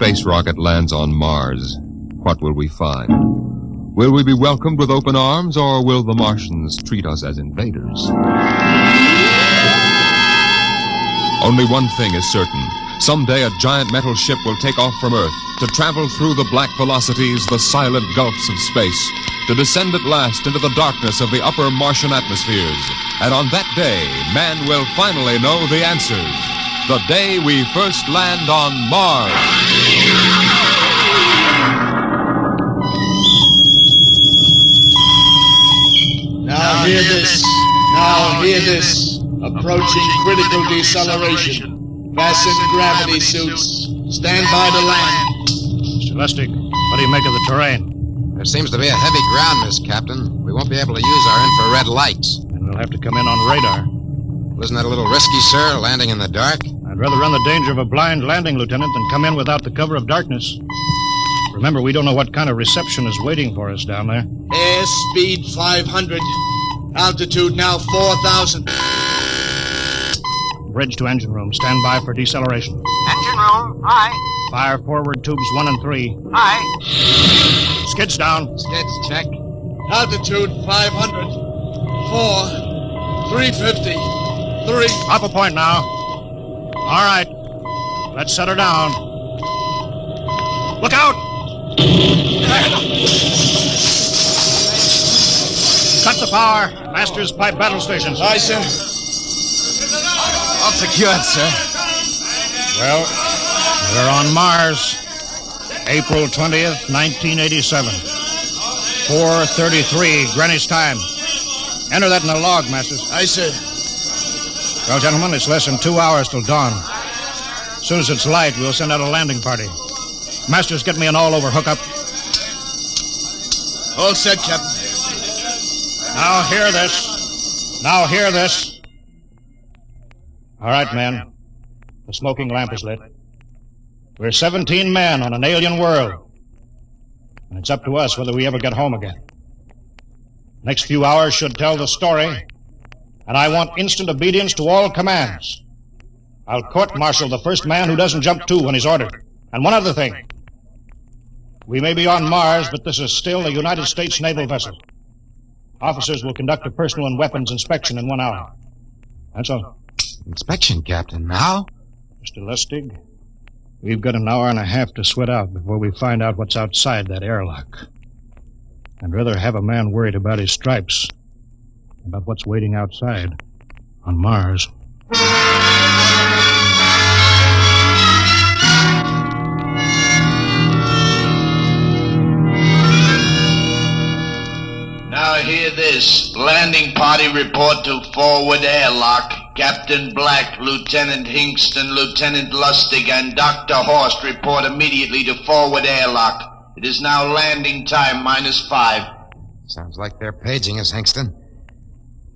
space rocket lands on Mars, what will we find? Will we be welcomed with open arms, or will the Martians treat us as invaders? Only one thing is certain. Someday a giant metal ship will take off from Earth to travel through the black velocities, the silent gulfs of space, to descend at last into the darkness of the upper Martian atmospheres. And on that day, man will finally know the answers. The day we first land on Mars. Now hear this. Now hear this. Approaching critical deceleration. Fasten gravity suits. Stand by to land. Mr. Lustig, what do you make of the terrain? There seems to be a heavy ground, Miss Captain. We won't be able to use our infrared lights. And we'll have to come in on radar. Well, isn't that a little risky, sir, landing in the dark? I'd rather run the danger of a blind landing, Lieutenant, than come in without the cover of darkness. Remember, we don't know what kind of reception is waiting for us down there. Airspeed 500. Altitude now 4,000. Bridge to engine room. Stand by for deceleration. Engine room, aye. Fire forward tubes 1 and 3. Aye. Skids down. Skids, check. Altitude 500. 4. 350. 3. Up a point now. All right. Let's set her down. Look out! Cut the power. Master's pipe battle stations. Aye, sir. All secured, sir. Well, we're on Mars. April 20th, 1987. 4:33 Greenwich time. Enter that in the log, Masters. Aye, sir. Well, gentlemen, it's less than 2 hours till dawn. As soon as it's light, we'll send out a landing party. Masters, get me an all-over hookup. All set, Captain. Now hear this. Now hear this. All right, men. The smoking lamp is lit. We're 17 men on an alien world. And it's up to us whether we ever get home again. Next few hours should tell the story. And I want instant obedience to all commands. I'll court-martial the first man who doesn't jump to when he's ordered. And one other thing. We may be on Mars, but this is still a United States naval vessel. Officers will conduct a personal and weapons inspection in 1 hour. That's all. Inspection, Captain. Now? Mr. Lustig, we've got an hour and a half to sweat out before we find out what's outside that airlock. I'd rather have a man worried about his stripes than about what's waiting outside on Mars. Now hear this. Landing party report to forward airlock. Captain Black, Lieutenant Hingston, Lieutenant Lustig, and Dr. Horst report immediately to forward airlock. It is now landing time -5. Sounds like they're paging us, Hingston.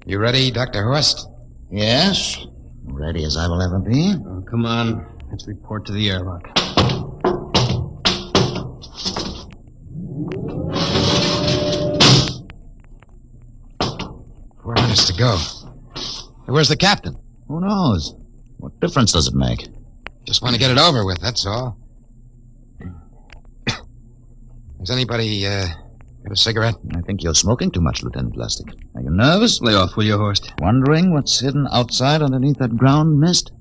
You ready, Dr. Horst? Yes, ready as I will ever be. Oh, come on. Let's report to the airlock. We're on us to go. Where's the captain? Who knows? What difference does it make? Just want to get it over with, that's all. Has anybody, got a cigarette? I think you're smoking too much, Lieutenant Lustig. Are you nervous? Lay off, will you, Horst? Wondering what's hidden outside underneath that ground mist?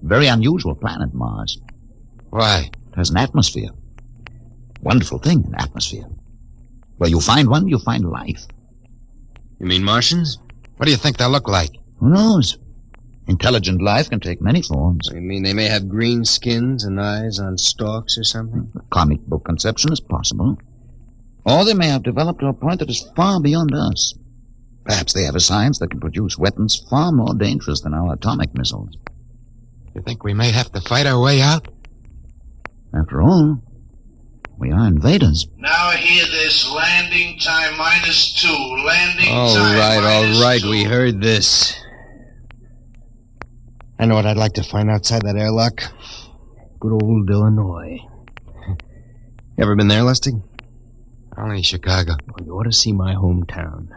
Very unusual planet, Mars. Why? It has an atmosphere. Wonderful thing, an atmosphere. Where you find one, you find life. You mean Martians? What do you think they'll look like? Who knows? Intelligent life can take many forms. You mean they may have green skins and eyes on stalks or something? A comic book conception is possible. Or they may have developed to a point that is far beyond us. Perhaps they have a science that can produce weapons far more dangerous than our atomic missiles. You think we may have to fight our way out? After all, we are invaders. Now hear this. Landing time -2. Landing All time right, -2. we heard this. I know what I'd like to find outside that airlock. Good old Illinois. Ever been there, Lustig? Only Chicago. Well, you ought to see my hometown.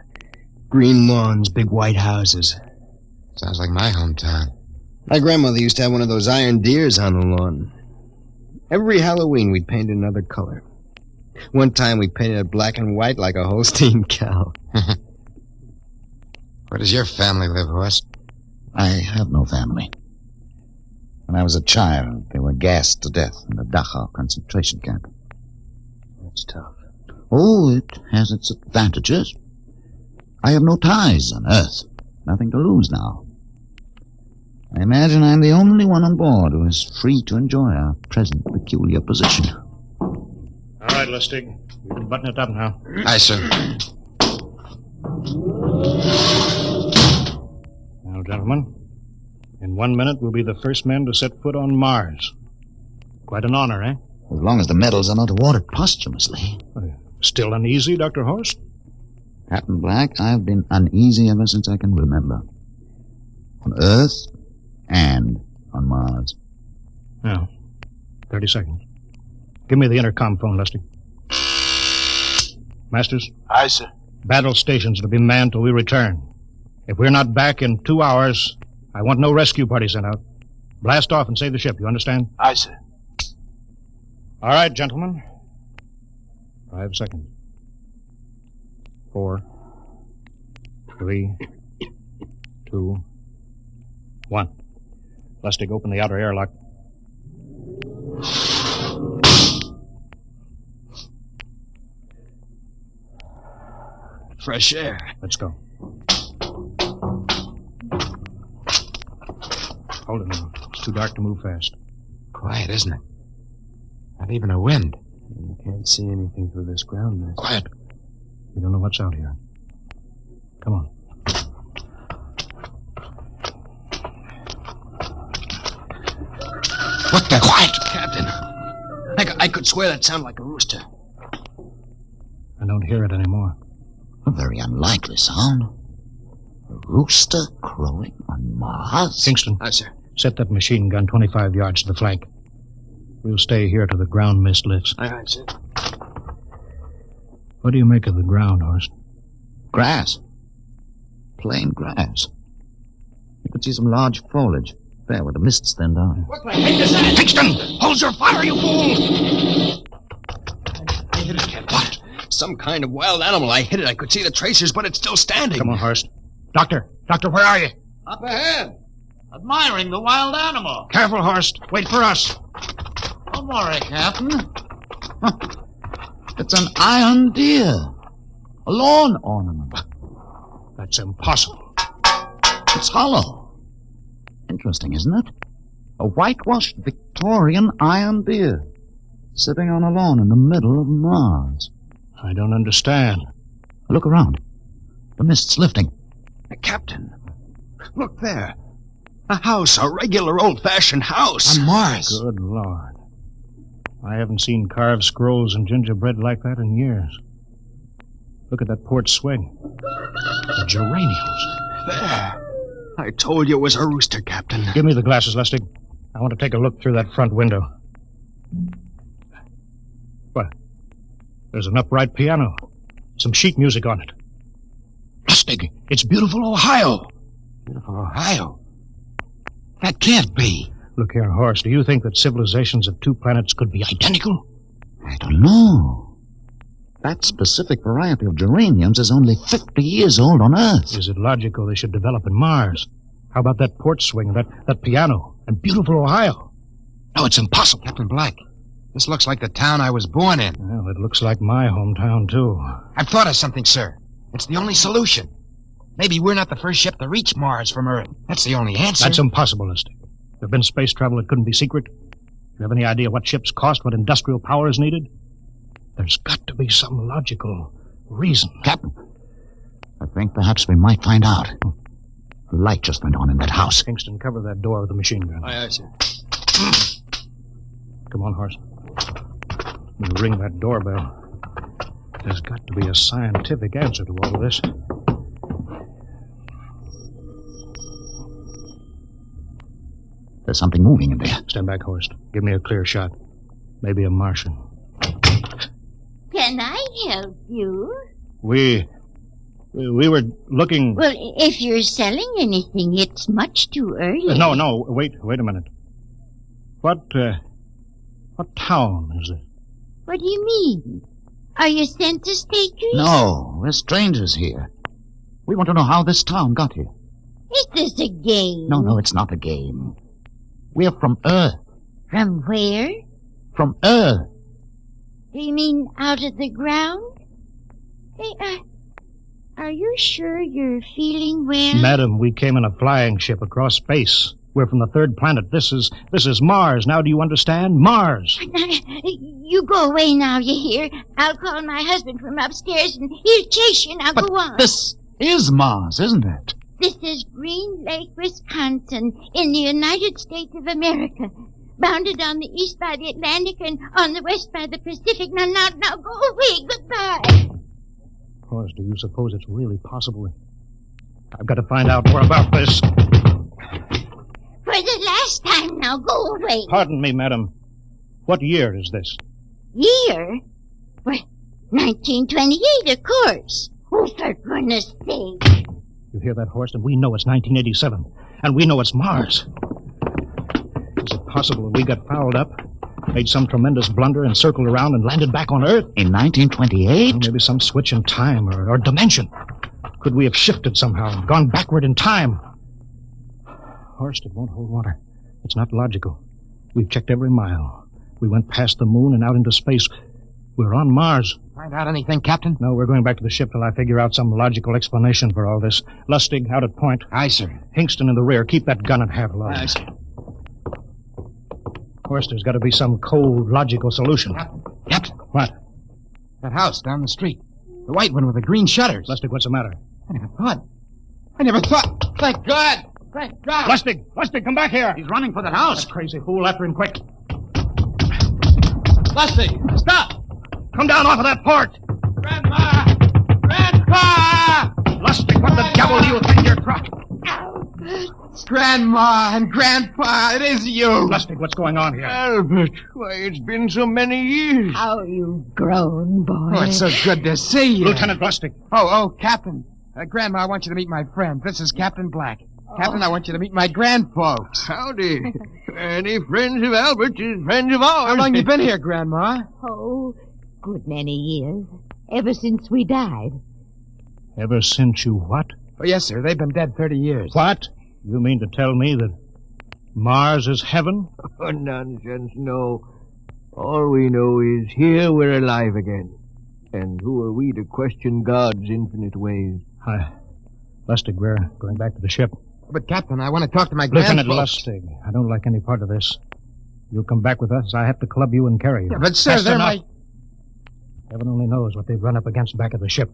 Green lawns, big white houses. Sounds like my hometown. My grandmother used to have one of those iron deers on the lawn. Every Halloween we'd paint another color. One time we painted it black and white like a Holstein cow. Where does your family live, Horst? I have no family. When I was a child, they were gassed to death in the Dachau concentration camp. That's tough. Oh, it has its advantages. I have no ties on Earth. Nothing to lose now. I imagine I'm the only one on board who is free to enjoy our present peculiar position. All right, Lustig. You can button it up now. Aye, sir. Now, gentlemen, in 1 minute we'll be the first men to set foot on Mars. Quite an honor, eh? As long as the medals are not awarded posthumously. Still uneasy, Dr. Horst? Captain Black, I've been uneasy ever since I can remember. On Earth and on Mars. Now, 30 seconds. Give me the intercom phone, Lustig. Masters? Aye, sir. Battle stations to be manned till we return. If we're not back in 2 hours, I want no rescue party sent out. Blast off and save the ship, you understand? Aye, sir. All right, gentlemen. 5 seconds. 4, 3, 2, 1. Lustig, open the outer airlock. Fresh air. Let's go. Hold it now. It's too dark to move fast. Quiet, isn't it? Not even a wind. You can't see anything through this ground mist. Quiet. We don't know what's out here. Come on. What the... Quiet, Captain. I could swear that sounded like a rooster. I don't hear it anymore. A very unlikely sound. A rooster crowing on Mars? Kingston. Aye, sir. Set that machine gun 25 yards to the flank. We'll stay here till the ground mist lifts. Aye, sir. What do you make of the ground, Horst? Grass. Plain grass. You could see some large foliage there where the mists thinned out. What the heck is that? Kingston! Hold your fire, you fool! I hit it, Captain. What? Some kind of wild animal. I hit it. I could see the tracers, but it's still standing. Come on, Horst. Doctor, where are you? Up ahead. Admiring the wild animal. Careful, Horst. Wait for us. Don't worry, Captain. It's an iron deer. A lawn ornament. That's impossible. It's hollow. Interesting, isn't it? A whitewashed Victorian iron deer sitting on a lawn in the middle of Mars. I don't understand. Look around. The mist's lifting. Captain, look there. A house, a regular old-fashioned house. On Mars. Good Lord. I haven't seen carved scrolls and gingerbread like that in years. Look at that port swing. The geraniums. There. I told you it was a rooster, Captain. Give me the glasses, Lustig. I want to take a look through that front window. What? There's an upright piano. Some sheet music on it. Lustig, it's beautiful Ohio. Beautiful Ohio. That can't be. Look here, Horst. Do you think that civilizations of two planets could be identical? I don't know. That specific variety of geraniums is only 50 years old on Earth. Is it logical they should develop in Mars? How about that port swing, that piano, and beautiful Ohio? No, it's impossible. Captain Black, this looks like the town I was born in. Well, it looks like my hometown, too. I've thought of something, sir. It's the only solution. Maybe we're not the first ship to reach Mars from Earth. That's the only answer. That's impossible, Lustig. If there'd been space travel, it couldn't be secret. Do you have any idea what ships cost, what industrial power is needed? There's got to be some logical reason. Captain, I think perhaps we might find out. A light just went on in that house. Kingston, cover that door with the machine gun. Aye, sir. Come on, Horst. We'll ring that doorbell. There's got to be a scientific answer to all of this. There's something moving in there. Stand back, Horst. Give me a clear shot. Maybe a Martian. Can I help you? We were looking... Well, if you're selling anything, it's much too early. No, wait a minute. What What town is it? What do you mean? Are you census takers? No, we're strangers here. We want to know how this town got here. Is this a game? No, it's not a game. We're from Earth. From where? From Earth. Do you mean out of the ground? Hey, are you sure you're feeling well? Madam, we came in a flying ship across space. We're from the third planet. This is Mars. Now do you understand? Mars. You go away now, you hear? I'll call my husband from upstairs and he'll chase you. Now go on. This is Mars, isn't it? This is Green Lake, Wisconsin, in the United States of America. Bounded on the east by the Atlantic and on the west by the Pacific. Now, go away. Goodbye. Of course, do you suppose it's really possible? I've got to find out more about this. For the last time now, go away. Pardon me, madam. What year is this? Year? Well, 1928, of course. Oh, for goodness sake. You hear that, Horst? And we know it's 1987. And we know it's Mars. Is it possible that we got fouled up, made some tremendous blunder, and circled around and landed back on Earth? In 1928? Maybe some switch in time or dimension. Could we have shifted somehow and gone backward in time? Horst, it won't hold water. It's not logical. We've checked every mile. We went past the moon and out into space. We're on Mars. Find out anything, Captain? No, we're going back to the ship till I figure out some logical explanation for all this. Lustig, out at point. Aye, sir. Hingston in the rear. Keep that gun at half load. Aye, sir. Of course, there's got to be some cold, logical solution. Captain. What? That house down the street. The white one with the green shutters. Lustig, what's the matter? I never thought. Thank God. Thank God. Lustig, come back here. He's running for that house. That crazy fool, after him quick. Lustig, stop! Come down off of that port. Grandma! Grandpa! Lustig, what the devil do you think you're trying? Grandma and Grandpa, it is you. Lustig, what's going on here? Albert, why, it's been so many years. How you've grown, boy. Oh, it's so good to see you. Lieutenant Lustig. Oh, Captain. Grandma, I want you to meet my friend. This is Captain Black. Captain, I want you to meet my grandfolks. Howdy. Any friends of Albert's is friends of ours. How long you been here, Grandma? Oh, good many years. Ever since we died. Ever since you what? Oh, yes, sir. They've been dead 30 years. What? You mean to tell me that Mars is heaven? Oh, nonsense, no. All we know is here we're alive again. And who are we to question God's infinite ways? Lustig, we're going back to the ship. But, Captain, I want to talk to my Lieutenant grandfolks. Lustig, I don't like any part of this. You'll come back with us. I have to club you and carry you. Yeah, but, sir, That's they're enough. my... Heaven only knows what they've run up against back of the ship.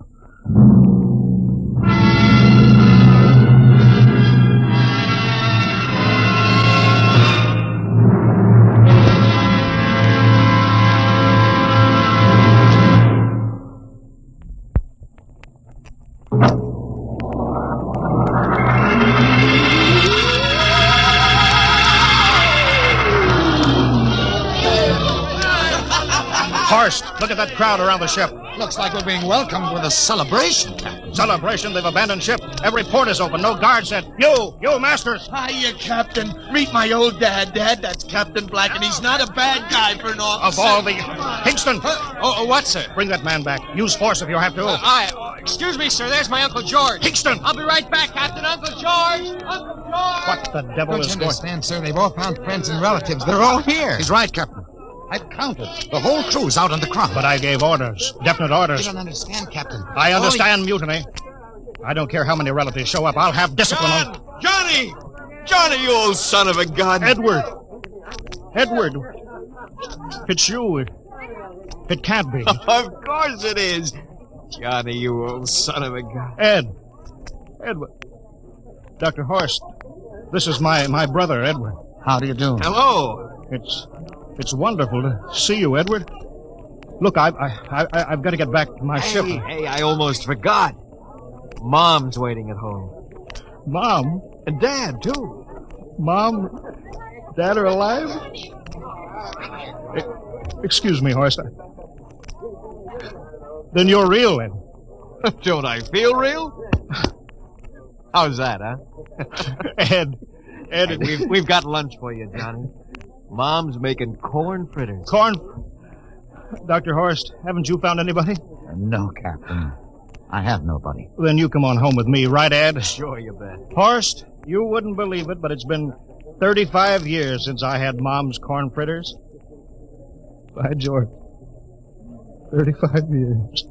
Horst, look at that crowd around the ship. Looks like we're being welcomed with a celebration, Captain. Celebration, they've abandoned ship. Every port is open, no guards set. You, Masters. Hiya, Captain. Meet my old dad. Dad, that's Captain Black, and he's not a bad guy for an officer. Of all the... Hingston! What, sir? Bring that man back. Use force if you have to. Excuse me, sir. There's my Uncle George. Hingston! I'll be right back, Captain. Uncle George! Uncle George! What the devil Don't is you going... understand, sir? They've all found friends and relatives. They're all here. He's right, Captain. I've counted. The whole crew's out on the crowd. But I gave orders. Definite You orders. don't understand, Captain. I understand mutiny. I don't care how many relatives show up. I'll have discipline on... Johnny! Johnny, you old son of a gun! Edward! It's you. It can't be. Of course it is. Johnny, you old son of a gun. Edward. Dr. Horst, this is my brother, Edward. How do you do? Hello. It's wonderful to see you, Edward. Look, I've got to get back to my ship. Hey, I almost forgot. Mom's waiting at home. Mom? And Dad, too. Mom? Dad are alive? Excuse me, Horst. Then you're real, then. Don't I feel real? How's that, huh? Ed, Hey, we've got lunch for you, Johnny. Mom's making corn fritters. Corn... Dr. Horst, haven't you found anybody? No, Captain. I have nobody. Then you come on home with me, right, Ed? Sure, you bet. Horst, you wouldn't believe it, but it's been 35 years since I had Mom's corn fritters. By George. 35 years.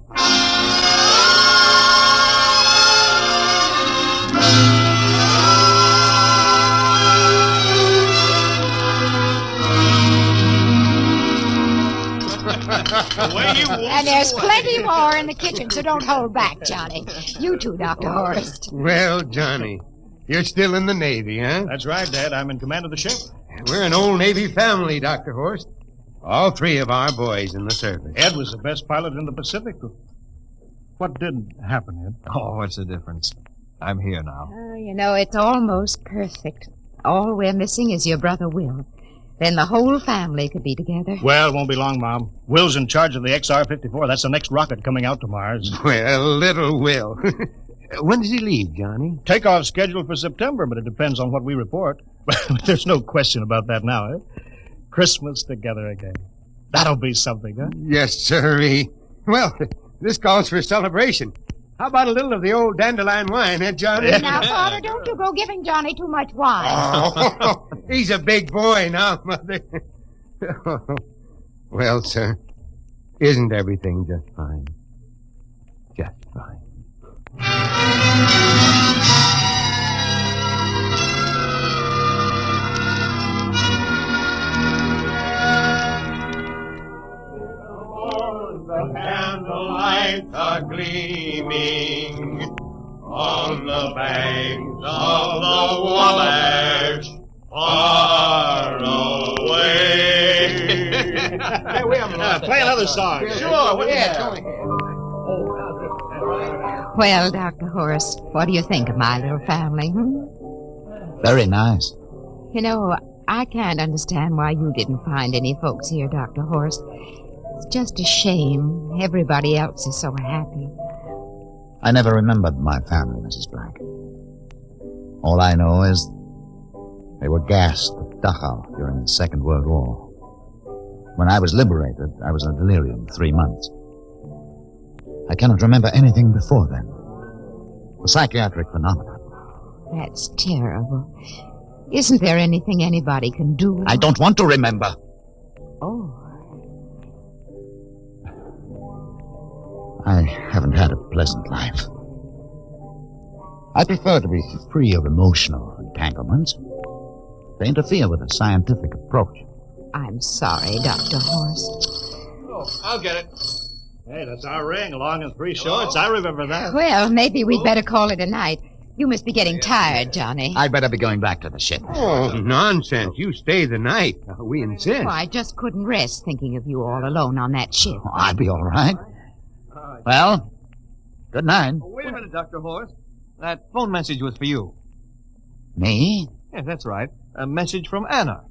And there's plenty more in the kitchen, so don't hold back, Johnny. You too, Dr. Horst. Well, Johnny, you're still in the Navy, huh? That's right, Dad. I'm in command of the ship. We're an old Navy family, Dr. Horst. All three of our boys in the service. Ed was the best pilot in the Pacific. What did happen, Ed? Oh, what's the difference? I'm here now. It's almost perfect. All we're missing is your brother Will. Then the whole family could be together. Well, it won't be long, Mom. Will's in charge of the XR-54. That's the next rocket coming out to Mars. Well, little Will. When does he leave, Johnny? Takeoff scheduled for September, but it depends on what we report. There's no question about that now, eh? Christmas together again. That'll be something, huh? Yes, sirree. Well, this calls for a celebration. How about a little of the old dandelion wine, eh, Johnny? Now, Father, don't you go giving Johnny too much wine. Oh, he's a big boy now, Mother. Well, sir, isn't everything just fine? Just fine. The candlelights are gleaming on the banks of the Wabash, far away. Hey, play another song. Sure, Well, Dr. Horst, what do you think of my little family, Very nice. I can't understand why you didn't find any folks here, Dr. Horst. It's just a shame. Everybody else is so happy. I never remembered my family, Mrs. Black. All I know is they were gassed at Dachau during the Second World War. When I was liberated, I was in delirium 3 months. I cannot remember anything before then. A psychiatric phenomenon. That's terrible. Isn't there anything anybody can do? I don't want to remember. Oh. I haven't had a pleasant life. I prefer to be free of emotional entanglements. They interfere with a scientific approach. I'm sorry, Dr. Horst. Oh, I'll get it. Hey, that's our ring, long and three shorts. I remember that. Well, maybe we'd better call it a night. You must be getting tired, Johnny. I'd better be going back to the ship. Oh, nonsense. You stay the night. We insist. I just couldn't rest thinking of you all alone on that ship. Oh, I'll be all right. Well, good night. Oh, wait a minute, Dr. Horst. That phone message was for you. Me? Yes, that's right. A message from Anna.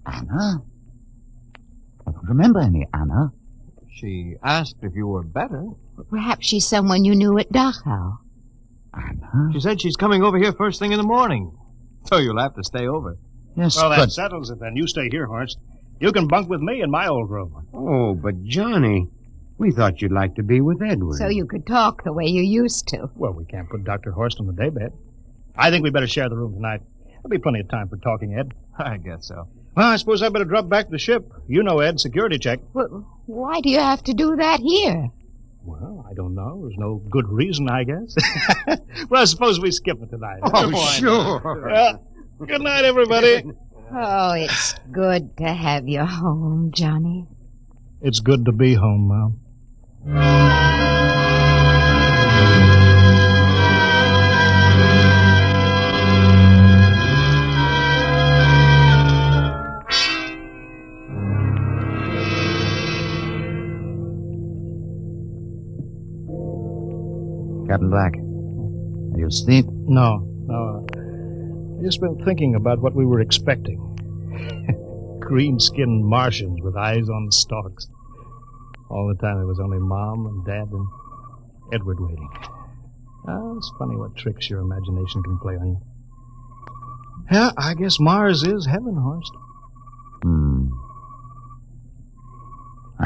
Anna? I don't remember any Anna. She asked if you were better. Perhaps she's someone you knew at Dachau. Anna? She said she's coming over here first thing in the morning. So you'll have to stay over. Yes, well, but... that settles it then. You stay here, Horst. You can bunk with me in my old room. Oh, but Johnny, we thought you'd like to be with Edward. So you could talk the way you used to. Well, we can't put Dr. Horst on the daybed. I think we better share the room tonight. There'll be plenty of time for talking, Ed. I guess so. Well, I suppose I better drop back to the ship. You know, Ed, security check. Well, why do you have to do that here? Well, I don't know. There's no good reason, I guess. Well, I suppose we skip it tonight. Oh, sure. Good night, everybody. Oh, it's good to have you home, Johnny. It's good to be home, Mom. Captain Black, are you asleep? No. I've just been thinking about what we were expecting. Green-skinned Martians with eyes on stalks. All the time there was only Mom and Dad and Edward waiting. Oh, it's funny what tricks your imagination can play on you. Yeah, I guess Mars is heaven, Horst.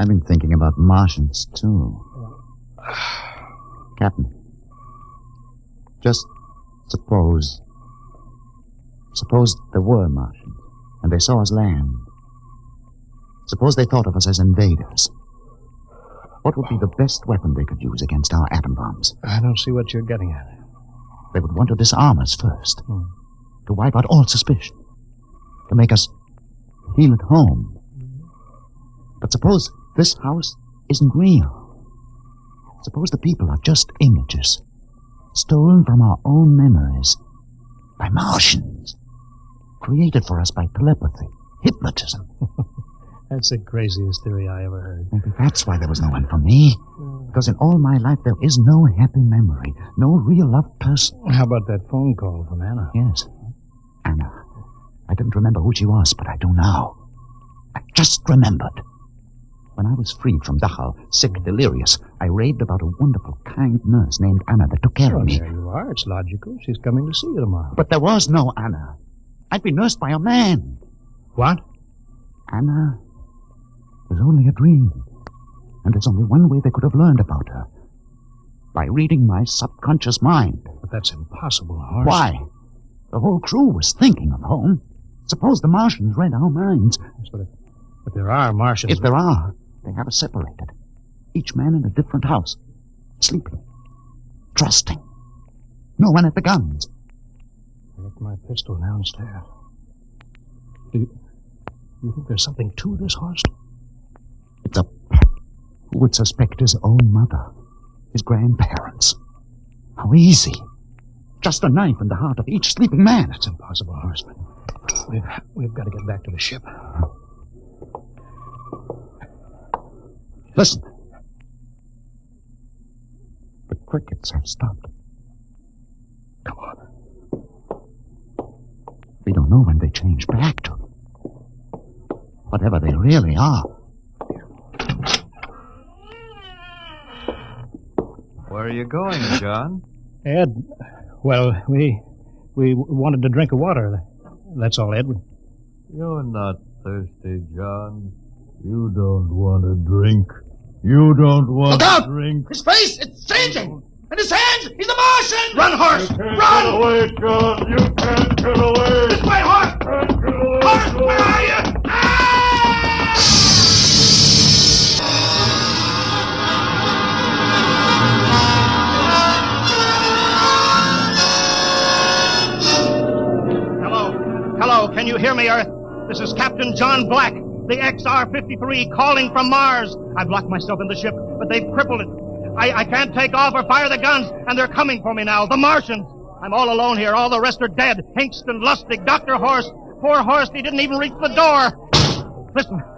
I've been thinking about Martians, too. Captain, just suppose there were Martians, and they saw us land. Suppose they thought of us as invaders. What would be the best weapon they could use against our atom bombs? I don't see what you're getting at. They would want to disarm us first, to wipe out all suspicion, to make us feel at home. But suppose this house isn't real. Suppose the people are just images, stolen from our own memories by Martians, created for us by telepathy, hypnotism. That's the craziest theory I ever heard. Maybe that's why there was no one for me. Because in all my life, there is no happy memory, no real loved person. How about that phone call from Anna? Yes, Anna. I didn't remember who she was, but I do now. I just remembered. When I was freed from Dachau, sick, delirious, I raved about a wonderful, kind nurse named Anna that took care of me. There you are. It's logical. She's coming to see you tomorrow. But there was no Anna. I'd been nursed by a man. What? Anna was only a dream. And there's only one way they could have learned about her. By reading my subconscious mind. But that's impossible, Horst. Why? The whole crew was thinking of home. Suppose the Martians read our minds. But there are Martians. If there are, they have us separated. Each man in a different house. Sleeping. Trusting. No one at the guns. I left my pistol downstairs. Do you think there's something to this, Horst? It's a... Who would suspect his own mother? His grandparents? How easy. Just a knife in the heart of each sleeping man. It's impossible, Horst. We've got to get back to the ship. Listen. The crickets have stopped. Come on. We don't know when they change back to whatever they really are. Where are you going, John? Ed, well, we wanted to drink of water. That's all, Ed. You're not thirsty, John. You don't want to drink. You don't want to drink. His face, it's changing! And his hands, he's a Martian! Run, Horse! You can't Run! get away, John. You can't get away. This way, Horse! Can't get away, Horse, John. where are you? Hello, can you hear me, Earth? This is Captain John Black, the XR-53, calling from Mars. I've locked myself in the ship, but they've crippled it. I can't take off or fire the guns, and they're coming for me now, the Martians. I'm all alone here. All the rest are dead. Hinkston, Lustig, Dr. Horst. Poor Horst, he didn't even reach the door.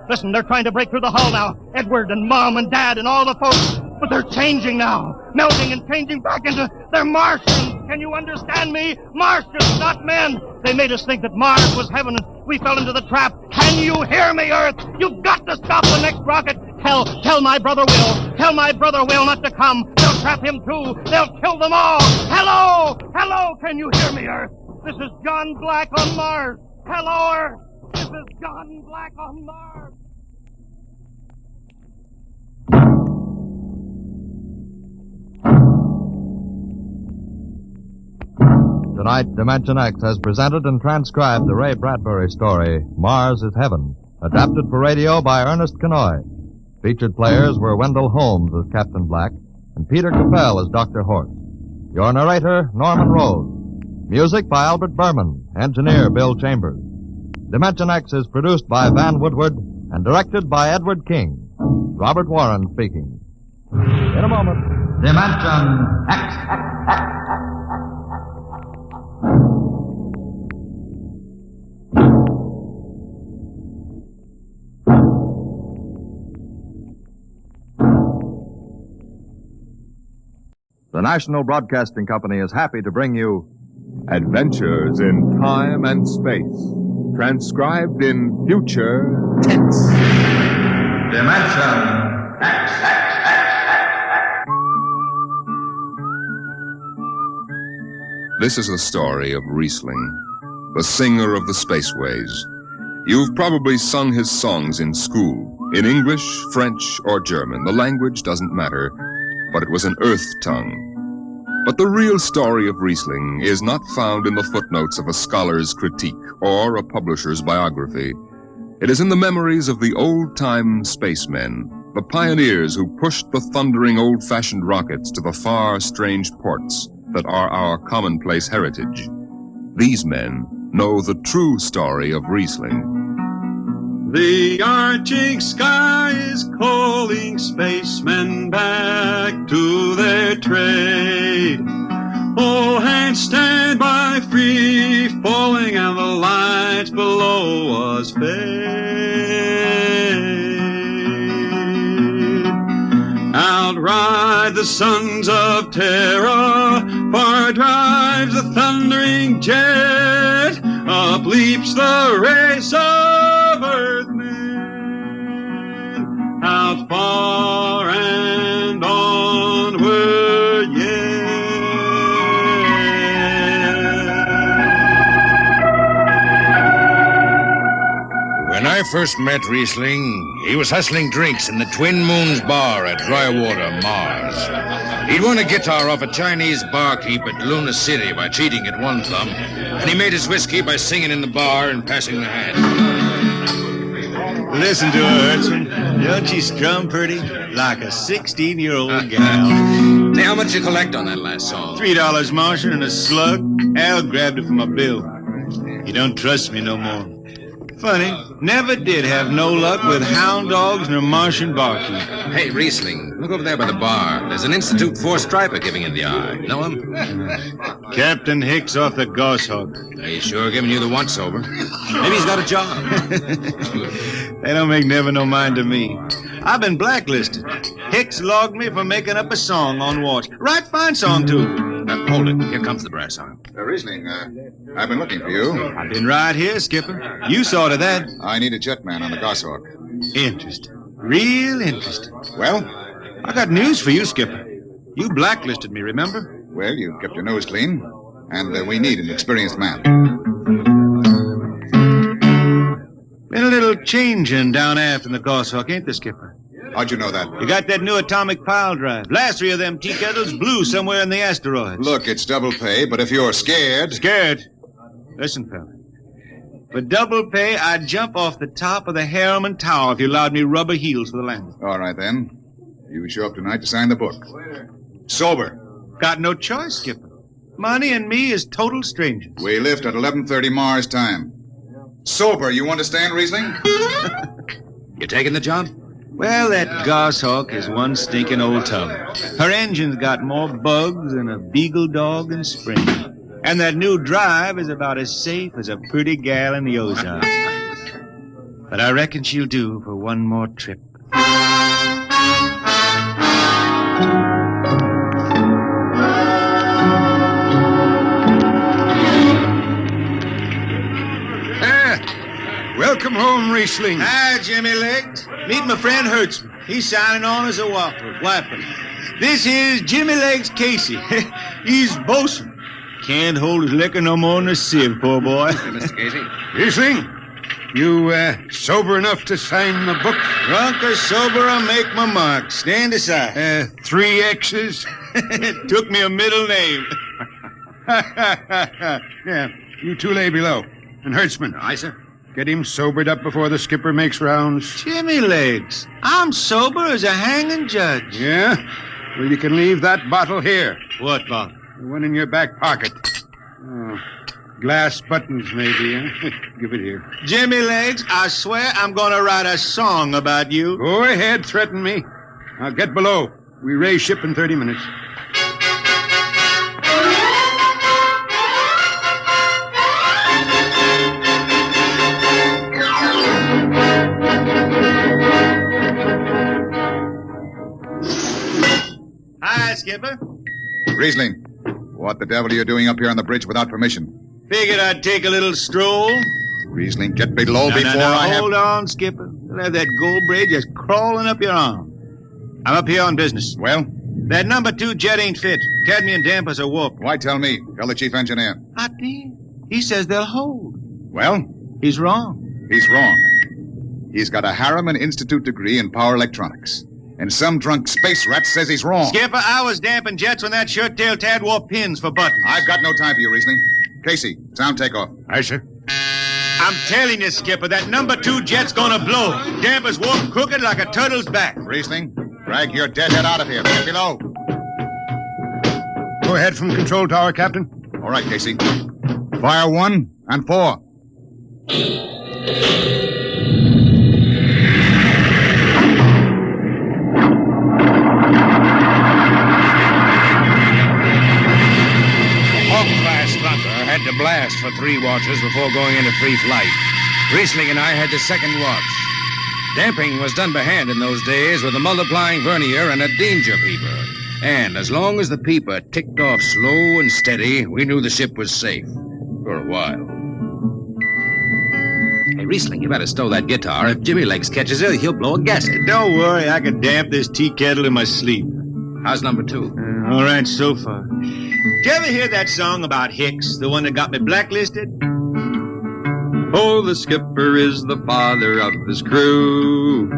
Listen, they're trying to break through the hull now. Edward and Mom and Dad and all the folks. But they're changing now. Melting and changing back into... They're Martians. Can you understand me? Martians, not men. They made us think that Mars was heaven, and we fell into the trap. Can you hear me, Earth? You've got to stop the next rocket. Tell my brother Will. Tell my brother Will not to come. They'll trap him, too. They'll kill them all. Hello, can you hear me, Earth? This is John Black on Mars. Hello, Earth. This is John Black on Mars. Tonight, Dimension X has presented and transcribed the Ray Bradbury story, Mars is Heaven, adapted for radio by Ernest Kenoy. Featured players were Wendell Holmes as Captain Black and Peter Capell as Dr. Horst. Your narrator, Norman Rose. Music by Albert Berman, engineer Bill Chambers. Dimension X is produced by Van Woodward and directed by Edward King. Robert Warren speaking. In a moment. Dimension X. The National Broadcasting Company is happy to bring you Adventures in Time and Space, transcribed in future tense. Dimension X. This is the story of Riesling, the singer of the spaceways. You've probably sung his songs in school, In English, French, or German, the language doesn't matter, but it was an Earth tongue. But the real story of Riesling is not found in the footnotes of a scholar's critique or a publisher's biography. It is in the memories of the old-time spacemen, the pioneers who pushed the thundering old-fashioned rockets to the far, strange ports that are our commonplace heritage. These men know the true story of Riesling. The arching sky is calling spacemen back to their trade. All hands stand by, free falling, and the lights below us fade. Outride the sons of terror, far drives the thundering jet, up leaps the race of Earthmen, out far and onward yet. When I first met Riesling, he was hustling drinks in the Twin Moons bar at Drywater, Mars. He'd won a guitar off a Chinese barkeep at Luna City by cheating at one thumb, and he made his whiskey by singing in the bar and passing the hat. Listen to her, Hertzman. Don't she strum pretty? Like a 16-year-old gal. Now, how much you collect on that last song? $3 Martian and a slug. Al grabbed it from my bill. You don't trust me no more. Funny, never did have no luck with hound dogs nor Martian barkeep. Hey, Riesling, look over there by the bar. There's an Institute 4 striper giving you the eye. Know him? Captain Hicks off the Goshawk. He's sure giving you the once-over. Maybe he's got a job. They don't make never no mind to me. I've been blacklisted. Hicks logged me for making up a song on watch. Right fine song, too. Hold it. Here comes the brass arm. Riesling, I've been looking for you. I've been right here, Skipper. You saw to that. I need a jetman on the Goshawk. Interesting. Real interesting. Well? I got news for you, Skipper. You blacklisted me, remember? Well, you kept your nose clean, and we need an experienced man. Been a little changing down aft in the Goshawk, ain't there, Skipper? How'd you know that? You got that new atomic pile drive. Last 3 of them tea kettles blew somewhere in the asteroids. Look, it's double pay, but if you're scared... Scared? Listen, fella. For double pay, I'd jump off the top of the Harriman Tower if you allowed me rubber heels for the landing. All right, then. You show up tonight to sign the book. Sober. Got no choice, Skipper. Money and me is total strangers. We lift at 11:30 Mars time. Sober, you understand, Riesling? You taking the job? Well, that Goshawk is one stinking old tub. Her engine's got more bugs than a beagle dog in spring. And that new drive is about as safe as a pretty gal in the Ozarks. But I reckon she'll do for one more trip. Welcome home, Riesling. Hi, Jimmy Legs. Meet my friend Hertzman. He's signing on as a wiper. This here's Jimmy Legs Casey. He's bosun. Can't hold his liquor no more than a sieve, poor boy. Hey, Mr. Casey. Riesling, you sober enough to sign the book? Drunk or sober, I make my mark. Stand aside. 3 X's? It took me a middle name. Yeah, you 2 lay below. And Hertzman. Aye, sir. Get him sobered up before the skipper makes rounds. Jimmy Legs, I'm sober as a hanging judge. Yeah? Well, you can leave that bottle here. What bottle? The one in your back pocket. Oh, glass buttons, maybe, huh? Give it here. Jimmy Legs, I swear I'm going to write a song about you. Go ahead, threaten me. Now get below. We raise ship in 30 minutes. Hi, Skipper. Riesling, what the devil are you doing up here on the bridge without permission? Figured I'd take a little stroll. Riesling, get below before I have... Hold on, Skipper. You'll have that gold braid just crawling up your arm. I'm up here on business. Well? That number 2 jet ain't fit. Cadmium dampers are warped. Why tell me? Tell the chief engineer. I did. He says they'll hold. Well? He's wrong. He's wrong. He's got a Harriman Institute degree in power electronics. And some drunk space rat says he's wrong. Skipper, I was damping jets when that shirt-tailed tad wore pins for buttons. I've got no time for you, Riesling. Casey, sound takeoff. Aye, sir. I'm telling you, Skipper, that number 2 jet's gonna blow. Dampers walk crooked like a turtle's back. Riesling, drag your deadhead out of here. Get below. Go ahead from the control tower, Captain. All right, Casey. Fire 1 and 4. Had to blast for 3 watches before going into free flight. Riesling and I had the second watch. Damping was done by hand in those days with a multiplying vernier and a danger peeper. And as long as the peeper ticked off slow and steady, we knew the ship was safe. For a while. Hey, Riesling, you better stow that guitar. If Jimmy Legs catches it, he'll blow a gasket. Don't worry, I can damp this tea kettle in my sleep. How's number 2? All right, so far. Did you ever hear that song about Hicks, the one that got me blacklisted? Oh, the skipper is the father of his crew,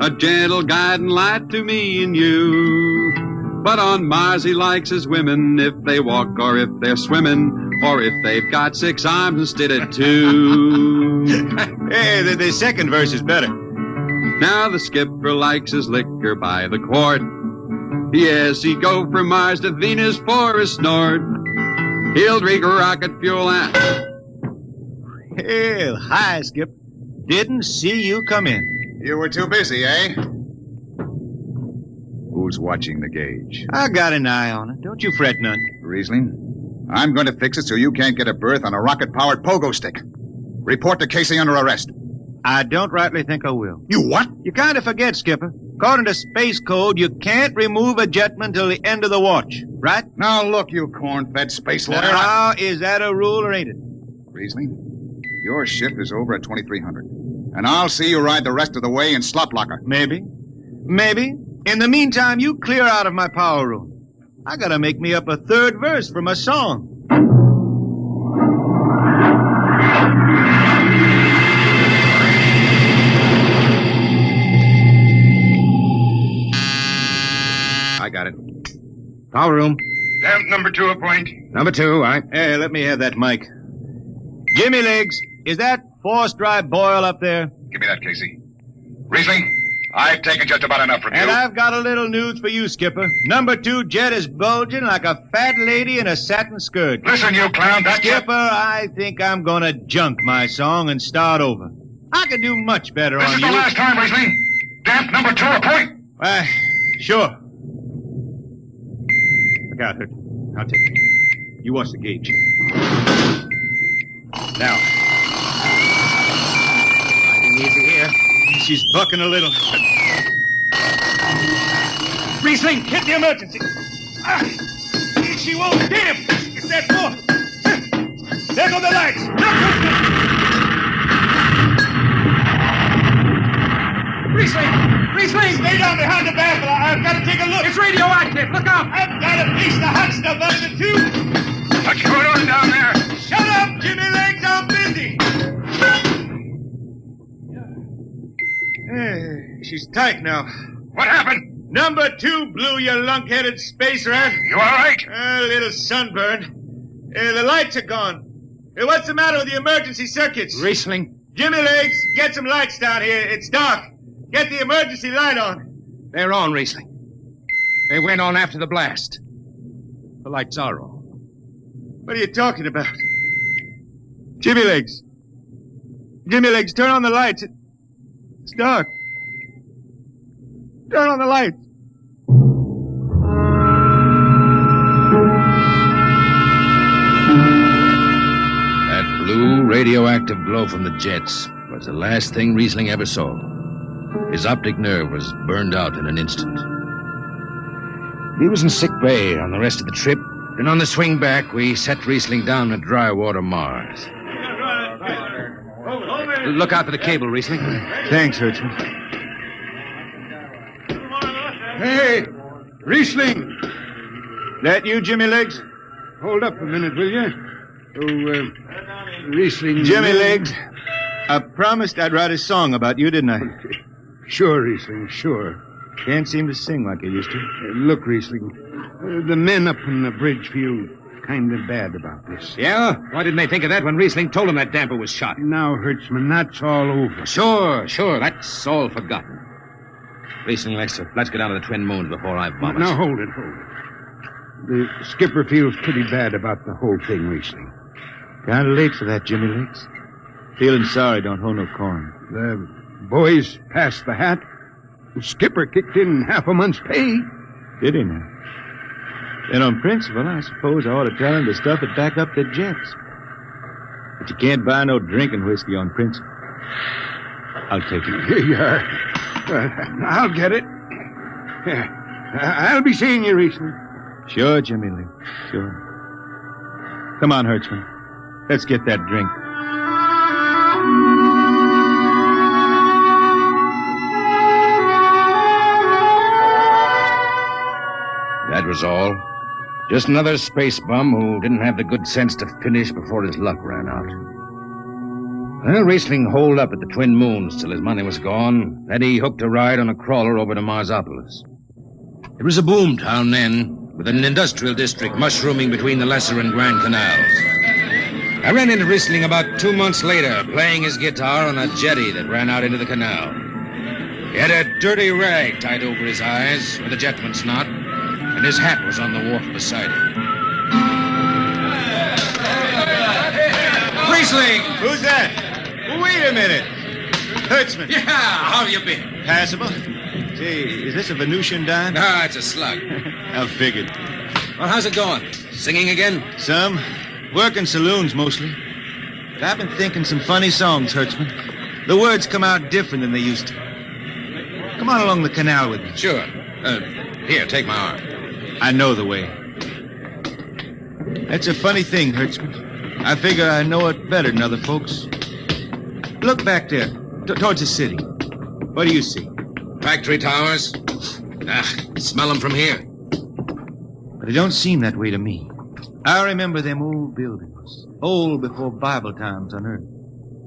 a gentle guiding light to me and you. But on Mars he likes his women if they walk or if they're swimming, or if they've got 6 arms instead of 2. Hey, the second verse is better. Now the skipper likes his liquor by the quart. Yes, he'd go from Mars to Venus for a snort. He'll drink rocket fuel and... Hell, hi, Skip. Didn't see you come in. You were too busy, eh? Who's watching the gauge? I got an eye on it. Don't you fret none. Riesling, I'm going to fix it so you can't get a berth on a rocket-powered pogo stick. Report to Casey under arrest. I don't rightly think I will. You what? You kind of forget, Skipper. According to Space Code, you can't remove a jetman till the end of the watch, right? Now look, you corn-fed space lawyer. Now, is that a rule or ain't it? Riesling, your ship is over at 2300. And I'll see you ride the rest of the way in slot locker. Maybe. In the meantime, you clear out of my power room. I gotta make me up a 3rd verse for my song. I got it. Power room. Damp number 2 a point. Number 2, aye. Hey, let me have that mic. Jimmy Legs, is that forced dry boil up there? Give me that, Casey. Riesling, I've taken just about enough from you. And I've got a little news for you, Skipper. Number 2 jet is bulging like a fat lady in a satin skirt. Listen, you clown, that Skipper, I think I'm gonna junk my song and start over. I could do much better This on is you. the last time, Riesling. Damp number 2 a point. Sure. Look out, Hurt. I'll take it. You watch the gauge. Now. Riding easy here. She's bucking a little. Riesling, hit the emergency. She won't get him. It's that boy. There go the lights. Riesling, stay down behind the baffle. I've got to take a look. It's radioactive. Look out. I've got to piece the hot stuff out of it, too. What's going on down there? Shut up, Jimmy Legs. I'm busy. She's tight now. What happened? Number 2 blew, you lunk-headed space rat. You all right? A little sunburn. The lights are gone. What's the matter with the emergency circuits? Riesling. Jimmy Legs, get some lights down here. It's dark. Get the emergency light on. They're on, Riesling. They went on after the blast. The lights are on. What are you talking about? Jimmy Legs. Jimmy Legs, turn on the lights. It's dark. Turn on the lights. That blue radioactive glow from the jets was the last thing Riesling ever saw. His optic nerve was burned out in an instant. He was in sick bay on the rest of the trip, and on the swing back, we set Riesling down at dry water Mars. Look out for the cable, Riesling. Thanks, Hertzman. Hey, Riesling. That you, Jimmy Legs? Hold up a minute, will you? Oh, Riesling. Jimmy Legs, I promised I'd write a song about you, didn't I? Sure, Riesling, sure. Can't seem to sing like I used to. Look, Riesling, the men up in the bridge feel kind of bad about this. Yeah? Why didn't they think of that when Riesling told them that damper was shot? Now, Hertzman, that's all over. Sure. That's all forgotten. Riesling, let's get down to the Twin Moons before I vomit. Now, hold it. The skipper feels pretty bad about the whole thing, Riesling. Kind of late for that, Jimmy Leaks. Feeling sorry don't hold no corn. The boys passed the hat. The skipper kicked in half a month's pay. Did he now? Then on principle, I suppose I ought to tell him to stuff it back up their jets. But you can't buy no drinking whiskey on principle. I'll take it. Here you are. I'll get it. I'll be seeing you, Riesling. Sure, Jimmy Lee. Sure. Come on, Hertzman. Let's get that drink. That was all. Just another space bum who didn't have the good sense to finish before his luck ran out. Well, Riesling holed up at the Twin Moons till his money was gone. Then he hooked a ride on a crawler over to Marsopolis. It was a boom town then, with an industrial district mushrooming between the Lesser and Grand Canals. I ran into Riesling about 2 months later, playing his guitar on a jetty that ran out into the canal. He had a dirty rag tied over his eyes with a jetman's knot, and his hat was on the wharf beside him. Riesling! Who's that? Wait a minute. Hertzman. Yeah, how you been? Passable. Say, is this a Venusian dime? No, it's a slug. I figured. Well, how's it going? Singing again? Some. Working saloons, mostly. But I've been thinking some funny songs, Hertzman. The words come out different than they used to. Come on along the canal with me. Sure. Here, take my arm. I know the way. That's a funny thing, Hertzman. I figure I know it better than other folks. Look back there, towards the city. What do you see? Factory towers? Smell them from here. But it don't seem that way to me. I remember them old buildings, old before Bible times on Earth.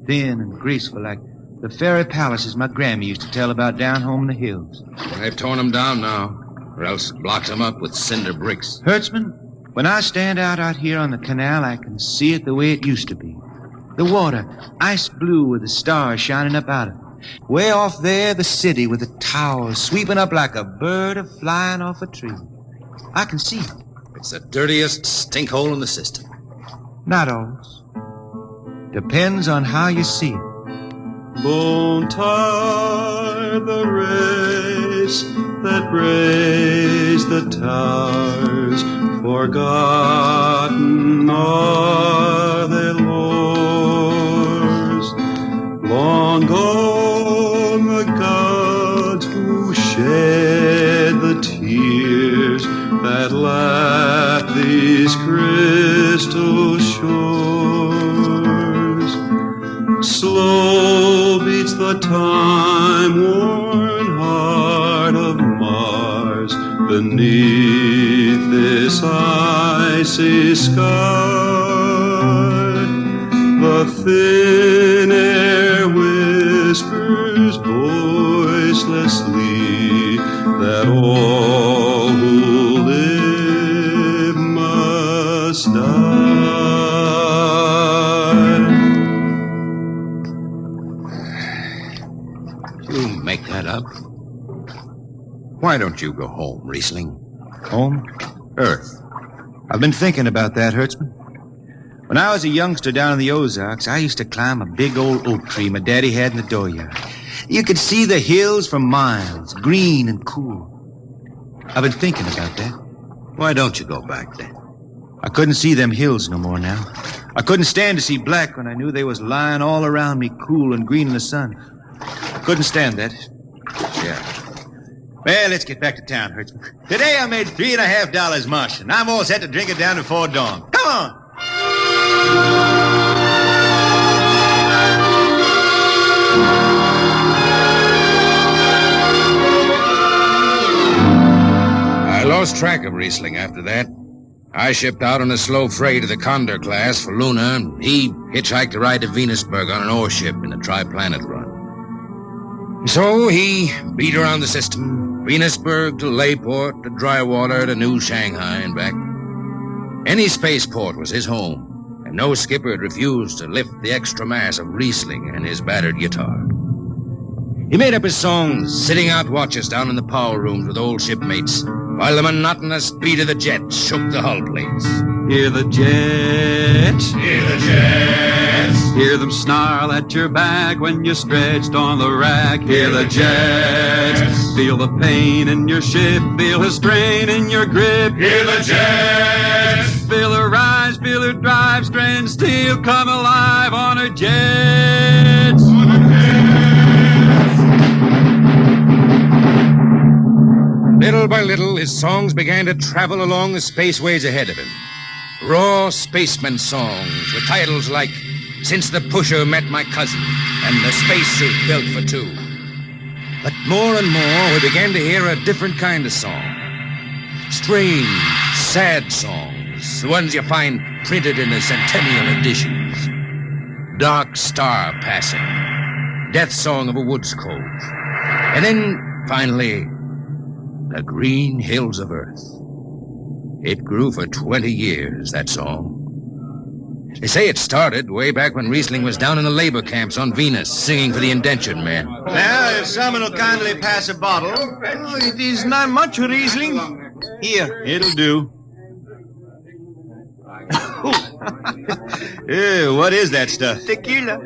Thin and graceful like the fairy palaces my Grammy used to tell about down home in the hills. They've torn them down now, or else blocked them up with cinder bricks. Hertzman, when I stand out here on the canal, I can see it the way it used to be. The water, ice blue with the stars shining up out of it. Way off there, the city with the towers sweeping up like a bird flying off a tree. I can see it. It's the dirtiest stink hole in the system. Not always. Depends on how you see it. Won't tire the race that raised the towers, forgotten are their lores. Long gone the gods who shed the tears that lap these crystal shores. Slow beats the time-worn heart of Mars beneath this icy sky. The thin air whispers voicelessly that all who live must die. Make that up? Why don't you go home, Riesling? Home? Earth. I've been thinking about that, Hertzman. When I was a youngster down in the Ozarks, I used to climb a big old oak tree my daddy had in the dooryard. You could see the hills for miles, green and cool. I've been thinking about that. Why don't you go back then? I couldn't see them hills no more now. I couldn't stand to see black when I knew they was lying all around me, cool and green in the sun. I couldn't stand that. Yeah. Well, let's get back to town, Hertzman. Today I made $3.50 Martian. I'm all set to drink it down before dawn. Come on! I lost track of Riesling after that. I shipped out on a slow freight of the Condor class for Luna, and he hitchhiked a ride to Venusburg on an ore ship in the Tri-Planet run. So he beat around the system, Venusburg to Layport to Drywater to New Shanghai and back. Any spaceport was his home, and no skipper had refused to lift the extra mass of Riesling and his battered guitar. He made up his songs, sitting out watches down in the power rooms with old shipmates, while the monotonous beat of the jets shook the hull plates. Hear the jets, Hear the jets. hear them snarl at your back when you're stretched on the rack. Hear the jets, feel the pain in your ship, feel the strain in your grip. Hear the jets. Feel the rise, feel the drive, strange steel come alive on her jets. Little by little, his songs began to travel along the spaceways ahead of him. Raw spaceman songs with titles like Since the Pusher Met My Cousin and The Spacesuit Built for Two. But more and more, we began to hear a different kind of song. Strange, sad songs, the ones you find printed in the centennial editions. Dark Star Passing, Death Song of a Woods Cove. And then, finally, The Green Hills of Earth. It grew for 20 years, that song. They say it started way back when Riesling was down in the labor camps on Venus, singing for the indentured men. Now, if someone will kindly pass a bottle. Oh, it is not much, Riesling. Here. It'll do. What is that stuff? Tequila.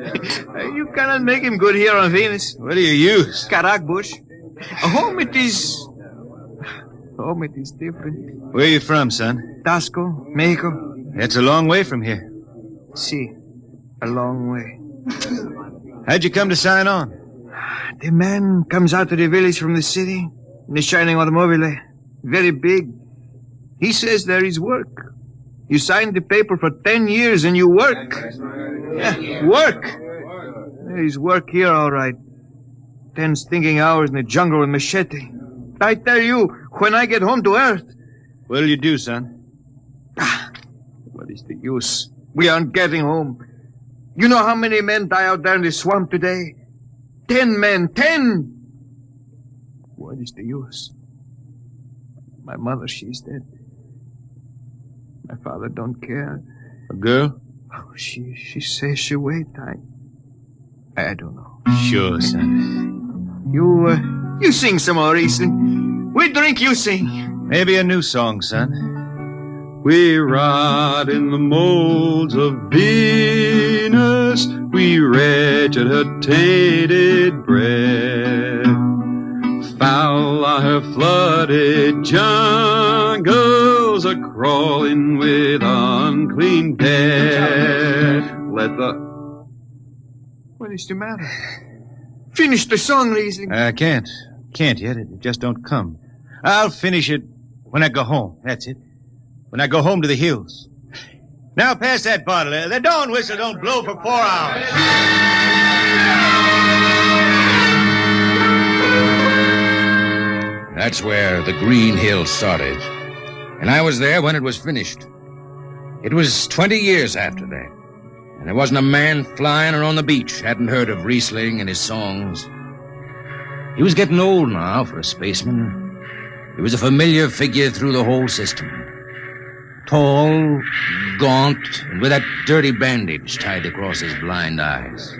You cannot make him good here on Venus. What do you use? Carac bush. Home it is different. Where are you from, son? Tasco, Mexico. That's a long way from here. See, a long way. How'd you come to sign on? The man comes out to the village from the city in the shining automobile. Very big. He says there is work. You signed the paper for 10 years and you work. Yeah, work. There is work here, all right. 10 stinking hours in the jungle with machete. I tell you, when I get home to Earth... What'll you do, son? What is the use? We aren't getting home. You know how many men die out there in the swamp today? 10 men. 10! What is the use? My mother, she's dead. My father don't care. A girl? Oh, she says she wait. I don't know. Sure, son. You sing some more, Riesling. We drink, you sing. Maybe a new song, son. We rot in the molds of Venus. We wretched her tainted bread. Foul are her flooded jungles, a-crawling with unclean dead. Let the... What is the matter? Finish the song, Riesling. I can't. Can't yet. It just don't come. I'll finish it when I go home. That's it. When I go home to the hills. Now pass that bottle. The dawn whistle don't blow for 4 hours. That's where the Green Hills started. And I was there when it was finished. It was 20 years after that. And there wasn't a man flying or on the beach hadn't heard of Riesling and his songs. He was getting old now for a spaceman. He was a familiar figure through the whole system. Tall, gaunt, and with that dirty bandage tied across his blind eyes.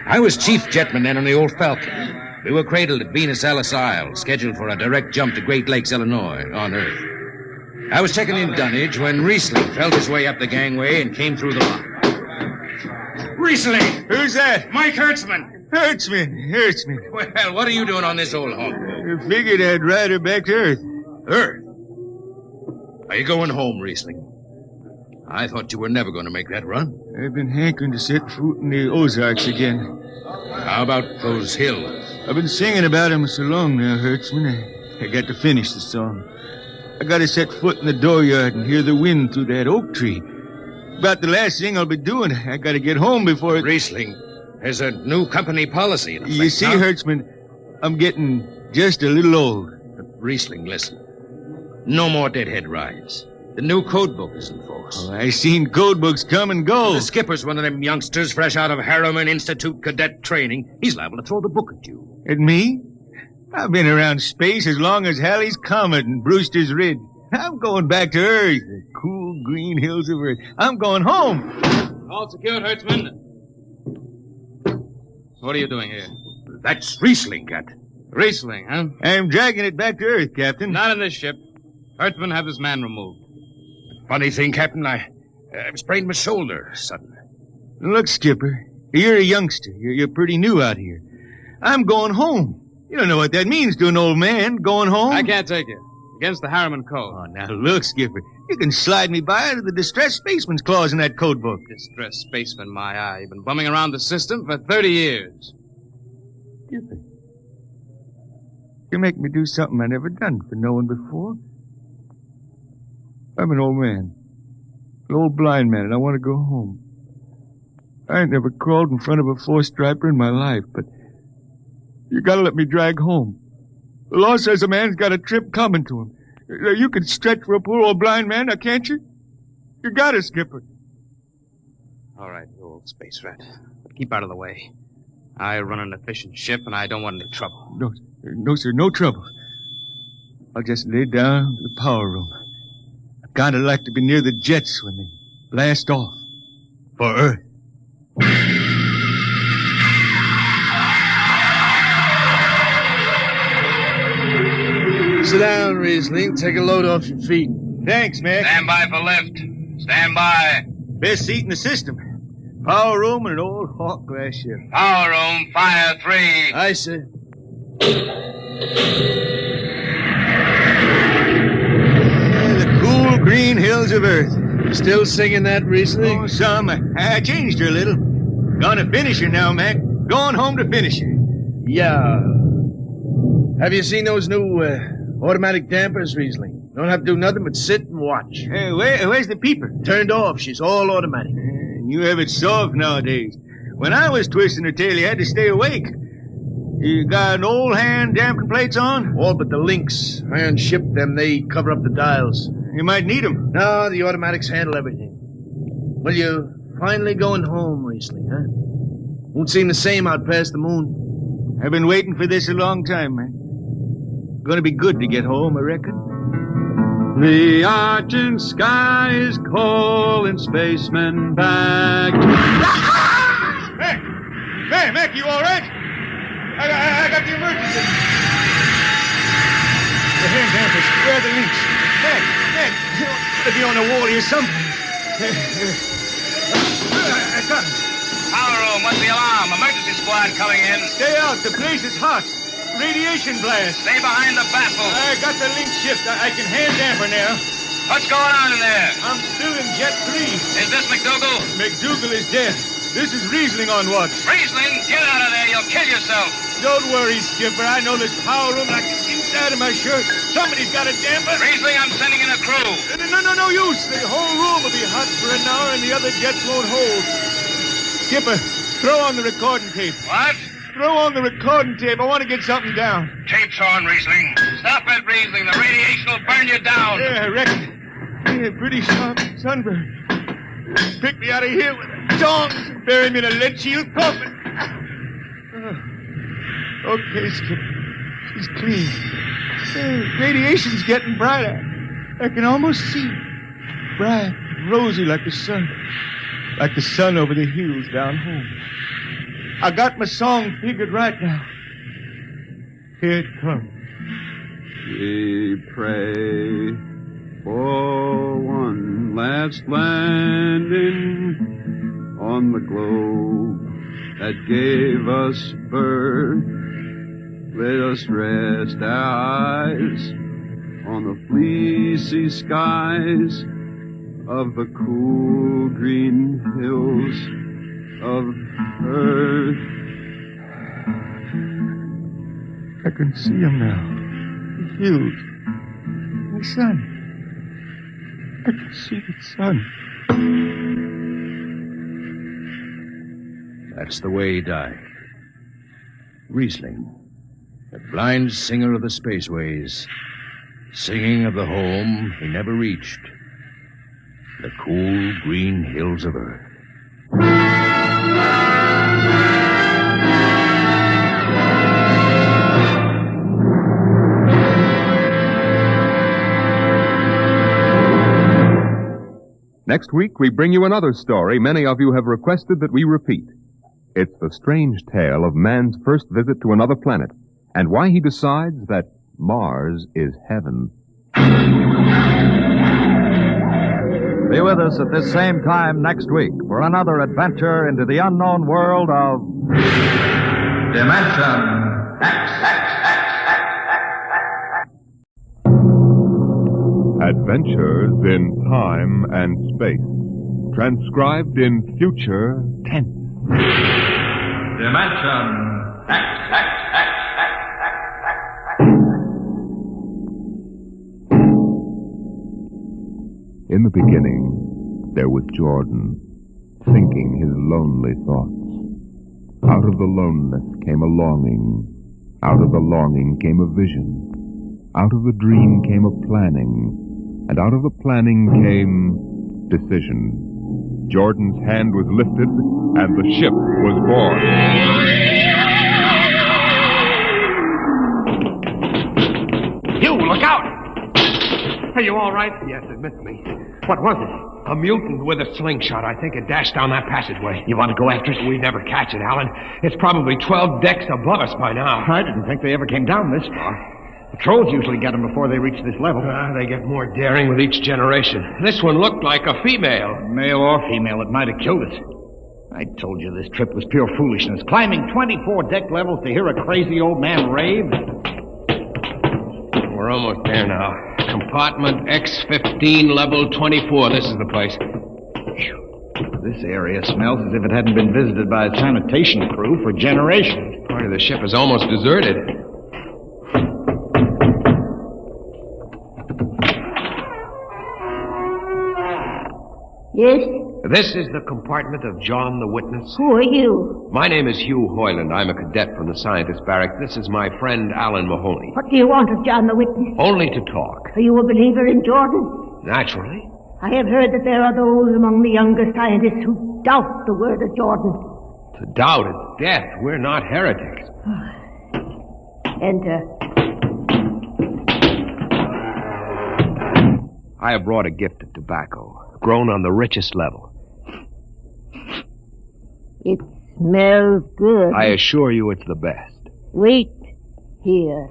I was chief jetman then on the old Falcon. We were cradled at Venus Alice Isle, scheduled for a direct jump to Great Lakes, Illinois, on Earth. I was checking in dunnage when Riesling felt his way up the gangway and came through the lock. Riesling! Who's that? Mike Hertzman. Hertzman. Well, what are you doing on this old hog? I figured I'd ride her back to Earth. Earth? Are you going home, Riesling? I thought you were never going to make that run. I've been hankering to set foot in the Ozarks again. How about those hills? I've been singing about them so long now, Hertzman. I got to finish the song. I got to set foot in the dooryard and hear the wind through that oak tree. About the last thing I'll be doing. I got to get home before it... Riesling, there's a new company policy in effect. You see, Hertzman, I'm getting just a little old. Riesling, listen. No more deadhead rides. The new code book is in force. Oh, I seen code books come and go. The skipper's one of them youngsters fresh out of Harriman Institute cadet training. He's liable to throw the book at you. At me? I've been around space as long as Halley's Comet and Brewster's Ridge. I'm going back to Earth, the cool green hills of Earth. I'm going home. All secured, Hertzman. What are you doing here? That's Riesling, Captain. Riesling, huh? I'm dragging it back to Earth, Captain. Not in this ship. Hertzman, have this man removed. Funny thing, Captain, I've sprained my shoulder suddenly. Look, Skipper, you're a youngster. You're pretty new out here. I'm going home. You don't know what that means to an old man, going home. I can't take it. Against the Harriman Code. Oh, now look, Skipper. You can slide me by to the distressed spaceman's clause in that code book. Distressed spaceman, my eye. You've been bumming around the system for 30 years. Skipper, you make me do something I never done for no one before. I'm an old man. An old blind man, and I want to go home. I ain't never crawled in front of a four-striper in my life, but you gotta let me drag home. The law says a man's got a trip coming to him. You can stretch for a poor old blind man, now can't you? You got it, Skipper. All right, you old space rat. But keep out of the way. I run an efficient ship, and I don't want any trouble. No, sir, no trouble. I'll just lay down to the power room. I kinda like to be near the jets when they blast off. For Earth. Sit down, Riesling. Take a load off your feet. Thanks, Mac. Stand by for lift. Stand by. Best seat in the system. Power room and an old Hawk glass ship. Power room, fire 3. Aye, sir. The cool green hills of Earth. Still singing that, Riesling? Oh, some. I changed her a little. Gonna finish her now, Mac. Going home to finish her. Yeah. Have you seen those new automatic dampers, Riesling? Don't have to do nothing but sit and watch. Hey, where's the peeper? Turned off. She's all automatic. You have it soft nowadays. When I was twisting her tail, you had to stay awake. You got an old hand damping plates on? All but the links. Iron shipped them. They cover up the dials. You might need them. No, the automatics handle everything. Well, you're finally going home, Riesling, huh? Won't seem the same out past the moon. I've been waiting for this a long time, man. Gonna be good to get home, I reckon. The argent sky is calling spacemen back. Mac, you all right? I got the emergency. The hand dampers, where are the links? Mac, you ought to be on the wall here something. I got him. Power room, what's the alarm? Emergency squad coming in. Stay out, the place is hot. Radiation blast. Stay behind the baffle. I got the link shift. I can hand damper now. What's going on in there? I'm still in Jet 3. Is this McDougal? McDougal is dead. This is Riesling on watch. Riesling, get out of there. You'll kill yourself. Don't worry, Skipper. I know this power room like the inside of my shirt. Somebody's got a damper. Riesling, I'm sending in a crew. No use. The whole room will be hot for an hour and the other jets won't hold. Skipper, throw on the recording tape. What? Throw on the recording tape. I want to get something down. Tape's on, Riesling. Stop it, Riesling. The radiation will burn you down. Yeah, I reckon. Yeah, pretty sharp sunburn. Pick me out of here with a tongs and bury me in a lead shield coffin. Okay, Skipper. She's clean. Radiation's getting brighter. I can almost see it. Bright, rosy like the sun. Like the sun over the hills down home. I got my song figured right now. Here it comes. We pray for one last landing on the globe that gave us birth. Let us rest our eyes on the fleecy skies of the cool green hills of Earth. I can see them now. The hills. The sun. I can see the sun. That's the way he died. Riesling, the blind singer of the spaceways, singing of the home he never reached, the cool green hills of Earth. Next week, we bring you another story many of you have requested that we repeat. It's the strange tale of man's first visit to another planet and why he decides that Mars is heaven. Be with us at this same time next week for another adventure into the unknown world of Dimension X. Adventures in Time and Space. Transcribed in future tense. Dimension X. In the beginning, there was Jordan, thinking his lonely thoughts. Out of the loneliness came a longing. Out of the longing came a vision. Out of the dream came a planning. And out of the planning came decision. Jordan's hand was lifted, and the ship was born. You, look out! Are you all right? Yes, it missed me. What was it? A mutant with a slingshot. I think it dashed down that passageway. You want to go after it? We'd never catch it, Alan. It's probably 12 decks above us by now. I didn't think they ever came down this far. Patrols usually get them before they reach this level. They get more daring with each generation. This one looked like a female. Male or female, it might have killed us. I told you this trip was pure foolishness. Climbing 24 deck levels to hear a crazy old man rave. We're almost there now. Compartment X15, level 24. This is the place. This area smells as if it hadn't been visited by a sanitation crew for generations. Part of the ship is almost deserted. Yes? This is the compartment of John the Witness. Who are you? My name is Hugh Hoyland. I'm a cadet from the scientist barrack. This is my friend Alan Mahoney. What do you want of John the Witness? Only to talk. Are you a believer in Jordan? Naturally. I have heard that there are those among the younger scientists who doubt the word of Jordan. To doubt is death. We're not heretics. Enter. I have brought a gift of tobacco, grown on the richest level. It smells good. I assure you it's the best. Wait here.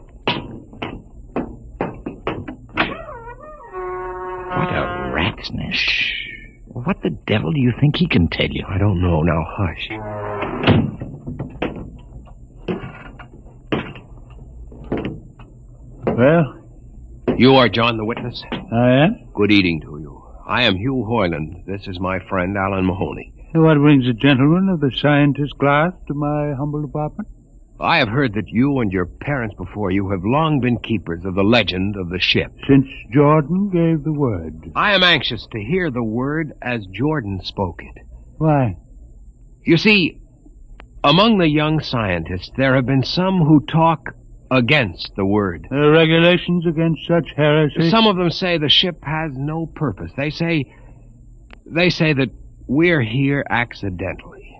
What a rat's nest. Shh. What the devil do you think he can tell you? I don't know. Now, hush. Well? You are John the Witness? I am. Good eating to you. I am Hugh Hoyland. This is my friend Alan Mahoney. What brings a gentleman of the scientist class to my humble apartment? I have heard that you and your parents before you have long been keepers of the legend of the ship. Since Jordan gave the word. I am anxious to hear the word as Jordan spoke it. Why? You see, among the young scientists, there have been some who talk against the word. Regulations against such heresy? Some of them say the ship has no purpose. They say that we're here accidentally.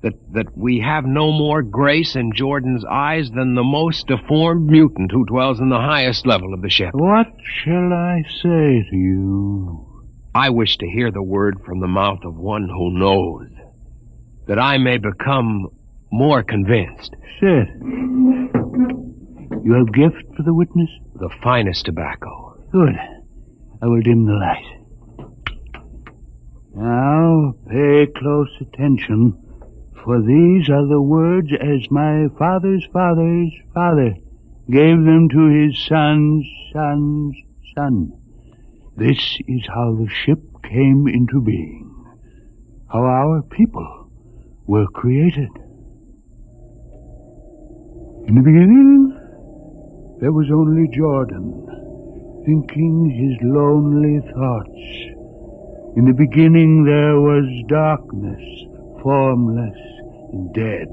That we have no more grace in Jordan's eyes than the most deformed mutant who dwells in the highest level of the ship. What shall I say to you? I wish to hear the word from the mouth of one who knows, that I may become more convinced. Sit. You have gift for the witness? The finest tobacco. Good. I will dim the light. Now, pay close attention, for these are the words as my father's father's father gave them to his son's son's son. This is how the ship came into being, how our people were created. In the beginning, there was only Jordan, thinking his lonely thoughts. In the beginning there was darkness, formless and dead.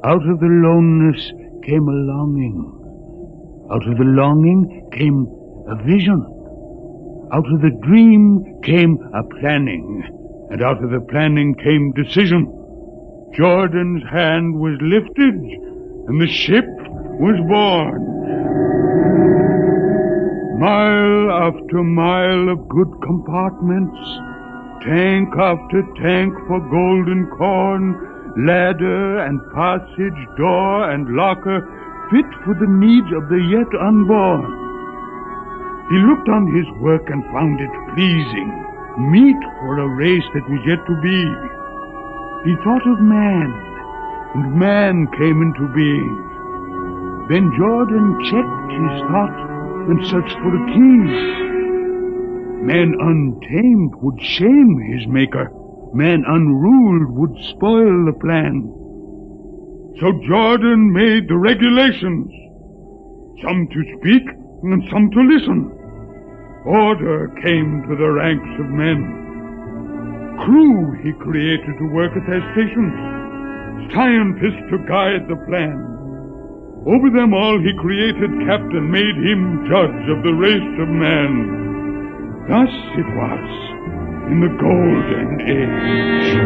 Out of the loneliness came a longing. Out of the longing came a vision. Out of the dream came a planning, and out of the planning came decision. Jordan's hand was lifted, and the ship was born. Mile after mile of good compartments, tank after tank for golden corn, ladder and passage, door and locker, fit for the needs of the yet unborn. He looked on his work and found it pleasing, meet for a race that was yet to be. He thought of man, and man came into being. Then Jordan checked his thought and searched for a key. Man untamed would shame his maker. Man unruled would spoil the plan. So Jordan made the regulations, some to speak and some to listen. Order came to the ranks of men. Crew he created to work at their stations, scientists to guide the plan. Over them all he created captain, made him judge of the race of man. Thus it was in the Golden Age.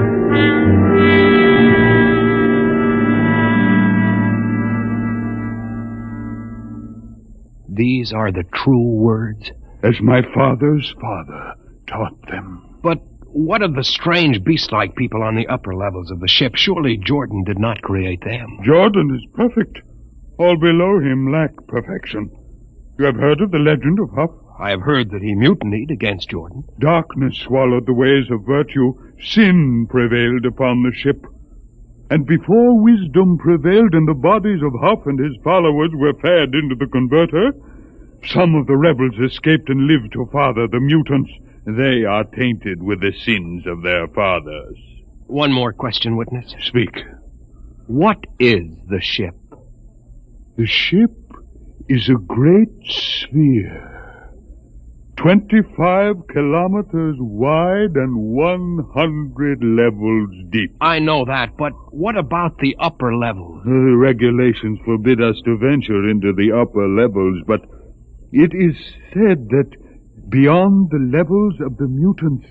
These are the true words? As my father's father taught them. But what of the strange beast-like people on the upper levels of the ship? Surely Jordan did not create them. Jordan is perfect. All below him lack perfection. You have heard of the legend of Huff? I have heard that he mutinied against Jordan. Darkness swallowed the ways of virtue. Sin prevailed upon the ship. And before wisdom prevailed and the bodies of Huff and his followers were fed into the converter, some of the rebels escaped and lived to father the mutants. They are tainted with the sins of their fathers. One more question, witness. Speak. What is the ship? The ship is a great sphere. 25 kilometers wide and 100 levels deep. I know that, but what about the upper levels? The regulations forbid us to venture into the upper levels, but it is said that beyond the levels of the mutants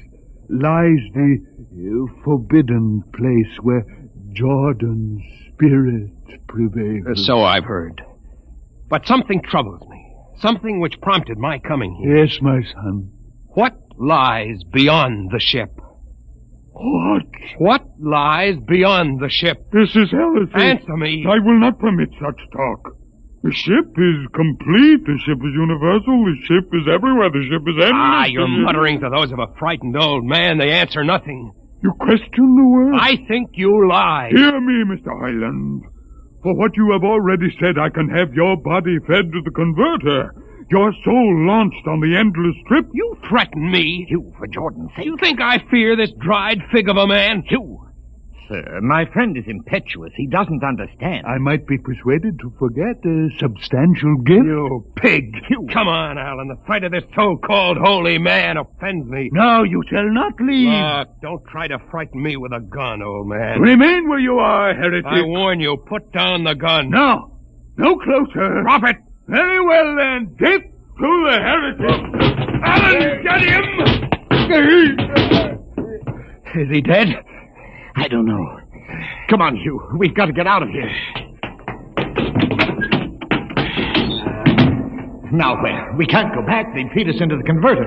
lies the forbidden place where Jordan's spirit prevails. So I've heard. But something troubles me. Something which prompted my coming here. Yes, my son. What lies beyond the ship? What? What lies beyond the ship? This is heresy. Answer me. I will not permit such talk. The ship is complete. The ship is universal. The ship is everywhere. The ship is endless. You're muttering to those of a frightened old man. They answer nothing. You question the word? I think you lie. Hear me, Mr. Highland. For what you have already said, I can have your body fed to the converter. Your soul launched on the endless trip. You threaten me. You, for Jordan's sake. You think I fear this dried fig of a man? You. Sir, my friend is impetuous. He doesn't understand. I might be persuaded to forget a substantial gift. You pig. You. Come on, Alan. The sight of this so-called holy man offends me. No, you shall not leave. Look, don't try to frighten me with a gun, old man. Remain where you are, heretic. I warn you, put down the gun. No. No closer. Drop it. Very well, then. Death to the heretic. Alan, get him! Is he dead? I don't know. Come on, Hugh. We've got to get out of here. Now where? We can't go back. They'd feed us into the converter.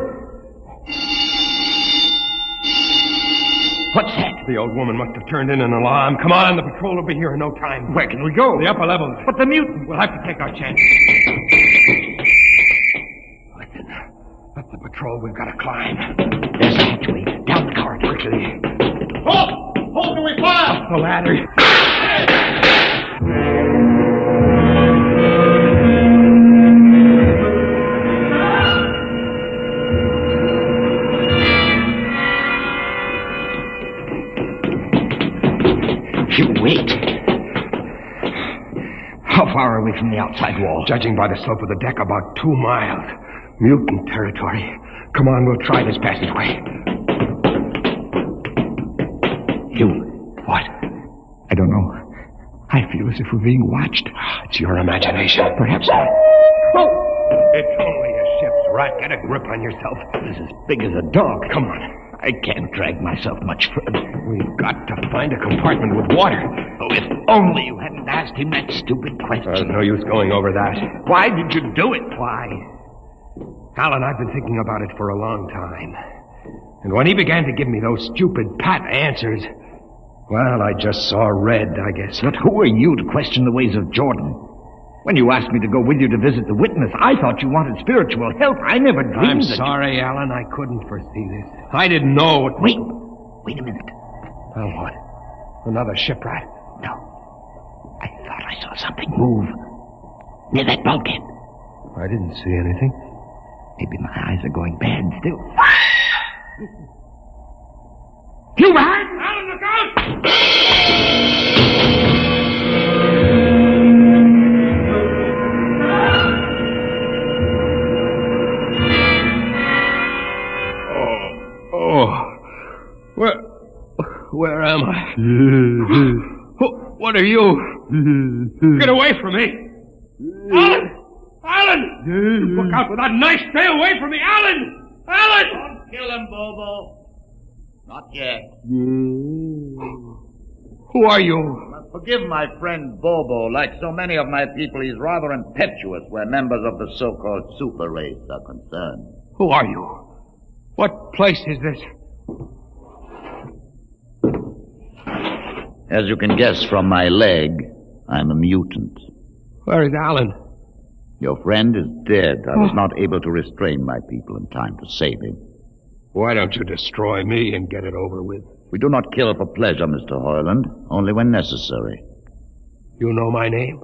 What's that? The old woman must have turned in an alarm. Come on, the patrol will be here in no time. Where can we go? The upper levels. But the mutant. We'll have to take our chance. Listen, that's the patrol we've got to climb. There's a hatchway. Down the corridor. Quickly. Halt! Hold do we fire? The ladder. You wait. How far are we from the outside wall? Judging by the slope of the deck, about 2 miles. Mutant territory. Come on, we'll try this passageway. What? I don't know. I feel as if we're being watched. It's your imagination. Perhaps not. Oh! It's only a ship's rat. Get a grip on yourself. It's as big as a dog. Come on. I can't drag myself much further. We've got to find a compartment with water. Oh, if only you hadn't asked him that stupid question. There's no use going over that. Why did you do it? Why? Alan, I've been thinking about it for a long time. And when he began to give me those stupid pat answers, well, I just saw red, I guess. But who are you to question the ways of Jordan? When you asked me to go with you to visit the witness, I thought you wanted spiritual help. I never dreamed I'm that sorry, Alan. I couldn't foresee this. I didn't know it... Wait a minute. Well, what? Another shipwright? No. I thought I saw something move near that bulkhead. I didn't see anything. Maybe my eyes are going bad still. You behind! Alan, look out! Where am I? What are you? Get away from me! Alan! Alan! Look out with that knife! Stay away from me! Alan! Alan! Don't kill him, Bobo. Not yet. Who are you? Forgive my friend Bobo. Like so many of my people, he's rather impetuous where members of the so-called super race are concerned. Who are you? What place is this? As you can guess from my leg, I'm a mutant. Where is Alan? Your friend is dead. I was not able to restrain my people in time to save him. Why don't you destroy me and get it over with? We do not kill for pleasure, Mr. Hoyland, only when necessary. You know my name?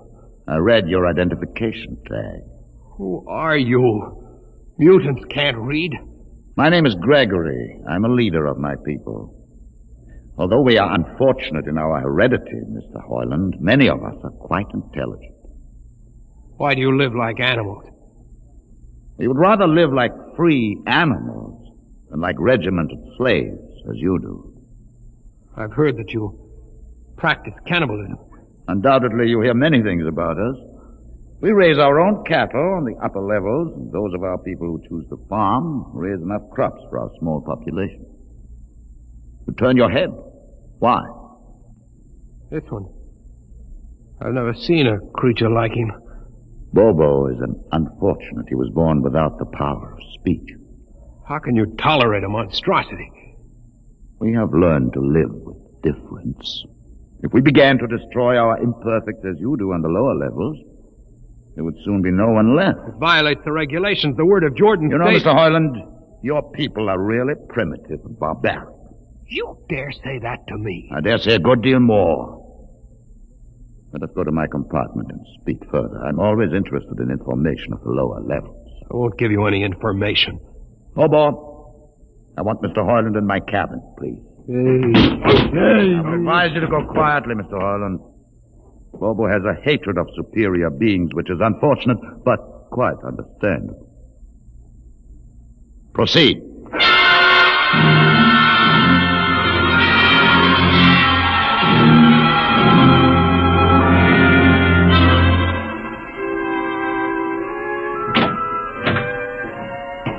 I read your identification tag. Who are you? Mutants can't read. My name is Gregory. I'm a leader of my people. Although we are unfortunate in our heredity, Mr. Hoyland, many of us are quite intelligent. Why do you live like animals? We would rather live like free animals than like regimented slaves, as you do. I've heard that you practice cannibalism. Undoubtedly, you hear many things about us. We raise our own cattle on the upper levels, and those of our people who choose to farm raise enough crops for our small population. You turn your head. Why? This one. I've never seen a creature like him. Bobo is an unfortunate. He was born without the power of speech. How can you tolerate a monstrosity? We have learned to live with difference. If we began to destroy our imperfects as you do on the lower levels, there would soon be no one left. It violates the regulations. The word of Jordan You know, states... Mr. Hoyland, your people are really primitive and barbaric. You dare say that to me? I dare say a good deal more. Let us go to my compartment and speak further. I'm always interested in information of the lower levels. I won't give you any information. Bobo, I want Mr. Hoyland in my cabin, please. Hey. I advise you to go quietly, Mr. Hoyland. Bobo has a hatred of superior beings, which is unfortunate, but quite understandable. Proceed.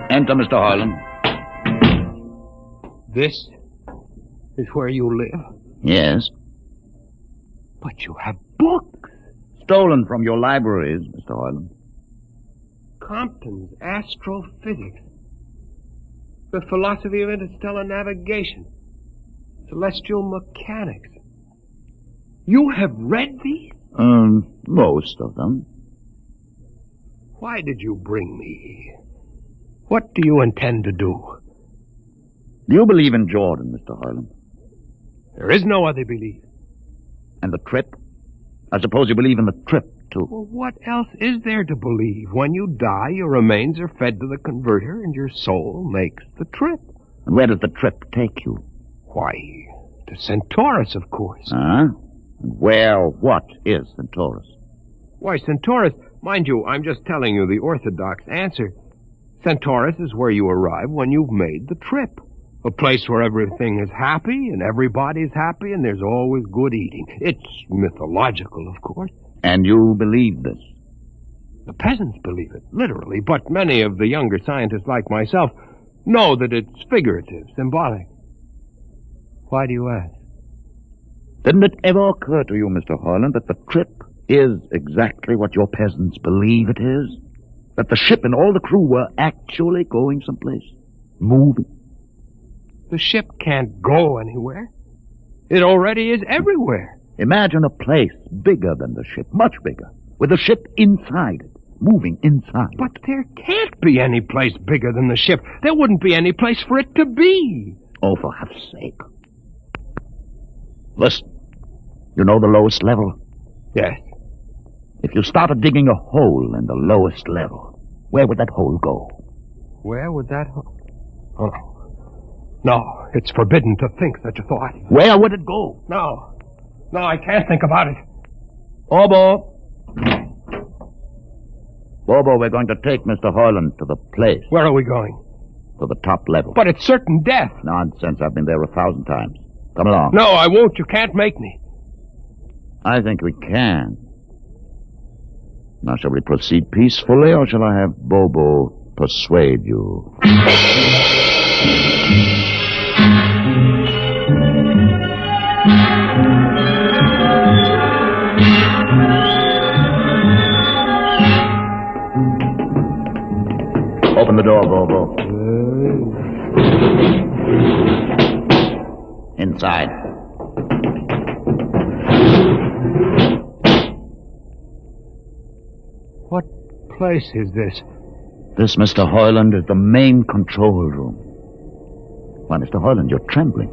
Enter, Mr. Hoyland. This is where you live? Yes. But you have books. Stolen from your libraries, Mr. Hoyland. Compton's Astrophysics. The Philosophy of Interstellar Navigation. Celestial Mechanics. You have read these? Most of them. Why did you bring me here? What do you intend to do? Do you believe in Jordan, Mr. Hoyland? There is no other belief. And the trip? I suppose you believe in the trip, too. Well, what else is there to believe? When you die, your remains are fed to the converter, and your soul makes the trip. And where does the trip take you? Why, to Centaurus, of course. Huh? And what is Centaurus? Why, Centaurus, mind you, I'm just telling you the orthodox answer. Centaurus is where you arrive when you've made the trip. A place where everything is happy and everybody's happy and there's always good eating. It's mythological, of course. And you believe this? The peasants believe it, literally, but many of the younger scientists like myself know that it's figurative, symbolic. Why do you ask? Didn't it ever occur to you, Mr. Hoyland, that the trip is exactly what your peasants believe it is? That the ship and all the crew were actually going someplace? Moving? The ship can't go anywhere. It already is everywhere. Imagine a place bigger than the ship, much bigger, with the ship inside it, moving inside. But there can't be any place bigger than the ship. There wouldn't be any place for it to be. Oh, for heaven's sake. Listen, you know the lowest level? Yes. If you started digging a hole in the lowest level, where would that hole go? Where would that hole... Oh, no. No, it's forbidden to think such a thought. Where would it go? No. No, I can't think about it. Bobo. Bobo, we're going to take Mr. Hoyland to the place. Where are we going? To the top level. But it's certain death. Nonsense. I've been there 1,000 times. Come along. No, I won't. You can't make me. I think we can. Now, shall we proceed peacefully, or shall I have Bobo persuade you? Open the door, Bobo. Inside. What place is this? This, Mr. Hoyland, is the main control room. Why, Mr. Hoyland, you're trembling.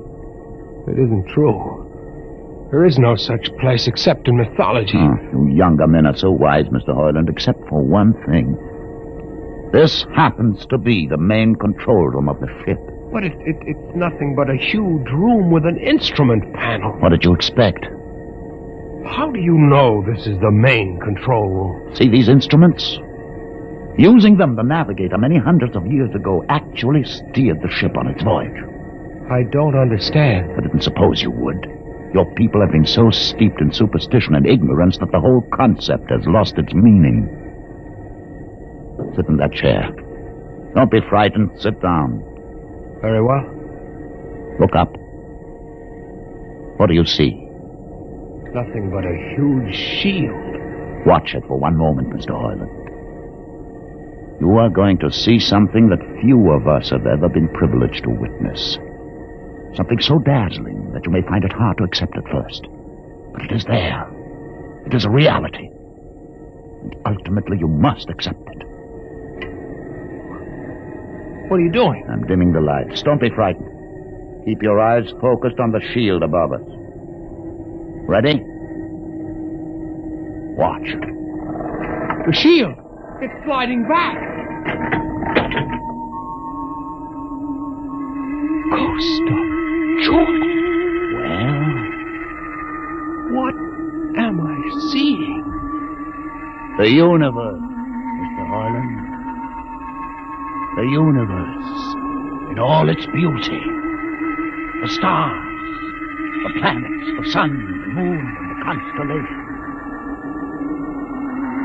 It isn't true. There is no such place except in mythology. Oh, you younger men are so wise, Mr. Hoyland, except for one thing. This happens to be the main control room of the ship. But it's nothing but a huge room with an instrument panel. What did you expect? How do you know this is the main control room? See these instruments? Using them, the navigator many hundreds of years ago actually steered the ship on its voyage. I don't understand. I didn't suppose you would. Your people have been so steeped in superstition and ignorance that the whole concept has lost its meaning. Sit in that chair. Don't be frightened. Sit down. Very well. Look up. What do you see? Nothing but a huge shield. Watch it for one moment, Mr. Hoyland. You are going to see something that few of us have ever been privileged to witness. Something so dazzling that you may find it hard to accept at first. But it is there. It is a reality. And ultimately you must accept it. What are you doing? I'm dimming the lights. Don't be frightened. Keep your eyes focused on the shield above us. Ready? Watch. The shield! It's sliding back! Ghost of Jordan! Well? What am I seeing? The universe, Mr. Hoyland. The universe in all its beauty. The stars, the planets, the sun, the moon, and the constellations.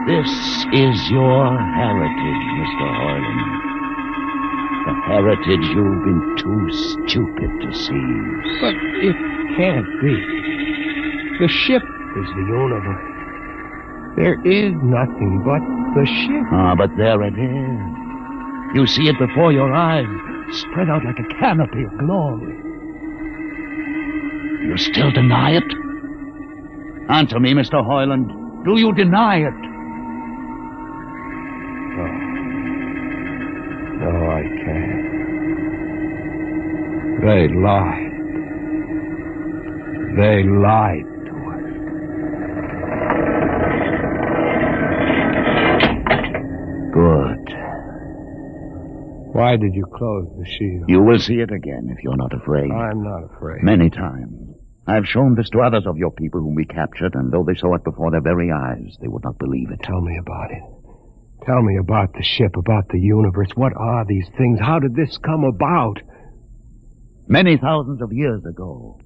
This is your heritage, Mr. Hoyland. The heritage you've been too stupid to seize. But it can't be. The ship is the universe. There is nothing but the ship. Ah, but there it is. You see it before your eyes, spread out like a canopy of glory. You still deny it? Answer me, Mr. Hoyland. Do you deny it? No, I can't. They lied. They lied to us. Good. Why did you close the shield? You will see it again if you're not afraid. I'm not afraid. Many times. I've shown this to others of your people whom we captured, and though they saw it before their very eyes, they would not believe it. Tell me about it. Tell me about the ship, about the universe. What are these things? How did this come about? Many thousands of years ago,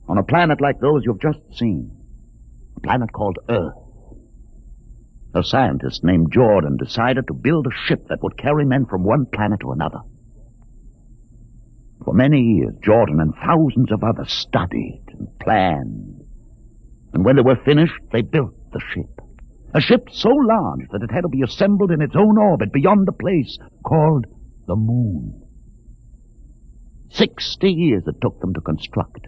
on a planet like those you've just seen, a planet called Earth, A scientist named Jordan decided to build a ship that would carry men from one planet to another. For many years, Jordan and thousands of others studied and planned. And when they were finished, they built the ship. A ship so large that it had to be assembled in its own orbit beyond the place called the Moon. 60 years it took them to construct.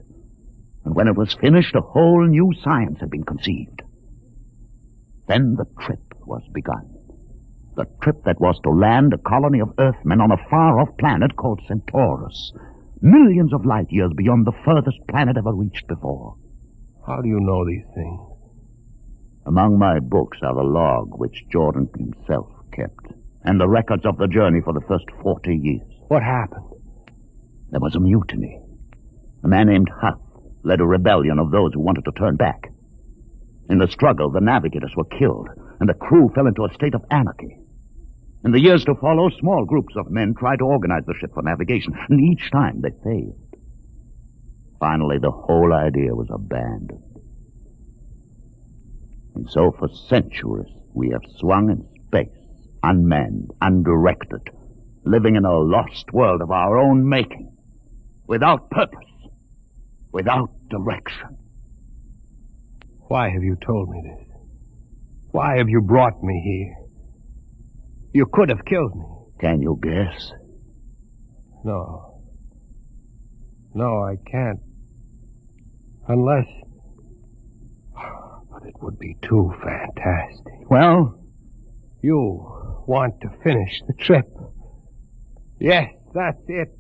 And when it was finished, a whole new science had been conceived. Then the trip was begun. The trip that was to land a colony of Earthmen on a far-off planet called Centaurus, millions of light years beyond the furthest planet ever reached before. How do you know these things? Among my books are the log which Jordan himself kept, and the records of the journey for the first 40 years. What happened? There was a mutiny. A man named Huth led a rebellion of those who wanted to turn back. In the struggle, the navigators were killed, and the crew fell into a state of anarchy. In the years to follow, small groups of men tried to organize the ship for navigation, and each time they failed. Finally, the whole idea was abandoned. And so for centuries, we have swung in space, unmanned, undirected, living in a lost world of our own making, without purpose, without direction. Why have you told me this? Why have you brought me here? You could have killed me. Can you guess? No. No, I can't. Unless... But it would be too fantastic. Well? You want to finish the trip. Yes, that's it.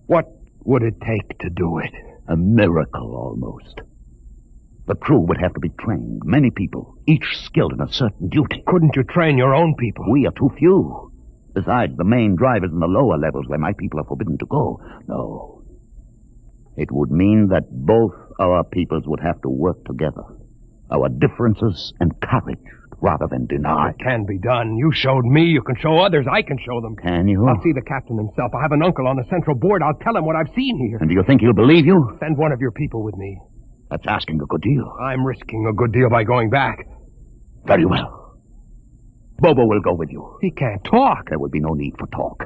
What would it take to do it? A miracle, almost. The crew would have to be trained. Many people, each skilled in a certain duty. Couldn't you train your own people? We are too few. Besides, the main drive is in the lower levels where my people are forbidden to go. No. It would mean that both our peoples would have to work together. Our differences encouraged rather than denied. It can be done. You showed me. You can show others. I can show them. Can you? I'll see the captain himself. I have an uncle on the central board. I'll tell him what I've seen here. And do you think he'll believe you? Send one of your people with me. That's asking a good deal. I'm risking a good deal by going back. Very well. Bobo will go with you. He can't talk. There would be no need for talk.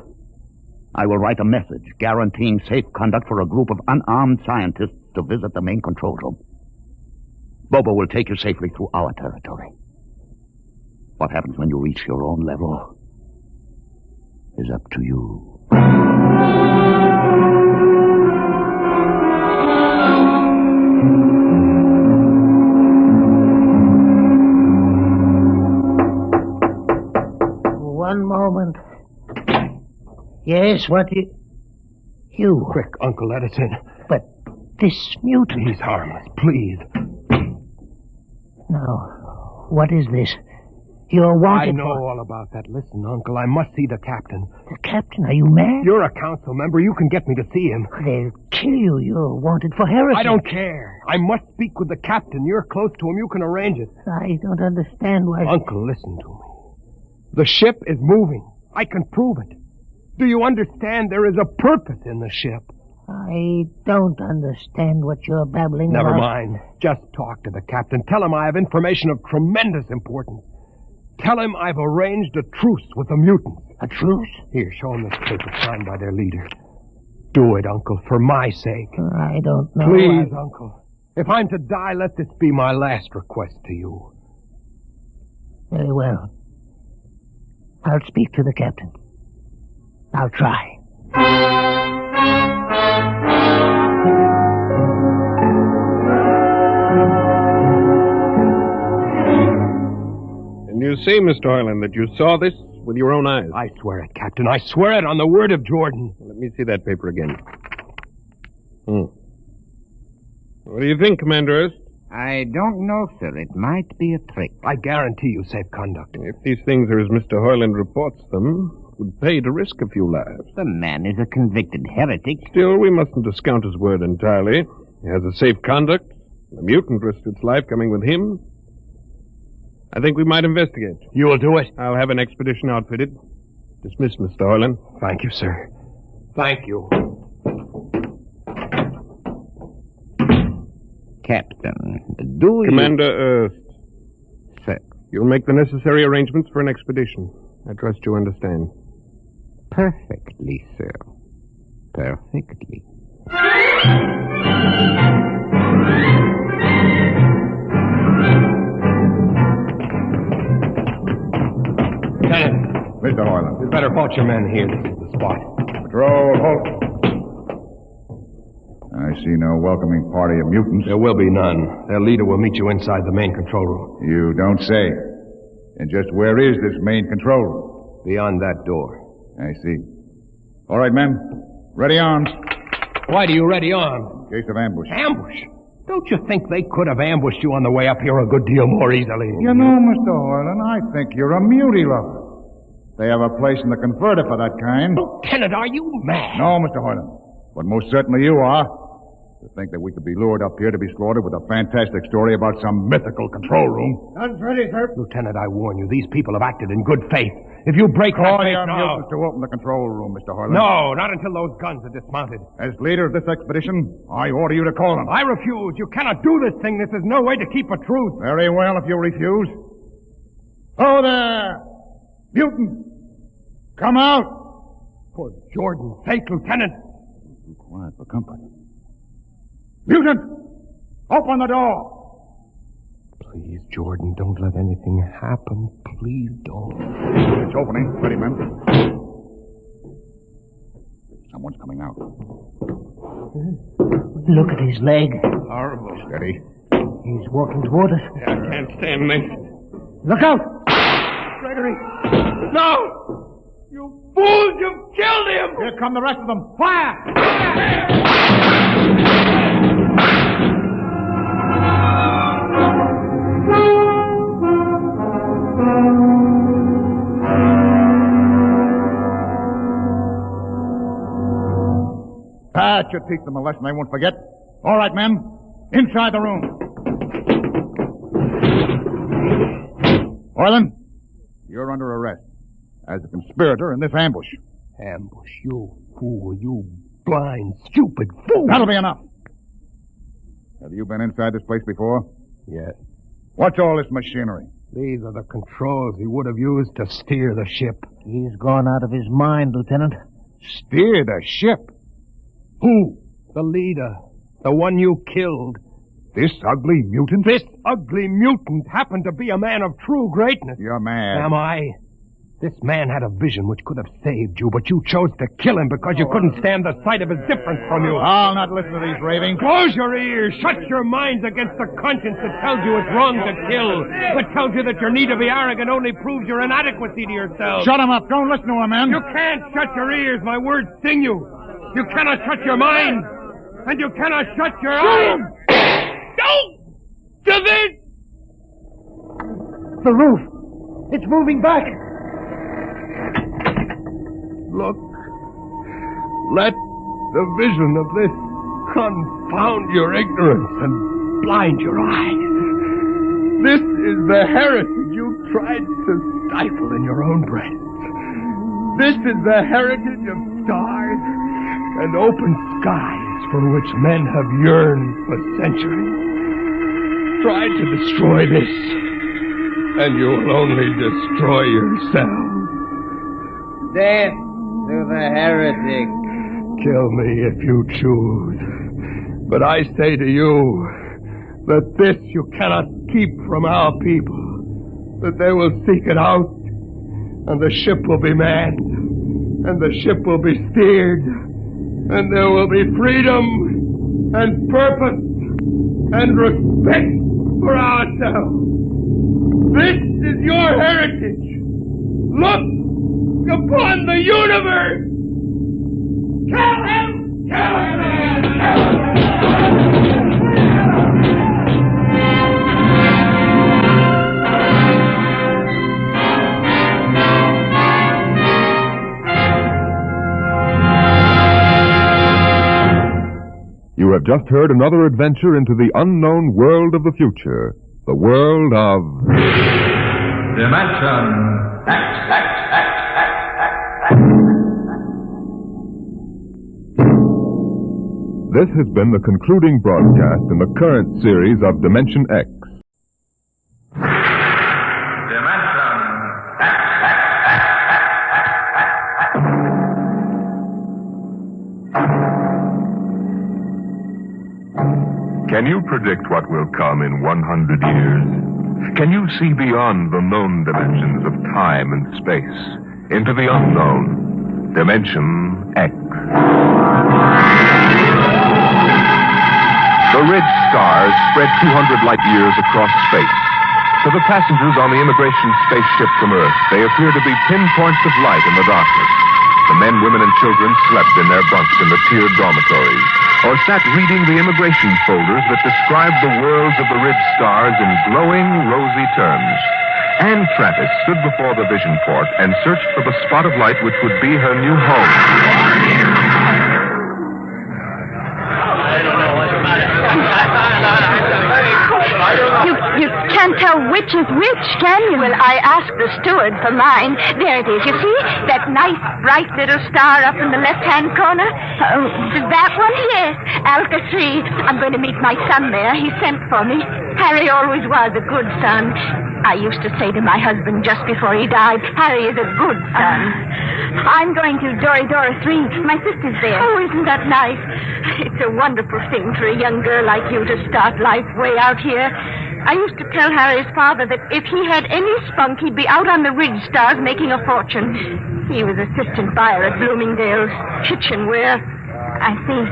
I will write a message guaranteeing safe conduct for a group of unarmed scientists to visit the main control room. Bobo will take you safely through our territory. What happens when you reach your own level is up to you. One moment. Yes, what you? Quick, Uncle, let us in. But this mutant... He's harmless, please. Now, what is this? You're wanted I know all about that. Listen, Uncle, I must see the captain. The captain? Are you mad? You're a council member. You can get me to see him. They'll kill you. You're wanted for heresy. I don't care. I must speak with the captain. You're close to him. You can arrange it. I don't understand why... Uncle, listen to me. The ship is moving. I can prove it. Do you understand there is a purpose in the ship? I don't understand what you're babbling about. Never mind. Just talk to the captain. Tell him I have information of tremendous importance. Tell him I've arranged a truce with the mutants. A truce? Here, show him this paper signed by their leader. Do it, Uncle, for my sake. I don't know. Please, Uncle. If I'm to die, let this be my last request to you. Very well. I'll speak to the captain. I'll try. And you see, Mr. Hoyland, that you saw this with your own eyes. I swear it, Captain. I swear it on the word of Jordan. Let me see that paper again. What do you think, Commander Erst? I don't know, sir. It might be a trick. I guarantee you safe conduct. If these things are as Mr. Hoyland reports them, it would pay to risk a few lives. The man is a convicted heretic. Still, we mustn't discount his word entirely. He has a safe conduct. The mutant risked its life coming with him. I think we might investigate. You will do it? I'll have an expedition outfitted. Dismiss, Mr. Hoyland. Thank you, sir. Thank you. Captain. Do you... Commander Earth. Sir. You'll make the necessary arrangements for an expedition. I trust you understand. Perfectly, sir. Perfectly. Lieutenant. Mr. Hoyland. You'd better halt your men here. This is the spot. Patrol, halt. I see no welcoming party of mutants. There will be none. Their leader will meet you inside the main control room. You don't say. And just where is this main control room? Beyond that door. I see. All right, men. Ready arms. Why do you ready arms? In case of ambush. Ambush? Don't you think they could have ambushed you on the way up here a good deal more easily? You know, Mr. Hoyland, I think you're a mutie lover. They have a place in the converter for that kind. Lieutenant, are you mad? No, Mr. Hoyland. But most certainly you are. To think that we could be lured up here to be slaughtered with a fantastic story about some mythical control room. Guns ready, sir. Lieutenant, I warn you, these people have acted in good faith. If you break that Call faith your now... mutants to open the control room, Mr. Hoyland. No, not until those guns are dismounted. As leader of this expedition, I order you to call them. I refuse. You cannot do this thing. This is no way to keep a truce. Very well, if you refuse. Oh, there! Mutant! Come out! For Jordan's sake, Lieutenant. Be quiet for company. Mutant! Open the door! Please, Jordan, don't let anything happen. Please don't. It's opening. Ready, men. Someone's coming out. Look at his leg. Horrible. Steady. He's walking toward us. I can't stand this. Look out! Gregory! No! You fools! You've killed him! Here come the rest of them. Fire! That should teach them a lesson they won't forget. All right, men. Inside the room. Hoyland, you're under arrest as a conspirator in this ambush. Ambush, you fool, you blind, stupid fool. That'll be enough. Have you been inside this place before? Yes. What's all this machinery? These are the controls he would have used to steer the ship. He's gone out of his mind, Lieutenant. Steer the ship? Who? The leader. The one you killed. This ugly mutant? This ugly mutant happened to be a man of true greatness. You're mad. Am I? This man had a vision which could have saved you, but you chose to kill him because you couldn't stand the sight of his difference from you. I'll not listen to these ravings. Close your ears. Shut your minds against the conscience that tells you it's wrong to kill. That tells you that your need to be arrogant only proves your inadequacy to yourself. Shut him up. Don't listen to him, man. You can't shut your ears. My words sting you. You cannot shut your mind. And you cannot shut your eyes. Don't do this! The roof. It's moving back. Look. Let the vision of this confound your ignorance and blind your eyes. This is the heritage you tried to stifle in your own breast. This is the heritage of stars and open skies for which men have yearned for centuries. Try to destroy this, and you will only destroy yourself. Death to the heretic. Kill me if you choose. But I say to you that this you cannot keep from our people. That they will seek it out, and the ship will be manned, and the ship will be steered, and there will be freedom and purpose and respect for ourselves. This is your heritage. Look upon the universe. Kill him! Kill him! Kill him! You have just heard another adventure into the unknown world of the future. The world of... Dimension X. This has been the concluding broadcast in the current series of Dimension X. Can you predict what will come in 100 years? Can you see beyond the known dimensions of time and space into the unknown, Dimension X? The red stars spread 200 light years across space. To the passengers on the immigration spaceship from Earth, they appear to be pinpoints of light in the darkness. The men, women, and children slept in their bunks in the tiered dormitories, or sat reading the immigration folders that described the worlds of the red stars in glowing, rosy terms. Anne Travis stood before the vision port and searched for the spot of light which would be her new home. You can't tell which is which, can you? Well, I asked the steward for mine. There it is, you see? That nice, bright little star up in the left-hand corner? That one? Yes. Alka 3. I'm going to meet my son there. He sent for me. Harry always was a good son. I used to say to my husband just before he died, Harry is a good son. I'm going to Dora 3. My sister's there. Oh, isn't that nice? It's a wonderful thing for a young girl like you to start life way out here. I used to tell Harry's father that if he had any spunk, he'd be out on the ridge stars making a fortune. He was assistant buyer at Bloomingdale's kitchenware. I see.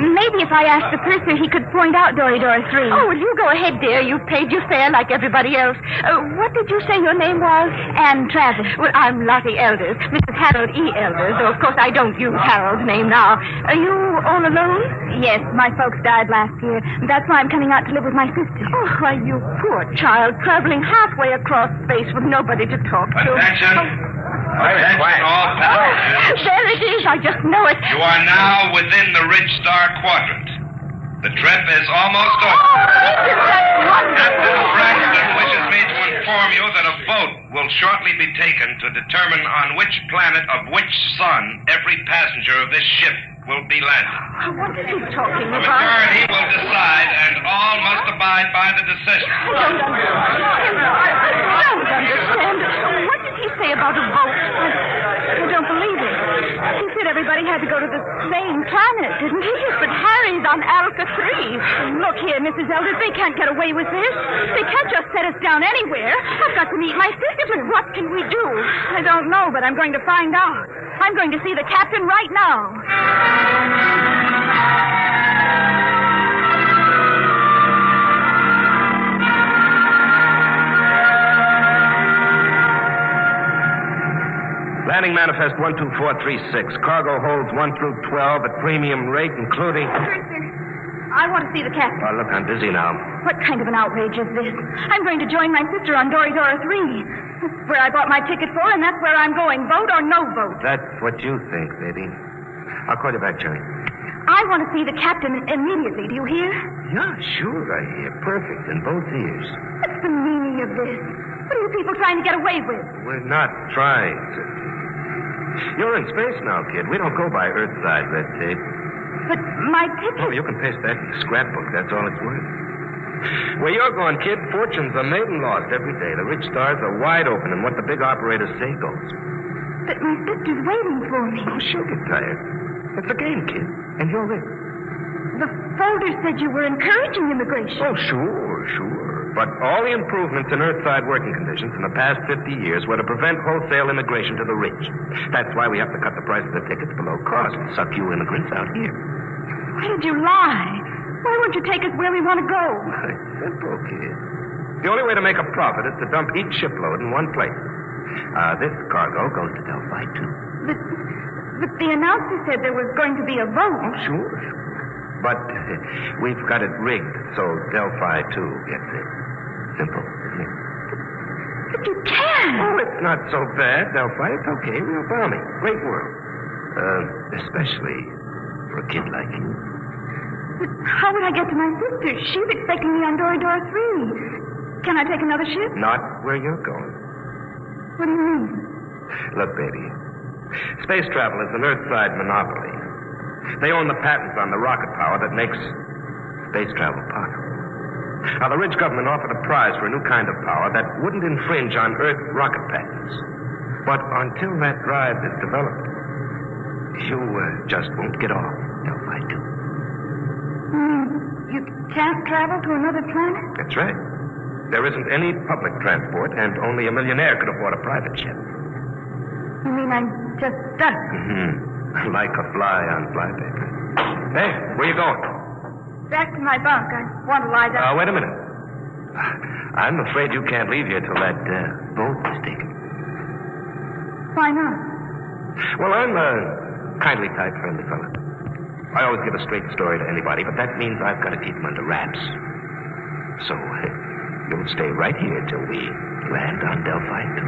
Maybe if I asked the purser, he could point out Dora 3. Oh, well, you go ahead, dear. You've paid your fare like everybody else. What did you say your name was? Anne Travis. Well, I'm Lottie Elders, Mrs. Harold E. Elders, though, of course, I don't use Harold's name now. Are you all alone? Yes, my folks died last year. That's why I'm coming out to live with my sister. Oh, why, you poor child, traveling halfway across space with nobody to talk to. Attention. Attention, all passengers. There it is. I just know it. You are now within the Ridge Star Quadrant. The trip is almost over. Captain Braxton wishes me to inform you that a vote will shortly be taken to determine on which planet of which sun every passenger of this ship will be landing. What is he talking The about? majority will decide, and all must abide by the decision. I don't understand. What did he say about a vote? I don't believe it. He said everybody had to go to the same planet, didn't he? But Harry's on Alka 3. Look here, Mrs. Elders, they can't get away with this. They can't just set us down anywhere. I've got to meet my sister, but what can we do? I don't know, but I'm going to find out. I'm going to see the captain right now. Landing manifest 12436. Cargo holds 1 through 12 at premium rate, including... I want to see the captain. Oh, look, I'm busy now. What kind of an outrage is this? I'm going to join my sister on Dora 3. That's where I bought my ticket for, and that's where I'm going. Vote or no vote? That's what you think, baby. I'll call you back, Jerry. I want to see the captain immediately. Do you hear? Yeah, sure, I hear. Perfect, in both ears. What's the meaning of this? What are you people trying to get away with? We're not trying to. You're in space now, kid. We don't go by Earthside red tape. But my ticket... Oh, you can paste that in the scrapbook. That's all it's worth. Where you're going, kid, fortunes are made and lost every day. The rich stars are wide open, and what the big operators say goes. But my sister's waiting for me. Oh, she'll get tired. It's a game, kid, and you're in. The folder said you were encouraging immigration. Oh, sure. But all the improvements in Earthside working conditions in the past 50 years were to prevent wholesale immigration to the rich. That's why we have to cut the price of the tickets below cost and suck you immigrants out here. Why did you lie? Why won't you take us where we want to go? Simple, kid. The only way to make a profit is to dump each shipload in one place. This cargo goes to Delphi, too. But the announcer said there was going to be a vote. Oh, sure. But we've got it rigged so Delphi, too, gets it. Simple, isn't it? But you can't. Oh, it's not so bad, Delphi. It's okay. Real balmy. Great world. Especially for a kid like you. But how would I get to my sister? She's expecting me on Dora 3. Can I take another ship? Not where you're going. What do you mean? Look, baby. Space travel is an Earthside monopoly. They own the patents on the rocket power that makes space travel possible. Now, the Ridge government offered a prize for a new kind of power that wouldn't infringe on Earth rocket patents. But until that drive is developed, you just won't get off Delphi 2. You can't travel to another planet? That's right. There isn't any public transport, and only a millionaire could afford a private ship. You mean I'm just stuck? Mm-hmm. Like a fly on flypaper. Hey, where you going? Back to my bunk. I want to lie down. Wait a minute. I'm afraid you can't leave here till that boat is taken. Why not? Well, I'm a kindly type, friendly fellow. I always give a straight story to anybody, but that means I've got to keep them under wraps. So, you'll stay right here till we land on Delphi 2.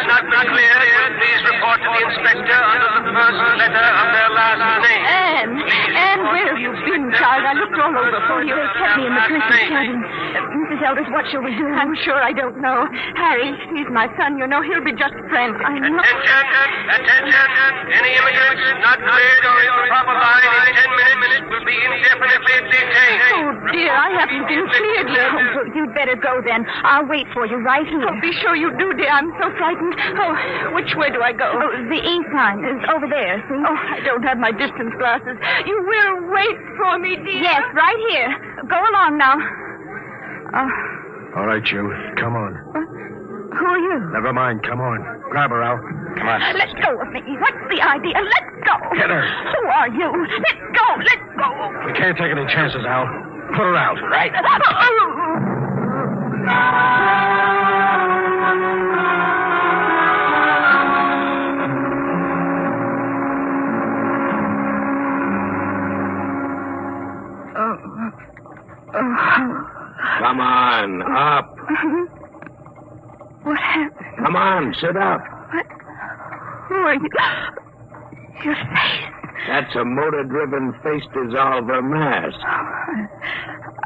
Not clear, please report to the inspector under the first letter of their last name. Anne, where have you been, child? I looked all over for you. They kept me in the Christmas cabin. Mrs. Elders, what shall we do? I'm sure I don't know. Harry, he's my son, you know. He'll be just frantic. I know. Attention! Any immigrants not cleared or in the proper line in 10 minutes will be indefinitely detained. Oh, dear, I haven't been cleared yet. Oh, you'd better go then. I'll wait for you right here. Oh, be sure you do, dear. I'm so frightened. Oh, which way do I go? Oh, the east line is over there, see? Oh, I don't have my distance glasses. You will wait for me, dear? Yes, right here. Go along now. All right, you. Come on. Who are you? Never mind. Come on. Grab her, Al. Come on. Let go of me. What's the idea? Let go. Get her. Who are you? Let go. Let go. We can't take any chances, Al. Put her out. Right. Come on, up. What happened? Come on, sit up. What? Who are you? Your face. That's a motor-driven face dissolver mask.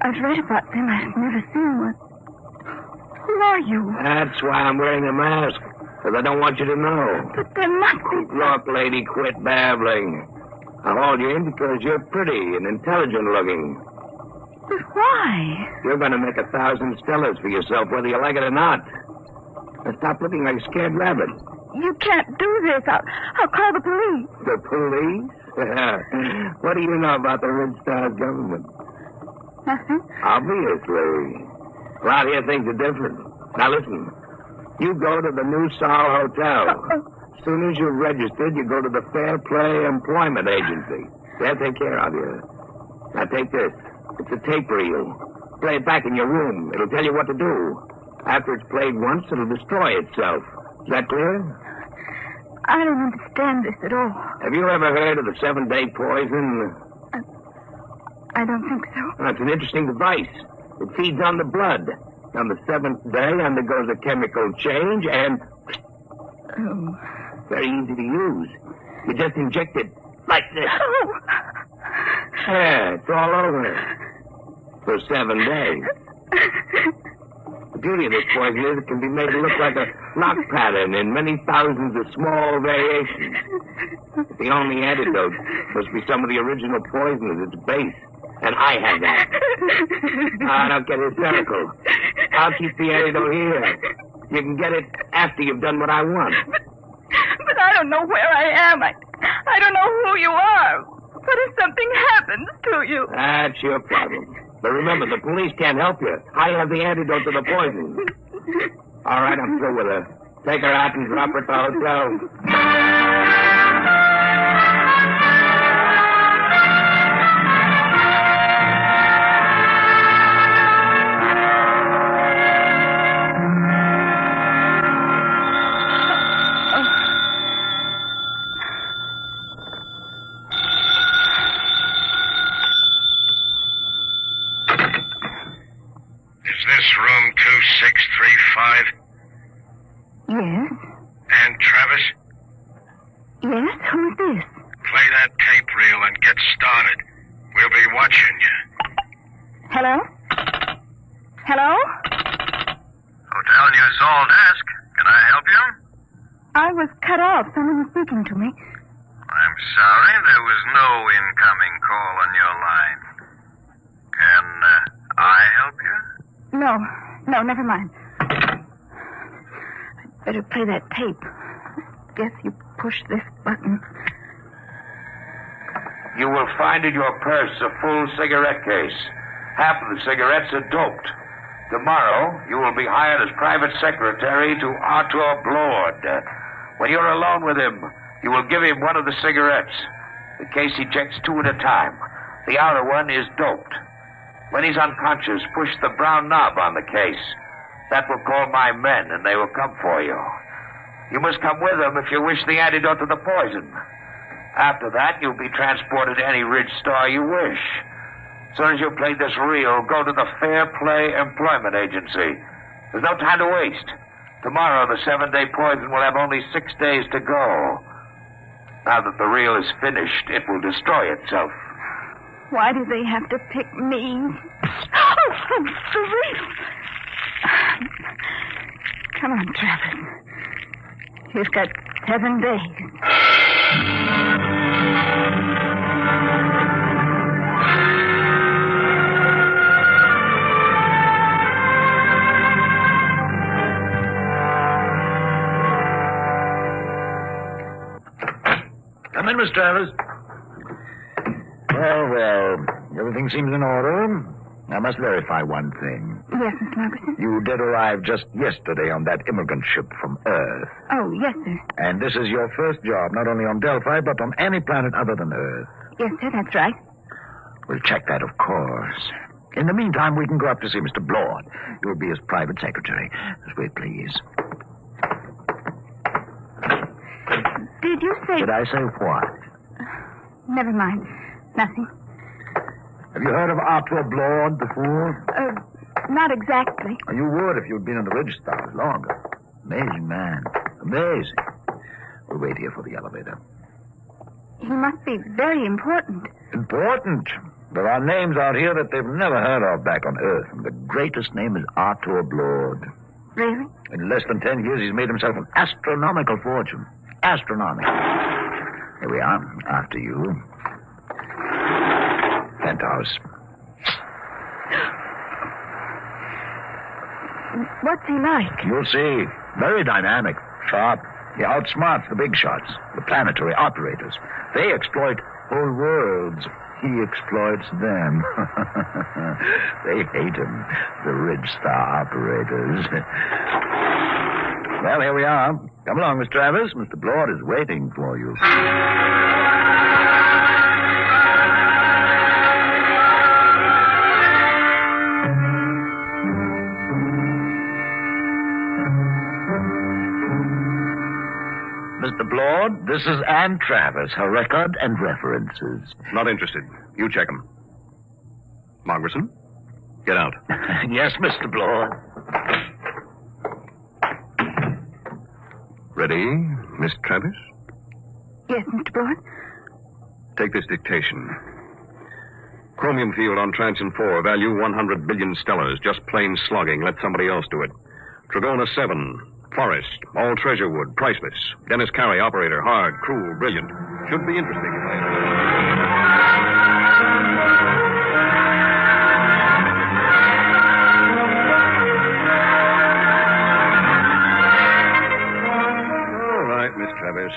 I've read about them. I've never seen one. Who are you? That's why I'm wearing a mask, because I don't want you to know. But there must be... Look, lady, quit babbling. I hauled you in because you're pretty and intelligent-looking. But why? You're going to make 1,000 stellars for yourself, whether you like it or not. Now stop looking like a scared rabbit. You can't do this. I'll call the police. The police? What do you know about the Red Star's government? Nothing. Obviously. Well, out here things are different. Now listen. You go to the New Sol Hotel. As soon as you're registered, you go to the Fair Play Employment Agency. They'll take care of you. Now take this. It's a tape reel. Play it back in your room. It'll tell you what to do. After it's played once, it'll destroy itself. Is that clear? I don't understand this at all. Have you ever heard of the 7-day poison? I don't think so. Well, it's an interesting device. It feeds on the blood. On the 7th day, undergoes a chemical change and... Oh. Very easy to use. You just inject it like this. Oh. Yeah, it's all over. For 7 days. The beauty of this poison is it can be made to look like a lock pattern in many thousands of small variations. The only antidote must be some of the original poison at its base. And I have that. Don't get hysterical. I'll keep the antidote here. You can get it after you've done what I want. But I don't know where I am. I don't know who you are. What if something happens to you? That's your problem. But remember, the police can't help you. I have the antidote to the poison. All right, I'm through with her. Take her out and drop her at the hotel. Room 2635? Yes? And Travis? Yes? Who's this? Play that tape reel and get started. We'll be watching you. Hello? Hello? Hotel New Seoul desk. Can I help you? I was cut off. Someone was speaking to me. I'm sorry, there was no incoming call on your line. Can I help you? No, never mind. I'd better play that tape. Guess you push this button. You will find in your purse a full cigarette case. Half of the cigarettes are doped. Tomorrow, you will be hired as private secretary to Arthur Blord. When you're alone with him, you will give him one of the cigarettes. The case ejects 2 at a time. The outer one is doped. When he's unconscious, push the brown knob on the case. That will call my men, and they will come for you. You must come with them if you wish the antidote to the poison. After that, you'll be transported to any Ridge Star you wish. As soon as you've played this reel, go to the Fair Play Employment Agency. There's no time to waste. Tomorrow, the 7-day poison will have only 6 days to go. Now that the reel is finished, it will destroy itself. Why do they have to pick me? Oh, the reel! Come on, Travis. You've got 7 days. Come in, Miss Travis. Well, everything seems in order. I must verify one thing. Yes, Mr. Robertson? You did arrive just yesterday on that immigrant ship from Earth. Oh, yes, sir. And this is your first job, not only on Delphi, but on any planet other than Earth. Yes, sir, that's right. We'll check that, of course. In the meantime, we can go up to see Mr. Blord. You'll be his private secretary. This way, please. Did you say... Did I say what? Never mind. Nothing. Have you heard of Arthur Blord before? Not exactly. You would if you'd been in the Ridge Stars longer. Amazing man. Amazing. We'll wait here for the elevator. He must be very important. Important? There are names out here that they've never heard of back on Earth, and the greatest name is Arthur Blord. Really? In less than 10 years, he's made himself an astronomical fortune. Astronomical. Here we are. After you. Penthouse. What's he like? You'll see. Very dynamic. Sharp. He outsmarts the big shots, the planetary operators. They exploit whole worlds. He exploits them. They hate him, the Ridge Star operators. Well, here we are. Come along, Miss Travis. Mr. Blord is waiting for you. Mr. Blord, this is Ann Travis, her record and references. Not interested. You check them. Margerson, get out. Yes, Mr. Blord. Ready, Miss Travis? Yes, Mr. Blord. Take this dictation. Chromium field on Transion 4, value 100 billion stellars. Just plain slogging. Let somebody else do it. Trigona 7. Forest, all treasure wood, priceless. Dennis Carey, operator, hard, cruel, brilliant. Should be interesting. All right, Miss Travis.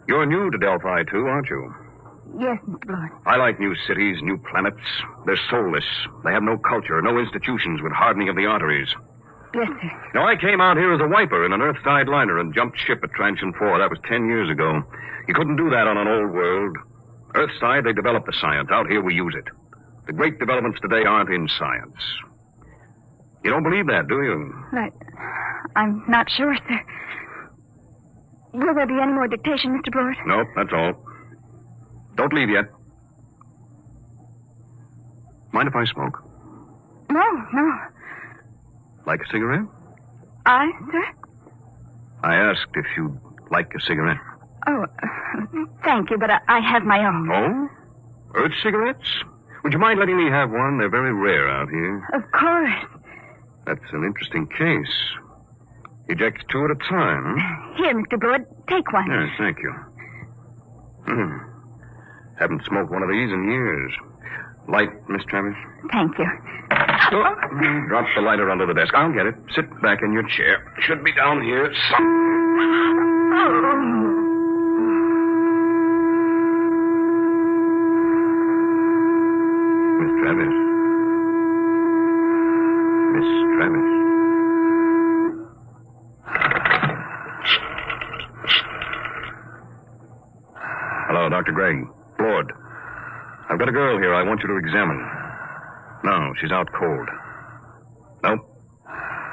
You're new to Delphi, too, aren't you? Yes, Mr. Blord. I like new cities, new planets. They're soulless. They have no culture, no institutions with hardening of the arteries. Yes, sir. Now, I came out here as a wiper in an Earthside liner and jumped ship at Transion 4. That was 10 years ago. You couldn't do that on an old world. Earthside, they developed the science. Out here, we use it. The great developments today aren't in science. You don't believe that, do you? I'm not sure, sir. Will there be any more dictation, Mr. Blord? Nope, that's all. Don't leave yet. Mind if I smoke? No. Like a cigarette? Sir? I asked if you'd like a cigarette. Oh, thank you, but I have my own. Oh? Earth cigarettes? Would you mind letting me have one? They're very rare out here. Of course. That's an interesting case. Eject 2 at a time, huh? Here, Mr. Blewett, take one. Yes, thank you. Haven't smoked one of these in years. Light, Miss Travis? Thank you. Drop the lighter under the desk. I'll get it. Sit back in your chair. Should be down here. Miss Travis. Miss Travis. Hello, Dr. Gregg. Lord. I've got a girl here I want you to examine. No, she's out cold. Nope.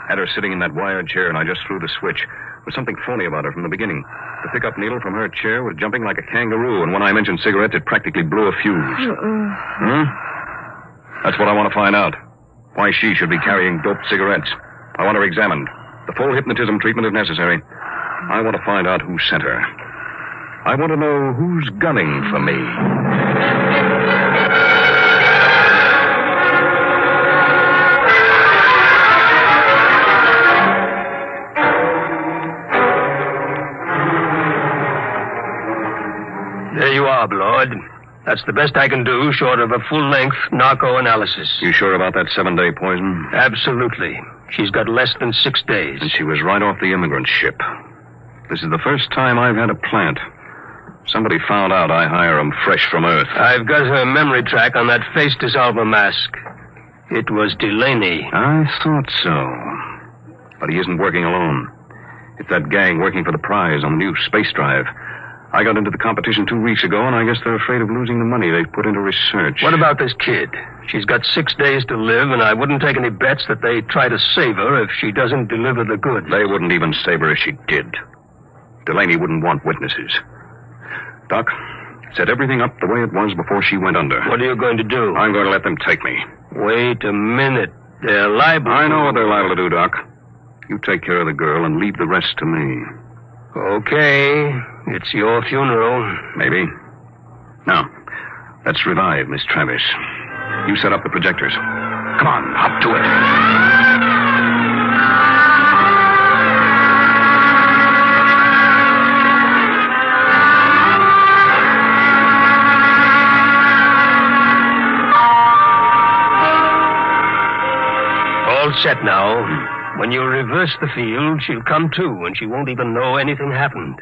Had her sitting in that wired chair, and I just threw the switch. There was something phony about her from the beginning. The pickup needle from her chair was jumping like a kangaroo, and when I mentioned cigarettes, it practically blew a fuse. That's what I want to find out. Why she should be carrying dope cigarettes. I want her examined. The full hypnotism treatment if necessary. I want to find out who sent her. I want to know who's gunning for me. There you are, Blood. That's the best I can do, short of a full-length narco-analysis. You sure about that 7-day poison? Absolutely. She's got less than 6 days. And she was right off the immigrant ship. This is the first time I've had a plant. Somebody found out I hire 'em fresh from Earth. I've got her memory track on that face dissolver mask. It was Delaney. I thought so. But he isn't working alone. It's that gang working for the prize on the new space drive. I got into the competition 2 weeks ago, and I guess they're afraid of losing the money they've put into research. What about this kid? She's got 6 days to live, and I wouldn't take any bets that they try to save her if she doesn't deliver the goods. They wouldn't even save her if she did. Delaney wouldn't want witnesses. Doc, set everything up the way it was before she went under. What are you going to do? I'm going to let them take me. Wait a minute. They're liable. I know what they're liable to do, Doc. You take care of the girl and leave the rest to me. Okay. It's your funeral. Maybe. Now, let's revive Miss Travis. You set up the projectors. Come on, up to it. All set now. When you reverse the field, she'll come to, and she won't even know anything happened.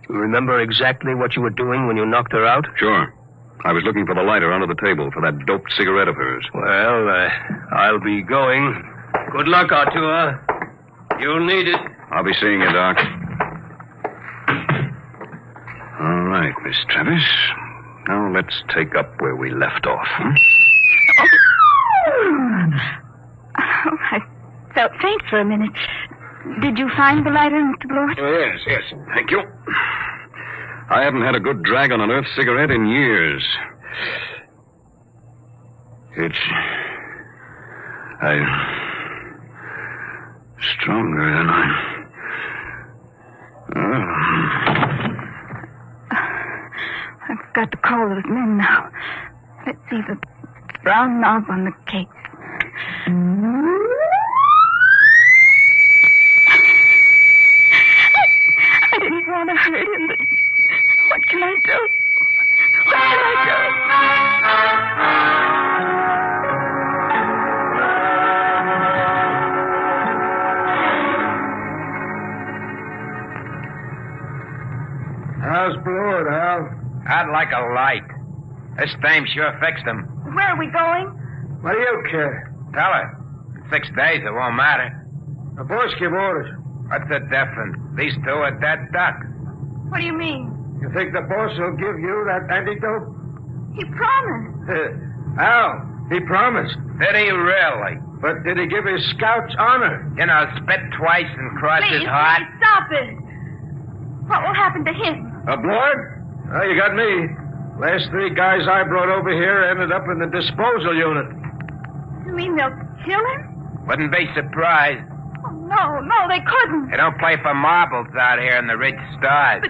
You remember exactly what you were doing when you knocked her out? Sure. I was looking for the lighter under the table for that doped cigarette of hers. Well, I'll be going. Good luck, Artur. You'll need it. I'll be seeing you, Doc. All right, Miss Travis. Now let's take up where we left off. Oh, I felt faint for a minute. Did you find the lighter, Mr. Blewett? Oh, yes. Thank you. I haven't had a good drag on an Earth cigarette in years. It's... stronger than I've got to call those men now. Let's see the brown knob on the case. I didn't want to hurt him, but what can I do? What can I do? How's Blewett, Hal? I'd like a light. This dame sure fixed him. Where are we going? What do you care? Tell her. In 6 days, it won't matter. The boss give orders. What's the difference? These two are dead duck. What do you mean? You think the boss will give you that antidote? He promised. How? He promised. Did he really? But did he give his scouts honor? You know, spit twice and cross his heart. Please, stop it. What will happen to him? A blood? Oh, you got me. Last 3 guys I brought over here ended up in the disposal unit. You mean they'll kill him? Wouldn't be surprised. Oh, no, they couldn't. They don't play for marbles out here in the rich stars.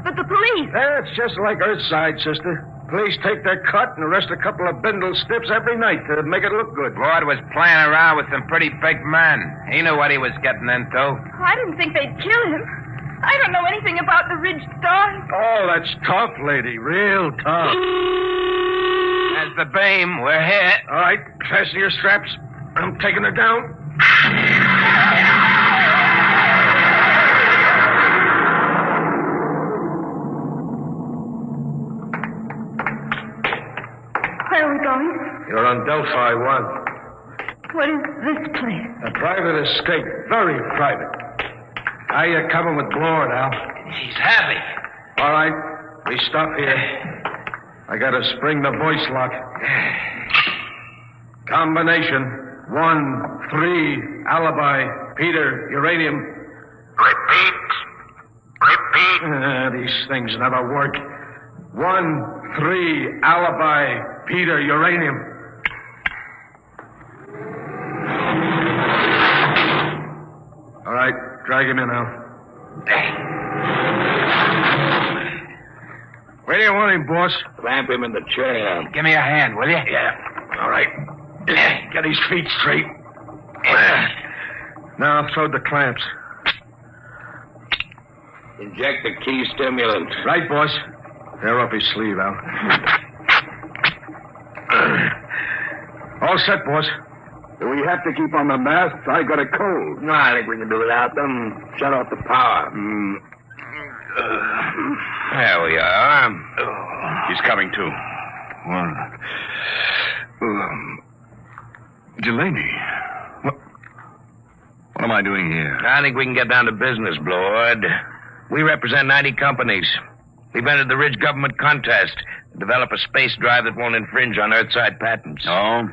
But the police. That's just like Earthside, sister. police take their cut and arrest a couple of bindle stiffs every night to make it look good. Lord was playing around with some pretty big men. He knew what he was getting into. I didn't think they'd kill him. I don't know anything about the Ridge Stars. Oh, that's tough, lady. Real tough. That's the beam. We're hit. All right, fasten your straps. I'm taking her down. Where are we going? You're on Delphi 1. What is this place? A private estate. Very private. How you coming with Blord, Al? He's heavy. All right, we stop here. I gotta spring the voice lock. Combination 1, 3, alibi, Peter, uranium. Repeat. These things never work. 1, 3, alibi, Peter, uranium. All right, drag him in now. Where do you want him, boss? Clamp him in the chair. Give me a hand, will you? Yeah. All right. Get his feet straight. Now throw the clamps. Inject the key stimulant. Right, boss. Tear up his sleeve, Al. All set, boss. Do we have to keep on the masks? I got a cold. No, I think we can do without them. Shut off the power. There we are. He's coming to. Delaney. What am I doing here? I think we can get down to business, Blord. We represent 90 companies. We've entered the Ridge government contest to develop a space drive that won't infringe on Earthside patents. Oh?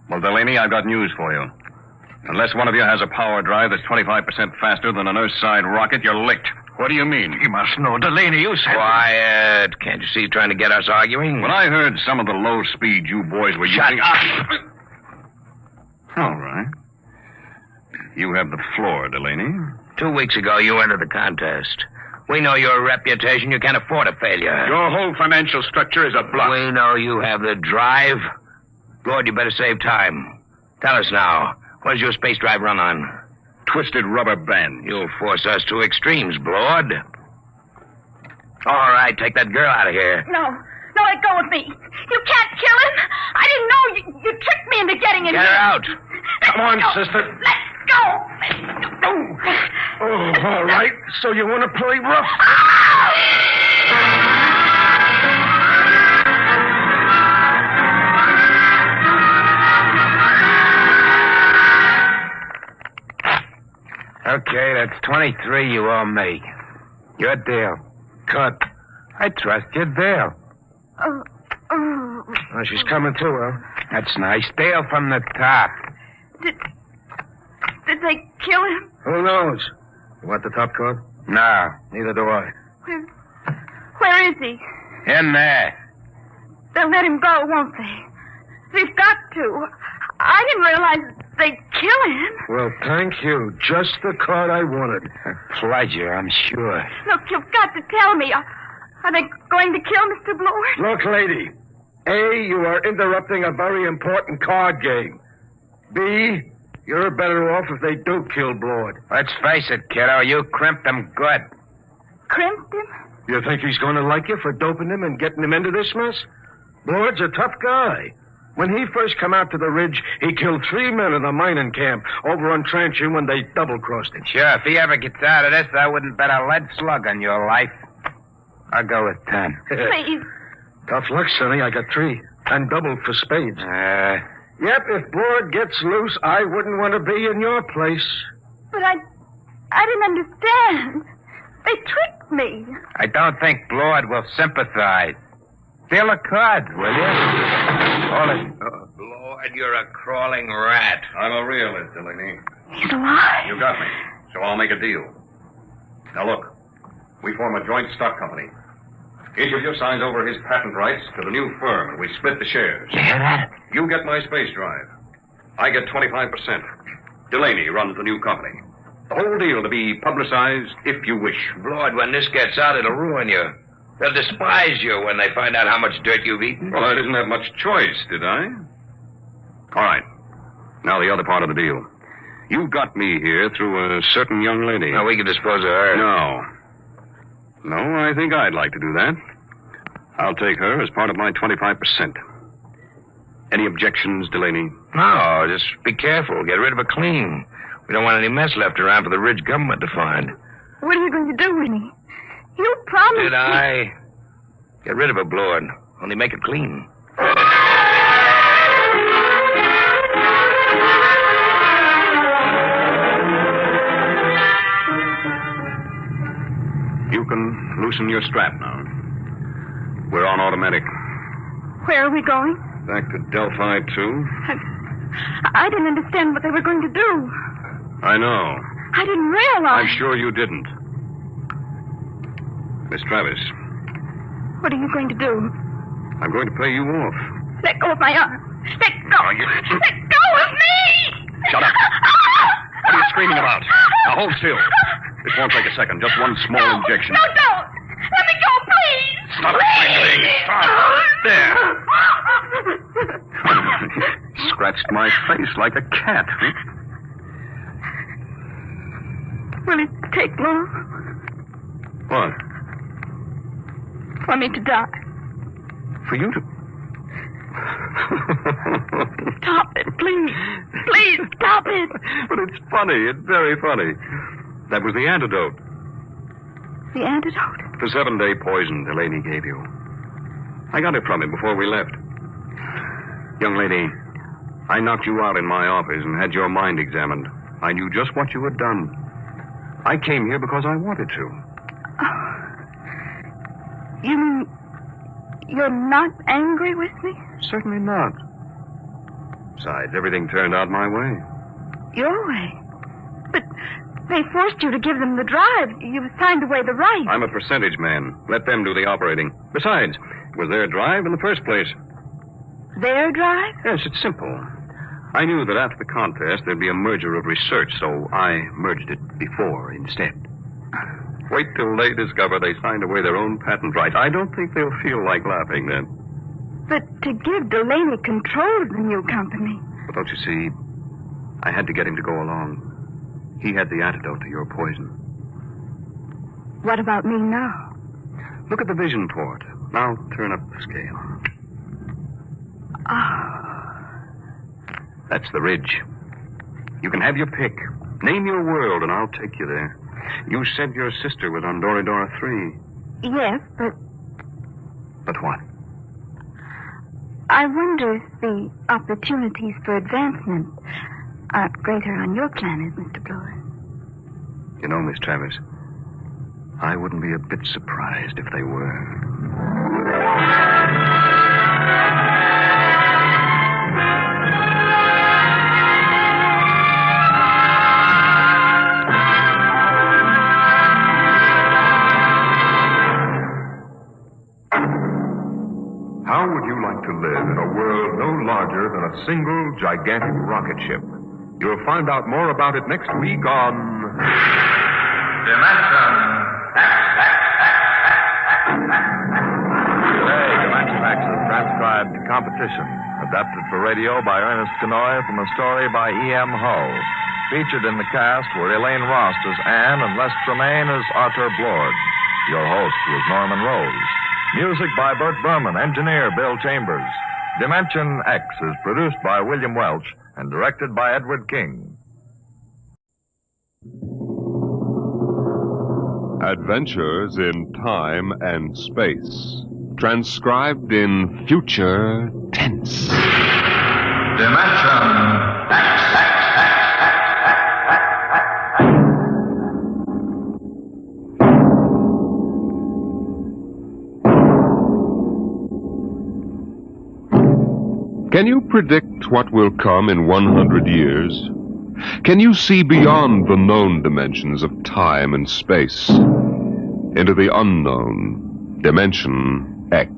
Well, Delaney, I've got news for you. Unless one of you has a power drive that's 25% faster than an Earthside rocket, you're licked. What do you mean? You must know. Delaney, you said... Quiet. Can't you see he's trying to get us arguing? When I heard some of the low speed you boys were Shut using... up! All right. You have the floor, Delaney. 2 weeks ago, you entered the contest. We know your reputation. You can't afford a failure. Your whole financial structure is a bluff. We know you have the drive. Lord, you better save time. Tell us now. What does your space drive run on? Twisted rubber band. You'll force us to extremes, Blord. All right, take that girl out of here. No, let go of me. You can't kill him. I didn't know you tricked me into getting in Get here. her out. Come on, sister. Let's go. Oh, all right. So you want to play rough? Okay, that's 23 you owe me. Your deal. Cut. I trust your deal. Oh, she's coming too, huh? That's nice. Deal from the top. Did they kill him? Who knows? You want the top card? No, neither do I. Where is he? In there. They'll let him go, won't they? They've got to. I didn't realize they'd kill him. Well, thank you. Just the card I wanted. A pleasure, I'm sure. Look, you've got to tell me. Are they going to kill Mr. Blord? Look, lady. A, you are interrupting a very important card game. B, you're better off if they do kill Blord. Let's face it, kiddo. You crimped him good. Crimped him? You think he's going to like you for doping him and getting him into this mess? Blord's a tough guy. When he first come out to the ridge, he killed 3 men in the mining camp over on Transition when they double-crossed him. Sure, if he ever gets out of this, I wouldn't bet a lead slug on your life. I'll go with 10. Please. Tough luck, Sonny. I got 3. And double for spades. Yep, if Blord gets loose, I wouldn't want to be in your place. But I didn't understand. They tricked me. I don't think Blord will sympathize. Deal a card, will you? Hold it. Blord, you're a crawling rat. I'm a realist, Delaney. He's alive. You got me. So I'll make a deal. Now look, we form a joint stock company. Each of you signs over his patent rights to the new firm, and we split the shares. You hear that? You get my space drive. I get 25%. Delaney runs the new company. The whole deal to be publicized if you wish. Blord, when this gets out, it'll ruin you. They'll despise you when they find out how much dirt you've eaten. Well, I didn't have much choice, did I? All right. Now the other part of the deal. You got me here through a certain young lady. Now, we can dispose of her. No, I think I'd like to do that. I'll take her as part of my 25%. Any objections, Delaney? No, just be careful. Get rid of her clean. We don't want any mess left around for the Ridge government to find. What are you going to do, Winnie? You promised Did I? Get rid of her, Blord. Only make it clean. You can loosen your strap now. We're on automatic. Where are we going? Back to Delphi 2. I didn't understand what they were going to do. I know. I didn't realize. I'm sure you didn't. Miss Travis, What are you going to do? I'm going to pay you off. Let go of my arm. Let go. Let go of me! Shut up. What are you screaming about? Now hold still. This won't take a second. Just one small injection. No, don't. Let me go, please. Stop it, Stop. There. Scratched my face like a cat. Will it take long What? for me to die? For you to... Stop it, please. Please, stop it. But it's funny. It's very funny. That was the antidote. The antidote? The 7-day poison Delaney gave you. I got it from him before we left. Young lady, I knocked you out in my office and had your mind examined. I knew just what you had done. I came here because I wanted to. You mean you're not angry with me? Certainly not. Besides, everything turned out my way. Your way? But they forced you to give them the drive. You signed away the right. I'm a percentage man. Let them do the operating. Besides, it was their drive in the first place. Their drive? Yes, it's simple. I knew that after the contest there'd be a merger of research, so I merged it before instead. Wait till they discover they signed away their own patent rights. I don't think they'll feel like laughing then. But to give Delaney control of the new company. But don't you see, I had to get him to go along. He had the antidote to your poison. What about me now? Look at the vision port. Now turn up the scale. That's the ridge. You can have your pick. Name your world, and I'll take you there. You said your sister was on Doridora 3. Yes, but But what? I wonder if the opportunities for advancement are greater on your planet, Mr. Blower. You know, Miss Travis, I wouldn't be a bit surprised if they were. How would you like to live in a world no larger than a single gigantic rocket ship? You'll find out more about it next week on... Dimension Today, Dimension X is transcribed Competition, adapted for radio by Ernest Kenoy from a story by E.M. Hull. Featured in the cast were Elaine Rost as Anne and Les Tremaine as Arthur Blord. Your host was Norman Rose. Music by Burt Berman, engineer Bill Chambers. Dimension X is produced by William Welch and directed by Edward King. Adventures in Time and Space. Transcribed in future tense. Dimension X. Can you predict what will come in 100 years? Can you see beyond the known dimensions of time and space into the unknown Dimension X?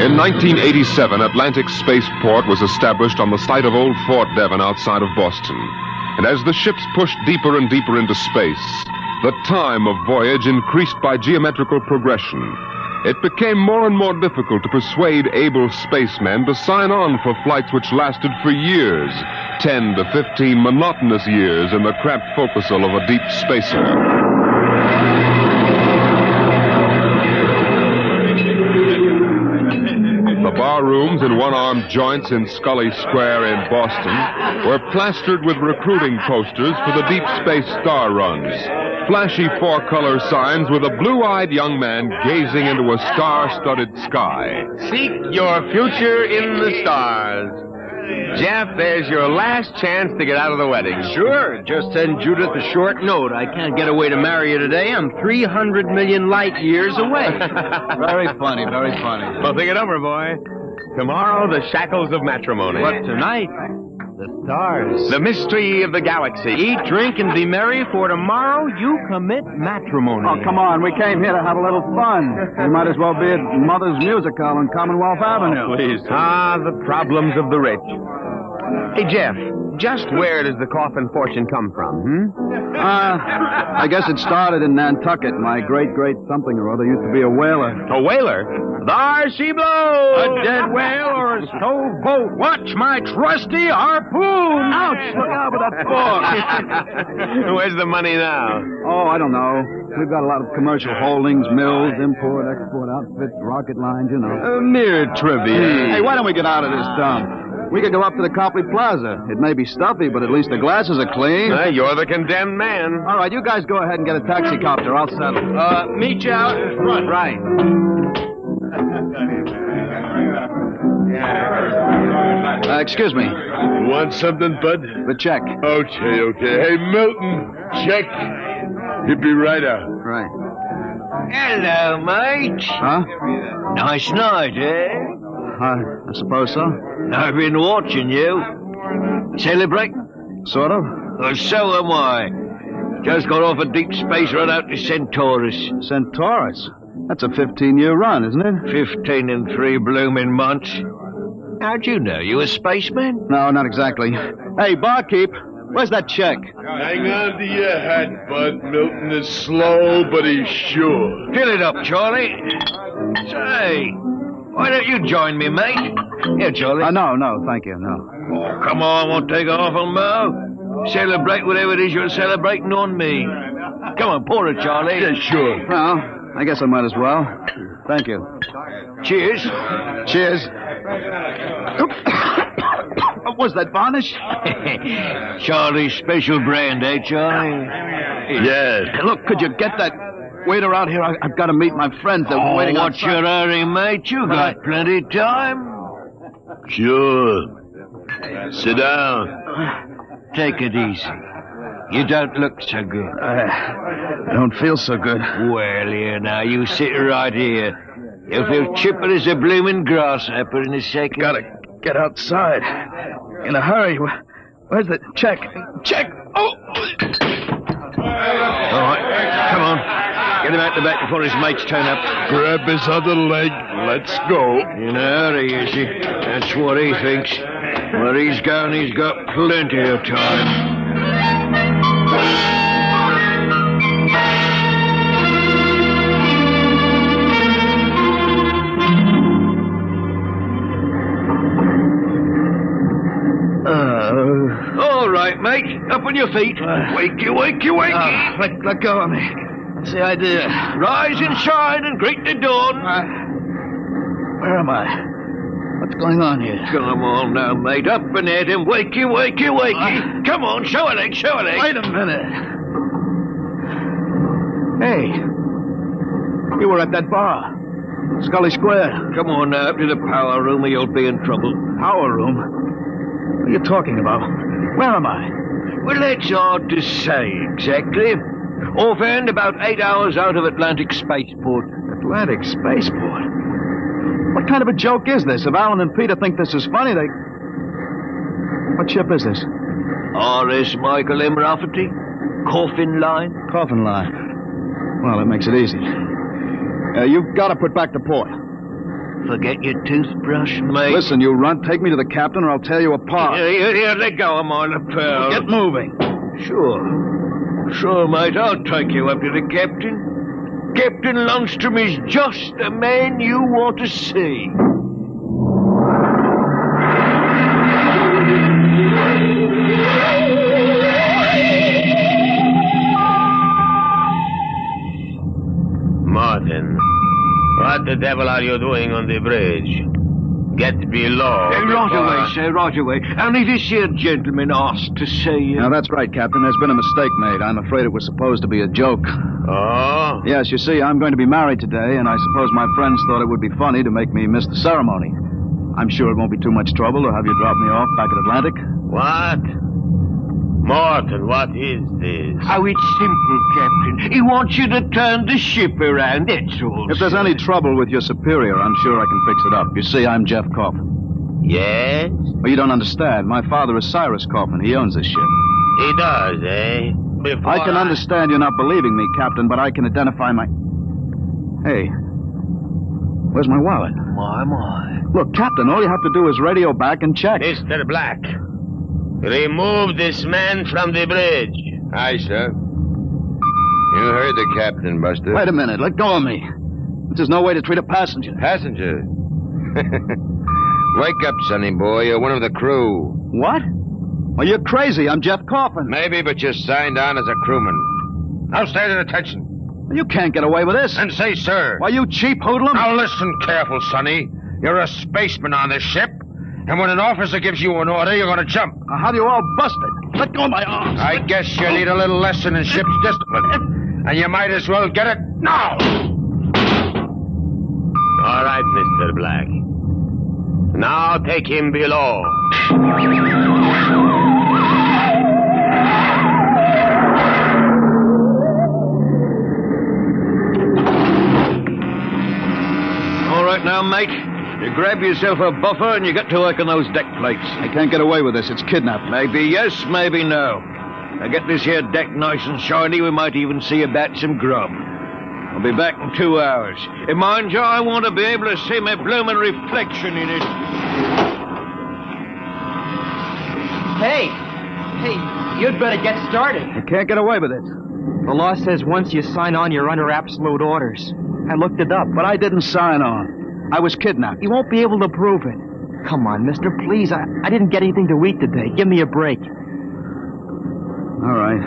In 1987, Atlantic Spaceport was established on the site of old Fort Devon outside of Boston. And as the ships pushed deeper and deeper into space, The time of voyage increased by geometrical progression. It became more and more difficult to persuade able spacemen to sign on for flights which lasted for years, 10 to 15 monotonous years in the cramped forecastle of a deep spacer. The bar rooms and one-armed joints in Scully Square in Boston were plastered with recruiting posters for the deep space star runs. Flashy four-color signs with a blue-eyed young man gazing into a star-studded sky. Seek your future in the stars. Jeff, there's your last chance to get out of the wedding. Sure. Just send Judith a short note. I can't get away to marry you today. I'm 300 million light years away. Very funny, very funny. Well, think it over, boy. Tomorrow, the shackles of matrimony. What, tonight? The stars. The mystery of the galaxy. Eat, drink, and be merry, for tomorrow you commit matrimony. Oh, come on. We came here to have a little fun. We might as well be at Mother's Music Hall on Commonwealth Avenue. Please. Ah, the problems of the rich. Hey, Jeff, just where does the coffin fortune come from, I guess it started in Nantucket. My great something or other used to be a whaler. A whaler? There she blows! A dead whale or a stove boat? Watch my trusty harpoon! Ouch! Look out with that fork! Where's the money now? Oh, I don't know. We've got a lot of commercial holdings, mills, import, export outfits, rocket lines, you know. Mere trivia. Hey, why don't we get out of this dump? We could go up to the Copley Plaza. It may be stuffy, but at least the glasses are clean. You're the condemned man. All right, you guys go ahead and get a taxi copter. I'll settle. Meet you out in front. Right. Excuse me. Want something, bud? The check. Okay. Hey, Milton, check. He'll be right out. Right. Hello, mate. Huh? Nice night, eh? I suppose so. I've been watching you. Celebrate? Sort of. Well, so am I. Just got off a deep space run out to Centaurus. Centaurus? That's a 15-year run, isn't it? 15 and 3 blooming months. How'd you know? You a spaceman? No, not exactly. Hey, barkeep, where's that check? Hang on to your hat, bud. Milton is slow, but he's sure. Fill it up, Charlie. Say, why don't you join me, mate? Here, Charlie. No, thank you, no. Oh, come on, won't take off on Mo. Celebrate whatever it is you're celebrating on me. Come on, pour it, Charlie. Yeah, sure. Well, I guess I might as well. Thank you. Cheers. Cheers. Was that varnish? Charlie's special brand, eh, Charlie? Yes. Hey, look, could you get that waiter out here? I've got to meet my friends. They're waiting what's outside. your hurry, mate? You got plenty of time. Sure. Sit down. Take it easy. You don't look so good. I don't feel so good. Well, here now, you sit right here. You'll feel chipper as a blooming grasshopper in a second. Gotta get outside. In a hurry. Where's the check? Check! Oh! All right, come on. Get him out the back before his mates turn up. Grab his other leg. Let's go. In a hurry, is he? That's what he thinks. Where he's going, he's got plenty of time. All right, mate. Up on your feet. Wakey. Let go of me. That's the idea. Rise and shine and greet the dawn. Where am I? What's going on here? Come on now, mate. Up and at him. Wakey. Come on, show a leg. Wait a minute. Hey. You were at that bar. Scully Square. Come on now, up to the power room or you'll be in trouble. Power room? What are you talking about? Where am I? Well, that's hard to say exactly. Offhand, about 8 hours out of Atlantic Spaceport. Atlantic Spaceport? What kind of a joke is this? If Alan and Peter think this is funny, they... What ship is this? R.S. Michael M. Rafferty. Coffin line. Coffin line. Well, that makes it easy. You've got to put back to port. Forget your toothbrush, mate. Listen, you runt, take me to the captain or I'll tear you apart. Here, let go of my lapel. Get moving. Sure, mate, I'll take you up to the captain. Captain Lundstrom is just the man you want to see. Martin, what the devil are you doing on the bridge? Get below. Right away, sir, right away. Only this here gentleman asked to see you. Now, that's right, Captain. There's been a mistake made. I'm afraid it was supposed to be a joke. Oh? Yes, you see, I'm going to be married today, and I suppose my friends thought it would be funny to make me miss the ceremony. I'm sure it won't be too much trouble to have you drop me off back at Atlantic. What? Martin, what is this? Oh, it's simple, Captain. He wants you to turn the ship around, that's all. If there's any trouble with your superior, I'm sure I can fix it up. You see, I'm Jeff Coffin. Yes? Well, you don't understand. My father is Cyrus Coffin. He owns this ship. He does, eh? I can understand you not believing me, Captain, but I can identify my... Hey, where's my wallet? My. Look, Captain, all you have to do is radio back and check. Mr. Black, remove this man from the bridge. Aye, sir. You heard the captain, Buster. Wait a minute. Let go of me. This is no way to treat a passenger. Passenger? Wake up, sonny boy. You're one of the crew. What? Well, you're crazy. I'm Jeff Coffin. Maybe, but you're signed on as a crewman. Now stand at attention. You can't get away with this. And say, sir. Why, you cheap hoodlum. Now listen careful, sonny. You're a spaceman on this ship. And when an officer gives you an order, you're going to jump. Now, how do you all bust it? Let go of my arms. I guess you need a little lesson in ship's discipline. And you might as well get it now. All right, Mr. Black. Now take him below. All right now, mate. You grab yourself a buffer and you get to work on those deck plates. I can't get away with this. It's kidnapping. Maybe yes, maybe no. Now get this here deck nice and shiny. We might even see about some grub. I'll be back in 2 hours. And mind you, I want to be able to see my blooming reflection in it. Hey, you'd better get started. I can't get away with it. The law says once you sign on, you're under absolute orders. I looked it up. But I didn't sign on. I was kidnapped. You won't be able to prove it. Come on, mister, please. I didn't get anything to eat today. Give me a break. All right.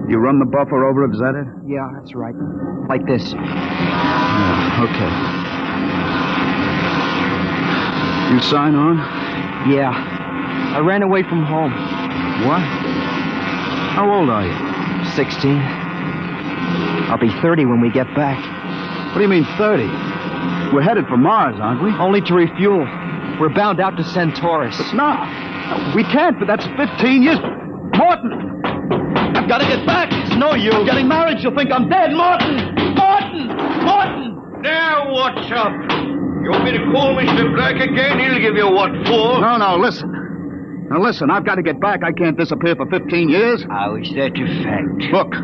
You run the buffer over it, is that it? Yeah, that's right. Like this. Yeah, okay. You sign on? Yeah. I ran away from home. What? How old are you? 16. I'll be 30 when we get back. What do you mean, 30? We're headed for Mars, aren't we? Only to refuel. We're bound out to Centaurus. But no, we can't, but that's 15 years... Morton! I've got to get back. It's no use. I'm getting married. She'll think I'm dead. Morton! Morton! Now, what's up? You want me to call Mr. Black again? He'll give you what for. No, listen. Now, listen, I've got to get back. I can't disappear for 15 years. How is that a fact? Look,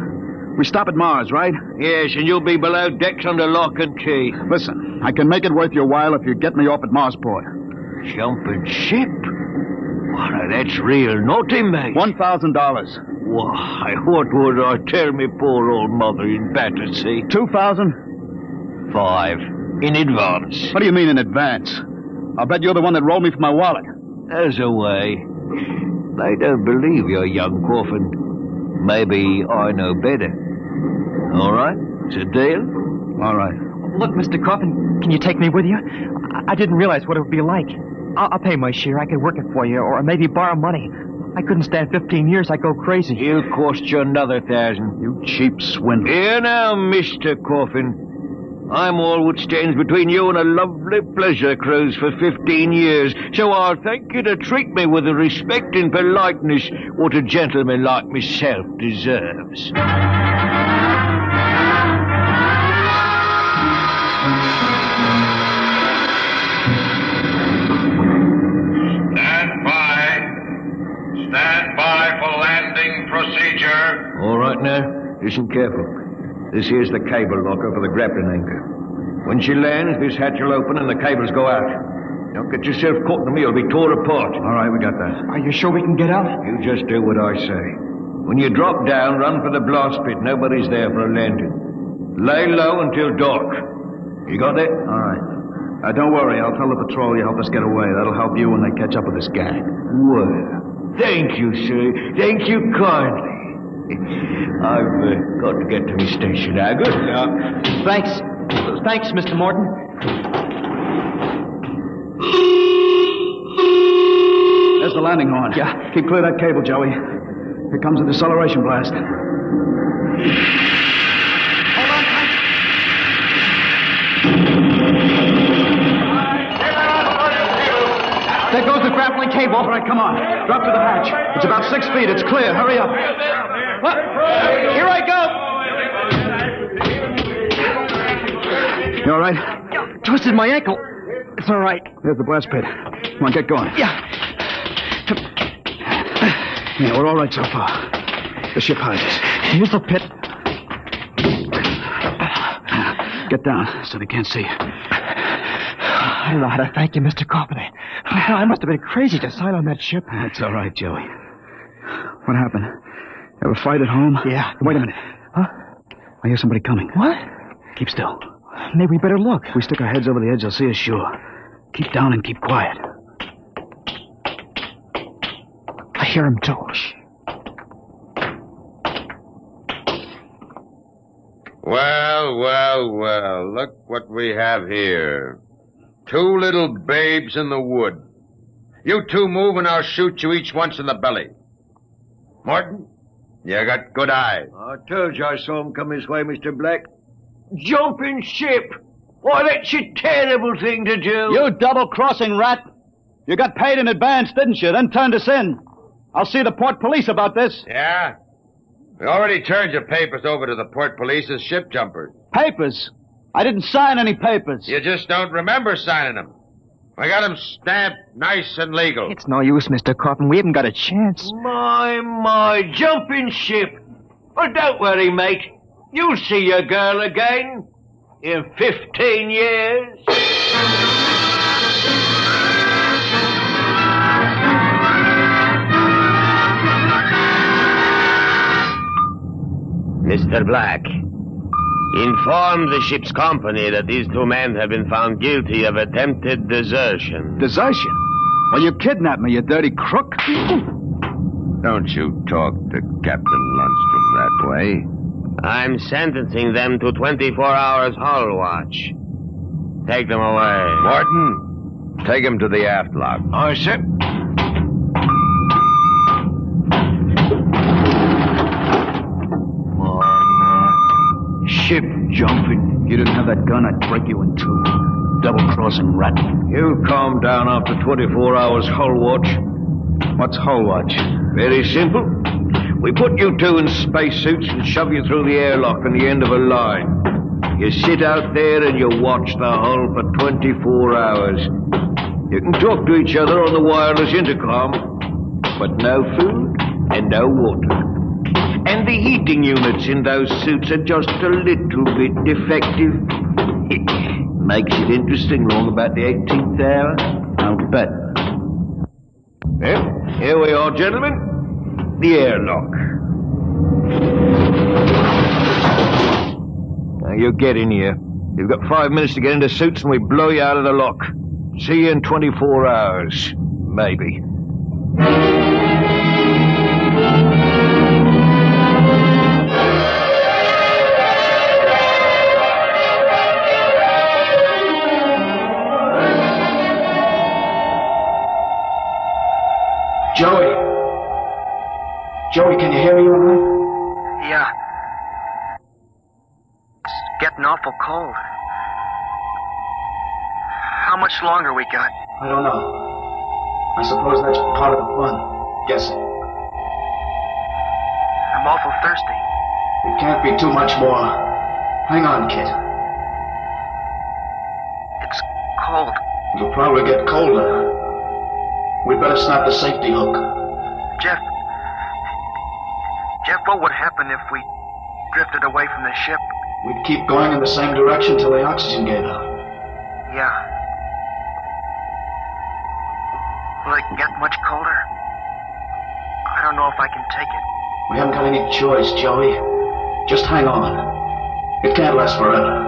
we stop at Mars, right? Yes, and you'll be below decks under lock and key. Listen, I can make it worth your while if you get me off at Marsport. Jumping ship? Why, that's real naughty, mate. $1,000. Why, what would I tell me poor old mother in Battersea? 2,000? 5. In advance. What do you mean in advance? I'll bet you're the one that rolled me for my wallet. There's a way. They don't believe you, young Coffin. Maybe I know better. All right? It's a deal? All right. Look, Mr. Coffin, can you take me with you? I didn't realize what it would be like. I'll pay my share. I could work it for you, or maybe borrow money. I couldn't stand 15 years. I'd go crazy. It'll cost you another 1,000. You cheap swindler. Here now, Mr. Coffin. I'm all what stands between you and a lovely pleasure cruise for 15 years, so I'll thank you to treat me with the respect and politeness what a gentleman like myself deserves. Stand by for landing procedure. All right now, listen careful. This here's the cable locker for the grappling anchor. When she lands, this hatch will open and the cables go out. Don't get yourself caught in the middle. Be tore apart. All right, we got that. Are you sure we can get out? You just do what I say. When you drop down, run for the blast pit. Nobody's there for a lantern. Lay low until dark. You got that? All right. Don't worry. I'll tell the patrol you help us get away. That'll help you when they catch up with this gang. Well, thank you, sir. Thank you kindly. I've got to get to my station now. Good luck. Thanks. Thanks, Mr. Morton. There's the landing horn. Yeah. Keep clear of that cable, Joey. Here comes the deceleration blast. There goes the grappling cable. All right, come on. Drop to the hatch. It's about 6 feet. It's clear. Hurry up. What? Here I go. You all right? Twisted my ankle. It's all right. There's the blast pit. Come on, get going. Yeah. Yeah, we're all right so far. The ship hides us. Here's the pit. Get down so they can't see you. I don't know how to thank you, Mr. Carpenter. I must have been crazy to sign on that ship. That's all right, Joey. What happened? Ever fight at home? Yeah. Wait a minute. Huh? I hear somebody coming. What? Keep still. Maybe we better look. If we stick our heads over the edge, they'll see us sure. Keep down and keep quiet. I hear him too. Well, look what we have here. 2 little babes in the wood. You two move and I'll shoot you each once in the belly. Morton, you got good eyes. I told you I saw him come this way, Mr. Black. Jumping ship! Why, that's a terrible thing to do. You double-crossing rat! You got paid in advance, didn't you? Then turned us in. I'll see the port police about this. Yeah? We already turned your papers over to the port police as ship jumpers. Papers? I didn't sign any papers. You just don't remember signing them. I got them stamped nice and legal. It's no use, Mr. Carpenter. We haven't got a chance. My, jumping ship. Well, don't worry, mate. You'll see your girl again in 15 years. Mr. Black, inform the ship's company that these 2 men have been found guilty of attempted desertion. Desertion? Well, you kidnapped me, you dirty crook. Don't you talk to Captain Lundstrom that way. I'm sentencing them to 24 hours hull watch. Take them away. Morton, take him to the aft lock. Aye, sir. Ship jumping. You didn't have that gun, I'd break you in 2. Double-crossing rat. You calm down after 24 hours hull watch. What's hull watch? Very simple. We put you 2 in spacesuits and shove you through the airlock on the end of a line. You sit out there and you watch the hull for 24 hours. You can talk to each other on the wireless intercom, but no food and no water. And the heating units in those suits are just a little bit defective. It makes it interesting long about the 18th hour. I'll bet. Well, here we are, gentlemen. The airlock. Now, you get in here. You've got 5 minutes to get into suits and we blow you out of the lock. See you in 24 hours. Maybe. Joey, can you hear me all right? Yeah. It's getting awful cold. How much longer we got? I don't know. I suppose that's part of the fun. Guessing. I'm awful thirsty. It can't be too much more. Hang on, kid. It's cold. It'll probably get colder. We'd better snap the safety hook. Jeff, what would happen if we drifted away from the ship? We'd keep going in the same direction till the oxygen gave out. Yeah. Will it get much colder? I don't know if I can take it. We haven't got any choice, Joey. Just hang on. It can't last forever.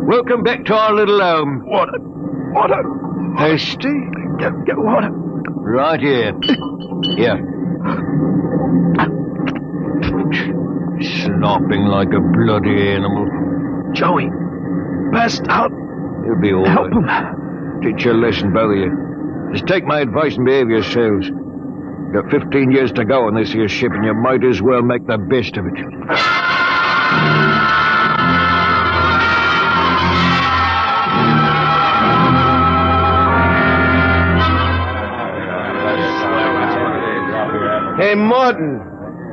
Welcome back to our little home. Water. Water. Thirsty? Get water. Right here. Here. Slopping like a bloody animal. Joey. Passed out. You'll be all Help right. him. Teach you a lesson, both of you. Just take my advice and behave yourselves. You've got 15 years to go on this here ship, and you might as well make the best of it. Hey, Martin,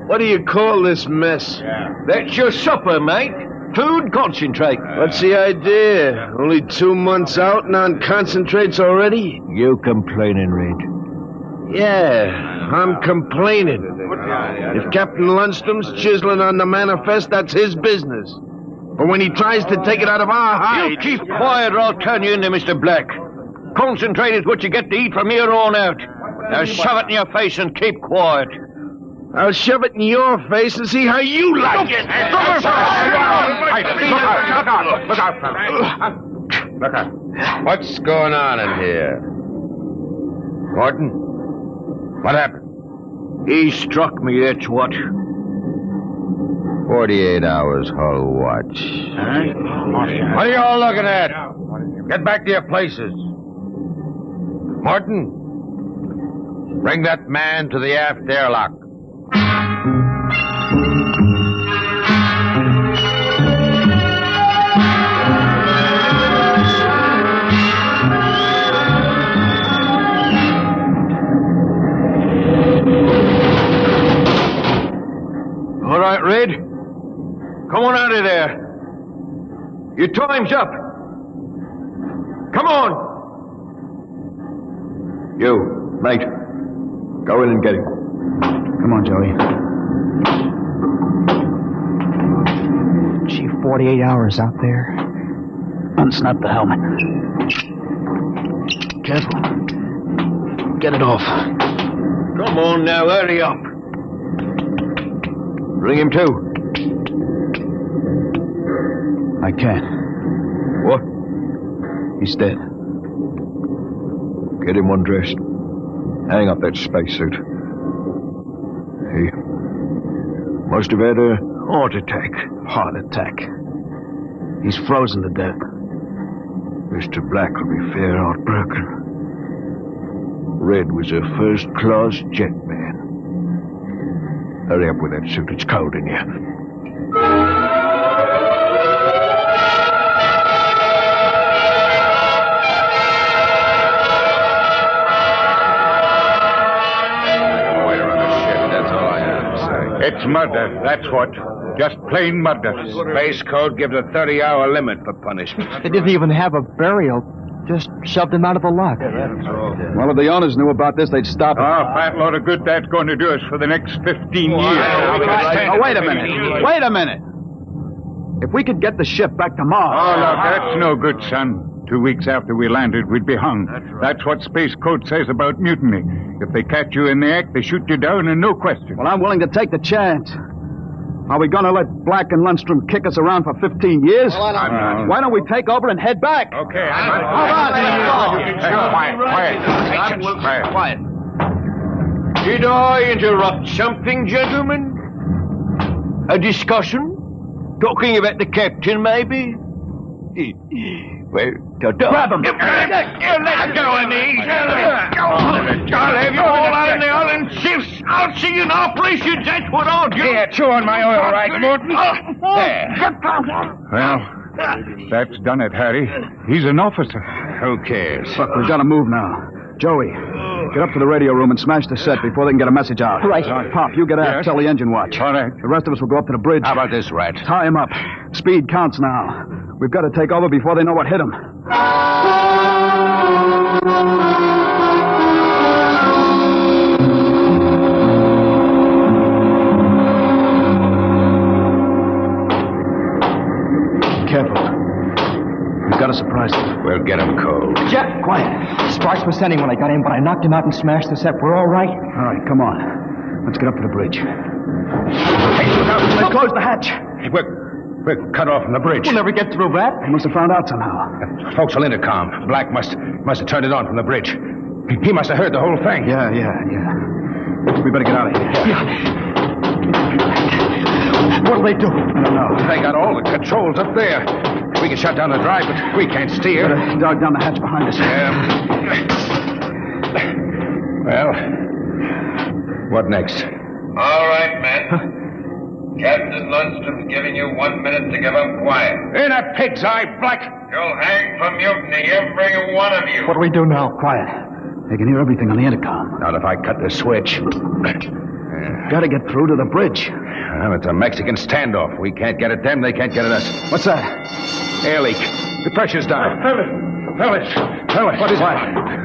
what do you call this mess? That's your supper, mate. Food concentrate. What's the idea? Only 2 months out and on concentrates already? You complaining, Red? Yeah, I'm complaining. If Captain Lundstrom's chiseling on the manifest, that's his business. But when he tries to take it out of our hide... You keep quiet or I'll turn you into Mr. Black. Concentrate is what you get to eat from here on out. Now shove it in your face and keep quiet. I'll shove it in your face and see how you like it. Look out. What's going on in here? Morton? What happened? He struck me, that's what. 48 hours hull watch. What are you all looking at? Get back to your places. Morton, bring that man to the aft airlock. All right, Red. Come on out of there. Your time's up. Come on. You, mate. Go in and get him. Come on, Joey. Gee, 48 hours out there. Unsnap the helmet. Careful. Get it off. Come on now, hurry up. Bring him to. I can't. What? He's dead. Get him undressed. Hang up that spacesuit. He must have had a heart attack. Heart attack. He's frozen to death. Mr. Black will be fair heartbroken. Red was a first-class jet man. Hurry up with that suit. It's cold in here. It's murder, that's what. Just plain murder. Space Code gives a 30-hour limit for punishment. They didn't even have a burial. Just shoved him out of the lock. Well, if the owners knew about this, they'd stop it. Oh, fat load of good that's going to do us for the next 15 years. Oh, wait a minute. Wait a minute. If we could get the ship back to Mars... Oh, look, that's no good, son. 2 weeks after we landed, we'd be hung. That's what Space Code says about mutiny. If they catch you in the act, they shoot you down and no question. Well, I'm willing to take the chance. Are we going to let Black and Lundstrom kick us around for 15 years? Well, I'm not. Why don't we take over and head back? Okay. Quiet. Did I interrupt something, gentlemen? A discussion? Talking about the captain, maybe? Well, grab him. Let go of me. I'll have you all out in the island shifts. I'll see you in our places. That's what I'll do. Here, chew on my oil, right, Morton? There. Well, that's done it, Harry. He's an officer. Who cares? Look, we've got to move now. Joey, Get up to the radio room and smash the set before they can get a message out. Right. Pop, you get out. Yes. Tell the engine watch. All right. The rest of us will go up to the bridge. How about this, Rat? Tie him up. Speed counts now. We've got to take over before they know what hit him. Careful. We've got to surprise them. We'll get him cold. Jeff, quiet. Sparks was sending when I got in, but I knocked him out and smashed the set. We're all right. All right, come on. Let's get up to the bridge. Hey, look out. Let's close the hatch. Hey, we're cut off from the bridge. We'll never get through that. They must have found out somehow. Forecastle intercom. Black must have turned it on from the bridge. He must have heard the whole thing. Yeah. We better get out of here. Yeah. What'll they do? I don't know. They got all the controls up there. We can shut down the drive, but we can't steer. Better dog down the hatch behind us. Well, what next? All right, men. Captain Lundstrom's giving you 1 minute to give up quiet. In a pig's eye, Black! You'll hang for mutiny, every one of you. What do we do now? Quiet. They can hear everything on the intercom. Not if I cut the switch. Got to get through to the bridge. Well, it's a Mexican standoff. We can't get at them, they can't get at us. What's that? Air leak. The pressure's down. Fellas. What is it?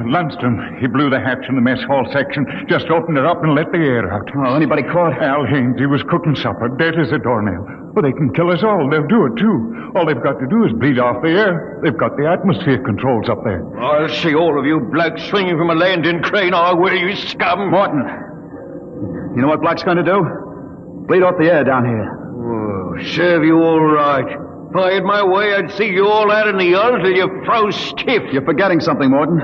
Lundstrom, he blew the hatch in the mess hall section, just opened it up and let the air out. Oh, anybody caught? Al Haynes, he was cooking supper, dead as a doornail. Well, they can kill us all. They'll do it, too. All they've got to do is bleed off the air. They've got the atmosphere controls up there. I'll see all of you blokes swinging from a landing crane. I will, you scum. Morton, you know what Black's going to do? Bleed off the air down here. Oh, serve you all right. If I had my way, I'd see you all out in the yard until you froze stiff. You're forgetting something, Morton.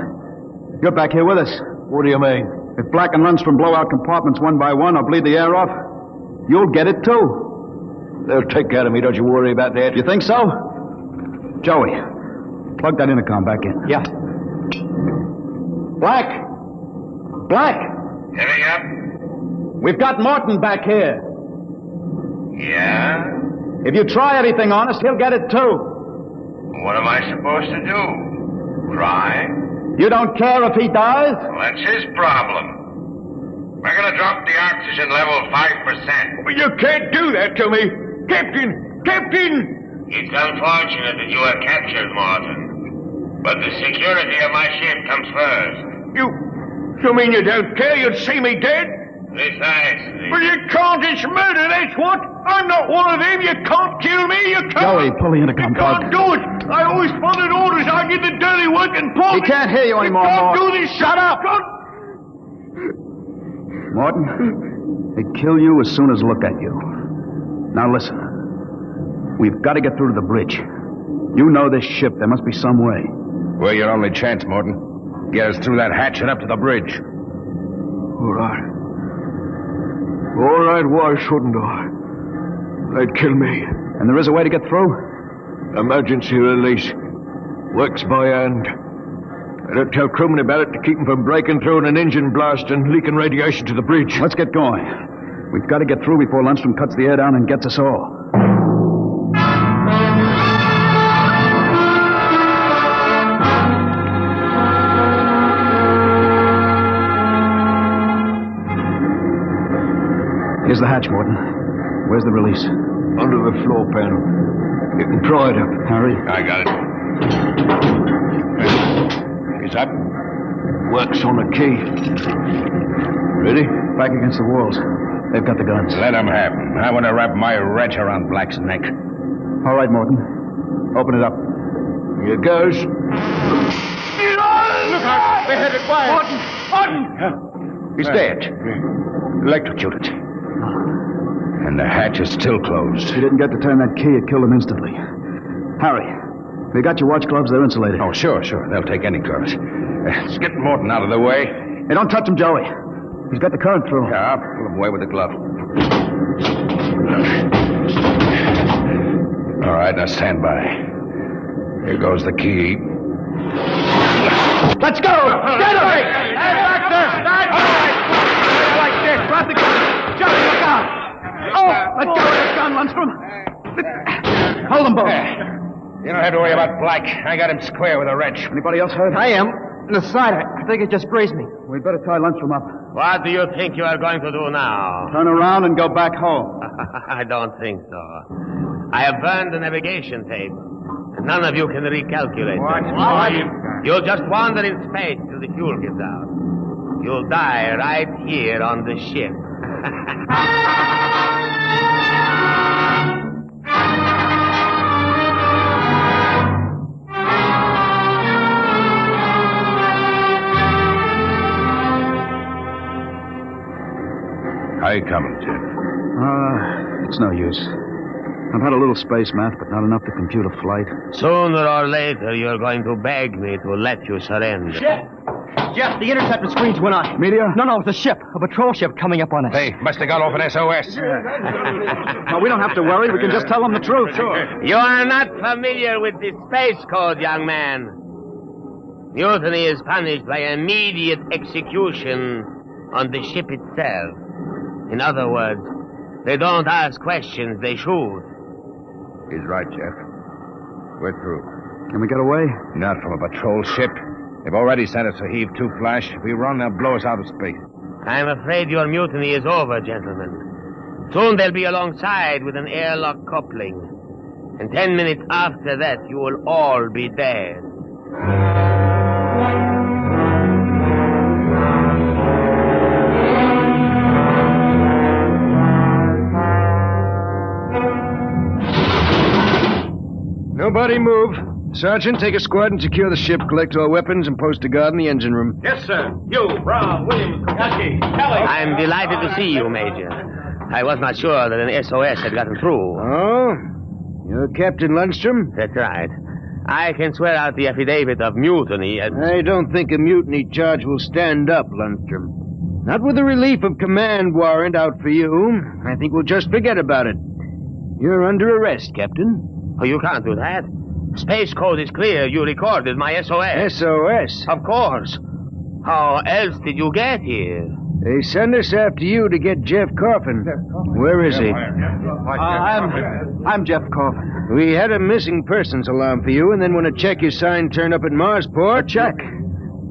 You're back here with us. What do you mean? If Black and Lundstrom blow out compartments one by one or bleed the air off, you'll get it too. They'll take care of me, don't you worry about that. You think so? Joey, plug that intercom back in. Yeah. Black! Heavy up? We've got Morton back here. Yeah? If you try anything on us, he'll get it too. What am I supposed to do? Try? You don't care if he dies? Well, that's his problem. We're going to drop the oxygen level 5%. But you can't do that to me. Captain! It's unfortunate that you were captured, Morton. But the security of my ship comes first. You mean you don't care? You'd see me dead? Precisely. Well, you can't. It's murder, that's what. I'm not one of them. You can't kill me. You can't. Joey, pull the intercom plug. Can't do it. I always followed orders. I did the dirty work and Paul. He can't hear you anymore, Can't Morton. do this. Shut up. Morton, they kill you as soon as look at you. Now listen. We've got to get through to the bridge. You know this ship. There must be some way. We're your only chance, Morton. Get us through that hatch and up to the bridge. All right. Why shouldn't I? They'd kill me. And there is a way to get through? Emergency release. Works by hand. I don't tell crewmen about it to keep them from breaking through in an engine blast and leaking radiation to the bridge. Let's get going. We've got to get through before Lundstrom cuts the air down and gets us all. Here's the hatch, Morton. Where's the release? Under the floor panel. You can pry it up. Hurry. I got it. It's up. Works on a key. Ready? Back against the walls. They've got the guns. Let them have them. I want to wrap my wrench around Black's neck. All right, Morton. Open it up. Here goes. Look out! They're headed wide. Morton! He's dead. Electrocuted. And the hatch is still closed. He didn't get to turn that key. It killed him instantly. Harry, they got your watch gloves. They're insulated. Oh, sure. They'll take any gloves. Let's get Morton out of the way. Hey, don't touch him, Joey. He's got the current through. Yeah, I'll pull him away with the glove. All right, now stand by. Here goes the key. Let's go! Get him! Hey, back there! All right. Like this. Grab the gun. Johnny, look out! Oh, let go of this gun, Lundstrom. Hold them both. You don't have to worry about Black. I got him square with a wrench. Anybody else hurt? I am. In the side, I think it just grazed me. We'd better tie Lundstrom up. What do you think you are going to do now? Turn around and go back home. I don't think so. I have burned the navigation tape. None of you can recalculate. You'll just wander in space till the fuel gives out. You'll die right here on the ship. How you coming, Jeff? It's no use. I've had a little space math, but not enough to compute a flight. Sooner or later, you're going to beg me to let you surrender. Jeff, the interceptor screens went on. Meteor? No, it's a ship. A patrol ship coming up on us. They must have got off an SOS. Well, we don't have to worry. We can just tell them the truth. You are not familiar with the space code, young man. Mutiny is punished by immediate execution on the ship itself. In other words, they don't ask questions, they shoot. He's right, Jeff. We're through. Can we get away? Not from a patrol ship. They've already sent us a Heave-2 flash. If we run, they'll blow us out of space. I'm afraid your mutiny is over, gentlemen. Soon they'll be alongside with an airlock coupling. And 10 minutes after that, you will all be dead. Nobody move. Sergeant, take a squad and secure the ship, collect all weapons, and post a guard in the engine room. Yes, sir. You, Brown, Williams, Kentucky, Kelly. I'm delighted to see you, Major. I was not sure that an SOS had gotten through. Oh? You're Captain Lundstrom? That's right. I can swear out the affidavit of mutiny and... I don't think a mutiny charge will stand up, Lundstrom. Not with the relief of command warrant out for you. I think we'll just forget about it. You're under arrest, Captain. Oh, you can't do that. Space code is clear. You recorded my SOS. SOS? Of course. How else did you get here? They sent us after you to get Jeff Coffin. Where is he? I'm Jeff Coffin. We had a missing persons alarm for you, and then when a check you signed turned up at Marsport... A check?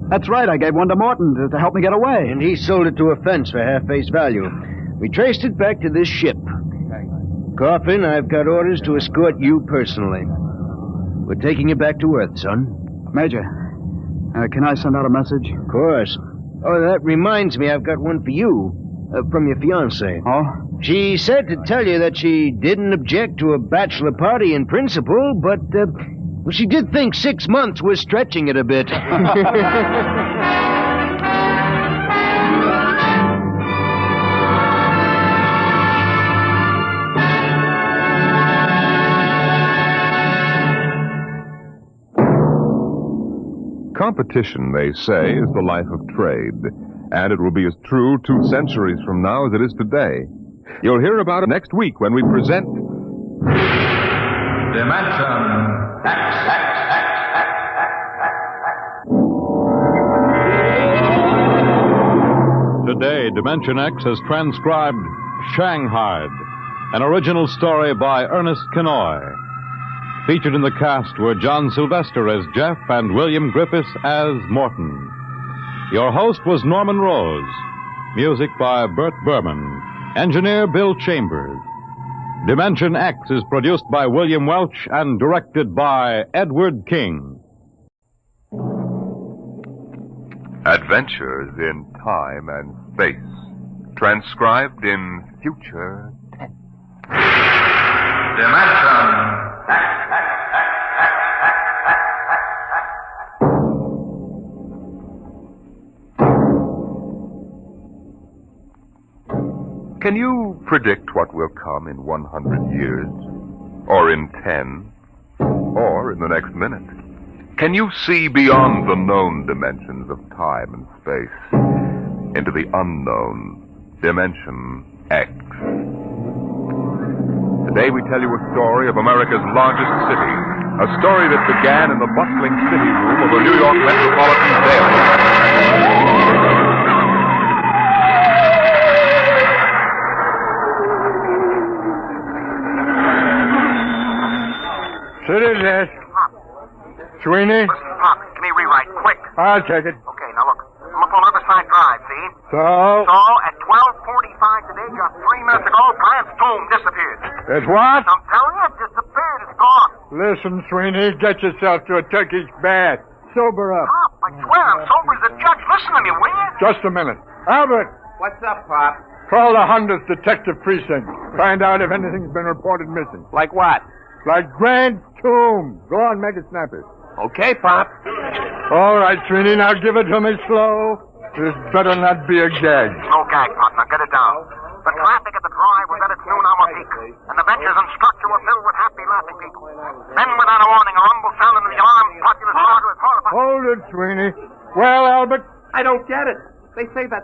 That's right. I gave one to Morton to help me get away. And he sold it to a fence for half-face value. We traced it back to this ship. Coffin, I've got orders to escort you personally. We're taking you back to Earth, son. Major, can I send out a message? Of course. Oh, that reminds me, I've got one for you. From your fiancée. Oh? She said to tell you that she didn't object to a bachelor party in principle, but, well, she did think 6 months was stretching it a bit. Competition, they say, is the life of trade, and it will be as true 2 centuries from now as it is today. You'll hear about it next week when we present... Dimension X. Today, Dimension X has transcribed Shanghied, an original story by Ernest Kenoy. Featured in the cast were John Sylvester as Jeff and William Griffiths as Morton. Your host was Norman Rose. Music by Bert Berman. Engineer Bill Chambers. Dimension X is produced by William Welch and directed by Edward King. Adventures in Time and Space, transcribed in future tense. Dimension X. Can you predict what will come in 100 years? Or in 10? Or in the next minute? Can you see beyond the known dimensions of time and space into the unknown Dimension X? Today we tell you a story of America's largest city, a story that began in the bustling city room of a New York metropolitan daily. Sit it, Sweeney. Listen, Pop, give me a rewrite, quick. I'll take it. Okay, now look. I'm up on Riverside Drive, see? So? So, at 12:45 today, just 3 minutes ago, Grant's tomb disappeared. It's what? I'm telling you, it disappeared. It's gone. Listen, Sweeney, get yourself to a Turkish bath. Sober up. Pop, I swear I'm sober as a judge. Listen to me, will you? Just a minute. Albert, What's up, Pop? call the 100th Detective Precinct. Find out if anything's been reported missing. Like what? Like Grant's tomb. Go on, make it snappy. Okay, Pop. All right, Sweeney, now give it to me slow. This better not be a gag. No gag, Pop. Now get it down. The traffic at the drive was at its noon hour peak, and the benches and structure were filled with happy, laughing people. Then, without a warning, a rumble sounded in the alarmed populace crowd was horrified. Hold it, Sweeney. Well, Albert? I don't get it. They say that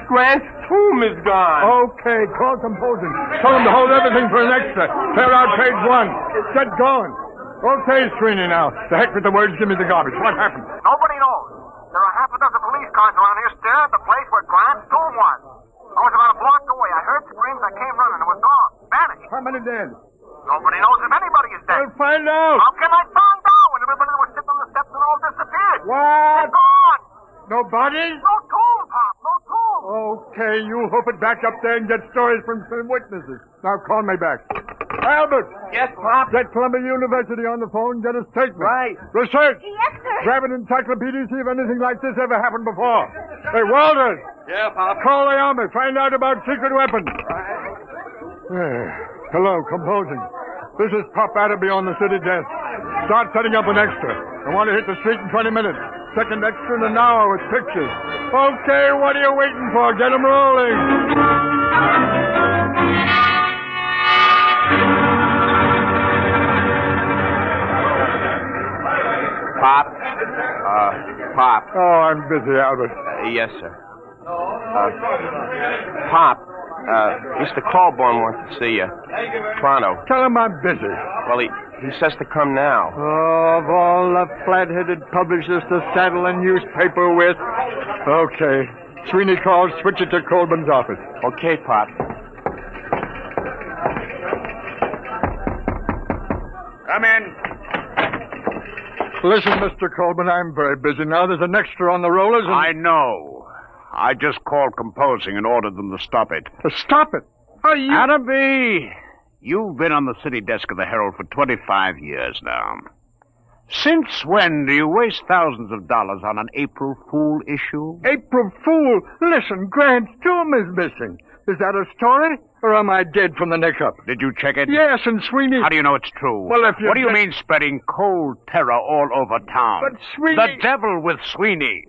Grant's tomb is gone. Okay, call composing. Tell them to hold everything for an extra. Clear out page 1. Get going. Okay, Sweeney, now. The heck with the words, give me the garbage. What happened? Nobody knows. There are half a dozen police cars around here staring at the place where Grant's tomb was. I was about a block away. I heard screams. I came running. It was gone. Vanished. How many dead? Nobody knows if anybody is dead. We'll find out. How can I find out when everybody that was sitting on the steps and all disappeared? What? They're gone. No bodies? No tomb, Pop. No tomb. Okay, you hoof it back up there and get stories from some witnesses. Now call me back. Albert! Yes, Pop? Get Columbia University on the phone, get a statement. Right. Research! Yes, sir. Grab an encyclopedia, see if anything like this ever happened before. Hey, Walters! Yeah, Pop? Call the army, find out about secret weapons. Hello, composing. This is Pop Atterby on the city desk. Start setting up an extra. I want to hit the street in 20 minutes. Second extra in an hour with pictures. Okay, what are you waiting for? Get 'em rolling. Pop? Pop. Oh, I'm busy, Albert. Yes, sir. Pop, Mr. Colborne wants to see you. Pronto. Tell him I'm busy. Well, he says to come now. Oh, of all the flat-headed publishers to saddle a newspaper with. Okay. Sweeney calls, switch it to Colburn's office. Okay, Pop. Come in. Listen, Mr. Colburn, I'm very busy now. There's an extra on the rollers and... I know. I just called composing and ordered them to stop it. Stop it? Are you... Atterby, you've been on the city desk of the Herald for 25 years now. Since when do you waste thousands of dollars on an April Fool issue? April Fool? Listen, Grant's tomb is missing. Is that a story? Or am I dead from the neck up? Did you check it? Yes, and Sweeney... How do you know it's true? Well, if you... What do you mean spreading cold terror all over town? But Sweeney... The devil with Sweeney.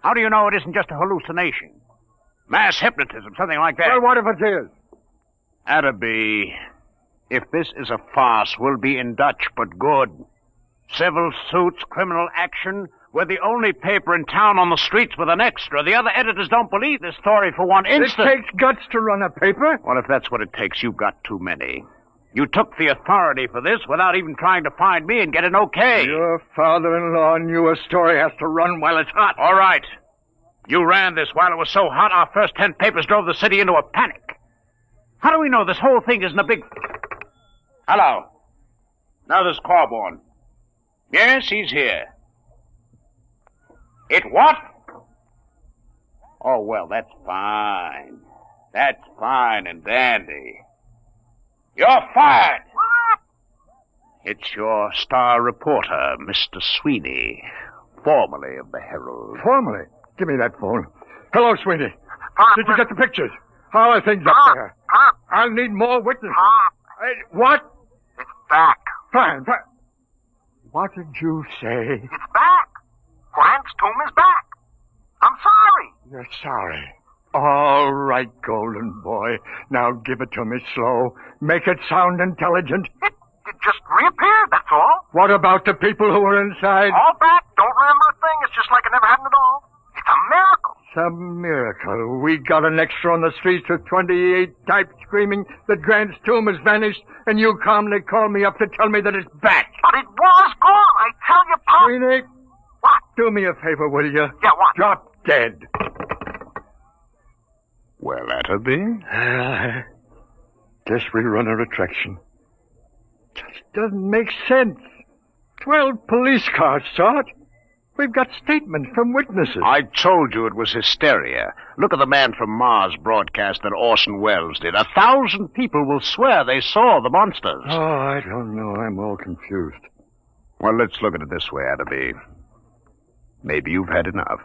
How do you know it isn't just a hallucination? Mass hypnotism, something like that. Well, what if it is? Atterby, if this is a farce, we'll be in Dutch, but good. Civil suits, criminal action. We're the only paper in town on the streets with an extra. The other editors don't believe this story for one instant. It takes guts to run a paper. Well, if that's what it takes, you've got too many. You took the authority for this without even trying to find me and get an okay. Your father-in-law knew a story has to run while it's hot. All right. You ran this while it was so hot, our first 10 papers drove the city into a panic. How do we know this whole thing isn't a big... Hello. Now there's Corborn. Yes, he's here. It what? Oh, well, that's fine. That's fine and dandy. You're fired. What? It's your star reporter, Mr. Sweeney, formerly of the Herald. Formerly? Give me that phone. Hello, Sweeney. Did you get the pictures? How are things up there? I'll need more witnesses. Hey, what? It's back. Fine. What did you say? It's back. Grant's tomb is back. I'm sorry. You're sorry. All right, golden boy. Now give it to me slow. Make it sound intelligent. It just reappeared, that's all. What about the people who were inside? All back. Don't remember a thing. It's just like it never happened at all. It's a miracle. Some miracle. We got an extra on the streets with 28 types screaming that Grant's tomb has vanished, and you calmly call me up to tell me that it's back. But it was gone, I tell you, Pop. Sweeney. What? Do me a favor, will you? Yeah, what? Drop dead. Well, Atterby? Guess we run a retraction. Just doesn't make sense. 12 police cars saw it. We've got statements from witnesses. I told you it was hysteria. Look at the man from Mars broadcast that Orson Welles did. 1,000 people will swear they saw the monsters. Oh, I don't know. I'm all confused. Well, let's look at it this way, Adderby. Maybe you've had enough.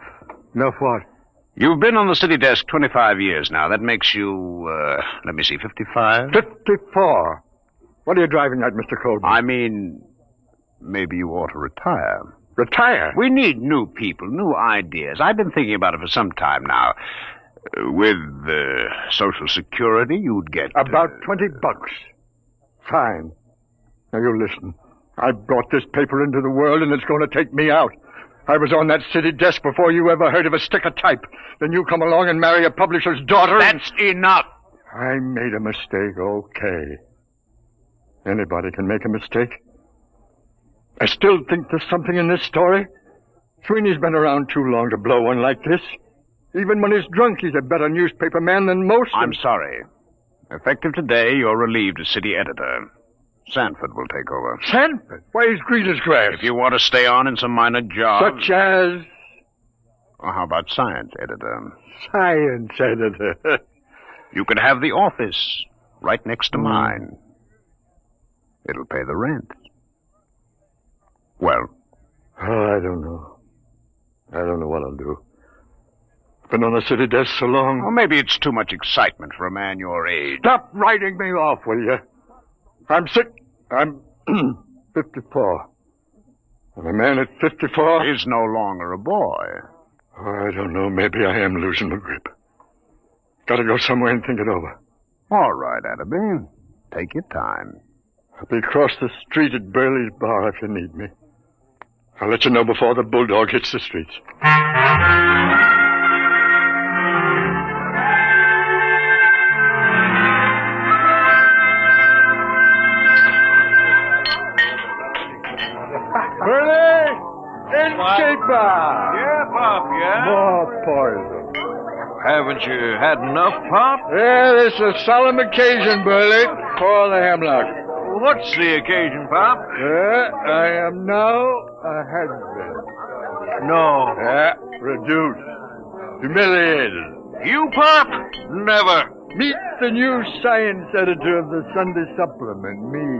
Enough what? You've been on the city desk 25 years now. That makes you, 55? 54. What are you driving at, Mr. Colby? I mean, maybe you ought to retire. Retire? We need new people, new ideas. I've been thinking about it for some time now. With Social Security, you'd get... About $20. Fine. Now, you listen. I brought this paper into the world, and it's going to take me out. I was on that city desk before you ever heard of a stick of type. Then you come along and marry a publisher's daughter. That's enough. I made a mistake, okay. Anybody can make a mistake. I still think there's something in this story. Sweeney's been around too long to blow one like this. Even when he's drunk, he's a better newspaper man than most. I'm sorry. Effective today, you're relieved as city editor. Sanford will take over. Sanford? Why, he's green as grass. If you want to stay on in some minor job... Such as... Well, how about science editor? Science editor. You could have the office right next to mine. It'll pay the rent. Well? Oh, I don't know. I don't know what I'll do. Been on the city desk so long. Well, maybe it's too much excitement for a man your age. Stop writing me off, will you? I'm sick. I'm 54. And a man at 54... is no longer a boy. Oh, I don't know. Maybe I am losing my grip. Gotta go somewhere and think it over. All right, Adderby. Take your time. I'll be across the street at Burley's bar if you need me. I'll let you know before the bulldog hits the streets. Burley! Innkeeper! Yeah, Pop, yeah? More poison. Haven't you had enough, Pop? Yeah, this is a solemn occasion, Burley. Pour the hemlock. What's the occasion, Pop? I am now a husband. No. Reduced. Humiliated. You, Pop? Never. Meet the new science editor of the Sunday Supplement, me.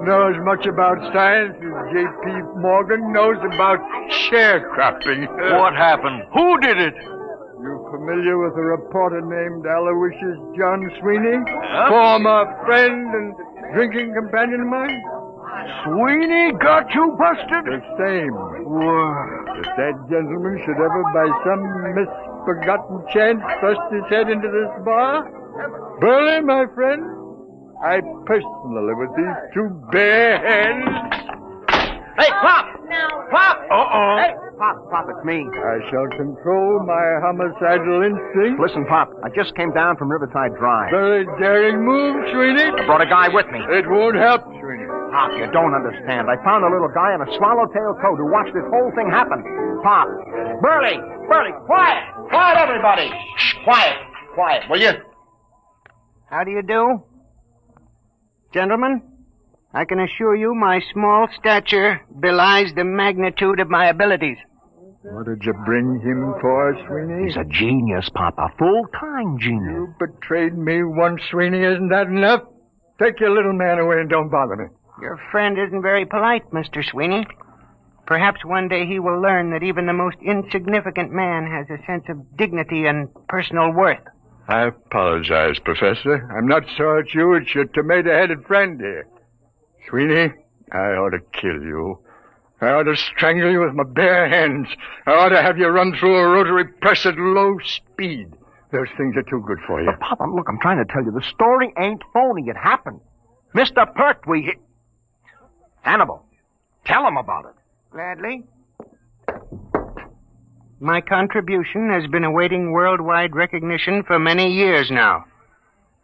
Knows much about science as J.P. Morgan knows about sharecropping. What happened? Who did it? You familiar with a reporter named Aloysius John Sweeney? Former friend and drinking companion of mine? Sweeney got you busted? The same. If that gentleman should ever by some misforgotten chance thrust his head into this bar, Burley, my friend, I personally, with these two bare hands... Hey, Pop! Pop! Uh-oh. Hey, Pop, it's me. I shall control my homicidal instinct. Listen, Pop, I just came down from Riverside Drive. Very daring move, Sweeney. I brought a guy with me. It won't help, Sweeney. Pop, you don't understand. I found a little guy in a swallowtail coat who watched this whole thing happen. Pop. Burley, quiet! Quiet, everybody! Shh, quiet, will you? How do you do? Gentlemen, I can assure you my small stature belies the magnitude of my abilities. What did you bring him for, Sweeney? He's a genius, Pop, a full-time genius. You betrayed me once, Sweeney. Isn't that enough? Take your little man away and don't bother me. Your friend isn't very polite, Mr. Sweeney. Perhaps one day he will learn that even the most insignificant man has a sense of dignity and personal worth. I apologize, Professor. I'm not sorry at you. It's your tomato-headed friend here. Sweeney, I ought to kill you. I ought to strangle you with my bare hands. I ought to have you run through a rotary press at low speed. Those things are too good for you. But, Pop, look, I'm trying to tell you, the story ain't phony. It happened. Mr. Pertwee, Hannibal, tell him about it. Gladly. My contribution has been awaiting worldwide recognition for many years now.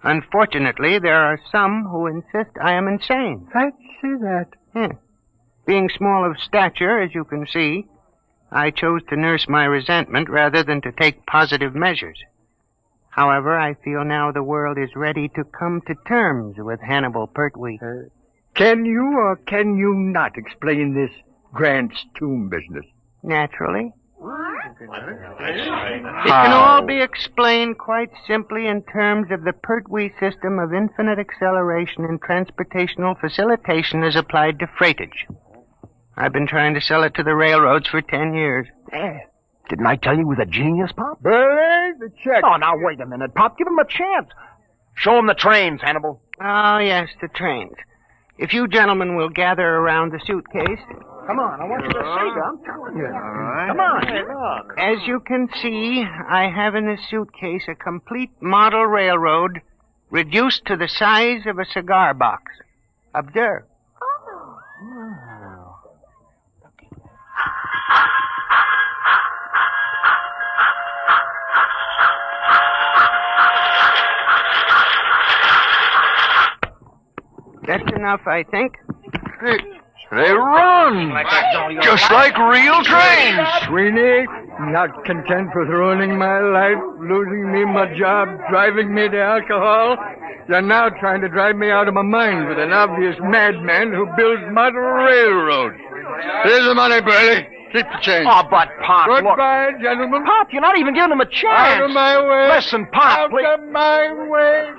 Unfortunately, there are some who insist I am insane. I'd say that. Being small of stature, as you can see, I chose to nurse my resentment rather than to take positive measures. However, I feel now the world is ready to come to terms with Hannibal Pertwee. Can you or can you not explain this Grant's tomb business. Naturally. It can all be explained quite simply in terms of the Pertwee system of infinite acceleration and transportational facilitation as applied to freightage. I've been trying to sell it to the railroads for 10 years. Didn't I tell you he was a genius, Pop? Billy, the check. Oh, now, wait a minute, Pop. Give him a chance. Show him the trains, Hannibal. Oh, yes, the trains. If you gentlemen will gather around the suitcase... Come on, I want you to see it. I'm telling you. All right. Come on. Hey, look. As you can see, I have in this suitcase a complete model railroad reduced to the size of a cigar box. Observe. That's enough, I think. They run! Just like real trains! Sweeney, not content with ruining my life, losing me my job, driving me to alcohol, you're now trying to drive me out of my mind with an obvious madman who builds model railroads. Here's the money, Burley. Keep the change. Oh, but Pop, Goodbye, gentlemen. Pop, you're not even giving him a chance. Out of my way. Listen, Pop, please. Out of my way.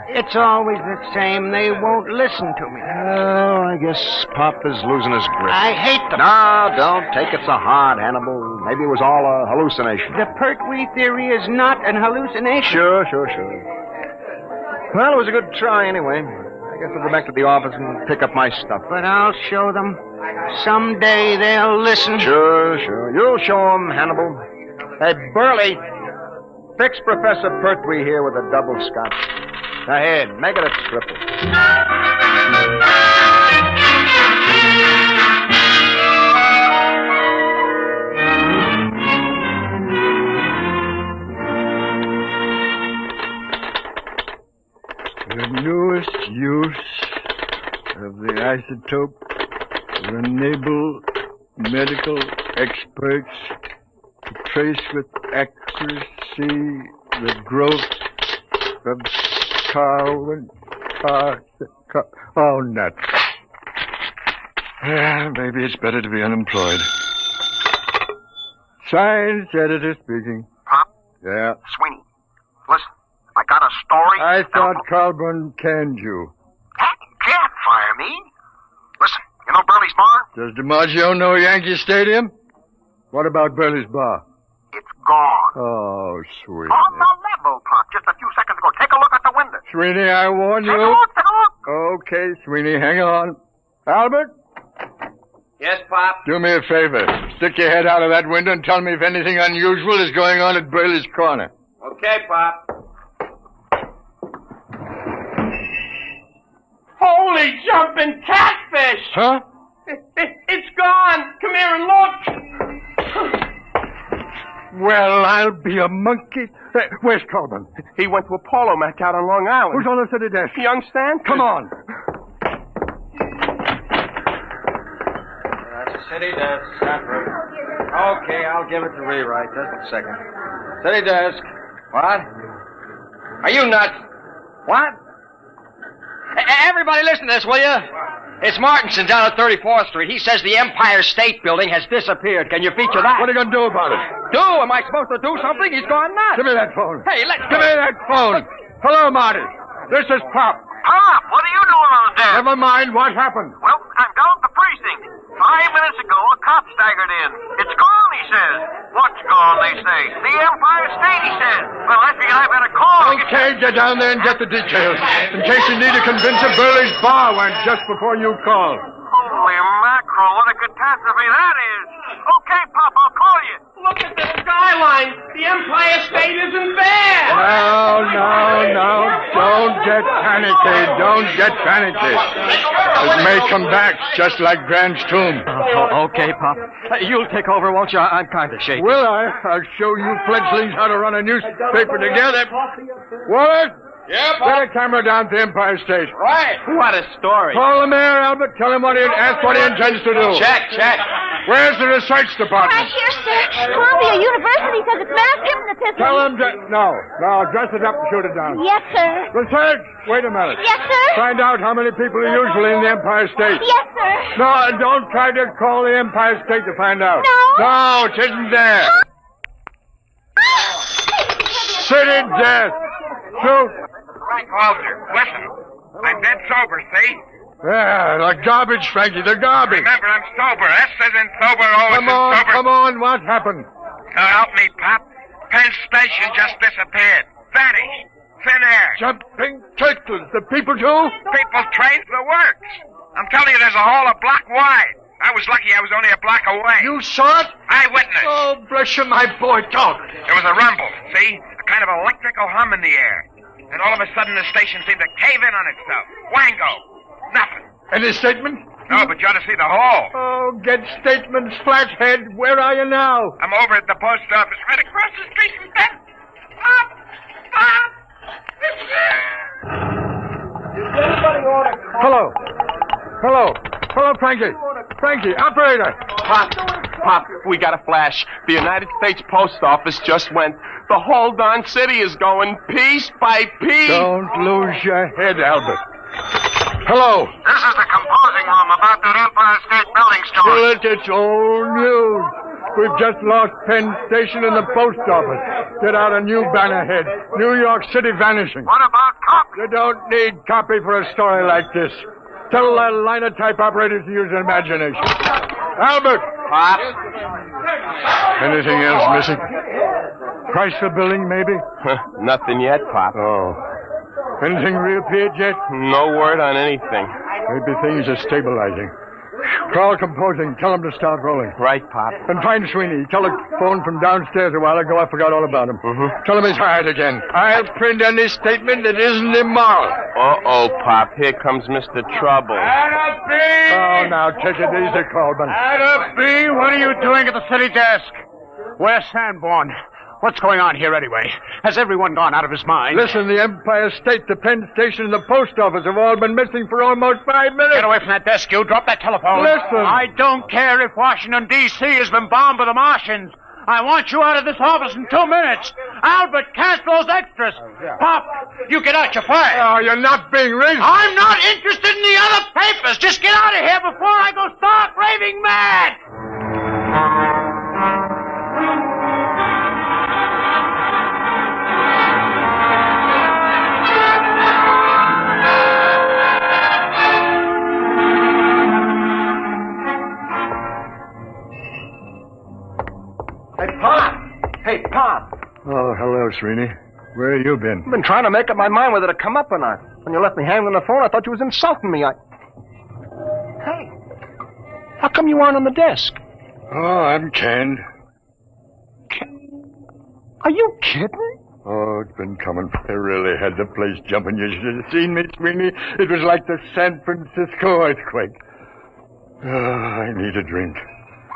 It's always the same. They won't listen to me. Oh, I guess Pop is losing his grip. I hate them. No, don't take it so hard, Hannibal. Maybe it was all a hallucination. The Pertwee theory is not an hallucination. Sure. Well, it was a good try anyway. I guess I'll go back to the office and pick up my stuff. But I'll show them. Someday they'll listen. Sure. You'll show them, Hannibal. Hey, Burley, fix Professor Pertwee here with a double scotch. Ahead, make it a triple. The newest use of the isotope will enable medical experts to trace with accuracy the growth of Oh, nuts. Maybe it's better to be unemployed. Science editor speaking. Pop? Yeah. Sweeney, listen, I got a story. I thought Colburn canned you. Can't fire me. Listen, you know Burley's bar? Does DiMaggio know Yankee Stadium? What about Burley's bar? It's gone. Oh, sweet. On the level, Pop, just a few seconds ago. Take a look at the window. Sweeney, I warn you. Take a look. Okay, Sweeney, hang on. Albert? Yes, Pop? Do me a favor. Stick your head out of that window and tell me if anything unusual is going on at Burley's Corner. Okay, Pop. Holy jumping catfish! Huh? It's gone! Come here and look! Well, I'll be a monkey. Where's Colburn? He went to a polo match out on Long Island. Who's on the city desk? Young Stanford. Come on. City desk, Sanford. Okay, I'll give it to rewrite. Just a second. City desk. What? Are you nuts? What? Everybody listen to this, will you? It's Martinson down at 34th Street. He says the Empire State Building has disappeared. Can you feature that? What are you going to do about it? Do? Am I supposed to do something? He's gone nuts. Give me that phone. Hey, let's Give me that phone. Hello, Marty. This is Pop. Pop, what are you doing on there? Never mind what happened. Well, I'm down at the precinct. 5 minutes ago, a cop staggered in. It's gone, he says. What's gone, they say? The Empire State, he says. Well, I figured I better call. Okay, get down there and get the details. In case you need to convince a Burley's bar went just before you called. Holy mackerel, what a catastrophe that is. Okay, Pop, I'll call you. Look at the skyline. The Empire State isn't there. No. Don't get panicky. Don't get panicky. It may come back just like Grant's tomb. Okay, Pop. You'll take over, won't you? I'm kind of shaky. Will I? I'll show you fledglings how to run a newspaper together. Wallace? Yeah, Get a camera down to Empire State. Right. What a story. Call the mayor, Albert. Tell him ask what he intends to do. Check. Where's the research department? Right here, sir. Columbia University says it's mass hypnotism. Tell them to... No, dress it up and shoot it down. Yes, sir. Research! Wait a minute. Yes, sir. Find out how many people are usually in the Empire State. Yes, sir. No, and don't try to call the Empire State to find out. No. No, it isn't there. City death. Shoot. Frank Walter, listen. I'm dead sober, see? Yeah, the garbage, Frankie, the garbage. Remember, I'm sober. S as in sober, O as in sober. Come on, what happened? Help me, Pop. Penn Station just disappeared. Vanished. Thin air. Jumping turtles, the people too? People trained the works. I'm telling you, there's a hole a block wide. I was lucky I was only a block away. You saw it? Eyewitness. Oh, bless you, my boy, talk. There was a rumble, see? A kind of electrical hum in the air. And all of a sudden, the station seemed to cave in on itself. Wango. Nothing. Any statement? No, but you ought to see the hole. Oh, get statements, flathead. Where are you now? I'm over at the post office, right across the street from Ben. Pop! Hello, Frankie. Frankie, operator. Pop, we got a flash. The United States Post Office just went. The whole darn city is going piece by piece. Don't lose your head, Albert. Hello. This is the composing room about that Empire State Building story. Well, it's old news. We've just lost Penn Station and the post office. Get out a new banner head. New York City vanishing. What about copy? You don't need copy for a story like this. Tell the linotype operators to use their imagination. Albert! Pop? Anything else missing? Price for building, maybe? Nothing yet, Pop. Oh. Anything reappeared yet? No word on anything. Maybe things are stabilizing. Crawl composing. Tell them to start rolling. Right, Pop. And find Sweeney. Telephone from downstairs a while ago. I forgot all about him. Tell him he's hired again. I'll print any statement that isn't immoral. Uh-oh, Pop. Here comes Mr. Trouble. Oh, now take it easy, Colburn. Adam B., what are you doing at the city desk? Where's Sanborn? What's going on here anyway? Has everyone gone out of his mind? Listen, the Empire State, the Penn Station, and the post office have all been missing for almost 5 minutes. Get away from that desk, you. Drop that telephone. Listen. I don't care if Washington, D.C. has been bombed by the Martians. I want you out of this office in 2 minutes. Albert, cancel those extras. Pop, you get out, you're fired. Oh, you're not being reasonable. I'm not interested in the other papers. Just get out of here before I go stark raving mad. Hey, Pop. Oh, hello, Sweeney. Where have you been? I've been trying to make up my mind whether to come up or not. When you left me hanging on the phone, I thought you was insulting me. Hey, how come you aren't on the desk? Oh, I'm canned. Are you kidding? Oh, it's been coming. I really had the place jumping. You should have seen me, Sweeney. It was like the San Francisco earthquake. Oh, I need a drink.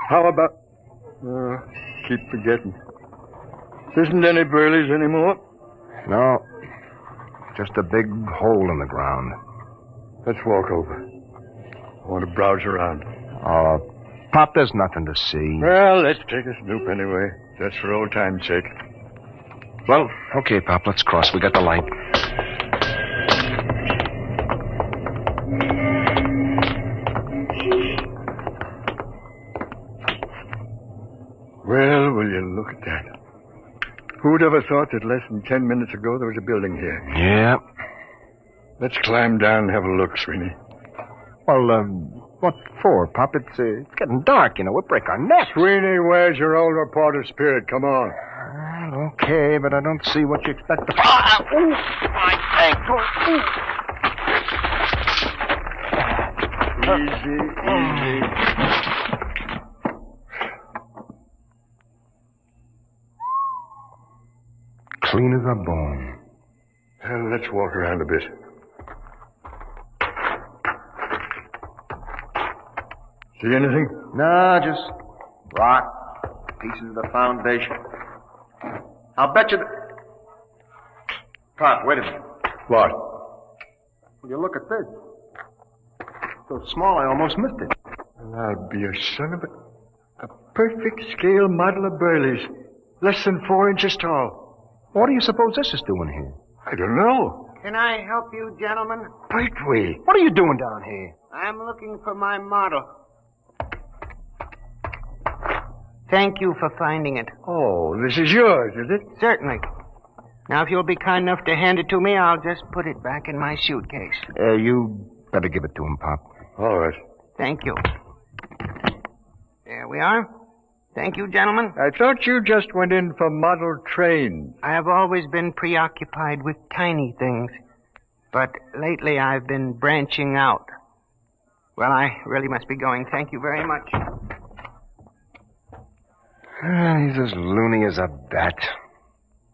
How about... keep forgetting. Isn't any Burleys anymore? No. Just a big hole in the ground. Let's walk over. I want to browse around. Pop, there's nothing to see. Well, let's take a snoop anyway. Just for old time's sake. Well, okay, Pop, let's cross. We got the light. Well, will you look at that? Who'd ever thought that less than 10 minutes ago there was a building here? Yeah. Let's climb down and have a look, Sweeney. Well, what for, Pop? It's getting dark, you know. We'll break our necks. Sweeney, where's your old reporter spirit? Come on. Well, okay, but I don't see what you expect to... Ooh, my ankle. Easy. Clean as a bone. Well, let's walk around a bit. See anything? No, just rock, pieces of the foundation. I'll bet you... Pop, wait a minute. What? Will you look at this? So small, I almost missed it. I'll be a son of a... perfect scale model of Burley's. Less than 4 inches tall. What do you suppose this is doing here? I don't know. Can I help you, gentlemen? Pertwee. What are you doing down here? I'm looking for my model. Thank you for finding it. Oh, this is yours, is it? Certainly. Now, if you'll be kind enough to hand it to me, I'll just put it back in my suitcase. You better give it to him, Pop. All right. Thank you. There we are. Thank you, gentlemen. I thought you just went in for model trains. I have always been preoccupied with tiny things, but lately I've been branching out. Well, I really must be going. Thank you very much. He's as loony as a bat.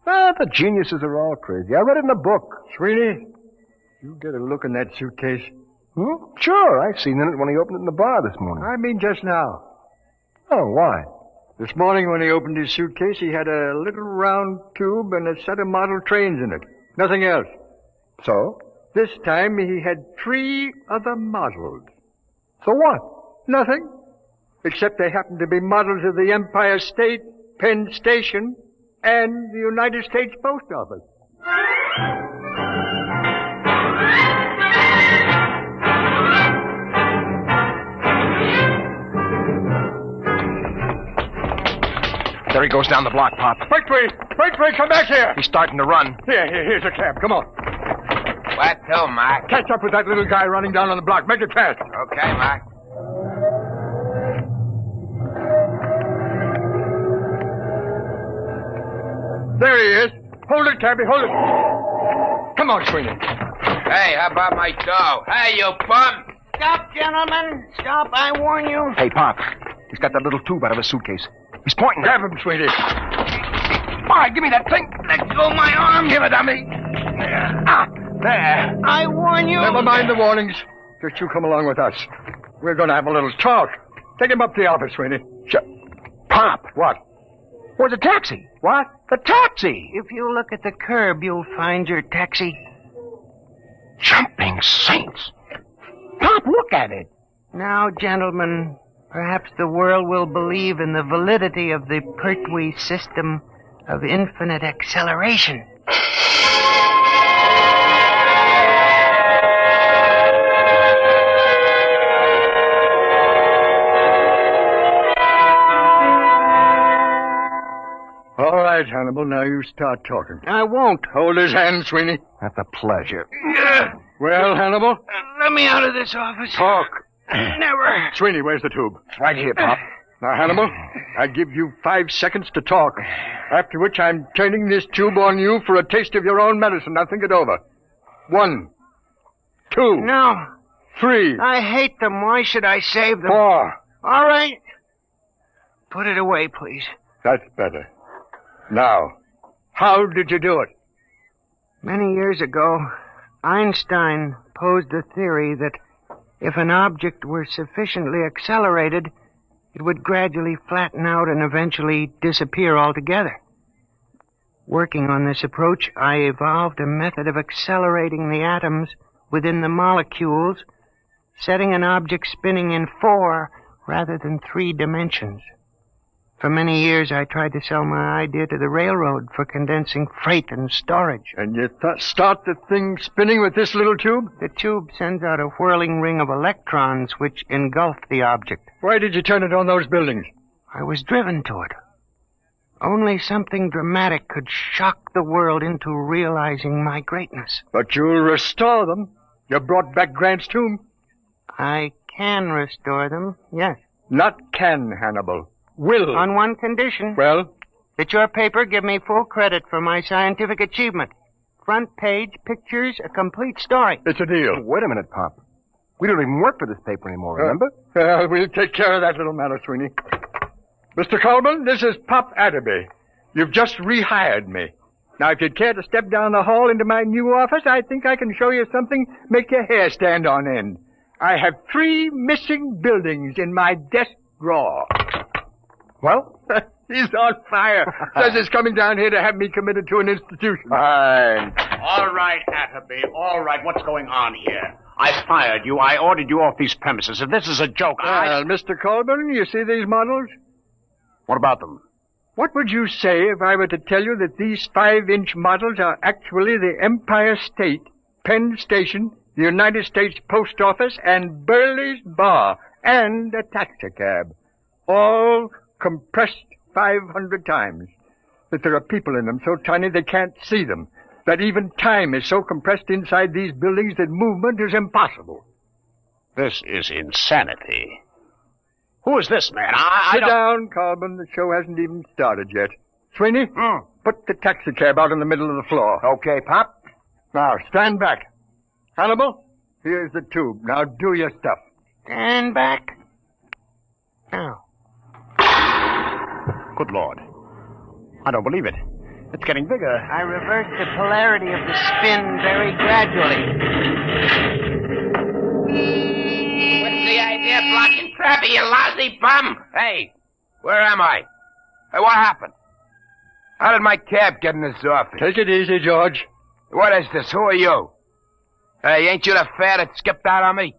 The geniuses are all crazy. I read it in a book. Sweeney, you get a look in that suitcase. Sure, I seen it when he opened it in the bar this morning. I mean just now. Oh, why? This morning when he opened his suitcase, he had a little round tube and a set of model trains in it. Nothing else. So? This time he had 3 other models. So what? Nothing. Except they happened to be models of the Empire State, Penn Station, and the United States Post Office. There he goes down the block, Pop. Pertwee, come back here. He's starting to run. Here's a cab. Come on. What to, Mac? Catch up with that little guy running down on the block. Make it fast. Okay, Mac. There he is. Hold it, cabby, hold it. Come on, Sweeney. Hey, how about my dough? Hey, you bum! Stop, gentlemen. Stop, I warn you. Hey, Pop. He's got that little tube out of his suitcase. He's pointing. Grab him, Sweeney. All right, give me that thing. Let go of my arm. Give it to me. There. I warn you. Never mind the warnings. Just you come along with us. We're going to have a little talk. Take him up to the office, Sweeney. Pop. What? Where's the taxi? What? The taxi. If you look at the curb, you'll find your taxi. Jumping saints. Pop, look at it. Now, gentlemen, perhaps the world will believe in the validity of the Pertwee system of infinite acceleration. All right, Hannibal, now you start talking. I won't. Hold his hand, Sweeney. That's a pleasure. Well, Hannibal? Let me out of this office. Talk. Never. Sweeney, where's the tube? It's right here, Pop. Now, Hannibal, I give you 5 seconds to talk, after which I'm turning this tube on you for a taste of your own medicine. Now, think it over. 1, 2. No. 3. I hate them. Why should I save them? 4. All right. Put it away, please. That's better. Now, how did you do it? Many years ago, Einstein posed a theory that if an object were sufficiently accelerated, it would gradually flatten out and eventually disappear altogether. Working on this approach, I evolved a method of accelerating the atoms within the molecules, setting an object spinning in 4 rather than 3 dimensions. For many years, I tried to sell my idea to the railroad for condensing freight and storage. And you start the thing spinning with this little tube? The tube sends out a whirling ring of electrons which engulf the object. Why did you turn it on those buildings? I was driven to it. Only something dramatic could shock the world into realizing my greatness. But you'll restore them. You brought back Grant's tomb. I can restore them, yes. Not can, Hannibal. Will. On one condition. Well? That your paper give me full credit for my scientific achievement. Front page, pictures, a complete story. It's a deal. Wait a minute, Pop. We don't even work for this paper anymore, remember? We'll take care of that little matter, Sweeney. Mr. Colburn, this is Pop Adderby. You've just rehired me. Now, if you'd care to step down the hall into my new office, I think I can show you something make your hair stand on end. I have 3 missing buildings in my desk drawer. Well? He's on fire. Says he's coming down here to have me committed to an institution. Fine. All right, Atterby. All right. What's going on here? I fired you. I ordered you off these premises. If this is a joke, Well, Mr. Colburn, you see these models? What about them? What would you say if I were to tell you that these 5-inch models are actually the Empire State, Penn Station, the United States Post Office, and Burley's Bar, and a taxicab, all compressed 500 times, that there are people in them so tiny they can't see them, that even time is so compressed inside these buildings that movement is impossible. This is insanity. Who is this man? Sit down, Colburn. The show hasn't even started yet. Sweeney, put the taxicab out in the middle of the floor. Okay, Pop. Now, stand back. Hannibal, here's the tube. Now do your stuff. Stand back. Now. Good Lord. I don't believe it. It's getting bigger. I reverse the polarity of the spin very gradually. What's the idea of blocking traffic, you lousy bum? Hey, where am I? Hey, what happened? How did my cab get in this office? Take it easy, George. What is this? Who are you? Hey, ain't you the fare that skipped out on me?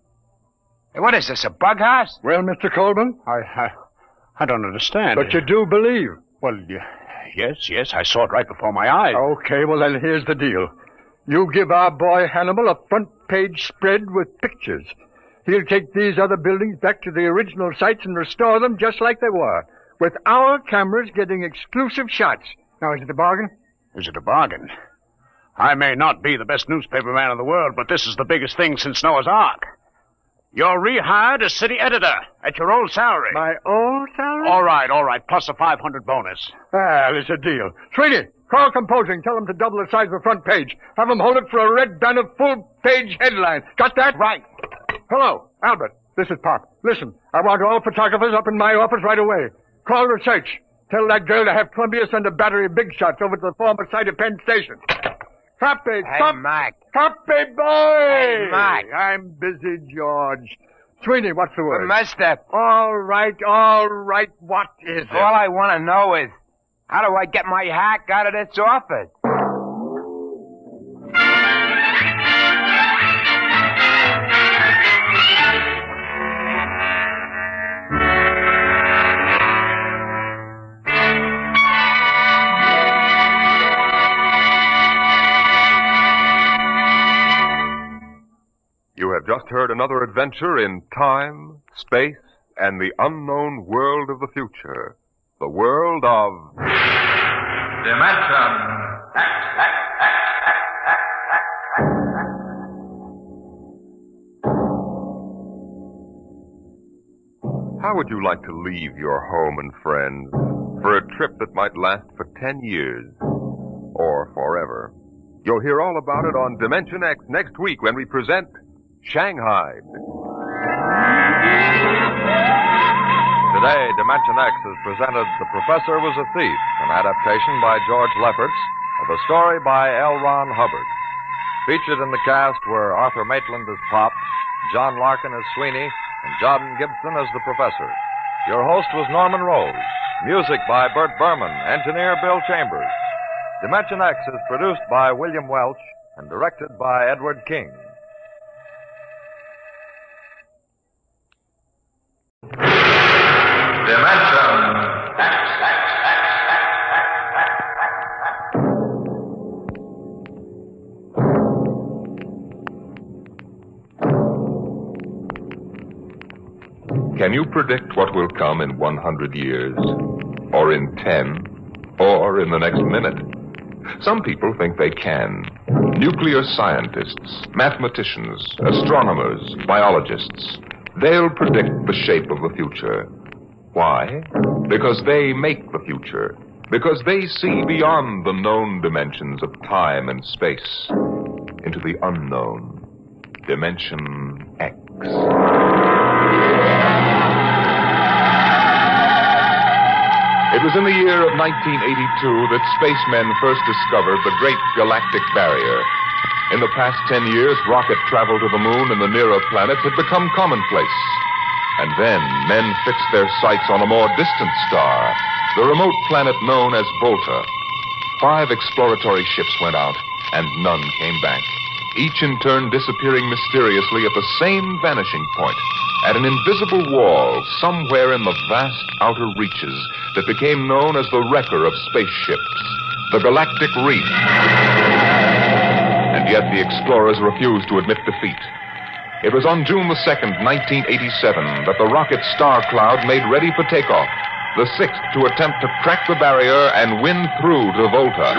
Hey, what is this, a bug house? Well, Mr. Colburn? I don't understand. But you do believe. Well, yes, I saw it right before my eyes. Okay, well then here's the deal. You give our boy Hannibal a front-page spread with pictures. He'll take these other buildings back to the original sites and restore them just like they were, with our cameras getting exclusive shots. Now, is it a bargain? Is it a bargain? I may not be the best newspaper man in the world, but this is the biggest thing since Noah's Ark. You're rehired as city editor at your old salary. My old salary? All right, plus a 500 bonus. There's a deal. Sweeney, call composing. Tell them to double the size of the front page. Have them hold it for a red banner full-page headline. Got that? Right. Hello, Albert. This is Pop. Listen, I want all photographers up in my office right away. Call research. Tell that girl to have Columbia send a battery of big shots over to the former site of Penn Station. Copy, Hey, Mike. Copy, boy! Hey, Mike. I'm busy, George. Sweeney, what's the word? Mustard. All right, what is it? All I want to know is, how do I get my hack out of this office? You have just heard another adventure in time, space, and the unknown world of the future. The world of... Dimension X. How would you like to leave your home and friends for a trip that might last for 10 years or forever? You'll hear all about it on Dimension X next week when we present Shanghied. Today, Dimension X has presented The Professor Was a Thief, an adaptation by George Lefferts of a story by L. Ron Hubbard. Featured in the cast were Arthur Maitland as Pop, John Larkin as Sweeney, and Jordan Gibson as the Professor. Your host was Norman Rose. Music by Bert Berman, engineer Bill Chambers. Dimension X is produced by William Welch and directed by Edward King. Dimension X. Can you predict what will come in 100 years? Or in 10? Or in the next minute? Some people think they can. Nuclear scientists, mathematicians, astronomers, biologists. They'll predict the shape of the future. Why? Because they make the future. Because they see beyond the known dimensions of time and space into the unknown. Dimension X. It was in the year of 1982 that spacemen first discovered the Great Galactic Barrier. In the past 10 years, rocket travel to the moon and the nearer planets had become commonplace. And then men fixed their sights on a more distant star, the remote planet known as Volta. 5 exploratory ships went out, and none came back, each in turn disappearing mysteriously at the same vanishing point at an invisible wall somewhere in the vast outer reaches that became known as the wrecker of spaceships, the Galactic Reef. And yet the explorers refused to admit defeat. It was on June the 2nd, 1987, that the rocket Star Cloud made ready for takeoff, the sixth to attempt to crack the barrier and win through to Volta.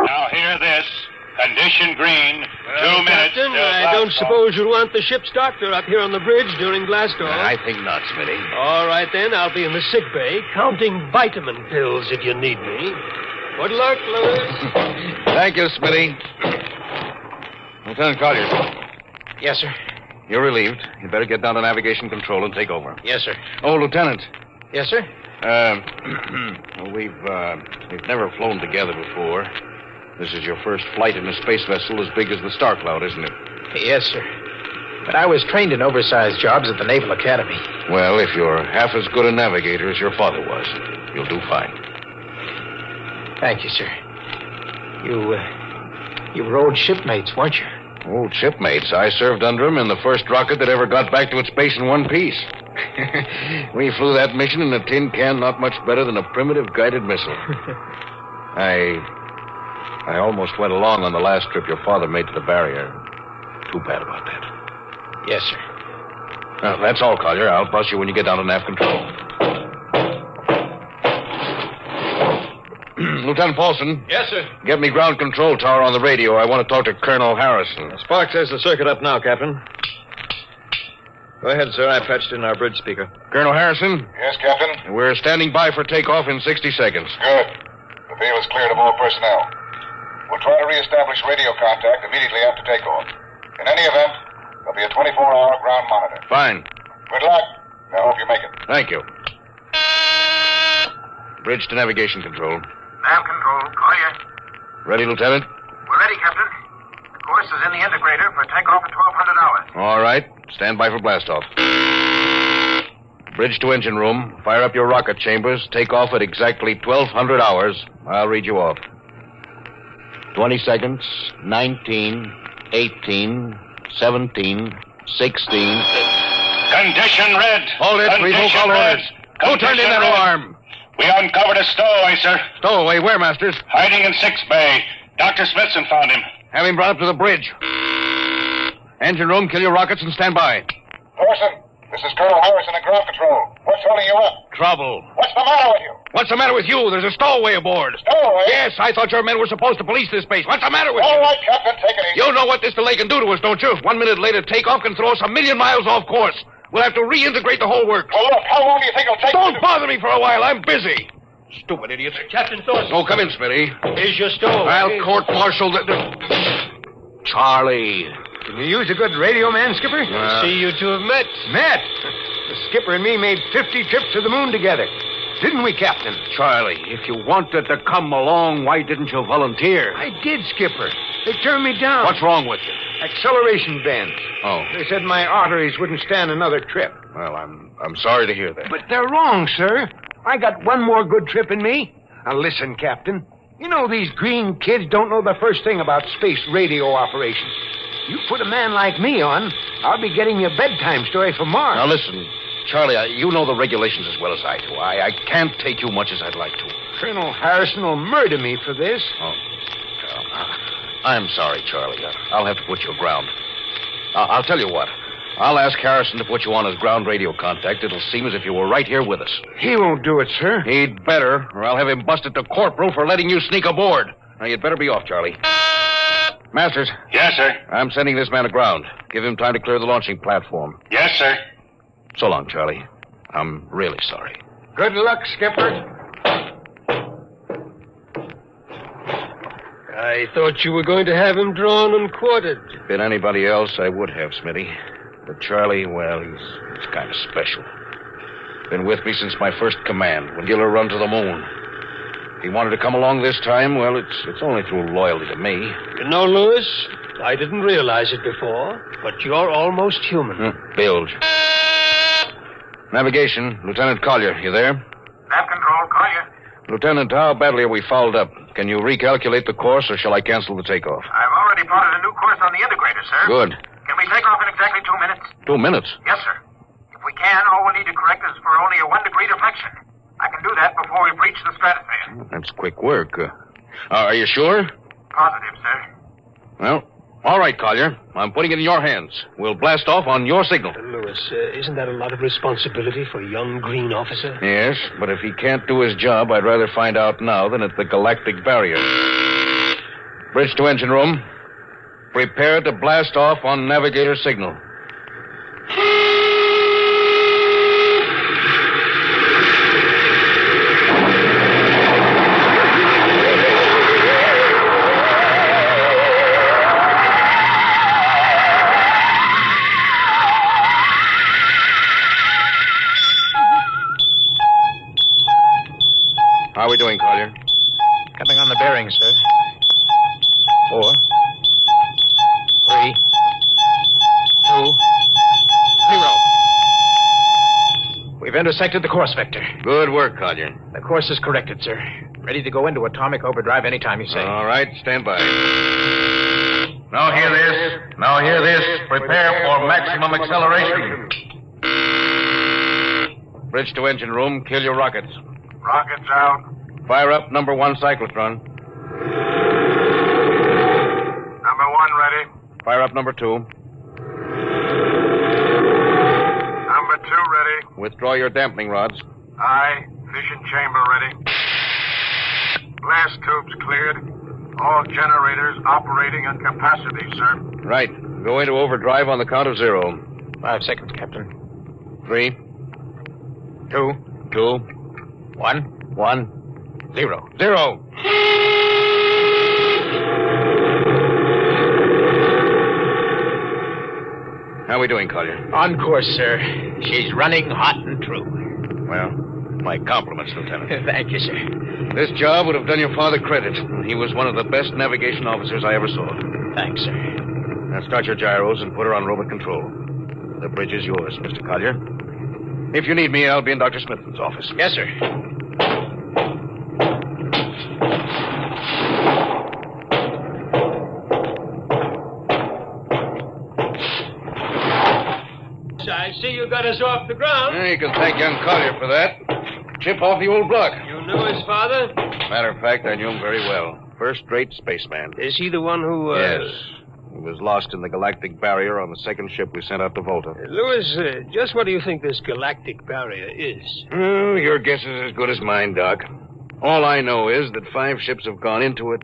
Now hear this. Condition green. 2 minutes. Captain, I don't suppose you'll want the ship's doctor up here on the bridge during blast off. I think not, Smitty. All right, then. I'll be in the sick bay, counting vitamin pills if you need me. Good luck, Lewis. Thank you, Smitty. Lieutenant Collier. Yes, sir. You're relieved. You'd better get down to navigation control and take over. Yes, sir. Oh, Lieutenant. Yes, sir. We've never flown together before. This is your first flight in a space vessel as big as the Star Cloud, isn't it? Yes, sir. But I was trained in oversized jobs at the Naval Academy. Well, if you're half as good a navigator as your father was, you'll do fine. Thank you, sir. You were old shipmates, weren't you? Old shipmates. I served under him in the first rocket that ever got back to its base in one piece. We flew that mission in a tin can not much better than a primitive guided missile. I almost went along on the last trip your father made to the barrier. Too bad about that. Yes, sir. Well, that's all, Collier. I'll bus you when you get down to nav control. Lieutenant Paulson. Yes, sir. Get me ground control tower on the radio. I want to talk to Colonel Harrison. Sparks has the circuit up now, Captain. Go ahead, sir. I patched in our bridge speaker. Colonel Harrison? Yes, Captain? We're standing by for takeoff in 60 seconds. Good. The field is cleared of all personnel. We'll try to reestablish radio contact immediately after takeoff. In any event, there'll be a 24-hour ground monitor. Fine. Good luck. I hope you make it. Thank you. Bridge to navigation control. Nav control, clear. Ready, Lieutenant? We're ready, Captain. The course is in the integrator for takeoff at 1200 hours. All right. Stand by for blastoff. Bridge to engine room. Fire up your rocket chambers. Take off at exactly 1200 hours. I'll read you off. 20 seconds. 19, 18, 17, 16. Condition red. Hold it. Revoke all orders. Who turned in that alarm? We uncovered a stowaway, sir. Stowaway? Where, Masters? Hiding in 6th Bay. Dr. Smithson found him. Have him brought up to the bridge. Engine room, kill your rockets and stand by. Thorson, this is Colonel Harrison at ground control. What's holding you up? Trouble. What's the matter with you? What's the matter with you? There's a stowaway aboard. Stowaway? Yes, I thought your men were supposed to police this base. What's the matter with you? All right, Captain, take it easy. You know what this delay can do to us, don't you? 1 minute later, takeoff can throw us 1,000,000 miles off course. We'll have to reintegrate the whole works. Well, look, how long do you think it'll take? Don't bother me for a while. I'm busy. Stupid idiots. Captain Thorson. Oh, come in, Smitty. Here's your stowaway. I'll court-martial the... Charlie. Can you use a good radio man, Skipper? See you two have met. Met? The skipper and me made 50 trips to the moon together. Didn't we, Captain? Charlie, if you wanted to come along, why didn't you volunteer? I did, Skipper. They turned me down. What's wrong with you? Acceleration bends. Oh. They said my arteries wouldn't stand another trip. Well, I'm sorry to hear that. But they're wrong, sir. I got one more good trip in me. Now listen, Captain. You know these green kids don't know the first thing about space radio operations. You put a man like me on, I'll be getting you a bedtime story from Mars. Now listen, Charlie, you know the regulations as well as I do. I can't take you much as I'd like to. Colonel Harrison will murder me for this. Oh. I'm sorry, Charlie. I'll have to put you aground. I'll tell you what. I'll ask Harrison to put you on his ground radio contact. It'll seem as if you were right here with us. He won't do it, sir. He'd better, or I'll have him busted to corporal for letting you sneak aboard. Now, you'd better be off, Charlie. Masters. Yes, sir. I'm sending this man aground. Give him time to clear the launching platform. Yes, sir. So long, Charlie. I'm really sorry. Good luck, Skipper. I thought you were going to have him drawn and quartered. If been anybody else, I would have, Smitty. But Charlie, well, he's kind of special. Been with me since my first command, when Giller run to the moon. If he wanted to come along this time, well, it's only through loyalty to me. You know, Lewis, I didn't realize it before, but you're almost human. Bilge. Navigation, Lieutenant Collier, you there? Nav control, Collier. Lieutenant, how badly are we fouled up? Can you recalculate the course, or shall I cancel the takeoff? I've already plotted a new course on the integrator, sir. Good. Can we take off in exactly 2 minutes? 2 minutes? Yes, sir. If we can, all we need to correct is for only a 1-degree deflection. I can do that before we breach the stratosphere. That's quick work. Are you sure? Positive, sir. Well, all right, Collier. I'm putting it in your hands. We'll blast off on your signal. Lewis, isn't that a lot of responsibility for a young green officer? Yes, but if he can't do his job, I'd rather find out now than at the galactic barrier. Bridge to engine room. Prepare to blast off on navigator signal. How are we doing, Collier? Coming on the bearings, sir. 4, 3, 2, 0. We've intersected the course vector. Good work, Collier. The course is corrected, sir. Ready to go into atomic overdrive anytime you say. All right, stand by. Now hear this. Now hear this. Prepare for maximum acceleration. Bridge to engine room. Kill your rockets. Rockets out. Fire up number 1 cyclotron. Number 1 ready. Fire up number 2. Number 2 ready. Withdraw your dampening rods. Aye. Fission chamber ready. Blast tubes cleared. All generators operating on capacity, sir. Right. Go into overdrive on the count of 0. 5 seconds, Captain. 3, 2, 2, 1, 0. 0. How are we doing, Collier? On course, sir. She's running hot and true. Well, my compliments, Lieutenant. Thank you, sir. This job would have done your father credit. He was one of the best navigation officers I ever saw. Thanks, sir. Now start your gyros and put her on robot control. The bridge is yours, Mr. Collier. If you need me, I'll be in Dr. Smithson's office. Yes, sir. I see you got us off the ground. You can thank young Collier for that. Chip off the old block. You knew his father? Matter of fact, I knew him very well. First-rate spaceman. Is he the one who, Yes. He was lost in the galactic barrier on the second ship we sent out to Volta. Lewis, just what do you think this galactic barrier is? Oh, your guess is as good as mine, Doc. All I know is that 5 ships have gone into it.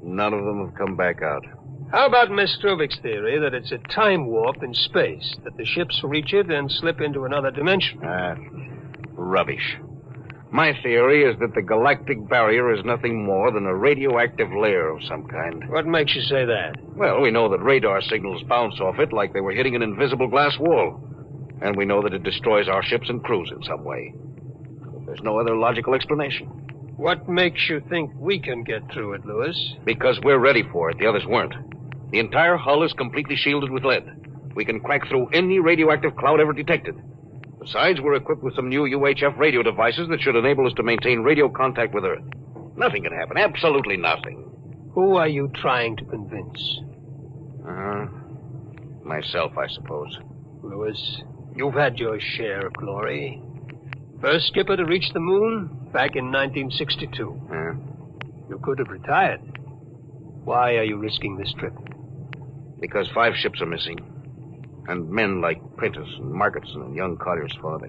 None of them have come back out. How about Miss Struvik's theory that it's a time warp in space, that the ships reach it and slip into another dimension? Rubbish. My theory is that the galactic barrier is nothing more than a radioactive layer of some kind. What makes you say that? Well, we know that radar signals bounce off it like they were hitting an invisible glass wall. And we know that it destroys our ships and crews in some way. There's no other logical explanation. What makes you think we can get through it, Lewis? Because we're ready for it. The others weren't. The entire hull is completely shielded with lead. We can crack through any radioactive cloud ever detected. Besides, we're equipped with some new UHF radio devices that should enable us to maintain radio contact with Earth. Nothing can happen. Absolutely nothing. Who are you trying to convince? Myself, I suppose. Lewis, you've had your share of glory. First skipper to reach the moon back in 1962. You could have retired. Why are you risking this trip? Because 5 ships are missing. And men like Prentice and Marketson and young Collier's father.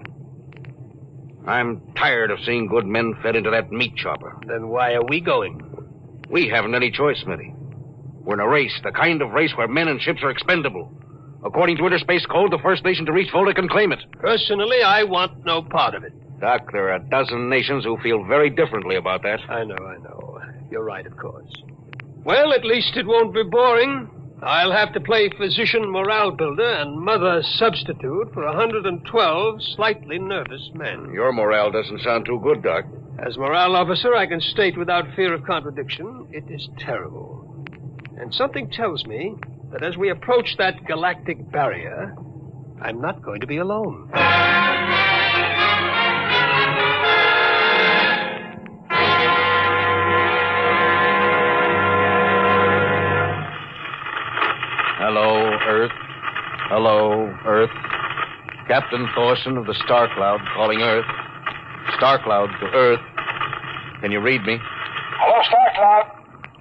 I'm tired of seeing good men fed into that meat chopper. Then why are we going? We haven't any choice, Smitty. We're in a race, the kind of race where men and ships are expendable. According to Interspace Code, the first nation to reach Volta can claim it. Personally, I want no part of it. Doc, there are a dozen nations who feel very differently about that. I know. You're right, of course. Well, at least it won't be boring. I'll have to play physician morale builder and mother substitute for 112 slightly nervous men. Your morale doesn't sound too good, Doc. As morale officer, I can state without fear of contradiction, it is terrible. And something tells me that as we approach that galactic barrier, I'm not going to be alone. Hello, Earth. Hello, Earth. Captain Thorson of the Star Cloud calling Earth. Star Cloud to Earth. Can you read me? Hello, Star Cloud.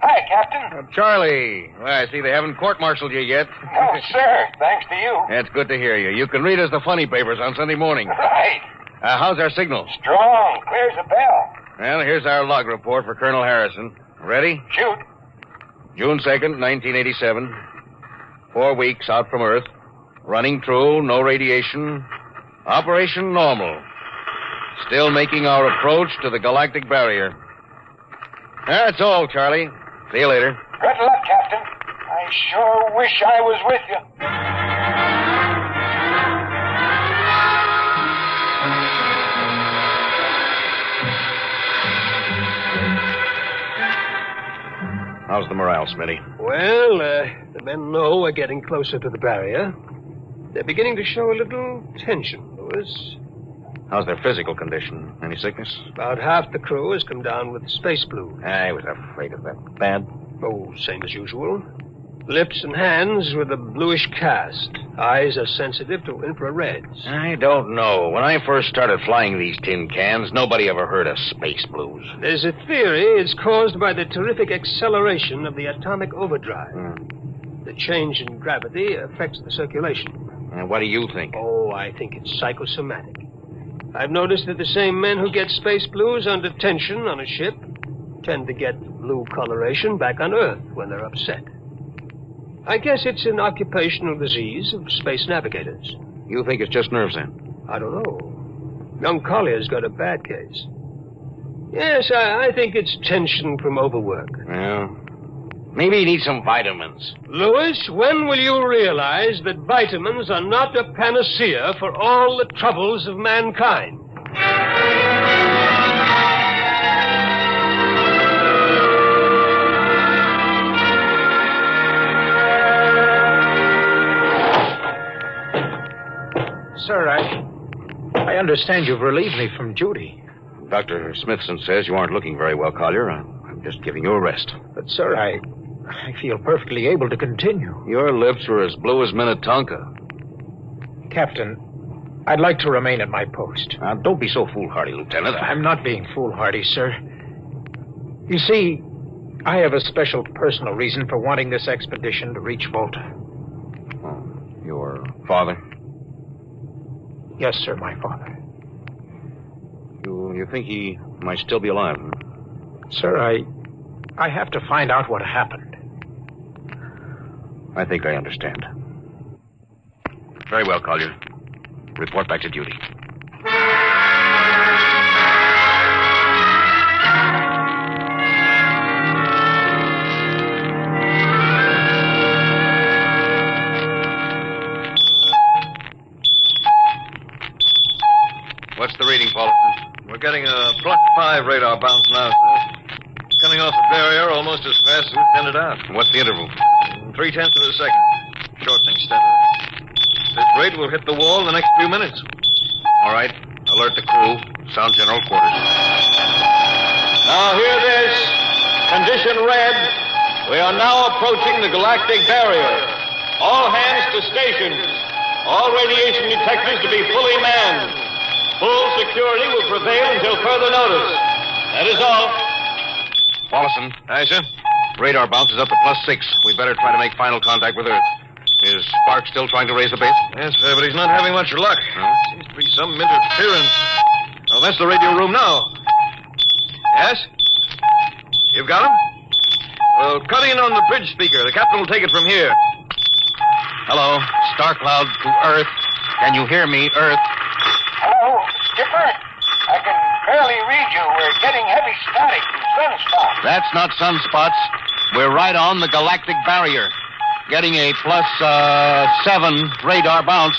Hi, Captain. Charlie. Well, I see they haven't court-martialed you yet. No, sir. Thanks to you. That's good to hear you. You can read us the funny papers on Sunday morning. Right. How's our signal? Strong. Clears the bell. Well, here's our log report for Colonel Harrison. Ready? Shoot. June 2nd, 1987. 4 weeks out from Earth. Running true, no radiation. Operation normal. Still making our approach to the galactic barrier. That's all, Charlie. See you later. Good luck, Captain. I sure wish I was with you. How's the morale, Smitty? Well, the men know we're getting closer to the barrier. They're beginning to show a little tension, Lewis. How's their physical condition? Any sickness? About half the crew has come down with space flu. I was afraid of that. Bad? Oh, same as usual. Lips and hands with a bluish cast. Eyes are sensitive to infrareds. I don't know. When I first started flying these tin cans, nobody ever heard of space blues. There's a theory it's caused by the terrific acceleration of the atomic overdrive. The change in gravity affects the circulation. And what do you think? Oh, I think it's psychosomatic. I've noticed that the same men who get space blues under tension on a ship tend to get blue coloration back on Earth when they're upset. I guess it's an occupational disease of space navigators. You think it's just nerves, then? I don't know. Young Collier's got a bad case. Yes, I think it's tension from overwork. Well, maybe you need some vitamins. Lewis, when will you realize that vitamins are not a panacea for all the troubles of mankind? Sir, I understand you've relieved me from duty. Dr. Smithson says you aren't looking very well, Collier. I'm just giving you a rest. But, sir, I feel perfectly able to continue. Your lips are as blue as Minnetonka. Captain, I'd like to remain at my post. Now, don't be so foolhardy, Lieutenant. I'm not being foolhardy, sir. You see, I have a special personal reason for wanting this expedition to reach Volta. Oh, your father? Yes, sir, my father. You think he might still be alive? Sir, I have to find out what happened. I think I understand. Very well, Collier. Report back to duty. What's the reading, Paulson? We're getting a +5 radar bounce now, sir. Coming off the barrier almost as fast as we send it out. What's the interval? 0.3 of a second. Shortening steadily. This rate will hit the wall in the next few minutes. All right. Alert the crew. Sound general quarters. Now hear this. Condition red. We are now approaching the galactic barrier. All hands to stations. All radiation detectors to be fully manned. Full security will prevail until further notice. That is all. Paulson. Aye, sir. Radar bounce is up to +6. We better try to make final contact with Earth. Is Spark still trying to raise the base? Yes, sir, but he's not having much luck. No? Seems to be some interference. Oh, that's the radio room now. Yes? You've got him? Well, cut in on the bridge speaker. The captain will take it from here. Hello, Star Cloud to Earth. Can you hear me, Earth? Hello, Skipper. I can barely read you. We're getting heavy static from sunspots. That's not sunspots. We're right on the galactic barrier. Getting a +7 radar bounce.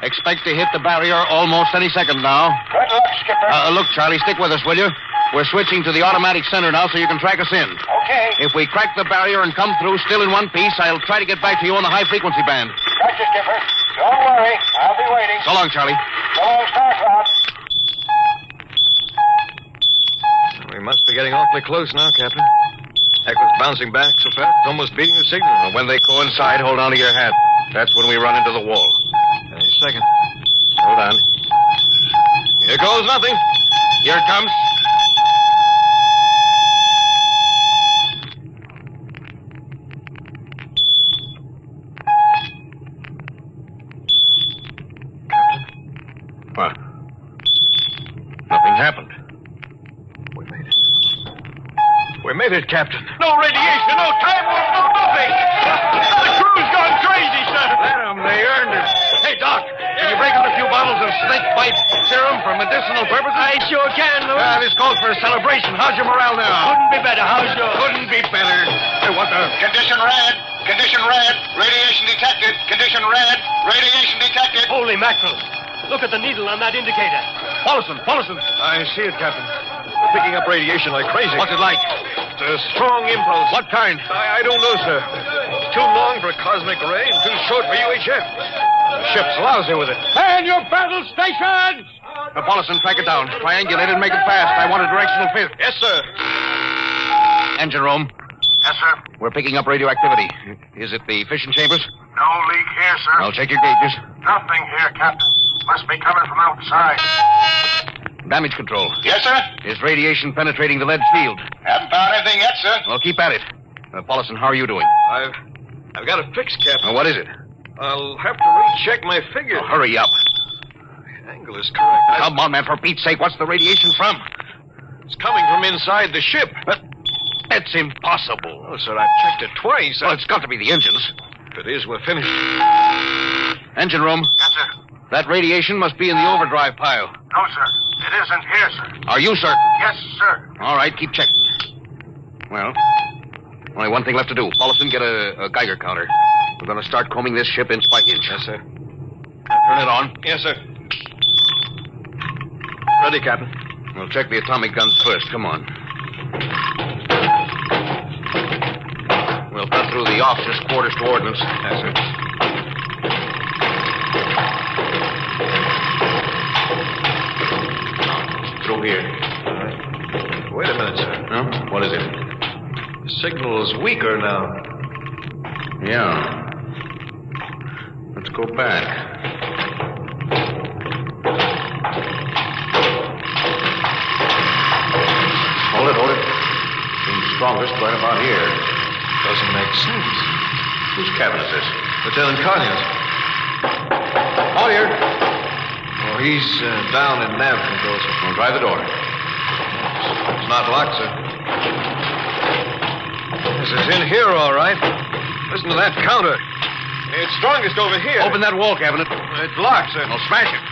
Expect to hit the barrier almost any second now. Good luck, Skipper. Look, Charlie, stick with us, will you? We're switching to the automatic center now so you can track us in. Okay. If we crack the barrier and come through still in one piece, I'll try to get back to you on the high-frequency band. Gotcha, Skipper. Don't worry. I'll be waiting. So long, Charlie. So long, Star Cloud. We must be getting awfully close now, Captain. Heck was bouncing back so fast, it's almost beating the signal. And when they coincide, hold on to your hat. That's when we run into the wall. Any second. Hold on. Here goes nothing. Here it comes. What? Nothing happened. We made it, Captain. No radiation, no time warp, no nothing. The crew's gone crazy, sir. Let them. They earned it. Hey, Doc, can you break out a few bottles of snake bite serum for medicinal purposes? I sure can, Louis. This calls for a celebration. How's your morale now? Couldn't be better. How's yours? Couldn't be better. Hey, what the? Condition red. Condition red. Radiation detected. Condition red. Radiation detected. Holy mackerel. Look at the needle on that indicator. Paulson. I see it, Captain. Picking up radiation like crazy. What's it like? It's a strong impulse. What kind? I don't know, sir. It's too long for a cosmic ray and too short for UHF. The ship's lousy with it. Man your battle stations! Paulson, track it down. Triangulate it and make it fast. I want a directional fit. Yes, sir. Engine room. Yes, sir. We're picking up radioactivity. Is it the fission chambers? No leak here, sir. I'll check your gauges. Nothing here, Captain. Must be coming from outside. Damage control. Yes, sir. Is radiation penetrating the lead field? Haven't found anything yet, sir. Well, keep at it. Paulson, how are you doing? I've got a fix, Captain. What is it? I'll have to recheck my figures. Hurry up. The angle is correct. Come on, man, for Pete's sake, what's the radiation from? It's coming from inside the ship. But that's impossible. Oh, sir, I've checked it twice. Well, it's got to be the engines. If it is, we're finished. Engine room. Yes, sir. That radiation must be in the overdrive pile. No, sir. It isn't here, sir. Are you certain? Yes, sir. All right, keep checking. Well, only one thing left to do. Paulson, get a Geiger counter. We're going to start combing this ship inch by inch. Yes, sir. Turn it on. Yes, sir. Ready, Captain. We'll check the atomic guns first. Come on. We'll cut through the officers' quarters to ordnance. Yes, sir. Through here. Wait a minute, sir. Huh? What is it? The signal's weaker now. Yeah. Let's go back. Hold it. Seems strongest right about here. Doesn't make sense. Whose cabin is this? Lieutenant Collier's. Collier! Oh, he's down in nav control, sir. Well, try the door. It's not locked, sir. Yes, it's in here, all right. Listen to that counter. It's strongest over here. Open that wall cabinet. It's locked, sir. I'll smash it.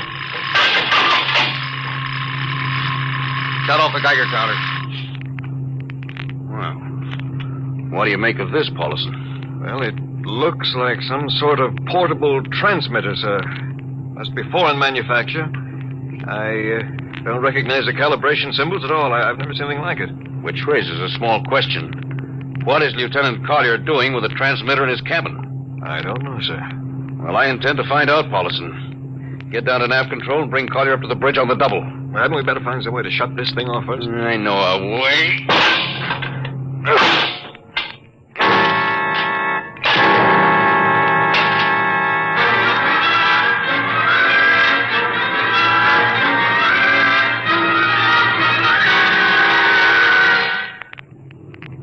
Shut off the Geiger counter. Well, what do you make of this, Paulson? Well, it looks like some sort of portable transmitter, sir. Must be foreign manufacture. I don't recognize the calibration symbols at all. I've never seen anything like it. Which raises a small question. What is Lieutenant Collier doing with a transmitter in his cabin? I don't know, sir. Well, I intend to find out, Paulson. Get down to nav control and bring Collier up to the bridge on the double. Well, hadn't we better find some way to shut this thing off first? I know a way.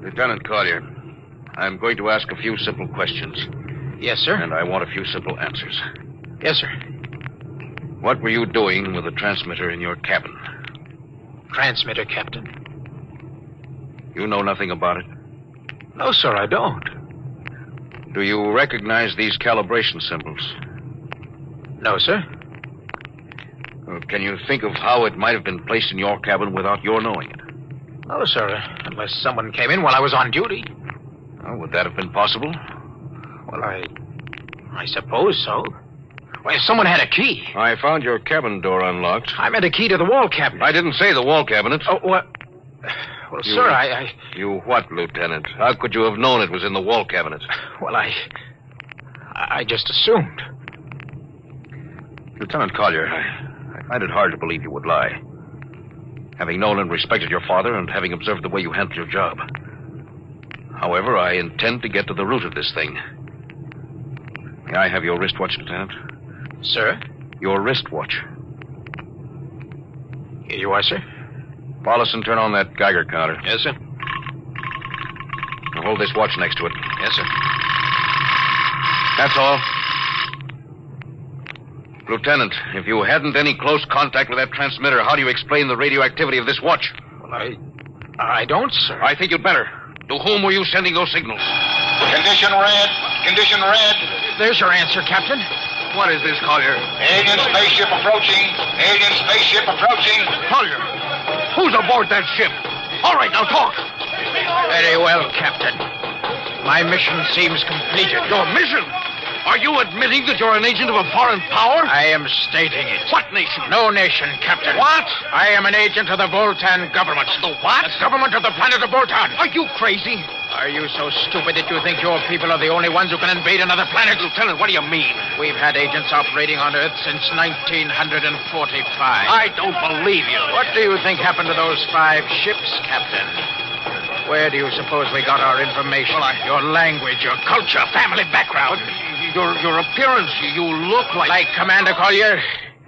Lieutenant Collier, I'm going to ask a few simple questions. Yes, sir. And I want a few simple answers. Yes, sir. What were you doing with the transmitter in your cabin? Transmitter, Captain. You know nothing about it? No, sir, I don't. Do you recognize these calibration symbols? No, sir. Can you think of how it might have been placed in your cabin without your knowing it? No, sir, unless someone came in while I was on duty. Oh, would that have been possible? Well, I suppose so. Well, if someone had a key. I found your cabin door unlocked. I meant a key to the wall cabinet. I didn't say the wall cabinet. Oh, what? Well, sir, I... You what, Lieutenant? How could you have known it was in the wall cabinet? Well, I just assumed. Lieutenant Collier, I find it hard to believe you would lie. Having known and respected your father and having observed the way you handled your job. However, I intend to get to the root of this thing. May I have your wristwatch, Lieutenant? Sir? Your wristwatch. Here you are, sir. Paulison, turn on that Geiger counter. Yes, sir. Now hold this watch next to it. Yes, sir. That's all. Lieutenant, if you hadn't any close contact with that transmitter, how do you explain the radioactivity of this watch? Well, I don't, sir. I think you'd better. To whom were you sending those signals? Condition red. Condition red. There's your answer, Captain. What is this, Collier? Alien spaceship approaching. Alien spaceship approaching. Collier, who's aboard that ship? All right, now talk. Very well, Captain. My mission seems completed. Your mission? Are you admitting that you're an agent of a foreign power? I am stating it. What nation? No nation, Captain. What? I am an agent of the Voltan government. The what? The government of the planet of Voltan. Are you crazy? Are you so stupid that you think your people are the only ones who can invade another planet? Lieutenant, what do you mean? We've had agents operating on Earth since 1945. I don't believe you. What do you think happened to those 5 ships, Captain? Where do you suppose we got our information? Your language, your culture, family background. Your appearance, you look like... Like Commander Collier?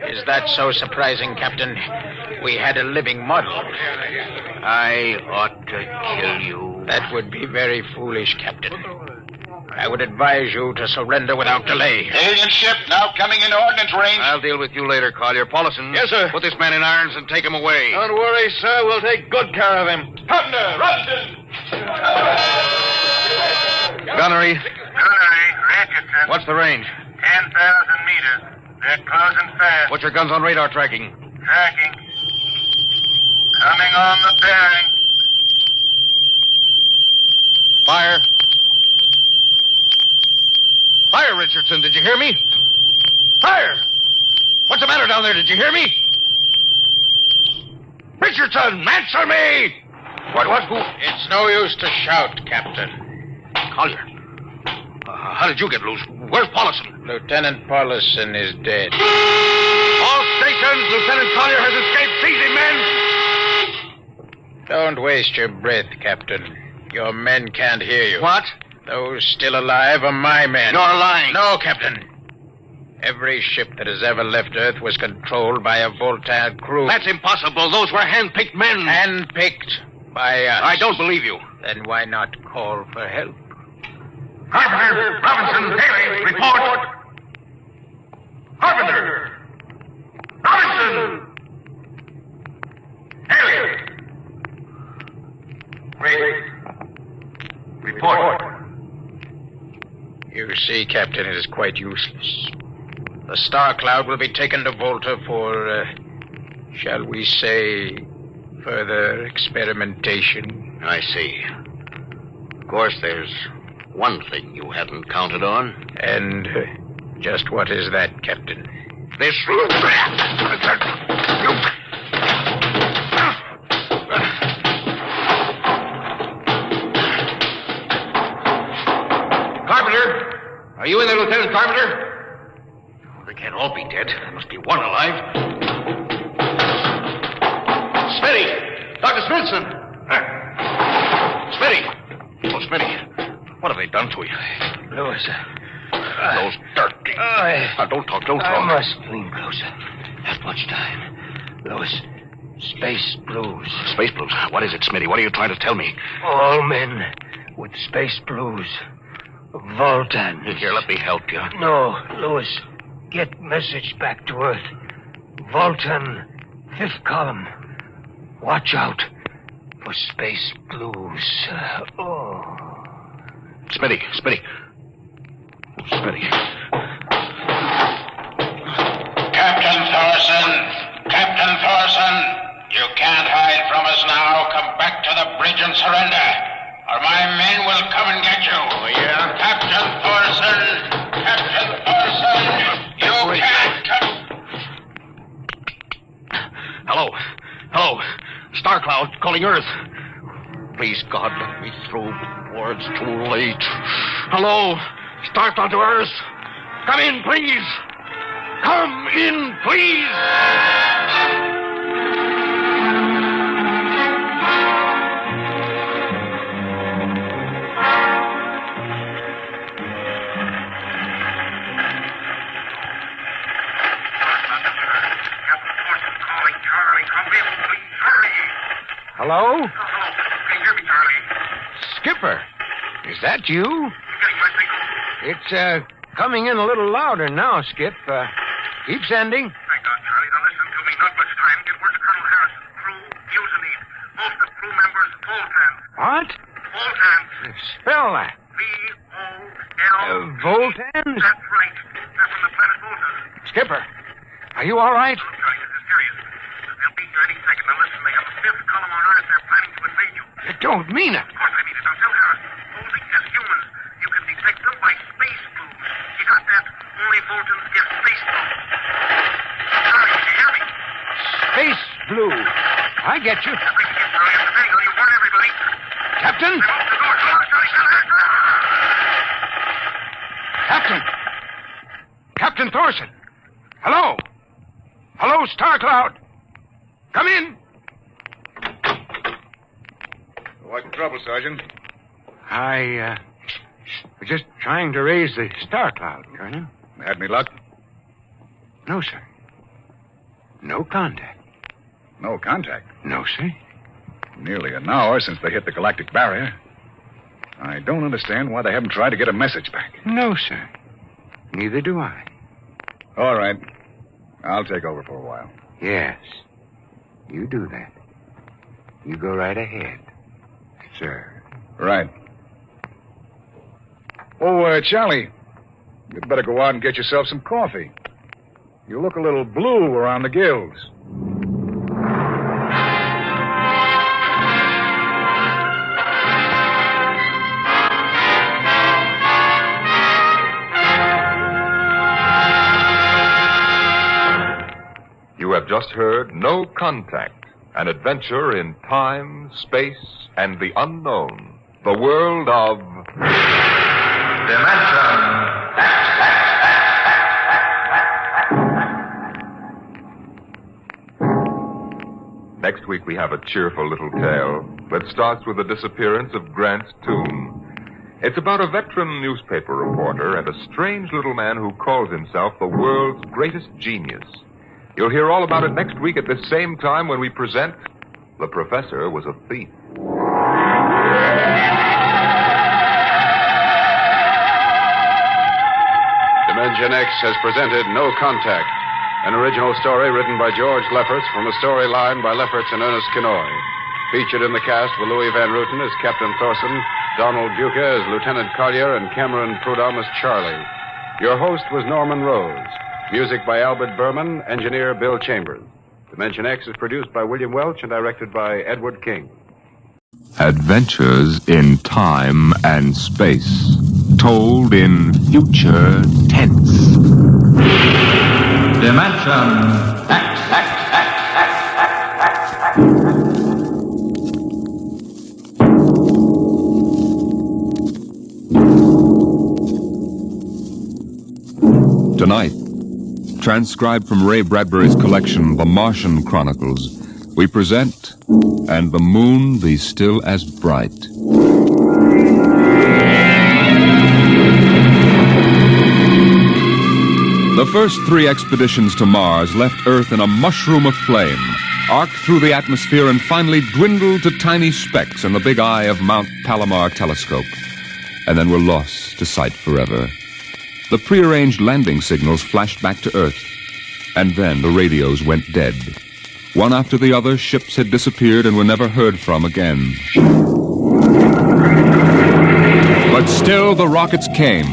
Is that so surprising, Captain? We had a living model. I ought to kill you. That would be very foolish, Captain. I would advise you to surrender without delay. Alien ship now coming into ordnance range. I'll deal with you later, Collier. Paulison. Yes, sir. Put this man in irons and take him away. Don't worry, sir. We'll take good care of him. Partner, Robinson. Gunnery. Richardson. What's the range? 10,000 meters. They're closing fast. Put your guns on radar tracking. Tracking. Coming on the bearing. Fire. Fire, Richardson. Did you hear me? Fire! What's the matter down there? Did you hear me? Richardson, answer me! What, who? It's no use to shout, Captain. Collier. How did you get loose? Where's Paulison? Lieutenant Paulison is dead. All stations, Lieutenant Collier has escaped. Seize him, men! Don't waste your breath, Captain. Your men can't hear you. What? Those still alive are my men. You're lying. No, Captain. Every ship that has ever left Earth was controlled by a Voltan crew. That's impossible. Those were hand-picked men. Hand-picked by us. I don't believe you. Then why not call for help? Carpenter, Robinson, Haley, report. Carpenter. Robinson. Haley. Wait. Report. You see, Captain, it is quite useless. The Star Cloud will be taken to Volta for, shall we say, further experimentation. I see. Of course, there's one thing you hadn't counted on. And just what is that, Captain? This... Carpenter! Are you in there, Lieutenant Carpenter? Oh, they can't all be dead. There must be one alive. Smitty! Dr. Smithson! Smitty! Oh, Smitty. What have they done to you? Lewis. Those dirty... don't talk. I must lean closer. Not much time. Lewis, space blues. Space blues? What is it, Smitty? What are you trying to tell me? All men with space blues. Voltan. Here, let me help you. No, Lewis. Get message back to Earth. Voltan, 5th column. Watch out for space blues. Smitty. Smitty. Captain Thorson, you can't hide from us now. Come back to the bridge and surrender, or my men will come and get you. Oh, yeah? Captain Thorson, you can't come... Hello. Star Cloud calling Earth. Please, God, let me through before it's too late. Hello, Star Cloud to Earth. Come in, please. Come in, please. Hello? Can you hear me, Charlie? Skipper, is that you? You getting my signal? It's coming in a little louder now, Skip. Keep sending. Thank God, Charlie. Now listen to me. Not much time. Get word to Colonel Harrison. Crew mutinied. Most of crew members Voltans. What? Voltans. Spell that. V-O-L... Voltans? That's right. They're from the planet Volta. Skipper, are you all right? Look, Charlie, this is serious. They'll be here any second. Now listen, they have a fifth column on Earth. They're planning to invade you. You don't mean it. Of course I mean it. Now tell Harrison. Posing as humans, you can detect them by space blues. You got that? Only Voltans get space blues. Charlie, can you hear me? Space blue. I get you. That's right, Charlie. It's the signal. You warn everybody. Captain? They open the door. Come on, Charlie. Captain! Captain Thorson! Hello? Hello, Star Cloud! Come in! What's the trouble, Sergeant? I was just trying to raise the Star Cloud, Colonel. Had me luck? No, sir. No contact. No contact? No, sir. Nearly an hour since they hit the galactic barrier. I don't understand why they haven't tried to get a message back. No, sir. Neither do I. All right. I'll take over for a while. Yes. You do that. You go right ahead, sir. Right. Oh, Charlie, you'd better go out and get yourself some coffee. You look a little blue around the gills. You have just heard No Contact, an adventure in time, space, and the unknown. The world of... Dimension Next week we have a cheerful little tale that starts with the disappearance of Grant's tomb. It's about a veteran newspaper reporter and a strange little man who calls himself the world's greatest genius. You'll hear all about it next week at this same time when we present The Professor Was a Thief. Dimension X has presented No Contact, an original story written by George Lefferts from a storyline by Lefferts and Ernest Kenoy. Featured in the cast were Louis Van Rooten as Captain Thorson, Donald Buca as Lieutenant Collier, and Cameron Prudhomme as Charlie. Your host was Norman Rose. Music by Albert Berman, engineer Bill Chambers. Dimension X is produced by William Welch and directed by Edward King. Adventures in time and space, told in future tense. Dimension X. Tonight, transcribed from Ray Bradbury's collection, The Martian Chronicles, we present And the Moon Be Still as Bright. The first 3 expeditions to Mars left Earth in a mushroom of flame, arced through the atmosphere, and finally dwindled to tiny specks in the big eye of Mount Palomar telescope, and then were lost to sight forever. The prearranged landing signals flashed back to Earth, and then the radios went dead. One after the other, ships had disappeared and were never heard from again. But still the rockets came.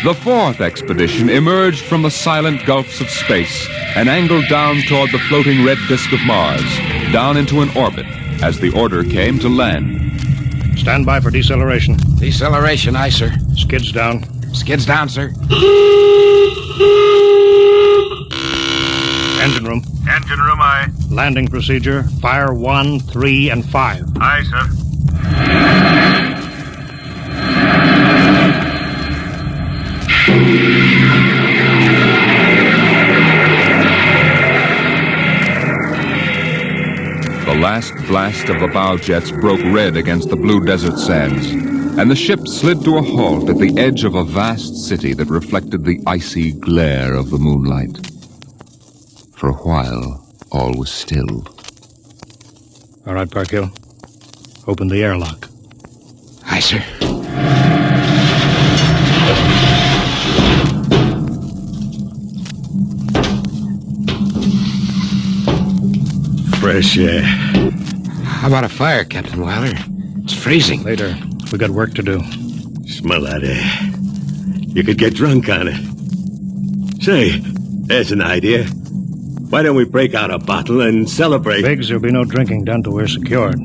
The 4th expedition emerged from the silent gulfs of space and angled down toward the floating red disk of Mars, down into an orbit, as the order came to land. Stand by for deceleration. Deceleration, aye, sir. Skids down. Skids down, sir. Engine room. Engine room, aye. Landing procedure. Fire 1, 3, and 5. Aye, sir. The last blast of the bow jets broke red against the blue desert sands, and the ship slid to a halt at the edge of a vast city that reflected the icy glare of the moonlight. For a while, all was still. All right, Parkhill. Open the airlock. Aye, sir. Fresh air. How about a fire, Captain Wilder? It's freezing. Later. We got work to do. Smell that air. You could get drunk on it. Say, there's an idea. Why don't we break out a bottle and celebrate? Biggs, there'll be no drinking done till we're secured.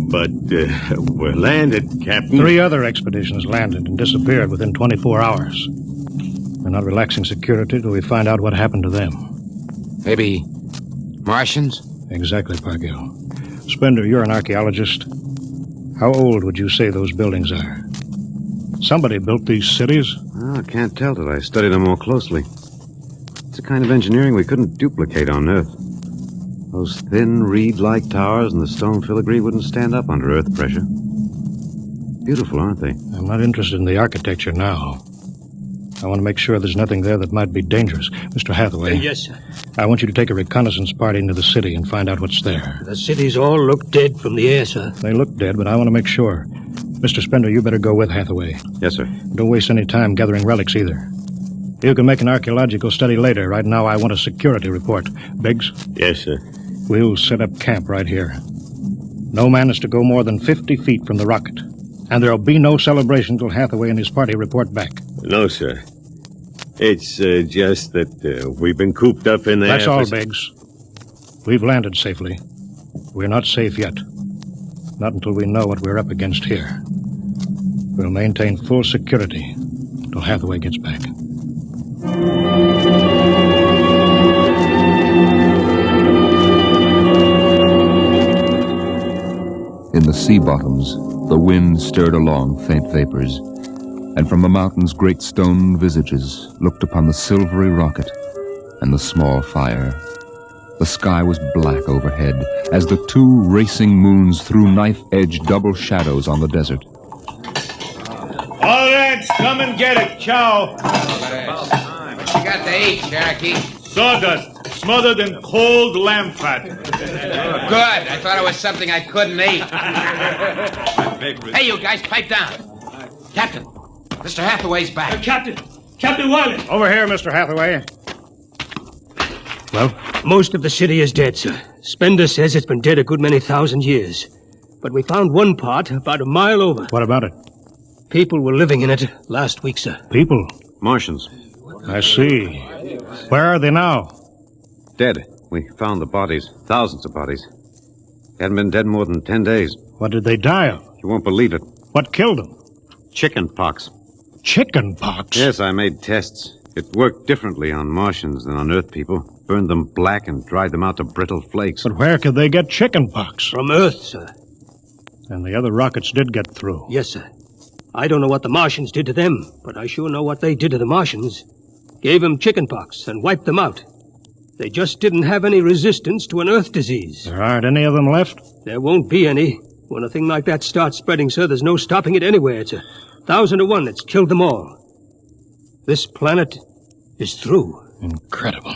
But we're landed, Captain. 3 other expeditions landed and disappeared within 24 hours. We're not relaxing security till we find out what happened to them. Maybe Martians? Exactly, Pargill. Spender, you're an archaeologist. How old would you say those buildings are? Somebody built these cities? Well, I can't tell till I study them more closely. It's a kind of engineering we couldn't duplicate on Earth. Those thin, reed-like towers and the stone filigree wouldn't stand up under Earth pressure. Beautiful, aren't they? I'm not interested in the architecture now. I want to make sure there's nothing there that might be dangerous. Mr. Hathaway. Yes, sir. I want you to take a reconnaissance party into the city and find out what's there. The cities all look dead from the air, sir. They look dead, but I want to make sure. Mr. Spender, you better go with Hathaway. Yes, sir. Don't waste any time gathering relics either. You can make an archaeological study later. Right now, I want a security report. Biggs? Yes, sir. We'll set up camp right here. No man is to go more than 50 feet from the rocket. And there'll be no celebration till Hathaway and his party report back. No, sir. It's just that we've been cooped up in there. That's all, Biggs. We've landed safely. We're not safe yet. Not until we know what we're up against here. We'll maintain full security till Hathaway gets back. In the sea bottoms, the wind stirred along faint vapors, and from the mountains great stone visages looked upon the silvery rocket and the small fire. The sky was black overhead as the 2 racing moons threw knife-edged double shadows on the desert. All ranks, come and get it. Chow. What you got to eat, Cherokee? Sawdust, smothered in cold lamb fat. Good. I thought it was something I couldn't eat. Hey, you guys, pipe down. Captain, Mr. Hathaway's back. Captain Wiley. Over here, Mr. Hathaway. Well, most of the city is dead, sir. Spender says it's been dead a good many thousand years. But we found one part about a mile over. What about it? People were living in it last week, sir. People? Martians. I see. Where are they now? Dead. We found the bodies. Thousands of bodies. Hadn't been dead more than 10 days. What did they die of? You won't believe it. What killed them? Chicken pox. Chicken pox? Yes, I made tests. It worked differently on Martians than on Earth people. Burned them black and dried them out to brittle flakes. But where could they get chicken pox? From Earth, sir. And the other rockets did get through. Yes, sir. I don't know what the Martians did to them, but I sure know what they did to the Martians. Gave them chicken pox and wiped them out. They just didn't have any resistance to an Earth disease. There aren't any of them left? There won't be any. When a thing like that starts spreading, sir, there's no stopping it anywhere. It's 1,000 to 1 that's killed them all. This planet is through. Incredible.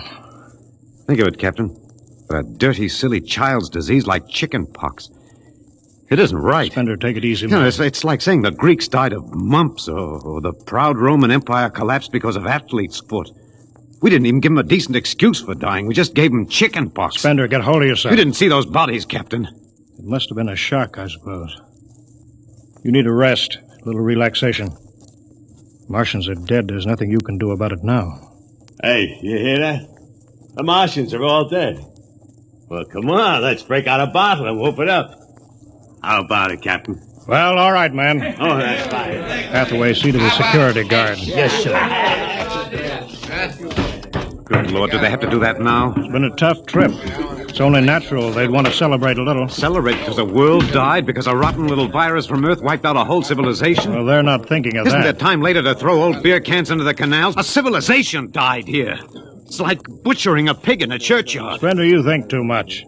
Think of it, Captain. A dirty, silly child's disease like chicken pox. It isn't right. Spender, take it easy, man. man. It's like saying the Greeks died of mumps or the proud Roman Empire collapsed because of athlete's foot. We didn't even give them a decent excuse for dying. We just gave them chicken pox. Spender, get hold of yourself. You didn't see those bodies, Captain. It must have been a shock, I suppose. You need a rest, a little relaxation. Martians are dead. There's nothing you can do about it now. Hey, you hear that? The Martians are all dead. Well, come on, let's break out a bottle and whoop it up. How about it, Captain? Well, all right, man. Oh, that's fine. Hathaway, see to the security guard. Yes, sir. Good Lord, do they have to do that now? It's been a tough trip. It's only natural they'd want to celebrate a little. Celebrate because the world died? Because a rotten little virus from Earth wiped out a whole civilization? Well, they're not thinking of Isn't that. there time later to throw old beer cans into the canals? A civilization died here. It's like butchering a pig in a churchyard. Spender, you think too much.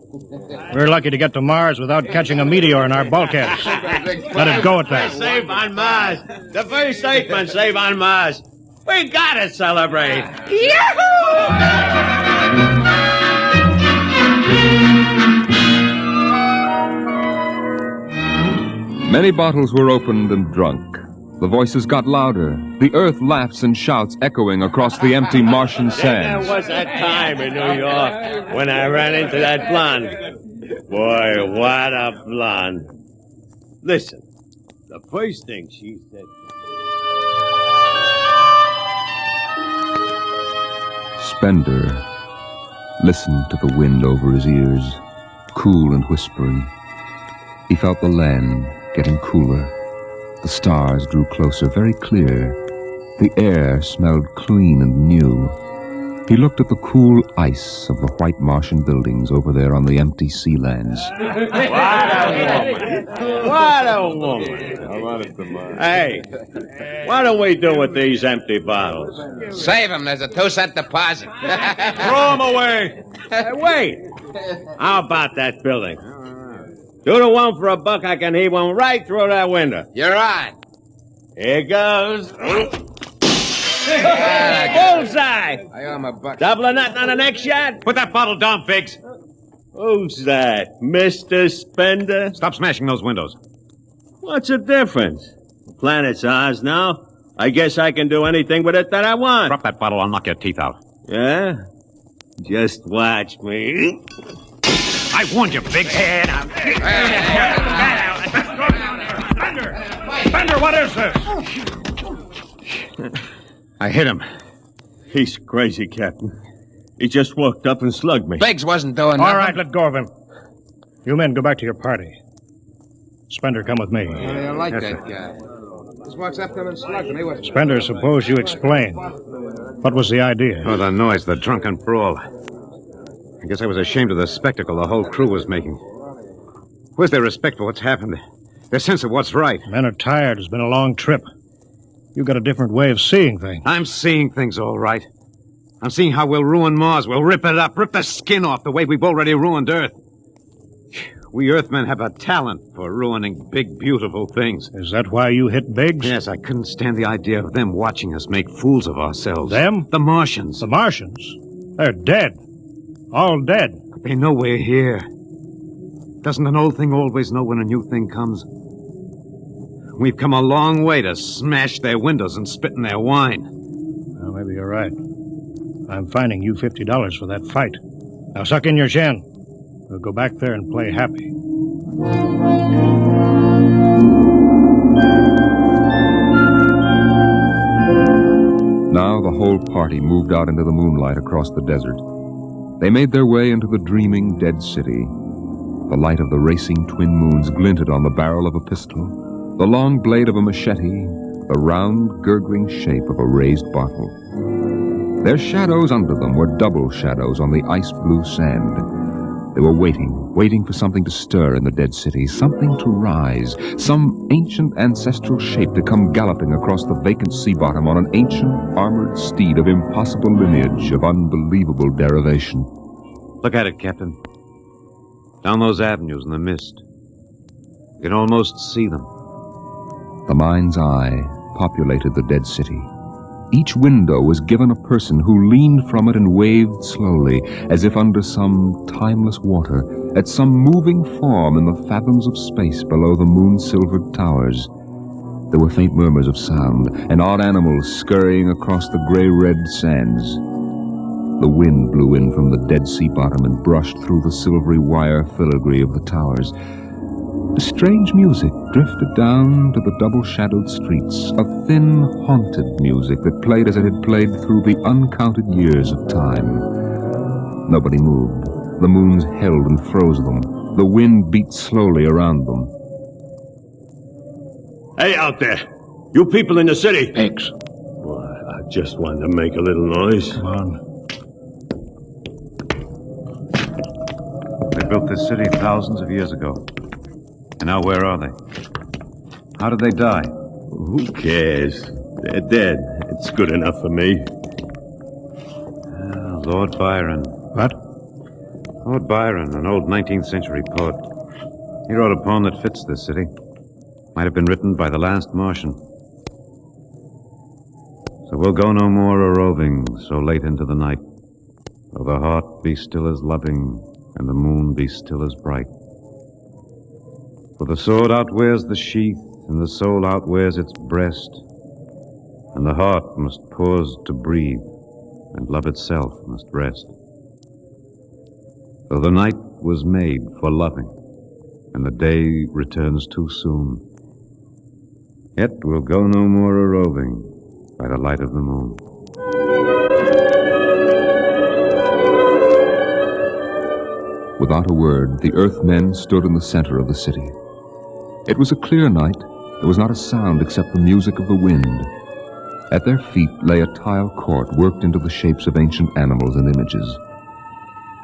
We're lucky to get to Mars without catching a meteor in our bulkheads. Let it go at that. Save on Mars. The first statement, save on Mars. We gotta celebrate. Yahoo! Many bottles were opened and drunk. The voices got louder. The earth laughs and shouts echoing across the empty Martian sands. There was that time in New York when I ran into that blonde. Boy, what a blonde. Listen, the first thing she said... Spender listened to the wind over his ears, cool and whispering. He felt the land getting cooler. The stars drew closer, very clear. The air smelled clean and new. He looked at the cool ice of the white Martian buildings over there on the empty sea lands. What a woman. Hey, what do we do with these empty bottles? Save them. There's a 2-cent deposit. Throw them away. Hey, wait. How about that building? 2 to 1 for $1, I can heave one right through that window. You're on. Here goes. Bullseye! I owe him $1. Double or nothing on the next shot? Put that bottle down, Figs. Who's that? Mr. Spender? Stop smashing those windows. What's the difference? The planet's ours now. I guess I can do anything with it that I want. Drop that bottle, I'll knock your teeth out. Yeah? Just watch me. I warned you, Figs. Spender, what is this? I hit him. He's crazy, Captain. He just walked up and slugged me. Biggs wasn't doing nothing. All right, let go of him. You men go back to your party. Spender, come with me. I like that guy. Just walks up to him and slugs him. Spender, suppose you explain. What was the idea? Oh, the noise, the drunken brawl. I guess I was ashamed of the spectacle the whole crew was making. Where's their respect for what's happened? Their sense of what's right? Men are tired. It's been a long trip. You've got a different way of seeing things. I'm seeing things all right. I'm seeing how we'll ruin Mars. We'll rip it up, rip the skin off the way we've already ruined Earth. We Earthmen have a talent for ruining big, beautiful things. Is that why you hit Biggs? Yes, I couldn't stand the idea of them watching us make fools of ourselves. Them? The Martians. The Martians? They're dead. All dead. But they know we're here. Doesn't an old thing always know when a new thing comes? We've come a long way to smash their windows and spit in their wine. Well, maybe you're right. I'm fining you $50 for that fight. Now suck in your chin. We'll go back there and play happy. Now the whole party moved out into the moonlight across the desert. They made their way into the dreaming dead city. The light of the racing twin moons glinted on the barrel of a pistol, the long blade of a machete, the round, gurgling shape of a raised bottle. Their shadows under them were double shadows on the ice-blue sand. They were waiting for something to stir in the dead city, something to rise, some ancient ancestral shape to come galloping across the vacant sea bottom on an ancient armored steed of impossible lineage, of unbelievable derivation. Look at it, Captain. Down those avenues in the mist. You can almost see them. The mind's eye populated the dead city. Each window was given a person who leaned from it and waved slowly, as if under some timeless water, at some moving form in the fathoms of space below the moon-silvered towers. There were faint murmurs of sound, and odd animals scurrying across the gray-red sands. The wind blew in from the dead sea bottom and brushed through the silvery wire filigree of the towers. A strange music drifted down to the double-shadowed streets, a thin, haunted music that played as it had played through the uncounted years of time. Nobody moved. The moons held and froze them. The wind beat slowly around them. Hey, out there! You people in the city! Pigs. Why, I just wanted to make a little noise. Come on. They built this city thousands of years ago. And now where are they? How did they die? Who cares? They're dead. It's good enough for me. Lord Byron. What? Lord Byron, an old 19th century poet. He wrote a poem that fits this city. Might have been written by the last Martian. So we'll go no more a-roving so late into the night. Though the heart be still as loving and the moon be still as bright. For the sword outwears the sheath, and the soul outwears its breast, and the heart must pause to breathe, and love itself must rest. Though the night was made for loving, and the day returns too soon, yet we'll go no more a-roving by the light of the moon. Without a word, the Earthmen stood in the center of the city. It was a clear night. There was not a sound except the music of the wind. At their feet lay a tile court worked into the shapes of ancient animals and images.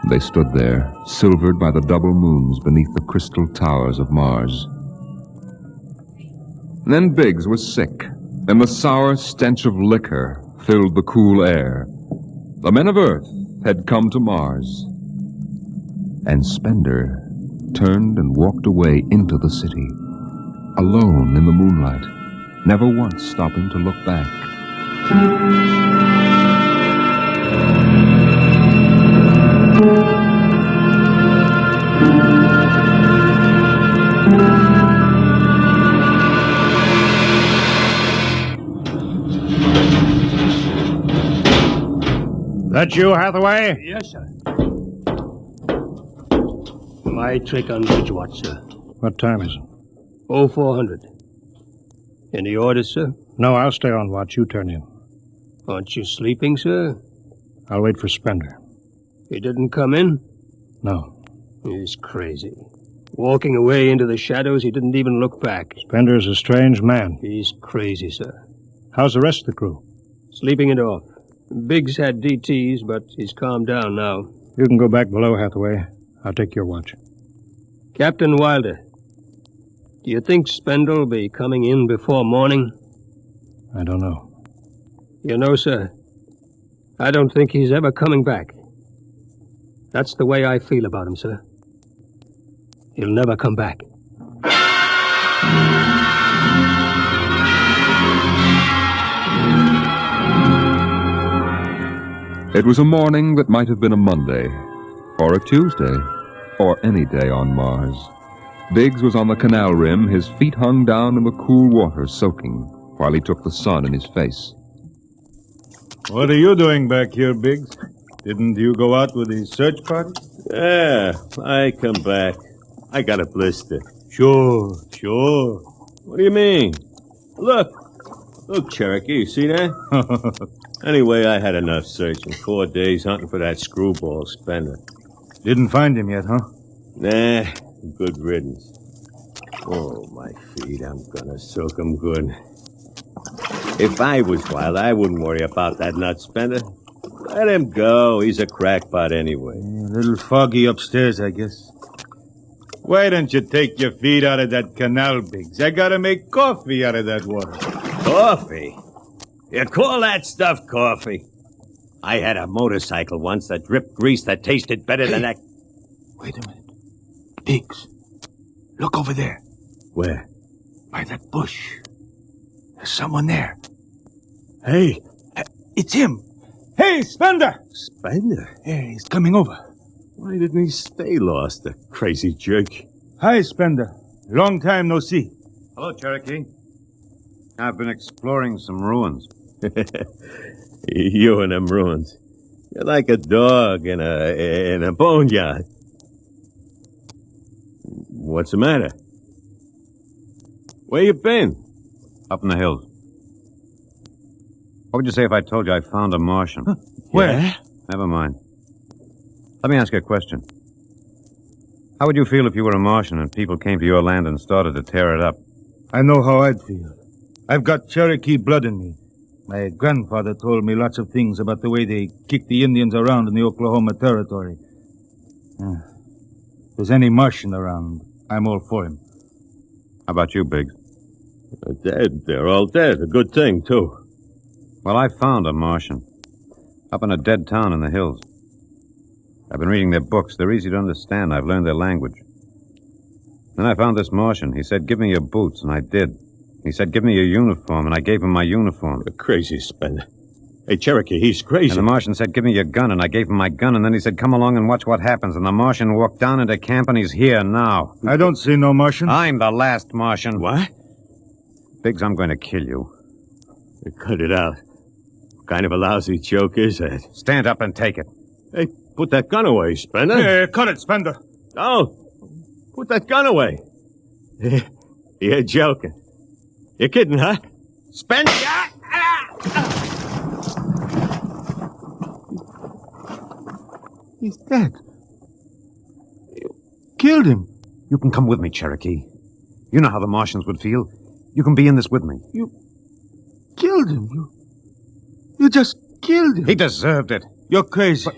They stood there, silvered by the double moons beneath the crystal towers of Mars. Then Biggs was sick, and the sour stench of liquor filled the cool air. The men of Earth had come to Mars. And Spender turned and walked away into the city, alone in the moonlight, never once stopping to look back. That you, Hathaway? Yes, sir. My trick on bridge watch, sir. What time is it? 0400. Any orders, sir? No, I'll stay on watch. You turn in. Aren't you sleeping, sir? I'll wait for Spender. He didn't come in? No. He's crazy. Walking away into the shadows, he didn't even look back. Spender's a strange man. He's crazy, sir. How's the rest of the crew? Sleeping it off. Biggs had DTs, but he's calmed down now. You can go back below, Hathaway. I'll take your watch. Captain Wilder, do you think Spender'll be coming in before morning? I don't know. You know, sir, I don't think he's ever coming back. That's the way I feel about him, sir. He'll never come back. It was a morning that might have been a Monday, or a Tuesday, or any day on Mars. Biggs was on the canal rim, his feet hung down in the cool water, soaking, while he took the sun in his face. What are you doing back here, Biggs? Didn't you go out with the search party? Yeah, I come back. I got a blister. Sure. What do you mean? Look, Cherokee, you see that? Anyway, I had enough searching. 4 days hunting for that screwball Spender. Didn't find him yet, huh? Nah, good riddance. Oh, my feet, I'm gonna soak 'em good. If I was wild, I wouldn't worry about that nut Spender. Let him go. He's a crackpot anyway. A little foggy upstairs, I guess. Why don't you take your feet out of that canal, Biggs? I gotta make coffee out of that water. Coffee? You call that stuff coffee? I had a motorcycle once that dripped grease that tasted better than that. Wait a minute. Biggs, look over there. Where? By that bush. There's someone there. Hey, it's him. Hey, Spender! Spender? Yeah, he's coming over. Why didn't he stay lost, the crazy jerk? Hi, Spender. Long time no see. Hello, Cherokee. I've been exploring some ruins. You and them ruins. You're like a dog in a boneyard. What's the matter? Where you been? Up in the hills. What would you say if I told you I found a Martian? Huh? Where? Yeah? Never mind. Let me ask you a question. How would you feel if you were a Martian and people came to your land and started to tear it up? I know how I'd feel. I've got Cherokee blood in me. My grandfather told me lots of things about the way they kicked the Indians around in the Oklahoma Territory. If there's any Martian around, I'm all for him. How about you, Biggs? They're dead. They're all dead. A good thing, too. Well, I found a Martian. Up in a dead town in the hills. I've been reading their books. They're easy to understand. I've learned their language. Then I found this Martian. He said, give me your boots, and I did. He said, give me your uniform, and I gave him my uniform. You're crazy, Spender. Hey, Cherokee, he's crazy. And the Martian said, give me your gun, and I gave him my gun, and then he said, come along and watch what happens. And the Martian walked down into camp, and he's here now. I don't see no Martian. I'm the last Martian. What? Biggs, I'm going to kill you. Cut it out. What kind of a lousy joke is that? Stand up and take it. Hey, put that gun away, Spender. Hey, cut it, Spender. No. Put that gun away. You're joking. You're kidding, huh? Spender! He's dead. You killed him. You can come with me, Cherokee. You know how the Martians would feel. You can be in this with me. You killed him. You just killed him. He deserved it. You're crazy.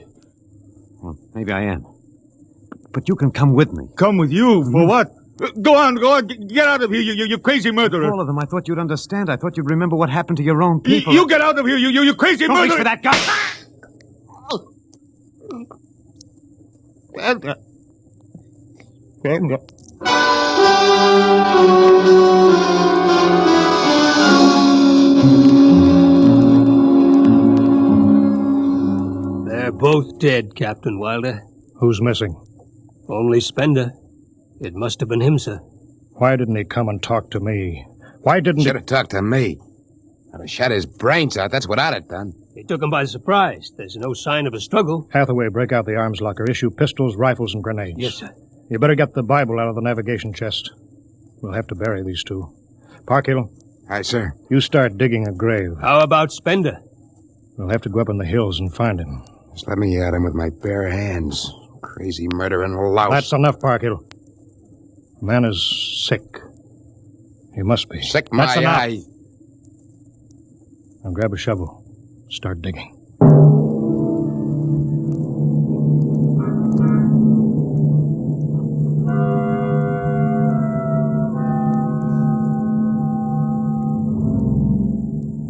Well, maybe I am. But you can come with me. Come with you? For what? Go on. Get out of here, you crazy murderer. All of them. I thought you'd understand. I thought you'd remember what happened to your own people. You get out of here, you crazy Don't murderer. reach for that gun. They're both dead, Captain Wilder. Who's missing? Only Spender. It must have been him, sir. Why didn't he come and talk to me? Why didn't Should have talked to me. I'd have shot his brains out. That's what I'd have done. He took him by surprise. There's no sign of a struggle. Hathaway, break out the arms locker. Issue pistols, rifles, and grenades. Yes, sir. You better get the Bible out of the navigation chest. We'll have to bury these two. Parkhill. Aye, sir. You start digging a grave. How about Spender? We'll have to go up in the hills and find him. Just let me at him with my bare hands. Crazy murdering louse. That's enough, Parkhill. The man is sick. He must be. Sick my eye. Now grab a shovel. Start digging.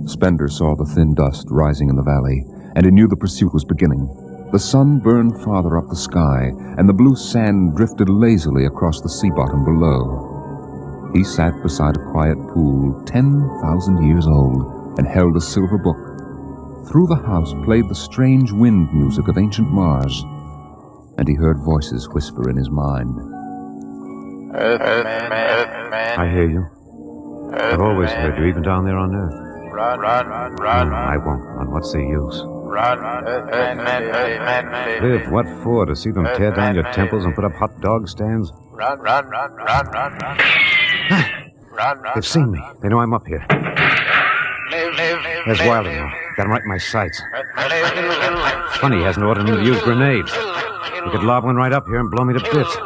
Spender saw the thin dust rising in the valley, and he knew the pursuit was beginning. The sun burned farther up the sky, and the blue sand drifted lazily across the sea bottom below. He sat beside a quiet pool 10,000 years old and held a silver book. Through the house played the strange wind music of ancient Mars, and he heard voices whisper in his mind. I hear you. I've always heard you, even down there on Earth. I won't run. What's the use? Live? What for? To see them tear down your temples and put up hot dog stands? They've seen me. They know I'm up here. There's Wilder now. Got him right in my sights. Funny he hasn't ordered me to use grenades. He could lob one right up here and blow me to bits.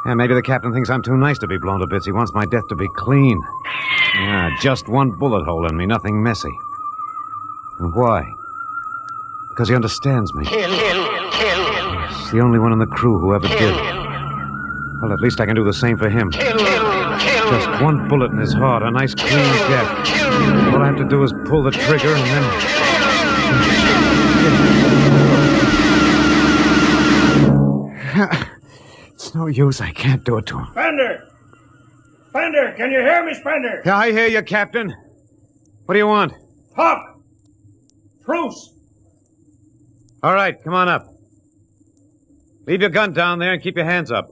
Yeah, maybe the captain thinks I'm too nice to be blown to bits. He wants my death to be clean. Yeah, just one bullet hole in me, nothing messy. And why? Because he understands me. He's the only one in the crew who ever did. Well, at least I can do the same for him. Just one bullet in his heart, a nice clean death. All I have to do is pull the trigger and then... It's no use. I can't do it to him. Spender! Spender! Can you hear me, Spender? Yeah, I hear you, Captain. What do you want? Talk! Truce! All right, come on up. Leave your gun down there and keep your hands up.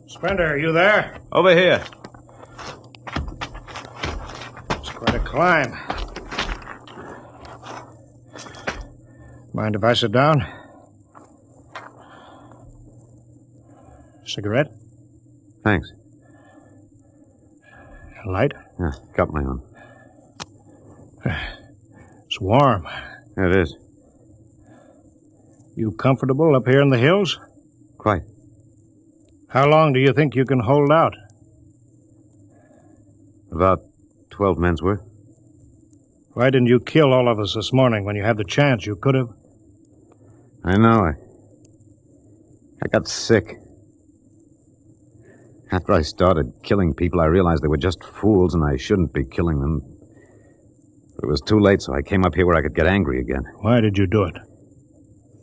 Spender, are you there? Over here. It's quite a climb. Mind if I sit down? Cigarette? Thanks. Light? Yeah, got my own. It's warm. Yeah, it is. You comfortable up here in the hills? Quite. How long do you think you can hold out? About 12 men's worth. Why didn't you kill all of us this morning when you had the chance? You could have. I know. I got sick. After I started killing people, I realized they were just fools and I shouldn't be killing them. But it was too late, so I came up here where I could get angry again. Why did you do it?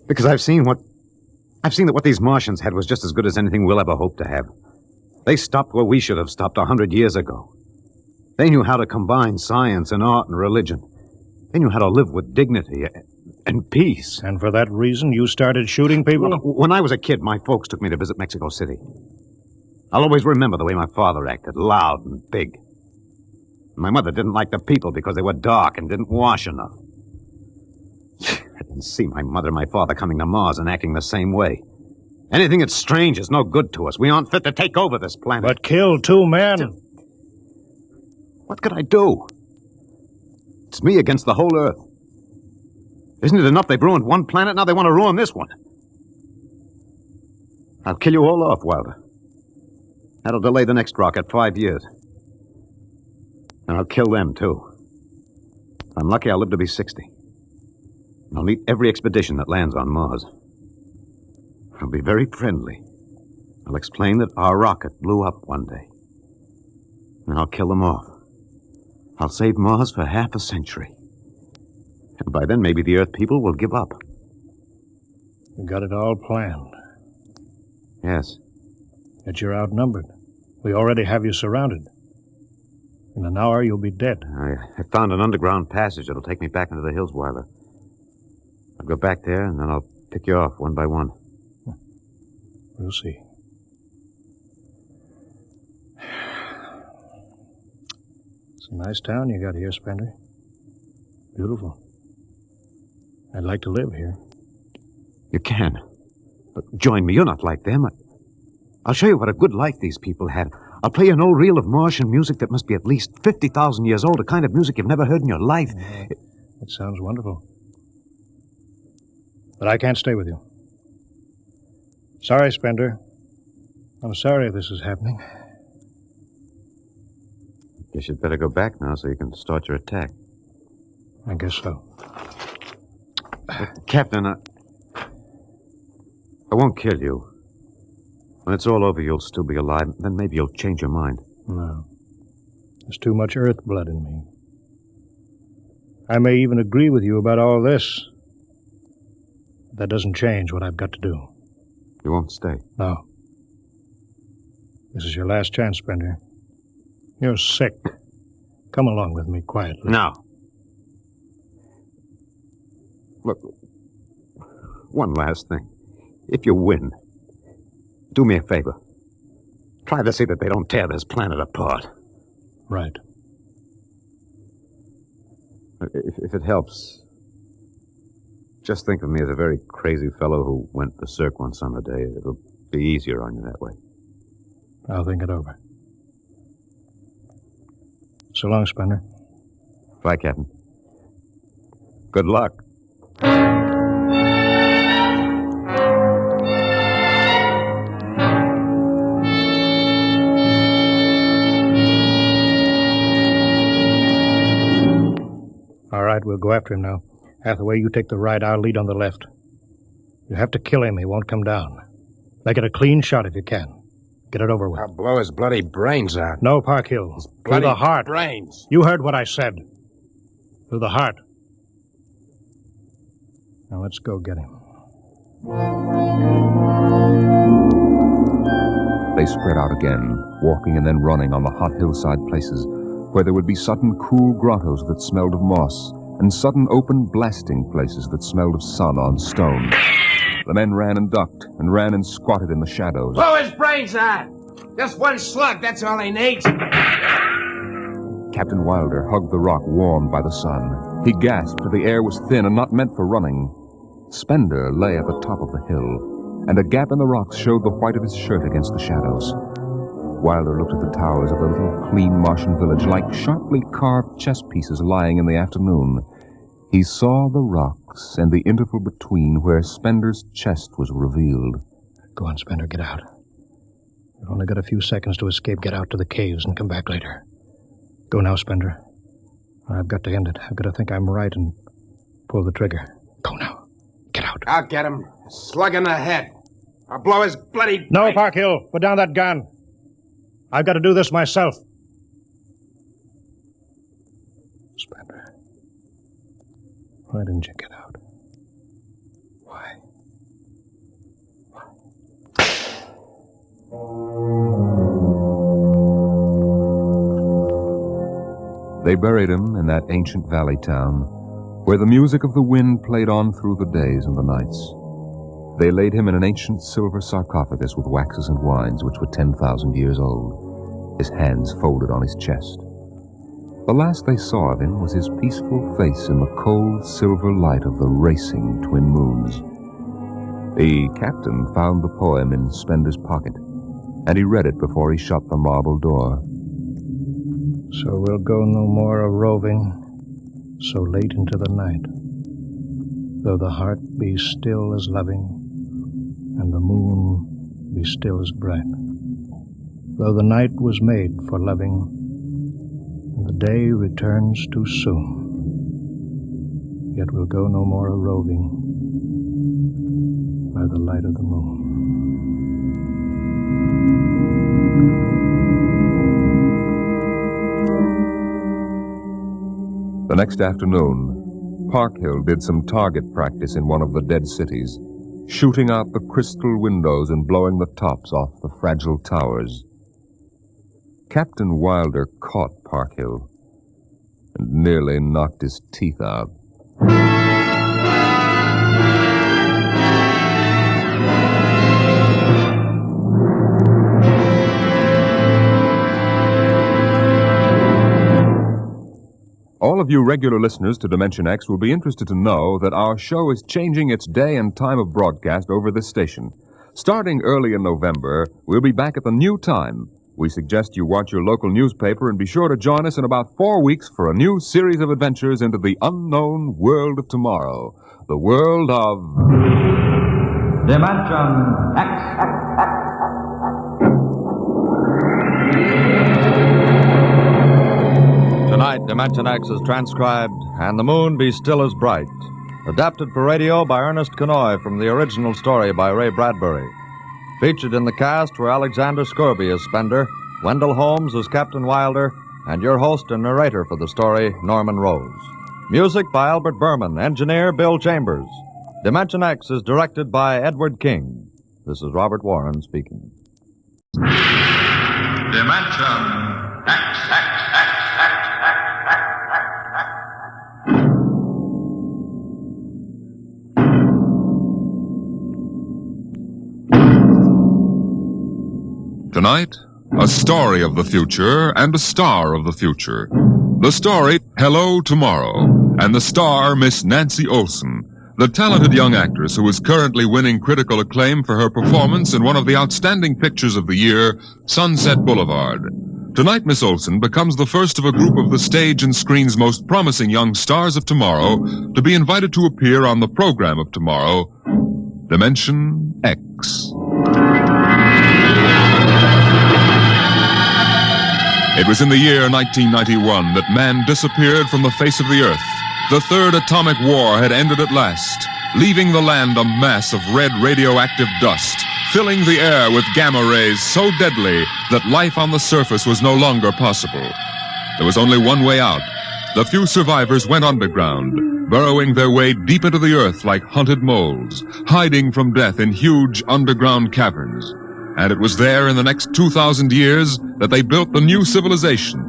Because I've seen that what these Martians had was just as good as anything we'll ever hope to have. They stopped where we should have stopped 100 years ago. They knew how to combine science and art and religion. They knew how to live with dignity and peace. And for that reason, you started shooting people? When I was a kid, my folks took me to visit Mexico City. I'll always remember the way my father acted, loud and big. My mother didn't like the people because they were dark and didn't wash enough. I didn't see my mother and my father coming to Mars and acting the same way. Anything that's strange is no good to us. We aren't fit to take over this planet. But kill 2 men. What could I do? It's me against the whole Earth. Isn't it enough they've ruined one planet? Now they want to ruin this one. I'll kill you all off, Wilder. That'll delay the next rocket 5 years. And I'll kill them, too. I'm lucky I'll live to be 60. And I'll meet every expedition that lands on Mars. I'll be very friendly. I'll explain that our rocket blew up one day. And I'll kill them off. I'll save Mars for half a century. And by then, maybe the Earth people will give up. You got it all planned. Yes. Yet you're outnumbered. We already have you surrounded. In an hour, you'll be dead. I found an underground passage that'll take me back into the hills, Wilder. I'll go back there, and then I'll pick you off one by one. We'll see. It's a nice town you got here, Spender. Beautiful. I'd like to live here. You can. But join me. You're not like them. I'll show you what a good life these people had. I'll play you an old reel of Martian music that must be at least 50,000 years old, a kind of music you've never heard in your life. It sounds wonderful. But I can't stay with you. Sorry, Spender. I'm sorry this is happening. Guess you'd better go back now so you can start your attack. I guess so. Captain, I won't kill you. When it's all over, you'll still be alive. Then maybe you'll change your mind. No. There's too much Earth blood in me. I may even agree with you about all this. But that doesn't change what I've got to do. You won't stay? No. This is your last chance, Spender. You're sick. Come along with me quietly. No. Look, one last thing. If you win, do me a favor. Try to see that they don't tear this planet apart. Right. If it helps, just think of me as a very crazy fellow who went to Cirque one summer day. It'll be easier on you that way. I'll think it over. So long, Spender. Bye, Captain. Good luck. All right, we'll go after him now. Hathaway, you take the right, I'll lead on the left. You have to kill him, he won't come down. Make it a clean shot if you can. Get it over with. I'll blow his bloody brains out. No, Park Hill. Through the heart. Brains. You heard what I said. Through the heart. Now let's go get him. They spread out again, walking and then running on the hot hillside places, where there would be sudden cool grottos that smelled of moss, and sudden open blasting places that smelled of sun on stone. The men ran and ducked, and ran and squatted in the shadows. Blow his brains out! Just one slug, that's all he needs. Captain Wilder hugged the rock warmed by the sun. He gasped, for the air was thin and not meant for running. Spender lay at the top of the hill, and a gap in the rocks showed the white of his shirt against the shadows. Wilder looked at the towers of the little, clean Martian village like sharply carved chess pieces lying in the afternoon. He saw the rocks and the interval between where Spender's chest was revealed. Go on, Spender, get out. You've only got a few seconds to escape. Get out to the caves and come back later. Go now, Spender. I've got to end it. I've got to think I'm right and pull the trigger. Go now. Get out. I'll get him. A slug in the head. I'll blow his bloody... No, Park Hill. Put down that gun. I've got to do this myself. Spender. Why didn't you get out? Why? They buried him in that ancient valley town, where the music of the wind played on through the days and the nights. They laid him in an ancient silver sarcophagus with waxes and wines which were 10,000 years old, his hands folded on his chest. The last they saw of him was his peaceful face in the cold silver light of the racing twin moons. The captain found the poem in Spender's pocket, and he read it before he shut the marble door. So we'll go no more a-roving so late into the night, though the heart be still as loving, and the moon be still as bright. Though the night was made for loving, and the day returns too soon, yet we'll go no more a-roving by the light of the moon. The next afternoon, Parkhill did some target practice in one of the dead cities, shooting out the crystal windows and blowing the tops off the fragile towers. Captain Wilder caught Parkhill and nearly knocked his teeth out. All of you regular listeners to Dimension X will be interested to know that our show is changing its day and time of broadcast over this station. Starting early in November, we'll be back at the new time. We suggest you watch your local newspaper and be sure to join us in about 4 weeks for a new series of adventures into the unknown world of tomorrow. The world of... Dimension X. Tonight, Dimension X is transcribed, And the Moon Be Still as Bright. Adapted for radio by Ernest Kenoy from the original story by Ray Bradbury. Featured in the cast were Alexander Scorby as Spender, Wendell Holmes as Captain Wilder, and your host and narrator for the story, Norman Rose. Music by Albert Berman, engineer Bill Chambers. Dimension X is directed by Edward King. This is Robert Warren speaking. Dimension X. Tonight, a story of the future and a star of the future. The story, Hello Tomorrow, and the star, Miss Nancy Olson, the talented young actress who is currently winning critical acclaim for her performance in one of the outstanding pictures of the year, Sunset Boulevard. Tonight, Miss Olson becomes the first of a group of the stage and screen's most promising young stars of tomorrow to be invited to appear on the program of tomorrow, Dimension X. It was in the year 1991 that man disappeared from the face of the earth. The third atomic war had ended at last, leaving the land a mass of red radioactive dust, filling the air with gamma rays so deadly that life on the surface was no longer possible. There was only one way out. The few survivors went underground, burrowing their way deep into the earth like hunted moles, hiding from death in huge underground caverns. And it was there in the next 2,000 years that they built the new civilization,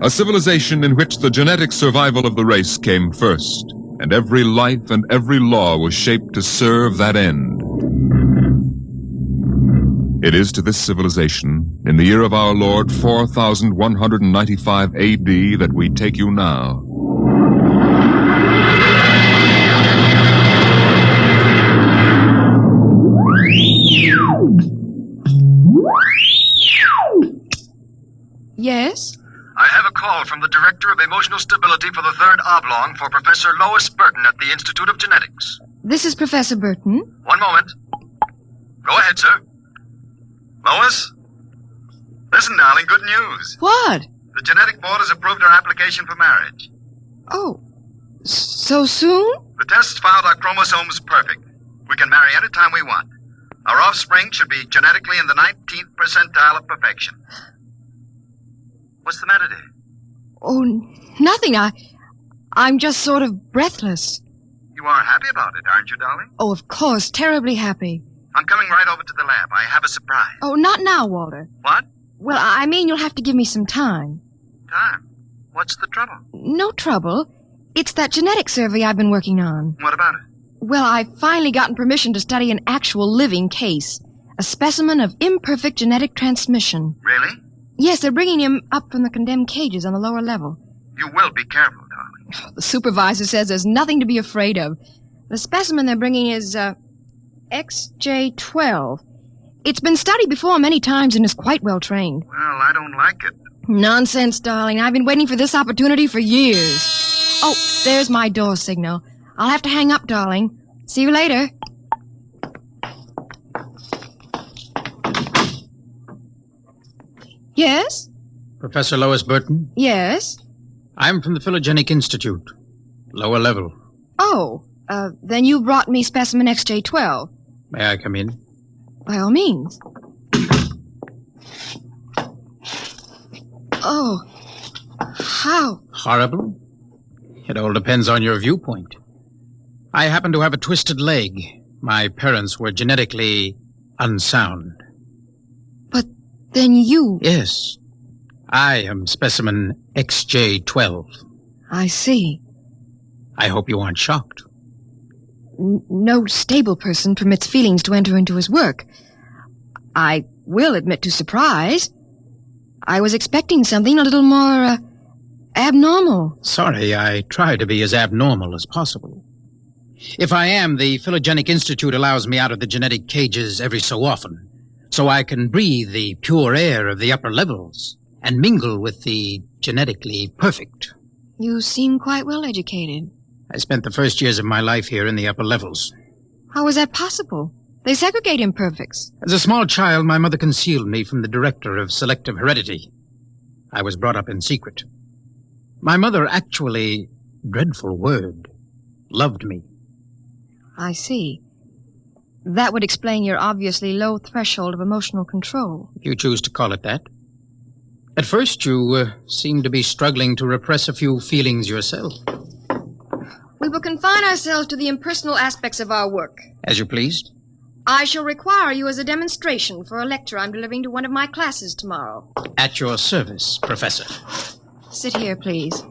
a civilization in which the genetic survival of the race came first, and every life and every law was shaped to serve that end. It is to this civilization, in the year of our Lord 4195 A.D., that we take you now. Yes? I have a call from the Director of Emotional Stability for the Third Oblong for Professor Lois Burton at the Institute of Genetics. This is Professor Burton. One moment. Go ahead, sir. Lois? Listen, darling, good news. What? The Genetic Board has approved our application for marriage. Oh, so soon? The tests found our chromosomes perfect. We can marry any time we want. Our offspring should be genetically in the 19th percentile of perfection. What's the matter, dear? Oh, nothing. I'm just sort of breathless. You are happy about it, aren't you, darling? Oh, of course, terribly happy. I'm coming right over to the lab. I have a surprise. Oh, not now, Walter. What? Well, I mean you'll have to give me some time. Time? What's the trouble? No trouble. It's that genetic survey I've been working on. What about it? Well, I've finally gotten permission to study an actual living case. A specimen of imperfect genetic transmission. Really? Yes, they're bringing him up from the condemned cages on the lower level. You will be careful, darling. The supervisor says there's nothing to be afraid of. The specimen they're bringing is, XJ12. It's been studied before many times and is quite well trained. Well, I don't like it. Nonsense, darling. I've been waiting for this opportunity for years. Oh, there's my door signal. I'll have to hang up, darling. See you later. Yes? Professor Lois Burton? Yes? I'm from the Phylogenic Institute. Lower level. Oh, then you brought me specimen XJ12. May I come in? By all means. Oh, how? Horrible? It all depends on your viewpoint. I happen to have a twisted leg. My parents were genetically unsound. But then you... Yes. I am specimen XJ12. I see. I hope you aren't shocked. No stable person permits feelings to enter into his work. I will admit to surprise. I was expecting something a little more, abnormal. Sorry, I try to be as abnormal as possible. If I am, the Phylogenic Institute allows me out of the genetic cages every so often, so I can breathe the pure air of the upper levels and mingle with the genetically perfect. You seem quite well educated. I spent the first years of my life here in the upper levels. How is that possible? They segregate imperfects. As a small child, my mother concealed me from the director of selective heredity. I was brought up in secret. My mother actually, dreadful word, loved me. I see. That would explain your obviously low threshold of emotional control. If you choose to call it that. At first, you seemed to be struggling to repress a few feelings yourself. We will confine ourselves to the impersonal aspects of our work. As you pleased. I shall require you as a demonstration for a lecture I'm delivering to one of my classes tomorrow. At your service, Professor. Sit here, please.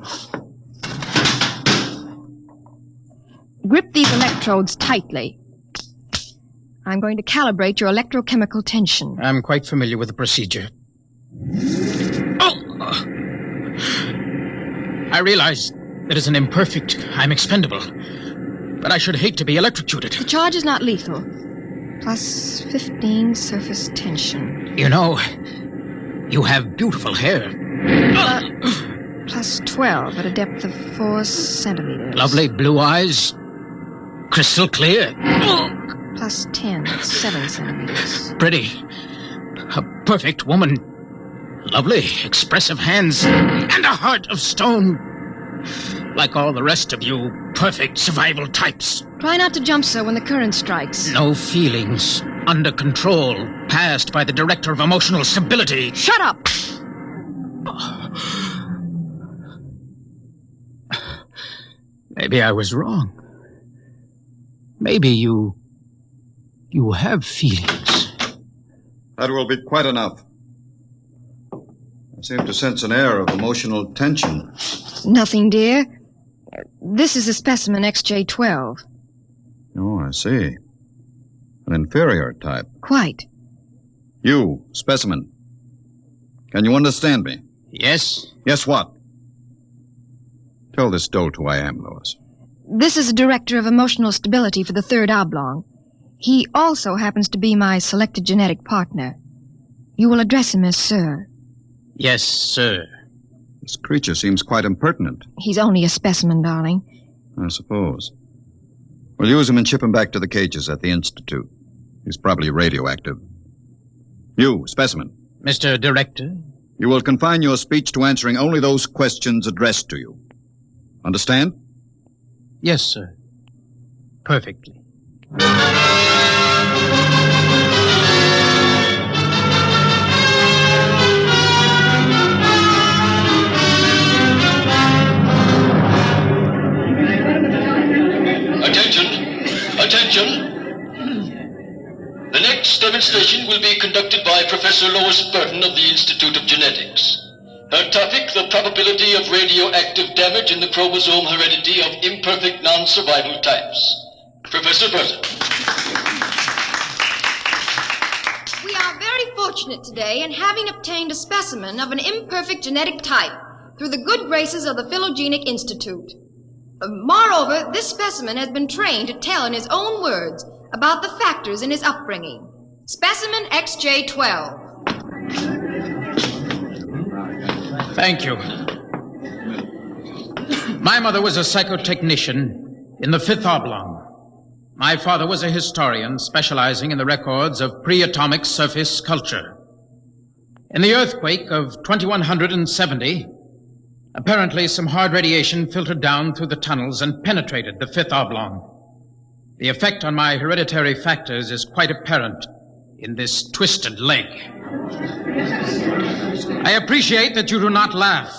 Grip these electrodes tightly. I'm going to calibrate your electrochemical tension. I'm quite familiar with the procedure. Oh! I realize that as an imperfect, I'm expendable. But I should hate to be electrocuted. The charge is not lethal. Plus 15 surface tension. You know, you have beautiful hair. Plus 12 at a depth of 4 centimeters. Lovely blue eyes. Crystal clear. Plus 10 at 7 centimeters. Pretty. A perfect woman. Lovely, expressive hands. And a heart of stone. Like all the rest of you perfect survival types. Try not to jump, sir, when the current strikes. No feelings. Under control. Passed by the director of emotional stability. Shut up! Maybe I was wrong. Maybe you have feelings. That will be quite enough. I seem to sense an air of emotional tension. Nothing, dear. This is a specimen XJ12. Oh, I see. An inferior type. Quite. You, specimen. Can you understand me? Yes. Yes, what? Tell this dolt who I am, Lois. This is a director of emotional stability for the third oblong. He also happens to be my selected genetic partner. You will address him as Sir. Yes, sir. This creature seems quite impertinent. He's only a specimen, darling. I suppose. We'll use him and ship him back to the cages at the Institute. He's probably radioactive. You, specimen. Mr. Director? You will confine your speech to answering only those questions addressed to you. Understand? Yes, sir. Perfectly. Attention! The next demonstration will be conducted by Professor Lois Burton of the Institute of Genetics. Her topic, the probability of radioactive damage in the chromosome heredity of imperfect non-survival types. Professor Burton. We are very fortunate today in having obtained a specimen of an imperfect genetic type through the good graces of the Phylogenic Institute. Moreover, this specimen has been trained to tell in his own words about the factors in his upbringing. Specimen XJ12. Thank you. My mother was a psychotechnician in the fifth oblong. My father was a historian specializing in the records of pre-atomic surface culture. In the earthquake of 2170, apparently some hard radiation filtered down through the tunnels and penetrated the fifth oblong. The effect on my hereditary factors is quite apparent in this twisted leg. I appreciate that you do not laugh.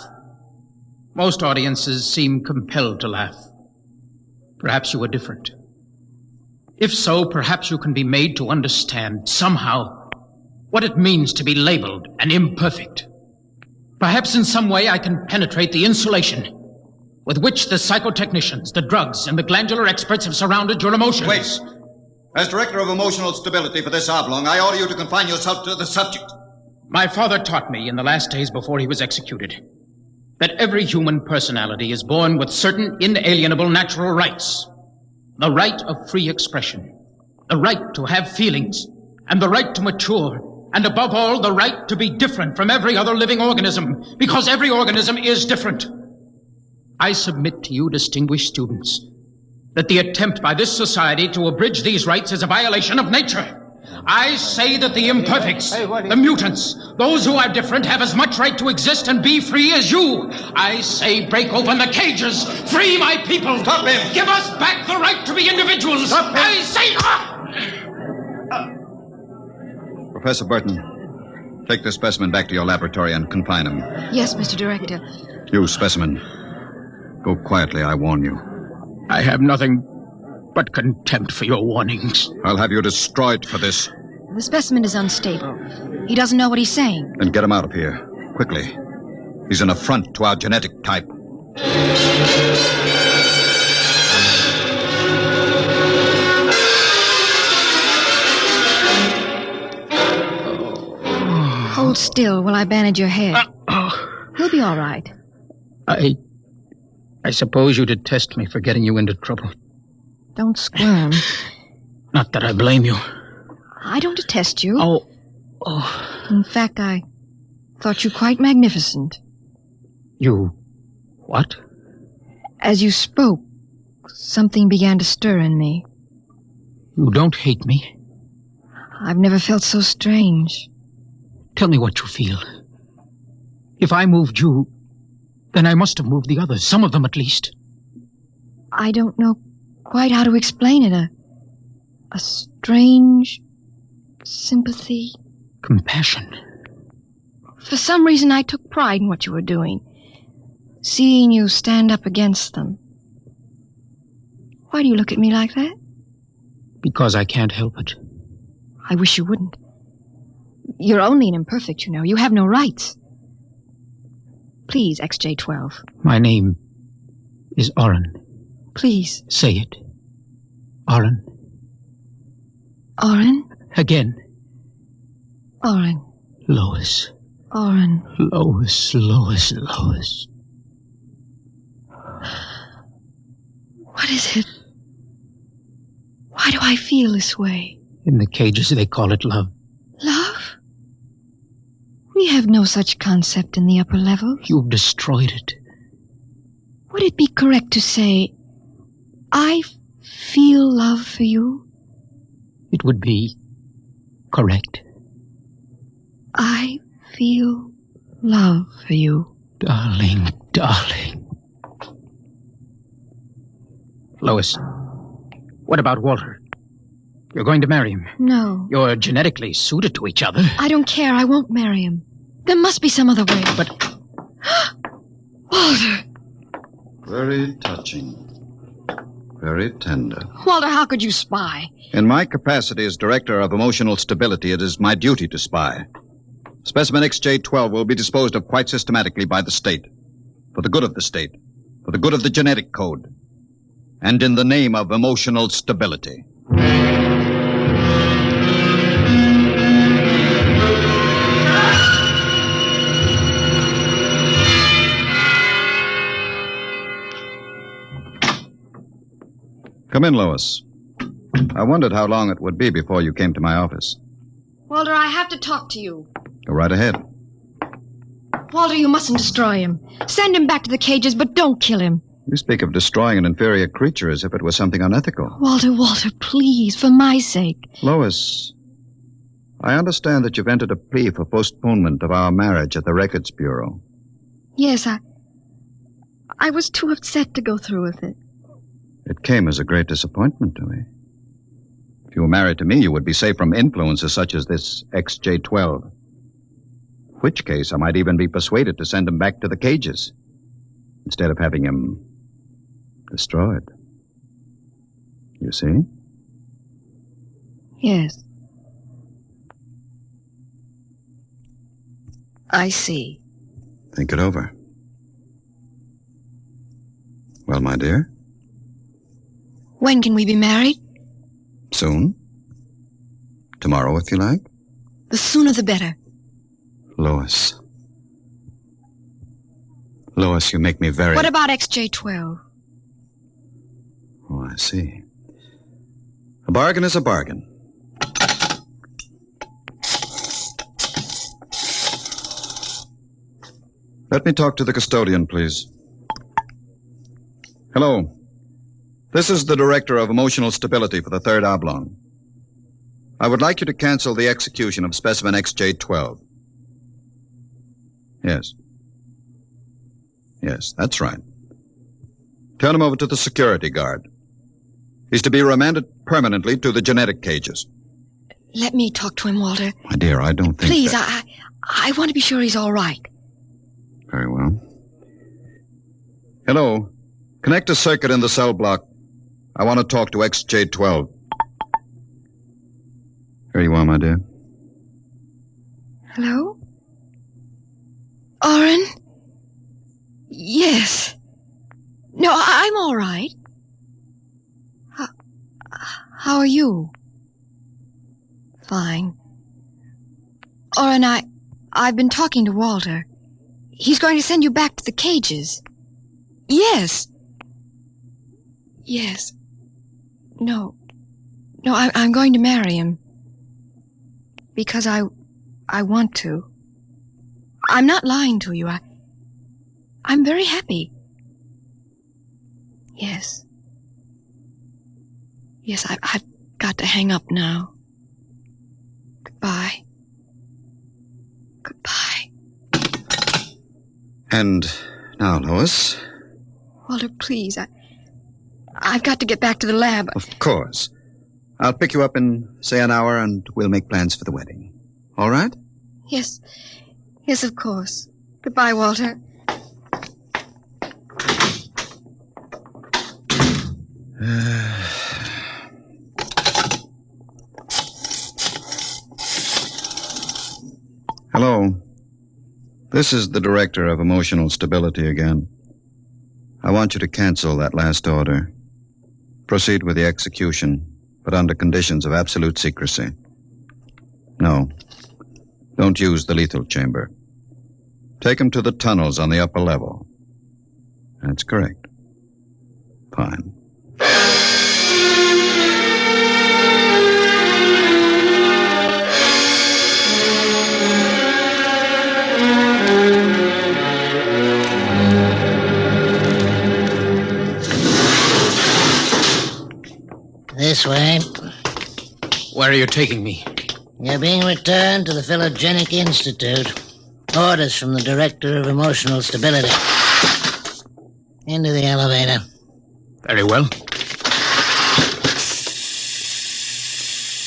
Most audiences seem compelled to laugh. Perhaps you are different. If so, perhaps you can be made to understand somehow what it means to be labeled an imperfect. Perhaps in some way I can penetrate the insulation with which the psychotechnicians, the drugs, and the glandular experts have surrounded your emotions. Wait. As Director of Emotional Stability for this oblong, I order you to confine yourself to the subject. My father taught me in the last days before he was executed that every human personality is born with certain inalienable natural rights. The right of free expression, the right to have feelings, and the right to mature, and above all, the right to be different from every other living organism, because every organism is different. I submit to you, distinguished students, that the attempt by this society to abridge these rights is a violation of nature. I say that the imperfects, the mutants, those who are different have as much right to exist and be free as you. I say break open the cages, free my people. Stop him! Give us back the right to be individuals. Stop him! I say... Professor Burton, take this specimen back to your laboratory and confine him. Yes, Mr. Director. You, specimen, go quietly, I warn you. I have nothing but contempt for your warnings. I'll have you destroyed for this. The specimen is unstable. He doesn't know what he's saying. Then get him out of here, quickly. He's an affront to our genetic type. Hold still while I bandage your head. He'll be all right. I suppose you detest me for getting you into trouble. Don't squirm. Not that I blame you. I don't detest you. Oh. In fact, I thought you quite magnificent. You... what? As you spoke, something began to stir in me. You don't hate me? I've never felt so strange. Tell me what you feel. If I moved you, then I must have moved the others, some of them at least. I don't know quite how to explain it. A strange sympathy. Compassion. For some reason, I took pride in what you were doing. Seeing you stand up against them. Why do you look at me like that? Because I can't help it. I wish you wouldn't. You're only an imperfect, you know. You have no rights. Please, XJ12. My name is Oren. Please. Say it. Oren. Oren? Again. Oren. Lois. Oren. Lois. What is it? Why do I feel this way? In the cages, they call it love. Love? We have no such concept in the upper levels. You've destroyed it. Would it be correct to say, I feel love for you? It would be correct. I feel love for you. Darling. Lois, what about Walter? You're going to marry him? No. You're genetically suited to each other. I don't care. I won't marry him. There must be some other way. But... Walter! Very touching. Very tender. Walter, how could you spy? In my capacity as Director of Emotional Stability, it is my duty to spy. Specimen XJ12 will be disposed of quite systematically by the state. For the good of the state. For the good of the genetic code. And in the name of emotional stability. Come in, Lois. I wondered how long it would be before you came to my office. Walter, I have to talk to you. Go right ahead. Walter, you mustn't destroy him. Send him back to the cages, but don't kill him. You speak of destroying an inferior creature as if it was something unethical. Walter, please, for my sake. Lois, I understand that you've entered a plea for postponement of our marriage at the Records Bureau. Yes, I was too upset to go through with it. It came as a great disappointment to me. If you were married to me, you would be safe from influences such as this XJ12. In which case, I might even be persuaded to send him back to the cages instead of having him destroyed. You see? Yes. I see. Think it over. Well, my dear? When can we be married? Soon. Tomorrow, if you like. The sooner the better. Lois. Lois, you make me very... What about XJ12? Oh, I see. A bargain is a bargain. Let me talk to the custodian, please. Hello. This is the Director of Emotional Stability for the Third Oblong. I would like you to cancel the execution of specimen XJ12. Yes. Yes, that's right. Turn him over to the security guard. He's to be remanded permanently to the genetic cages. Let me talk to him, Walter. My dear, I don't think Please, that... I want to be sure he's all right. Very well. Hello. Connect a circuit in the cell block. I want to talk to XJ12. Here you are, my dear. Hello? Oren? Yes. No, I'm all right. How are you? Fine. Oren, I've been talking to Walter. He's going to send you back to the cages. Yes. Yes. No, I'm going to marry him. Because I want to. I'm not lying to you. I'm very happy. Yes. Yes, I've got to hang up now. Goodbye. Goodbye. And now, Lois? Walter, please, I've got to get back to the lab. Of course. I'll pick you up in, say, an hour, and we'll make plans for the wedding. All right? Yes. Yes, of course. Goodbye, Walter. Hello. This is the Director of Emotional Stability again. I want you to cancel that last order. Proceed with the execution, but under conditions of absolute secrecy. No. Don't use the lethal chamber. Take him to the tunnels on the upper level. That's correct. Fine. This way. Where are you taking me? You're being returned to the Phylogenic Institute. Orders from the Director of Emotional Stability. Into the elevator. Very well.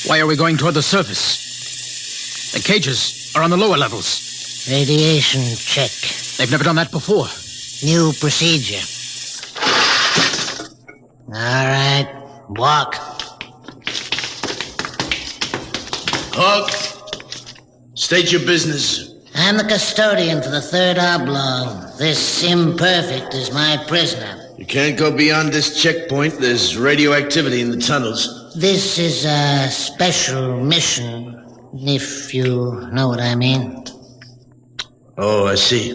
Why are we going toward the surface? The cages are on the lower levels. Radiation check. They've never done that before. New procedure. All right. Walk. Hook. State your business. I'm the custodian for the third oblong. This imperfect is my prisoner. You can't go beyond this checkpoint. There's radioactivity in the tunnels. This is a special mission, if you know what I mean. Oh, I see.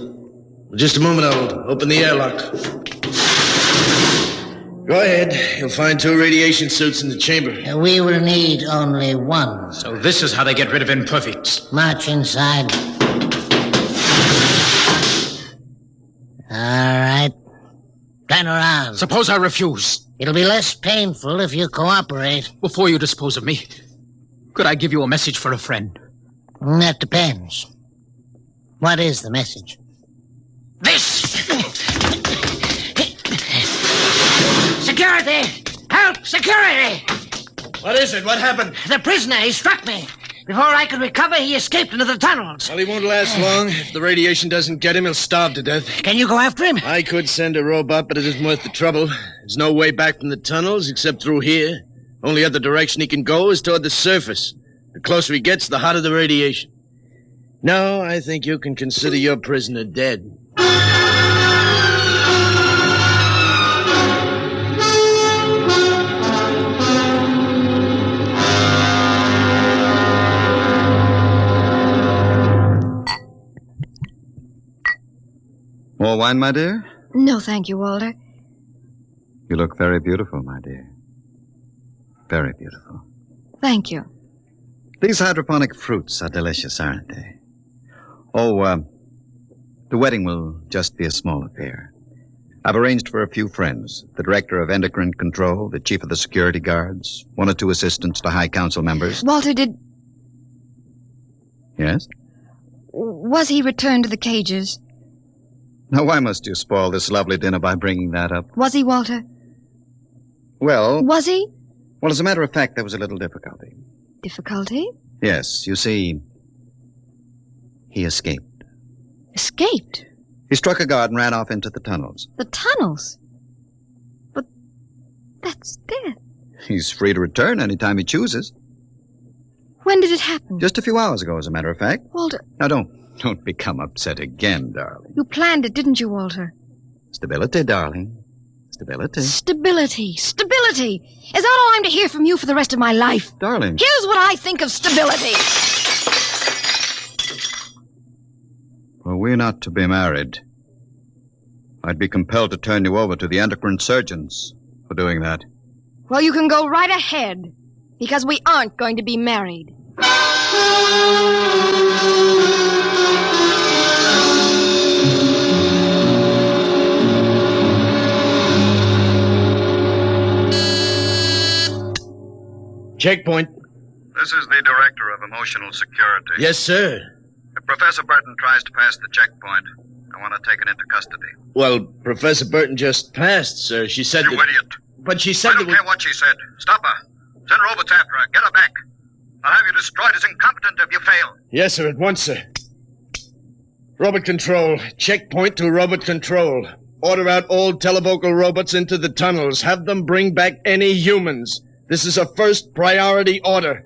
Just a moment, I'll open the airlock. Go ahead. You'll find 2 radiation suits in the chamber. We will need only one. So this is how they get rid of imperfects. March inside. All right. Turn around. Suppose I refuse. It'll be less painful if you cooperate. Before you dispose of me, could I give you a message for a friend? That depends. What is the message? This! Security! Help! Security! What is it? What happened? The prisoner, he struck me. Before I could recover, he escaped into the tunnels. Well, he won't last long. If the radiation doesn't get him, he'll starve to death. Can you go after him? I could send a robot, but it isn't worth the trouble. There's no way back from the tunnels except through here. Only other direction he can go is toward the surface. The closer he gets, the hotter the radiation. No, I think you can consider your prisoner dead. More wine, my dear? No, thank you, Walter. You look very beautiful, my dear. Very beautiful. Thank you. These hydroponic fruits are delicious, aren't they? Oh, the wedding will just be a small affair. I've arranged for a few friends. The director of endocrine control, the chief of the security guards, 1 or 2 assistants to high council members. Walter, Yes? was he returned to the cages? Now, why must you spoil this lovely dinner by bringing that up? Was he, Walter? Well... Was he? Well, as a matter of fact, there was a little difficulty. Difficulty? Yes, you see, he escaped. Escaped? He struck a guard and ran off into the tunnels. The tunnels? But that's death. He's free to return any time he chooses. When did it happen? Just a few hours ago, as a matter of fact. Walter. Now, don't become upset again, darling. You planned it, didn't you, Walter? Stability, darling. Stability. Stability. Stability. Is that all I'm to hear from you for the rest of my life? Darling. Here's what I think of stability. Were we not to be married, I'd be compelled to turn you over to the endocrine surgeons for doing that. Well, you can go right ahead, because we aren't going to be married. Checkpoint. This is the Director of Emotional Security. Yes, sir. If Professor Burton tries to pass the checkpoint, I want to take it into custody. Well, Professor Burton just passed, sir. She said You idiot. But she said I don't care what she said. Stop her. Send robots after her. Get her back. I'll have you destroyed as incompetent if you fail. Yes, sir, at once, sir. Robot control. Checkpoint to robot control. Order out all televocal robots into the tunnels. Have them bring back any humans. This is a first priority order.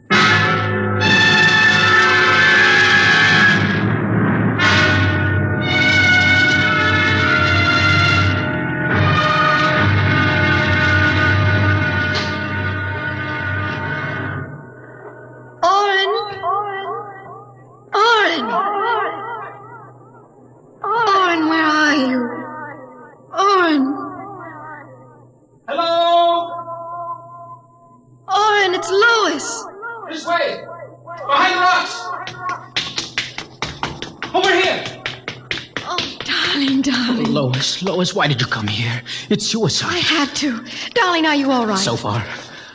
Oren, where are you? Oren. Hello? Oren, it's Lois. This way. Behind the rocks. Over here. Oh, darling. Lois, why did you come here? It's suicide. I had to. Darling, are you all right? So far.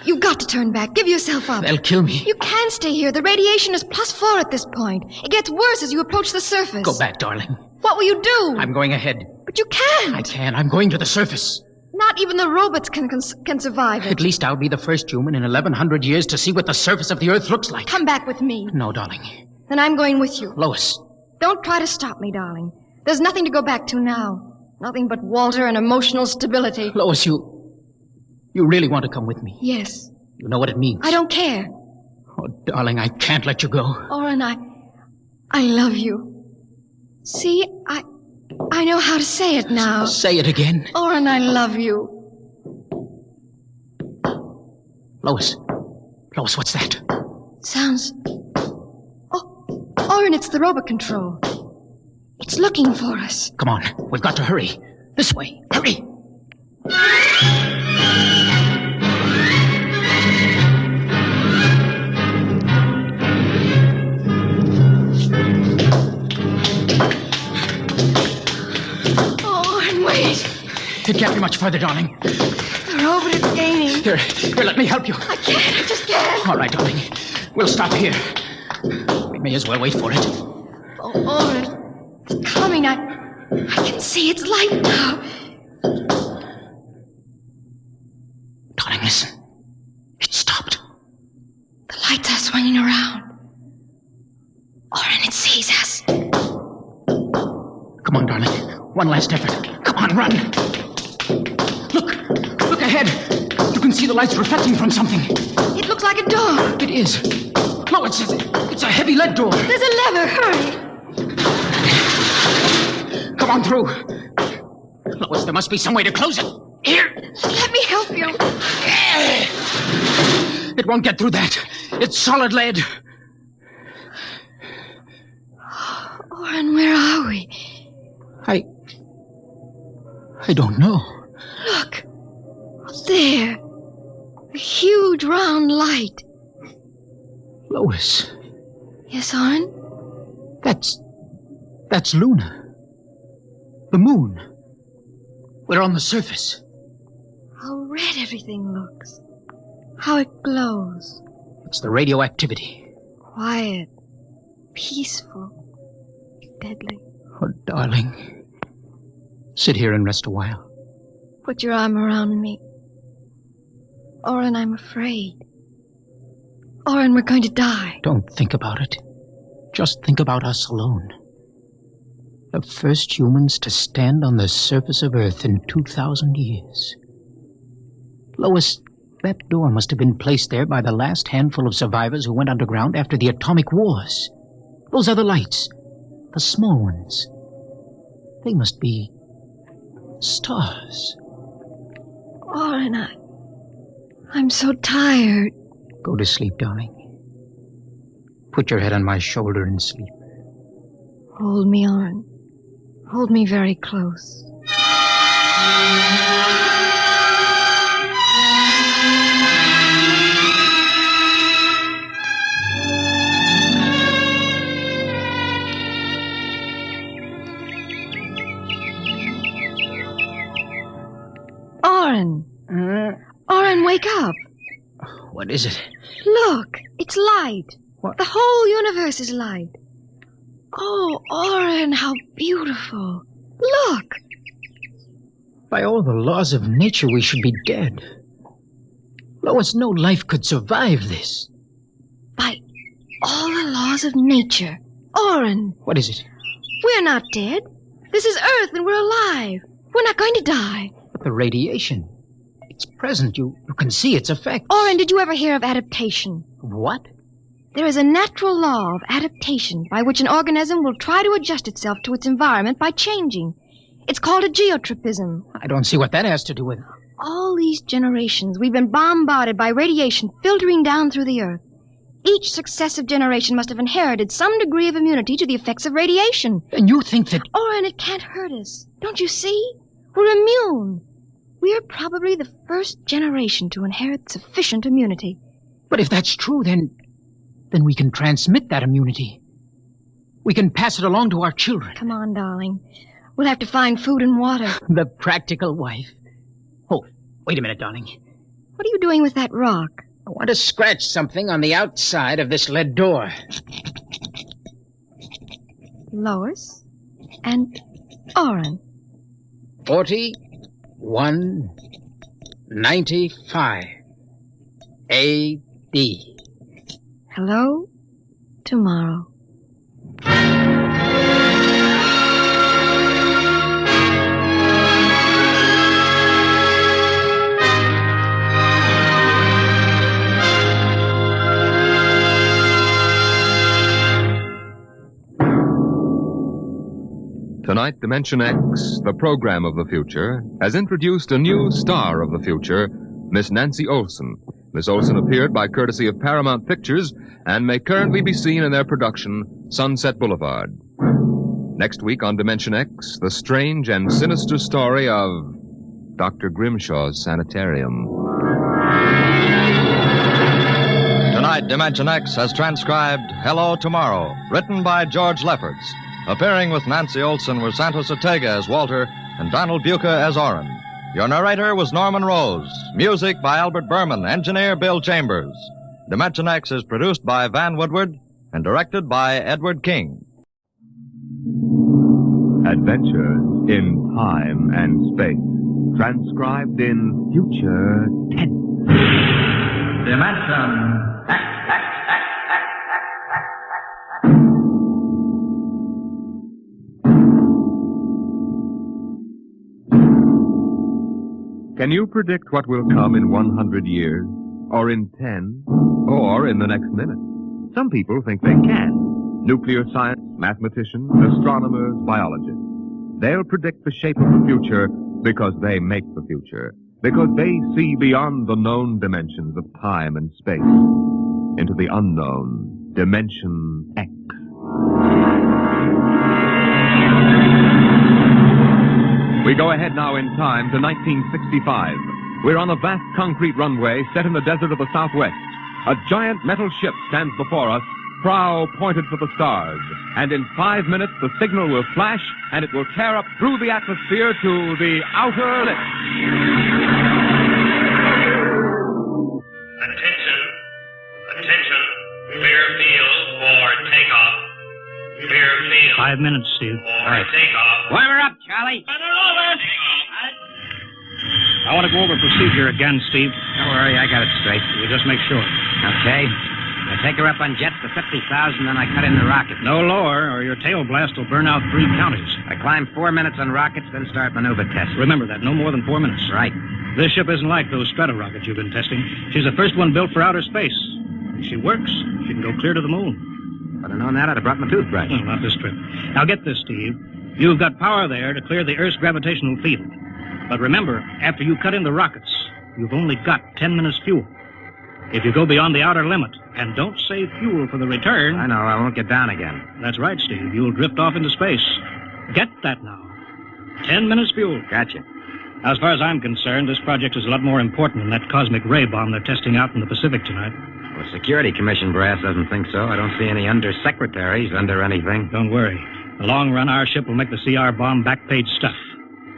You've got to turn back. Give yourself up. They'll kill me. You can't stay here. The radiation is +4 at this point. It gets worse as you approach the surface. Go back, darling. What will you do? I'm going ahead. But you can't. I can. I'm going to the surface. Not even the robots can survive it. At least I'll be the first human in 1,100 years to see what the surface of the Earth looks like. Come back with me. No, darling. Then I'm going with you. Lois. Don't try to stop me, darling. There's nothing to go back to now. Nothing but Walter and emotional stability. Lois, you really want to come with me? Yes. You know what it means. I don't care. Oh, darling, I can't let you go. Oren, I love you. See, I know how to say it now. Say it again. Oren, I love you. Lois, what's that? Sounds... Oh, Oren, it's the robot control. It's looking for us. Come on, we've got to hurry. This way, hurry. Oren, wait. It can't be much further, darling. The robot is gaining. Here, let me help you. I just can't. All right, darling. We'll stop here. We may as well wait for it. Oh, Oren, it's coming. I can see its light now. Darling, listen. It stopped. The lights are swinging around. Oren, it sees us. Come on, darling. One last effort. Come on, run. Look ahead. You can see the lights reflecting from something. It looks like a door. It is. No, it's a heavy lead door. There's a lever. Hurry. Come on through. Lois, there must be some way to close it. Here. Let me help you. It won't get through that. It's solid lead. Oren, where are we? I don't know. Look. Up there. A huge round light. Lois. Yes, Oren? That's Luna. The moon. We're on the surface. How red everything looks. How it glows. It's the radioactivity. Quiet. Peaceful. Deadly. Oh, darling. Sit here and rest a while. Put your arm around me. Oren, I'm afraid. Oren, we're going to die. Don't think about it. Just think about us alone. The first humans to stand on the surface of Earth in 2,000 years. Lois, that door must have been placed there by the last handful of survivors who went underground after the atomic wars. Those other lights, the small ones, they must be stars. Oren, I'm so tired. Go to sleep, darling. Put your head on my shoulder and sleep. Hold me, Oren. Hold me very close. Oren! Oren, wake up! What is it? Look, it's light. What? The whole universe is light. Oh, Oren, how beautiful. Look! By all the laws of nature, we should be dead. Lois, no life could survive this. By all the laws of nature. Oren! What is it? We're not dead. This is Earth and we're alive. We're not going to die. But the radiation, it's present. You can see its effects. Oren, did you ever hear of adaptation? What? There is a natural law of adaptation by which an organism will try to adjust itself to its environment by changing. It's called a geotropism. I don't see what that has to do with... All these generations, we've been bombarded by radiation filtering down through the Earth. Each successive generation must have inherited some degree of immunity to the effects of radiation. And you think that... Oren, it can't hurt us. Don't you see? We're immune. We're probably the first generation to inherit sufficient immunity. But if that's true, then we can transmit that immunity. We can pass it along to our children. Come on, darling. We'll have to find food and water. The practical wife. Oh, wait a minute, darling. What are you doing with that rock? I want to scratch something on the outside of this lead door. Lois and Oren. 4195 A.D. Hello, tomorrow. Tonight, Dimension X, the program of the future, has introduced a new star of the future, Miss Nancy Olson. Miss Olson appeared by courtesy of Paramount Pictures and may currently be seen in their production, Sunset Boulevard. Next week on Dimension X, the strange and sinister story of Dr. Grimshaw's Sanitarium. Tonight, Dimension X has transcribed Hello Tomorrow, written by George Lefferts. Appearing with Nancy Olson were Santos Ortega as Walter and Donald Buca as Oren. Your narrator was Norman Rose. Music by Albert Berman. Engineer Bill Chambers. Dimension X is produced by Van Woodward and directed by Edward King. Adventures in time and space, transcribed in future tense. Dimension X. Can you predict what will come in 100 years, or in 10, or in the next minute? Some people think they can. Nuclear science, mathematicians, astronomers, biologists. They'll predict the shape of the future because they make the future. Because they see beyond the known dimensions of time and space into the unknown, Dimension X. We go ahead now in time to 1965. We're on a vast concrete runway set in the desert of the Southwest. A giant metal ship stands before us, prow pointed for the stars. And in 5 minutes, the signal will flash, and it will tear up through the atmosphere to the outer limit. Attention. Clear field for takeoff. Clear field. 5 minutes, Steve. For takeoff. Warm her up, Charlie. I want to go over procedure again, Steve. Don't worry, I got it straight. We'll just make sure. Okay. I take her up on jets to 50,000, then I cut in the rocket. No lower, or your tail blast will burn out 3 counties. I climb 4 minutes on rockets, then start maneuver tests. Remember that, no more than 4 minutes. Right. This ship isn't like those strata rockets you've been testing. She's the first one built for outer space. If she works, she can go clear to the moon. If I'd have known that, I'd have brought my toothbrush. No, not this trip. Now get this, Steve. You've got power there to clear the Earth's gravitational field. But remember, after you cut in the rockets, you've only got 10 minutes fuel. If you go beyond the outer limit and don't save fuel for the return... I know, I won't get down again. That's right, Steve. You'll drift off into space. Get that now. 10 minutes fuel. Gotcha. As far as I'm concerned, this project is a lot more important than that cosmic ray bomb they're testing out in the Pacific tonight. The Security Commission brass doesn't think so. I don't see any undersecretaries under anything. Don't worry. In the long run, our ship will make the CR bomb back-page stuff.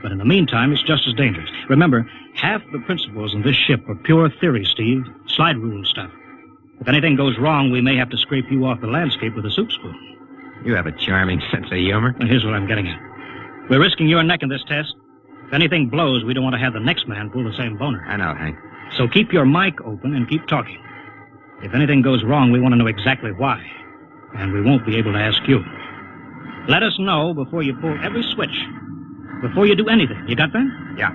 But in the meantime, it's just as dangerous. Remember, half the principles in this ship are pure theory, Steve. Slide rule stuff. If anything goes wrong, we may have to scrape you off the landscape with a soup spoon. You have a charming sense of humor. And here's what I'm getting at. We're risking your neck in this test. If anything blows, we don't want to have the next man pull the same boner. I know, Hank. So keep your mic open and keep talking. If anything goes wrong, we want to know exactly why. And we won't be able to ask you. Let us know before you pull every switch. Before you do anything. You got that? Yeah.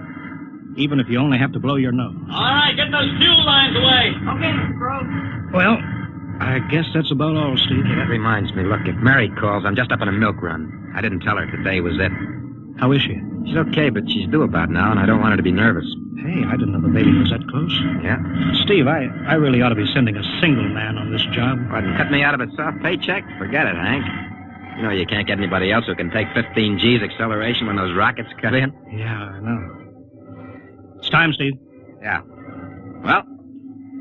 Even if you only have to blow your nose. All right, get those fuel lines away. Okay, bro. Well, I guess that's about all, Steve. Hey, that reminds me. Look, if Mary calls, I'm just up on a milk run. I didn't tell her today was it. How is she? She's okay, but she's due about now, and I don't want her to be nervous. Hey, I didn't know the baby was that close. Yeah? Steve, I really ought to be sending a single man on this job. What, and cut me out of a soft paycheck? Forget it, Hank. You know you can't get anybody else who can take 15 G's acceleration when those rockets cut in. Yeah, I know. It's time, Steve. Yeah. Well,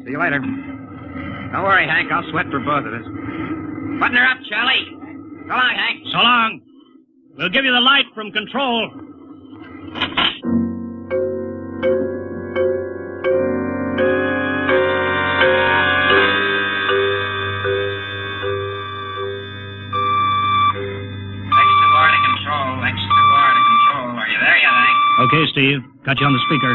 see you later. Don't worry, Hank. I'll sweat for both of us. Button her up, Charlie. So long, Hank. So long. We'll give you the light from control. Okay, Steve. Got you on the speaker.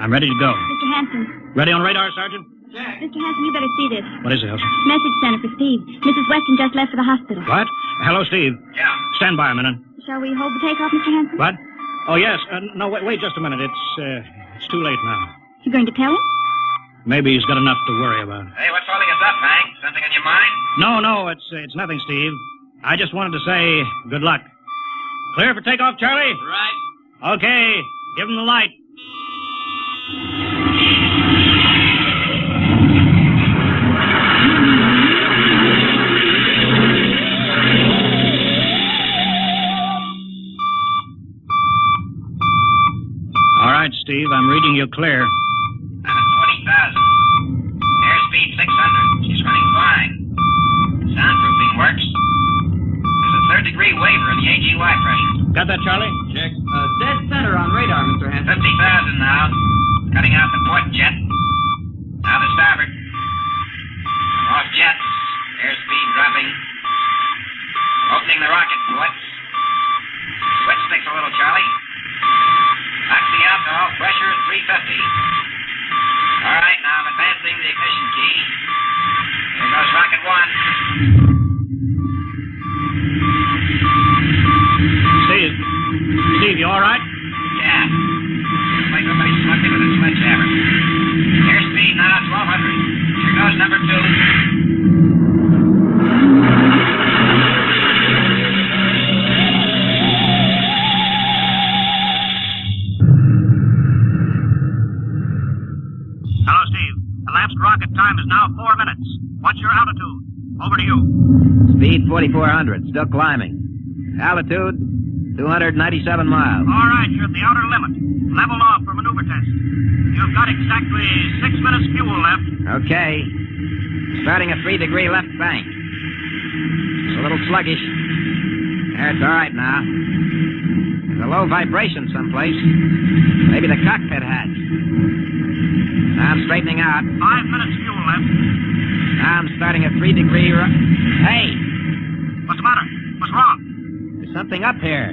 I'm ready to go. Mr. Hanson. Ready on radar, Sergeant? Mr. Hanson, you better see this. What is it, Elsa? Message center for Steve. Mrs. Weston just left for the hospital. What? Hello, Steve. Yeah. Stand by a minute. Shall we hold the takeoff, Mr. Hanson? What? Oh, yes. No, wait just a minute. It's too late now. You going to tell him? Maybe he's got enough to worry about. Hey, what's holding us up, Hank? Something on your mind? No, it's nothing, Steve. I just wanted to say good luck. Clear for takeoff, Charlie? Right. Okay. Give him the light. All right, Steve. I'm reading you clear. 20,000. Airspeed 600. She's running fine. Soundproofing works. There's a third-degree waiver in the AGY pressure. Got that, Charlie? Check. Dead center on radar, Mr. Hanson. 50,000 now. Cutting out the port jet. Now the starboard. Off jets. Airspeed dropping. Opening the rocket ports. Switch sticks a little, Charlie. Oxy alcohol pressure is 350. All right, now I'm advancing the ignition key. Here goes rocket one. Steve, you all right? Yeah. Looks like somebody snuck me with a sledgehammer. Airspeed now 1,200. Here goes number two. Hello, Steve. Elapsed rocket time is now 4 minutes. What's your altitude? Over to you. Speed 4,400. Still climbing. Altitude 297 miles. All right, you're at the outer limit. Level off for maneuver test. You've got exactly 6 minutes fuel left. Okay. Starting a 3-degree left bank. It's a little sluggish. That's all right now. There's a low vibration someplace. Maybe the cockpit hatch. Now I'm straightening out. 5 minutes fuel left. Now I'm starting a 3-degree... Hey! What's the matter? What's wrong? There's something up here.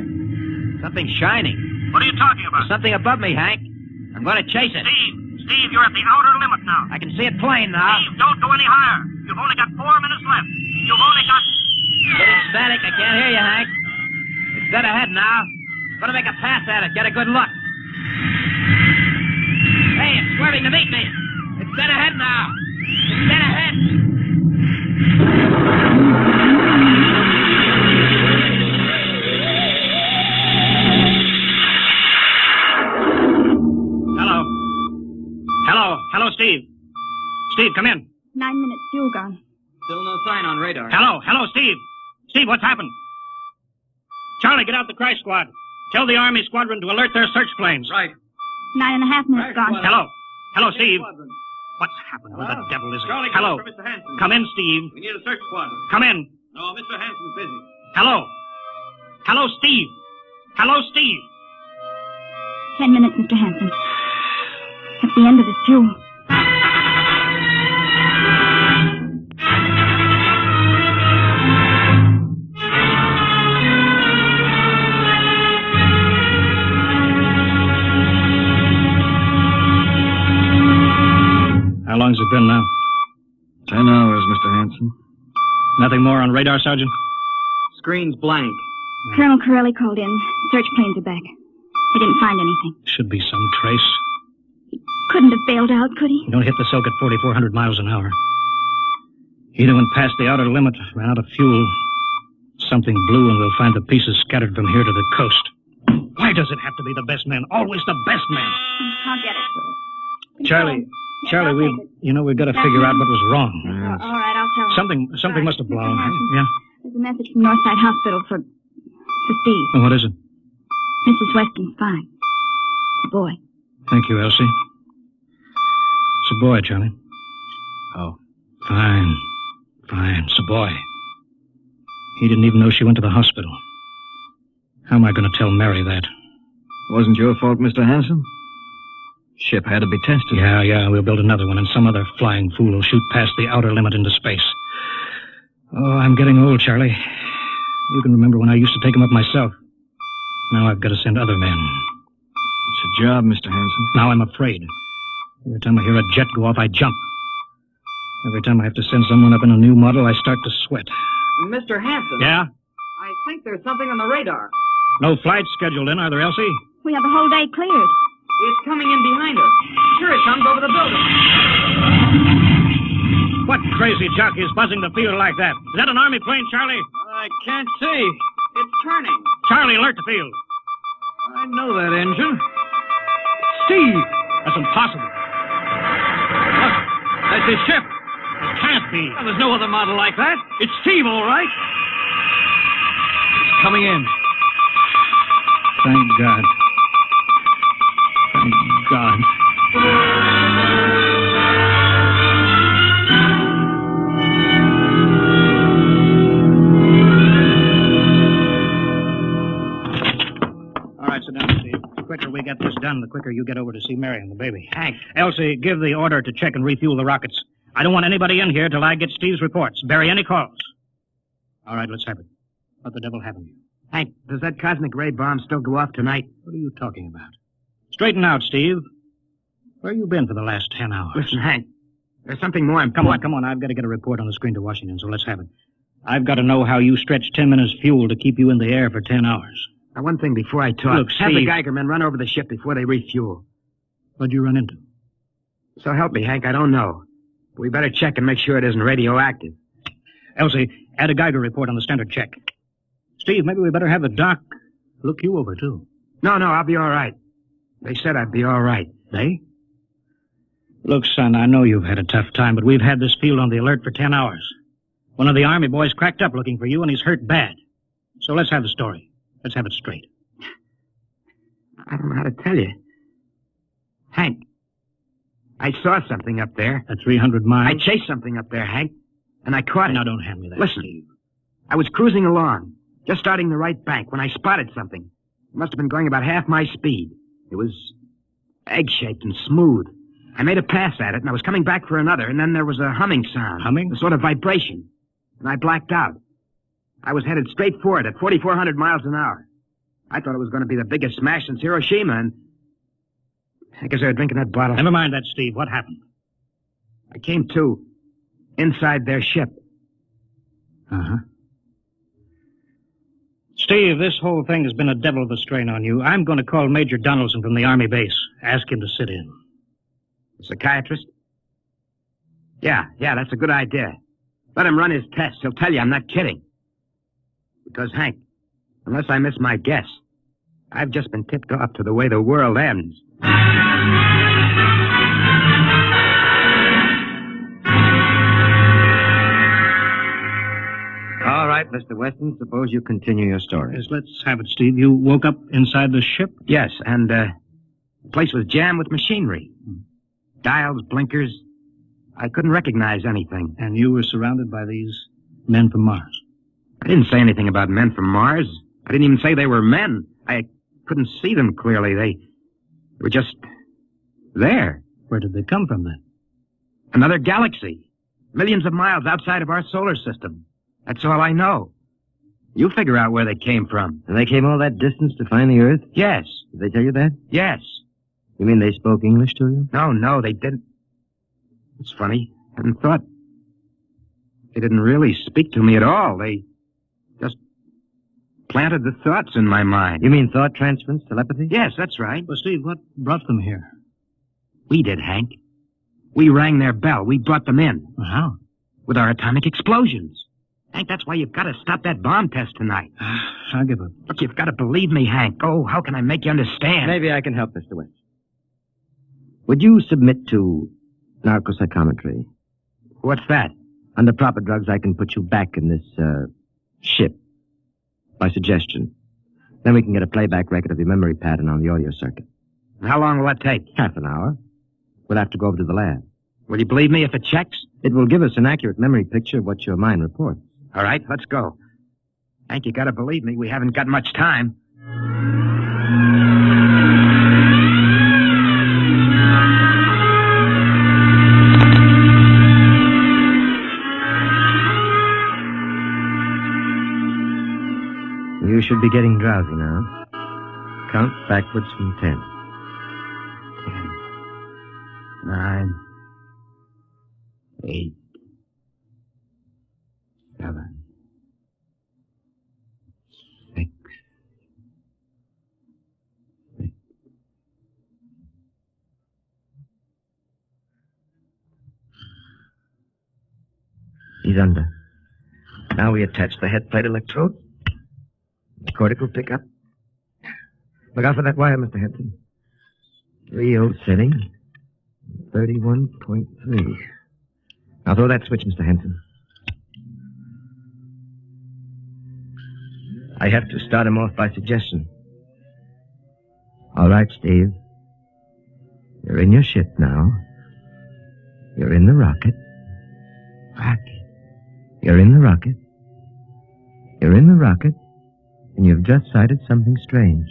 Something shining. What are you talking about? There's something above me, Hank. I'm going to chase it. Steve, you're at the outer limit now. I can see it plain now. Steve, don't go any higher. You've only got 4 minutes left. You've only got... Getting static. I can't hear you, Hank. It's dead ahead now. I'm going to make a pass at it. Get a good look. Hey, it's swerving to meet me. It's dead ahead now. It's dead ahead. Hello, Steve. Steve, come in. 9 minutes fuel gone. Still no sign on radar. Hello, Steve. Steve, what's happened? Charlie, get out the crash squad. Tell the Army squadron to alert their search planes. Right. 9.5 minutes gone. Hello, Steve. What's happened? Where the devil is it? Charlie, Hello. for Mr. Hanson. Come in, Steve. We need a search squadron. Come in. No, Mr. Hanson's busy. Hello, Steve. Hello, Steve. 10 minutes, Mr. Hanson. That's the end of his fuel. How long's it been now? 10 hours, Mr. Hanson. Nothing more on radar, Sergeant? Screen's blank. Colonel Corelli called in. Search planes are back. He didn't find anything. Should be some trace. Couldn't have bailed out, could he? You don't hit the silk at 4,400 miles an hour. Either went past the outer limit, ran out of fuel. Something blew, and we'll find the pieces scattered from here to the coast. Why does it have to be the best man? Always the best man. I'll get it. Charlie, we've got to figure out what was wrong. All right, I'll tell him. Something must have blown. Yeah. There's a message from Northside Hospital for Steve. Oh, what is it? Mrs. Weston's fine. It's a boy. Thank you, Elsie. It's a boy, Charlie. Oh. Fine. It's a boy. He didn't even know she went to the hospital. How am I going to tell Mary that? Wasn't your fault, Mr. Hanson. Ship had to be tested. Yeah, we'll build another one, and some other flying fool will shoot past the outer limit into space. Oh, I'm getting old, Charlie. You can remember when I used to take them up myself. Now I've got to send other men. It's a job, Mr. Hanson. Now I'm afraid. Every time I hear a jet go off, I jump. Every time I have to send someone up in a new model, I start to sweat. Mr. Hanson. Yeah? I think there's something on the radar. No flights scheduled in, are there, Elsie? We have the whole day cleared. It's coming in behind us. Here it comes over the building. What crazy jockey is buzzing the field like that? Is that an Army plane, Charlie? I can't see. It's turning. Charlie, alert the field. I know that engine. Steve! That's impossible. Look, that's his ship. It can't be. Well, there's no other model like that. It's Steve, all right. He's coming in. Thank God. Thank God. All right, sit down, Steve. The quicker we get this done, the quicker you get over to see Mary and the baby. Hank. Elsie, give the order to check and refuel the rockets. I don't want anybody in here till I get Steve's reports. Bury any calls. All right, let's have it. What the devil happened to you? Hank, does that cosmic ray bomb still go off tonight? What are you talking about? Straighten out, Steve. Where you been for the last 10 hours? Listen, Hank, there's something more important. Come on. I've got to get a report on the screen to Washington, so let's have it. I've got to know how you stretched 10 minutes fuel to keep you in the air for 10 hours. Now, one thing before I talk. Look, have the Steve. Geiger men run over the ship before they refuel. What'd you run into? So help me, Hank, I don't know. We better check and make sure it isn't radioactive. Elsie, add a Geiger report on the standard check. Steve, maybe we better have the doc look you over, too. No, I'll be all right. They said I'd be all right. They? Look, son, I know you've had a tough time, but we've had this field on the alert for 10 hours. One of the Army boys cracked up looking for you, and he's hurt bad. So let's have the story. Let's have it straight. I don't know how to tell you. Hank, I saw something up there. At 300 miles? I chased something up there, Hank, and I caught it. Now, don't hand me that, Listen, Steve. I was cruising along, just starting the right bank, when I spotted something. It must have been going about half my speed. It was egg-shaped and smooth. I made a pass at it, and I was coming back for another, and then there was a humming sound. Humming? A sort of vibration. And I blacked out. I was headed straight for it at 4,400 miles an hour. I thought it was going to be the biggest smash since Hiroshima, and I guess they were drinking that bottle. Never mind that, Steve. What happened? I came to inside their ship. Uh-huh. Steve, this whole thing has been a devil of a strain on you. I'm going to call Major Donaldson from the Army base. Ask him to sit in. The psychiatrist? Yeah, that's a good idea. Let him run his tests. He'll tell you I'm not kidding. Because, Hank, unless I miss my guess, I've just been tipped off to the way the world ends. All right, Mr. Weston, suppose you continue your story. Yes, let's have it, Steve. You woke up inside the ship? Yes, and the place was jammed with machinery. Dials, blinkers. I couldn't recognize anything. And you were surrounded by these men from Mars? I didn't say anything about men from Mars. I didn't even say they were men. I couldn't see them clearly. They were just there. Where did they come from, then? Another galaxy. Millions of miles outside of our solar system. That's all I know. You figure out where they came from. And they came all that distance to find the Earth? Yes. Did they tell you that? Yes. You mean they spoke English to you? No, they didn't. It's funny. I hadn't thought. They didn't really speak to me at all. They just planted the thoughts in my mind. You mean thought transference, telepathy? Yes, that's right. Well, Steve, what brought them here? We did, Hank. We rang their bell. We brought them in. How? With our atomic explosions. Hank, that's why you've got to stop that bomb test tonight. I'll give up. Look, you've got to believe me, Hank. Oh, how can I make you understand? Maybe I can help, Mr. West. Would you submit to narcopsychometry? What's that? Under proper drugs, I can put you back in this, ship. By suggestion. Then we can get a playback record of your memory pattern on the audio circuit. How long will that take? Half an hour. We'll have to go over to the lab. Will you believe me if it checks? It will give us an accurate memory picture of what your mind reports. All right, let's go. Hank, you gotta believe me. We haven't got much time. You should be getting drowsy now. Count backwards from 10. 9, 8, 7, 6. He's under. Now we attach the head plate electrode. Cortical pickup. Look out for that wire, Mr. Hanson. 3-0 setting. 31.3. Now throw that switch, Mr. Hanson. I have to start him off by suggestion. All right, Steve. You're in your ship now. You're in the rocket. You're in the rocket. You're in the rocket. And you've just sighted something strange.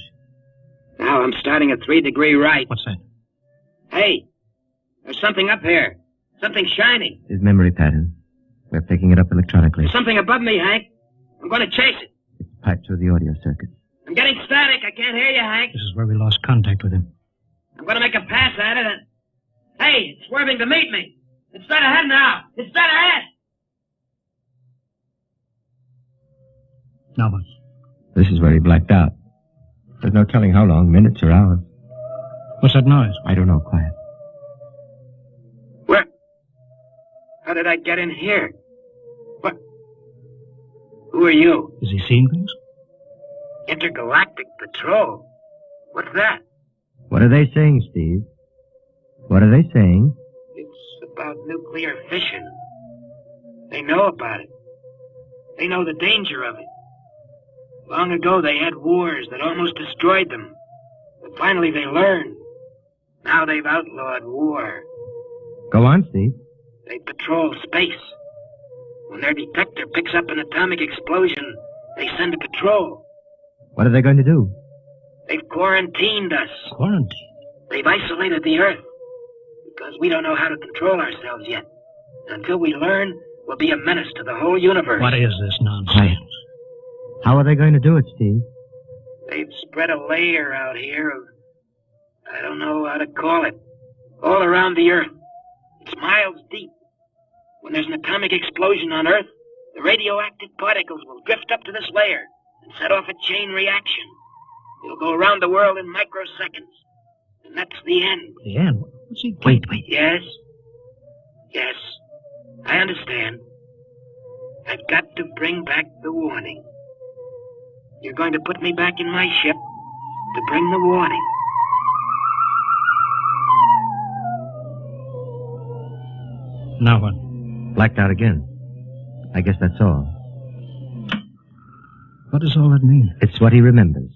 Now I'm starting at 3 degree right. What's that? Hey, there's something up here. Something shining. His memory pattern. We're picking it up electronically. There's something above me, Hank. I'm going to chase it. It's piped through the audio circuit. I'm getting static. I can't hear you, Hank. This is where we lost contact with him. I'm going to make a pass at it and... Hey, it's swerving to meet me. It's dead ahead now. It's dead ahead. Now what? This is where he blacked out. There's no telling how long, minutes or hours. What's that noise? I don't know, quiet. Where? How did I get in here? What? Who are you? Is he seeing things? Intergalactic Patrol. What's that? What are they saying, Steve? What are they saying? It's about nuclear fission. They know about it. They know the danger of it. Long ago, they had wars that almost destroyed them. But finally, they learned. Now they've outlawed war. Go on, Steve. They patrol space. When their detector picks up an atomic explosion, they send a patrol. What are they going to do? They've quarantined us. Quarantined? They've isolated the Earth. Because we don't know how to control ourselves yet. Until we learn, we'll be a menace to the whole universe. What is this nonsense? Quiet. How are they going to do it, Steve? They've spread a layer out here of... I don't know how to call it. All around the Earth. It's miles deep. When there's an atomic explosion on Earth, the radioactive particles will drift up to this layer and set off a chain reaction. It'll go around the world in microseconds. And that's the end. The end? What's he... Wait. Yes. Yes. I understand. I've got to bring back the warning. You're going to put me back in my ship to bring the warning. Now what? Blacked out again. I guess that's all. What does all that mean? It's what he remembers.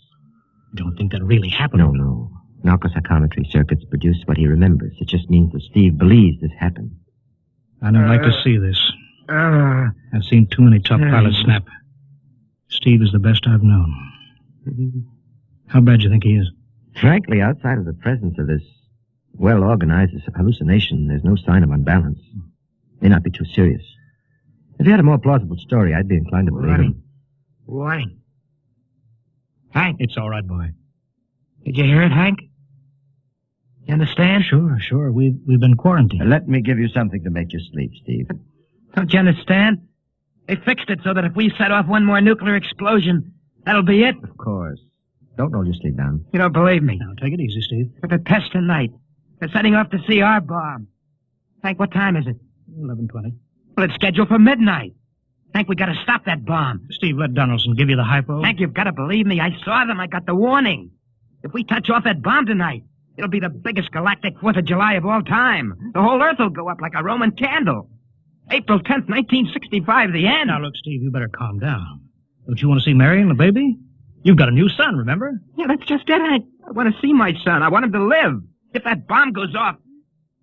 You don't think that really happened? No. Narcopsychometry circuits produce what he remembers. It just means that Steve believes this happened. I don't like to see this. I've seen too many tough pilots snap. Steve is the best I've known. How bad do you think he is? Frankly, outside of the presence of this well-organized hallucination, there's no sign of unbalance. May not be too serious. If he had a more plausible story, I'd be inclined to believe him. Warning. Hank. It's all right, boy. Did you hear it, Hank? You understand? Sure. We've been quarantined. Let me give you something to make you sleep, Steve. Don't you understand? They fixed it so that if we set off one more nuclear explosion, that'll be it. Of course. Don't roll your sleep down. You don't believe me? Now, take it easy, Steve. But the test tonight. They're setting off to see our bomb. Hank, what time is it? 11:20. Well, it's scheduled for midnight. Hank, we gotta stop that bomb. Steve, let Donaldson give you the hypo. Hank, you've gotta believe me. I saw them. I got the warning. If we touch off that bomb tonight, it'll be the biggest galactic 4th of July of all time. The whole Earth will go up like a Roman candle. April 10th, 1965, the end. Now, look, Steve, you better calm down. Don't you want to see Mary and the baby? You've got a new son, remember? Yeah, that's just it, Hank. I want to see my son. I want him to live. If that bomb goes off,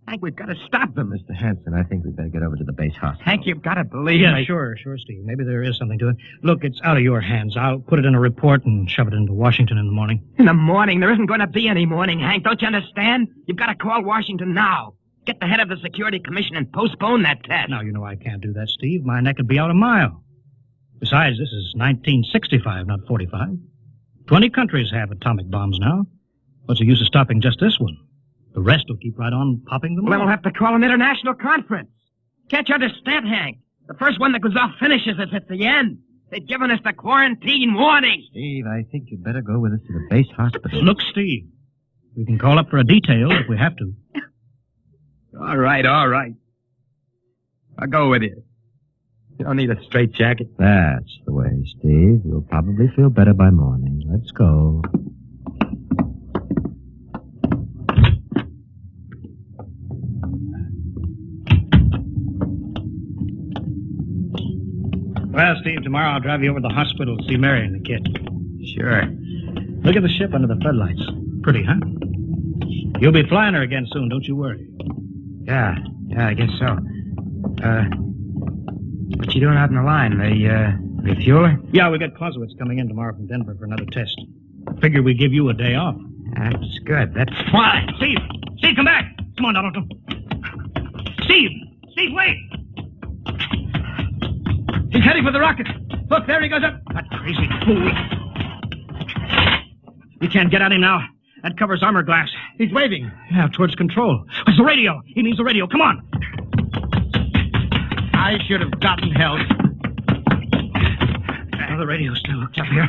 Hank, we've got to stop them. Mr. Hanson, I think we'd better get over to the base hospital. Hank, you've got to believe me. me. Sure, Steve. Maybe there is something to it. Look, it's out of your hands. I'll put it in a report and shove it into Washington in the morning. In the morning? There isn't going to be any morning, Hank. Don't you understand? You've got to call Washington now. Get the head of the Security Commission and postpone that test. Now, you know I can't do that, Steve. My neck would be out a mile. Besides, this is 1965, not 45. 20 countries have atomic bombs now. What's the use of stopping just this one? The rest will keep right on popping them. Well, then we'll have to call an international conference. Can't you understand, Hank? The first one that goes off finishes us at the end. They've given us the quarantine warning. Steve, I think you'd better go with us to the base hospital. Look, Steve, we can call up for a detail if we have to. All right. I'll go with you. You don't need a straitjacket. That's the way, Steve. You'll probably feel better by morning. Let's go. Well, Steve, tomorrow I'll drive you over to the hospital to see Mary and the kid. Sure. Look at the ship under the floodlights. Pretty, huh? You'll be flying her again soon, don't you worry. Yeah, I guess so. What you doing out in the line? They refuel her? Yeah, we got Clausewitz coming in tomorrow from Denver for another test. Figure we give you a day off. That's good. That's Why? Steve! Steve, come back! Come on, Donaldson. Steve! Steve, wait! He's heading for the rocket. Look, there he goes up. That crazy fool. We can't get at him now. That covers armor glass. He's waving. Yeah, towards control. It's the radio. He means the radio. Come on. I should have gotten help. Oh, the radio's still hooked up here.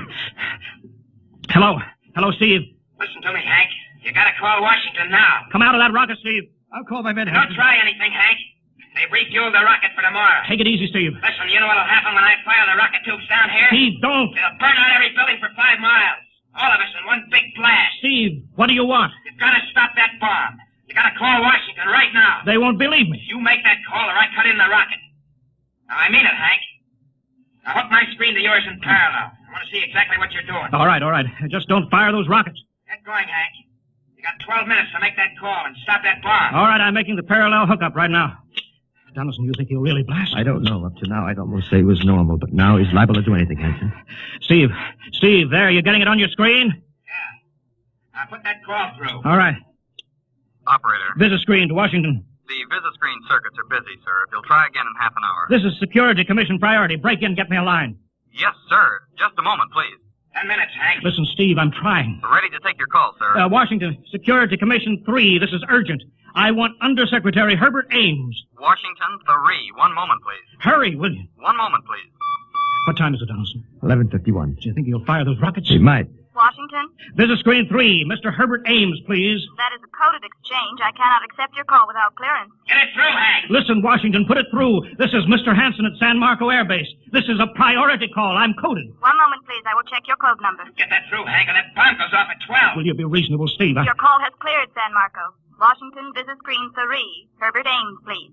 Hello. Hello, Steve. Listen to me, Hank. You gotta call Washington now. Come out of that rocket, Steve. I'll call my men. Don't try anything, Hank. They've refueled the rocket for tomorrow. Take it easy, Steve. Listen, you know what'll happen when I fire the rocket tubes down here? Steve, don't. It'll burn out every building for 5 miles. All of us in one big blast. Steve, what do you want? You've got to stop that bomb. You got to call Washington right now. They won't believe me. You make that call or I cut in the rocket. Now, I mean it, Hank. Now, hook my screen to yours in parallel. I want to see exactly what you're doing. All right. Just don't fire those rockets. Get going, Hank. You got 12 minutes to make that call and stop that bomb. All right, I'm making the parallel hookup right now. Donaldson, you think he'll really blast? I don't know. Up to now, I'd almost say it was normal, but now he's liable to do anything, Hanson. Steve, there, you getting it on your screen? Now, put that call through. All right. Operator. Visit screen to Washington. The visit screen circuits are busy, sir. If you'll try again in half an hour. This is Security Commission priority. Break in, get me a line. Yes, sir. Just a moment, please. 10 minutes, Hank. Listen, Steve, I'm trying. Ready to take your call, sir. Washington, Security Commission 3. This is urgent. I want Undersecretary Herbert Ames. Washington 3. 1 moment, please. Hurry, will you? 1 moment, please. What time is it, Donaldson? 11:51. Do you think he'll fire those rockets? He might. Washington? Visit screen 3. Mr. Herbert Ames, please. That is a coded exchange. I cannot accept your call without clearance. Get it through, Hank. Listen, Washington, put it through. This is Mr. Hanson at San Marco Air Base. This is a priority call. I'm coded. 1 moment, please. I will check your code number. Get that through, Hank, and that bomb goes off at 12. Will you be reasonable, Steve? Your call has cleared, San Marco. Washington, visit screen 3. Herbert Ames, please.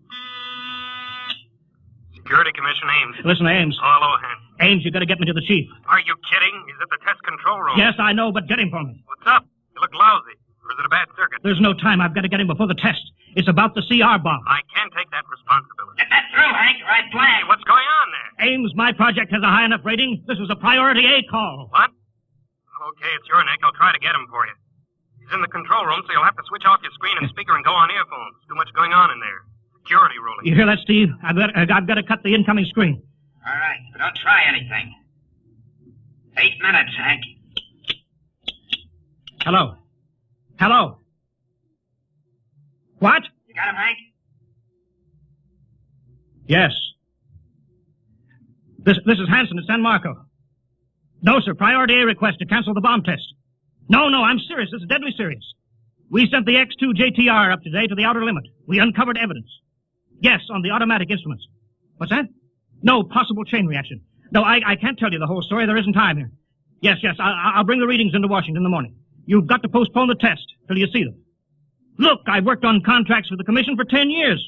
Security Commission Ames. Listen, Ames. Oh, hello, Hank. Ames, you gotta get me to the chief. Are you kidding? He's at the test control room. Yes, I know, but get him for me. What's up? You look lousy. Or is it a bad circuit? There's no time. I've got to get him before the test. It's about the CR bomb. I can't take that responsibility. Get that through, Hank, or I blank. What's going on there? Ames, my project has a high enough rating. This is a priority A call. What? Okay, it's your neck. I'll try to get him for you. He's in the control room, so you'll have to switch off your screen and speaker and go on earphones. Too much going on in there. Security ruling. You hear that, Steve? I've got to cut the incoming screen. All right, but don't try anything. 8 minutes, Hank. Hello. What? You got him, Hank? Yes. This is Hanson at San Marco. No, sir. Priority A request to cancel the bomb test. No, I'm serious. This is deadly serious. We sent the X-2 JTR up today to the outer limit. We uncovered evidence. Yes, on the automatic instruments. What's that? No, possible chain reaction. No, I can't tell you the whole story. There isn't time here. Yes, I'll bring the readings into Washington in the morning. You've got to postpone the test till you see them. Look, I've worked on contracts with the Commission for 10 years.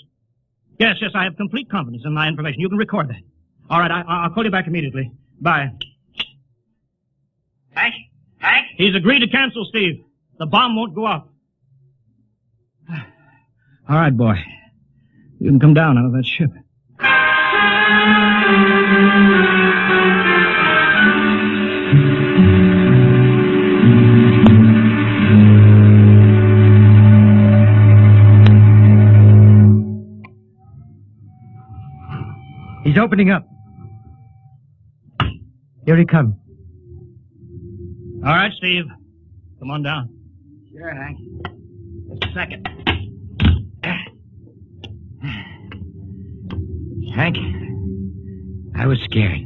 Yes, I have complete confidence in my information. You can record that. All right, I'll call you back immediately. Bye. Hank? He's agreed to cancel, Steve. The bomb won't go off. All right, boy. You can come down out of that ship. He's opening up. Here he comes. All right, Steve. Come on down. Sure, Hank. Just a second. Hank, I was scared.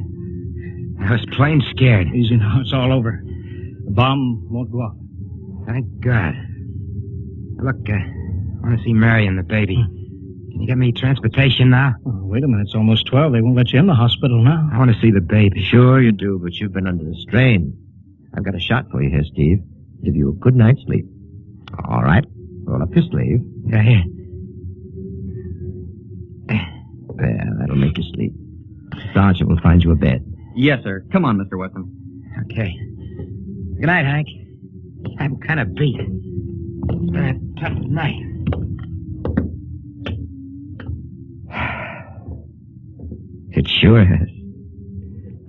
I was plain scared. Easy now. It's all over. The bomb won't go off. Thank God. Look, I want to see Mary and the baby. Can you get me transportation now? Oh, wait a minute. It's almost 12. They won't let you in the hospital now. I want to see the baby. Sure you do, but you've been under a strain. I've got a shot for you here, Steve. Give you a good night's sleep. All right. Roll up your sleeve. Yeah, here. There, that'll make you sleep. Sergeant will find you a bed. Yes, sir. Come on, Mr. Weston. Okay. Good night, Hank. I'm kind of beat. It's been a tough night. It sure has.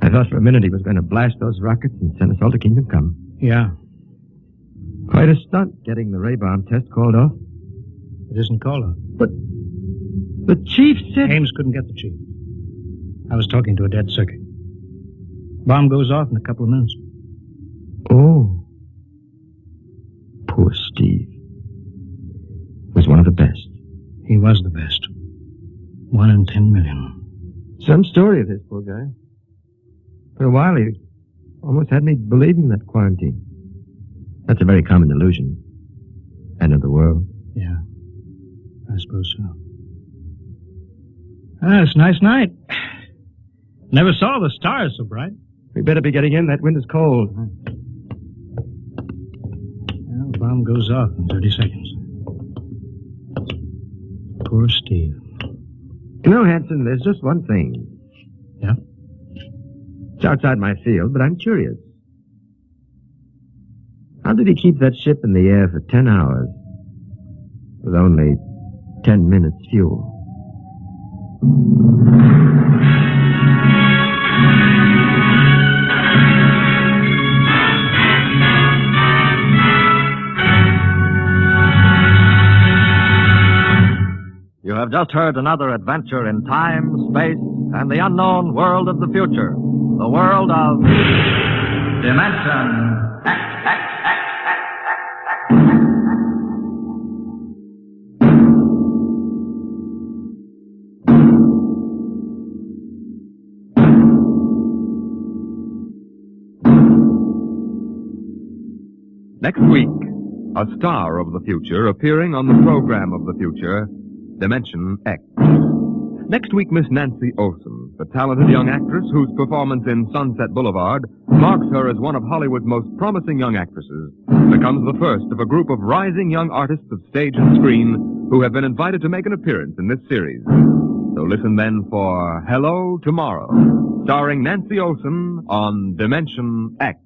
I thought for a minute he was going to blast those rockets and send us all to Kingdom Come. Yeah. Quite a stunt getting the ray bomb test called off. It isn't called off. But the chief said... Ames couldn't get the chief. I was talking to a dead circuit. Bomb goes off in a couple of minutes. Oh. Poor Steve. Was one of the best. He was the best. 1 in 10 million. Some story of his, poor guy. For a while, he almost had me believing that quarantine. That's a very common illusion. End of the world. Yeah. I suppose so. Ah, it's a nice night. Never saw the stars so bright. We better be getting in. That wind is cold. Well, the bomb goes off in 30 seconds. Poor Steve. You know, Hanson, there's just one thing. Yeah? It's outside my field, but I'm curious. How did he keep that ship in the air for 10 hours with only 10 minutes fuel? You have just heard another adventure in time, space, and the unknown world of the future. The world of... Dimension X. Next week, a star of the future appearing on the program of the future, Dimension X. Next week, Miss Nancy Olson, the talented young actress whose performance in Sunset Boulevard marks her as one of Hollywood's most promising young actresses, becomes the first of a group of rising young artists of stage and screen who have been invited to make an appearance in this series. So listen then for Hello Tomorrow, starring Nancy Olson on Dimension X.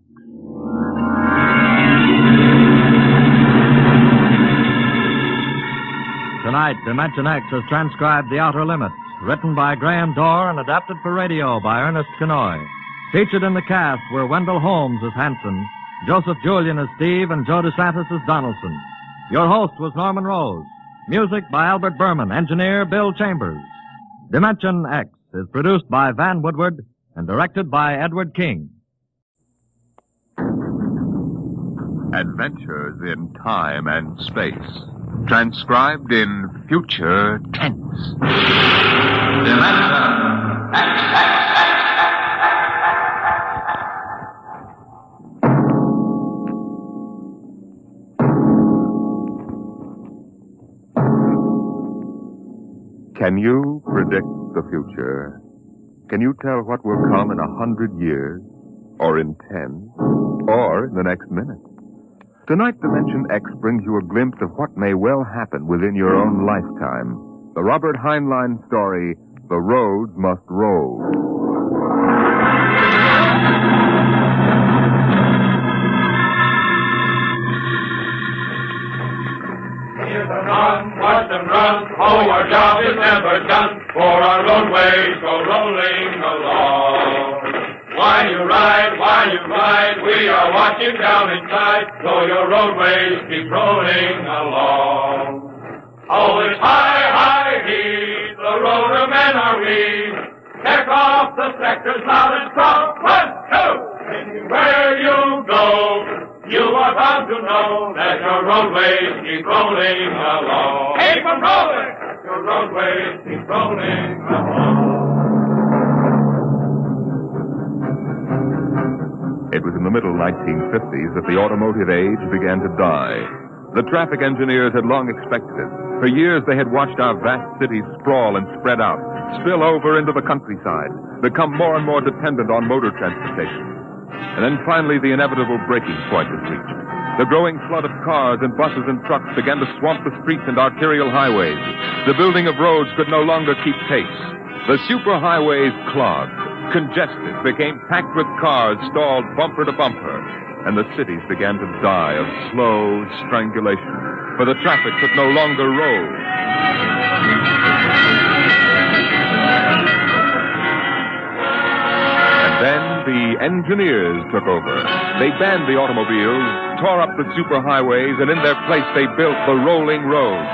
Tonight, Dimension X has transcribed The Outer Limit, written by Graham Dorr and adapted for radio by Ernest Kenoy. Featured in the cast were Wendell Holmes as Hanson, Joseph Julian as Steve, and Joe DeSantis as Donaldson. Your host was Norman Rose. Music by Albert Berman, engineer Bill Chambers. Dimension X is produced by Van Woodward and directed by Edward King. Adventures in time and space. Transcribed in future tense. Dimension Can you predict the future? Can you tell what will come in 100 years? Or in 10? Or in the next minute? Tonight, Dimension X brings you a glimpse of what may well happen within your own lifetime. The Robert Heinlein story, The Roads Must Roll. Here's a run, watch them run. Oh, our job is never done, for our roadways go rolling along. While you ride, we are watching down inside, so your roadways keep rolling along. Oh, it's high, heave, the roadermen are we. Check off the sectors loud and strong. 1, 2, anywhere you go, you are bound to know that your roadways keep rolling along. Keep them rolling! Your roadways keep rolling along. It was in the middle 1950s that the automotive age began to die. The traffic engineers had long expected it. For years they had watched our vast cities sprawl and spread out, spill over into the countryside, become more and more dependent on motor transportation. And then finally the inevitable breaking point was reached. The growing flood of cars and buses and trucks began to swamp the streets and arterial highways. The building of roads could no longer keep pace. The superhighways clogged, congested, became packed with cars stalled bumper to bumper, and the cities began to die of slow strangulation, for the traffic could no longer roll. And then the engineers took over. They banned the automobiles, tore up the superhighways, and in their place they built the rolling roads.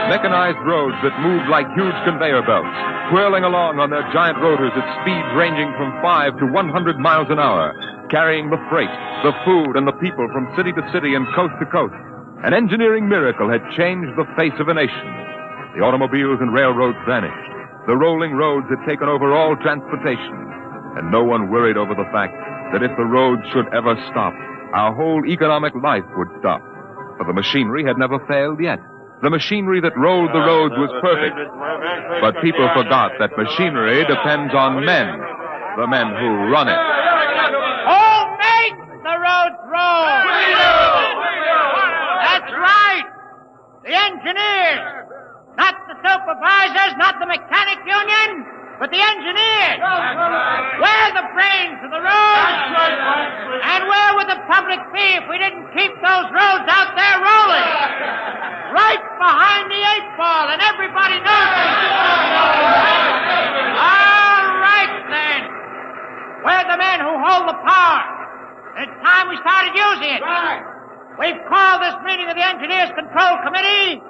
Mechanized roads that moved like huge conveyor belts, whirling along on their giant rotors at speeds ranging from 5 to 100 miles an hour, carrying the freight, the food, and the people from city to city and coast to coast. An engineering miracle had changed the face of a nation. The automobiles and railroads vanished. The rolling roads had taken over all transportation. And no one worried over the fact that if the roads should ever stop, our whole economic life would stop. For the machinery had never failed yet. The machinery that rolled the roads was perfect. But people forgot that machinery depends on men, the men who run it. Who makes the roads roll? We do! That's right! The engineers! Not the supervisors, not the mechanic union, but the engineers! We're the brains of the roads! And where would the public be if we didn't keep those roads out there rolling? Right behind the 8-ball, and everybody knows it! All right, then. We're the men who hold the power. It's time we started using it. Right. We've called this meeting of the Engineers Control Committee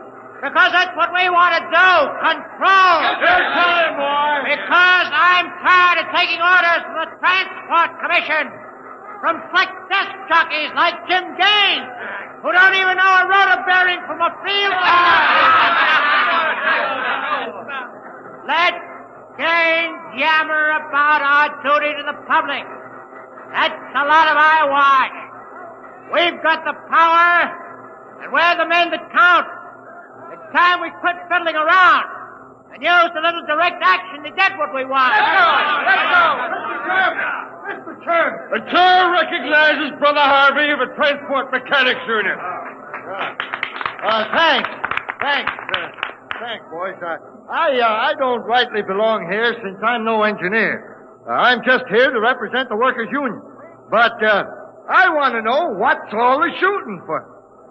because that's what we want to do. Control. Yes, sir, boy. Because I'm tired of taking orders from the Transport Commission, from slick desk jockeys like Jim Gaines, who don't even know a rotor bearing from a field. Let Gaines yammer about our duty to the public. That's a lot of eyewash. We've got the power, and we're the men that count. It's time we quit fiddling around and use a little direct action to get what we want. Let's go! Mr. Chairman! The chair recognizes Brother Harvey of the Transport Mechanics Union. Thanks. Thanks, boys. I don't rightly belong here since I'm no engineer. I'm just here to represent the workers' union. But I want to know what's all the shooting for.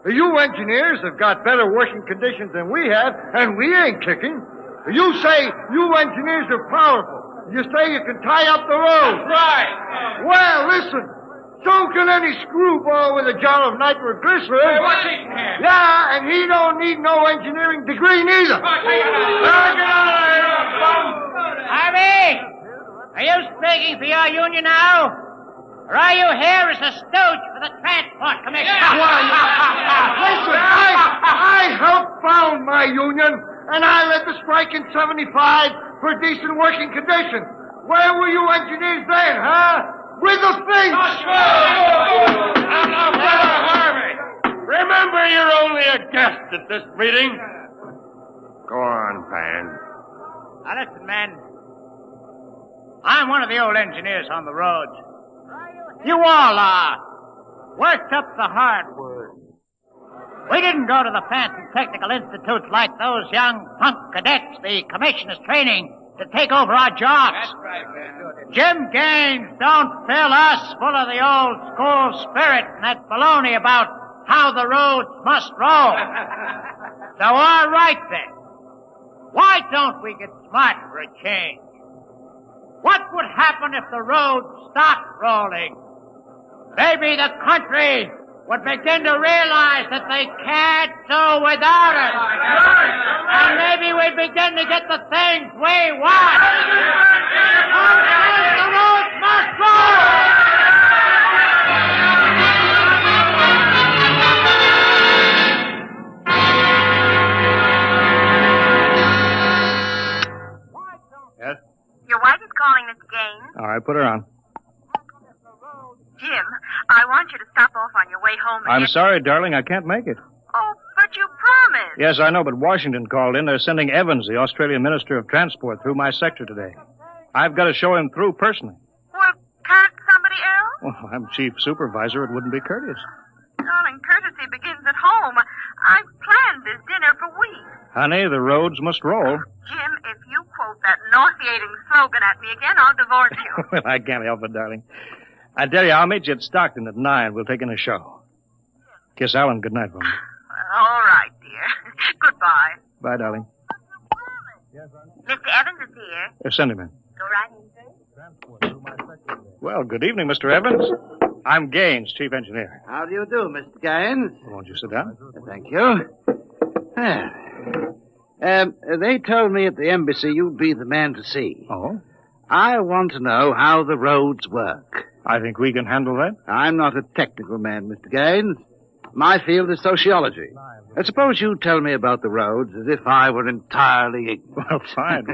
You engineers have got better working conditions than we have, and we ain't kicking. You say you engineers are powerful. You say you can tie up the road. That's right. Well, listen. So can any screwball with a jar of nitroglycerin. Hey, what's he can? Yeah, and he don't need no engineering degree neither. Harvey, are you speaking for your union now? Or are you here as a stooge for the Transport Commission? Listen, I helped found my union, and I led the strike in 75 for decent working conditions. Where were you engineers then, huh? With the thing! Now, Brother Harvey, remember you're only a guest at this meeting. Go on, Pan. Now listen, men. I'm one of the old engineers on the roads. You all are. Worked up the hardwood. We didn't go to the fancy technical institutes like those young punk cadets the commissioners training to take over our jobs. That's right, man. Jim Gaines don't fill us full of the old school spirit and that baloney about how the roads must roll. So all right then. Why don't we get smart for a change? What would happen if the roads stopped rolling? Maybe the country would begin to realize that they can't do without us. And maybe we'd begin to get the things we want. The roads must roll! Yes? Your wife is calling, Mr. Gaines. All right, put her on. Jim, I want you to stop off on your way home and I'm sorry, darling, I can't make it. Oh, Yes, I know, but Washington called in. They're sending Evans, the Australian Minister of Transport, through my sector today. I've got to show him through personally. Well, can't somebody else? Well, I'm chief supervisor. It wouldn't be courteous. Darling, courtesy begins at home. I've planned this dinner for weeks. Honey, the roads must roll. Jim, if you quote that nauseating slogan at me again, I'll divorce you. Well, I can't help it, darling. I tell you, I'll meet you at Stockton at 9. We'll take in a show. Kiss Alan goodnight for me. All right, dear. Goodbye. Bye, darling. Mr. Evans is here. Send him in. Go right in, sir. Well, good evening, Mr. Evans. I'm Gaines, chief engineer. How do you do, Mr. Gaines? Won't you sit down? Thank you. They told me at the embassy you'd be the man to see. Oh? I want to know how the roads work. I think we can handle that. I'm not a technical man, Mr. Gaines. My field is sociology. Suppose you tell me about the roads as if I were entirely ignorant. Well, fine.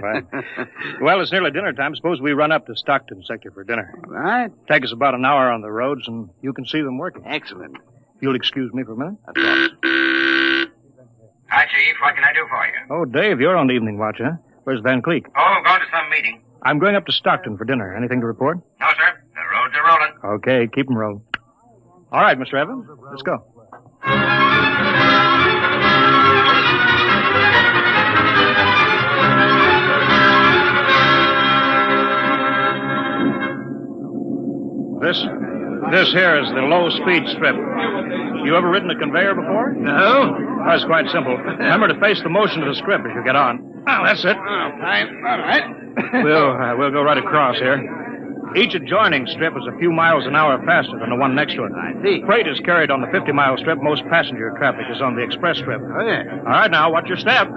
Well, it's nearly dinner time. Suppose we run up to Stockton sector for dinner. Right. Take us about an hour on the roads, and you can see them working. Excellent. You'll excuse me for a minute? Of course. Hi, Chief. What can I do for you? Oh, Dave, you're on the evening watch, huh? Where's Van Cleek? Oh, going to some meeting. I'm going up to Stockton for dinner. Anything to report? No, sir. The roads are rolling. Okay, keep them rolling. All right, Mr. Evans, let's go. This here is the low-speed strip. You ever ridden a conveyor before? No. That's quite simple. Remember to face the motion of the strip as you get on. Oh, that's it. Oh, fine. All right. We'll go right across here. Each adjoining strip is a few miles an hour faster than the one next to it. I see. Freight is carried on the 50-mile strip. Most passenger traffic is on the express strip. Oh, yeah. All right, now, watch your step.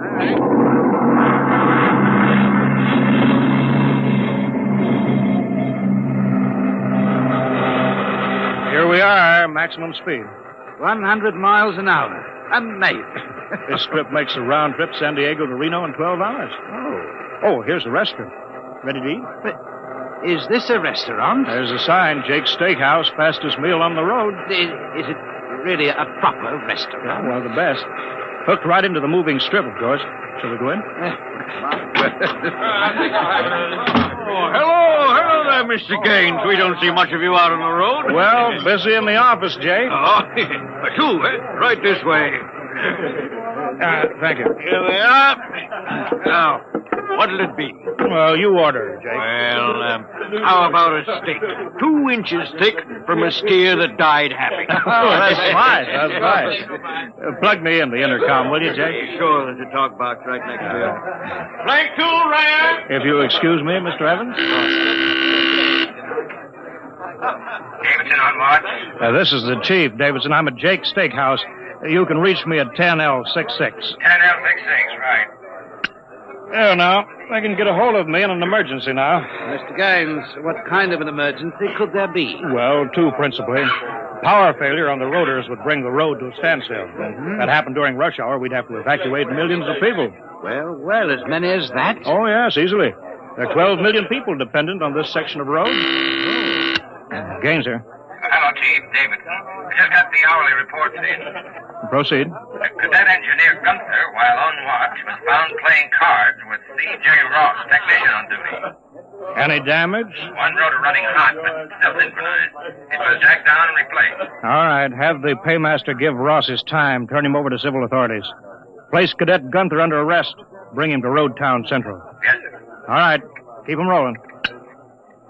Here we are, maximum speed. 100 miles an hour. Amazing. This strip makes a round trip San Diego to Reno in 12 hours. Oh, here's the restaurant. Ready to eat? But is this a restaurant? There's a sign, Jake's Steakhouse, fastest meal on the road. Is it really a proper restaurant? Yeah, well, the best. Hooked right into the moving strip, of course. Shall we go in? Hello there, Mr. Gaines. We don't see much of you out on the road. Well, busy in the office, Jake. Oh, two, right this way. Thank you. Here they are. Now, what'll it be? Well, you order, Jake. Well, how about a steak? 2 inches thick from a steer that died happy. Oh, that's fine. That's fine. Plug me in the intercom, will you, Jake? Sure, there's a talk box right next to it. Flank 2, Ryan! If you excuse me, Mr. Evans. Davidson on watch. This is the chief, Davidson. I'm at Jake's Steakhouse. You can reach me at 10L66. 10L66, right. There now. They can get a hold of me in an emergency now. Mr. Gaines, what kind of an emergency could there be? Well, 2 principally. Power failure on the rotors would bring the road to a standstill. Mm-hmm. That happened during rush hour. We'd have to evacuate millions of people. Well, as many as that? Oh, yes, easily. There are 12 million people dependent on this section of road. Gaines here. Hello, Chief. Davidson. I just got the hourly reports in. Proceed. Cadet engineer Gunther, while on watch, was found playing cards with C.J. Ross, technician on duty. Any damage? One rotor running hot, but still synchronized. It was jacked down and replaced. All right. Have the paymaster give Ross his time. Turn him over to civil authorities. Place Cadet Gunther under arrest. Bring him to Road Town Central. Yes, sir. All right. Keep him rolling.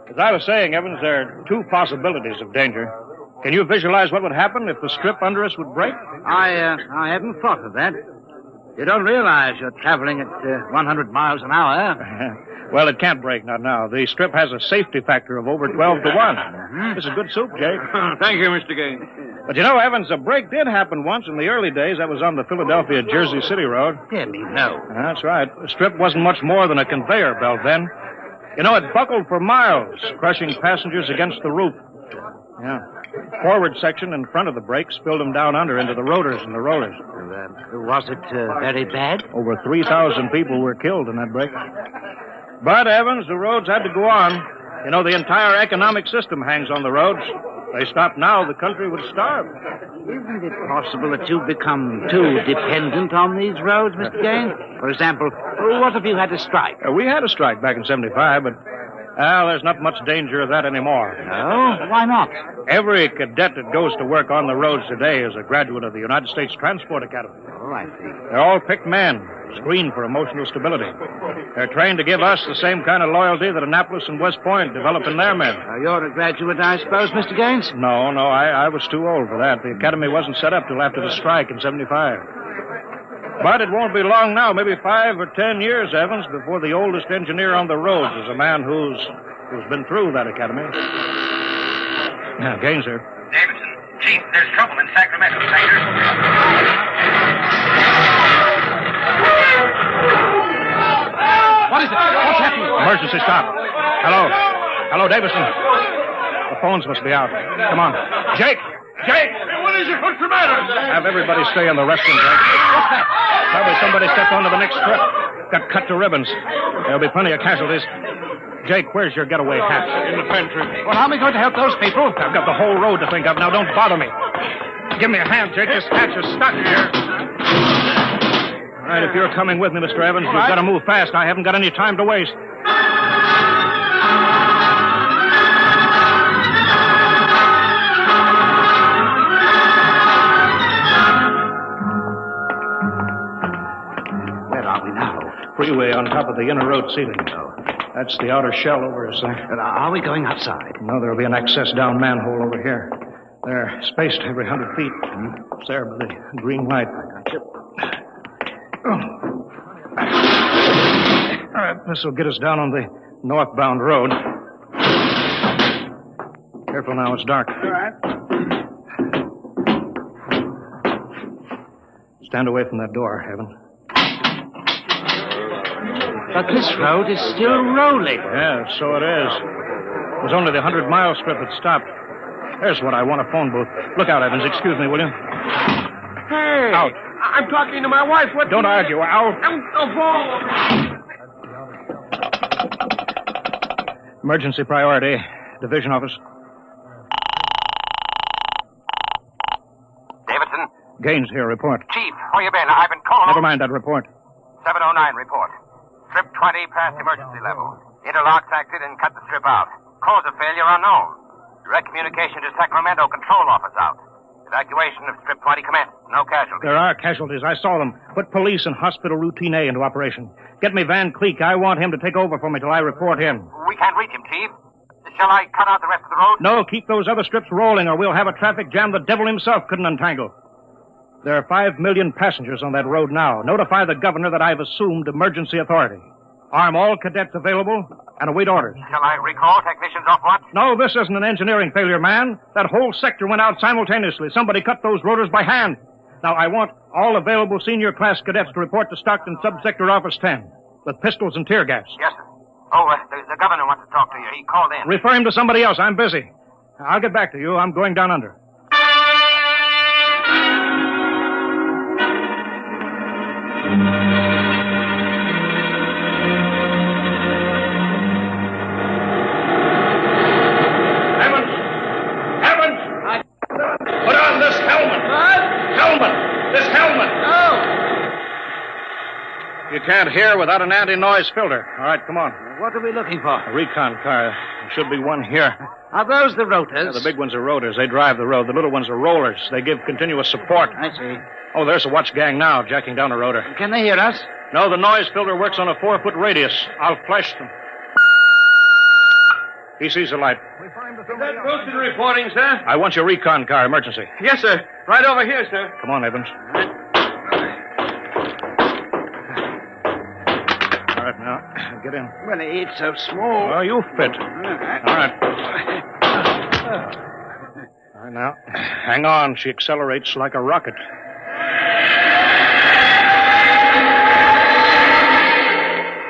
As I was saying, Evans, there are 2 possibilities of danger. Can you visualize what would happen if the strip under us would break? I hadn't thought of that. You don't realize you're traveling at 100 miles an hour. Well, it can't break, not now. The strip has a safety factor of over 12 to 1. Mm-hmm. This is good soup, Jake. Thank you, Mr. Gaines. But you know, Evans, a break did happen once in the early days. That was on the Philadelphia-Jersey City Road. Dear me, no. That's right. The strip wasn't much more than a conveyor belt then. You know, it buckled for miles, crushing passengers against the roof. Yeah. Forward section in front of the brake spilled them down under into the rotors and the rollers. Was it very bad? Over 3,000 people were killed in that break. But, Evans, the roads had to go on. You know, the entire economic system hangs on the roads. they stopped now, the country would starve. Isn't it possible that you've become too dependent on these roads, Mr. Gaines? For example, what if you had a strike? We had a strike back in 75, but, there's not much danger of that anymore. No? Why not? Every cadet that goes to work on the roads today is a graduate of the United States Transport Academy. Oh, I see. They're all picked men, screened for emotional stability. They're trained to give us the same kind of loyalty that Annapolis and West Point develop in their men. You're a graduate, I suppose, Mr. Gaines? No, I was too old for that. The academy wasn't set up till after the strike in 75. But it won't be long now, maybe 5 or 10 years, Evans, before the oldest engineer on the roads is a man who's been through that academy. Now, Gaines here. Davidson, Chief, there's trouble in Sacramento, Sector. What is it? What's happening? Emergency stop. Hello, Davidson. The phones must be out. Come on. Jake! Hey, what is it? What's the matter? Have everybody stay in the restroom, Jake. What's that? Probably somebody stepped onto the next strip. Got cut to ribbons. There'll be plenty of casualties. Jake, where's your getaway hat? In the pantry. Well, how am I going to help those people? I've got the whole road to think of. Now, don't bother me. Give me a hand, Jake. This hatch is stuck here. All right, if you're coming with me, Mr. Evans, you've got to move fast. I haven't got any time to waste. Freeway on top of the inner road ceiling. That's the outer shell over us there. Are we going outside? No, there'll be an access down manhole over here. They're spaced every 100 feet. It's there by the green light. All right, this will get us down on the northbound road. Careful now, it's dark. All right. Stand away from that door, Evan. But this road is still rolling. Yeah, so it is. It was only the 100-mile strip that stopped. There's what I want, a phone booth. Look out, Evans. Excuse me, will you? Hey! Out. I'm talking to my wife. What? Don't argue. Out. Emergency priority. Division office. Davidson? Gaines here. Report. Chief, where you been? I've been calling. Never mind that report. 709 report. Strip 20 past emergency level. Interlocks acted and cut the strip out. Cause of failure unknown. Direct communication to Sacramento control office out. Evacuation of strip 20 commenced. No casualties. There are casualties. I saw them. Put police and hospital routine A into operation. Get me Van Cleek. I want him to take over for me till I report him. We can't reach him, Chief. Shall I cut out the rest of the road? No, keep those other strips rolling or we'll have a traffic jam the devil himself couldn't untangle. There are 5 million passengers on that road now. Notify the governor that I've assumed emergency authority. Arm all cadets available and await orders. Shall I recall technicians off watch? No, this isn't an engineering failure, man. That whole sector went out simultaneously. Somebody cut those rotors by hand. Now, I want all available senior class cadets to report to Stockton Subsector Office 10 with pistols and tear gas. Yes, sir. Oh, the governor wants to talk to you. He called in. Refer him to somebody else. I'm busy. I'll get back to you. I'm going down under. Put on this helmet. What? Helmet. This helmet. Oh. You can't hear without an anti-noise filter. All right, come on. What are we looking for? A recon car. There should be one here. Are those the rotors? Yeah, the big ones are rotors. They drive the road. The little ones are rollers. They give continuous support. I see. Oh, there's a watch gang now, jacking down a rotor. Can they hear us? No, the noise filter works on a 4-foot radius. I'll flash them. He sees the light. Is that Wilson reporting, sir? I want your recon car, emergency. Yes, sir. Right over here, sir. Come on, Evans. All right, now, get in. Well, it's so small. Oh, you fit. All right. All right, now, hang on. She accelerates like a rocket.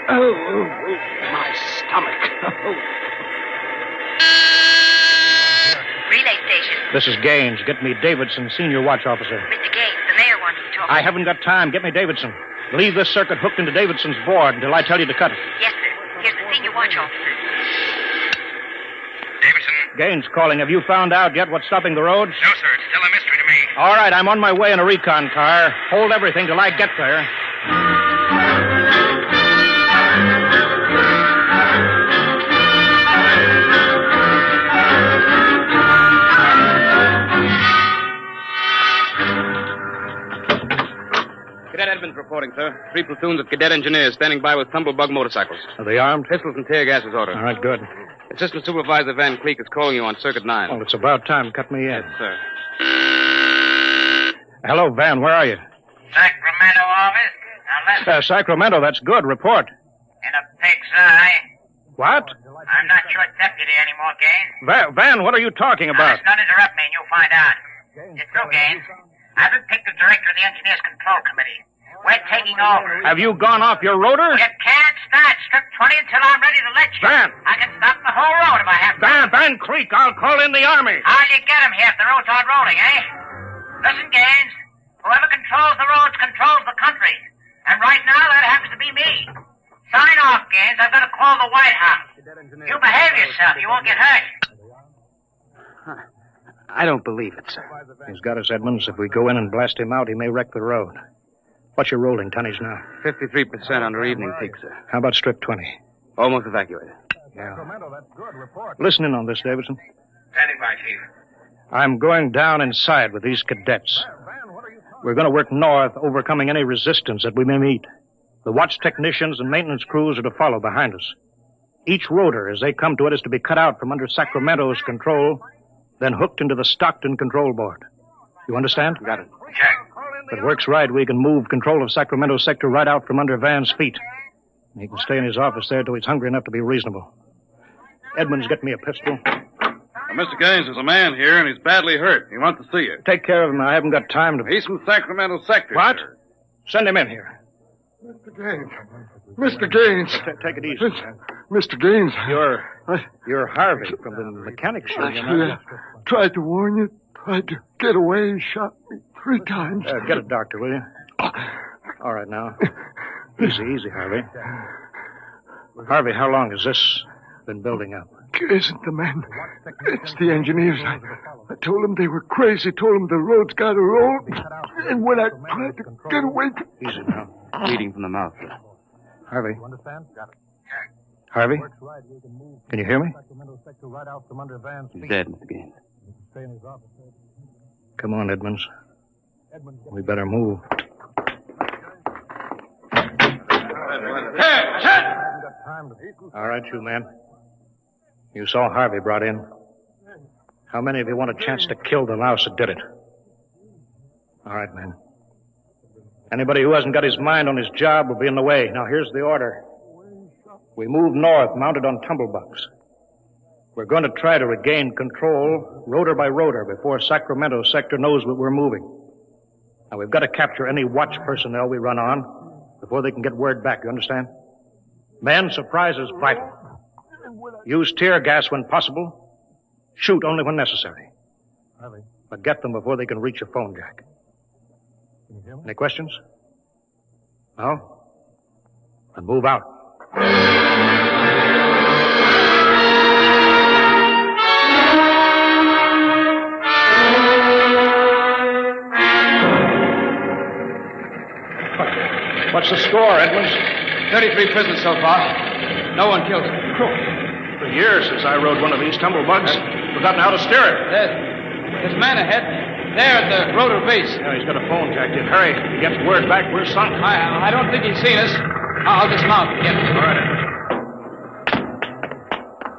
Oh, my stomach. Relay station. This is Gaines. Get me Davidson, senior watch officer. Mr. Gaines, the mayor wants to talk. I haven't got time. Get me Davidson. Leave this circuit hooked into Davidson's board until I tell you to cut it. Yes, sir. Here's the senior watch officer. Davidson, Gaines calling. Have you found out yet what's stopping the roads? No, sir. It's still a mystery to me. All right, I'm on my way in a recon car. Hold everything till I get there. Cadet Edmonds reporting, sir. 3 platoons of cadet engineers standing by with tumblebug motorcycles. Are they armed? Pistols and tear gas is ordered. All right, good. Assistant Supervisor Van Cleek is calling you on Circuit 9. Well, it's about time. Cut me in. Yes, sir. Hello, Van. Where are you? Sacramento office. Now listen. Sacramento. That's good. Report. In a pig's eye. What? I'm not your deputy anymore, Gaines. Van, what are you talking Now, about? listen, don't interrupt me and you'll find out. It's true, Gaines. I've been picked the director of the Engineers Control Committee. We're taking over. Have you gone off your rotor? You can't start strip 20 until I'm ready to let you. Van! I can stop the whole road if I have to. Van Cleek, I'll call in the Army. How'll you get him here if the roads aren't rolling, eh? Listen, Gaines. Whoever controls the roads controls the country. And right now, that happens to be me. Sign off, Gaines. I've got to call the White House. You behave yourself. You won't get hurt. I don't believe it, sir. He's got us, Edmonds. If we go in and blast him out, he may wreck the road. What's your rolling tonnage now? 53% under evening peak, sir. How about strip 20? Almost evacuated. Yeah. Listen in on this, Davidson. Standing by, Chief. I'm going down inside with these cadets. We're going to work north, overcoming any resistance that we may meet. The watch technicians and maintenance crews are to follow behind us. Each rotor, as they come to it, is to be cut out from under Sacramento's control, then hooked into the Stockton control board. You understand? Got it. Check. If it works right, we can move control of Sacramento sector right out from under Van's feet. He can stay in his office there till he's hungry enough to be reasonable. Edmonds, get me a pistol. Mr. Gaines, there's a man here, and he's badly hurt. He wants to see you. Take care of him. I haven't got time to... He's from Sacramento sector. What? Sir. Send him in here. Mr. Gaines. Mr. Gaines. Take it easy. Mr. Gaines. You're Harvey from the mechanics show, you know. I tried to warn you. Tried to get away. He shot me 3 times. Get a doctor, will you? All right, now. Easy, Harvey. Harvey, how long has this been building up? It isn't the men. It's the engineers. I told them they were crazy. Told them the road's got to roll. And when I tried to get away... Easy now. Bleeding from the mouth, sir. Harvey? Harvey? Can you hear me? He's dead, Mr. Gaines. Come on, Edmonds. We better move. All right, you men. You saw Harvey brought in. How many of you want a chance to kill the louse that did it? All right, men. Anybody who hasn't got his mind on his job will be in the way. Now, here's the order. We move north, mounted on tumblebugs. We're going to try to regain control, rotor by rotor, before Sacramento sector knows that we're moving. Now, we've got to capture any watch personnel we run on before they can get word back, you understand? Men, surprise is vital. Use tear gas when possible. Shoot only when necessary. But get them before they can reach a phone jack. Any questions? No? Then move out. What's the score, Edmonds? 33 prisoners so far. No one killed. For years since I rode one of these tumblebugs. Forgotten how to steer it. There's a man ahead. There at the rotor base. Yeah, he's got a phone jack in. Hurry. If he gets word back, we're sunk. I don't think he's seen us. I'll dismount and get him. All right.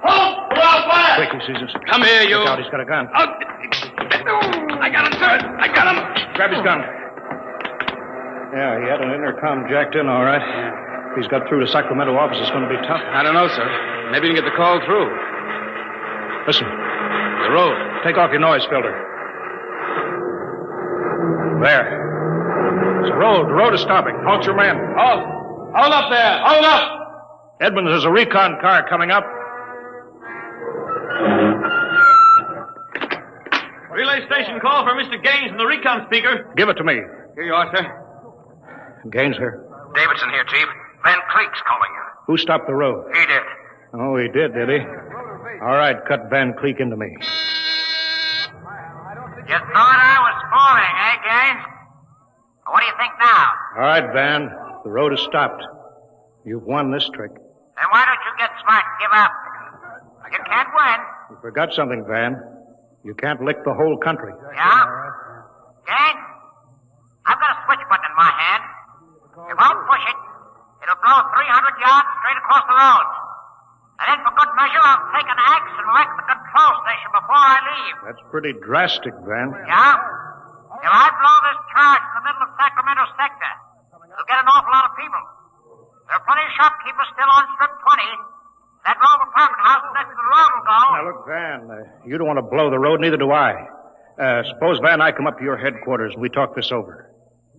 Halt! Pull out fire! Quick, he sees us. Come here, you. Look out, he's got a gun. I got him, sir. I got him. Grab his gun. Yeah, he had an intercom jacked in, all right. If he's got through to Sacramento office, it's going to be tough. I don't know, sir. Maybe you can get the call through. Listen. The road. Take off your noise filter. There. It's the road. The road is stopping. Halt your men. Halt. Hold up there. Hold up. Edmonds, there's a recon car coming up. Relay station call for Mr. Gaines in the recon speaker. Give it to me. Here you are, sir. Gaines here. Davidson here, Chief. Van Cleek's calling you. Who stopped the road? He did. Oh, he did he? All right, cut Van Cleek into me. You thought I was falling, eh, Gaines? What do you think now? All right, Van. The road is stopped. You've won this trick. Then why don't you get smart and give up? You can't win. You forgot something, Van. You can't lick the whole country. Yeah? Gaines, I've got a switch button in my hand. If I'll push it, it'll blow 300 yards straight across the road. And then for good measure, I'll take an axe and wreck the control station before I leave. That's pretty drastic, Van. Yeah? If I blow this charge in the middle of Sacramento sector, it'll get an awful lot of people. There are plenty of shopkeepers still on Strip 20. That row of apartment houses next to the road will go. Now, look, Van, you don't want to blow the road, neither do I. Suppose, Van, I come up to your headquarters and we talk this over.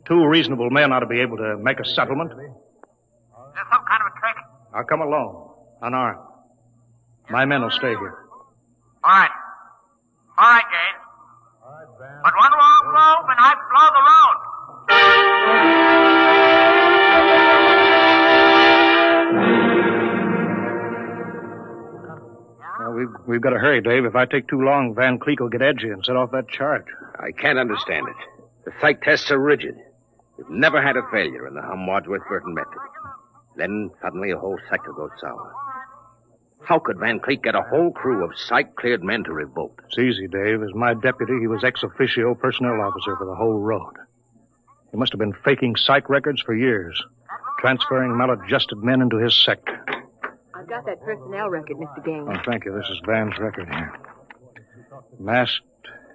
2 reasonable men ought to be able to make a settlement. Is there some kind of a trick? I'll come alone, unarmed. My men will stay here. All right. All right, Gaines. But one wrong move and I blow the road. We've got to hurry, Dave. If I take too long, Van Cleek will get edgy and set off that charge. I can't understand it. The psych tests are rigid. We've never had a failure in the Hum-Wadsworth-Burton method. Then suddenly a whole sector goes sour. How could Van Cleek get a whole crew of psych-cleared men to revolt? It's easy, Dave. As my deputy, he was ex officio personnel officer for the whole road. He must have been faking psych records for years, transferring maladjusted men into his sector. I've got that personnel record, Mr. Gaines. Oh, thank you. This is Van's record here. Masked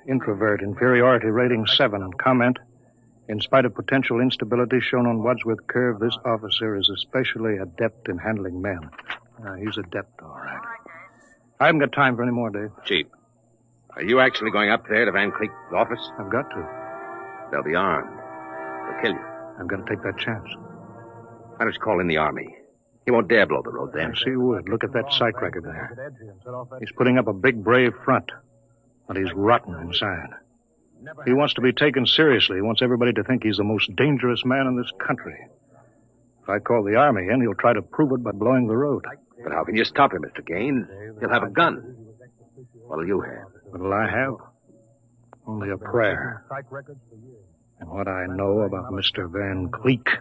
introvert, inferiority rating 7. Comment: in spite of potential instability shown on Wadsworth Curve, this officer is especially adept in handling men. He's adept, all right. I haven't got time for any more, Dave. Chief, are you actually going up there to Van Cleek's office? I've got to. They'll be armed. They'll kill you. I've got to take that chance. Why don't you call in the army? He won't dare blow the road then. Yes, he would. Look at that psych record there. He's putting up a big, brave front, but he's rotten inside. He wants to be taken seriously. He wants everybody to think he's the most dangerous man in this country. If I call the army in, he'll try to prove it by blowing the road. But how can you stop him, Mr. Gaines? He'll have a gun. What'll you have? What'll I have? Only a prayer. And what I know about Mr. Van Cleek.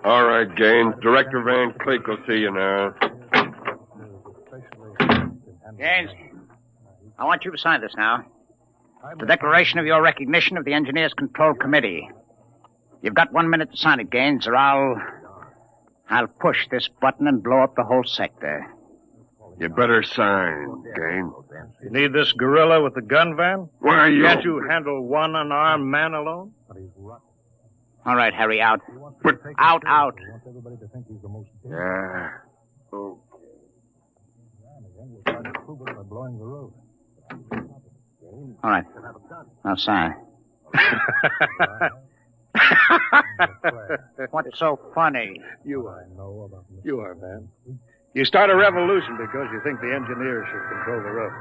All right, Gaines. Director Van Cleek will see you now. Gaines, I want you to sign this now. The declaration of your recognition of the Engineers Control Committee. You've got 1 minute to sign it, Gaines, or I'll push this button and blow up the whole sector. You better sign, Gaines. You need this gorilla with the gun, Van? Why are you... Can't you handle one unarmed man alone? All right, Harry, out. But... Out. Yeah. Oh. All right. Now sign. What's so funny? You are, man. You start a revolution because you think the engineers should control the road.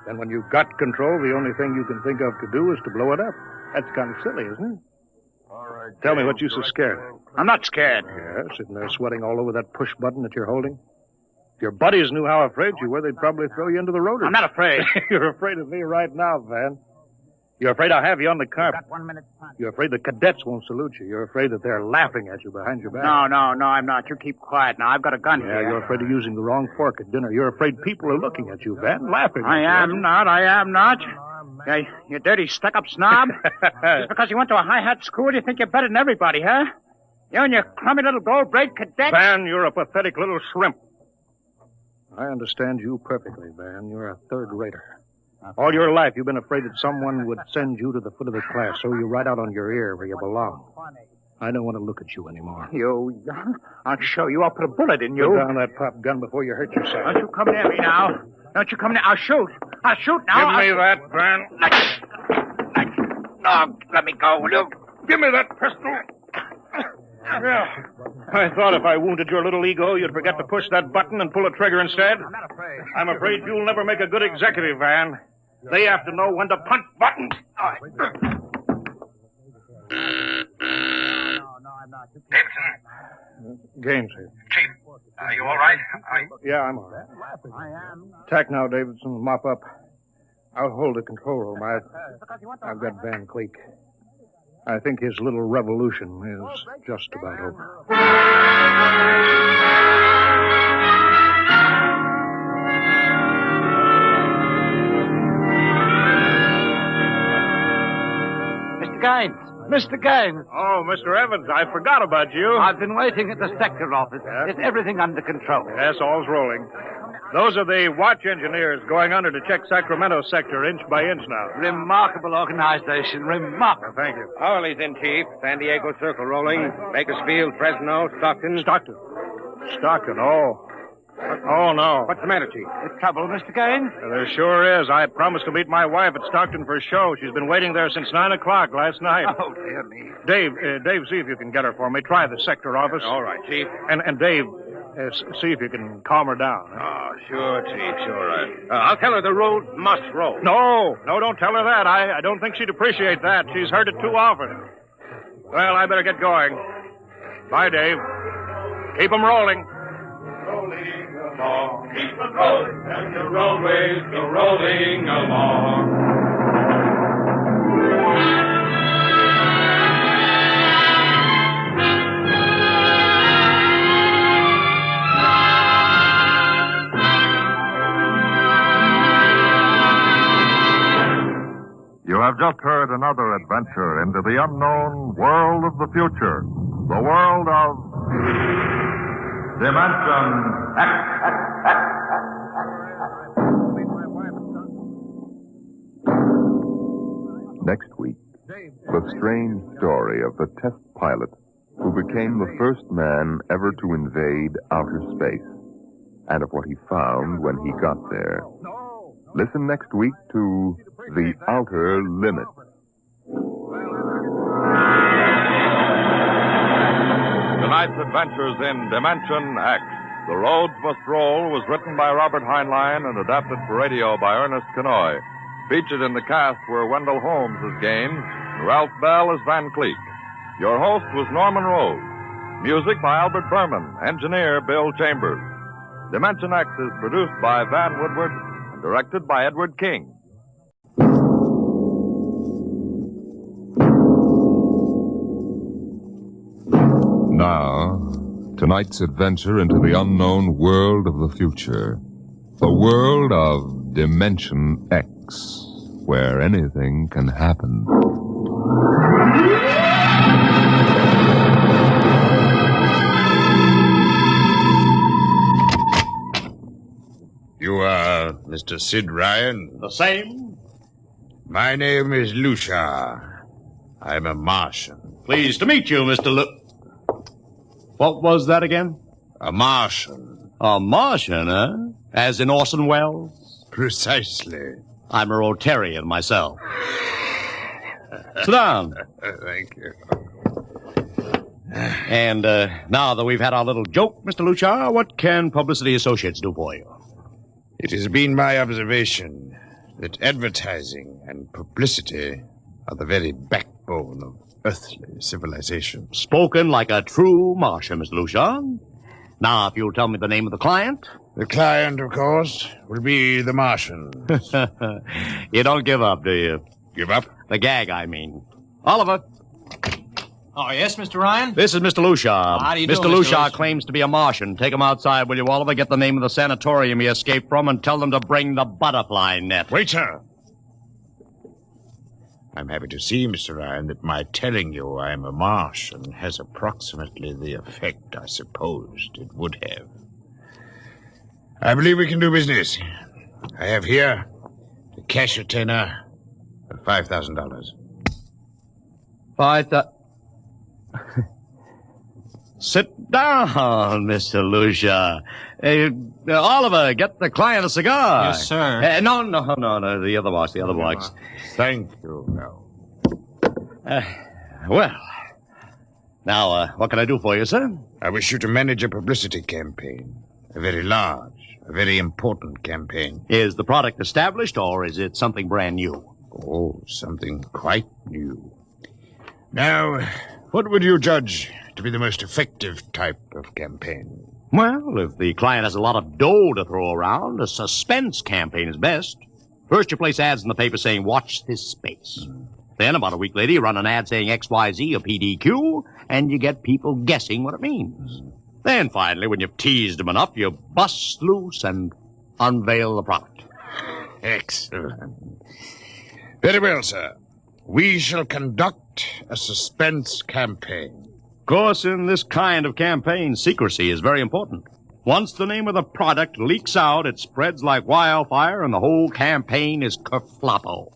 Then when you've got control, the only thing you can think of to do is to blow it up. That's kind of silly, isn't it? All right. Tell me what you so scared of. I'm not scared. Yeah, sitting there sweating all over that push button that you're holding. If your buddies knew how afraid you were, they'd probably throw you into the road. I'm not afraid. You're afraid of me right now, Van. You're afraid I'll have you on the carpet. Got 1 minute time. You're afraid the cadets won't salute you. You're afraid that they're laughing at you behind your back. No, I'm not. You keep quiet now. I've got a gun here. Yeah, you're afraid of using the wrong fork at dinner. You're afraid people are looking at you, Van, laughing at you. I am not. Yeah, you dirty, stuck-up snob. Just because you went to a high-hat school, you think you're better than everybody, huh? You and your crummy little gold-braid cadet. Van, you're a pathetic little shrimp. I understand you perfectly, Van. You're a third-rater. All your life, you've been afraid that someone would send you to the foot of the class, so you right out on your ear where you belong. I don't want to look at you anymore. I'll show you. I'll put a bullet in you. Put down that pop gun before you hurt yourself. Don't you come near me now. Don't you come near. I'll shoot now. Give me that, Van. No, let me go, will you? Give me that pistol. Yeah. I thought if I wounded your little ego, you'd forget to push that button and pull a trigger instead. I'm not afraid. I'm afraid you'll never make a good executive, Van. They have to know when to punch buttons. Gaines here. Chief, are you all right? Yeah, I'm all right. Attack now, Davidson. Mop up. I'll hold the control room. I've got Van Cleek. I think his little revolution is just about over. Mr. Gaines! Mr. Gaines! Oh, Mr. Evans, I forgot about you. I've been waiting at the sector office. Yes? Is everything under control? Yes, all's rolling. Those are the watch engineers going under to check Sacramento sector inch by inch now. Remarkable organization. Remarkable. Thank you. Howley's in, Chief. San Diego Circle rolling. Bakersfield, Fresno, Stockton. Stockton, oh. Oh, no. What's the matter, Chief? The trouble, Mr. Gaines? There sure is. I promised to meet my wife at Stockton for a show. She's been waiting there since 9 o'clock last night. Oh, dear me. Dave, see if you can get her for me. Try the sector office. All right, Chief. And Dave, see if you can calm her down. Oh, sure, Chief, sure. I'll tell her the road must roll. No, don't tell her that. I don't think she'd appreciate that. She's heard it too often. Well, I better get going. Bye, Dave. Keep 'em rolling. Rolling along, keep the road, and the roadways go rolling along. You have just heard another adventure into the unknown world of the future, the world of Dimension X. Next week, the strange story of the test pilot who became the first man ever to invade outer space, and of what he found when he got there. Listen next week to The Outer Limit. Tonight's adventures in Dimension X. The Roads Must Roll was written by Robert Heinlein and adapted for radio by Ernest Kenoy. Featured in the cast were Wendell Holmes as Gaines and Ralph Bell as Van Cleek. Your host was Norman Rose. Music by Albert Berman. Engineer Bill Chambers. Dimension X is produced by Van Woodward and directed by Edward King. Now, tonight's adventure into the unknown world of the future. The world of Dimension X, where anything can happen. You are Mr. Sid Ryan? The same. My name is Lucia. I'm a Martian. Pleased to meet you, Mr. What was that again? A Martian. A Martian, eh? As in Orson Welles? Precisely. I'm a Rotarian myself. Sit down. Thank you. And now that we've had our little joke, Mr. Lucia, what can Publicity Associates do for you? It has been my observation that advertising and publicity are the very backbone of earthly civilization. Spoken like a true Martian, Mr. Lucia. Now, if you'll tell me the name of the client. The client, of course, will be the Martian. You don't give up, do you? Give up? The gag, I mean. Oliver. Oh, yes, Mr. Ryan? This is Mr. Lucia. How do you do, Mr. Lucia claims to be a Martian. Take him outside, will you, Oliver? Get the name of the sanatorium he escaped from and tell them to bring the butterfly net. Wait, sir. I'm happy to see, Mr. Ryan, that my telling you I am a Martian has approximately the effect I supposed it would have. I believe we can do business. I have here the cash retainer of $5,000. Sit down, Mr. Lucia. Oliver, get the client a cigar. Yes, sir. No, the other box. Thank you. No. Well, now, what can I do for you, sir? I wish you to manage a publicity campaign. A very large, a very important campaign. Is the product established, or is it something brand new? Oh, something quite new. Now, what would you judge to be the most effective type of campaign? Well, if the client has a lot of dough to throw around, a suspense campaign is best. First, you place ads in the paper saying, watch this space. Then, about a week later, you run an ad saying XYZ or PDQ, and you get people guessing what it means. Then, finally, when you've teased them enough, you bust loose and unveil the product. Excellent. Very well, sir. We shall conduct a suspense campaign. Of course, in this kind of campaign, secrecy is very important. Once the name of the product leaks out, it spreads like wildfire, and the whole campaign is kerfloppo.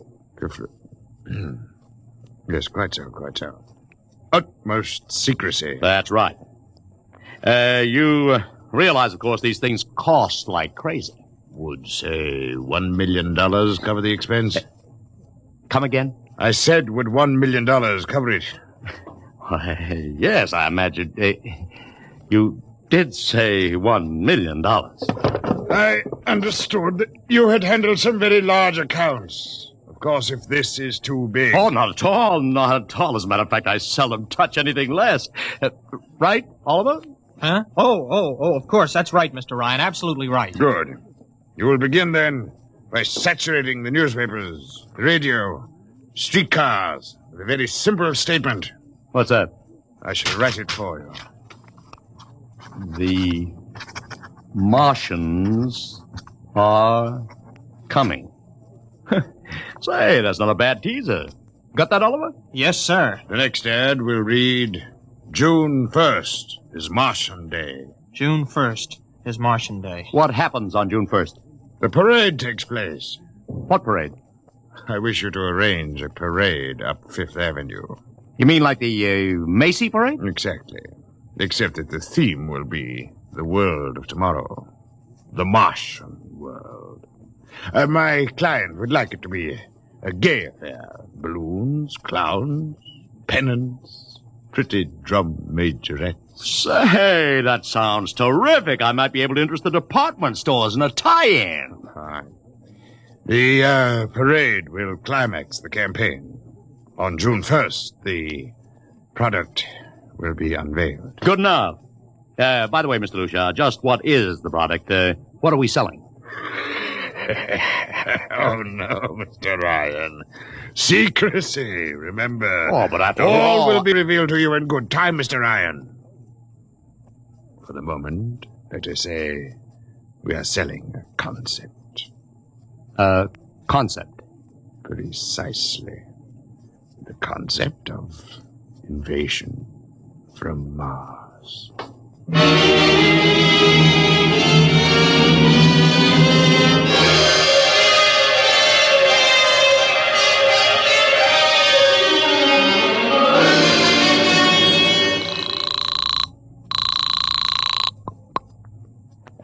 Yes, quite so, quite so. Utmost secrecy. That's right. You realize, of course, these things cost like crazy. Would, say, $1 million cover the expense? Come again? I said, would $1 million cover it? Yes, I imagine. You did say $1 million. I understood that you had handled some very large accounts. Of course, if this is too big... Oh, not at all, not at all. As a matter of fact, I seldom touch anything less. Right, Oliver? Huh? Oh, of course, that's right, Mr. Ryan. Absolutely right. Good. You will begin, then, by saturating the newspapers, the radio, streetcars, with a very simple statement. What's that? I shall write it for you. The Martians are coming. Say, that's not a bad teaser. Got that, Oliver? Yes, sir. The next ad will read, June 1st is Martian Day. June 1st is Martian Day. What happens on June 1st? The parade takes place. What parade? I wish you to arrange a parade up Fifth Avenue. You mean like the Macy parade? Exactly. Except that the theme will be the world of tomorrow. The Martian world. My client would like it to be a gay affair. Balloons, clowns, pennants, pretty drum majorettes. Say, that sounds terrific. I might be able to interest the department stores in a tie-in. Fine. The parade will climax the campaign. On June 1st, the product will be unveiled. Good enough. By the way, Mr. Lucia, just what is the product? What are we selling? Oh, no, Mr. Ryan. Secrecy, remember. Oh, but after all will be revealed to you in good time, Mr. Ryan. For the moment, let us say we are selling a concept. Concept? Precisely. The concept of invasion from Mars.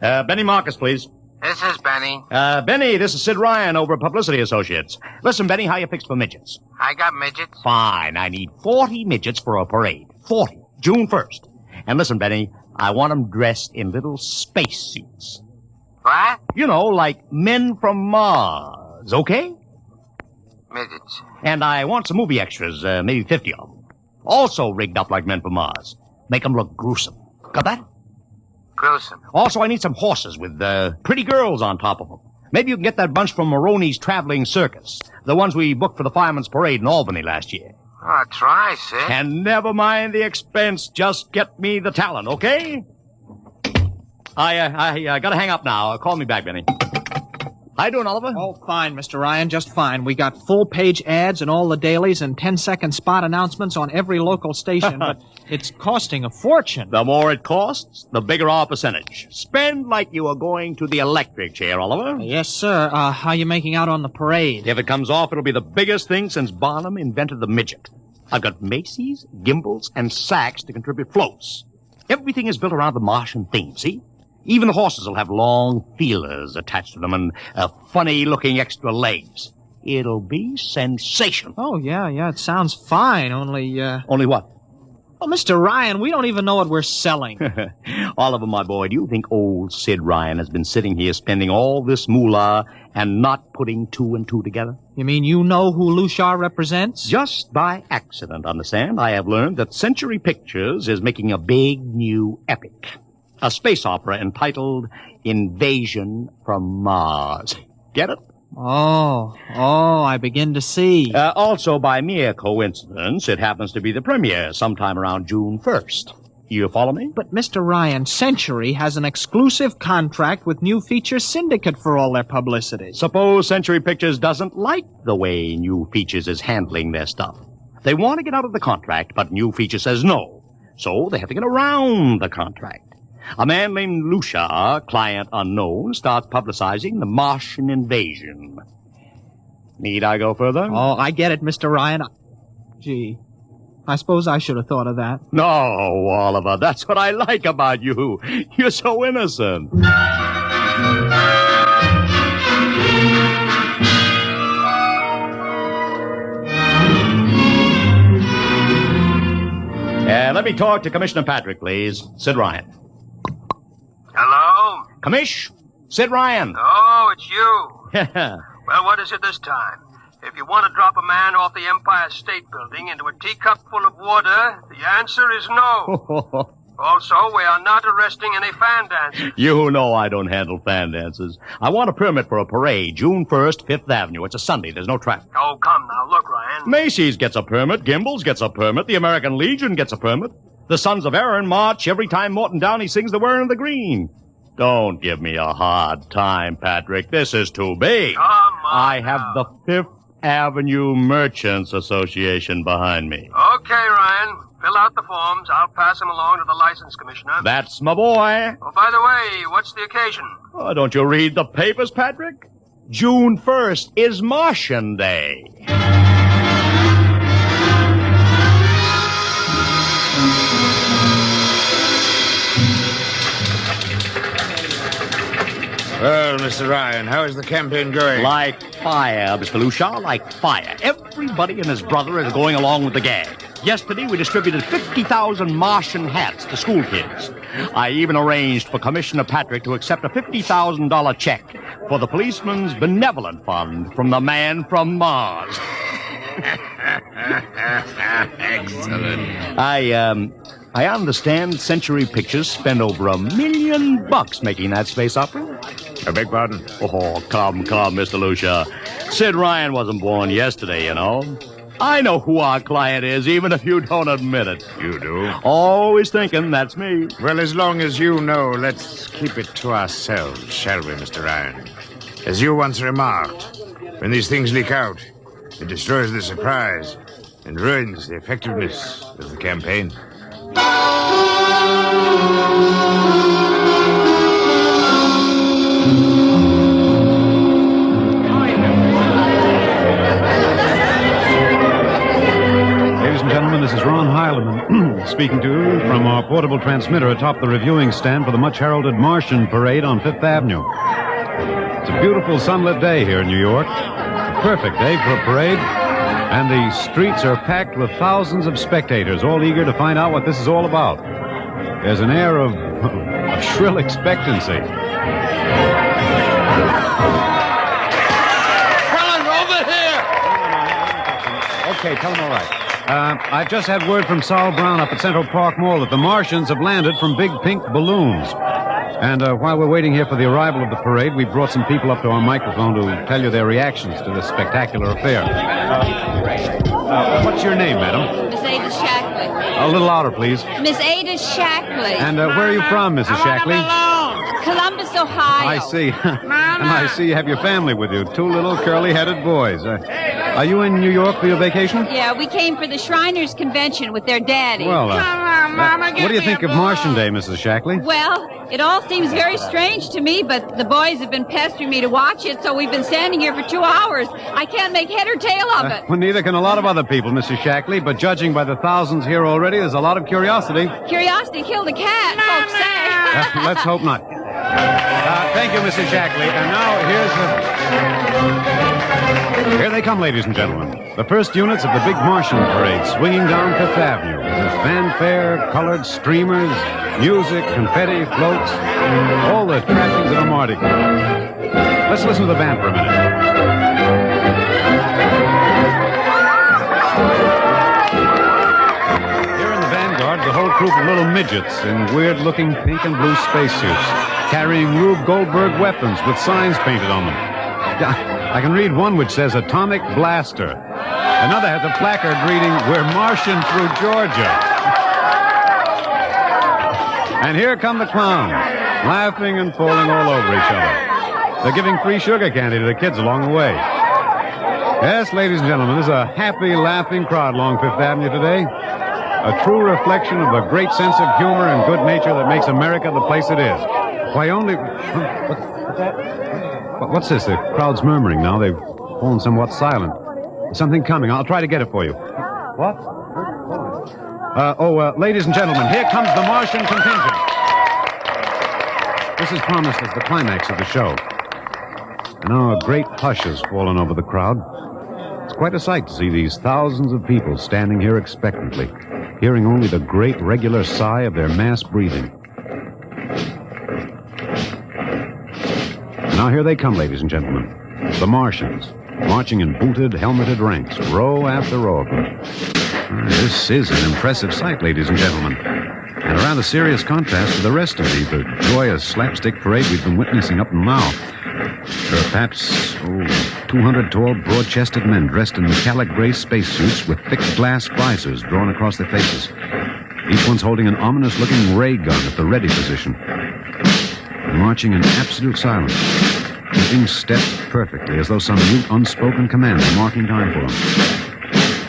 Benny Marcus, please. This is Benny. Benny, this is Sid Ryan over at Publicity Associates. Listen, Benny, how you fixed for midgets? I got midgets. Fine. I need 40 midgets for a parade. 40. June 1st. And listen, Benny, I want them dressed in little space suits. What? You know, like men from Mars, okay? Midgets. And I want some movie extras, maybe 50 of them. Also rigged up like men from Mars. Make them look gruesome. Got that? Gruesome. Also, I need some horses with pretty girls on top of them. Maybe you can get that bunch from Maroney's Traveling Circus. The ones we booked for the Fireman's Parade in Albany last year. I'll try, Sid. And never mind the expense. Just get me the talent, okay? I gotta hang up now. Call me back, Benny. How you doing, Oliver? Oh, fine, Mr. Ryan, just fine. We got full-page ads in all the dailies and 10-second spot announcements on every local station, but it's costing a fortune. The more it costs, the bigger our percentage. Spend like you are going to the electric chair, Oliver. Yes, sir. How you making out on the parade? If it comes off, it'll be the biggest thing since Barnum invented the midget. I've got Macy's, gimbals, and sacks to contribute floats. Everything is built around the Martian theme, see? Even the horses will have long feelers attached to them and funny-looking extra legs. It'll be sensational. Oh, yeah, it sounds fine, only... Only what? Well, Mr. Ryan, we don't even know what we're selling. Oliver, my boy, do you think old Sid Ryan has been sitting here spending all this moolah and not putting two and two together? You mean you know who Lushar represents? Just by accident, understand, I have learned that Century Pictures is making a big new epic. A space opera entitled Invasion from Mars. Get it? Oh, I begin to see. Also, by mere coincidence, it happens to be the premiere sometime around June 1st. You follow me? But, Mr. Ryan, Century has an exclusive contract with New Features Syndicate for all their publicity. Suppose Century Pictures doesn't like the way New Features is handling their stuff. They want to get out of the contract, but New Features says no. So they have to get around the contract. A man named Lucia, client unknown, starts publicizing the Martian invasion. Need I go further? Oh, I get it, Mr. Ryan. Gee, I suppose I should have thought of that. No, Oliver, that's what I like about you. You're so innocent. Let me talk to Commissioner Patrick, please. Sid Ryan. Hello? Commish, Sid Ryan. Oh, it's you. Well, what is it this time? If you want to drop a man off the Empire State Building into a teacup full of water, the answer is no. Also, we are not arresting any fan dancers. You know I don't handle fan dances. I want a permit for a parade, June 1st, 5th Avenue. It's a Sunday. There's no traffic. Oh, come now. Look, Ryan. Macy's gets a permit. Gimbel's gets a permit. The American Legion gets a permit. The Sons of Erin march every time Morton Downey sings the Wearing of the Green. Don't give me a hard time, Patrick. This is too big. Come on. I have the 5th Avenue Merchants Association behind me. Okay, Ryan. Fill out the forms. I'll pass them along to the license commissioner. That's my boy. Oh, by the way, what's the occasion? Oh, don't you read the papers, Patrick? June 1st is Martian Day. Well, Mr. Ryan, how is the campaign going? Like fire, Mr. Lucia, like fire. Everybody and his brother is going along with the gag. Yesterday, we distributed 50,000 Martian hats to school kids. I even arranged for Commissioner Patrick to accept a $50,000 check for the Policeman's Benevolent Fund from the man from Mars. Excellent. I understand Century Pictures spent over $1 million making that space opera. I beg pardon? Oh, come, Mr. Lucia. Sid Ryan wasn't born yesterday, you know. I know who our client is, even if you don't admit it. You do? Always thinking that's me. Well, as long as you know, let's keep it to ourselves, shall we, Mr. Ryan? As you once remarked, when these things leak out, it destroys the surprise and ruins the effectiveness of the campaign. Ladies and gentlemen, this is Ron Heileman speaking to you from our portable transmitter atop the reviewing stand for the much-heralded Martian Parade on 5th Avenue. It's a beautiful sunlit day here in New York. A perfect day for a parade. And the streets are packed with thousands of spectators, all eager to find out what this is all about. There's an air of shrill expectancy. Helen, over here! Okay, tell them all right. I've just had word from Sol Brown up at Central Park Mall that the Martians have landed from big pink balloons. And while we're waiting here for the arrival of the parade, we brought some people up to our microphone to tell you their reactions to this spectacular affair. What's your name, madam? Miss Ada Shackley. A little louder, please. Miss Ada Shackley. And where are you from, Mrs. Shackley? Columbus, Ohio. I see. And I see you have your family with you. Two little curly-headed boys. Are you in New York for your vacation? Yeah, we came for the Shriners Convention with their daddy. Well, what do you think of Martian Day, Mrs. Shackley? Well, it all seems very strange to me, but the boys have been pestering me to watch it, so we've been standing here for 2 hours. I can't make head or tail of it. Well, neither can a lot of other people, Mrs. Shackley, but judging by the thousands here already, there's a lot of curiosity. Curiosity killed a cat, folks say. Let's hope not. Thank you, Mrs. Shackley. And now here's Here they come, ladies and gentlemen. The first units of the big Martian parade swinging down Fifth Avenue with fanfare, colored streamers, music, confetti, floats, all the trappings of a Mardi Gras. Let's listen to the band for a minute. Here in the vanguard, the whole troop of little midgets in weird-looking pink and blue spacesuits, carrying Rube Goldberg weapons with signs painted on them. I can read one which says Atomic Blaster. Another has a placard reading, "We're Martian through Georgia." And here come the clowns, laughing and falling all over each other. They're giving free sugar candy to the kids along the way. Yes, ladies and gentlemen, this is a happy, laughing crowd along Fifth Avenue today. A true reflection of the great sense of humor and good nature that makes America the place it is. Why, only... What's that? What's this? The crowd's murmuring now. They've fallen somewhat silent. There's something coming. I'll try to get it for you. What? Ladies and gentlemen, here comes the Martian contingent. This is promised as the climax of the show. And now a great hush has fallen over the crowd. It's quite a sight to see these thousands of people standing here expectantly, hearing only the great regular sigh of their mass breathing. Now here they come, ladies and gentlemen. The Martians, marching in booted, helmeted ranks, row after row of them. This is an impressive sight, ladies and gentlemen. And a rather serious contrast to the rest of the joyous slapstick parade we've been witnessing up until now. There are perhaps 200 tall, broad-chested men dressed in metallic gray spacesuits with thick glass visors drawn across their faces. Each one's holding an ominous-looking ray gun at the ready position. Marching in absolute silence, keeping step perfectly, as though some mute, unspoken command were marking time for them.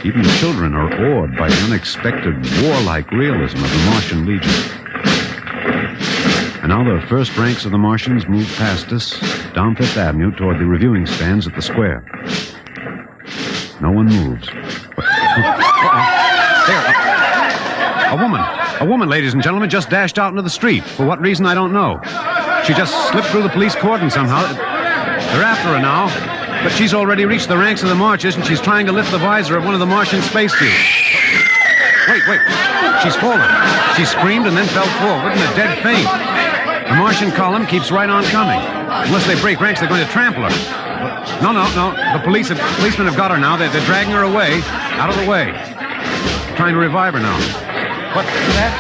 Even the children are awed by the unexpected, warlike realism of the Martian Legion. And now the first ranks of the Martians move past us, down Fifth Avenue toward the reviewing stands at the square. No one moves. There, a woman, ladies and gentlemen, just dashed out into the street. For what reason, I don't know. She just slipped through the police cordon somehow. They're after her now, but she's already reached the ranks of the marchers, and she's trying to lift the visor of one of the Martian spacesuits. Wait. She's fallen. She screamed and then fell forward in a dead faint. The Martian column keeps right on coming. Unless they break ranks, they're going to trample her. No. The policemen have got her now. They're dragging her away, out of the way. Trying to revive her now. What's that?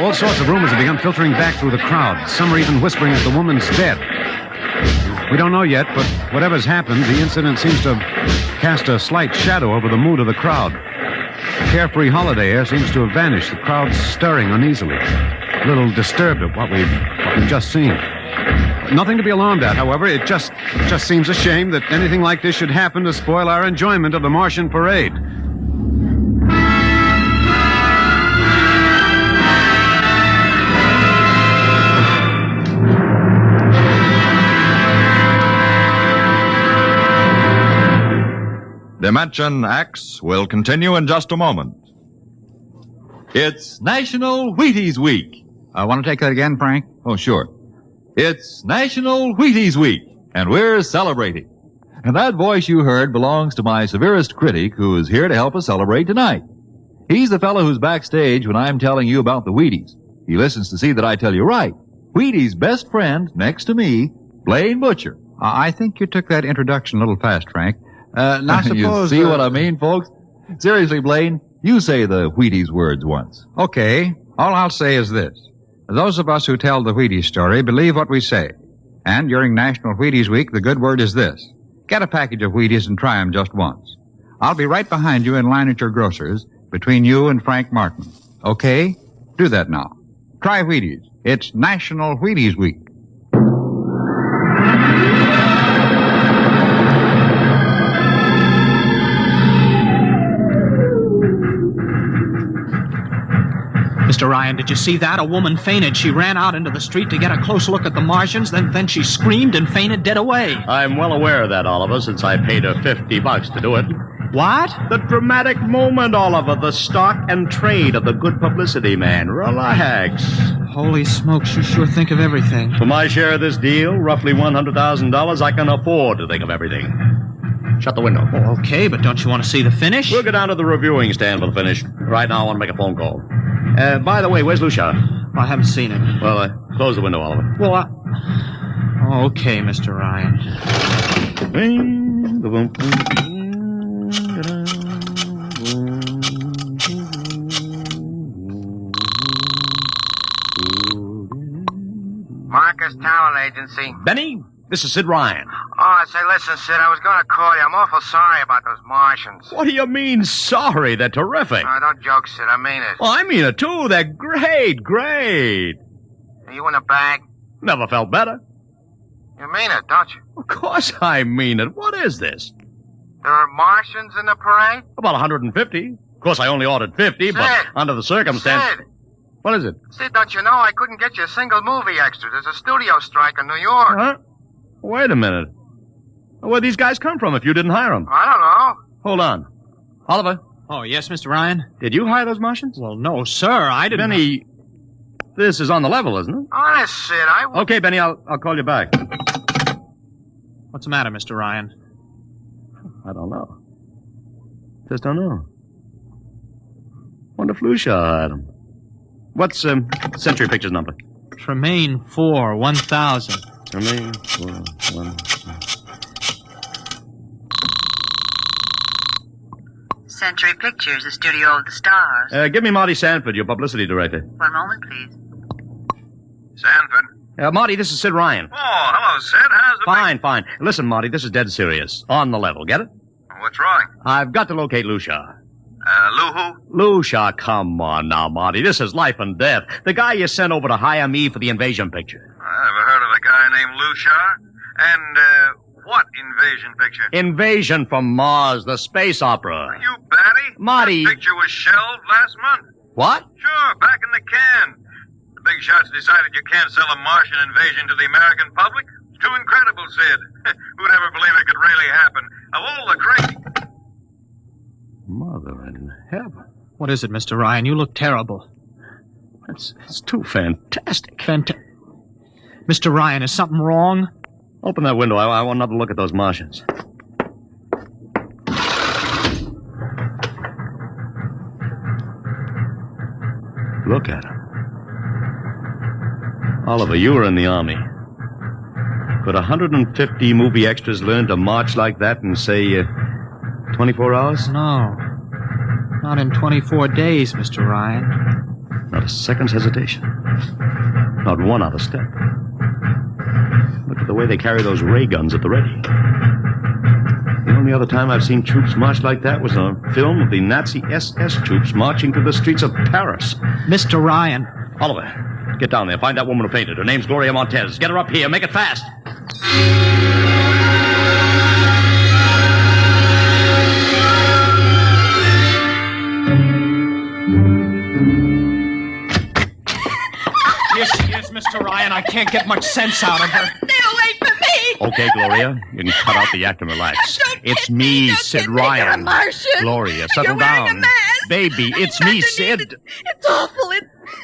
All sorts of rumors have begun filtering back through the crowd. Some are even whispering that the woman's dead. We don't know yet, but whatever's happened, the incident seems to have cast a slight shadow over the mood of the crowd. The carefree holiday air seems to have vanished. The crowd's stirring uneasily, a little disturbed at what we've just seen. Nothing to be alarmed at, however. It just seems a shame that anything like this should happen to spoil our enjoyment of the Martian parade. Dimension X will continue in just a moment. It's National Wheaties Week. I want to take that again, Frank? Oh, sure. It's National Wheaties Week, and we're celebrating. And that voice you heard belongs to my severest critic, who is here to help us celebrate tonight. He's the fellow who's backstage when I'm telling you about the Wheaties. He listens to see that I tell you right. Wheaties' best friend, next to me, Blaine Butcher. I think you took that introduction a little fast, Frank. Now suppose... You see what I mean, folks? Seriously, Blaine, you say the Wheaties words once. Okay. All I'll say is this. Those of us who tell the Wheaties story believe what we say. And during National Wheaties Week, the good word is this. Get a package of Wheaties and try them just once. I'll be right behind you in line at your grocer's, between you and Frank Martin. Okay? Do that now. Try Wheaties. It's National Wheaties Week. Mr. Ryan, did you see that? A woman fainted. She ran out into the street to get a close look at the Martians, then she screamed and fainted dead away. I'm well aware of that, Oliver, since I paid her $50 to do it. What? The dramatic moment, Oliver. The stock and trade of the good publicity, man. Relax. Holy smokes, you sure think of everything. For my share of this deal, roughly $100,000, I can afford to think of everything. Shut the window. Oh, okay, but don't you want to see the finish? We'll go down to the reviewing stand for the finish. Right now, I want to make a phone call. By the way, where's Lucia? I haven't seen him. Well, close the window, Oliver. Well, okay, Mr. Ryan. Marcus Talent Agency. Benny, this is Sid Ryan. Oh, say, listen, Sid, I was going to call you. I'm awful sorry about those Martians. What do you mean, sorry? They're terrific. No, don't joke, Sid. I mean it. Well, I mean it, too. They're great. Are you in a bag? Never felt better. You mean it, don't you? Of course I mean it. What is this? There are Martians in the parade? About 150. Of course, I only ordered 50, Sid. but under the circumstance... Sid. What is it? Sid, don't you know I couldn't get you a single movie extra? There's a studio strike in New York. Huh? Wait a minute. Where'd these guys come from if you didn't hire them? I don't know. Hold on. Oliver? Oh, yes, Mr. Ryan? Did you hire those Martians? Well, no, sir, I didn't... Benny, this is on the level, isn't it? Honest, Sid, Okay, Benny, I'll call you back. What's the matter, Mr. Ryan? I don't know. Just don't know. Wonder if Lucia hired him. What's Century Pictures number? Tremaine 4, 1000. Tremaine 4, 1000. Century Pictures, the studio of the stars. Give me Marty Sanford, your publicity director. One moment, please. Sanford? Marty, this is Sid Ryan. Oh, hello, Sid. How's the... Fine. Listen, Marty, this is dead serious. On the level, get it? What's wrong? I've got to locate Lucia. Lou who? Lucia, come on now, Marty. This is life and death. The guy you sent over to hire me for the invasion picture. I never heard of a guy named Lucia. And, what invasion picture? Invasion from Mars, the space opera. Are you batty? Marty. That picture was shelved last month. What? Sure, back in the can. The big shots decided you can't sell a Martian invasion to the American public. It's too incredible, Sid. Who'd ever believe it could really happen? Of all the crazy... Mother in heaven. What is it, Mr. Ryan? You look terrible. It's too fantastic. Mr. Ryan, is something wrong? Open that window. I want another look at those Martians. Look at them. Oliver, you were in the Army. Could 150 movie extras learn to march like that in, say, 24 hours? No. Not in 24 days, Mr. Ryan. Not a second's hesitation. Not one out of step. Look at the way they carry those ray guns at the ready. The only other time I've seen troops march like that was on a film of the Nazi SS troops marching through the streets of Paris. Mr. Ryan. Oliver, get down there. Find that woman who fainted. Her name's Gloria Montez. Get her up here. Make it fast. Here she is, Mr. Ryan. I can't get much sense out of her. Stay away from me! Okay, Gloria. You can cut out the act and relax. It's me, Sid Ryan. You're a Martian. Gloria, settle You're wearing down. a mask. Baby, it's me, Sid. It's awful.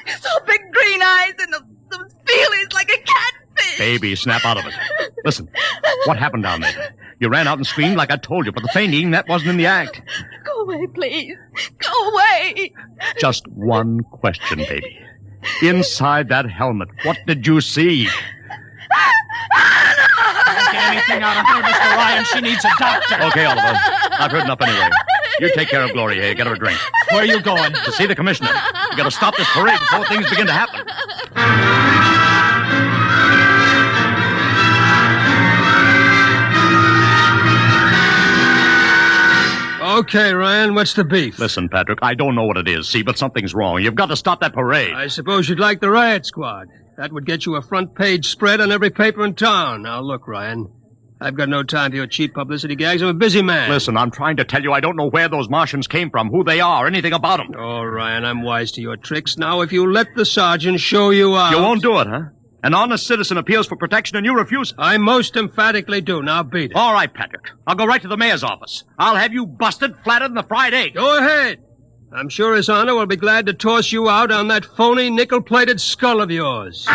It's all big green eyes and those feelings like a catfish. Baby, snap out of it. Listen, what happened down there? You ran out and screamed like I told you, but the fainting, that wasn't in the act. Go away, please. Go away. Just one question, baby. Inside that helmet, what did you see? Don't get anything out of her, Mr. Ryan. She needs a doctor. Okay, Oliver. I've heard enough anyway. You take care of Gloria here. Get her a drink. Where are you going? To see the commissioner. You gotta stop this parade before things begin to happen. Okay, Ryan, what's the beef? Listen, Patrick, I don't know what it is, see, but something's wrong. You've got to stop that parade. I suppose you'd like the riot squad. That would get you a front-page spread on every paper in town. Now, look, Ryan, I've got no time for your cheap publicity gags. I'm a busy man. Listen, I'm trying to tell you I don't know where those Martians came from, who they are, anything about them. Oh, Ryan, I'm wise to your tricks. Now, if you let the sergeant show you out... You won't do it, huh? An honest citizen appeals for protection and you refuse. I most emphatically do. Now beat it. All right, Patrick. I'll go right to the mayor's office. I'll have you busted flatter than the fried egg. Go ahead. I'm sure His Honor will be glad to toss you out on that phony nickel-plated skull of yours.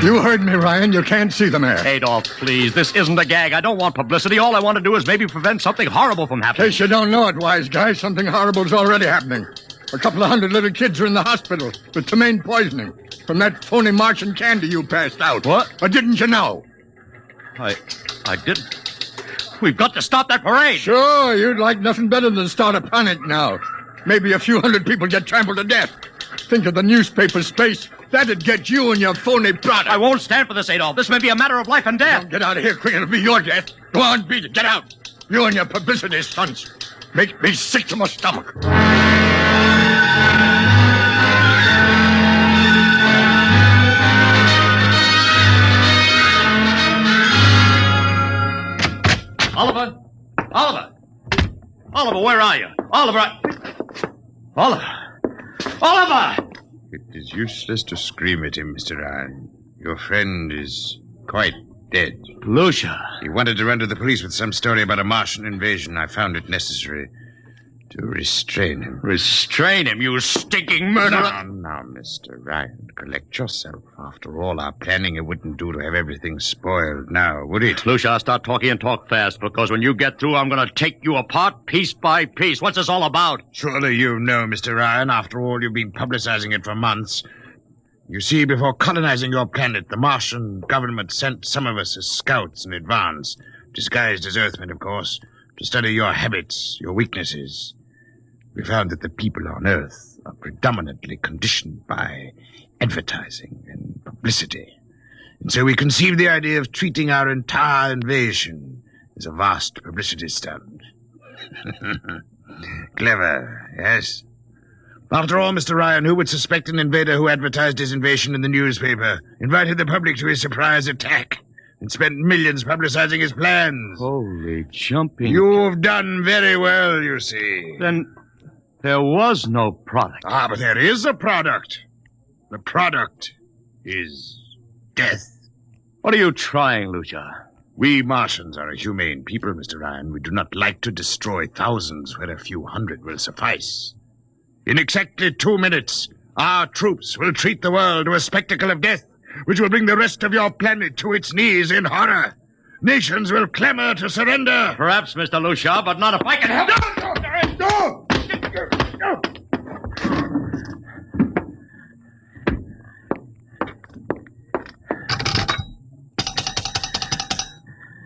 You heard me, Ryan. You can't see the mayor. Adolf, please. This isn't a gag. I don't want publicity. All I want to do is maybe prevent something horrible from In happening. case you don't know it, wise guy, something horrible's already happening. A couple of hundred little kids are in the hospital with ptomaine poisoning from that phony Martian candy you passed out. What? Or didn't you know? I didn't. We've got to stop that parade. Sure, you'd like nothing better than start a panic now. Maybe a few hundred people get trampled to death. Think of the newspaper space. That'd get you and your phony product. I won't stand for this, Adolf. This may be a matter of life and death. Don't get out of here quick. It'll be your death. Go on, beat it. Get out. You and your publicity stunts make me sick to my stomach. Oliver! Oliver! Oliver, where are you? Oliver! Oliver! It is useless to scream at him, Mr. Ryan. Your friend is quite dead. Lucia. He wanted to run to the police with some story about a Martian invasion. I found it necessary to restrain him. Restrain him, you stinking murderer! Now, Mr. Ryan, collect yourself. After all our planning, it wouldn't do to have everything spoiled now, would it? Lucia, I'll start talking and talk fast, because when you get through, I'm going to take you apart piece by piece. What's this all about? Surely you know, Mr. Ryan. After all, you've been publicizing it for months. You see, before colonizing your planet, the Martian government sent some of us as scouts in advance, disguised as Earthmen, of course, to study your habits, your weaknesses. We found that the people on Earth are predominantly conditioned by advertising and publicity. And so we conceived the idea of treating our entire invasion as a vast publicity stunt. Clever, yes? After all, Mr. Ryan, who would suspect an invader who advertised his invasion in the newspaper, invited the public to his surprise attack, and spent millions publicizing his plans? Holy jumping... You've done very well, you see. Then there was no product. Ah, but there is a product. The product is death. What are you trying, Lucia? We Martians are a humane people, Mr. Ryan. We do not like to destroy thousands where a few hundred will suffice. In exactly 2 minutes, our troops will treat the world to a spectacle of death, which will bring the rest of your planet to its knees in horror. Nations will clamor to surrender. Perhaps, Mr. Lucia, but not if I can help... No!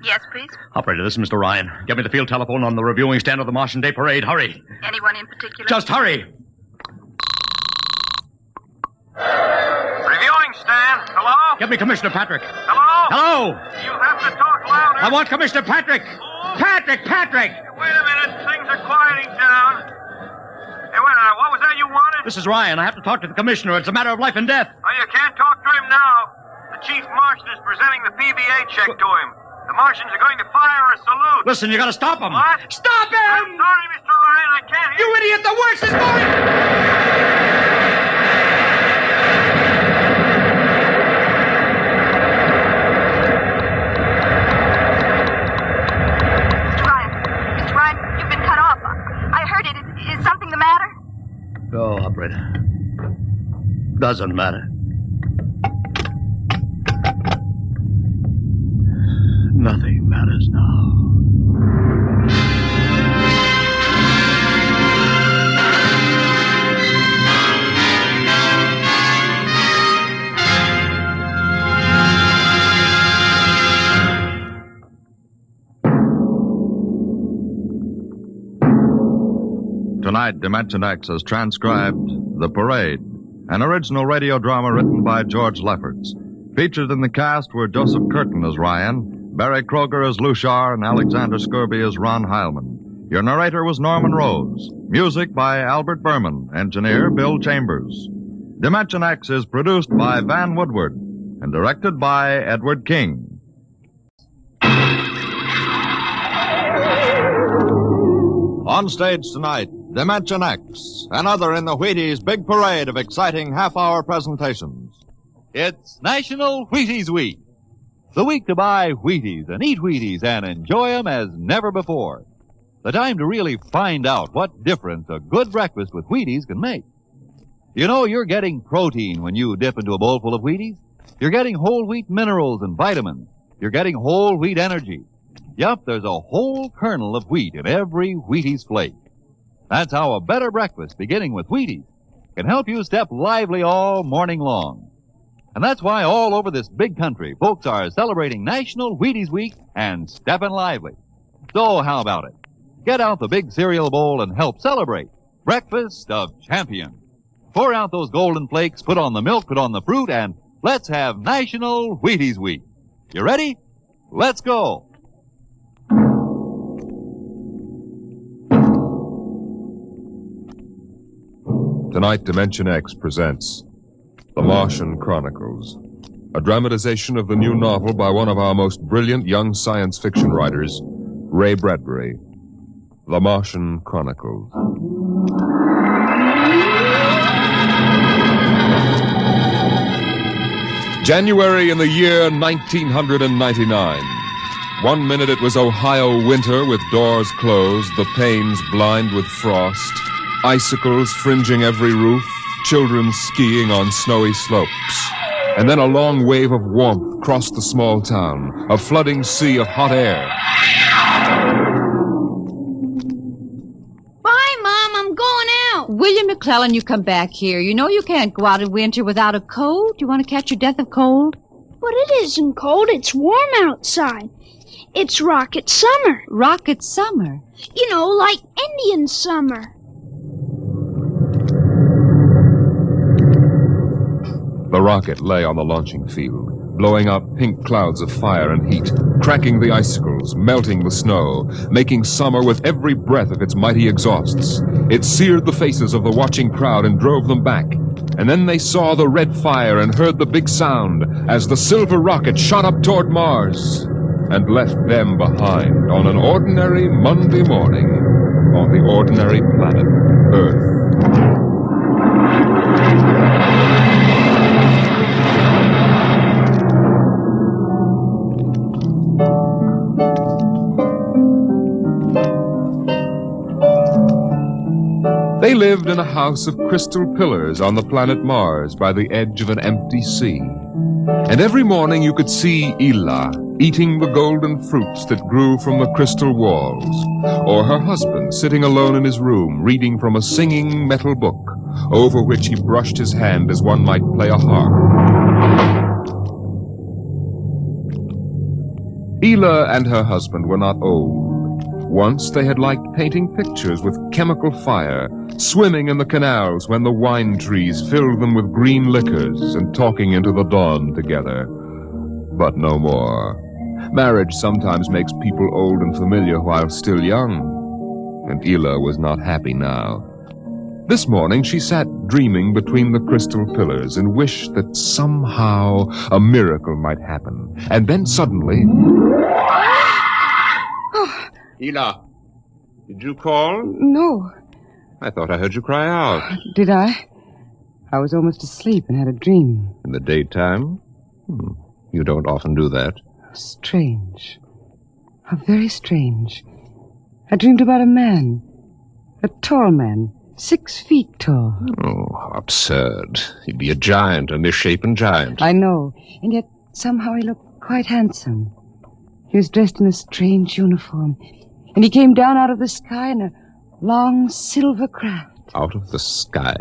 Yes, please. Operator, this is Mr. Ryan. Get me the field telephone on the reviewing stand of the Martian Day Parade. Hurry. Anyone in particular? Just hurry. Reviewing stand. Hello? Get me Commissioner Patrick. Hello? Hello? You have to talk louder. I want Commissioner Patrick. Patrick! Wait a minute. Things are quieting down. Hey, wait a minute. What was that you wanted? This is Ryan. I have to talk to the commissioner. It's a matter of life and death. Oh, you can't talk to him now. The chief Martian is presenting the PBA check to him. The Martians are going to fire a salute. Listen, you gotta stop him. What? Stop him! I'm sorry, Mr. Ryan. I can't hear you. Idiot! The worst is going... Mr. Ryan, you've been cut off. I heard it. Is something the matter? No, operator. Doesn't matter. Nothing matters now. Tonight, Dimension X has transcribed The Parade, an original radio drama written by George Lefferts. Featured in the cast were Joseph Curtin as Ryan, Barry Kroger as Luchar, and Alexander Skirby as Ron Heilman. Your narrator was Norman Rose. Music by Albert Berman. Engineer Bill Chambers. Dimension X is produced by Van Woodward and directed by Edward King. On stage tonight, Dimension X, another in the Wheaties' big parade of exciting half-hour presentations. It's National Wheaties Week. The week to buy Wheaties and eat Wheaties and enjoy them as never before. The time to really find out what difference a good breakfast with Wheaties can make. You know, you're getting protein when you dip into a bowl full of Wheaties. You're getting whole wheat minerals and vitamins. You're getting whole wheat energy. Yup, there's a whole kernel of wheat in every Wheaties flake. That's how a better breakfast, beginning with Wheaties, can help you step lively all morning long. And that's why all over this big country, folks are celebrating National Wheaties Week and stepping lively. So how about it? Get out the big cereal bowl and help celebrate Breakfast of Champions. Pour out those golden flakes, put on the milk, put on the fruit, and let's have National Wheaties Week. You ready? Let's go. Tonight, Dimension X presents The Martian Chronicles, a dramatization of the new novel by one of our most brilliant young science fiction writers, Ray Bradbury, The Martian Chronicles. January in the year 1999. 1 minute it was Ohio winter with doors closed, the panes blind with frost, icicles fringing every roof, children skiing on snowy slopes. And then a long wave of warmth crossed the small town, a flooding sea of hot air. Bye, Mom. I'm going out. William McClellan, you come back here. You know you can't go out in winter without a coat. You want to catch your death of cold? But it isn't cold. It's warm outside. It's rocket summer. Rocket summer? You know, like Indian summer. The rocket lay on the launching field, blowing out pink clouds of fire and heat, cracking the icicles, melting the snow, making summer with every breath of its mighty exhausts. It seared the faces of the watching crowd and drove them back. And then they saw the red fire and heard the big sound as the silver rocket shot up toward Mars and left them behind on an ordinary Monday morning on the ordinary planet Earth. They lived in a house of crystal pillars on the planet Mars by the edge of an empty sea. And every morning you could see Ela eating the golden fruits that grew from the crystal walls, or her husband sitting alone in his room reading from a singing metal book over which he brushed his hand as one might play a harp. Ela and her husband were not old. Once they had liked painting pictures with chemical fire, swimming in the canals when the wine trees filled them with green liquors, and talking into the dawn together. But no more. Marriage sometimes makes people old and familiar while still young, and Ela was not happy now. This morning she sat dreaming between the crystal pillars and wished that somehow a miracle might happen. And then suddenly... Ela, did you call? No. I thought I heard you cry out. Did I? I was almost asleep and had a dream. In the daytime? You don't often do that. Strange. How very strange. I dreamed about a man. A tall man. 6 feet tall. Oh, how absurd. He'd be a giant, a misshapen giant. I know. And yet somehow he looked quite handsome. He was dressed in a strange uniform. And he came down out of the sky in a long silver craft. Out of the sky?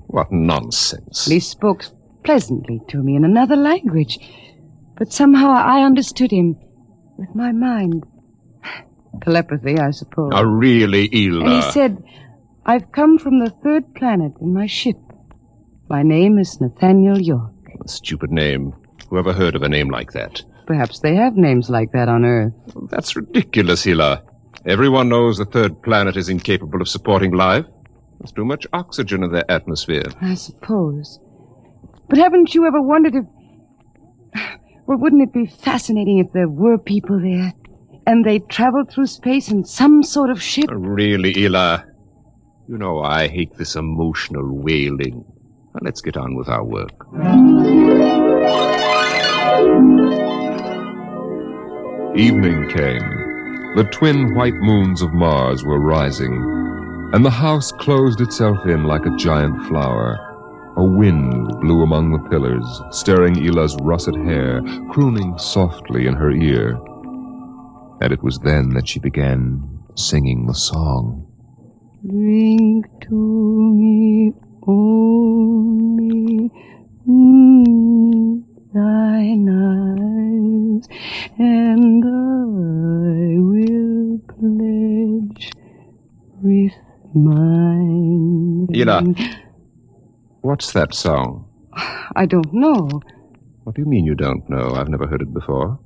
What nonsense. He spoke pleasantly to me in another language. But somehow I understood him with my mind. Telepathy, I suppose. Oh, really, Ela? And he said, I've come from the 3rd planet in my ship. My name is Nathaniel York. A stupid name. Whoever heard of a name like that? Perhaps they have names like that on Earth. That's ridiculous, Ela. Everyone knows the 3rd planet is incapable of supporting life. There's too much oxygen in their atmosphere. I suppose. But haven't you ever wondered if... Well, wouldn't it be fascinating if there were people there? And they traveled through space in some sort of ship. Really, Ela? You know I hate this emotional wailing. Now, let's get on with our work. Evening came. The twin white moons of Mars were rising, and the house closed itself in like a giant flower. A wind blew among the pillars, stirring Ela's russet hair, crooning softly in her ear. And it was then that she began singing the song. Drink to me, only thine eyes, and I will pledge with mine. Ela, what's that song? I don't know. What do you mean you don't know? I've never heard it before.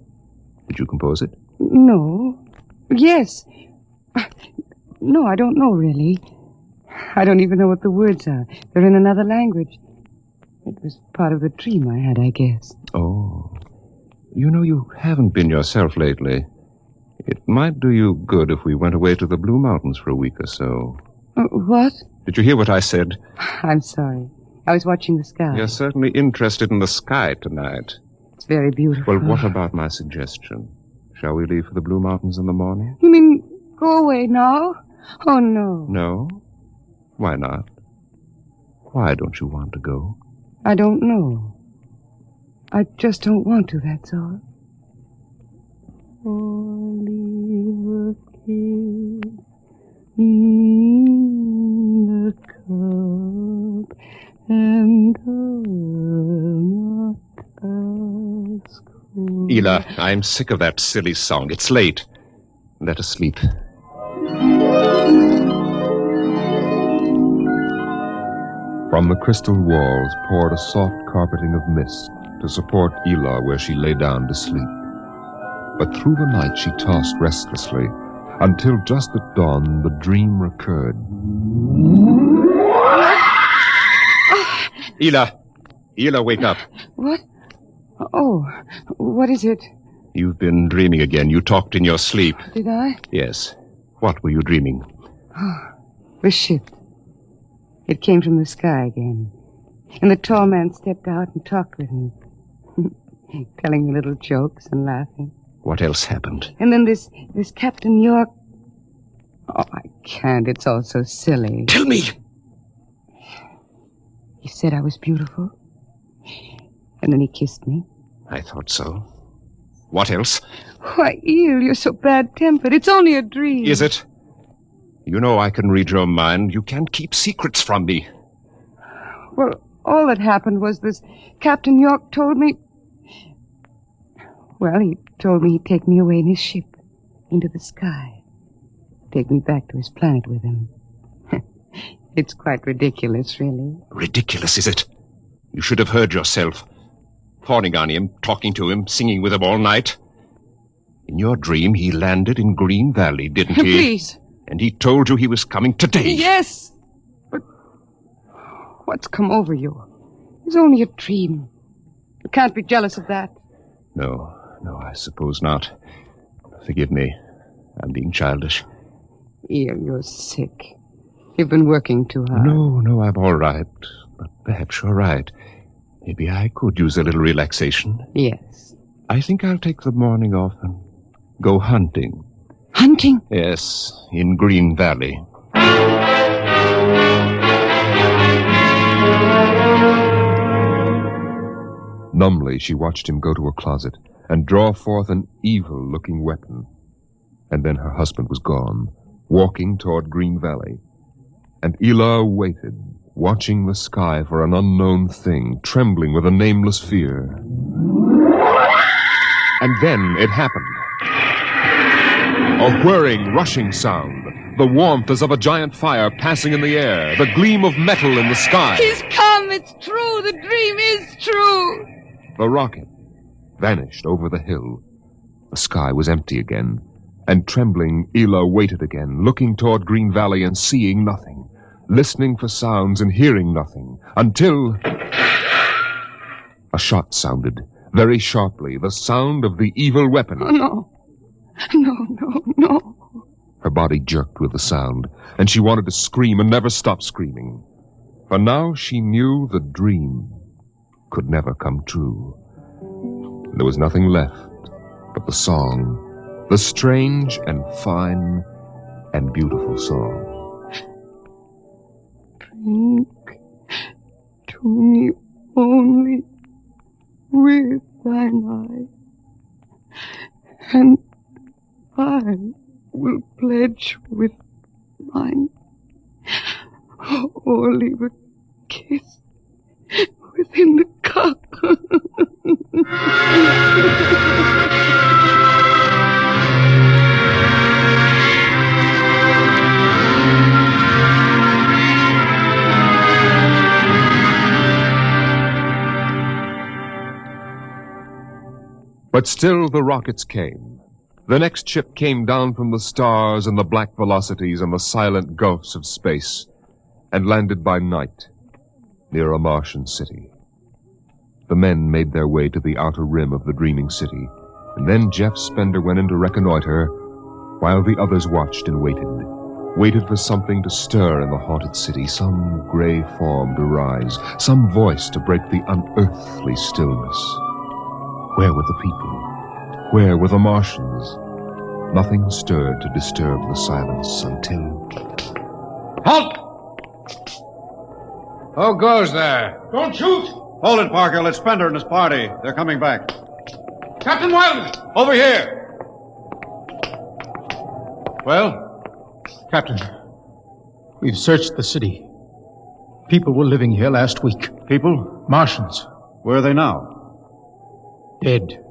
Did you compose it? No. Yes. No, I don't know, really. I don't even know what the words are. They're in another language. It was part of the dream I had, I guess. Oh. You know, you haven't been yourself lately. It might do you good if we went away to the Blue Mountains for a week or so. What? Did you hear what I said? I'm sorry. I was watching the sky. You're certainly interested in the sky tonight. It's very beautiful. Well, what about my suggestion? Shall we leave for the Blue Mountains in the morning? You mean go away now? Oh, no. No? Why not? Why don't you want to go? I don't know. I just don't want to, that's all. Oliver kiss in the cup, and not ask. Ela, I'm sick of that silly song. It's late. Let us sleep. From the crystal walls poured a soft carpeting of mist to support Ela where she lay down to sleep. But through the night she tossed restlessly, until just at dawn the dream recurred. Ela, wake up. What? Oh, what is it? You've been dreaming again. You talked in your sleep. Did I? Yes. What were you dreaming? The ship. It came from the sky again. And the tall man stepped out and talked with me. Telling me little jokes and laughing. What else happened? And then this Captain York... Oh, I can't. It's all so silly. Tell me! He said I was beautiful. And then he kissed me. I thought so. What else? Why, Eel, you're so bad-tempered. It's only a dream. Is it? You know I can read your mind. You can't keep secrets from me. Well, all that happened was this Captain York told me... Well, he told me he'd take me away in his ship into the sky. Take me back to his planet with him. It's quite ridiculous, really. Ridiculous, is it? You should have heard yourself. Fawning on him, talking to him, singing with him all night. In your dream, he landed in Green Valley, didn't he? Please. And he told you he was coming today. Yes. But what's come over you? It's only a dream. You can't be jealous of that. No, I suppose not. Forgive me. I'm being childish. Ian, you're sick. You've been working too hard. No, I'm all right. But perhaps you're right. Maybe I could use a little relaxation. Yes. I think I'll take the morning off and go hunting. Hunting? Yes, in Green Valley. Numbly, she watched him go to a closet and draw forth an evil-looking weapon. And then her husband was gone, walking toward Green Valley. And Ela waited, watching the sky for an unknown thing, trembling with a nameless fear. And then it happened. A whirring, rushing sound. The warmth as of a giant fire passing in the air. The gleam of metal in the sky. He's come. It's true. The dream is true. The rocket vanished over the hill. The sky was empty again. And trembling, Ela waited again, looking toward Green Valley and seeing nothing. Listening for sounds and hearing nothing. Until... a shot sounded, very sharply, the sound of the evil weapon. Oh, no. No. Her body jerked with the sound, and she wanted to scream and never stop screaming. For now she knew the dream could never come true. There was nothing left but the song, the strange and fine and beautiful song. Drink to me only with thine eye, and I will pledge with mine, or leave a kiss within the cup. But still the rockets came. The next ship came down from the stars and the black velocities and the silent gulfs of space, and landed by night near a Martian city. The men made their way to the outer rim of the dreaming city, and then Jeff Spender went in to reconnoiter, while the others watched and waited for something to stir in the haunted city, some gray form to rise, some voice to break the unearthly stillness. Where were the people? Where were the Martians? Nothing stirred to disturb the silence until... Halt! Who goes there? Don't shoot! Hold it, Parker. It's Spender and his party. They're coming back. Captain Wildman! Over here! Well? Captain, we've searched the city. People were living here last week. People? Martians. Where are they now? Dead.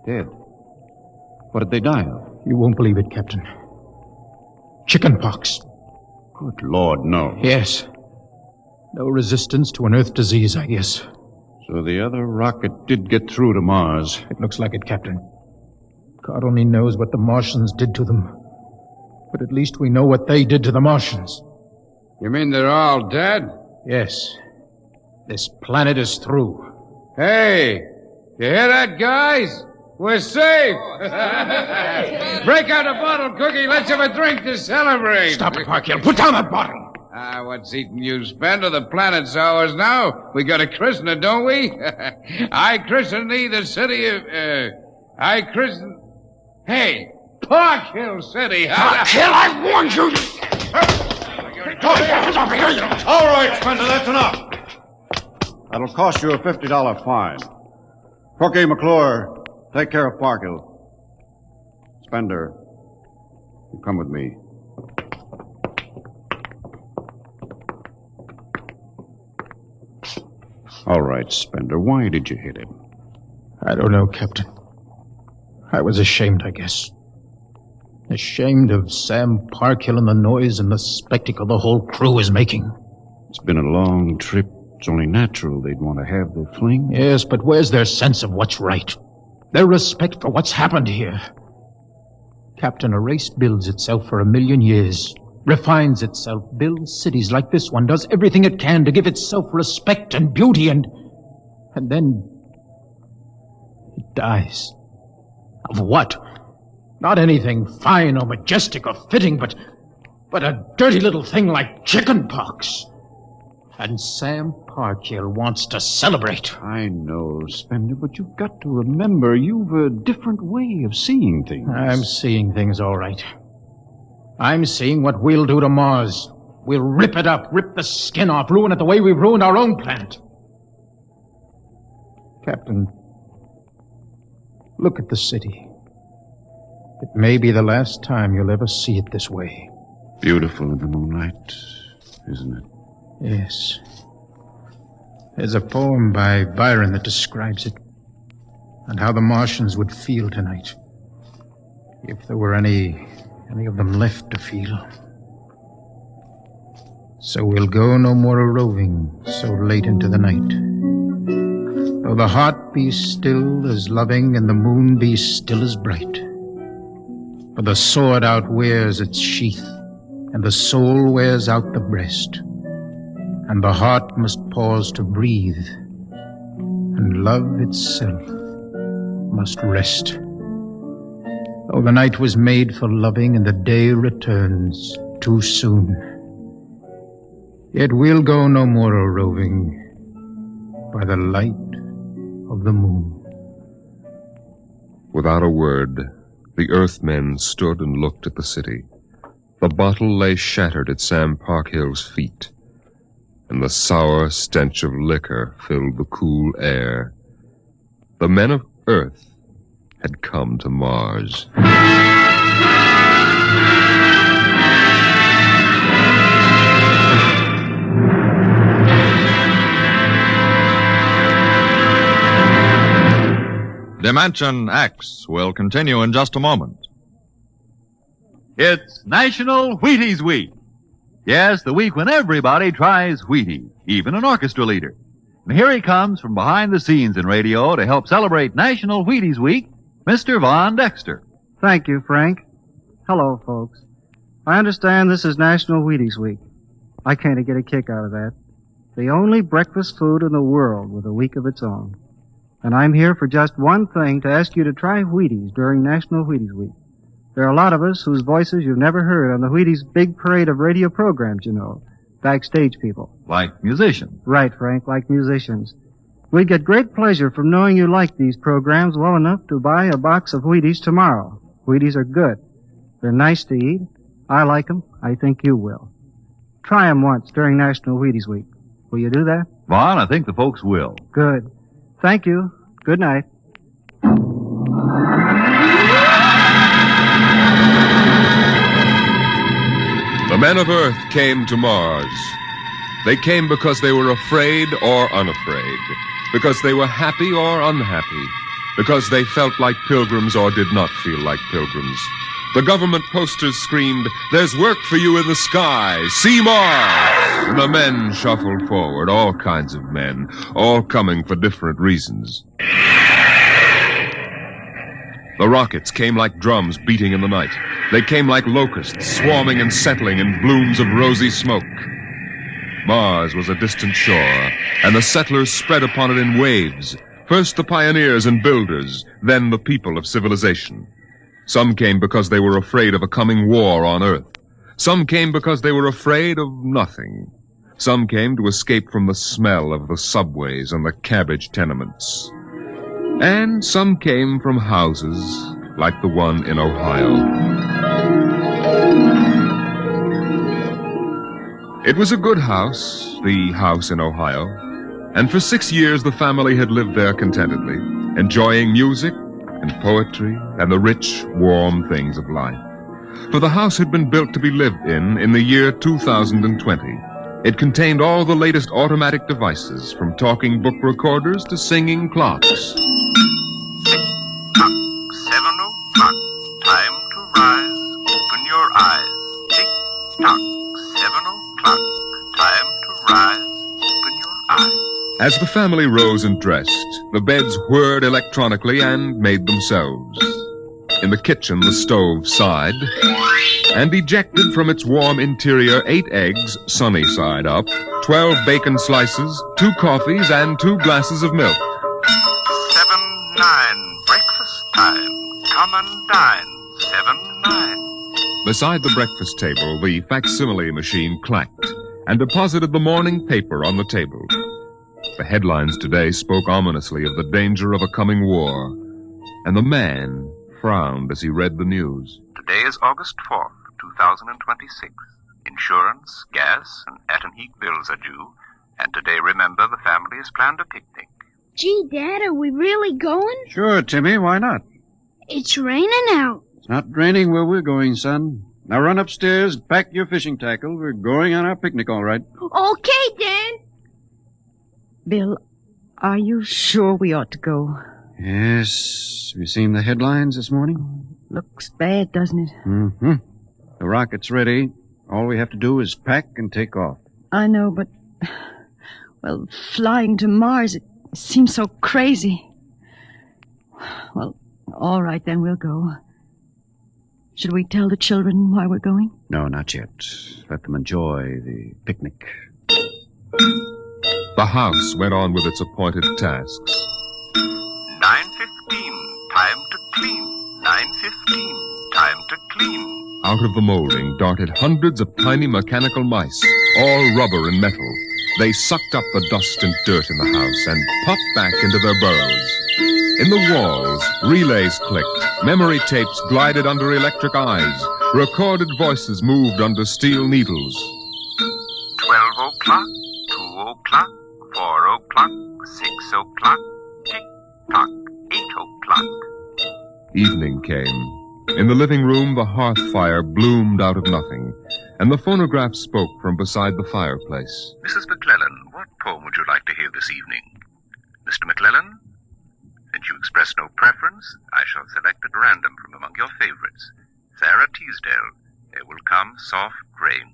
Dead? What did they die of? You won't believe it, Captain. Chickenpox. Good Lord, no. Yes. No resistance to an Earth disease, I guess. So the other rocket did get through to Mars. It looks like it, Captain. God only knows what the Martians did to them. But at least we know what they did to the Martians. You mean they're all dead? Yes. This planet is through. Hey, you hear that, guys? We're safe. Break out a bottle, Cookie. Let's have a drink to celebrate. Stop it, Parkhill. Put down that bottle. What's eating you, Spender? The planet's ours now. We got to christen it, don't we? I christen thee the city of... I christen... Hey, Park Hill City. Park Hill, I warned you. All right, Spender, that's enough. That'll cost you a $50 fine. Cookie, McClure, take care of Parkhill. Spender, you come with me. All right, Spender, why did you hit him? I don't know, Captain. I was ashamed, I guess. Ashamed of Sam Parkhill and the noise and the spectacle the whole crew is making. It's been a long trip. It's only natural they'd want to have their fling. Yes, but where's their sense of what's right? Their respect for what's happened here? Captain, a race builds itself for 1,000,000 years, refines itself, builds cities like this one, does everything it can to give itself respect and beauty, and then it dies. Of what? Not anything fine or majestic or fitting, but a dirty little thing like chickenpox. And Sam Parkhill wants to celebrate. I know, Spender, but you've got to remember you've a different way of seeing things. I'm seeing things all right. I'm seeing what we'll do to Mars. We'll rip it up, rip the skin off, ruin it the way we've ruined our own planet. Captain, look at the city. It may be the last time you'll ever see it this way. Beautiful in the moonlight, isn't it? Yes. There's a poem by Byron that describes it, and how the Martians would feel tonight, if there were any of them left to feel. So we'll go no more a-roving so late into the night. Though the heart be still as loving and the moon be still as bright. For the sword outwears its sheath, and the soul wears out the breast. And the heart must pause to breathe, and love itself must rest. Oh, the night was made for loving, and the day returns too soon. Yet we'll go no more a-roving by the light of the moon. Without a word, the Earthmen stood and looked at the city. The bottle lay shattered at Sam Parkhill's feet, and the sour stench of liquor filled the cool air. The men of Earth had come to Mars. Dimension X will continue in just a moment. It's National Wheaties Week. Yes, the week when everybody tries Wheaties, even an orchestra leader. And here he comes from behind the scenes in radio to help celebrate National Wheaties Week, Mr. Von Dexter. Thank you, Frank. Hello, folks. I understand this is National Wheaties Week. I kind of get a kick out of that. The only breakfast food in the world with a week of its own. And I'm here for just one thing, to ask you to try Wheaties during National Wheaties Week. There are a lot of us whose voices you've never heard on the Wheaties big parade of radio programs, you know. Backstage people. Like musicians. Right, Frank, like musicians. We get great pleasure from knowing you like these programs well enough to buy a box of Wheaties tomorrow. Wheaties are good. They're nice to eat. I like them. I think you will. Try them once during National Wheaties Week. Will you do that? Vaughn, I think the folks will. Good. Thank you. Good night. The men of Earth came to Mars. They came because they were afraid or unafraid, because they were happy or unhappy, because they felt like pilgrims or did not feel like pilgrims. The government posters screamed, "There's work for you in the sky. See Mars!" And the men shuffled forward, all kinds of men, all coming for different reasons. The rockets came like drums beating in the night. They came like locusts, swarming and settling in blooms of rosy smoke. Mars was a distant shore, and the settlers spread upon it in waves. First the pioneers and builders, then the people of civilization. Some came because they were afraid of a coming war on Earth. Some came because they were afraid of nothing. Some came to escape from the smell of the subways and the cabbage tenements. And some came from houses like the one in Ohio. It was a good house, the house in Ohio, and for 6 years the family had lived there contentedly, enjoying music and poetry and the rich, warm things of life. For the house had been built to be lived in the year 2020. It contained all the latest automatic devices, from talking book recorders to singing clocks. 7 o'clock, time to rise, open your eyes. Tick-tock, 7 o'clock, time to rise, open your eyes. As the family rose and dressed, the beds whirred electronically and made themselves. In the kitchen, the stove sighed, and ejected from its warm interior 8 eggs, sunny side up, 12 bacon slices, 2 coffees, and 2 glasses of milk. 7-9, breakfast time, come and dine, 7-9. Beside the breakfast table, the facsimile machine clacked and deposited the morning paper on the table. The headlines today spoke ominously of the danger of a coming war, and the man frowned as he read the news. Today is August 4th, 2026. Insurance, gas, and at and heat bills are due. And today, remember, the family has planned a picnic. Gee, Dad, are we really going? Sure, Timmy, why not? It's raining out. It's not raining where we're going, son. Now run upstairs, pack your fishing tackle. We're going on our picnic, all right. Okay, Dad. Bill, are you sure we ought to go? Yes. Have you seen the headlines this morning? Looks bad, doesn't it? Mm-hmm. The rocket's ready. All we have to do is pack and take off. I know, but... Well, flying to Mars, it seems so crazy. Well, all right, then we'll go. Should we tell the children why we're going? No, not yet. Let them enjoy the picnic. The house went on with its appointed tasks. 9:15, time to clean, 9:15. Out of the molding darted hundreds of tiny mechanical mice, all rubber and metal. They sucked up the dust and dirt in the house and popped back into their burrows. In the walls, relays clicked, memory tapes glided under electric eyes, recorded voices moved under steel needles. 12 o'clock, 2 o'clock, 4 o'clock, 6 o'clock, tick-tock, 8 o'clock. Evening came. In the living room, the hearth fire bloomed out of nothing, and the phonograph spoke from beside the fireplace. Mrs. McClellan, what poem would you like to hear this evening? Mr. McClellan? Since you express no preference, I shall select at random from among your favorites. Sarah Teasdale, There Will Come Soft Rain.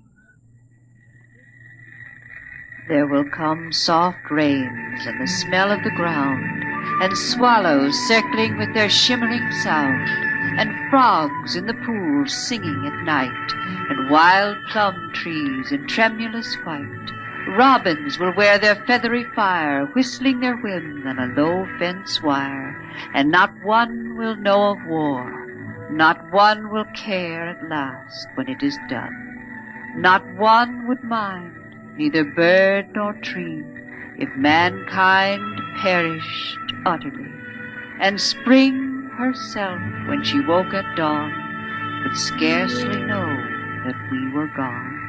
There will come soft rains and the smell of the ground, and swallows circling with their shimmering sound, and frogs in the pools singing at night, and wild plum trees in tremulous white. Robins will wear their feathery fire, whistling their whims on a low fence wire, and not one will know of war, not one will care at last when it is done. Not one would mind, neither bird nor tree, if mankind perished utterly, and spring herself, when she woke at dawn, would scarcely know that we were gone.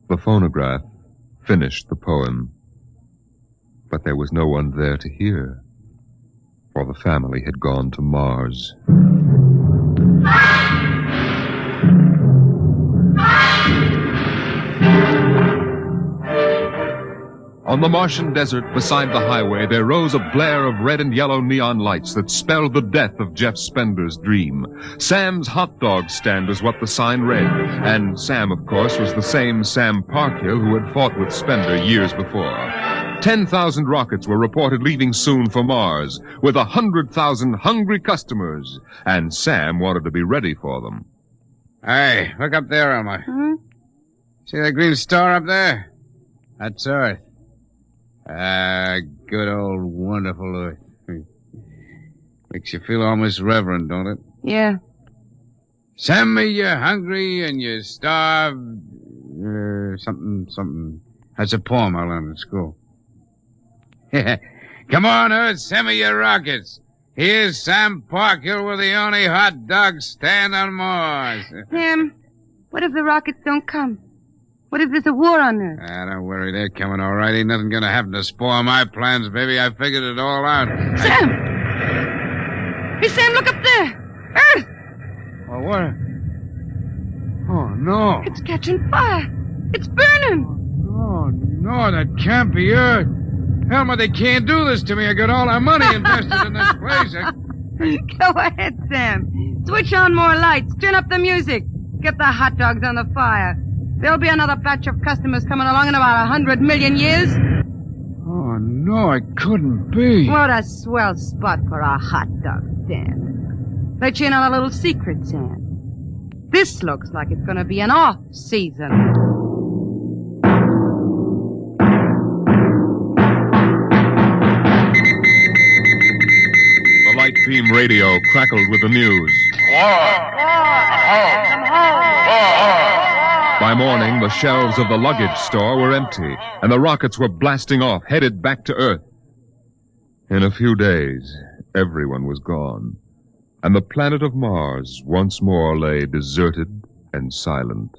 The phonograph finished the poem, but there was no one there to hear, for the family had gone to Mars. On the Martian desert beside the highway, there rose a blare of red and yellow neon lights that spelled the death of Jeff Spender's dream. Sam's hot dog stand was what the sign read, and Sam, of course, was the same Sam Parkhill who had fought with Spender years before. 10,000 rockets were reported leaving soon for Mars, with 100,000 hungry customers, and Sam wanted to be ready for them. Hey, look up there, Elmer. See that green star up there? That's Earth. Good old wonderful Earth. Makes you feel almost reverent, don't it? Yeah. Send me you're hungry and you're starved. Something. That's a poem I learned in school. Come on, Earth, send me your rockets. Here's Sam Parkhill with the only hot dog stand on Mars. Sam, what if the rockets don't come? What if there's a war on Earth? Don't worry, they're coming all right. Ain't nothing gonna happen to spoil my plans, baby. I figured it all out. Sam! Hey, Sam, look up there! Earth! Oh, what? Oh, no. It's catching fire. It's burning. Oh, no, that can't be Earth. Helmut, they can't do this to me. I got all our money invested in this place. Go ahead, Sam. Switch on more lights. Turn up the music. Get the hot dogs on the fire. There'll be another batch of customers coming along in about 100 million years. Oh, no, it couldn't be. What a swell spot for a hot dog stand. Let you in on a little secret, Sam. This looks like it's going to be an off-season. The light beam radio crackled with the news. By morning, the shelves of the luggage store were empty, and the rockets were blasting off, headed back to Earth. In a few days, everyone was gone, and the planet of Mars once more lay deserted and silent.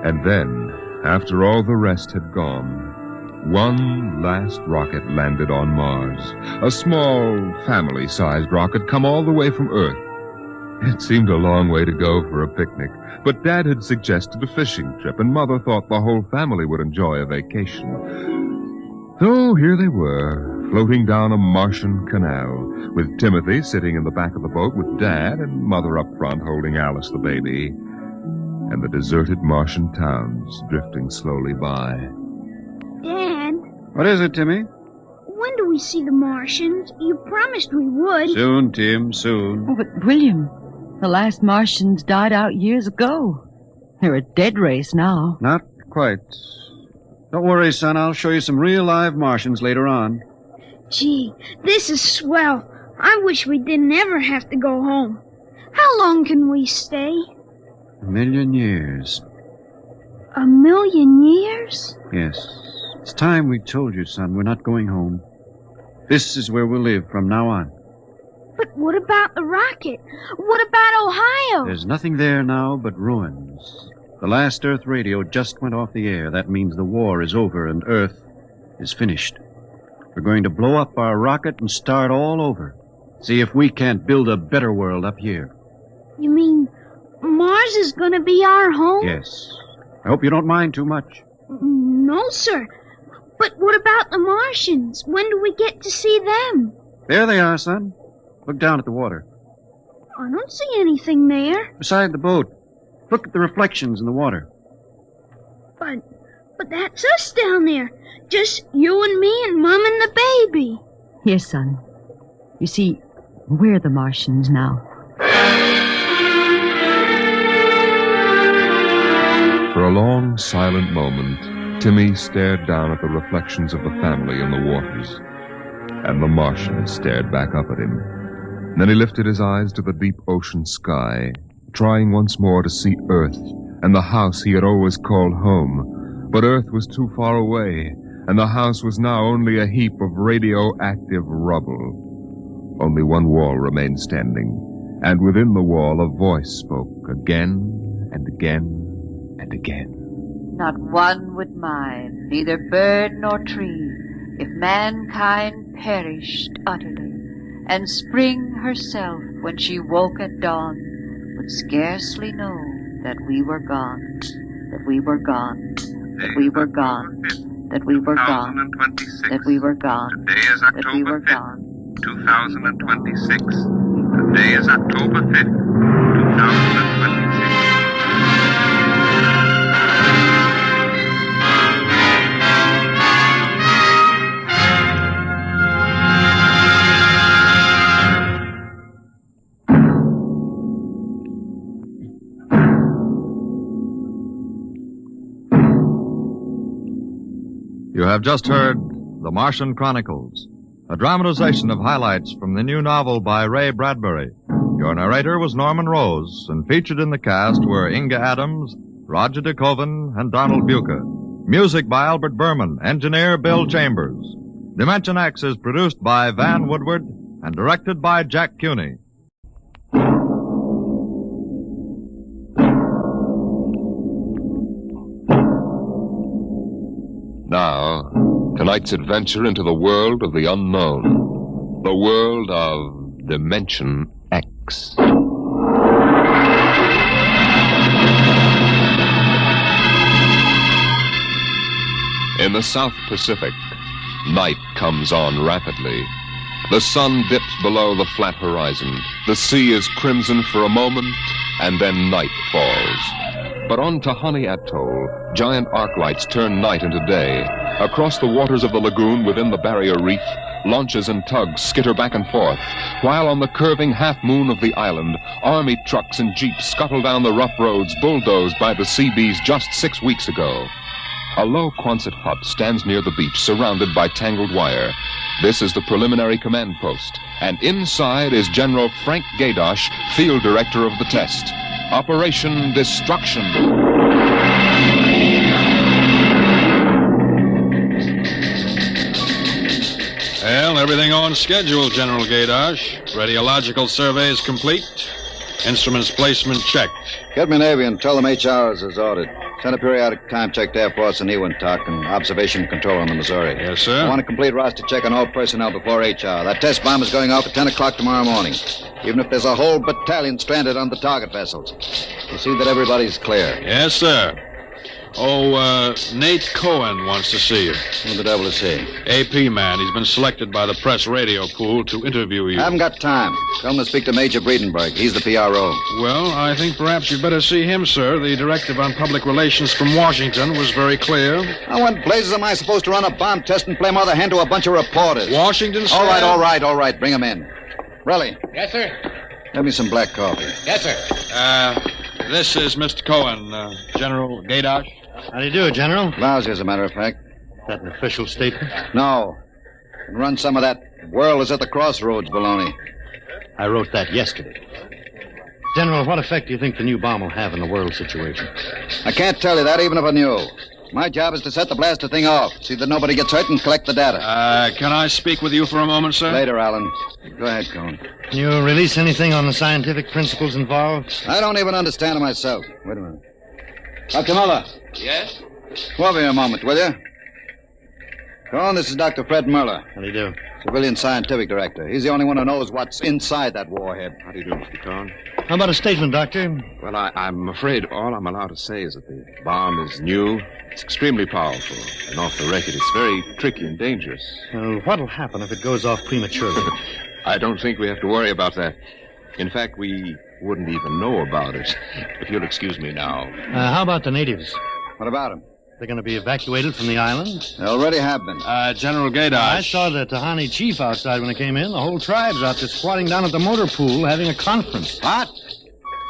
And then, after all the rest had gone, one last rocket landed on Mars. A small, family-sized rocket come all the way from Earth. It seemed a long way to go for a picnic, but Dad had suggested a fishing trip, and Mother thought the whole family would enjoy a vacation. So here they were, floating down a Martian canal, with Timothy sitting in the back of the boat with Dad and Mother up front holding Alice the baby, and the deserted Martian towns drifting slowly by. Dad, What is it, Timmy? when do we see the Martians? You promised we would. Soon, Tim, soon. Oh, but William, the last Martians died out years ago. They're a dead race now. Not quite. Don't worry, son. I'll show you some real live Martians later on. Gee, this is swell. I wish we didn't ever have to go home. How long can we stay? 1,000,000 years. 1,000,000 years? Yes. It's time we told you, son. We're not going home. This is where we'll live from now on. But what about the rocket? What about Ohio? There's nothing there now but ruins. The last Earth radio just went off the air. That means the war is over and Earth is finished. We're going to blow up our rocket and start all over. See if we can't build a better world up here. You mean Mars is going to be our home? Yes. I hope you don't mind too much. No, sir. But what about the Martians? When do we get to see them? There they are, son. Look down at the water. I don't see anything there. Beside the boat. Look at the reflections in the water. But that's us down there. Just you and me and Mom and the baby. Yes, son. You see, we're the Martians now. For a long, silent moment, Timmy stared down at the reflections of the family in the waters. And the Martian stared back up at him. Then he lifted his eyes to the deep ocean sky, trying once more to see Earth and the house he had always called home. But Earth was too far away, and the house was now only a heap of radioactive rubble. Only one wall remained standing, and within the wall a voice spoke again and again and again. Not one would mind, neither bird nor tree, if mankind perished utterly, and spring herself, when she woke at dawn, would scarcely know that we were gone, that we were gone, that we were gone, that we were gone, that we were gone, Today is that we October were 5th, gone. 2026. Today is October 5th, 2026. You have just heard The Martian Chronicles, a dramatization of highlights from the new novel by Ray Bradbury. Your narrator was Norman Rose, and featured in the cast were Inga Adams, Roger DeKoven, and Donald Buca. Music by Albert Berman, engineer Bill Chambers. Dimension X is produced by Van Woodward and directed by Jack Cuny. Now, tonight's adventure into the world of the unknown. The world of Dimension X. In the South Pacific, night comes on rapidly. The sun dips below the flat horizon. The sea is crimson for a moment, and then night falls. But on Tahani Atoll, giant arc lights turn night into day. Across the waters of the lagoon within the barrier reef, launches and tugs skitter back and forth, while on the curving half-moon of the island, army trucks and jeeps scuttle down the rough roads bulldozed by the Seabees just 6 weeks ago. A low Quonset hut stands near the beach, surrounded by tangled wire. This is the preliminary command post, and inside is General Frank Gaydosh, field director of the test. Operation Destruction. Well, everything on schedule, General Gaydosh. Radiological surveys complete. Instruments placement checked. Get me Navy and tell them HR is as ordered. Send a periodic time check to Air Force and Ewintock and observation control on the Missouri. Yes, sir. I want a complete roster check on all personnel before HR. That test bomb is going off at 10 o'clock tomorrow morning. Even if there's a whole battalion stranded on the target vessels. We'll see that everybody's clear. Yes, sir. Oh, Nate Cohen wants to see you. Who the devil is he? AP man. He's been selected by the press radio pool to interview you. I haven't got time. Tell him to speak to Major Breedenberg. He's the PRO. Well, I think perhaps you'd better see him, sir. The directive on public relations from Washington was very clear. Now, when blazes am I supposed to run a bomb test and play mother hen to a bunch of reporters? Washington, sir? All right. Bring him in. Relly, Yes, sir. give me some black coffee. Yes, sir. This is Mr. Cohen, General Gaydosh. How do you do, General? Lousy, as a matter of fact. That an official statement? No. And run some of that world is at the crossroads baloney. I wrote that yesterday. General, what effect do you think the new bomb will have in the world situation? I can't tell you that even if I knew. My job is to set the blaster thing off, see that nobody gets hurt, and collect the data. Can I speak with you for a moment, sir? Later, Alan. Go ahead, Cohn. Can you release anything on the scientific principles involved? I don't even understand it myself. Wait a minute. Dr. Muller. Yes? Come over here a moment, will you? Cohn, this is Dr. Fred Muller. How do you do? Civilian Scientific Director. He's the only one who knows what's inside that warhead. How do you do, Mr. Cohn? How about a statement, Doctor? Well, I'm afraid all I'm allowed to say is that the bomb is new. It's extremely powerful. And off the record, it's very tricky and dangerous. Well, what'll happen if it goes off prematurely? I don't think we have to worry about that. In fact, we wouldn't even know about it. If you'll excuse me now. How about the natives? What about them? They're going to be evacuated from the island? They already have been. General Gaydar. I saw the Tahani chief outside when I came in. The whole tribe's out there squatting down at the motor pool having a conference. What?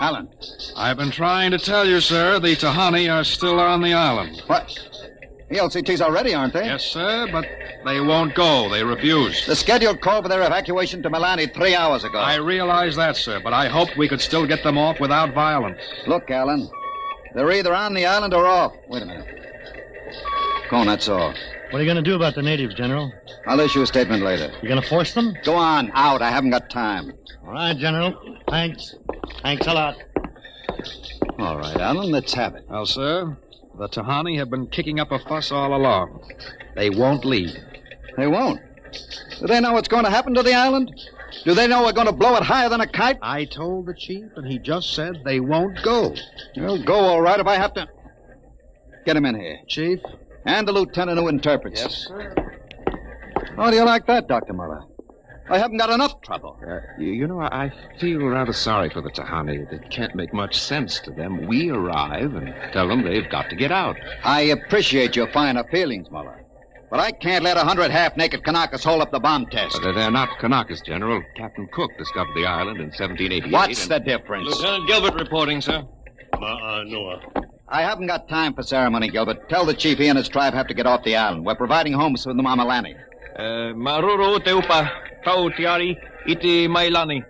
Alan. I've been trying to tell you, sir, the Tahani are still on the island. What? The LCTs already, aren't they? Yes, sir, but they won't go. They refuse. The scheduled call for their evacuation to Milani 3 hours ago. I realize that, sir, but I hoped we could still get them off without violence. Look, Alan, they're either on the island or off. Wait a minute. Cohn, that's all. What are you going to do about the natives, General? I'll issue a statement later. You going to force them? Go on, out. I haven't got time. All right, General. Thanks. Thanks a lot. All right, Alan, let's have it. Well, sir, the Tahani have been kicking up a fuss all along. They won't leave. They won't? Do they know what's going to happen to the island? Do they know we're going to blow it higher than a kite? I told the chief, and he just said they won't go. They'll go all right if I have to. Get him in here. Chief? And the lieutenant who interprets. Yes, sir. How do you like that, Dr. Muller? I haven't got enough trouble. You know, I feel rather sorry for the Tahani. It can't make much sense to them. We arrive and tell them they've got to get out. I appreciate your finer feelings, Muller. But I can't let 100 half-naked Kanakas hold up the bomb test. But they're not Kanakas, General. Captain Cook discovered the island in 1788. What's the difference? Lieutenant Gilbert reporting, sir. Noah. I haven't got time for ceremony, Gilbert. Tell the chief he and his tribe have to get off the island. We're providing homes for them on Milani. Maruru teupa tau tiari iti mailani.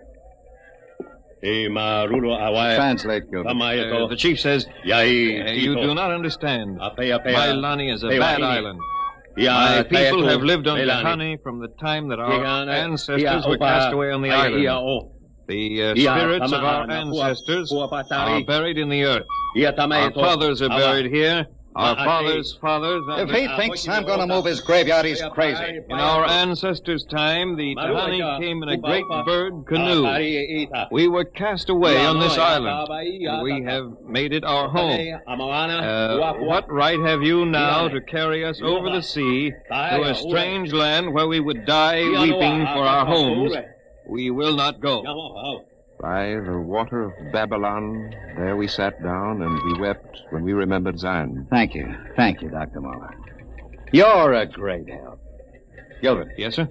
Translate, Gilbert. The chief says, you do not understand. Mailani is a bad island. My people have lived on Tahani from the time that our ancestors were cast away on the island. The spirits of our ancestors are buried in the earth. Our fathers are buried here. Our fathers' fathers... If he thinks I'm going to move his graveyard, he's crazy. In our ancestors' time, the Tahani came in a great bird canoe. We were cast away on this island. We have made it our home. What right have you now to carry us over the sea to a strange land where we would die weeping for our homes? We will not go. By the water of Babylon, there we sat down and we wept when we remembered Zion. Thank you. Thank you, Dr. Muller. You're a great help. Gilbert. Yes, sir?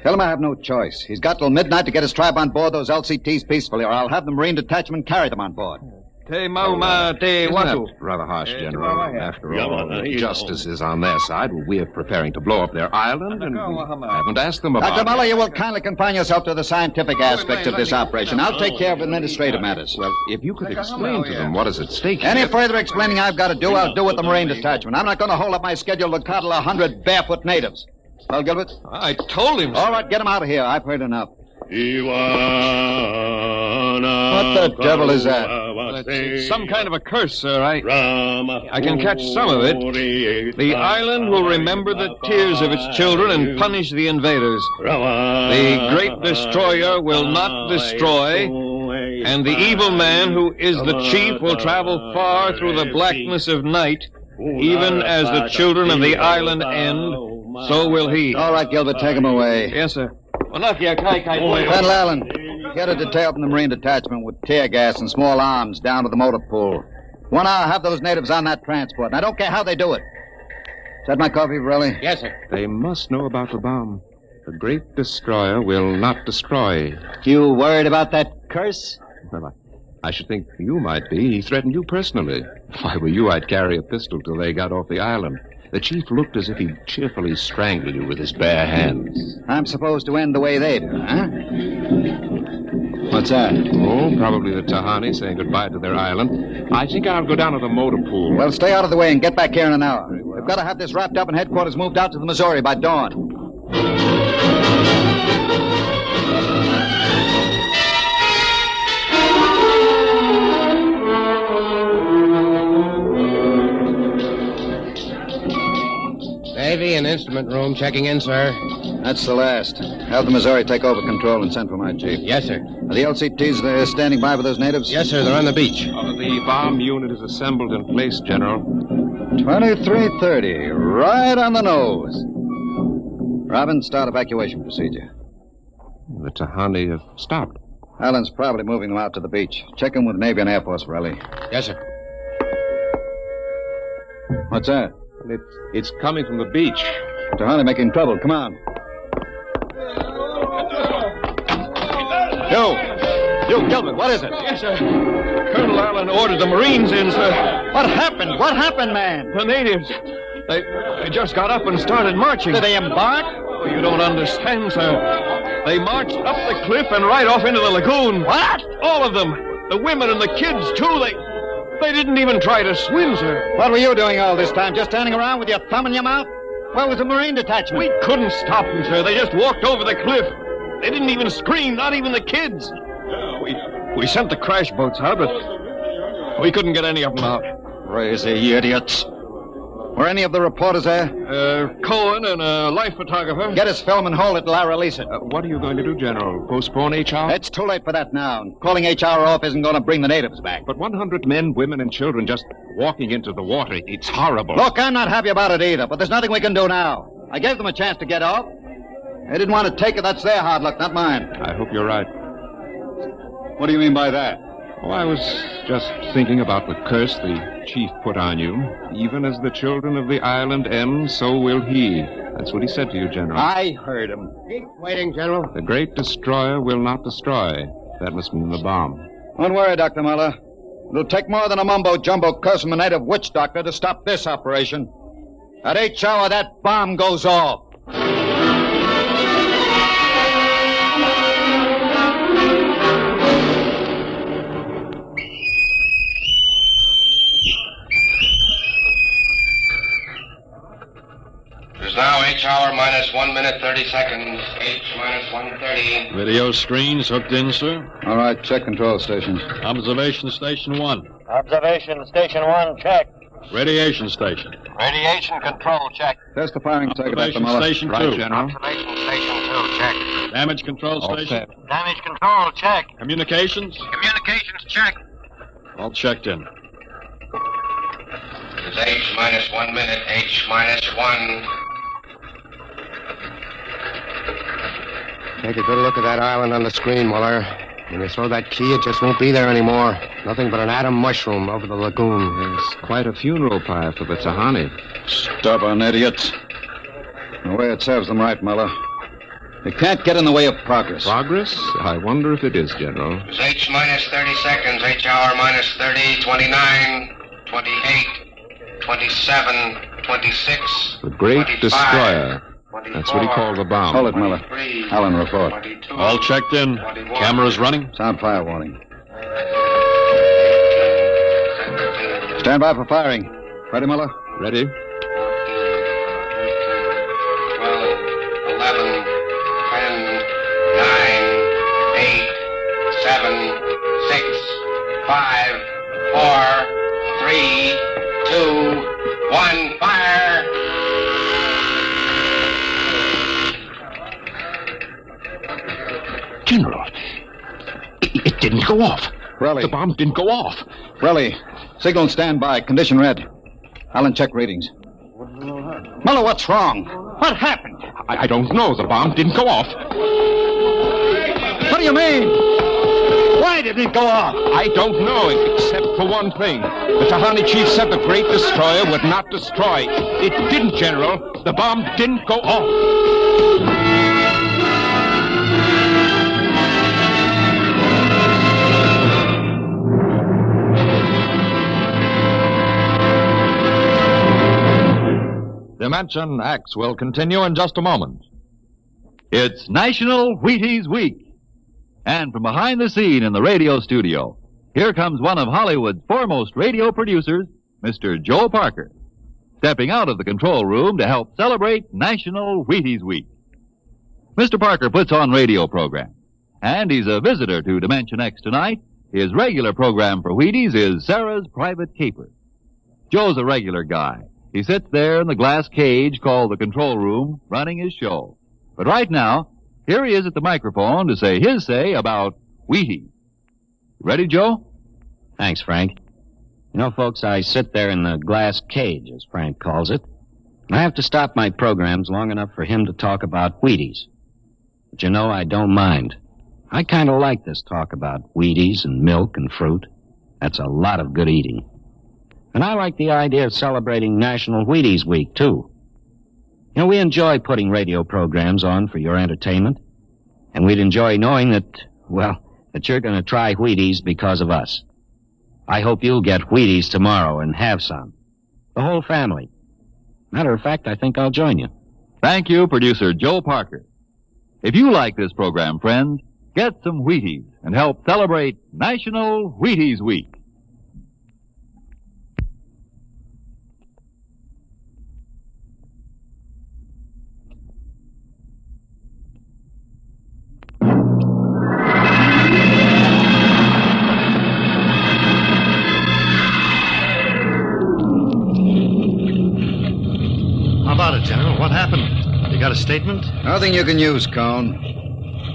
Tell him I have no choice. He's got till midnight to get his tribe on board those LCTs peacefully, or I'll have the Marine detachment carry them on board. Isn't that rather harsh, General? After all, justice is on their side. We're preparing to blow up their island, and we haven't asked them about Dr. it. Muller, you will kindly confine yourself to the scientific aspects of this operation. I'll take care of administrative matters. Well, if you could explain to them what is at stake Any here. further explaining I've got to do, I'll do with the Marine detachment. I'm not going to hold up my schedule to coddle 100 barefoot natives. Well, Gilbert? I told him so. All right, get him out of here. I've heard enough. What the devil is that? It's some kind of a curse, sir. I can catch some of it. The island will remember the tears of its children and punish the invaders. The great destroyer will not destroy, and the evil man who is the chief will travel far through the blackness of night, even as the children of the island end, so will he. All right, Gilbert, take him away. Yes, sir. Colonel Allen, get a detail from the Marine detachment with tear gas and small arms down to the motor pool. 1 hour, have those natives on that transport, and I don't care how they do it. Is that my coffee, Varelli? Yes, sir. They must know about the bomb. The great destroyer will not destroy. You worried about that curse? Well, I should think you might be. He threatened you personally. If I were you, I'd carry a pistol till they got off the island. The chief looked as if he'd cheerfully strangle you with his bare hands. I'm supposed to end the way they do, huh? What's that? Oh, probably the Tahani saying goodbye to their island. I think I'll go down to the motor pool. Well, stay out of the way and get back here in an hour. We've got to have this wrapped up and headquarters moved out to the Missouri by dawn. Navy and instrument room checking in, sir. That's the last. Have the Missouri take over control and send for my chief. Yes, sir. Are the LCTs standing by with those natives? Yes, sir. They're on the beach. The bomb unit is assembled in place, General. 2330. Right on the nose. Robin, start evacuation procedure. The Tahani have stopped. Allen's probably moving them out to the beach. Check in with Navy and Air Force, Raleigh. Yes, sir. What's that? It's coming from the beach. Tahani making trouble. Come on. You, Gilbert, what is it? Yes, sir. Colonel Allen ordered the Marines in, sir. What happened? What happened, man? The natives. They just got up and started marching. Did they embark? Oh, you don't understand, sir. They marched up the cliff and right off into the lagoon. What? All of them. The women and the kids, too. They didn't even try to swim, sir. What were you doing all this time? Just standing around with your thumb in your mouth? Where was the Marine detachment? We couldn't stop them, sir. They just walked over the cliff. They didn't even scream, not even the kids. We sent the crash boats out, but we couldn't get any of them out. Crazy idiots. Were any of the reporters there? Cohen and a life photographer. Get his film and hold it till I release it. What are you going to do, General? Postpone HR? It's too late for that now. Calling HR off isn't going to bring the natives back. But 100 men, women, and children just walking into the water, it's horrible. Look, I'm not happy about it either, but there's nothing we can do now. I gave them a chance to get off. They didn't want to take it. That's their hard luck, not mine. I hope you're right. What do you mean by that? Oh, I was just thinking about the curse the chief put on you. Even as the children of the island end, so will he. That's what he said to you, General. I heard him. Keep waiting, General. The great destroyer will not destroy. That must mean the bomb. Don't worry, Dr. Muller. It'll take more than a mumbo-jumbo curse from a native witch doctor to stop this operation. At each hour, that bomb goes off. It is now H hour minus 1 minute 30 seconds. H minus 1:30. Video screens hooked in, sir. All right, check control stations. Observation station 1. Observation station 1, check. Radiation station. Radiation control, check. Test the firing circuit, Dr. Observation Muller. station 2. Right, General. Observation station 2, check. Damage control station. Damage control, check. Communications. Communications, check. All checked in. It is H minus 1 minute. H minus 1. Take a good look at that island on the screen, Muller. When you throw that key, it just won't be there anymore. Nothing but an atom mushroom over the lagoon. It's quite a funeral pyre for the Tahani. Stubborn idiots. The way it serves them right, Muller. They can't get in the way of progress. Progress? I wonder if it is, General. It's H minus 30 seconds. H hour minus 30, 29, 28, 27, 26. The great 25. destroyer. That's what he called the bomb. Hold it, Muller. Allen, report. All checked in. Cameras running. Sound fire warning. Stand by for firing. Ready, Muller? Ready? 12, 11, 10, 9, 8, 7, 6, 5, 4, 3, 2, 1, fire! General, it didn't go off. Relly. The bomb didn't go off. Relly, signal and stand by. Condition red. Allen, check readings. Muller, what's wrong? What happened? I don't know. The bomb didn't go off. What do you mean? Why didn't it go off? I don't know, except for one thing. The Tahani chief said the great destroyer would not destroy. It didn't, General. The bomb didn't go off. Dimension X will continue in just a moment. It's National Wheaties Week. And from behind the scene in the radio studio, here comes one of Hollywood's foremost radio producers, Mr. Joe Parker, stepping out of the control room to help celebrate National Wheaties Week. Mr. Parker puts on radio programs, and he's a visitor to Dimension X tonight. His regular program for Wheaties is Sarah's Private Caper. Joe's a regular guy. He sits there in the glass cage called the control room, running his show. But right now, here he is at the microphone to say his say about Wheaties. Ready, Joe? Thanks, Frank. You know, folks, I sit there in the glass cage, as Frank calls it. I have to stop my programs long enough for him to talk about Wheaties. But you know, I don't mind. I kind of like this talk about Wheaties and milk and fruit. That's a lot of good eating. And I like the idea of celebrating National Wheaties Week, too. You know, we enjoy putting radio programs on for your entertainment. And we'd enjoy knowing that, well, that you're going to try Wheaties because of us. I hope you'll get Wheaties tomorrow and have some. The whole family. Matter of fact, I think I'll join you. Thank you, producer Joe Parker. If you like this program, friends, get some Wheaties and help celebrate National Wheaties Week. How about it, General? What happened? You got a statement? Nothing you can use, Cone.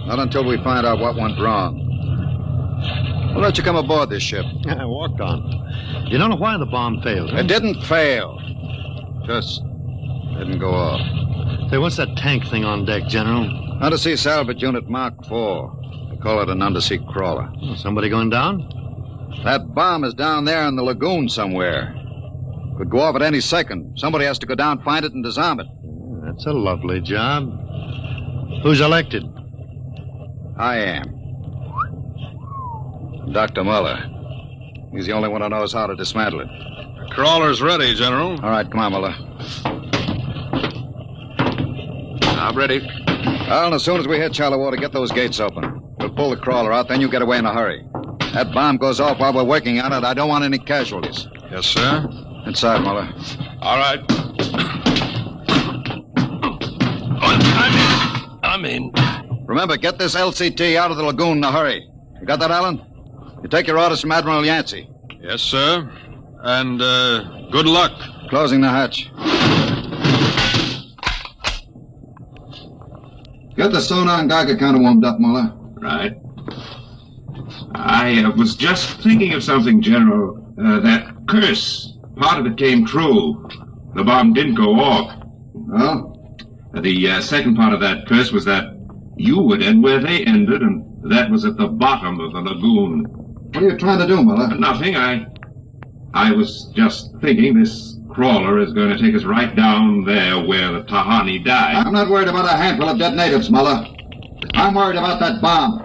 Not until we find out what went wrong. We'll let you come aboard this ship. I walked on. You don't know why the bomb failed, huh? It didn't fail. Just didn't go off. Say, what's that tank thing on deck, General? Undersea Salvage Unit Mark IV. They call it an undersea crawler. Oh, somebody going down? That bomb is down there in the lagoon somewhere. Could go off at any second. Somebody has to go down, find it, and disarm it. That's a lovely job. Who's elected? I am. Dr. Muller. He's the only one who knows how to dismantle it. The crawler's ready, General. All right, come on, Muller. I'm ready. Well, and as soon as we hit shallow water, get those gates open. We'll pull the crawler out, then you get away in a hurry. That bomb goes off while we're working on it. I don't want any casualties. Yes, sir. Inside, Muller. All right. I'm in. Remember, get this LCT out of the lagoon in a hurry. You got that, Alan? You take your orders from Admiral Yancey. Yes, sir. And, good luck. Closing the hatch. Get the sonar and Geiger counter warmed up, Muller. Right. I was just thinking of something, General. That curse, part of it came true. The bomb didn't go off. Well? The second part of that curse was that you would end where they ended, and that was at the bottom of the lagoon. What are you trying to do, Muller? Nothing. I was just thinking this crawler is going to take us right down there where the Tahani died. I'm not worried about a handful of dead natives, Muller. I'm worried about that bomb.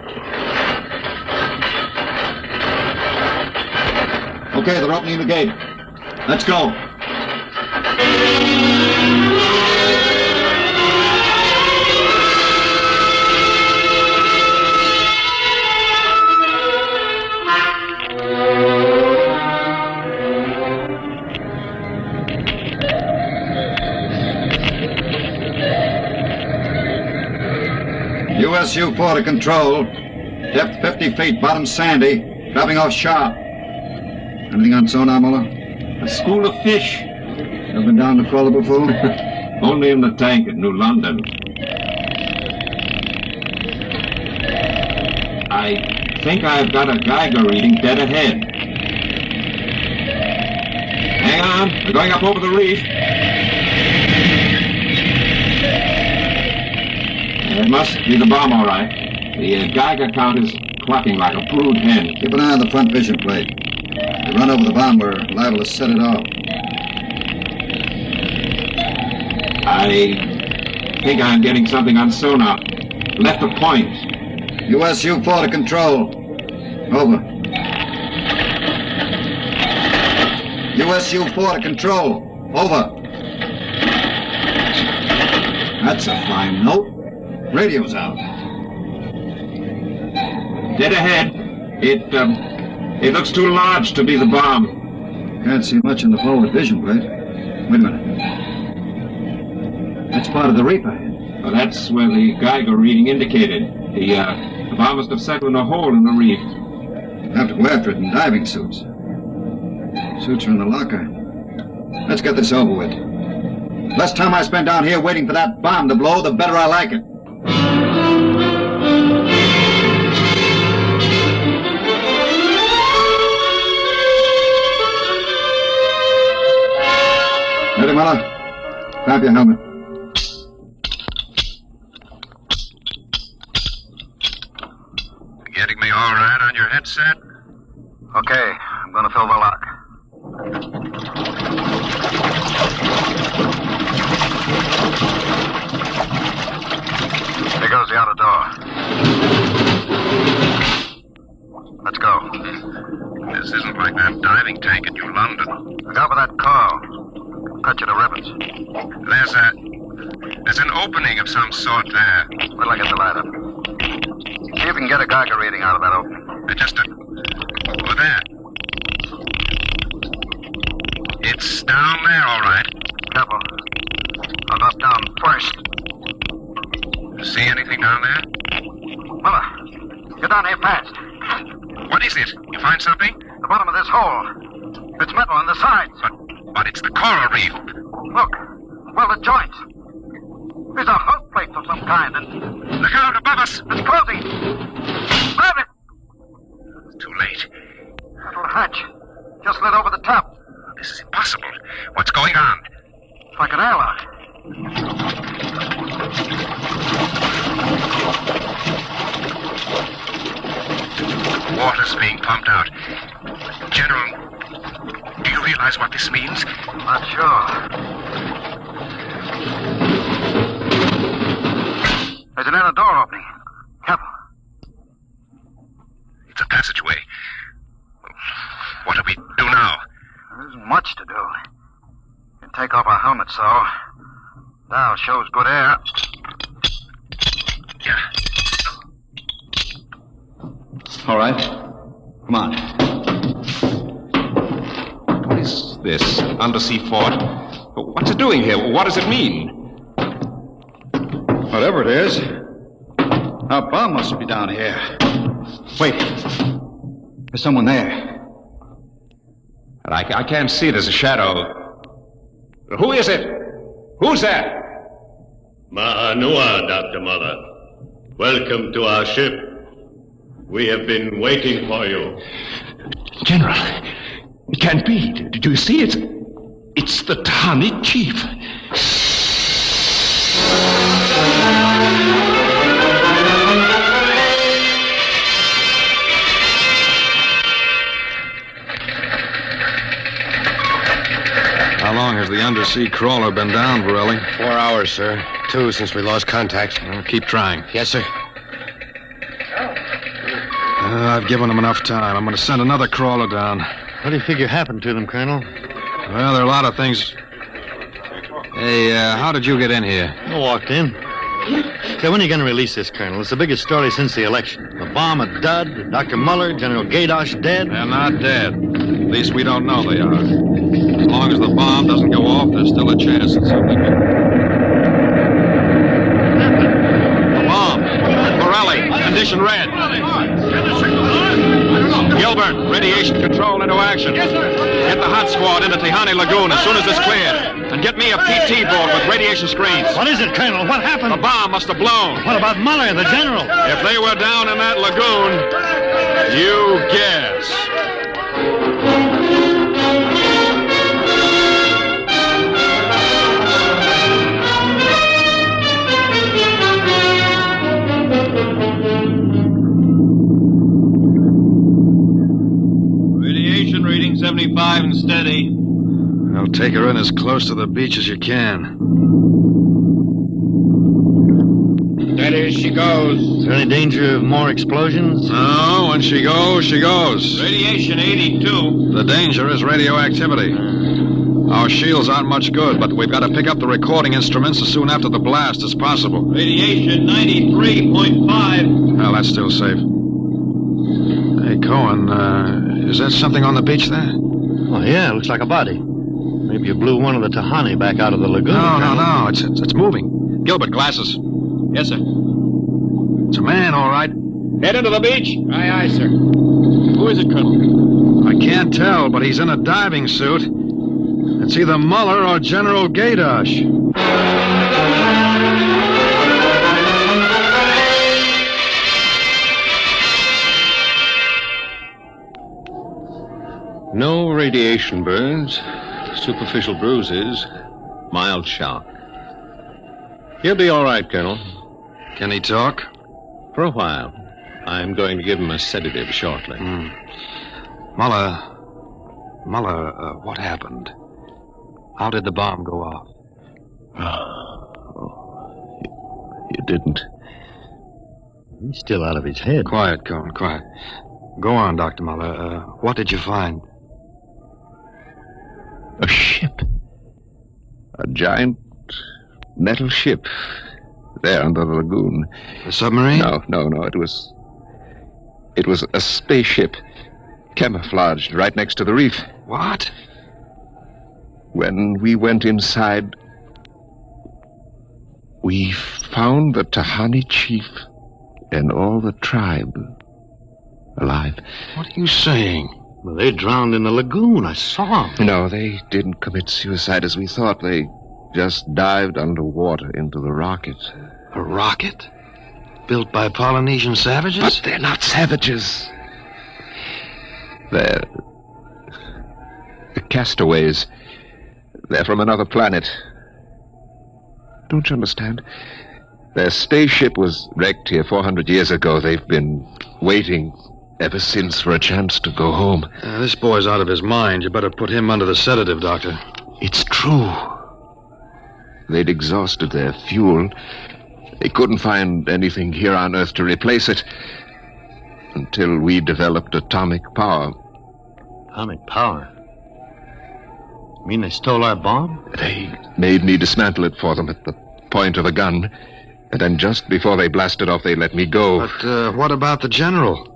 Okay, they're opening the gate. Let's go. USU-4 to control. Depth 50 feet, bottom sandy. Dropping off sharp. Anything on sonar, Muller? A school of fish. Ever been down the crawler before? Only in the tank at New London. I think I've got a Geiger reading dead ahead. Hang on. We're going up over the reef. It must be the bomb, all right. The Geiger count is clucking like a brood hen. Keep an eye on the front vision plate. If we run over the bomb, we're liable to set it off. I think I'm getting something on sonar. Left of point. USU-4 to control. Over. USU-4 to control. Over. That's a fine note. Radio's out. Dead ahead. It looks too large to be the bomb. Can't see much in the forward vision plate. Wait a minute. That's part of the reef ahead. Well, that's where the Geiger reading indicated. The bomb must have settled in a hole in the reef. Have to go after it in diving suits. Suits are in the locker. Let's get this over with. Less time I spend down here waiting for that bomb to blow, the better I like it. Ready, Muller? Grab your helmet. Getting me all right on your headset? Okay, I'm gonna fill the lock. Here goes the outer door. Let's go. This isn't like that diving tank in New London. Look out for that car. Cut you to ribbons. There's an opening of some sort there. Wait till I get the light up. See if you can get a Geiger reading out of that opening. Over there. It's down there, all right. Careful. I'll drop down first. See anything down there? Muller, get down here fast. What is it? You find something? The bottom of this hole. It's metal on the sides. But it's the coral reef. Look. Well, the joints. There's a hull plate of some kind, and... Look out above us! It's closing! Grab it! It's too late. That little hatch. Just lit over the top. This is impossible. What's going on? It's like an airlock. Water's being pumped out. General, do you realize what this means? Not sure. There's an inner door opening. Careful. It's a passageway. What do we do now? There isn't much to do. You can take off our helmets, so. Now shows good air. Yeah. All right. Come on. What is this? Undersea fort? What's it doing here? What does it mean? Whatever it is, our bomb must be down here. Wait. There's someone there. I can't see. There's a shadow. Who is it? Who's that? Ma'anua, Dr. Muller. Welcome to our ship. We have been waiting for you. General, it can't be. Do you see it? It's the Tahani chief. How long has the undersea crawler been down, Borelli? 4 hours, sir. 2 since we lost contact. Well, keep trying. Yes, sir. I've given them enough time. I'm going to send another crawler down. What do you figure happened to them, Colonel? Well, there are a lot of things. Hey, how did you get in here? I walked in. Say, when are you going to release this, Colonel? It's the biggest story since the election. The bomb a dud, Dr. Muller, General Gaydosh dead. They're not dead. At least we don't know they are. As long as the bomb doesn't go off, there's still a chance that something can... The bomb! Borelli, condition red. Gilbert, radiation control into action. Yes, sir. Get the hot squad into Tahani Lagoon as soon as it's cleared. And get me a PT board with radiation screens. What is it, Colonel? What happened? The bomb must have blown. What about Muller, the general? If they were down in that lagoon, you guess. Radiation reading 75 and steady. I'll take her in as close to the beach as you can. Steady as she goes. Is there any danger of more explosions? No, when she goes, she goes. Radiation 82. The danger is radioactivity. Our shields aren't much good, but we've got to pick up the recording instruments as soon after the blast as possible. Radiation 93.5. Well, that's still safe. Hey, Cohen, is that something on the beach there? Oh, yeah, looks like a body. Maybe you blew one of the Tahani back out of the lagoon. No. It's moving. Gilbert, glasses. Yes, sir. It's a man, all right. Head into the beach. Aye, sir. Who is it, Colonel? I can't tell, but he's in a diving suit. It's either Muller or General Gaydosh. No radiation burns, superficial bruises, mild shock. He'll be all right, Colonel. Can he talk? For a while. I'm going to give him a sedative shortly. Muller, what happened? How did the bomb go off? It didn't. He's still out of his head. Quiet, Cohen, quiet. Go on, Dr. Muller. What did you find? A ship. A giant metal ship. There under the lagoon. A submarine? No. It was a spaceship. Camouflaged right next to the reef. What? When we went inside, we found the Tahani chief and all the tribe alive. What are you saying? Well, they drowned in the lagoon. I saw them. No, they didn't commit suicide as we thought. They just dived underwater into the rocket. A rocket? Built by Polynesian savages? But they're not savages. They're the castaways. They're from another planet. Don't you understand? Their spaceship was wrecked here 400 years ago. They've been waiting ever since for a chance to go home. This boy's out of his mind. You better put him under the sedative, Doctor. It's true. They'd exhausted their fuel. They couldn't find anything here on Earth to replace it until we developed atomic power. Atomic power? You mean they stole our bomb? They made me dismantle it for them at the point of a gun. And then just before they blasted off, they let me go. But what about the general?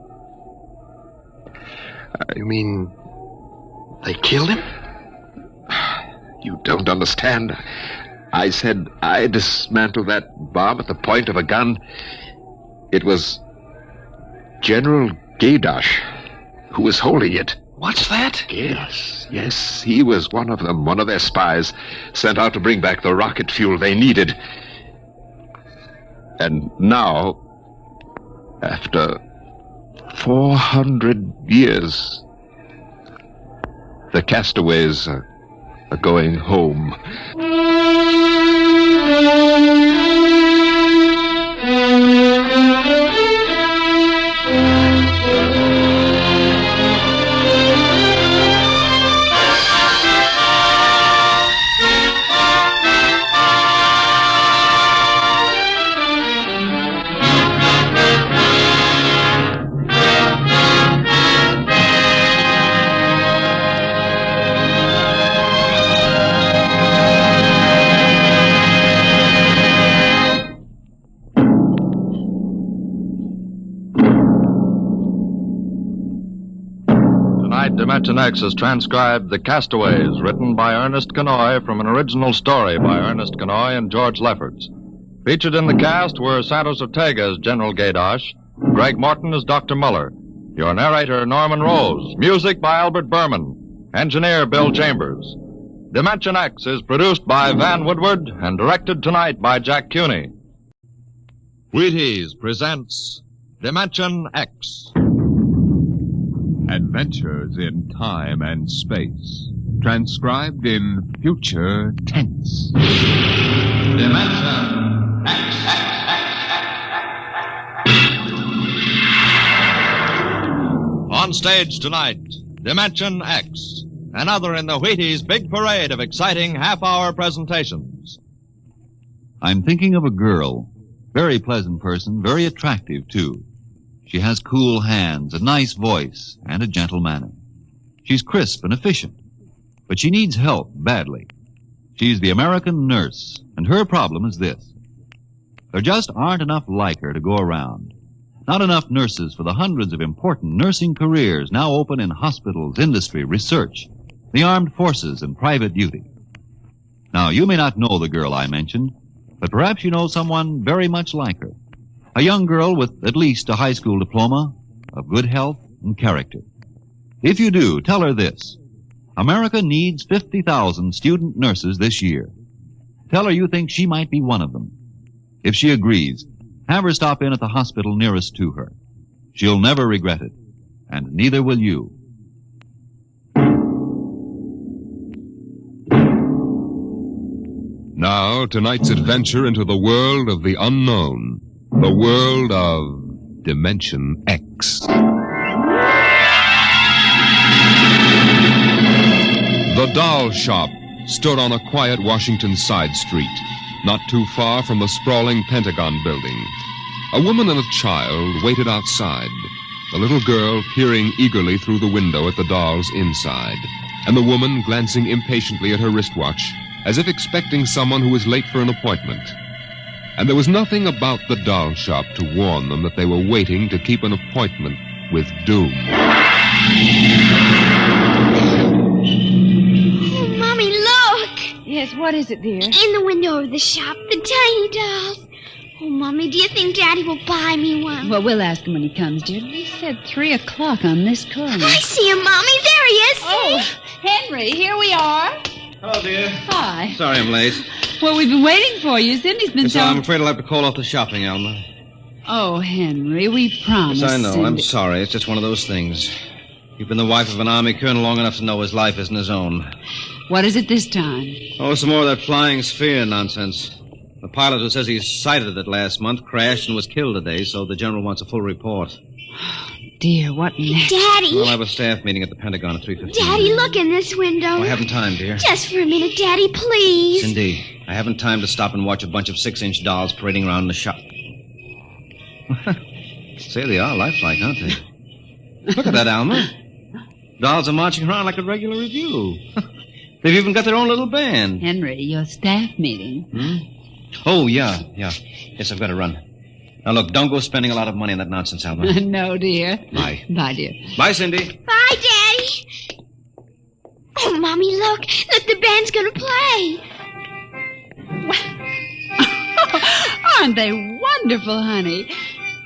You mean they killed him? You don't understand. I said I dismantled that bomb at the point of a gun. It was General Gaydosh who was holding it. What's that? Yes, he was one of them, one of their spies, sent out to bring back the rocket fuel they needed. And now, after 400 years, the castaways are going home. Dimension X has transcribed The Castaways, written by Ernest Kenoy from an original story by Ernest Kenoy and George Lefferts. Featured in the cast were Santos Ortega as General Gaydosh, Greg Morton as Dr. Muller, your narrator Norman Rose, music by Albert Berman, engineer Bill Chambers. Dimension X is produced by Van Woodward and directed tonight by Jack Cuny. Wheaties presents Dimension X. Adventures in time and space, transcribed in future tense. Dimension X. On stage tonight, Dimension X, another in the Wheaties' big parade of exciting half-hour presentations. I'm thinking of a girl. Very pleasant person, very attractive, too. She has cool hands, a nice voice, and a gentle manner. She's crisp and efficient. But she needs help badly. She's the American nurse, and her problem is this. There just aren't enough like her to go around. Not enough nurses for the hundreds of important nursing careers now open in hospitals, industry, research, the armed forces, and private duty. Now, you may not know the girl I mentioned, but perhaps you know someone very much like her. A young girl with at least a high school diploma, of good health and character. If you do, tell her this. America needs 50,000 student nurses this year. Tell her you think she might be one of them. If she agrees, have her stop in at the hospital nearest to her. She'll never regret it, and neither will you. Now, tonight's adventure into the world of the unknown, the world of Dimension X. The doll shop stood on a quiet Washington side street, not too far from the sprawling Pentagon building. A woman and a child waited outside, the little girl peering eagerly through the window at the dolls inside, and the woman glancing impatiently at her wristwatch, as if expecting someone who was late for an appointment. And there was nothing about the doll shop to warn them that they were waiting to keep an appointment with doom. Oh, Mommy, look! Yes, what is it, dear? In the window of the shop, the tiny dolls. Oh, Mommy, do you think Daddy will buy me one? Well, we'll ask him when he comes, dear. He said 3 o'clock on this corner. I see him, Mommy. There he is. Oh, Henry, here we are. Hello, dear. Hi. Sorry I'm late. Well, we've been waiting for you. Cindy's been So I'm afraid I'll have to call off the shopping, Alma. Oh, Henry, we promised. Yes, I know. Cindy. I'm sorry. It's just one of those things. You've been the wife of an army colonel long enough to know his life isn't his own. What is it this time? Oh, some more of that flying sphere nonsense. The pilot who says he sighted it last month crashed and was killed today, so the general wants a full report. Dear, what next? Daddy. We'll have a staff meeting at the Pentagon at 3:15. Daddy, look in this window. I haven't time, dear. Just for a minute, Daddy, please. Cindy, I haven't time to stop and watch a bunch of 6-inch dolls parading around in the shop. Say, they are lifelike, aren't they? Look at that, Alma. Dolls are marching around like a regular review. They've even got their own little band. Henry, your staff meeting. Oh, yeah. Yes, I've got to run. Now, look, don't go spending a lot of money on that nonsense, Alma. No, dear. Bye. Bye, dear. Bye, Cindy. Bye, Daddy. Oh, Mommy, look. Look, the band's going to play. Aren't they wonderful, honey?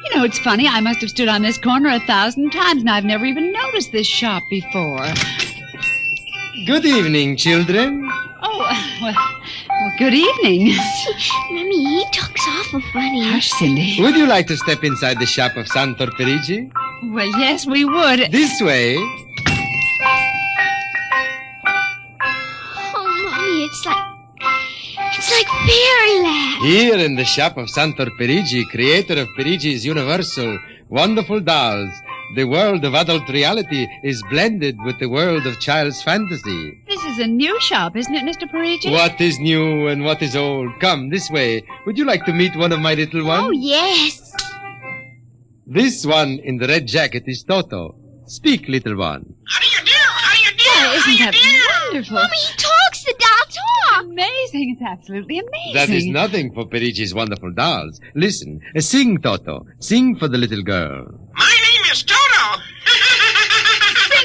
You know, it's funny. I must have stood on this corner 1,000 times, and I've never even noticed this shop before. Good evening, children. Oh, well, good evening. Mommy, he talks awful funny. Hush, Cindy. Would you like to step inside the shop of Santor Perigi? Well, yes, we would. This way. Oh, Mommy, it's like fairyland. Here in the shop of Santor Perigi, creator of Perigi's Universal Wonderful Dolls, the world of adult reality is blended with the world of child's fantasy. This is a new shop, isn't it, Mr. Parigi? What is new and what is old? Come, this way. Would you like to meet one of my little ones? Oh, yes. This one in the red jacket is Toto. Speak, little one. Oh, isn't that wonderful? Mommy, he talks. The doll talks. Amazing. It's absolutely amazing. That is nothing for Perigi's wonderful dolls. Listen, sing, Toto. Sing for the little girl. My name is Toto.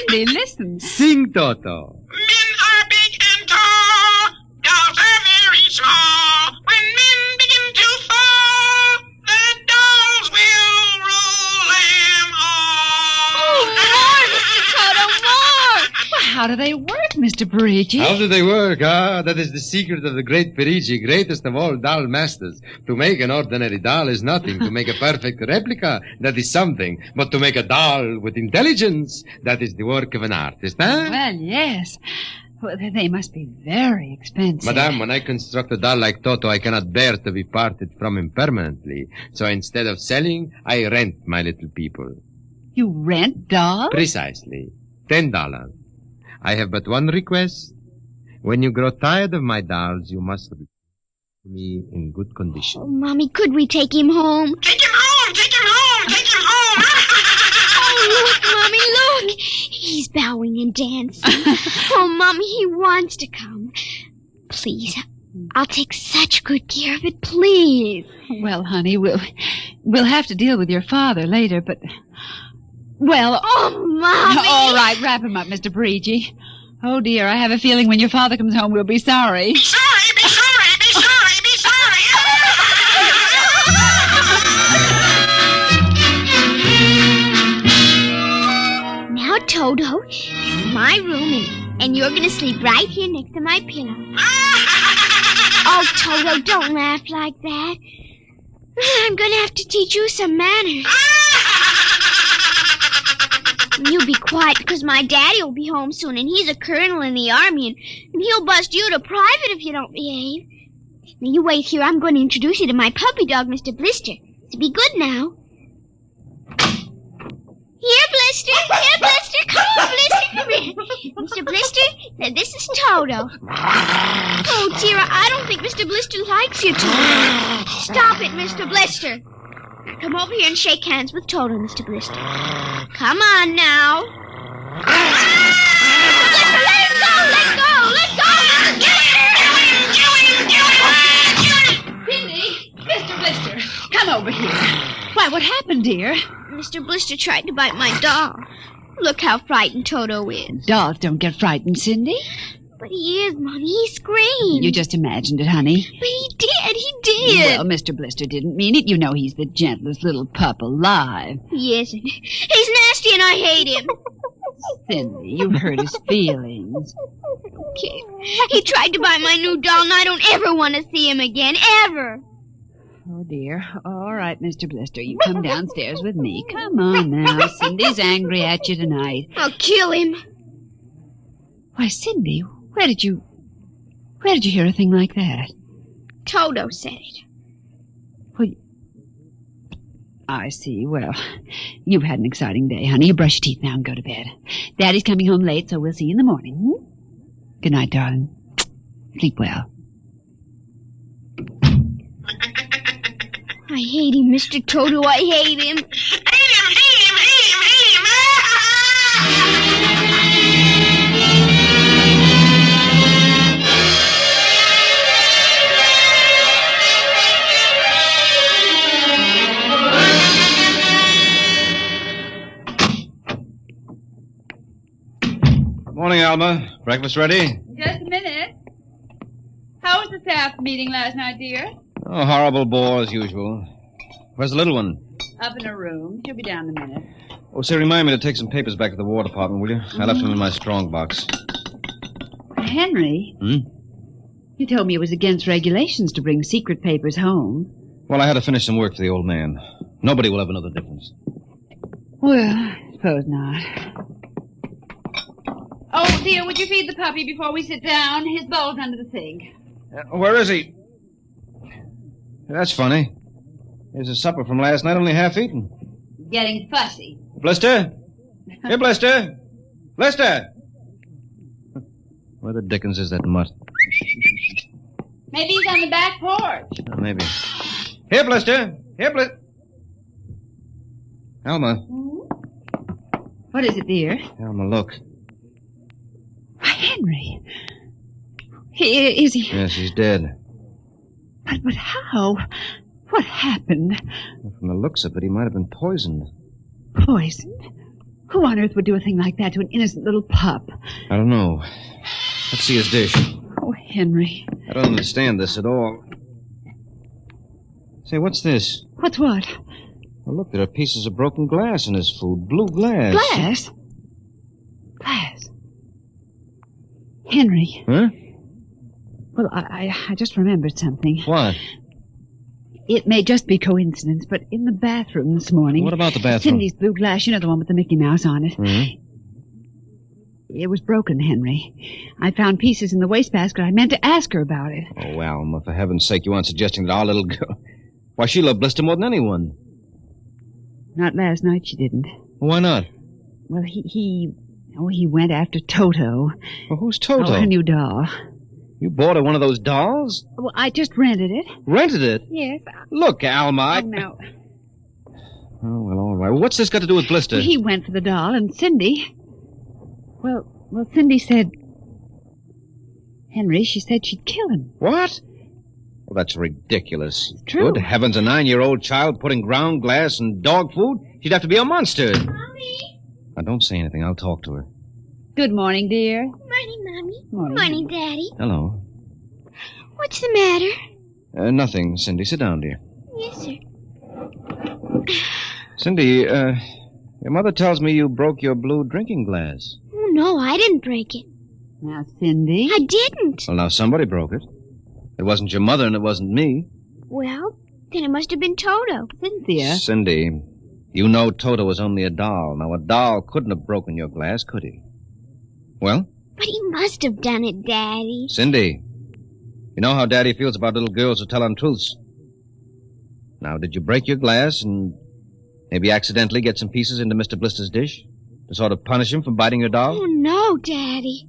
Cindy, listen. Sing, Toto. Men are big and tall. Dolls are very small. When men begin to fall, the dolls will rule them all. Oh, more, Toto, more. Well, how do they work, Mr. Parigi? How do they work? That is the secret of the great Perigi, greatest of all doll masters. To make an ordinary doll is nothing. To make a perfect replica, that is something. But to make a doll with intelligence, that is the work of an artist, huh? Well, yes. Well, they must be very expensive. Madame, when I construct a doll like Toto, I cannot bear to be parted from him permanently. So instead of selling, I rent my little people. You rent dolls? Precisely. $10. I have but one request. When you grow tired of my dolls, you must return me in good condition. Oh, Mommy, could we take him home? Take him home! Take him home! Take him home! Oh, look, Mommy, look. He's bowing and dancing. Oh, Mommy, he wants to come. Please, I'll take such good care of it, please. Well, honey, we'll have to deal with your father later, but... Well... Oh, Mommy! All right, wrap him up, Mr. Parigi. Oh, dear, I have a feeling when your father comes home, we'll be sorry. Be sorry, be sorry, be sorry, be sorry. Now, Toto, this is my room, and you're going to sleep right here next to my pillow. Oh, Toto, don't laugh like that. I'm going to have to teach you some manners. You be quiet, because my daddy will be home soon, and he's a colonel in the army, and he'll bust you to private if you don't behave. Now, you wait here. I'm going to introduce you to my puppy dog, Mr. Blister. So be good now. Here, Blister. Here, Blister. Come on, Blister. Come here. Mr. Blister, now this is Toto. Oh, dear, I don't think Mr. Blister likes you, Toto. Stop it, Mr. Blister. Come over here and shake hands with Toto, Mr. Blister. Come on now. Blister, let him go! Let go! Let go! Cindy! Mr. Blister, come over here. Why, what happened, dear? Mr. Blister tried to bite my doll. Look how frightened Toto is. Dolls don't get frightened, Cindy. But he is, Mommy. He screamed. You just imagined it, honey. But he did. He did. Well, Mr. Blister didn't mean it. You know he's the gentlest little pup alive. He isn't. He's nasty and I hate him. Cindy, you hurt his feelings. Okay. He tried to bite my new doll, and I don't ever want to see him again. Ever. Oh, dear. All right, Mr. Blister, you come downstairs with me. Come on now. Cindy's angry at you tonight. I'll kill him. Why, Cindy, where did you hear a thing like that? Toto said it. Well, I see. Well, you've had an exciting day, honey. You brush your teeth now and go to bed. Daddy's coming home late, so we'll see you in the morning. Hmm? Good night, darling. Sleep well. I hate him, Mr. Toto. I hate him. Morning, Alma. Breakfast ready? Just a minute. How was the staff meeting last night, dear? Oh, horrible bore as usual. Where's the little one? Up in her room. She'll be down in a minute. Oh, say, remind me to take some papers back to the War Department, will you? I left them in my strong box. Henry? You told me it was against regulations to bring secret papers home. Well, I had to finish some work for the old man. Nobody will ever know the difference. Well, I suppose not. Oh, dear, would you feed the puppy before we sit down? His bowl's under the sink. Where is he? That's funny. There's a supper from last night only half eaten. Getting fussy. Blister? Here, Blister! Blister! Where the dickens is that mutt? Maybe he's on the back porch. Maybe. Here, Blister! Here, Blister! Alma. What is it, dear? Alma, look. Why, Henry. Is he? Yes, he's dead. But how? What happened? Well, from the looks of it, he might have been poisoned. Poisoned? Who on earth would do a thing like that to an innocent little pup? I don't know. Let's see his dish. Oh, Henry. I don't understand this at all. Say, what's this? What's what? Well, look, there are pieces of broken glass in his food. Blue glass. Glass? Glass? Henry. Huh? Well, I just remembered something. What? It may just be coincidence, but in the bathroom this morning... What about the bathroom? Cindy's blue glass, you know, the one with the Mickey Mouse on it. Mm-hmm. It was broken, Henry. I found pieces in the wastebasket. I meant to ask her about it. Oh, Alma, for heaven's sake, you aren't suggesting that our little girl... Why, she loved Blister more than anyone. Not last night, she didn't. Why not? Well, he went after Toto. Well, who's Toto? Oh, her new doll. You bought her one of those dolls? Well, I just rented it. Rented it? Yes. Look, Alma, Oh, no. Oh, well, all right. What's this got to do with Blister? He went for the doll, and Cindy... Well, Cindy said... Henry, she said she'd kill him. What? Well, that's ridiculous. It's true. Good heavens, a 9-year-old child putting ground glass in dog food? She'd have to be a monster. Mommy. Now, don't say anything. I'll talk to her. Good morning, dear. Morning, Mommy. Morning. Daddy. Hello. What's the matter? Nothing, Cindy. Sit down, dear. Yes, sir. Cindy, your mother tells me you broke your blue drinking glass. Oh, no, I didn't break it. Now, Cindy. I didn't. Well, now somebody broke it. It wasn't your mother and it wasn't me. Well, then it must have been Toto. Cynthia. Cindy, you know Toto was only a doll. Now, a doll couldn't have broken your glass, could he? Well? But he must have done it, Daddy. Cindy, you know how Daddy feels about little girls who tell untruths. Now, did you break your glass and maybe accidentally get some pieces into Mr. Blister's dish to sort of punish him for biting your doll? Oh, no, Daddy.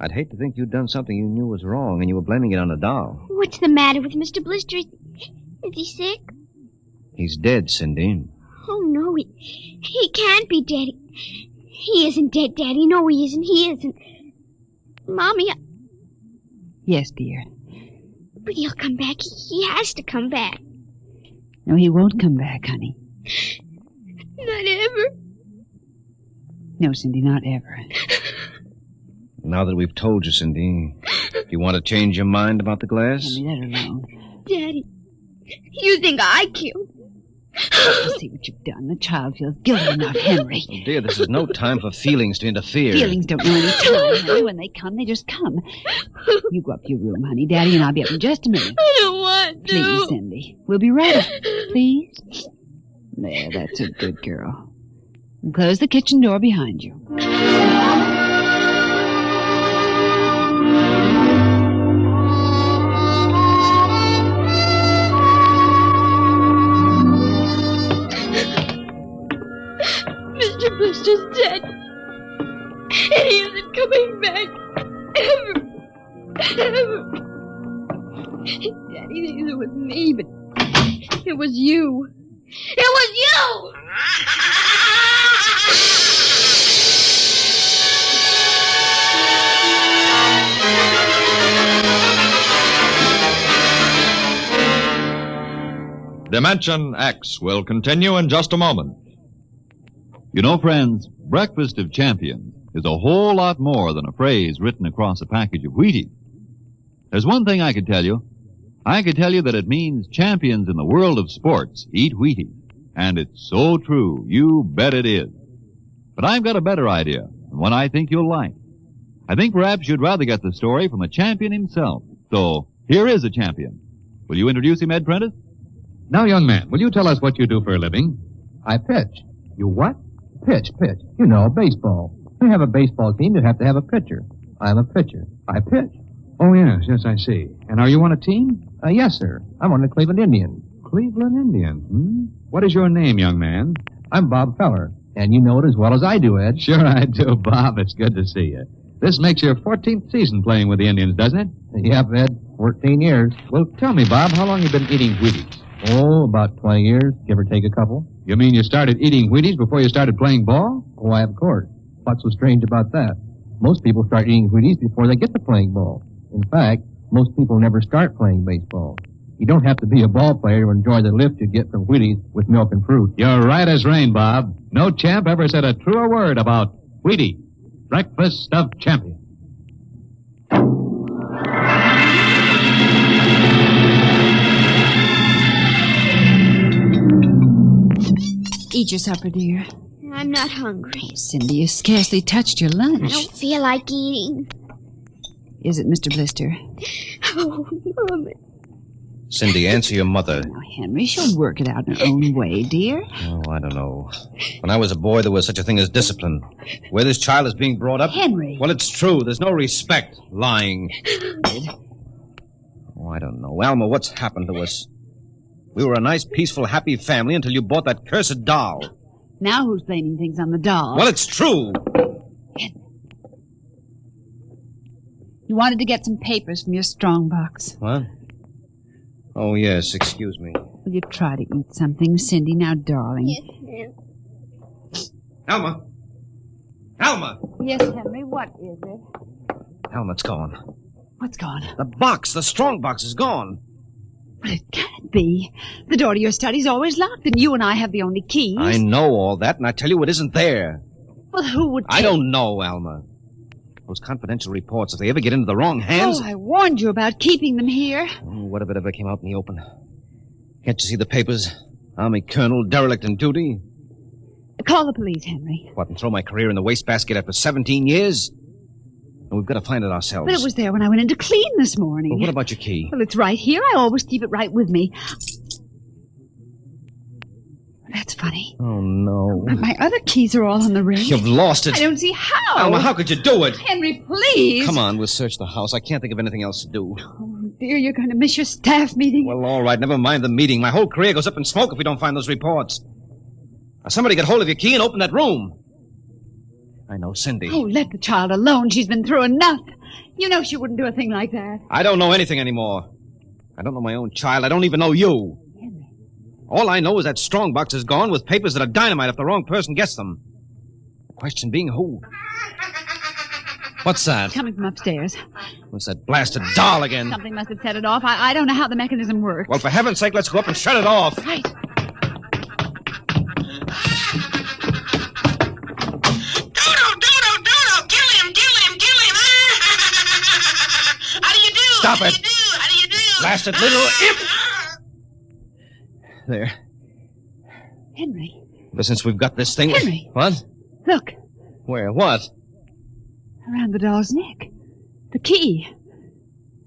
I'd hate to think you'd done something you knew was wrong and you were blaming it on the doll. What's the matter with Mr. Blister? Is he sick? He's dead, Cindy. Oh, no, he can't be dead. He isn't dead, Daddy. No, he isn't. He isn't. Mommy, Yes, dear. but he'll come back. He has to come back. No, he won't come back, honey. Not ever. No, Cindy, not ever. Now that we've told you, Cindy, do you want to change your mind about the glass? Henry, let her alone. Daddy, you think I killed? You see what you've done. The child feels guilty enough, Henry. Oh, dear, this is no time for feelings to interfere. Feelings don't know any time, Henry. When they come, they just come. You go up to your room, honey. Daddy and I'll be up in just a minute. I don't want to. Please, Cindy. We'll be right up. Please. There, that's a good girl. And close the kitchen door behind you. Mr. Blister's dead. And he isn't coming back. Ever. Daddy thinks it was me, but it was you. It was you! Dimension X will continue in just a moment. You know, friends, Breakfast of Champions is a whole lot more than a phrase written across a package of Wheaties. There's one thing I could tell you. I could tell you that it means champions in the world of sports eat Wheaties. And it's so true. You bet it is. But I've got a better idea, and one I think you'll like. I think perhaps you'd rather get the story from a champion himself. So, here is a champion. Will you introduce him, Ed Prentice? Now, young man, will you tell us what you do for a living? I pitch. You what? Pitch. You know, baseball. To have a baseball team, you have to have a pitcher. I'm a pitcher. I pitch. Oh, yes, I see. And are you on a team? Yes, sir. I'm on the Cleveland Indians. Cleveland Indians, What is your name, young man? I'm Bob Feller. And you know it as well as I do, Ed. Sure I do, Bob. It's good to see you. This makes your 14th season playing with the Indians, doesn't it? Yep, Ed. 14 years. Well, tell me, Bob, how long have you been eating Wheaties? Oh, about 20 years, give or take a couple. You mean you started eating Wheaties before you started playing ball? Why, of course. What's so strange about that? Most people start eating Wheaties before they get to playing ball. In fact, most people never start playing baseball. You don't have to be a ball player to enjoy the lift you get from Wheaties with milk and fruit. You're right as rain, Bob. No champ ever said a truer word about Wheaties. Breakfast of Champions. Eat your supper, dear. I'm not hungry. Cindy, you scarcely touched your lunch. I don't feel like eating. Is it Mr. Blister? Oh, Mama. Cindy, answer your mother. Now, Henry, she'll work it out in her own way, dear. Oh, I don't know. When I was a boy, there was such a thing as discipline. Where this child is being brought up... Henry! Well, it's true. There's no respect. Lying. Oh, I don't know. Alma, what's happened to us? We were a nice, peaceful, happy family until you bought that cursed doll. Now who's blaming things on the doll? Well, it's true. You wanted to get some papers from your strongbox. What? Oh, yes, excuse me. Will you try to eat something, Cindy? Now, darling. Yes, ma'am. Alma! Yes, Henry, what is it? Helmet's gone. What's gone? The box, the strong box is gone. But it can't be. The door to your study's always locked, and you and I have the only keys. I know all that, and I tell you it isn't there. Well, who would I don't know, Alma. Those confidential reports, if they ever get into the wrong hands... Oh, I warned you about keeping them here. Oh, what if it ever came out in the open? Can't you see the papers? Army colonel, derelict in duty. Call the police, Henry. What, and throw my career in the wastebasket after 17 years? And we've got to find it ourselves. But it was there when I went in to clean this morning. Well, what about your key? Well, it's right here. I always keep it right with me. That's funny. Oh, no. But my other keys are all on the ring. You've lost it. I don't see how. Alma, how could you do it? Henry, please. Come on, we'll search the house. I can't think of anything else to do. Oh, dear, you're going to miss your staff meeting. Well, all right, never mind the meeting. My whole career goes up in smoke if we don't find those reports. Now, somebody get hold of your key and open that room. I know, Cindy. Oh, let the child alone. She's been through enough. You know she wouldn't do a thing like that. I don't know anything anymore. I don't know my own child. I don't even know you. Henry. All I know is that strongbox is gone with papers that are dynamite if the wrong person gets them. The question being who? What's that? Coming from upstairs. What's that blasted doll again? Something must have set it off. I don't know how the mechanism works. Well, for heaven's sake, let's go up and shut it off. Right. Stop it! Blasted little imp! There. Henry. Ever since we've got this thing... Henry. What? Look. Where? What? Around the doll's neck. The key.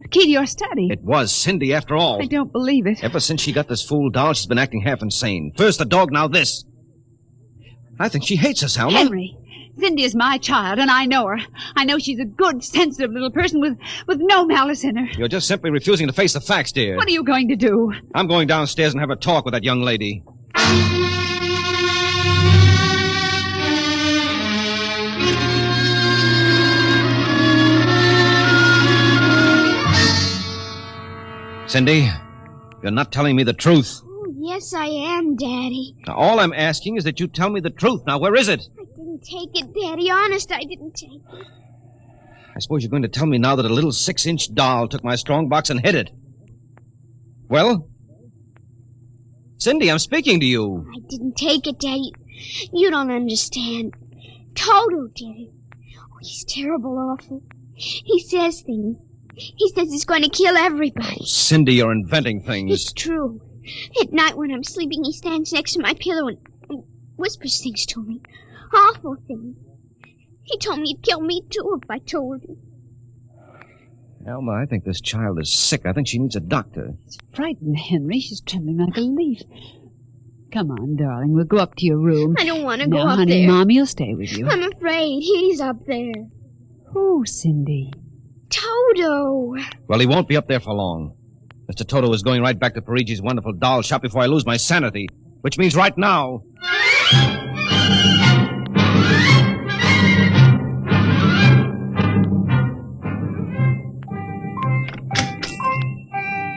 The key to your study. It was Cindy, after all. I don't believe it. Ever since she got this fool doll, she's been acting half insane. First the dog, now this. I think she hates us, Alma. Henry. Cindy is my child, and I know her. I know she's a good, sensitive little person with no malice in her. You're just simply refusing to face the facts, dear. What are you going to do? I'm going downstairs and have a talk with that young lady. Cindy, you're not telling me the truth. Oh, yes, I am, Daddy. Now, all I'm asking is that you tell me the truth. Now, where is it? I didn't take it, Daddy. Honest, I didn't take it. I suppose you're going to tell me now that a little 6-inch doll took my strongbox and hid it. Well? Cindy, I'm speaking to you. I didn't take it, Daddy. You don't understand. Toto did it. Oh, he's terrible awful. He says things. He says he's going to kill everybody. Oh, Cindy, you're inventing things. It's true. At night when I'm sleeping, he stands next to my pillow and whispers things to me. Awful things. He told me he'd kill me, too, if I told him. Alma, I think this child is sick. I think she needs a doctor. She's frightened, Henry. She's trembling like a leaf. Come on, darling. We'll go up to your room. I don't want to go now, up honey, there. Mommy will stay with you. I'm afraid. He's up there. Who, Cindy? Toto. Well, he won't be up there for long. Mr. Toto is going right back to Perigis's wonderful doll shop before I lose my sanity, which means right now.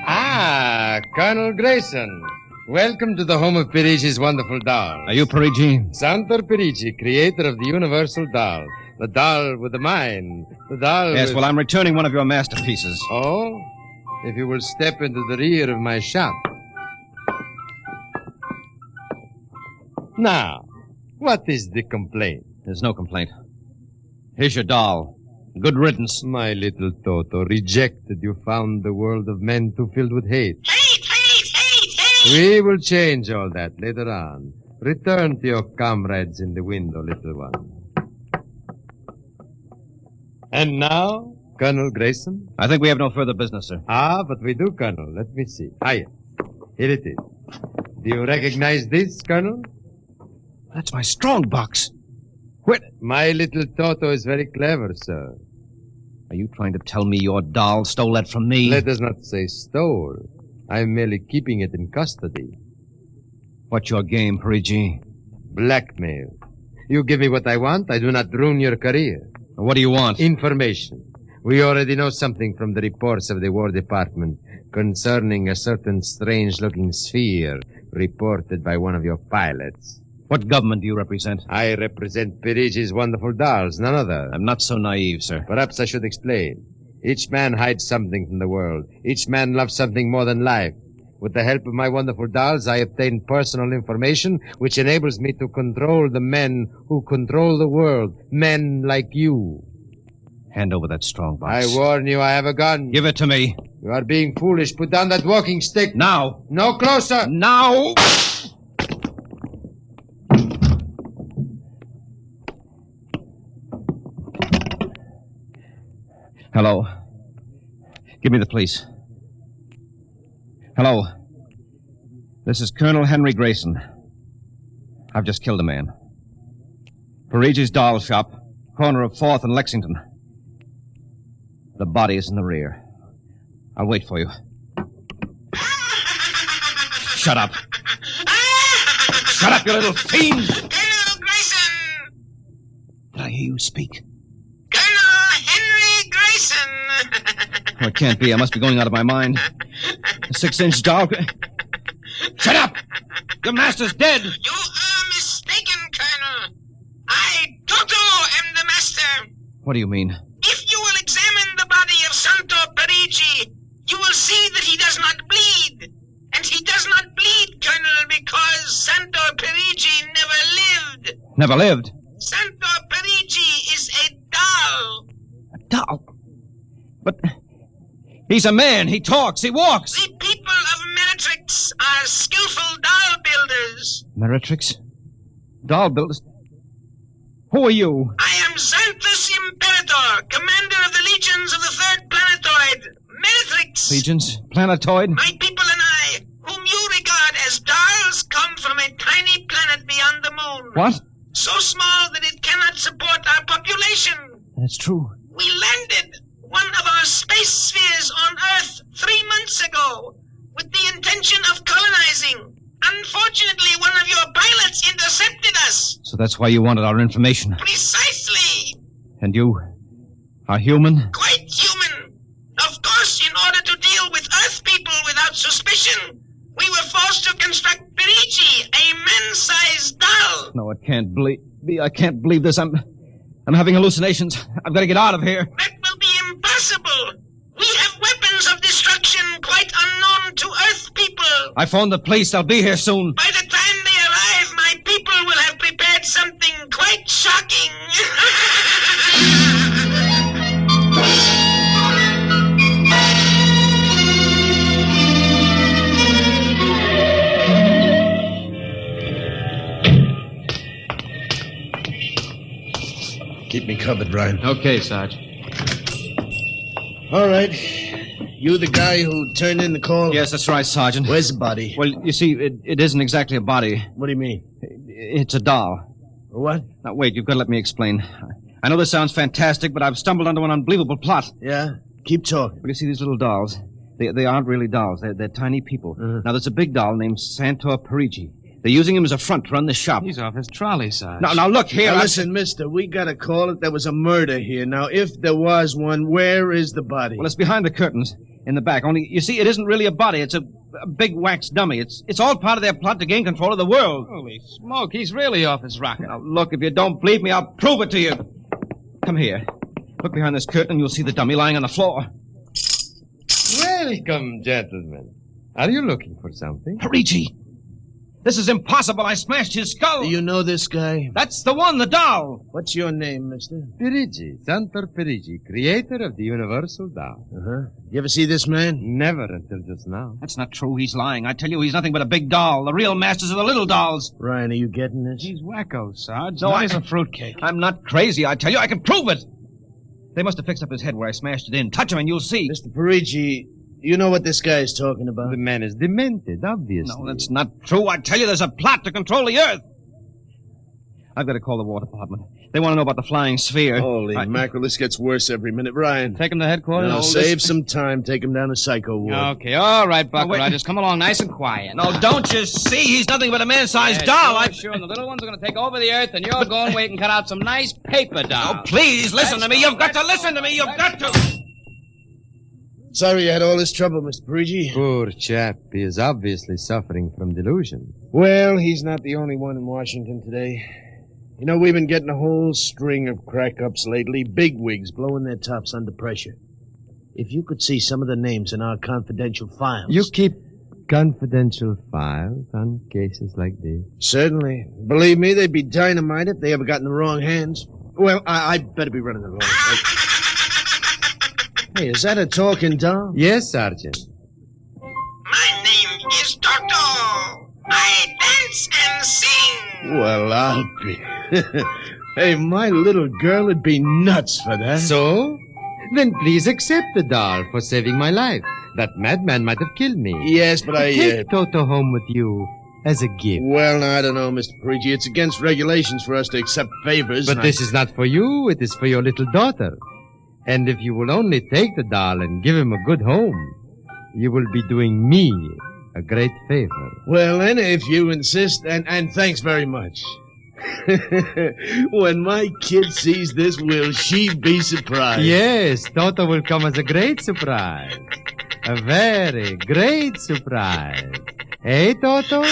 Ah, Colonel Grayson. Welcome to the home of Perigis's wonderful doll. Are you Parigi? Santor Perigi, creator of the universal doll. The doll with the mind. The doll Yes, with... well, I'm returning one of your masterpieces. Oh? If you will step into the rear of my shop. Now, what is the complaint? There's no complaint. Here's your doll. Good riddance. My little Toto, rejected, you found the world of men too filled with hate. We will change all that later on. Return to your comrades in the window, little one. And now, Colonel Grayson? I think we have no further business, sir. Ah, but we do, Colonel. Let me see. Here it is. Do you recognize this, Colonel? That's my strongbox. What? My little Toto is very clever, sir. Are you trying to tell me your doll stole that from me? Let us not say stole. I'm merely keeping it in custody. What's your game, Parigi? Blackmail. You give me what I want, I do not ruin your career. What do you want? Information. We already know something from the reports of the War Department concerning a certain strange-looking sphere reported by one of your pilots. What government do you represent? I represent Perigis's wonderful dolls, none other. I'm not so naive, sir. Perhaps I should explain. Each man hides something from the world. Each man loves something more than life. With the help of my wonderful dolls, I obtain personal information which enables me to control the men who control the world. Men like you. Hand over that strong box. I warn you, I have a gun. Give it to me. You are being foolish. Put down that walking stick. Now. No closer. Now. Hello. Give me the police. Hello. This is Colonel Henry Grayson. I've just killed a man. Perigis's doll shop, corner of 4th and Lexington. The body is in the rear. I'll wait for you. Shut up. Shut up, you little fiend! Colonel Grayson! Did I hear you speak? Colonel Henry Grayson! Oh, it can't be. I must be going out of my mind. A 6-inch doll. Shut up! Your master's dead! You are mistaken, Colonel. I, Toto, am the master. What do you mean? If you will examine the body of Santo Perigi, you will see that he does not bleed. And he does not bleed, Colonel, because Santo Perigi never lived. Never lived? Santo Perigi is a doll. A doll? But he's a man. He talks. He walks. The people of Meritrix are skillful doll builders. Meritrix? Doll builders? Who are you? I am Xanthus Imperator, commander of the legions of the 3rd planetoid, Meritrix. Legions? Planetoid? My people and I, whom you regard as dolls, come from a tiny planet beyond the moon. What? So small that it cannot support our population. That's true. We landed one of our space spheres on Earth 3 months ago with the intention of colonizing. Unfortunately, one of your pilots intercepted us. So that's why you wanted our information. Precisely. And you are human? Quite human. Of course, in order to deal with Earth people without suspicion, we were forced to construct Perigi, a man-sized doll. No, it can't be. I can't believe this. I'm having hallucinations. I've got to get out of here. That will be impossible. We have weapons of destruction quite unknown to Earth people. I phoned the police. They'll be here soon. By the time they arrive, my people will have prepared something quite shocking. Keep me covered, Brian. Okay, Sarge. All right. You the guy who turned in the call? Yes, that's right, Sergeant. Where's the body? Well, you see, it isn't exactly a body. What do you mean? It's a doll. What? Now, wait, you've got to let me explain. I know this sounds fantastic, but I've stumbled onto an unbelievable plot. Yeah? Keep talking. Well, you see, these little dolls, they aren't really dolls. They're tiny people. Now, there's a big doll named Santor Perigi. They're using him as a front to run the shop. He's off his trolley, Sarge. Now, look here. Now, listen, mister, we got to call it there was a murder here. Now, if there was one, where is the body? Well, it's behind the curtains in the back. Only, you see, it isn't really a body. It's a big wax dummy. It's all part of their plot to gain control of the world. Holy smoke, he's really off his rocker. Now, look, if you don't believe me, I'll prove it to you. Come here. Look behind this curtain and you'll see the dummy lying on the floor. Welcome, gentlemen. Are you looking for something? Perigi! This is impossible. I smashed his skull. Do you know this guy? That's the one, the doll. What's your name, mister? Perigi. Santor Perigi, creator of the universal doll. Uh-huh. You ever see this man? Never until just now. That's not true. He's lying. I tell you, he's nothing but a big doll. The real masters are the little dolls. Ryan, are you getting this? He's wacko, Sarge. No, He's a fruitcake. I'm not crazy, I tell you. I can prove it. They must have fixed up his head where I smashed it in. Touch him and you'll see. Mr. Perigi, you know what this guy is talking about? The man is demented, obviously. No, that's not true. I tell you, there's a plot to control the Earth. I've got to call the War Department. They want to know about the flying sphere. Holy mackerel, this gets worse every minute. Ryan. Take him to headquarters? No, save some time. Take him down to Psycho Ward. Okay, all right, Buck Rogers. Come along nice and quiet. No, don't you see? He's nothing but a man-sized doll. Sure, and the little ones are going to take over the Earth, and you're going to wait and cut out some nice paper dolls. Oh, please, listen to me. You've got to listen to me. You've got to. Sorry you had all this trouble, Mr. Parigi. Poor chap. He is obviously suffering from delusion. Well, he's not the only one in Washington today. You know, we've been getting a whole string of crack-ups lately, bigwigs blowing their tops under pressure. If you could see some of the names in our confidential files... You keep confidential files on cases like this? Certainly. Believe me, they'd be dynamite if they ever got in the wrong hands. Well, I'd better be running along. Hey, is that a talking doll? Yes, Sergeant. My name is Toto. I dance and sing. Well, I'll be... Hey, my little girl would be nuts for that. So? Then please accept the doll for saving my life. That madman might have killed me. Yes, but Take Toto home with you as a gift. Well, I don't know, Mr. Parigi. It's against regulations for us to accept favors. But this is not for you. It is for your little daughter. And if you will only take the doll and give him a good home, you will be doing me a great favor. Well, then, if you insist, and thanks very much. When my kid sees this, will she be surprised? Yes, Toto will come as a great surprise. A very great surprise. Hey, Toto?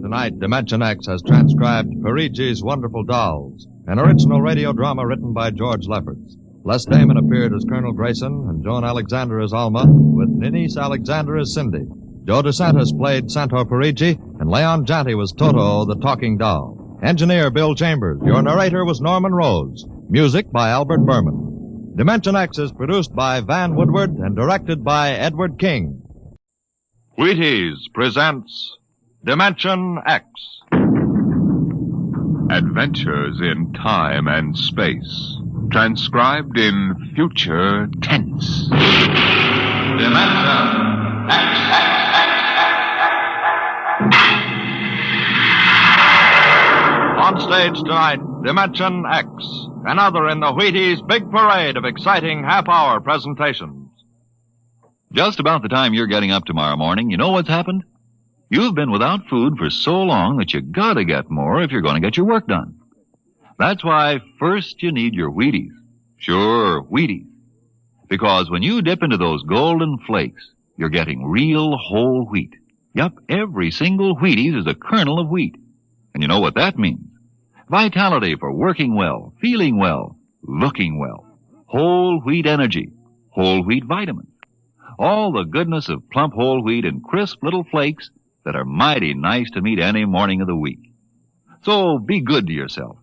Tonight, Dimension X has transcribed Perigi's Wonderful Dolls, an original radio drama written by George Lefferts. Les Damon appeared as Colonel Grayson and Joan Alexander as Alma, with Ninice Alexander as Cindy. Joe DeSantis played Santor Perigi, and Leon Janty was Toto, the talking doll. Engineer Bill Chambers. Your narrator was Norman Rose. Music by Albert Berman. Dimension X is produced by Van Woodward and directed by Edward King. Wheaties presents Dimension X. Adventures in time and space. Transcribed in future tense. Dimension X. On stage tonight, Dimension X. Another in the Wheaties' big parade of exciting half-hour presentations. Just about the time you're getting up tomorrow morning, you know what's happened? You've been without food for so long that you gotta get more if you're going to get your work done. That's why first you need your Wheaties. Sure, Wheaties. Because when you dip into those golden flakes, you're getting real whole wheat. Yup, every single Wheaties is a kernel of wheat. And you know what that means? Vitality for working well, feeling well, looking well. Whole wheat energy, whole wheat vitamins. All the goodness of plump whole wheat in crisp little flakes that are mighty nice to meet any morning of the week. So be good to yourself.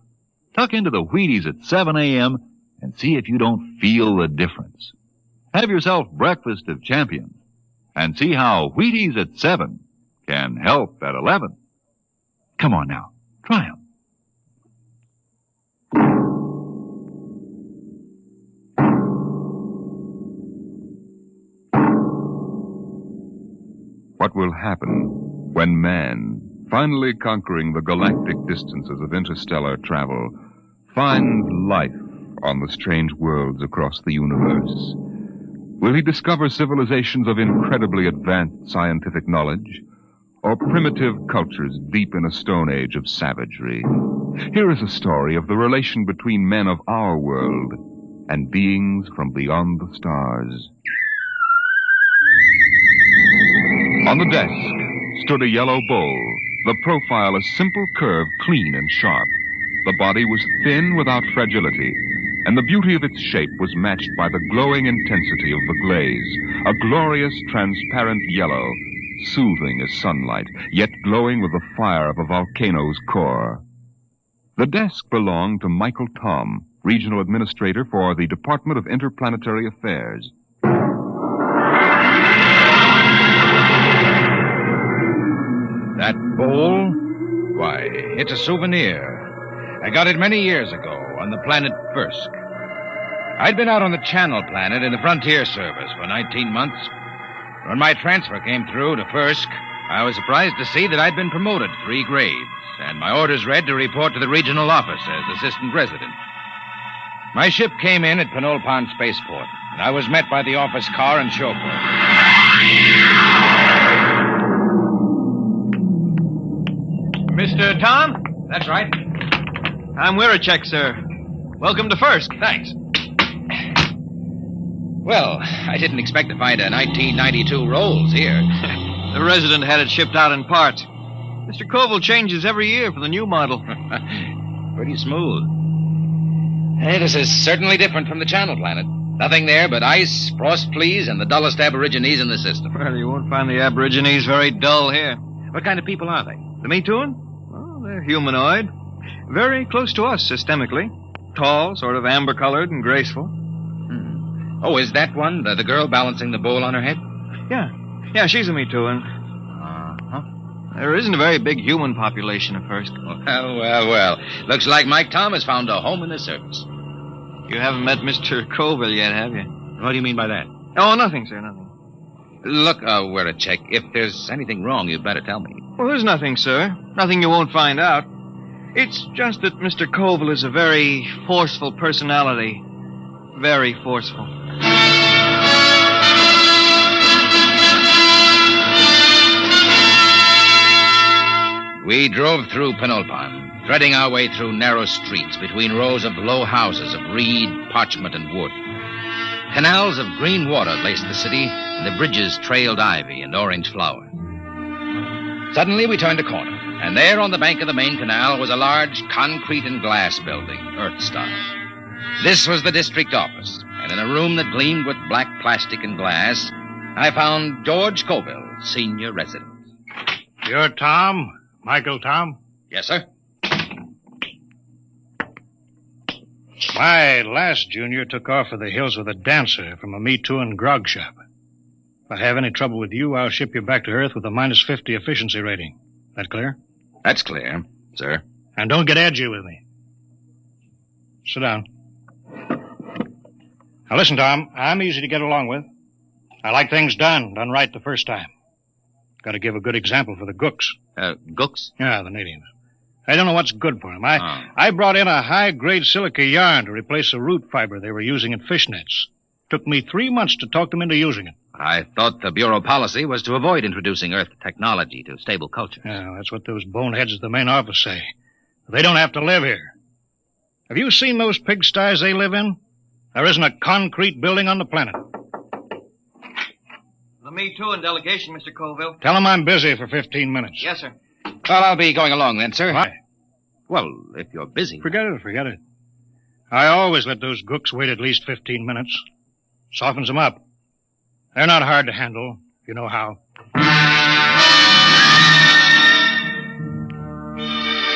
Tuck into the Wheaties at 7 a.m. and see if you don't feel the difference. Have yourself breakfast of champions and see how Wheaties at 7 can help at 11. Come on now, try 'em. What will happen when man, finally conquering the galactic distances of interstellar travel, finds life on the strange worlds across the universe? Will he discover civilizations of incredibly advanced scientific knowledge, or primitive cultures deep in a stone age of savagery? Here is a story of the relation between men of our world and beings from beyond the stars. On the desk stood a yellow bowl, the profile a simple curve, clean and sharp. The body was thin without fragility, and the beauty of its shape was matched by the glowing intensity of the glaze, a glorious transparent yellow, soothing as sunlight, yet glowing with the fire of a volcano's core. The desk belonged to Michael Tom, Regional Administrator for the Department of Interplanetary Affairs. That bowl? Why, it's a souvenir. I got it many years ago on the planet Firsk. I'd been out on the Channel Planet in the Frontier Service for 19 months. When my transfer came through to Firsk, I was surprised to see that I'd been promoted 3 grades, and my orders read to report to the regional office as assistant resident. My ship came in at Penolpon Spaceport, and I was met by the office car and chauffeur. Mr. Tom? That's right. I'm Wirachek, sir. Welcome to Firsk. Thanks. Well, I didn't expect to find a 1992 Rolls here. The resident had it shipped out in parts. Mr. Koval changes every year for the new model. Pretty smooth. Hey, this is certainly different from the Channel Planet. Nothing there but ice, frost fleas, and the dullest aborigines in the system. Well, you won't find the aborigines very dull here. What kind of people are they? The Mituan? Well, they're humanoid. Very close to us systemically. Tall, sort of amber-colored and graceful. Oh, is that one, the girl balancing the bowl on her head? Yeah, she's a Mituan. There isn't a very big human population at first. Well. Looks like Mike Thomas found a home in the service. You haven't met Mr. Koval yet, have you? What do you mean by that? Oh, nothing, sir, nothing. Look, Wirachek, if there's anything wrong, you'd better tell me. Well, there's nothing, sir. Nothing you won't find out. It's just that Mr. Koval is a very forceful personality. Very forceful. We drove through Penolpon, threading our way through narrow streets between rows of low houses of reed, parchment, and wood. Canals of green water laced the city, and the bridges trailed ivy and orange flowers. Suddenly, we turned a corner, and there on the bank of the main canal was a large concrete and glass building, Earth-style. This was the district office, and in a room that gleamed with black plastic and glass, I found George Koval, senior resident. You're Tom? Michael Tom? Yes, sir. My last junior took off for the hills with a dancer from a Mituan grog shop. If I have any trouble with you, I'll ship you back to Earth with a -50 efficiency rating. That clear? That's clear, sir. And don't get edgy with me. Sit down. Now listen, Tom, I'm easy to get along with. I like things done right the first time. Got to give a good example for the Gooks. Gooks? Yeah, the natives. I don't know what's good for them. I brought in a high-grade silica yarn to replace the root fiber they were using in fishnets. Took me 3 months to talk them into using it. I thought the Bureau policy was to avoid introducing Earth technology to stable cultures. Yeah, that's what those boneheads at the main office say. They don't have to live here. Have you seen those pigsties they live in? There isn't a concrete building on the planet. The Mituan delegation, Mr. Koval. Tell them I'm busy for 15 minutes. Yes, sir. Well, I'll be going along then, sir. Why? Well, if you're busy. Forget it. I always let those Gooks wait at least 15 minutes. Softens them up. They're not hard to handle, if you know how.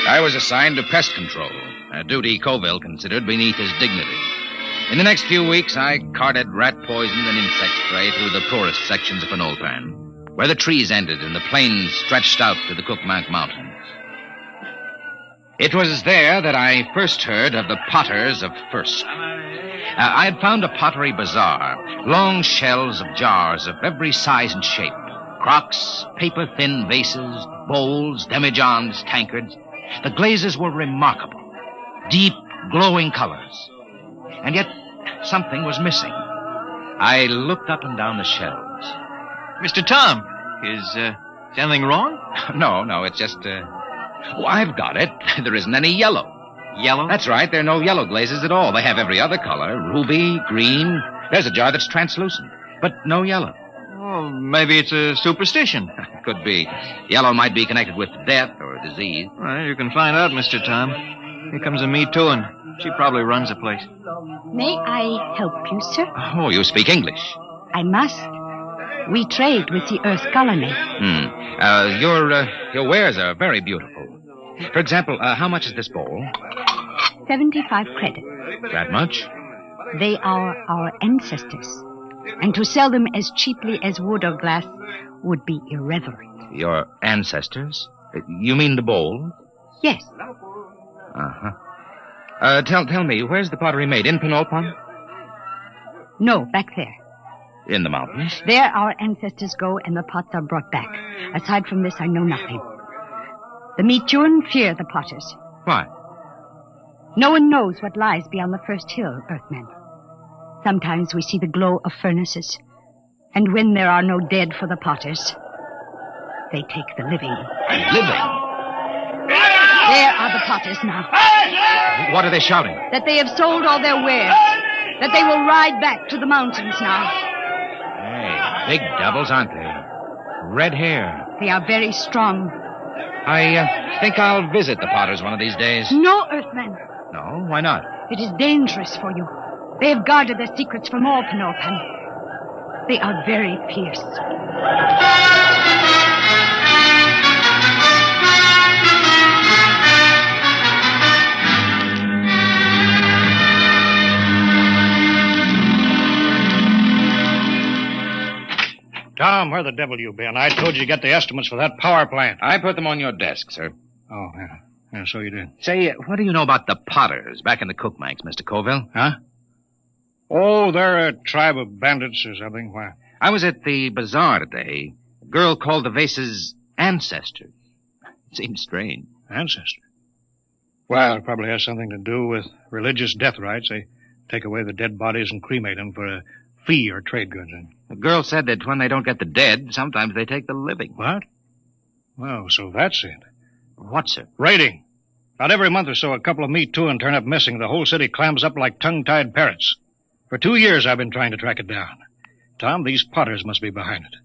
I was assigned to pest control, a duty Koval considered beneath his dignity. In the next few weeks, I carted rat poison and insect spray through the poorest sections of Penolpon, where the trees ended and the plains stretched out to the Cookmank Mountains. It was there that I first heard of the Potters of Firsk. I had found a pottery bazaar, long shelves of jars of every size and shape, crocks, paper-thin vases, bowls, demijohns, tankards. The glazes were remarkable, deep, glowing colors. And yet, something was missing. I looked up and down the shelves. Mr. Tom, is anything wrong? No, it's just, Oh, I've got it. There isn't any yellow. Yellow? That's right, there are no yellow glazes at all. They have every other color, ruby, green. There's a jar that's translucent, but no yellow. Oh, maybe it's a superstition. Could be. Yellow might be connected with death or disease. Well, you can find out, Mr. Tom. Here comes a Mituan. She probably runs the place. May I help you, sir? Oh, you speak English. I must. We trade with the Earth colony. Your wares are very beautiful. For example, how much is this bowl? 75 credit. That much? They are our ancestors. And to sell them as cheaply as wood or glass would be irreverent. Your ancestors? You mean the bowl? Yes. Uh-huh. Tell me, where's the pottery made? In Penolpon? No, back there. In the mountains? There our ancestors go and the pots are brought back. Aside from this, I know nothing. The Mituan fear the potters. Why? No one knows what lies beyond the first hill, Earthmen. Sometimes we see the glow of furnaces, and when there are no dead for the potters, they take the living. Living? There are the potters now. What are they shouting? That they have sold all their wares. That they will ride back to the mountains now. Hey, big devils, aren't they? Red hair. They are very strong. I think I'll visit the potters one of these days. No, Earthmen. No? Why not? It is dangerous for you. They have guarded their secrets from all Penelpan. They are very fierce. Tom, where the devil you been? I told you to get the estimates for that power plant. I put them on your desk, sir. Oh, yeah. Yeah, so you did. Say, what do you know about the Potters back in the Cookmanks, Mr. Colville? Huh? Oh, they're a tribe of bandits or something. Why? I was at the bazaar today. A girl called the vases ancestors. Seems strange. Ancestor? Well, it probably has something to do with religious death rites. They take away the dead bodies and cremate them for a fee or trade goods. The girl said that when they don't get the dead, sometimes they take the living. What? Well, so that's it. What, sir? Raiding. About every month or so, a couple of Me Too and turn up missing. The whole city clams up like tongue-tied parrots. For 2 years, I've been trying to track it down. Tom, these Potters must be behind it.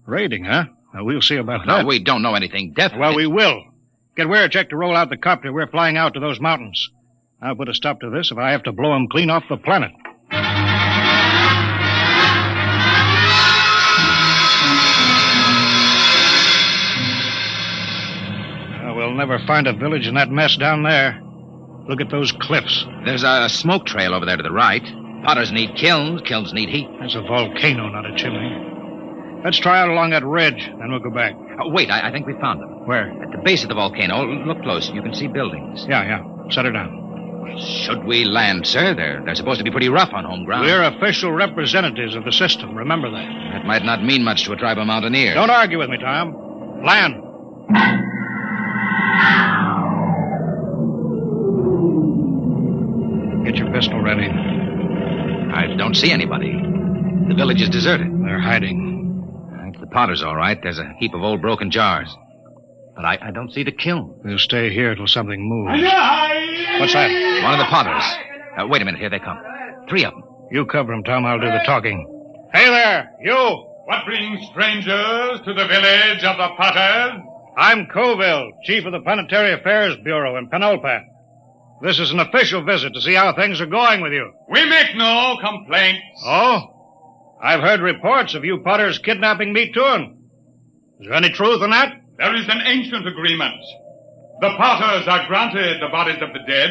Raiding, huh? Well, we'll see about that. No, we don't know anything definite. Well, we will. Get Weircheck to roll out the copter. We're flying out to those mountains. I'll put a stop to this if I have to blow them clean off the planet. We'll never find a village in that mess down there. Look at those cliffs. There's a smoke trail over there to the right. Potters need kilns. Kilns need heat. That's a volcano, not a chimney. Let's try out along that ridge, then we'll go back. Wait, I think we found them. Where? At the base of the volcano. Look close. You can see buildings. Yeah. Set her down. Should we land, sir? They're supposed to be pretty rough on home ground. We're official representatives of the system. Remember that. That might not mean much to a tribe of mountaineers. Don't argue with me, Tom. Land. Get your pistol ready. I don't see anybody. The village is deserted. They're hiding. It's the Potters, all right. There's a heap of old broken jars. But I don't see the kiln. We'll stay here till something moves. What's that? One of the Potters. Wait a minute. Here they come. 3 of them. You cover them, Tom. I'll do the talking. Hey there, you! What brings strangers to the village of the Potters? I'm Colville, chief of the Planetary Affairs Bureau in Penelpan. This is an official visit to see how things are going with you. We make no complaints. Oh? I've heard reports of you Potters kidnapping Me Too. Is there any truth in that? There is an ancient agreement. The Potters are granted the bodies of the dead,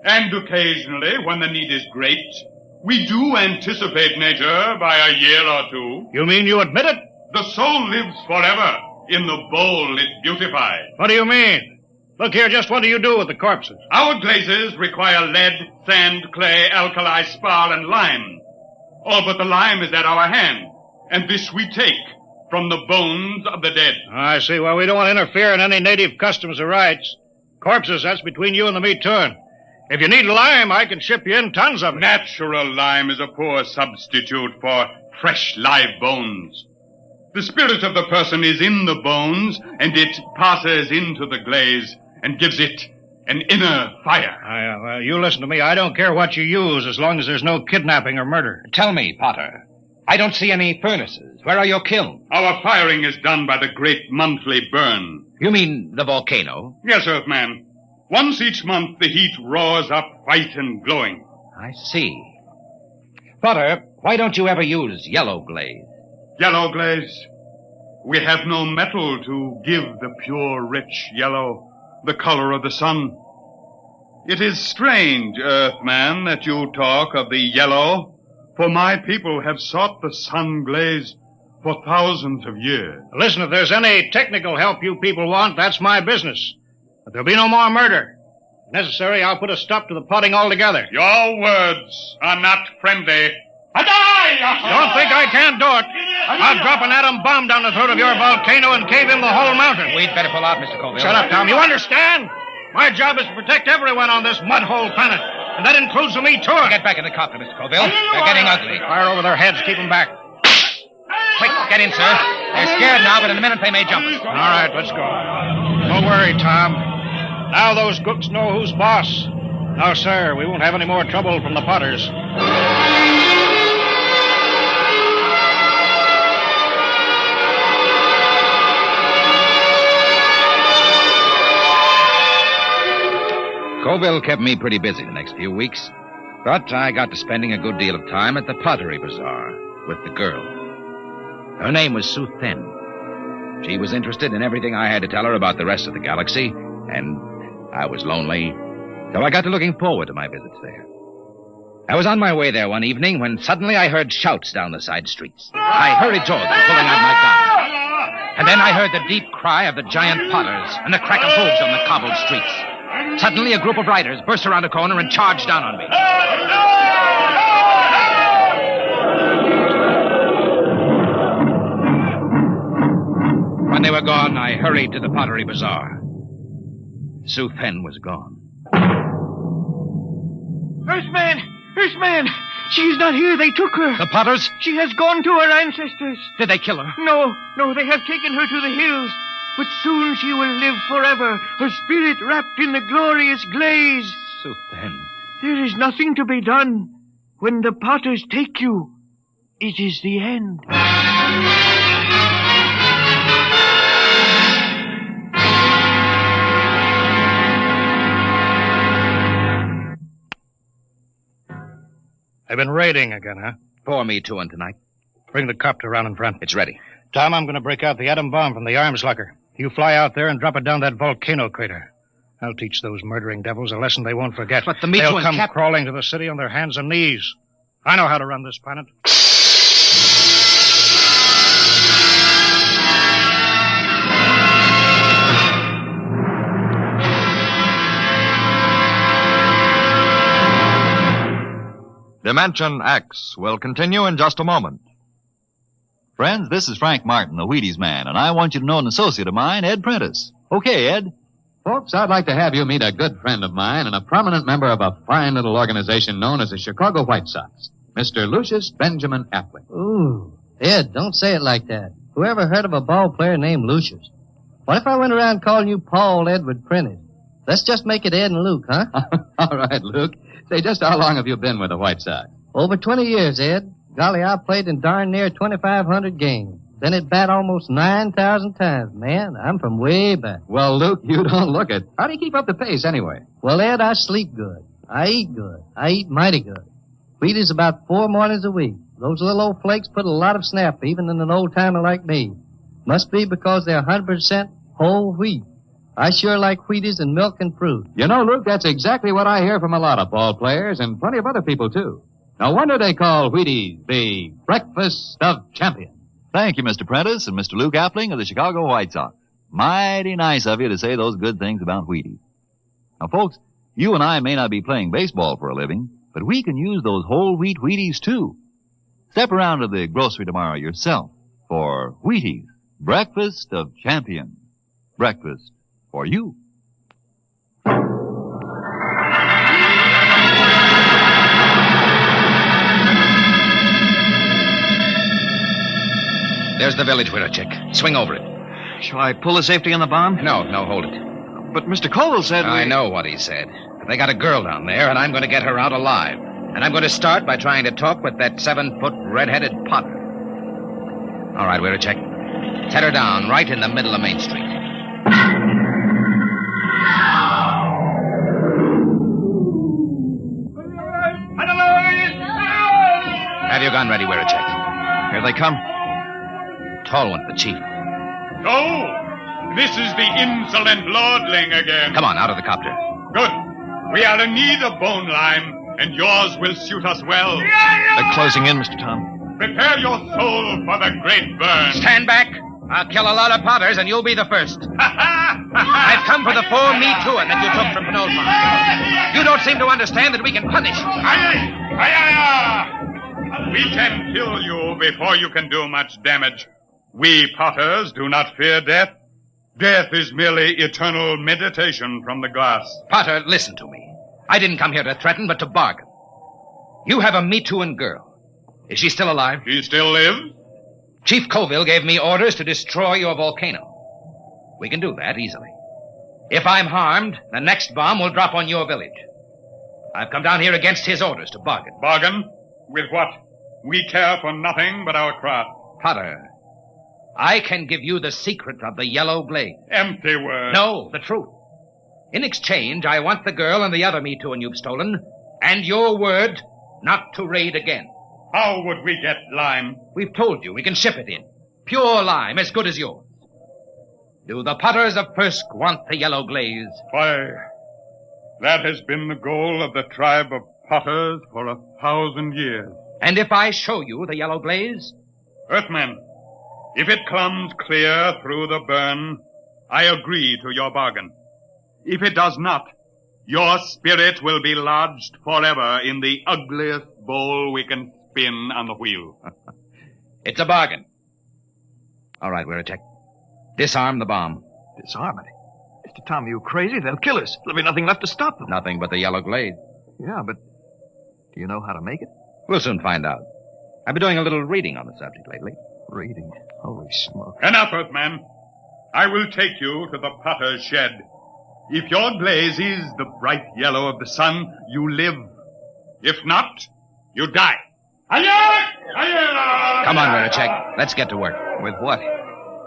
and occasionally, when the need is great, we do anticipate nature by a year or 2. You mean you admit it? The soul lives forever in the bowl it beautifies. What do you mean? Look here, just what do you do with the corpses? Our glazes require lead, sand, clay, alkali, spar, and lime. All but the lime is at our hand, and this we take from the bones of the dead. I see. Well, we don't want to interfere in any native customs or rights. Corpses, that's between you and the Me Too. If you need lime, I can ship you in tons of it. Natural lime is a poor substitute for fresh live bones. The spirit of the person is in the bones, and it passes into the glaze and gives it an inner fire. Well, you listen to me. I don't care what you use as long as there's no kidnapping or murder. Tell me, Potter. I don't see any furnaces. Where are your kilns? Our firing is done by the great monthly burn. You mean the volcano? Yes, Earthman. Once each month, the heat roars up white and glowing. I see. Potter, why don't you ever use yellow glaze? Yellow glaze? We have no metal to give the pure, rich yellow, the color of the sun. It is strange, Earthman, that you talk of the yellow, for my people have sought the sun glaze for thousands of years. Listen, if there's any technical help you people want, that's my business. But there'll be no more murder. If necessary, I'll put a stop to the potting altogether. Your words are not friendly. Don't think I can't do it. I'll drop an atom bomb down the throat of your volcano and cave in the whole mountain. We'd better pull out, Mr. Colville. Shut up, Tom. You understand? My job is to protect everyone on this mud-hole planet. And that includes the me, too. Get back in the copter, Mr. Colville. They're getting ugly. Fire over their heads. Keep them back. Quick, get in, sir. They're scared now, but in a minute they may jump us. All right, let's go. Don't worry, Tom. Now those gooks know who's boss. No, sir, we won't have any more trouble from the Potters. Colville kept me pretty busy the next few weeks, but I got to spending a good deal of time at the Pottery Bazaar with the girl. Her name was Sue Thin. She was interested in everything I had to tell her about the rest of the galaxy, and I was lonely, so I got to looking forward to my visits there. I was on my way there one evening when suddenly I heard shouts down the side streets. I hurried toward them, pulling out my gun. And then I heard the deep cry of the giant Potters and the crack of hooves on the cobbled streets. Suddenly, a group of riders burst around a corner and charged down on me. When they were gone, I hurried to the Pottery Bazaar. Sue Penn was gone. Earthman! Earthman! She's not here. They took her. The Potters? She has gone to her ancestors. Did they kill her? No, they have taken her to the hills. But soon she will live forever, her spirit wrapped in the glorious glaze. Sue Penn. There is nothing to be done. When the Potters take you, it is the end. They've been raiding again, huh? Pour me two in tonight. Bring the copter around in front. It's ready. Tom, I'm going to break out the atom bomb from the arms locker. You fly out there and drop it down that volcano crater. I'll teach those murdering devils a lesson they won't forget. But they'll come crawling to the city on their hands and knees. I know how to run this planet. Dimension X will continue in just a moment. Friends, this is Frank Martin, the Wheaties man, and I want you to know an associate of mine, Ed Prentice. Okay, Ed. Folks, I'd like to have you meet a good friend of mine and a prominent member of a fine little organization known as the Chicago White Sox, Mr. Lucius Benjamin Appling. Ooh, Ed, don't say it like that. Whoever heard of a ball player named Lucius? What if I went around calling you Paul Edward Prentice? Let's just make it Ed and Luke, huh? All right, Luke. Say, just how long have you been with the White Sox? Over 20 years, Ed. Golly, I played in darn near 2,500 games. Then at bat almost 9,000 times. Man, I'm from way back. Well, Luke, you don't look it. How do you keep up the pace anyway? Well, Ed, I sleep good. I eat good. I eat mighty good. Wheat is about 4 mornings a week. Those little old flakes put a lot of snap, even in an old-timer like me. Must be because they're 100% whole wheat. I sure like Wheaties and milk and fruit. You know, Luke, that's exactly what I hear from a lot of ball players and plenty of other people, too. No wonder they call Wheaties the breakfast of champions. Thank you, Mr. Prentice and Mr. Luke Appling of the Chicago White Sox. Mighty nice of you to say those good things about Wheaties. Now, folks, you and I may not be playing baseball for a living, but we can use those whole wheat Wheaties, too. Step around to the grocery tomorrow yourself for Wheaties, breakfast of champions. Breakfast for you. There's the village widow chick. Swing over it. Shall I pull the safety on the bomb? No, hold it. But Mr. Colville said I know what he said. But they got a girl down there, and I'm going to get her out alive. And I'm going to start by trying to talk with that 7-foot red-headed Potter. All right, widow chick. Set her down right in the middle of Main Street. Have your gun ready, widow chick. Here they come. Tall one, the chief. So, this is the insolent lordling again. Come on, out of the copter. Good. We are in need of bone lime, and yours will suit us well. They're closing in, Mr. Tom. Prepare your soul for the great burn. Stand back. I'll kill a lot of Potters, and you'll be the first. I've come for the 4 Me Too that you took from Penultron. You don't seem to understand that we can punish. We can kill you before you can do much damage. We Potters do not fear death. Death is merely eternal meditation from the glass. Potter, listen to me. I didn't come here to threaten, but to bargain. You have a Me-Too'ing girl. Is she still alive? She still lives? Chief Colville gave me orders to destroy your volcano. We can do that easily. If I'm harmed, the next bomb will drop on your village. I've come down here against his orders to bargain. Bargain? With what? We care for nothing but our craft. Potter, I can give you the secret of the yellow glaze. Empty words. No, the truth. In exchange, I want the girl and the other Me-Too'ing you've stolen, and your word not to raid again. How would we get lime? We've told you we can ship it in. Pure lime, as good as yours. Do the Potters of Firsk want the yellow glaze? Why, that has been the goal of the tribe of Potters for 1,000 years. And if I show you the yellow glaze? Earthmen, if it comes clear through the burn, I agree to your bargain. If it does not, your spirit will be lodged forever in the ugliest bowl we can spin on the wheel. It's a bargain. All right, Wiritek. Disarm the bomb. Disarm it? Mr. Tom, you crazy? They'll kill us. There'll be nothing left to stop them. Nothing but the yellow glaze. Yeah, but do you know how to make it? We'll soon find out. I've been doing a little reading on the subject lately. Reading? Holy smoke. Enough, Earthman. I will take you to the potter's shed. If your glaze is the bright yellow of the sun, you live. If not, you die. Come on, Wiritek. Let's get to work. With what?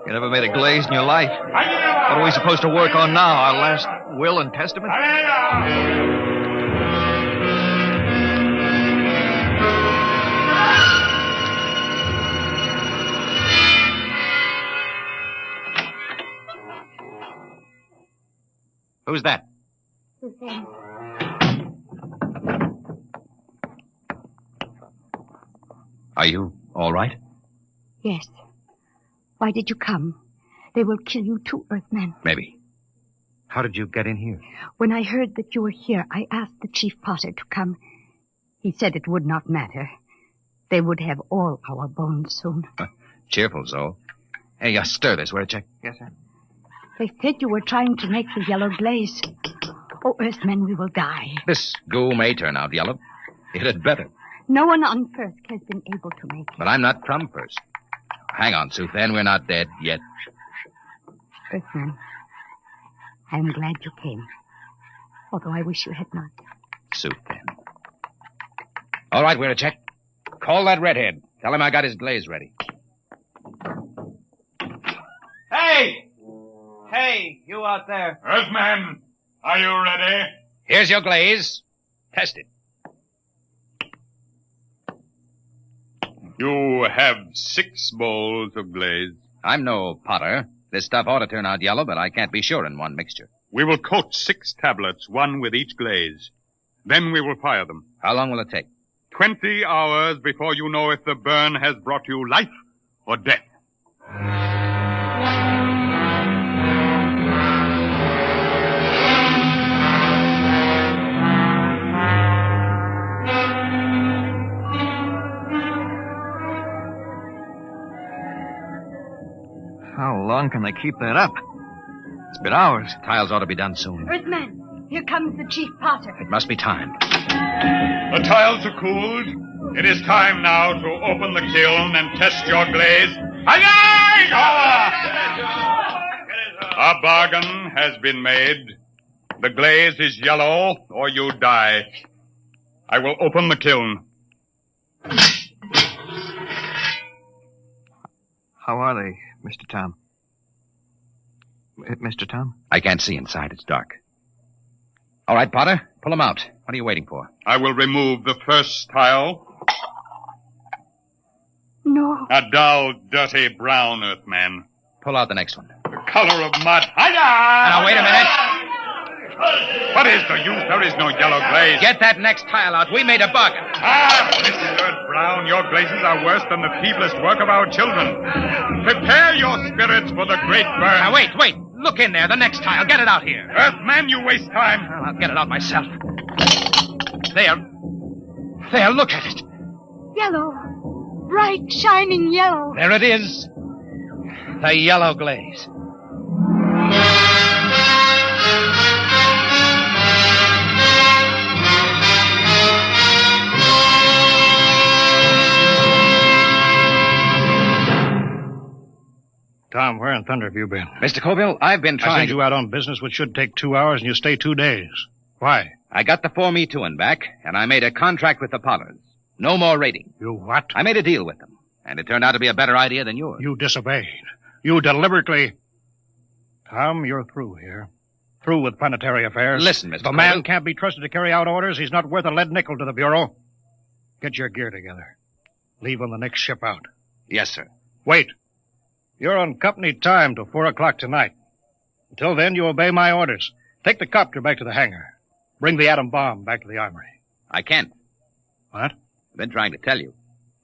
You never made a glaze in your life. What are we supposed to work on now? Our last will and testament? Who's that? Are you all right? Yes. Why did you come? They will kill you too, Earthman. Maybe. How did you get in here? When I heard that you were here, I asked the Chief Potter to come. He said it would not matter. They would have all our bones soon. Cheerful, Zoe. Hey, stir this, Wiritek. Yes, sir. They said you were trying to make the yellow glaze. Oh, Earthmen, we will die. This goo may turn out yellow. It had better. No one on Firsk has been able to make it. But I'm not from Firsk. Hang on, Suthan. We're not dead yet. Earthman, I am glad you came. Although I wish you had not. Suthan. All right, Wiritek. Call that redhead. Tell him I got his glaze ready. Hey! Hey, you out there. Earthman, are you ready? Here's your glaze. Test it. You have 6 bowls of glaze. I'm no potter. This stuff ought to turn out yellow, but I can't be sure in one mixture. We will coat 6 tablets, one with each glaze. Then we will fire them. How long will it take? 20 hours before you know if the burn has brought you life or death. How long can they keep that up? It's been hours. Tiles ought to be done soon. Earthman, here comes the Chief Potter. It must be time. The tiles are cooled. It is time now to open the kiln and test your glaze. A bargain has been made. The glaze is yellow or you die. I will open the kiln. How are they, Mr. Tom? Mr. Tom? I can't see inside. It's dark. All right, Potter. Pull them out. What are you waiting for? I will remove the first tile. No. A dull, dirty brown, Earthman. Pull out the next one. The color of mud. Now, wait a minute. What is the use? There is no yellow glaze. Get that next tile out. We made a bargain. Mr. Brown, your glazes are worse than the feeblest work of our children. Prepare your spirits for the great burn. Now, wait. Look in there. The next tile. Get it out here. Earthman, you waste time. Well, I'll get it out myself. There. Look at it. Yellow. Bright, shining yellow. There it is. The yellow glaze. in thunder have you been? Mr. Colville, I've been I trying sent you out on business which should take 2 hours, and you stay 2 days. Why? I got the 4Me2 back, and I made a contract with the Potters. No more raiding. You what? I made a deal with them, and it turned out to be a better idea than yours. You disobeyed. You deliberately... Tom, you're through here. Through with planetary affairs. Listen, Mr. If a Colville. man can't be trusted to carry out orders, he's not worth a lead nickel to the Bureau. Get your gear together. Leave on the next ship out. Yes, sir. Wait. You're on company time till 4 o'clock tonight. Until then, you obey my orders. Take the copter back to the hangar. Bring the atom bomb back to the armory. I can't. What? I've been trying to tell you.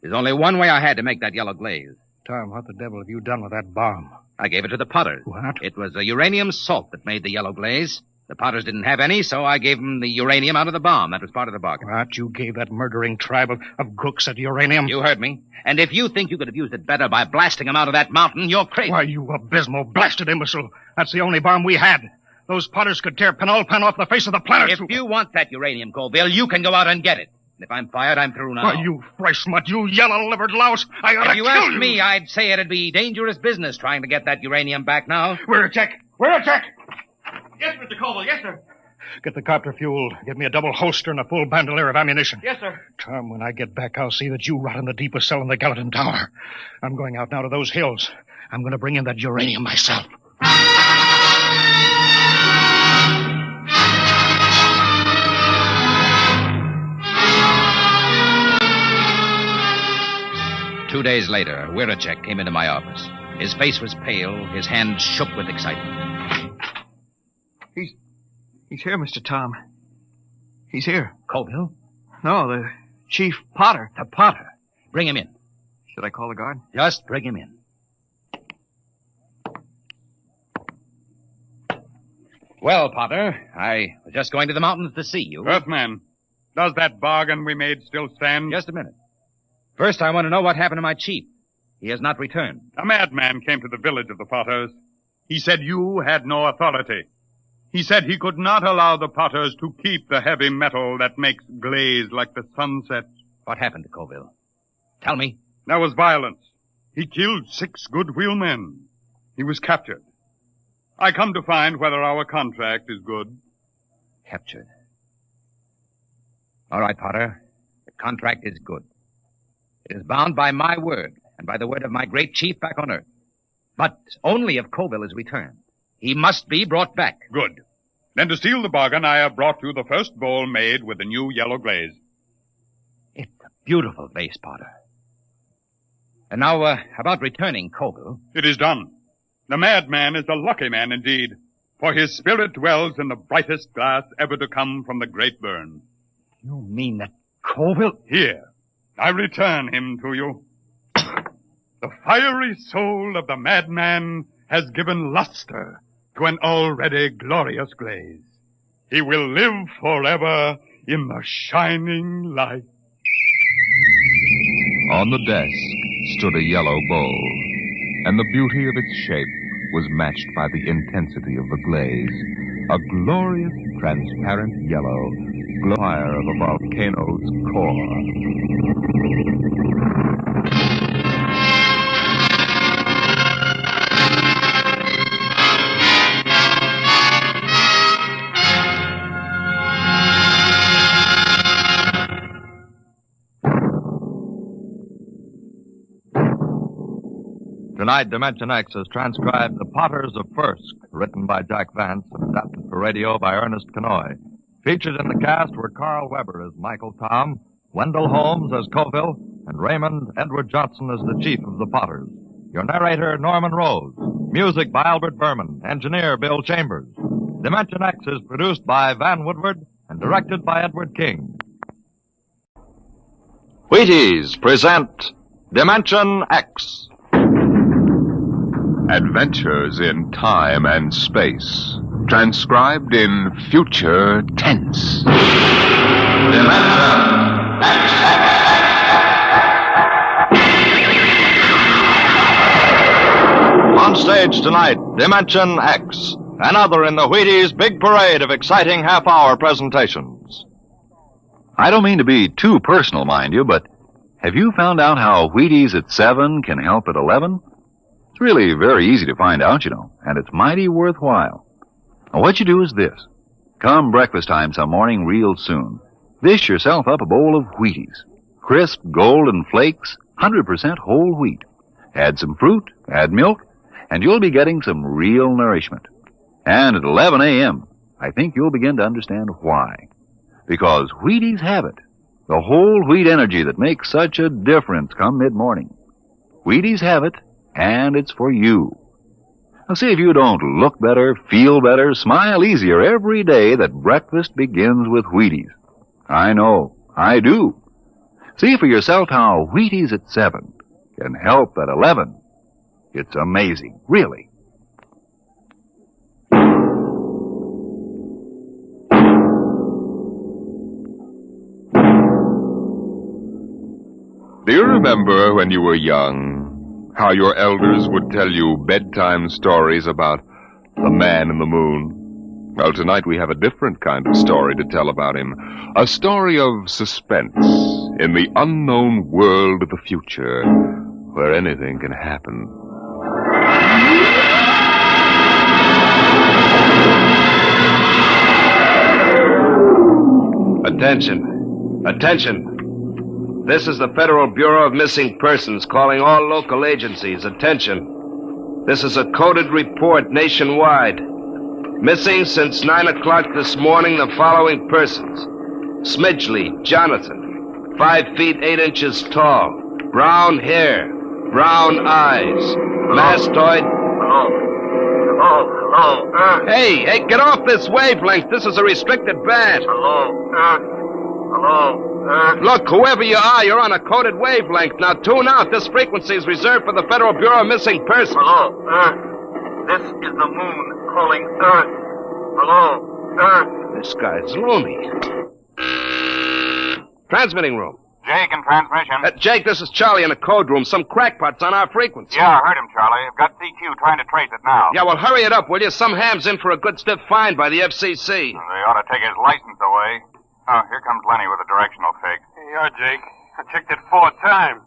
There's only one way I had to make that yellow glaze. Tom, what the devil have you done with that bomb? I gave it to the Potters. What? It was a uranium salt that made the yellow glaze. The Potters didn't have any, so I gave them the uranium out of the bomb. That was part of the bargain. What? You gave that murdering tribe of crooks that uranium? You heard me. And if you think you could have used it better by blasting them out of that mountain, you're crazy. Why, you abysmal, blasted imbecile. That's the only bomb we had. Those Potters could tear Penulpan off the face of the planet. If you want that uranium, Colville, you can go out and get it. And if I'm fired, I'm through now. Why, you fresh smut, you yellow-livered louse. I ought to If you kill asked you. me, I'd say it'd be dangerous business trying to get that uranium back now. Where a check? Where a check? Yes, Mr. Colville, yes, sir. Get the copter fueled. Get me a double holster and a full bandolier of ammunition. Yes, sir. Tom, when I get back, I'll see that you rot in the deepest cell in the Gallatin Tower. I'm going out now to those hills. I'm going to bring in that uranium myself. Two days later, Wiracek came into my office. His face was pale, his hands shook with excitement. He's here, Mr. Tom. He's here. Colville? No, the Chief Potter. The Potter. Bring him in. Should I call the guard? Just bring him in. Well, Potter, I was just going to the mountains to see you. Earthman, does that bargain we made still stand? Just a minute. First, I want to know what happened to my chief. He has not returned. A madman came to the village of the Potters. He said you had no authority. He said he could not allow the Potters to keep the heavy metal that makes glaze like the sunset. What happened to Colville? Tell me. There was violence. He killed 6 good wheelmen. He was captured. I come to find whether our contract is good. Captured. All right, Potter. The contract is good. It is bound by my word and by the word of my great chief back on Earth. But only if Colville is returned. He must be brought back. Good. Then to seal the bargain, I have brought you the first bowl made with the new yellow glaze. It's a beautiful vase, Potter. And now, about returning Colville. It is done. The madman is a lucky man indeed, for his spirit dwells in the brightest glass ever to come from the great burn. You mean that Colville? Here, I return him to you. The fiery soul of the madman has given luster to an already glorious glaze. He will live forever in the shining light. On the desk stood a yellow bowl, and the beauty of its shape was matched by the intensity of the glaze. A glorious, transparent yellow, fire of a volcano's core. Tonight, Dimension X has transcribed The PottersOfFirsk, written by Jack Vance and adapted for radio by Ernest Kenoy. Featured in the cast were Carl Weber as Michael Tom, Wendell Holmes as Colville, and Raymond Edward Johnson as the chief of the Potters. Your narrator, Norman Rose. Music by Albert Berman. Engineer, Bill Chambers. Dimension X is produced by Van Woodward and directed by Edward King. Wheaties present Dimension X. Adventures in time and space, transcribed in future tense. On stage tonight, Dimension X, another in the Wheaties' big parade of exciting half-hour presentations. I don't mean to be too personal, mind you, but have you found out how Wheaties at 7 can help at 11? It's really very easy to find out, you know, and it's mighty worthwhile. Now, what you do is this. Come breakfast time some morning real soon. Dish yourself up a bowl of Wheaties. Crisp, golden flakes, 100% whole wheat. Add some fruit, add milk, and you'll be getting some real nourishment. And at 11 a.m., I think you'll begin to understand why. Because Wheaties have it. The whole wheat energy that makes such a difference come mid-morning. Wheaties have it, and it's for you. Now see if you don't look better, feel better, smile easier every day that breakfast begins with Wheaties. I know, I do. See for yourself how Wheaties at 7 can help at 11. It's amazing, really. Do you remember when you were young, how your elders would tell you bedtime stories about the man in the moon? Well, tonight we have a different kind of story to tell about him. A story of suspense in the unknown world of the future, where anything can happen. Attention. Attention. This is the Federal Bureau of Missing Persons calling all local agencies. Attention. This is a coded report nationwide. Missing since 9 o'clock this morning the following persons. Smidgley, Jonathan, 5 feet 8 inches tall, brown hair, brown eyes, mastoid. Hello. Hey, get off this wavelength. This is a restricted band. Hello. Look, whoever you are, you're on a coded wavelength. Now tune out. This frequency is reserved for the Federal Bureau of Missing Persons. Hello, Earth. This is the moon calling Earth. Hello, Earth. This guy's loony. Transmitting room. Jake in transmission. Jake, this is Charlie in the code room. Some crackpot's on our frequency. Yeah, I heard him, Charlie. I've got CQ trying to trace it now. Yeah, well, hurry it up, will you? Some ham's in for a good stiff fine by the FCC. They ought to take his license away. Oh, here comes Lenny with a directional fix. Yeah, Jake. I checked it 4 times.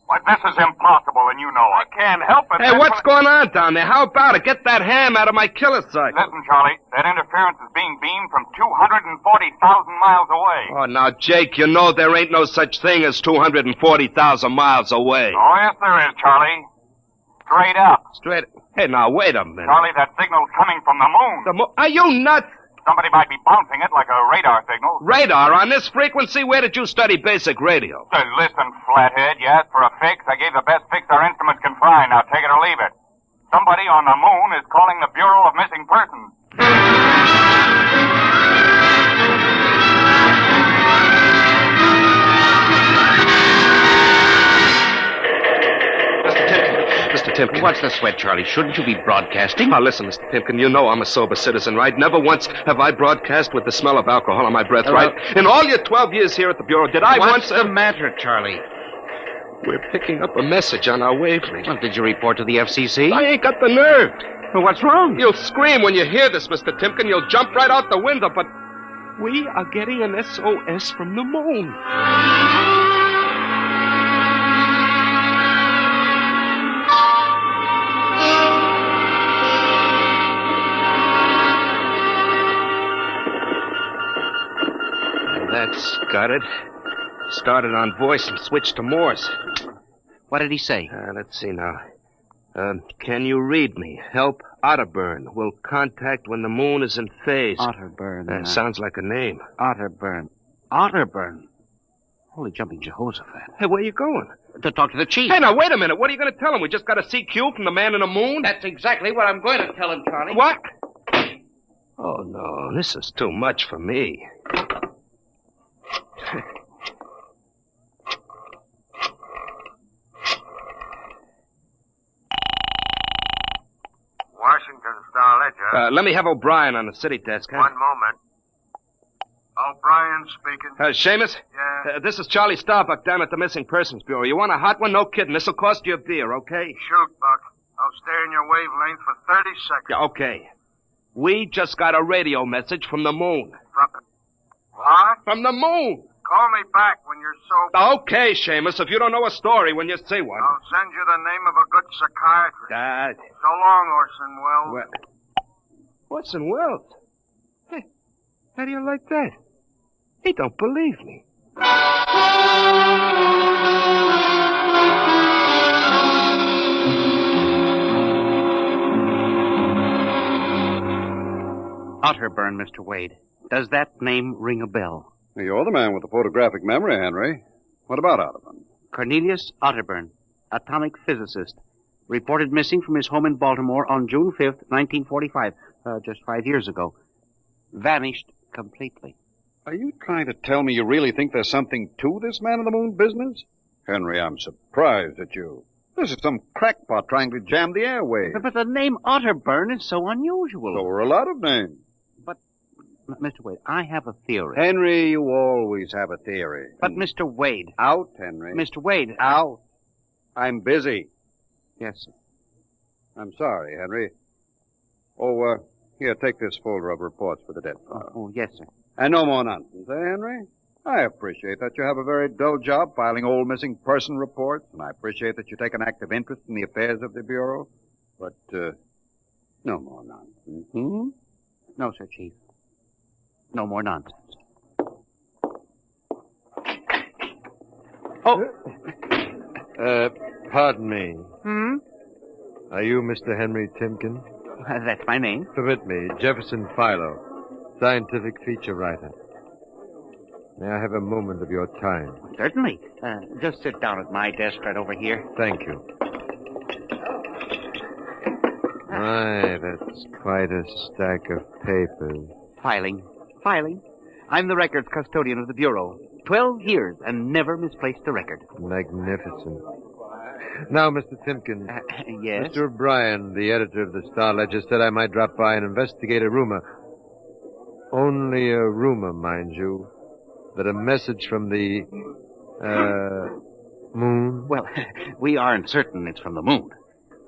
Why, this is impossible, and you know it. I can't help it. Hey, what's going on down there? How about it? Get that ham out of my killer sight. Listen, Charlie, that interference is being beamed from 240,000 miles away. Oh, now, Jake, you know there ain't no such thing as 240,000 miles away. Oh, yes, there is, Charlie. Straight up. Straight... Hey, now, wait a minute. Charlie, that signal's coming from the moon. The moon? Are you nuts? Somebody might be bouncing it like a radar signal. Radar? On this frequency? Where did you study basic radio? Listen, flathead, you asked for a fix. I gave the best fix our instruments can find. Now take it or leave it. Somebody on the moon is calling the Bureau of Missing Persons. Mr. Timpkin. What's the sweat, Charlie? Shouldn't you be broadcasting? Now, listen, Mr. Timpkin, you know I'm a sober citizen, right? Never once have I broadcast with the smell of alcohol on my breath, right? In all your 12 years here at the Bureau, did I What's once... the matter, Charlie? We're picking up a message on our wavelength. Well, did you report to the FCC? I ain't got the nerve. Well, what's wrong? You'll scream when you hear this, Mr. Timpkin. You'll jump right out the window, but we are getting an SOS from the moon. That's got it. Started on voice and switched to Morse. What did he say? Let's see now. Can you read me? Help Otterburn. Will contact when the moon is in phase. Otterburn. Sounds like a name. Otterburn. Otterburn. Holy jumping Jehoshaphat. Hey, where are you going? To talk to the chief. Hey, now, wait a minute. What are you going to tell him? We just got a CQ from the man in the moon? That's exactly what I'm going to tell him, Charlie. What? Oh, no. This is too much for me. Washington Star-Ledger. Let me have O'Brien on the city desk, huh? One moment. O'Brien speaking. Seamus? Yeah? This is Charlie Starbuck down at the Missing Persons Bureau. You want a hot one? No kidding. This'll cost you a beer, okay? Shoot, Buck. I'll stay in your wavelength for 30 seconds. Yeah, okay. We just got a radio message from the moon. What? From the moon. Call me back when you're sober. Okay, Seamus, if you don't know a story, when you see one. I'll send you the name of a good psychiatrist. So long, Orson Welles. Orson Welles? Hey, how do you like that? He don't believe me. Otterburn, Mr. Wade. Does that name ring a bell? You're the man with the photographic memory, Henry. What about Otterburn? Cornelius Otterburn, atomic physicist, reported missing from his home in Baltimore on June 5th, 1945, just 5 years ago. Vanished completely. Are you trying to tell me you really think there's something to this man-in-the-moon business? Henry, I'm surprised at you. This is some crackpot trying to jam the airways. But the name Otterburn is so unusual. So are a lot of names. Mr. Wade, I have a theory. Henry, you always have a theory. But, Mr. Wade. Out, Henry. Mr. Wade. Out. I'm busy. Yes, sir. I'm sorry, Henry. Oh, here, take this folder of reports for the dead file. Oh, yes, sir. And no more nonsense, Henry? I appreciate that you have a very dull job filing old missing person reports, and I appreciate that you take an active interest in the affairs of the Bureau. But, no more nonsense. Hmm? No, sir, Chief. No more nonsense. Oh! Pardon me. Hmm? Are you Mr. Henry Timken? That's my name. Permit me, Jefferson Philo, scientific feature writer. May I have a moment of your time? Certainly. Just sit down at my desk right over here. Thank you. My, that's quite a stack of papers. Filing. I'm the records custodian of the Bureau. 12 years and never misplaced a record. Magnificent. Now, Mr. Timken. Yes? Mr. O'Brien, the editor of the Star Ledger, said I might drop by and investigate a rumor. Only a rumor, mind you, that a message from the, moon? Well, we aren't certain it's from the moon.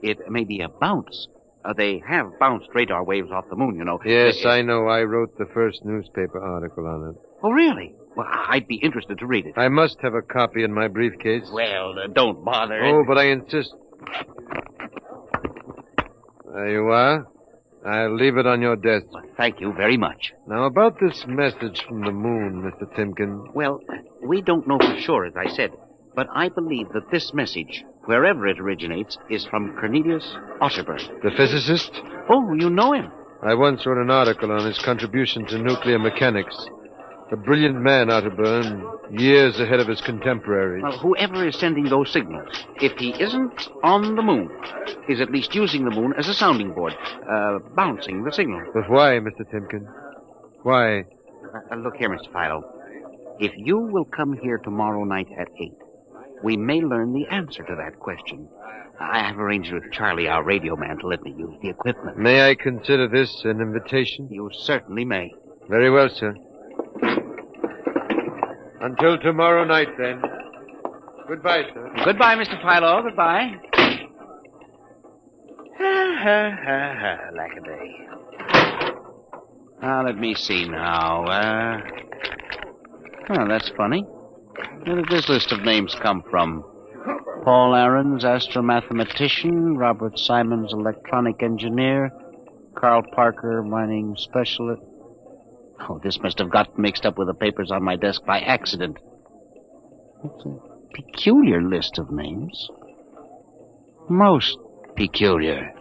It may be a bounce. They have bounced radar waves off the moon, you know. Yes, I know. I wrote the first newspaper article on it. Oh, really? Well, I'd be interested to read it. I must have a copy in my briefcase. Well, don't bother. Oh, but I insist. There you are. I'll leave it on your desk. Well, thank you very much. Now, about this message from the moon, Mr. Timken. Well, we don't know for sure, as I said. But I believe that this message, wherever it originates, is from Cornelius Otterburn. The physicist? Oh, you know him. I once wrote an article on his contribution to nuclear mechanics. A brilliant man, Otterburn, years ahead of his contemporaries. Well, whoever is sending those signals, if he isn't on the moon, is at least using the moon as a sounding board, bouncing the signal. But why, Mr. Timken? Why? Look here, Mr. Philo. If you will come here tomorrow night at 8, we may learn the answer to that question. I have arranged with Charlie, our radio man, to let me use the equipment. May I consider this an invitation? You certainly may. Very well, sir. Until tomorrow night, then. Goodbye, sir. Goodbye, Mr. Philo. Goodbye. Lack-a-day. Now, let me see now. Oh, that's funny. Where did this list of names come from? Paul Aarons, astromathematician. Robert Simons, electronic engineer. Carl Parker, mining specialist. Oh, this must have got mixed up with the papers on my desk by accident. It's a peculiar list of names. Most peculiar.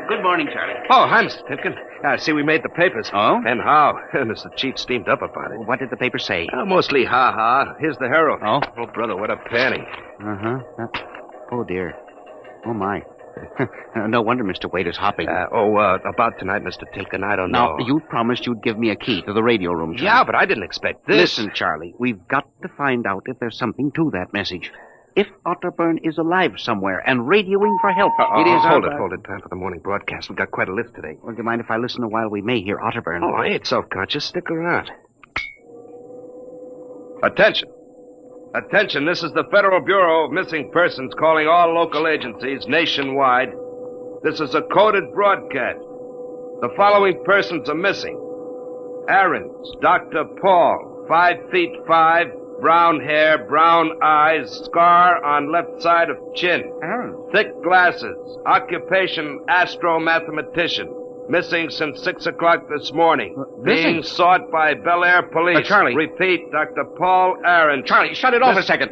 Good morning, Charlie. Oh, hi, Mr. Timken. I see we made the papers. Oh? And how? Mr. Chief steamed up about it. What did the paper say? Mostly ha-ha. Here's the Herald. Oh? Oh, brother, what a panic. Uh-huh. Oh, dear. Oh, my. No wonder Mr. Wade is hopping. About tonight, Mr. Timken, I don't know. Now, you promised you'd give me a key to the radio room, Charlie. Yeah, but I didn't expect this. Listen, Charlie, we've got to find out if there's something to that message. If Otterburn is alive somewhere and radioing for help, it is... Hold it. Time for the morning broadcast. We've got quite a list today. Well, do you mind if I listen a while? We may hear Otterburn. Oh, I ain't self-conscious. Stick around. Attention. Attention, this is the Federal Bureau of Missing Persons calling all local agencies nationwide. This is a coded broadcast. The following persons are missing. Aarons, Dr. Paul, 5'5", brown hair, brown eyes, scar on left side of chin. Aarons? Thick glasses, occupation astromathematician. Missing since 6 o'clock this morning. Being sought by Bel Air police. Charlie. Repeat, Dr. Paul Aarons. Charlie, shut it off a second.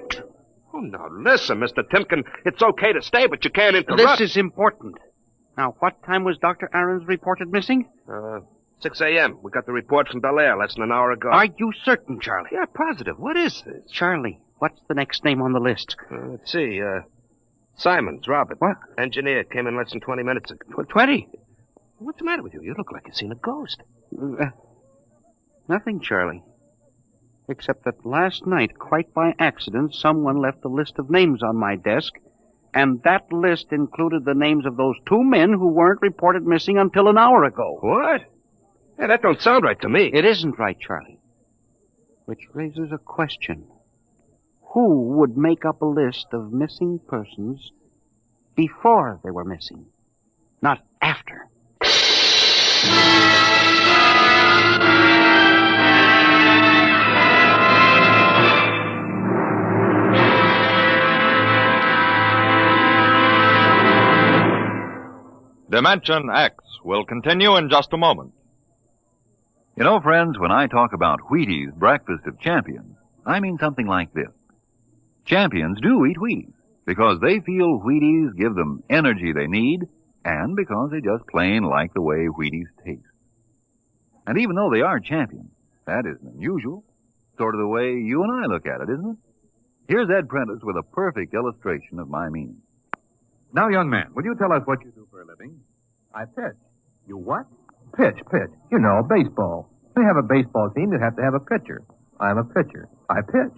Oh, now listen, Mr. Timken. It's okay to stay, but you can't interrupt. This is important. Now, what time was Dr. Aarons reported missing? 6 a.m. We got the report from Bel Air less than an hour ago. Are you certain, Charlie? Yeah, positive. What is this? Charlie, what's the next name on the list? Let's see. Simons, Robert. What? Engineer came in less than 20 minutes ago. 20? What's the matter with you? You look like you've seen a ghost. Nothing, Charlie. Except that last night, quite by accident, someone left a list of names on my desk, and that list included the names of those 2 men who weren't reported missing until an hour ago. What? Hey, that don't sound right to me. It isn't right, Charlie. Which raises a question. Who would make up a list of missing persons before they were missing, not after? Dimension X will continue in just a moment. You know, friends, when I talk about Wheaties breakfast of champions, I mean something like this. Champions do eat Wheaties because they feel Wheaties give them energy they need and because they just plain like the way Wheaties taste. And even though they are champions, that isn't unusual. Sort of the way you and I look at it, isn't it? Here's Ed Prentice with a perfect illustration of my meaning. Now, young man, will you tell us what you do for a living? I pitch. You what? Pitch. You know, baseball. They have a baseball team that have to have a pitcher. I'm a pitcher. I pitch.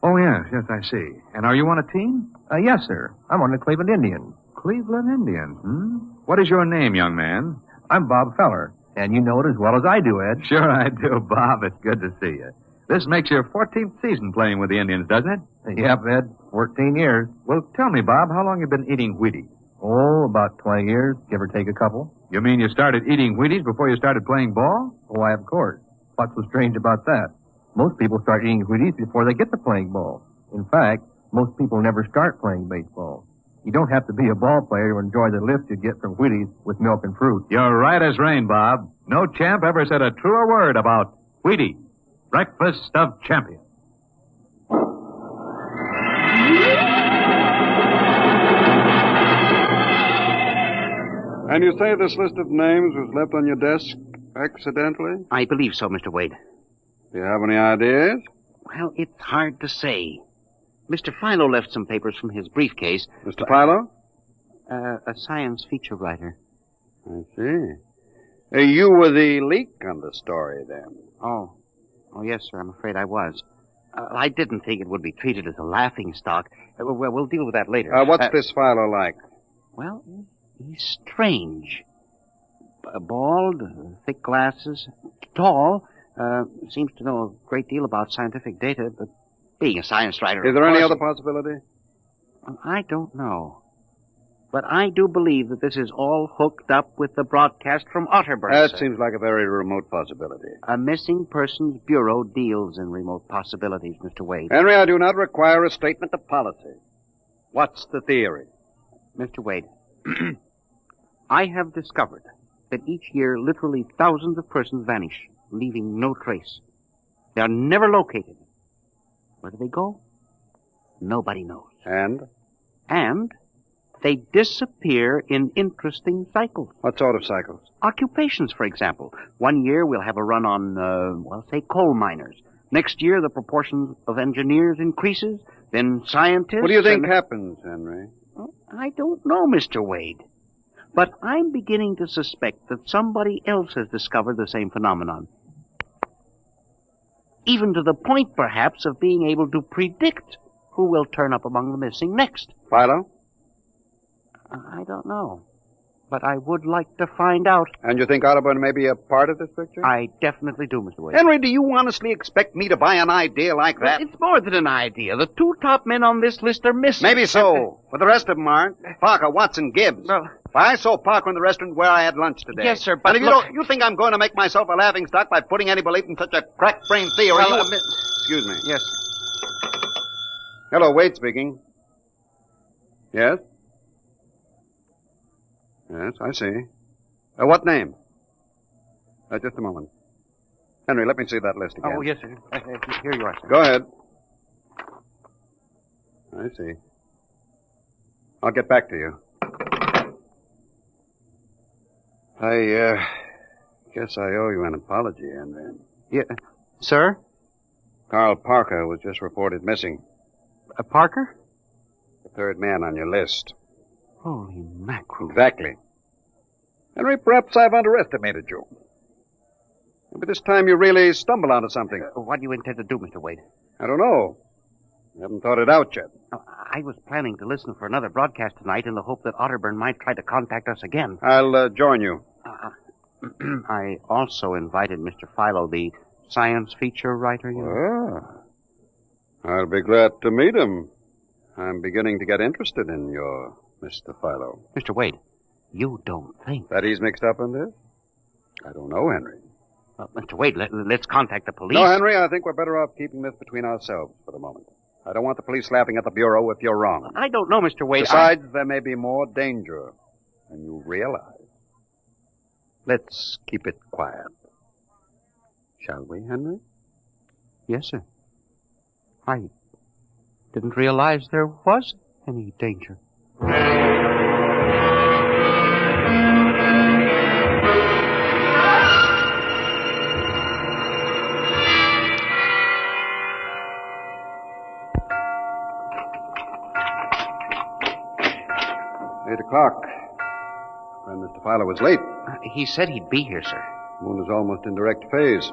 Oh, yes, I see. And are you on a team? Yes, sir. I'm on the Cleveland Indians. Cleveland Indians, What is your name, young man? I'm Bob Feller, and you know it as well as I do, Ed. Sure I do, Bob. It's good to see you. This makes your 14th season playing with the Indians, doesn't it? Yep, Ed. 14 years. Well, tell me, Bob, how long you been eating Wheaties? Oh, about 20 years, give or take a couple. You mean you started eating Wheaties before you started playing ball? Why, of course. What's so strange about that? Most people start eating Wheaties before they get to playing ball. In fact, most people never start playing baseball. You don't have to be a ball player to enjoy the lift you get from Wheaties with milk and fruit. You're right as rain, Bob. No champ ever said a truer word about Wheaties, breakfast of champions. And you say this list of names was left on your desk accidentally? I believe so, Mr. Wade. Do you have any ideas? Well, it's hard to say. Mr. Philo left some papers from his briefcase. Mr. Philo? A science feature writer. I see. You were the leak on the story, then? Oh, yes, sir. I'm afraid I was. I didn't think it would be treated as a laughing stock. We'll deal with that later. What's this Philo like? Well, he's strange. Bald, thick glasses, tall, seems to know a great deal about scientific data, but being a science writer... Is there any other possibility? I don't know. But I do believe that this is all hooked up with the broadcast from Otterburn. That seems like a very remote possibility. A missing persons bureau deals in remote possibilities, Mr. Wade. Henry, I do not require a statement of policy. What's the theory? Mr. Wade, I have discovered that each year literally thousands of persons vanish, leaving no trace. They are never located. Where do they go? Nobody knows. And they disappear in interesting cycles. What sort of cycles? Occupations, for example. One year we'll have a run on, say, coal miners. Next year the proportion of engineers increases, then scientists... What do you think happens, Henry? I don't know, Mr. Wade. But I'm beginning to suspect that somebody else has discovered the same phenomenon. Even to the point, perhaps, of being able to predict who will turn up among the missing next. Philo? I don't know. But I would like to find out. And you think Otterburn may be a part of this picture? I definitely do, Mr. Wade. Henry, do you honestly expect me to buy an idea like that? Well, it's more than an idea. The two top men on this list are missing. Maybe so, but the rest of them aren't. Parker, Watson, Gibbs. Well, I saw Parker in the restaurant where I had lunch today. Yes, sir, but and if you think I'm going to make myself a laughingstock by putting any belief in such a crack-brained theory? Well, Excuse me. Yes. Hello, Wade speaking. Yes? Yes, I see. What name? Just a moment. Henry, let me see that list again. Oh, yes, sir. Here you are, sir. Go ahead. I see. I'll get back to you. I guess I owe you an apology, Henry. Yeah. Sir? Carl Parker was just reported missing. Parker? The third man on your list. Holy mackerel. Exactly. Henry, perhaps I've underestimated you. Maybe this time you really stumble onto something. What do you intend to do, Mr. Wade? I don't know. I haven't thought it out yet. I was planning to listen for another broadcast tonight in the hope that Otterburn might try to contact us again. I'll join you. I also invited Mr. Philo, the science feature writer. I'll be glad to meet him. I'm beginning to get interested in your Mr. Philo. Mr. Wade, you don't think that he's mixed up in this? I don't know, Henry. Mr. Wade, let's contact the police. No, Henry, I think we're better off keeping this between ourselves for the moment. I don't want the police laughing at the Bureau if you're wrong. I don't know, Mr. Wade. Besides, there may be more danger than you realize. Let's keep it quiet. Shall we, Henry? Yes, sir. I didn't realize there was any danger. O'clock. When Mr. Philo was late. He said he'd be here, sir. The moon is almost in direct phase.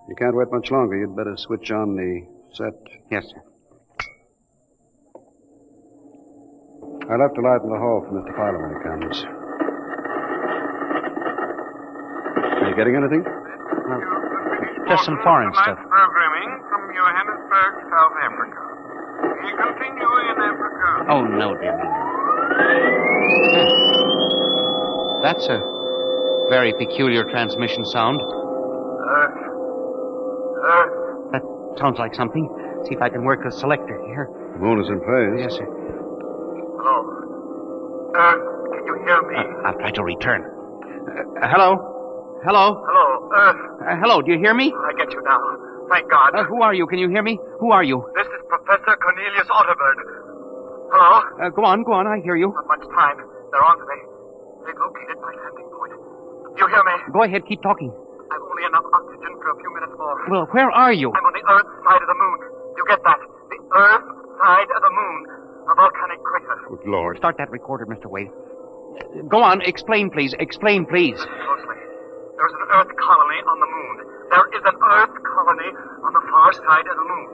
You can't wait much longer. You'd better switch on the set. Yes, sir. I'll have to light in the hall for Mr. Philo when he comes. Are you getting anything? Just some foreign stuff. Programming from Johannesburg, South Africa. We continue in Africa. Oh, no, dear me. That's a very peculiar transmission sound. That sounds like something. See if I can work the selector here. The moon is in phase. Yes, sir. Hello. Can you hear me? I'll try to return. Hello? Hello? Hello, Earth. Hello, do you hear me? I get you now. Thank God. Who are you? Can you hear me? Who are you? This is Professor Cornelius Otterburn. Hello? Go on, I hear you. Not much time. They're on to me. They've located my landing point. You hear me? Go ahead, keep talking. I've only enough oxygen for a few minutes more. Well, where are you? I'm on the Earth side of the moon. You get that? The Earth side of the moon. A volcanic crater. Good Lord. Start that recorder, Mr. Wade. Go on, explain, please. Explain, please. Closely. There's an Earth colony on the moon. There is an Earth colony on the far side of the moon.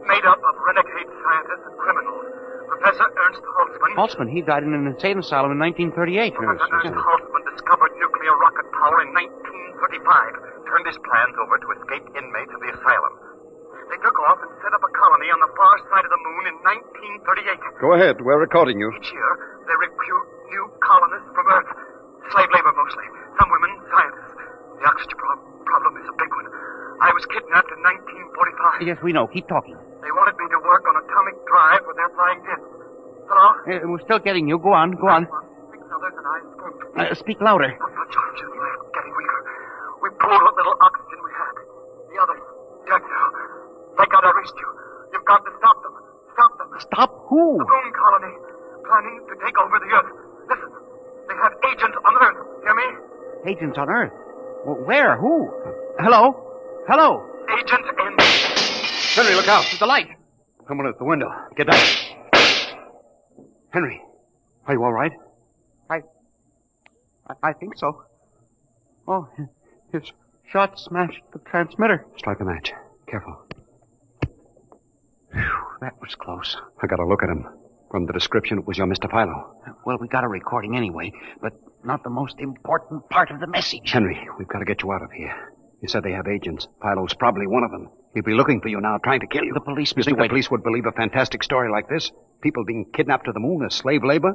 Made up of renegade scientists and criminals. Professor Ernst Holtzman. Holtzman, he died in an insane asylum in 1938. Professor Ernst Holtzman discovered nuclear rocket power in 1935. Turned his plans over to escaped inmates of the asylum. They took off and set up a colony on the far side of the moon in 1938. Go ahead. We're recording you. Each year, they recruit new colonists from Earth. Slave labor mostly. Some women, scientists. The oxygen problem is a big one. I was kidnapped in 1945. Yes, we know. Keep talking. They wanted me to work on atomic drive with their flying discs. Hello? We're still getting you. Go on. 6 others and I escaped. Speak louder. Oxygen left, getting weaker. We pulled what little oxygen we had. The others, dead now. Thank God I reached you. You've got to stop them. Stop them. Stop who? The moon colony. Planning to take over the Earth. Listen. They have agents on Earth. Hear me? Agents on Earth? Well, where? Who? Hello? Hello? Agents in... Henry, look out. There's a light. Someone at the window. Get down. Henry, are you all right? I think so. Oh, his shot smashed the transmitter. Strike a match. Careful. Whew, that was close. I gotta look at him. From the description, it was your Mr. Philo. Well, we got a recording anyway, but not the most important part of the message. Henry, we've got to get you out of here. You said they have agents. Philo's probably one of them. He'll be looking for you now, trying to kill you. The police, You Mr. think Wade. the police would believe a fantastic story like this? People being kidnapped to the moon as slave labor?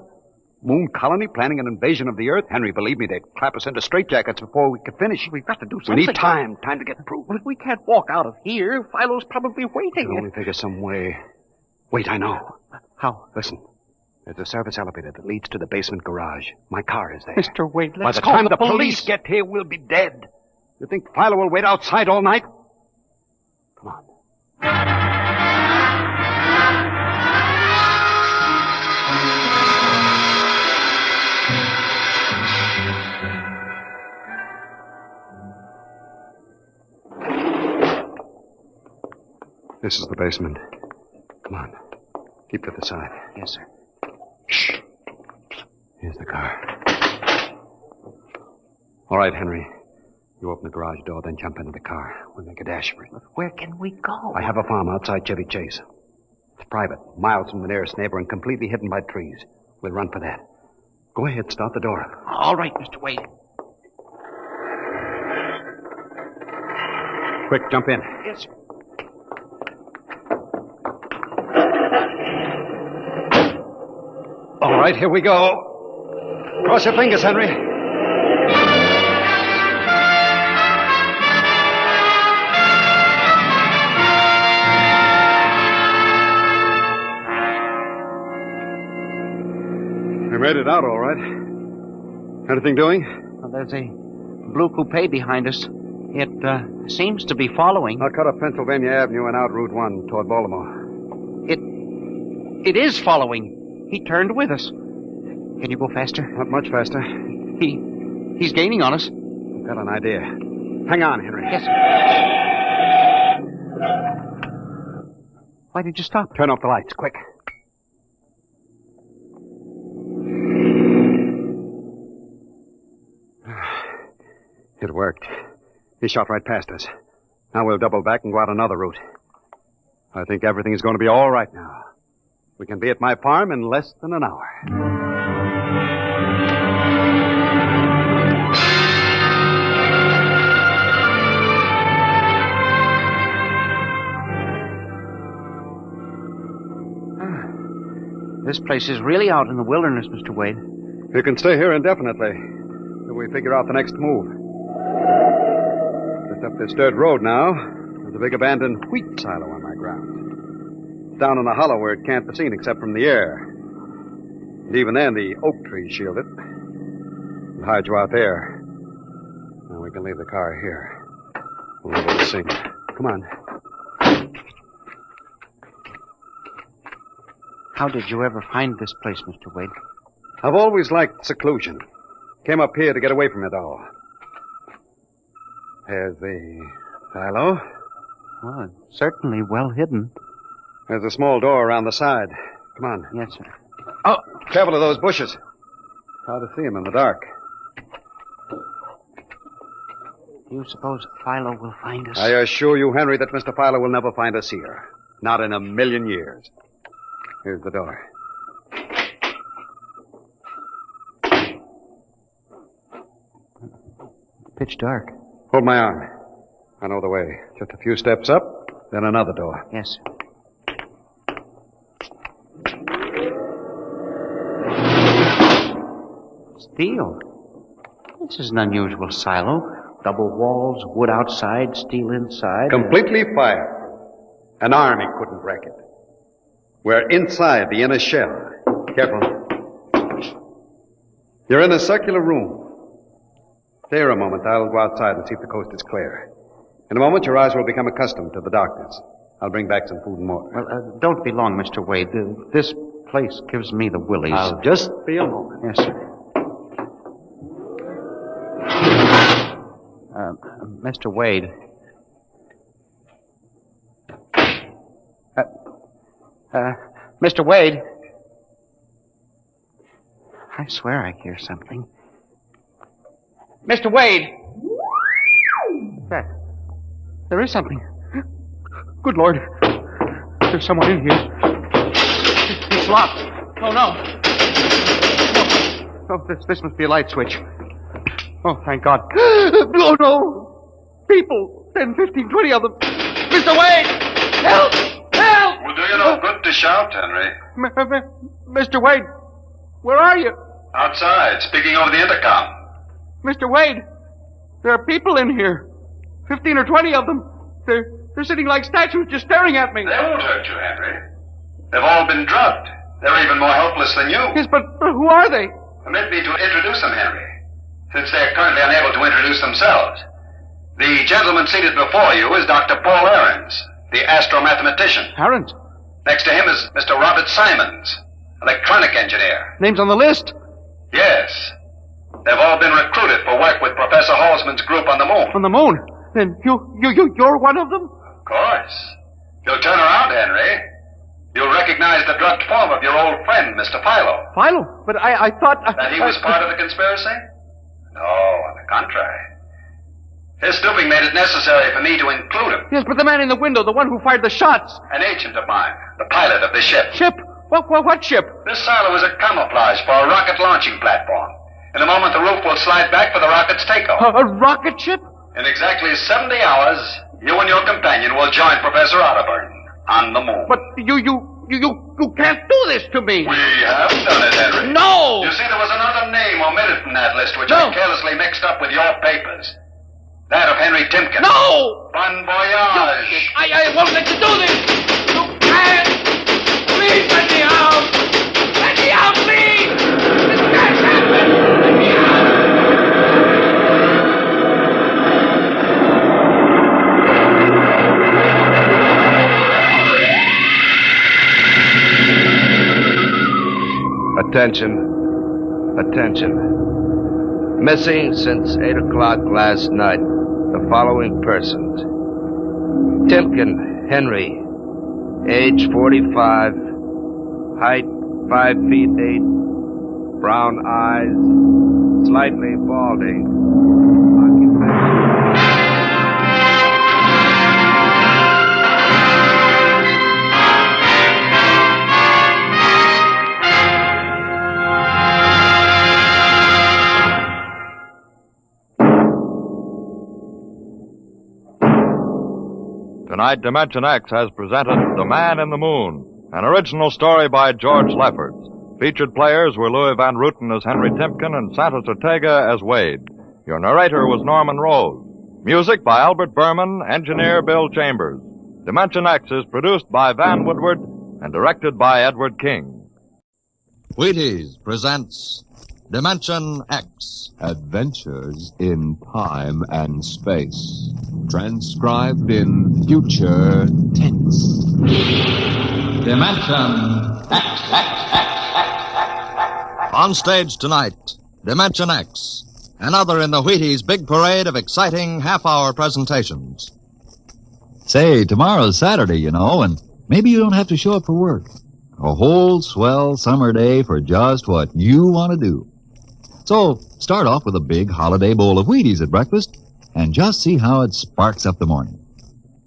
Moon colony planning an invasion of the Earth? Henry, believe me, they'd clap us into straitjackets before we could finish. We've got to do We something. need time to get proof. Well, we can't walk out of here. Philo's probably I waiting. can only figure some way. Wait, I know. How? Listen. There's a service elevator that leads to the basement garage. My car is there. Mr. Wade, By let's the call time the the police. police get here, we'll be dead. You think Philo will wait outside all night? Come on. This is the basement. Come on. Keep to the side. Yes, sir. Shh. Here's the car. All right, Henry. You open the garage door, then jump into the car. We'll make a dash for it. Where can we go? I have a farm outside Chevy Chase. It's private, miles from the nearest neighbor and completely hidden by trees. We'll run for that. Go ahead, start the door up. All right, Mr. Wade. Quick, jump in. Yes, sir. All right, here we go. Cross your fingers, Henry. We made it out all right. Anything doing? Well, there's a blue coupe behind us. It seems to be following. I'll cut up Pennsylvania Avenue and out Route 1 toward Baltimore. It is following. He turned with us. Can you go faster? Not much faster. He's gaining on us. I've got an idea. Hang on, Henry. Yes, sir. Why did you stop? Turn off the lights, quick. It worked. He shot right past us. Now we'll double back and go out another route. I think everything's going to be all right now. We can be at my farm in less than an hour. This place is really out in the wilderness, Mr. Wade. You can stay here indefinitely till we figure out the next move. Just up this dirt road now, there's a big abandoned wheat silo on my grounds. It's down in a hollow where it can't be seen except from the air. And even then, the oak trees shield it. We'll hide you out there. Now we can leave the car here. We'll be able to see. Come on. How did you ever find this place, Mr. Wade? I've always liked seclusion. Came up here to get away from it all. There's the silo. Oh, it's certainly well hidden. There's a small door around the side. Come on. Yes, sir. Oh, careful of those bushes. Hard to see them in the dark. Do you suppose Philo will find us? I assure you, Henry, that Mr. Philo will never find us here. Not in a million years. Here's the door. Pitch dark. Hold my arm. I know the way. Just a few steps up, then another door. Yes, sir. Steel. This is an unusual silo. Double walls, wood outside, steel inside. Completely fireproof. An army couldn't break it. We're inside the inner shell. Careful. You're in a circular room. Stay here a moment. I'll go outside and see if the coast is clear. In a moment, your eyes will become accustomed to the darkness. I'll bring back some food and water. Well, don't be long, Mr. Wade. This place gives me the willies. I'll just be a moment. Yes, sir. Mr. Wade. Mr. Wade. I swear I hear something. Mr. Wade! There is something. Good Lord. There's someone in here. It's locked. Oh, no. Oh, this must be a light switch. Oh, thank God. Oh, no. People. 10, 15, 20 of them. Mr. Wade! Help! Help! Will do you no good to shout, Henry. Mr. Wade, where are you? Outside, speaking over the intercom. Mr. Wade, there are people in here. 15 or 20 of them. They're sitting like statues just staring at me. They won't hurt you, Henry. They've all been drugged. They're even more helpless than you. Yes, but who are they? Permit me to introduce them, Henry, since they're currently unable to introduce themselves. The gentleman seated before you is Dr. Paul Ahrens, the astromathematician. Ahrens? Next to him is Mr. Robert Simons, electronic engineer. Name's on the list? Yes. They've all been recruited for work with Professor Halsman's group on the moon. On the moon? Then you're one of them? Of course. You'll turn around, Henry. You'll recognize the drugged form of your old friend, Mr. Philo. Philo? But I thought... That he was part of the conspiracy? No, on the contrary. His stooping made it necessary for me to include him. Yes, but the man in the window, the one who fired the shots. An agent of mine, the pilot of the ship. Ship? What ship? This silo is a camouflage for a rocket launching platform. In a moment, the roof will slide back for the rocket's takeoff. A rocket ship? In exactly 70 hours, you and your companion will join Professor Otterburn on the moon. But you can't do this to me. We have done it, Henry. No! You see, there was another name omitted from that list, which I carelessly mixed up with your papers. That of Henry Timken. No! Bon voyage. I won't let you do this. You can't. Please let me out. Let me out, please. This can't happen. Let me out. Attention. Missing since 8 o'clock last night. The following persons. Timken Henry, age 45, height 5 feet 8, brown eyes, slightly balding. Tonight, Dimension X has presented The Man in the Moon, an original story by George Lefferts. Featured players were Louis Van Rooten as Henry Timken and Santos Ortega as Wade. Your narrator was Norman Rose. Music by Albert Berman, engineer Bill Chambers. Dimension X is produced by Van Woodward and directed by Edward King. Wheaties presents Dimension X. Adventures in Time and Space. Transcribed in future tense. Dimension X. On stage tonight, Dimension X. Another in the Wheaties' big parade of exciting half-hour presentations. Say, tomorrow's Saturday, you know, and maybe you don't have to show up for work. A whole swell summer day for just what you want to do. So, start off with a big holiday bowl of Wheaties at breakfast, and just see how it sparks up the morning.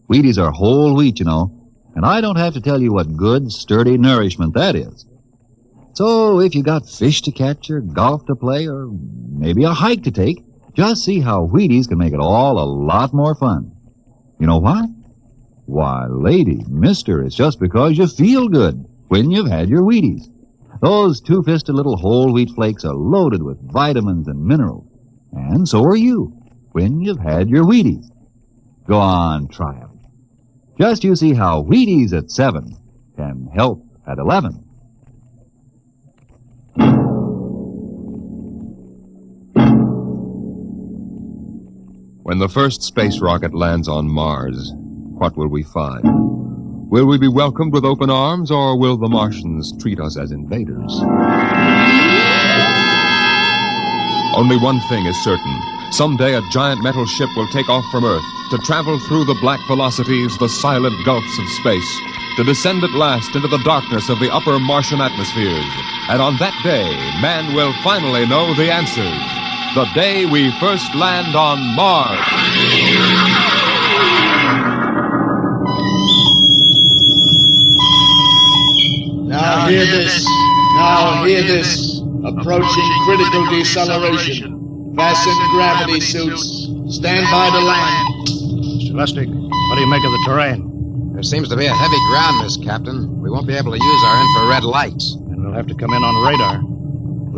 Wheaties are whole wheat, you know, and I don't have to tell you what good, sturdy nourishment that is. So, if you got fish to catch or golf to play or maybe a hike to take, just see how Wheaties can make it all a lot more fun. You know why? Why, lady, mister, it's just because you feel good when you've had your Wheaties. Those two-fisted little whole wheat flakes are loaded with vitamins and minerals. And so are you when you've had your Wheaties. Go on, try 'em. Just you see how Wheaties at 7 can help at 11. When the first space rocket lands on Mars, what will we find? Will we be welcomed with open arms, or will the Martians treat us as invaders? Only one thing is certain. Someday a giant metal ship will take off from Earth to travel through the black velocities, the silent gulfs of space, to descend at last into the darkness of the upper Martian atmospheres. And on that day, man will finally know the answers. The day we first land on Mars. Now hear this. Now hear this. Approaching critical deceleration. Fasten gravity suits. Stand by to land. Mr. Lustig, what do you make of the terrain? There seems to be a heavy ground, Miss Captain. We won't be able to use our infrared lights. And we'll have to come in on radar.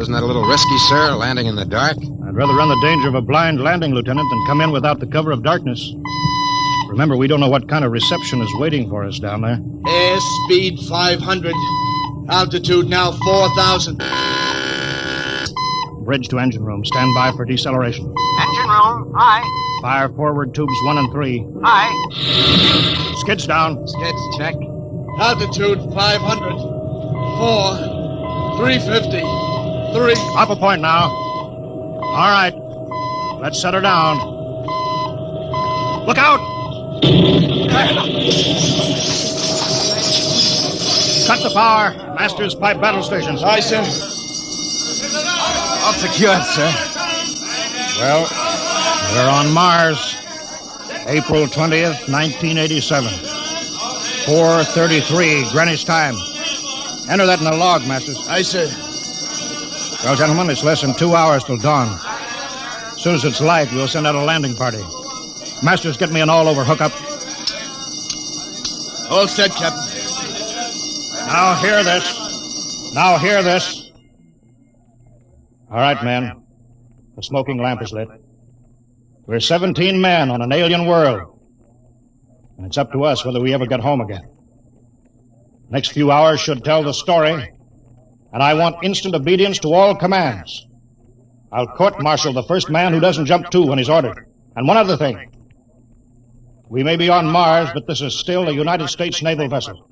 Isn't that a little risky, sir, landing in the dark? I'd rather run the danger of a blind landing, Lieutenant, than come in without the cover of darkness. Remember, we don't know what kind of reception is waiting for us down there. Airspeed 500. Altitude now 4,000. Bridge to engine room. Stand by for deceleration. Engine room, aye. Fire forward tubes 1 and 3. Aye. Skids down. Skids, check. Altitude 500. 4. 350. 3. Up a point now. All right. Let's set her down. Look out! Cut the power. Master's pipe battle stations. Aye, sir. All secured, sir. Well, we're on Mars. April 20th, 1987. 4:33 Greenwich time. Enter that in the log, Masters. Aye, sir. Well, gentlemen, it's less than 2 hours till dawn. As soon as it's light, we'll send out a landing party. Masters, get me an all-over hookup. All set, Captain. Now hear this. Now hear this. All right, men. The smoking lamp is lit. We're 17 men on an alien world. And it's up to us whether we ever get home again. Next few hours should tell the story. And I want instant obedience to all commands. I'll court-martial the first man who doesn't jump to when he's ordered. And one other thing. We may be on Mars, but this is still a United States naval vessel.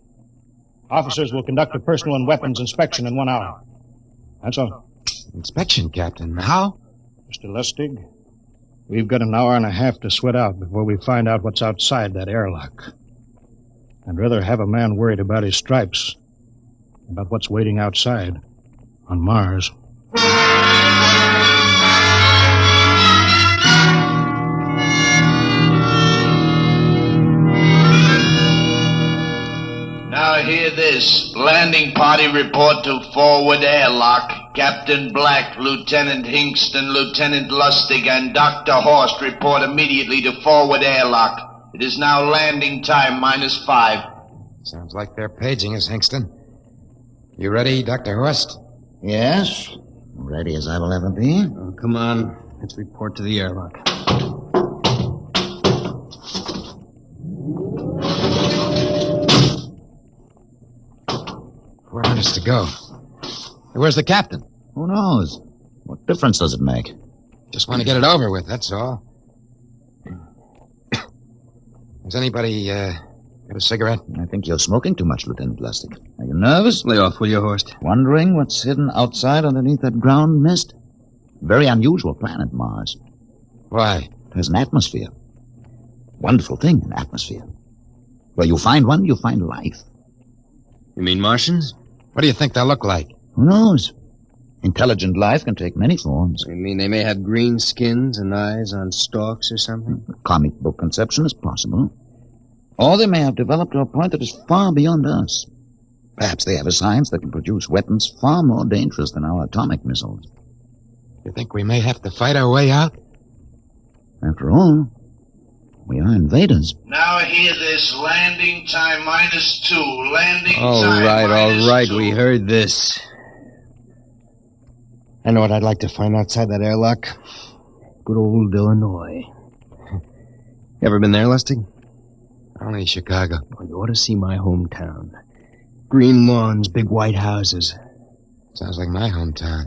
Officers will conduct a personal and weapons inspection in 1 hour. That's all. Inspection, Captain. How? Mr. Lustig, we've got an hour and a half to sweat out before we find out what's outside that airlock. I'd rather have a man worried about his stripes than about what's waiting outside on Mars. Now hear this. Landing party report to forward airlock. Captain Black, Lieutenant Hingston, Lieutenant Lustig, and Dr. Horst report immediately to forward airlock. It is now landing time -5. Sounds like they're paging us, Hingston. You ready, Dr. Horst? Yes. Ready as I will ever be. Oh, come on. Let's report to the airlock. 4 minutes to go. Hey, where's the captain? Who knows? What difference does it make? Just want to get it over with, that's all. Has anybody got a cigarette? I think you're smoking too much, Lieutenant Lustig. Are you nervous? Lay off, will you, Horst? Wondering what's hidden outside underneath that ground mist? Very unusual planet, Mars. Why? It has an atmosphere. Wonderful thing, an atmosphere. Where you find one, you find life. You mean Martians? What do you think they'll look like? Who knows? Intelligent life can take many forms. You mean they may have green skins and eyes on stalks or something? A comic book conception is possible. Or they may have developed to a point that is far beyond us. Perhaps they have a science that can produce weapons far more dangerous than our atomic missiles. You think we may have to fight our way out? After all, we are invaders. Now hear this. Landing time -2. Landing All time right, -2. we heard this. I know what I'd like to find outside that airlock. Good old Illinois. You ever been there, Lustig? Only Chicago. Oh, you ought to see my hometown. Green lawns, big white houses. Sounds like my hometown.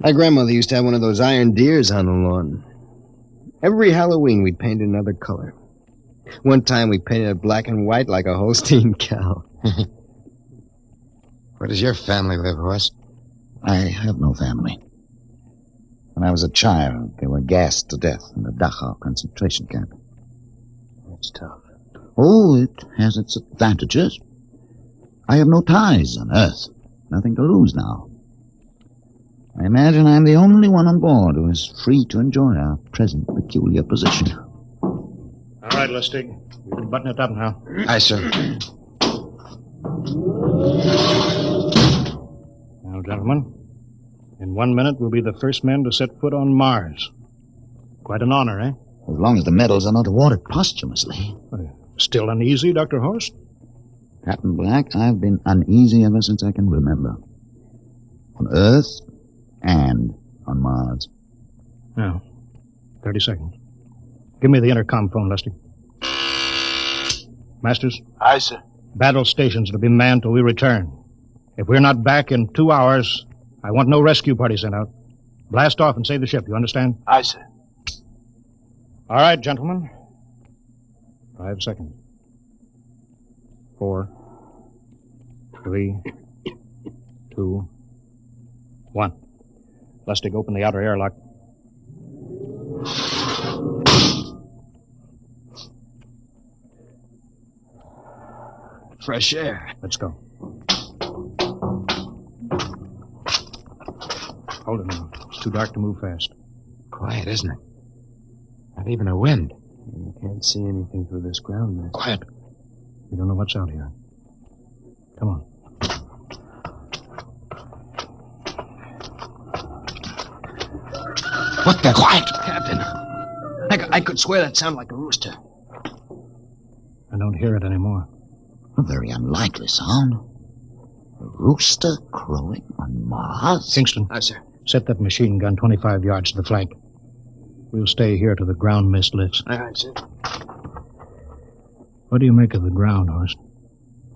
My grandmother used to have one of those iron deers on the lawn. Every Halloween, we'd paint it another color. One time, we painted it black and white like a Holstein cow. Where does your family live, Horst? I have no family. When I was a child, they were gassed to death in the Dachau concentration camp. That's tough. Oh, it has its advantages. I have no ties on Earth. Nothing to lose now. I imagine I'm the only one on board who is free to enjoy our present peculiar position. All right, Lustig. We can button it up now. Aye, sir. Now Well, gentlemen, in 1 minute we'll be the first men to set foot on Mars. Quite an honor, eh? As long as the medals are not awarded posthumously. Still uneasy, Dr. Horst? Captain Black, I've been uneasy ever since I can remember. On Earth and on Mars. Now, 30 seconds. Give me the intercom phone, Lustig. Masters? Aye, sir. Battle stations to be manned till we return. If we're not back in 2 hours, I want no rescue party sent out. Blast off and save the ship, you understand? Aye, sir. All right, gentlemen. 5 seconds. 4, 3, 2, 1. Lustig, open the outer airlock. Fresh air. Let's go. Hold it now. It's too dark to move fast. Quiet, isn't it? Not even a wind. You can't see anything through this ground mist. Quiet. We don't know what's out here. Come on. What the? Quiet! Captain. I could swear that sounded like a rooster. I don't hear it anymore. A very unlikely sound. A rooster crowing on Mars? Kingston. Aye, sir. Set that machine gun 25 yards to the flank. We'll stay here till the ground mist lifts. Aye, sir. What do you make of the ground, Horst?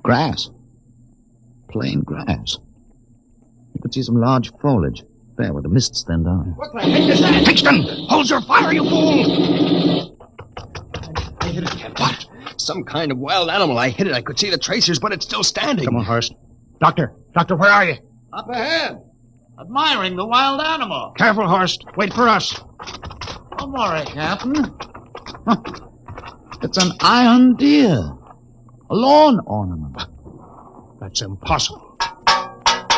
Grass. Plain grass. You could see some large foliage. There, where the mists then down. What the heck is that? Kingston! Hold your fire, you fool! I hit it, Captain. What? Some kind of wild animal. I hit it. I could see the tracers, but it's still standing. Come on, Horst. Doctor, where are you? Up ahead. Admiring the wild animal. Careful, Horst. Wait for us. Don't worry, Captain. Huh. It's an iron deer. A lawn ornament. That's impossible.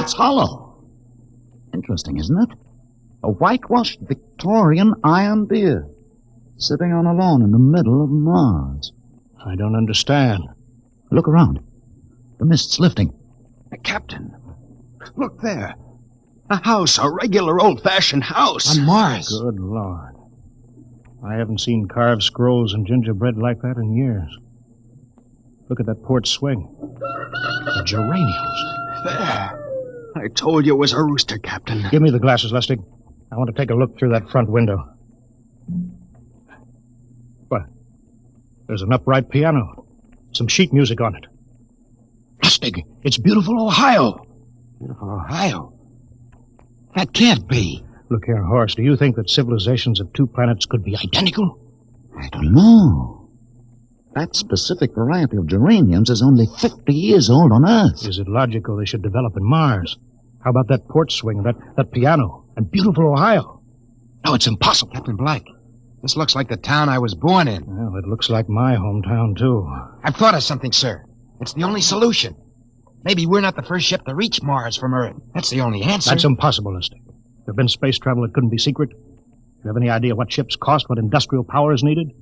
It's hollow. Interesting, isn't it? A whitewashed Victorian iron deer sitting on a lawn in the middle of Mars. I don't understand. Look around. The mist's lifting. Captain, look there. A house, a regular old-fashioned house. On Mars. Good Lord. I haven't seen carved scrolls and gingerbread like that in years. Look at that port swing. The geraniums. There. I told you it was a rooster, Captain. Give me the glasses, Lustig. I want to take a look through that front window. What? There's an upright piano. Some sheet music on it. Lustig, it's beautiful Ohio. Beautiful Ohio? That can't be. Look here, Horst. Do you think that civilizations of two planets could be identical? I don't know. That specific variety of geraniums is only 50 years old on Earth. Is it logical they should develop in Mars? How about that port swing, that piano, and beautiful Ohio? No, it's impossible. Captain Black, this looks like the town I was born in. Well, it looks like my hometown, too. I've thought of something, sir. It's the only solution. Maybe we're not the first ship to reach Mars from Earth. That's the only answer. That's impossible, Lustig. If there had been space travel, it couldn't be secret. Do you have any idea what ships cost, what industrial power is needed?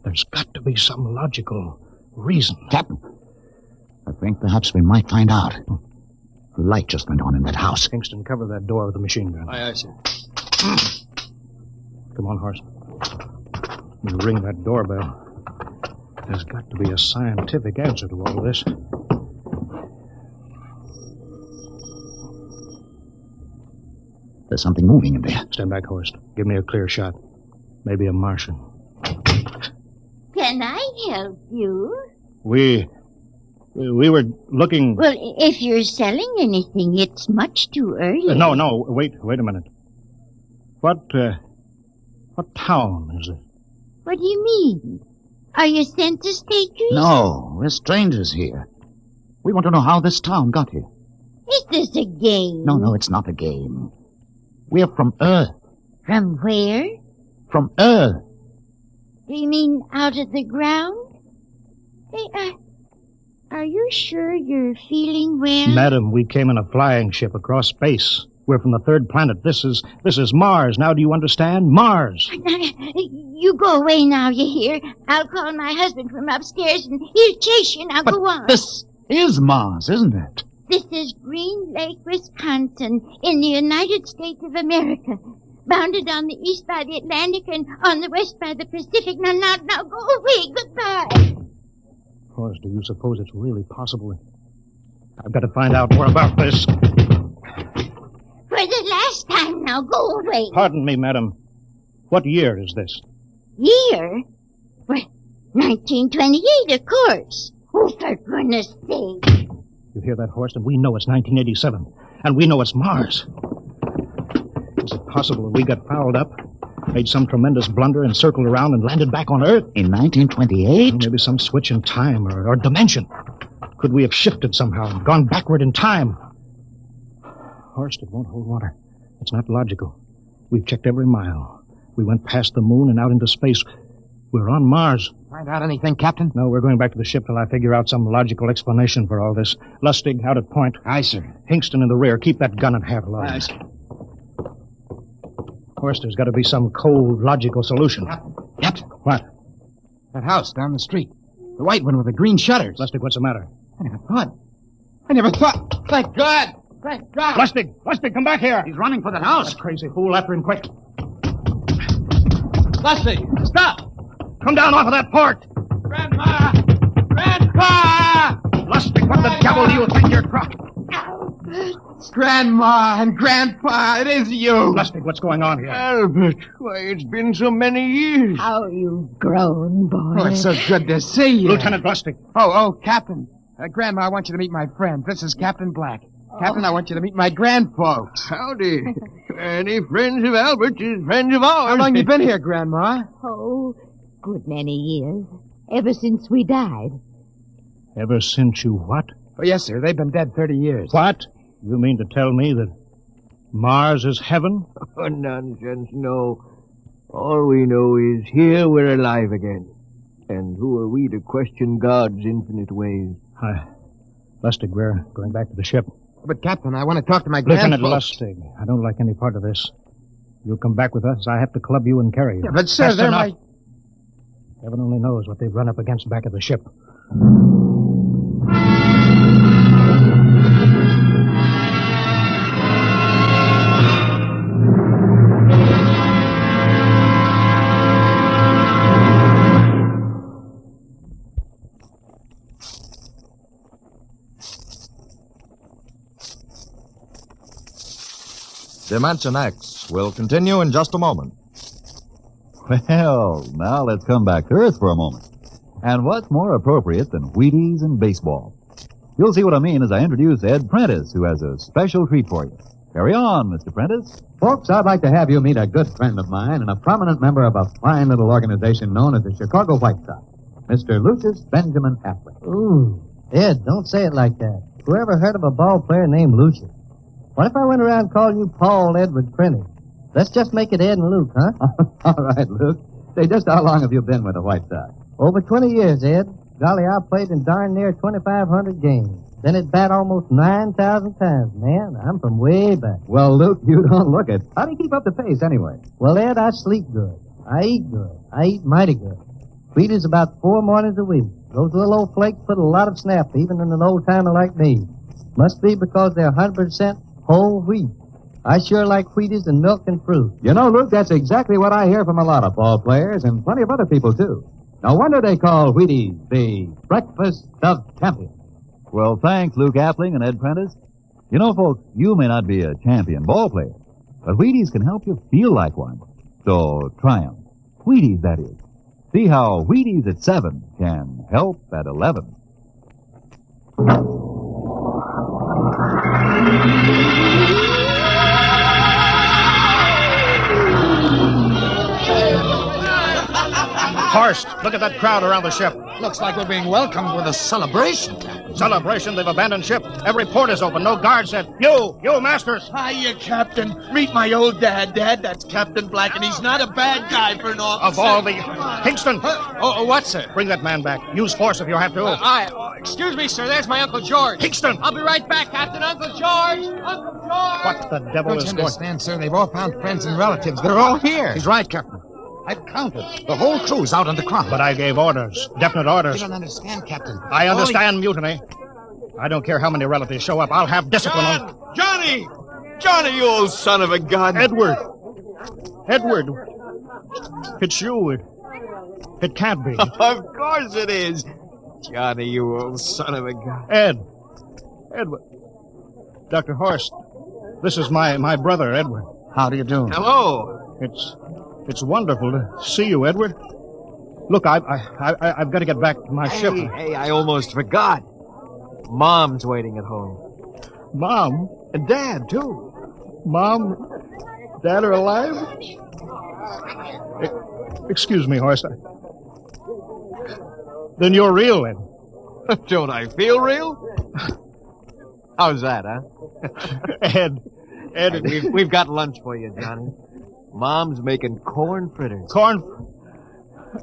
There's got to be some logical reason. Captain, I think perhaps we might find out. A light just went on in that house. Kingston, cover that door with the machine gun. Aye, sir. Come on, Horst. You ring that doorbell. There's got to be a scientific answer to all this. There's something moving in there. Stand back, Horst. Give me a clear shot. Maybe a Martian. Can I help you? We were looking... Well, if you're selling anything, it's much too early. No, wait a minute. What town is it? What do you mean? Are you census takers? No, we're strangers here. We want to know how this town got here. Is this a game? No, it's not a game. We're from Earth. From where? From Earth. Do you mean out of the ground? Hey, are you sure you're feeling well? Madam, we came in a flying ship across space. We're from the third planet. This is Mars. Now do you understand? Mars. You go away now, you hear? I'll call my husband from upstairs and he'll chase you. Now go on. This is Mars, isn't it? This is Green Lake, Wisconsin, in the United States of America. Bounded on the east by the Atlantic and on the west by the Pacific. Now, go away. Goodbye. Of course, do you suppose it's really possible? I've got to find out more about this. For the last time now, go away. Pardon me, madam. What year is this? Year? Well, 1928, of course. Oh, for goodness sake. You hear that, Horst? And we know it's 1987. And we know it's Mars. Is it possible that we got fouled up, made some tremendous blunder, and circled around and landed back on Earth? In 1928? Maybe some switch in time or dimension. Could we have shifted somehow and gone backward in time? Horst, it won't hold water. It's not logical. We've checked every mile. We went past the moon and out into space. We're on Mars. Find out anything, Captain? No, we're going back to the ship till I figure out some logical explanation for all this. Lustig, out at point. Aye, sir. Hingston in the rear. Keep that gun at half load. Aye, sir. Horst, there's got to be some cold, logical solution. Captain. What? That house down the street. The white one with the green shutters. Lustig, what's the matter? I never thought. Thank God. Thank God. Lustig, come back here. He's running for the house. That crazy fool, after him quick. Lustig, stop. Come down off of that port. Grandma! Grandpa! Lustig, what the devil do you think you're crossing? Grandma and Grandpa, it is you. Lustig, what's going on here? Albert, why, it's been so many years. How you've grown, boy. Oh, it's so good to see you. Lieutenant Lustig. Oh, Captain. Grandma, I want you to meet my friend. This is Captain Black. Captain, I want you to meet my grandfolks. Howdy. Any friends of Albert's is friends of ours. How long you been here, Grandma? Oh, good many years. Ever since we died. Ever since you what? Oh, yes, sir. They've been dead 30 years. What? You mean to tell me that Mars is heaven? Oh, nonsense, no. All we know is here we're alive again. And who are we to question God's infinite ways? Lustig, we're going back to the ship. But, Captain, I want to talk to my Lieutenant grandfolks. Lustig, I don't like any part of this. You'll come back with us. I have to club you and carry you. Yeah, but, sir, That's they're enough. my... Heaven only knows what they've run up against back at the ship. Dimension X will continue in just a moment. Well, now let's come back to Earth for a moment. And what's more appropriate than Wheaties and baseball? You'll see what I mean as I introduce Ed Prentice, who has a special treat for you. Carry on, Mr. Prentice. Folks, I'd like to have you meet a good friend of mine and a prominent member of a fine little organization known as the Chicago White Sox, Mr. Lucius Benjamin Affleck. Ooh, Ed, don't say it like that. Whoever heard of a ball player named Lucius? What if I went around calling you Paul Edward Prentice? Let's just make it Ed and Luke, huh? All right, Luke. Say, just how long have you been with the White Sox? Over 20 years, Ed. Golly, I played in darn near 2,500 games. Then at bat almost 9,000 times. Man, I'm from way back. Well, Luke, you don't look it. How do you keep up the pace anyway? Well, Ed, I sleep good. I eat good. I eat mighty good. Wheaties about 4 mornings a week. Those little old flakes put a lot of snap, even in an old-timer like me. Must be because they're 100% whole wheat. I sure like Wheaties and milk and fruit. You know, Luke, that's exactly what I hear from a lot of ball players and plenty of other people, too. No wonder they call Wheaties the breakfast of champions. Well, thanks, Luke Appling and Ed Prentice. You know, folks, you may not be a champion ball player, but Wheaties can help you feel like one. So try 'em. Wheaties, that is. See how Wheaties at 7 can help at 11. Horst, look at that crowd around the ship. Looks like we're being welcomed with a celebration, Captain. Celebration? They've abandoned ship. Every port is open. No guards set. You, Masters. Hiya, Captain. Meet my old dad. Dad, that's Captain Black, and he's not a bad guy for an officer. Of all the... Kingston. What, sir? Bring that man back. Use force if you have to. Excuse me, sir. There's my Uncle George. Kingston. I'll be right back, Captain. Uncle George. Uncle George. What the devil Don't is you going... understand, sir? They've all found friends and relatives. They're all here. He's right, Captain. I've counted. The whole crew's out on the crop. But I gave orders. Definite orders. You don't understand, Captain. I understand mutiny. I don't care how many relatives show up. I'll have discipline on... Johnny! Johnny, you old son of a gun! Edward! It's you. It can't be. Of course it is. Johnny, you old son of a gun. Edward. Dr. Horst, this is my brother, Edward. How do you do? Hello. It's wonderful to see you, Edward. Look, I've got to get back to my ship. Hey, I almost forgot. Mom's waiting at home. Mom? And Dad, too. Mom, Dad are alive? Excuse me, Horst. Then you're real, then. Don't I feel real? How's that, huh? Ed, we've got lunch for you, Johnny. Mom's making corn fritters.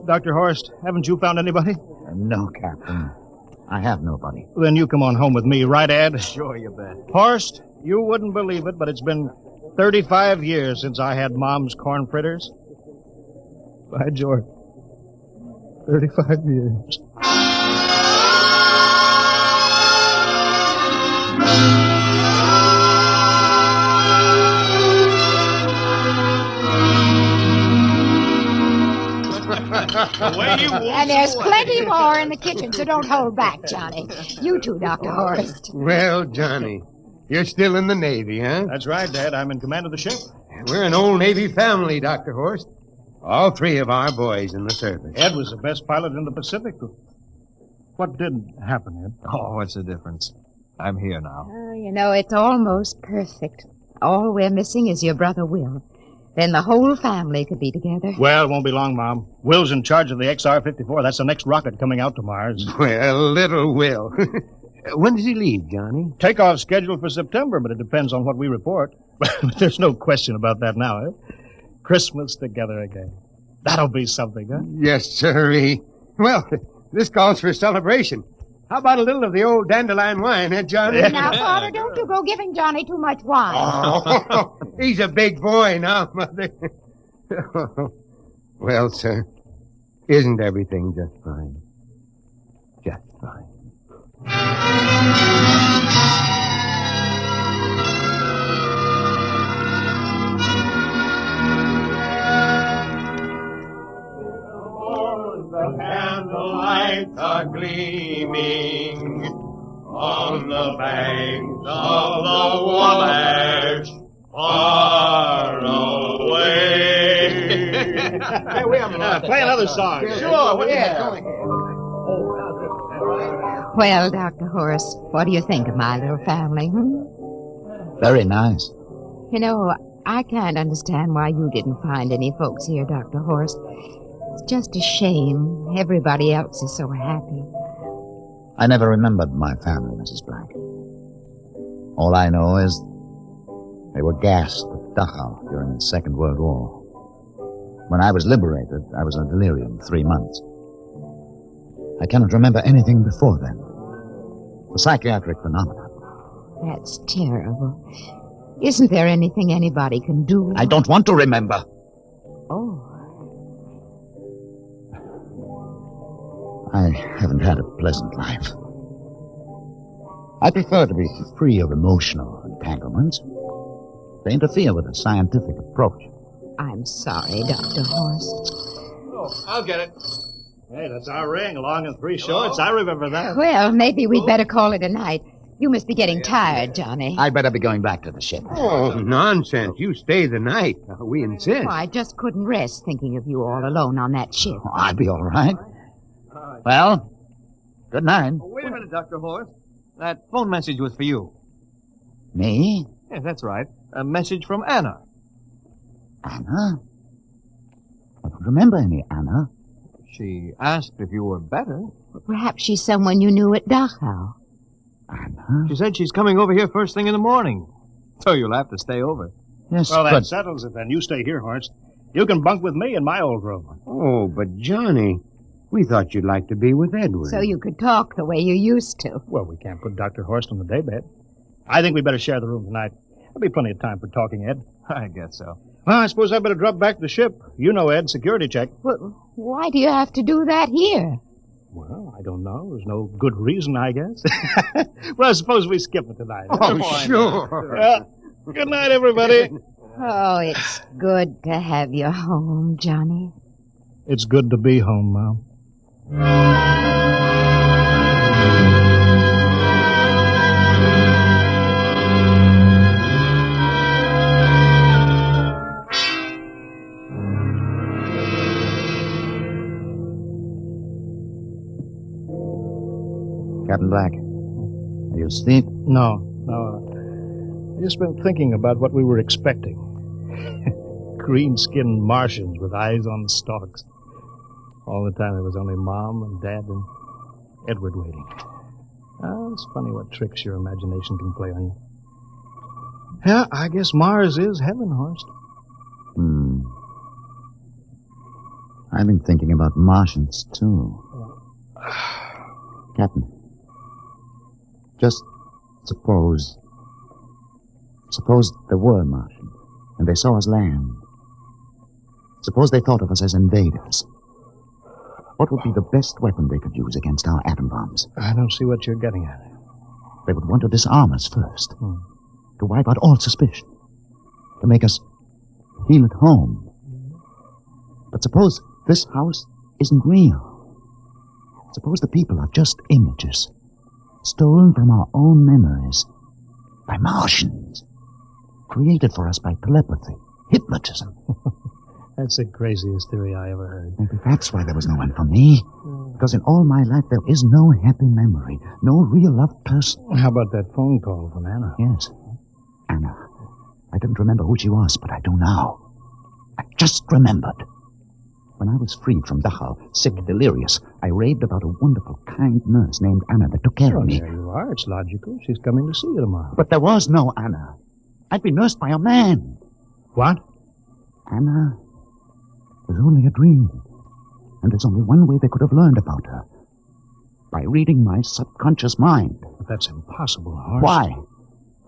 Dr. Horst, haven't you found anybody? No, Captain. I have nobody. Then you come on home with me, right, Ed? Sure, you bet. Horst, you wouldn't believe it, but it's been 35 years since I had Mom's corn fritters. By George. 35 years. And there's plenty more in the kitchen, so don't hold back, Johnny. You too, Dr. Horst. Well, Johnny, you're still in the Navy, huh? That's right, Dad. I'm in command of the ship. We're an old Navy family, Dr. Horst. All three of our boys in the service. Ed was the best pilot in the Pacific. What did happen, Ed? Oh, what's the difference? I'm here now. Oh, you know, it's almost perfect. All we're missing is your brother Will. Then the whole family could be together. Well, it won't be long, Mom. Will's in charge of the XR-54. That's the next rocket coming out to Mars. Well, little Will. When does he leave, Johnny? Takeoff scheduled for September, but it depends on what we report. There's no question about that now, eh? Christmas together again. That'll be something, huh? Yes, sirree. Well, this calls for a celebration. How about a little of the old dandelion wine, eh, Johnny? Now, Father, don't you go giving Johnny too much wine. Oh, he's a big boy now, Mother. Well, sir, isn't everything just fine? Just fine. The candlelights are gleaming on the banks of the Wabash, far away. Hey, we have play another song. Sure, Well, Dr. Horst, what do you think of my little family, Very nice. You know, I can't understand why you didn't find any folks here, Dr. Horst. It's just a shame. Everybody else is so happy. I never remembered my family, Mrs. Black. All I know is they were gassed at Dachau during the Second World War. When I was liberated, I was in delirium 3 months. I cannot remember anything before then. A psychiatric phenomenon. That's terrible. Isn't there anything anybody can do? I don't want to remember. Oh. I haven't had a pleasant life. I prefer to be free of emotional entanglements. They interfere with a scientific approach. I'm sorry, Dr. Horst. Oh, I'll get it. Hey, that's our ring, long and three shorts. I remember that. Well, maybe we'd better call it a night. You must be getting tired, Johnny. I'd better be going back to the ship. Oh, nonsense. You stay the night. We insist. Oh, I just couldn't rest thinking of you all alone on that ship. Oh, I'll be all right. Well, good night. Oh, wait a minute, Dr. Horst. That phone message was for you. Me? Yes, that's right. A message from Anna. Anna? I don't remember any Anna. She asked if you were better. Perhaps she's someone you knew at Dachau. Anna? She said she's coming over here first thing in the morning. So you'll have to stay over. Yes, well, but... that settles it then. You stay here, Horst. You can bunk with me in my old room. Oh, but Johnny, we thought you'd like to be with Edward. So you could talk the way you used to. Well, we can't put Dr. Horst on the daybed. I think we better share the room tonight. There'll be plenty of time for talking, Ed. I guess so. Well, I suppose I better drop back to the ship. You know, Ed, security check. Well, why do you have to do that here? Well, I don't know. There's no good reason, I guess. Well, suppose we skip it tonight. Oh, sure. Good night, everybody. Oh, it's good to have you home, Johnny. It's good to be home, Mom. Captain Black, are you asleep? No. I've just been thinking about what we were expecting. Green-skinned Martians with eyes on stalks. All the time there was only Mom and Dad and Edward waiting. It's funny what tricks your imagination can play on you. Yeah, I guess Mars is heaven, Horst. I've been thinking about Martians, too. Captain, just suppose there were Martians, and they saw us land. Suppose they thought of us as invaders. What would be the best weapon they could use against our atom bombs? I don't see what you're getting at. They would want to disarm us first, to wipe out all suspicion, to make us feel at home. But suppose this house isn't real. Suppose the people are just images, stolen from our own memories by Martians, created for us by telepathy, hypnotism. That's the craziest theory I ever heard. Maybe that's why there was no one for me. Because in all my life there is no happy memory, no real loved person. How about that phone call from Anna? Yes, Anna. I didn't remember who she was, but I do now. I just remembered. When I was freed from Dachau, sick, delirious, I raved about a wonderful, kind nurse named Anna that took care of me. There you are. It's logical. She's coming to see you tomorrow. But there was no Anna. I'd been nursed by a man. What? Anna was only a dream. And there's only one way they could have learned about her. By reading my subconscious mind. But that's impossible, Horst. Why?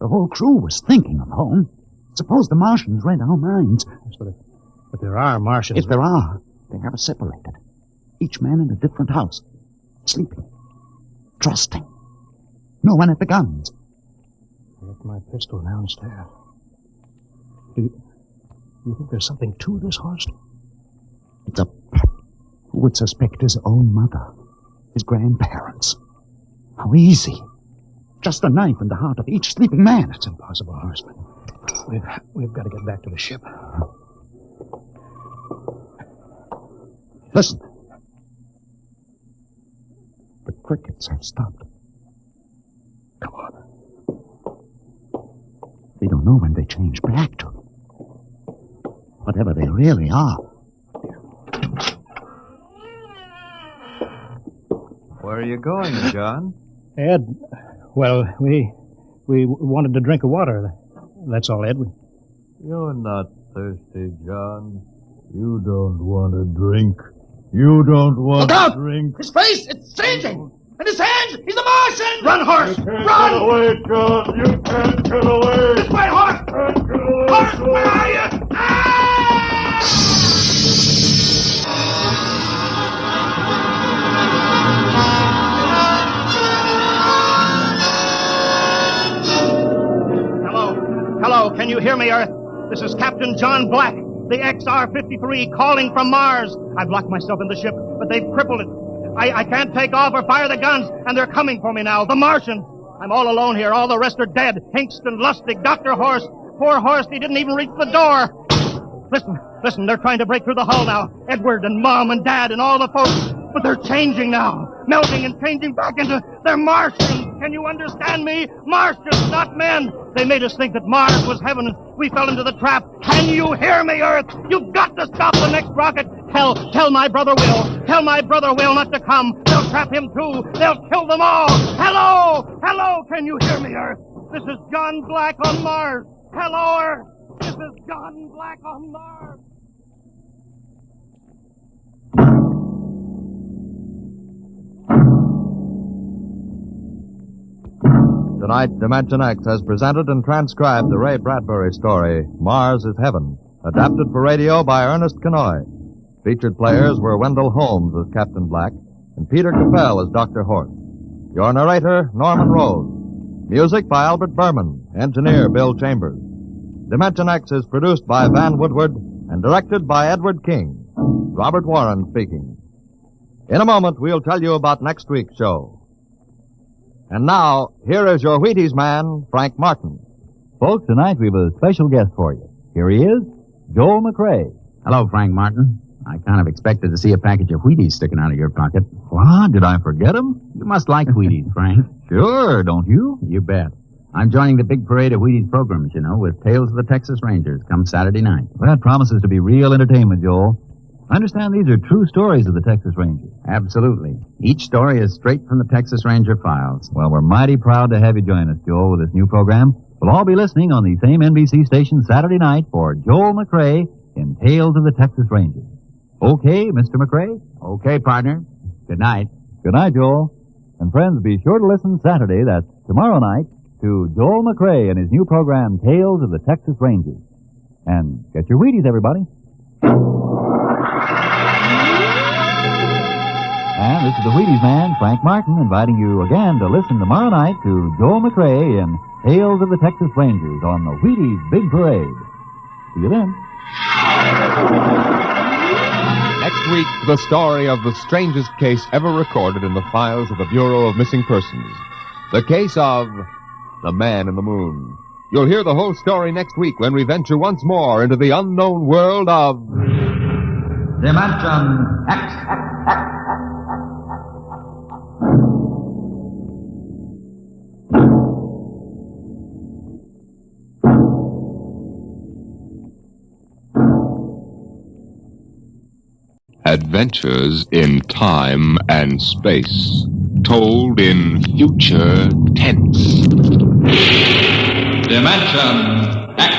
The whole crew was thinking of home. Suppose the Martians read our minds. But there are Martians. If there are, they have us separated. Each man in a different house. Sleeping. Trusting. No one at the guns. I left my pistol downstairs. Do you think there's something to this, Horst? It's a pet. Who would suspect his own mother? His grandparents? How easy. Just a knife in the heart of each sleeping man. It's impossible, Horst. We've got to get back to the ship. Listen. The crickets have stopped. Come on. We don't know when they change back to. Whatever they really are. Where are you going, John? Ed, well, we wanted to drink of water. That's all, Ed. You're not thirsty, John. You don't want to drink. You don't want to drink. His face, it's changing! And his hands, he's a Martian! Run, horse! Run! Get away, John! You can't get away! This way, horse! Horse, where are you? Hello, can you hear me, Earth? This is Captain John Black, the XR-53, calling from Mars. I've locked myself in the ship, but they've crippled it. I can't take off or fire the guns, and they're coming for me now, the Martians. I'm all alone here. All the rest are dead. Hinkston, Lustig, Dr. Horst. Poor Horst, he didn't even reach the door. Listen, they're trying to break through the hull now. Edward and Mom and Dad and all the folks. But they're changing now. Melting and changing back into... They're Martians. Can you understand me? Martians, not men. They made us think that Mars was heaven and we fell into the trap. Can you hear me, Earth? You've got to stop the next rocket. Tell my brother Will. Tell my brother Will not to come. They'll trap him too. They'll kill them all. Hello, can you hear me, Earth? This is John Black on Mars. Hello, Earth. This is John Black on Mars. Tonight, Dimension X has presented and transcribed the Ray Bradbury story, Mars is Heaven, adapted for radio by Ernest Kenoy. Featured players were Wendell Holmes as Captain Black, and Peter Capell as Dr. Horst. Your narrator, Norman Rose. Music by Albert Berman. Engineer, Bill Chambers. Dimension X is produced by Van Woodward and directed by Edward King. Robert Warren speaking. In a moment, we'll tell you about next week's show. And now, here is your Wheaties man, Frank Martin. Folks, tonight we have a special guest for you. Here he is, Joel McRae. Hello, Frank Martin. I kind of expected to see a package of Wheaties sticking out of your pocket. What? Did I forget him? You must like Wheaties, Frank. Sure, don't you? You bet. I'm joining the big parade of Wheaties programs, you know, with Tales of the Texas Rangers come Saturday night. Well, that promises to be real entertainment, Joel. I understand these are true stories of the Texas Rangers. Absolutely. Each story is straight from the Texas Ranger files. Well, we're mighty proud to have you join us, Joel, with this new program. We'll all be listening on the same NBC station Saturday night for Joel McRae in Tales of the Texas Rangers. Okay, Mr. McRae? Okay, partner. Good night. Good night, Joel. And friends, be sure to listen Saturday, that's tomorrow night, to Joel McRae and his new program, Tales of the Texas Rangers. And get your Wheaties, everybody. And this is the Wheaties man, Frank Martin, inviting you again to listen tomorrow night to Joel McRae in Tales of the Texas Rangers on the Wheaties Big Parade. See you then. Next week, the story of the strangest case ever recorded in the files of the Bureau of Missing Persons. The case of the Man in the Moon. You'll hear the whole story next week when we venture once more into the unknown world of Dimension X. Adventures in time and space, told in future tense. Dimension X.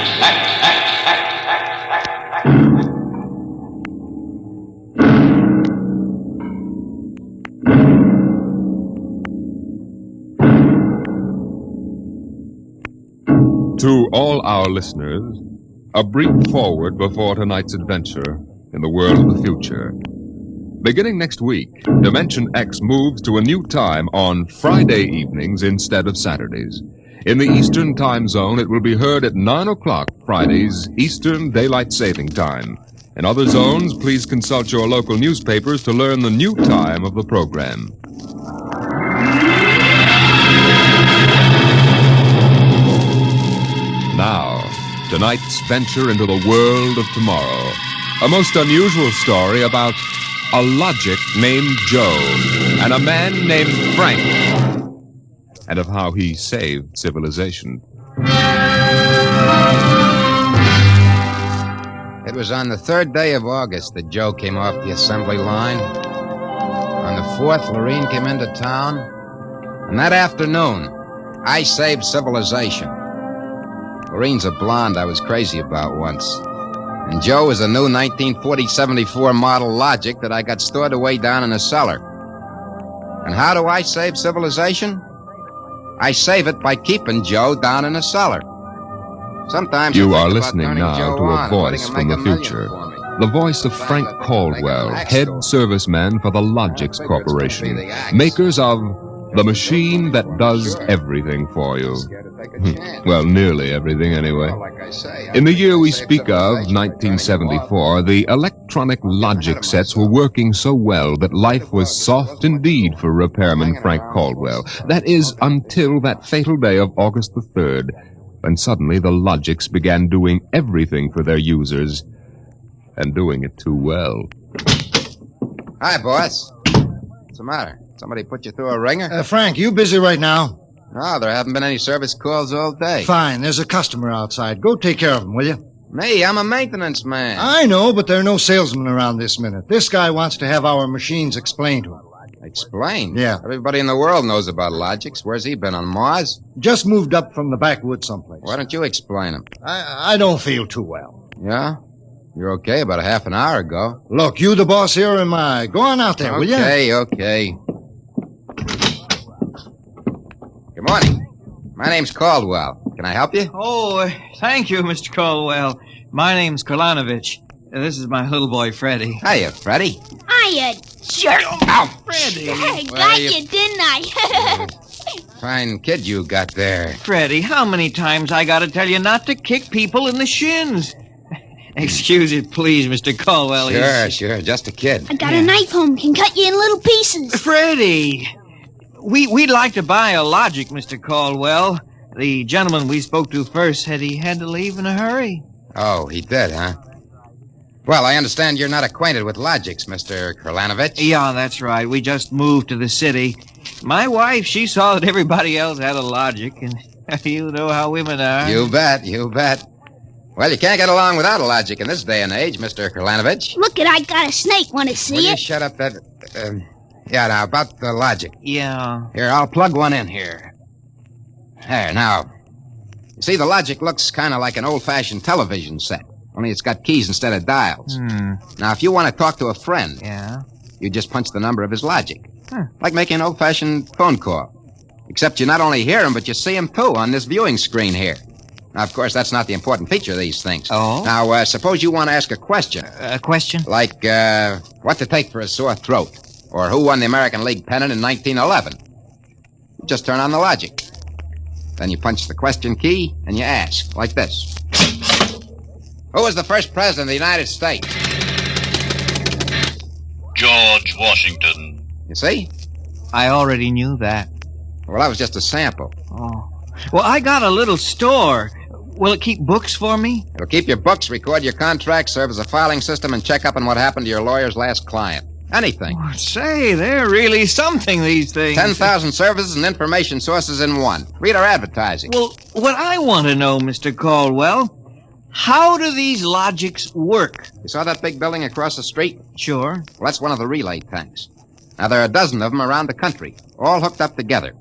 To all our listeners, a brief forward before tonight's adventure in the world of the future. Beginning next week, Dimension X moves to a new time on Friday evenings instead of Saturdays. In the Eastern Time Zone, it will be heard at 9 o'clock Fridays, Eastern Daylight Saving Time. In other zones, please consult your local newspapers to learn the new time of the program. Now, tonight's venture into the world of tomorrow. A most unusual story about a logic named Joe and a man named Frank, and of how he saved civilization. It was on the 3rd day of August that Joe came off the assembly line. On the 4th, Lorene came into town. And that afternoon, I saved civilization. Lorene's a blonde I was crazy about once. And Joe is a new 1940-74 model Logic that I got stored away down in a cellar. And how do I save civilization? I save it by keeping Joe down in a cellar. Sometimes you are listening now to a voice from the future. The voice of Frank Caldwell, head serviceman for the Logix Corporation, makers of the machine that does everything for you. Well, nearly everything anyway. In the year we speak of, 1974, the electronic Logic sets were working so well that life was soft indeed for repairman Frank Caldwell. That is, until that fatal day of August the 3rd, when suddenly the Logix began doing everything for their users, and doing it too well. Hi, boss. What's the matter? Somebody put you through a ringer? Frank, you busy right now? No, there haven't been any service calls all day. Fine, there's a customer outside. Go take care of him, will you? Me, I'm a maintenance man. I know, but there are no salesmen around this minute. This guy wants to have our machines explained to him. Explain? Yeah. Everybody in the world knows about Logix. Where's he been, on Mars? Just moved up from the backwoods someplace. Why don't you explain him? I don't feel too well. Yeah? You're okay about a half an hour ago. Look, you the boss here or am I? Go on out there, will you? Okay. Good morning. My name's Caldwell. Can I help you? Oh, thank you, Mr. Caldwell. My name's Kolanovich. This is my little boy, Freddie. Hiya, Freddie. hired. Jerk. Ow! Freddie. I Well, got you- you, didn't I? Fine kid you got there. Freddie, how many times I gotta tell you not to kick people in the shins? Excuse it, please, Mr. Caldwell. Sure, just a kid. I got a knife home. Can cut you in little pieces. Freddie, we'd like to buy a Logic, Mr. Caldwell. The gentleman we spoke to first said he had to leave in a hurry. Oh, he did, huh? Well, I understand you're not acquainted with Logics, Mr. Kralanovich. Yeah, that's right. We just moved to the city. My wife, she saw that everybody else had a Logic, and you know how women are. You bet. Well, you can't get along without a Logic in this day and age, Mr. Kralanovich. Look I got a snake. Want to see Will it? you shut up that... yeah, now, about the Logic. Yeah. Here, I'll plug one in here. There, now. You see, the Logic looks kind of like an old-fashioned television set, only it's got keys instead of dials. Now, if you want to talk to a friend, you just punch the number of his Logic. Like making an old-fashioned phone call. Except you not only hear him, but you see him, too, on this viewing screen here. Now, of course, that's not the important feature of these things. Oh? Now, suppose you want to ask a question. A question? Like, what to take for a sore throat? Or who won the American League pennant in 1911? You just turn on the Logic. Then you punch the question key, and you ask, like this. Who was the first president of the United States? George Washington. You see? I already knew that. Well, that was just a sample. Oh. Well, I got a little store. Will it keep books for me? It'll keep your books, record your contracts, serve as a filing system, and check up on what happened to your lawyer's last client. Anything. Oh, say, they're really something, these things. 10,000 services and information sources in one. Read our advertising. Well, what I want to know, Mr. Caldwell, how do these Logics work? You saw that big building across the street? Sure. Well, that's one of the relay tanks. Now, there are a dozen of them around the country, all hooked up together.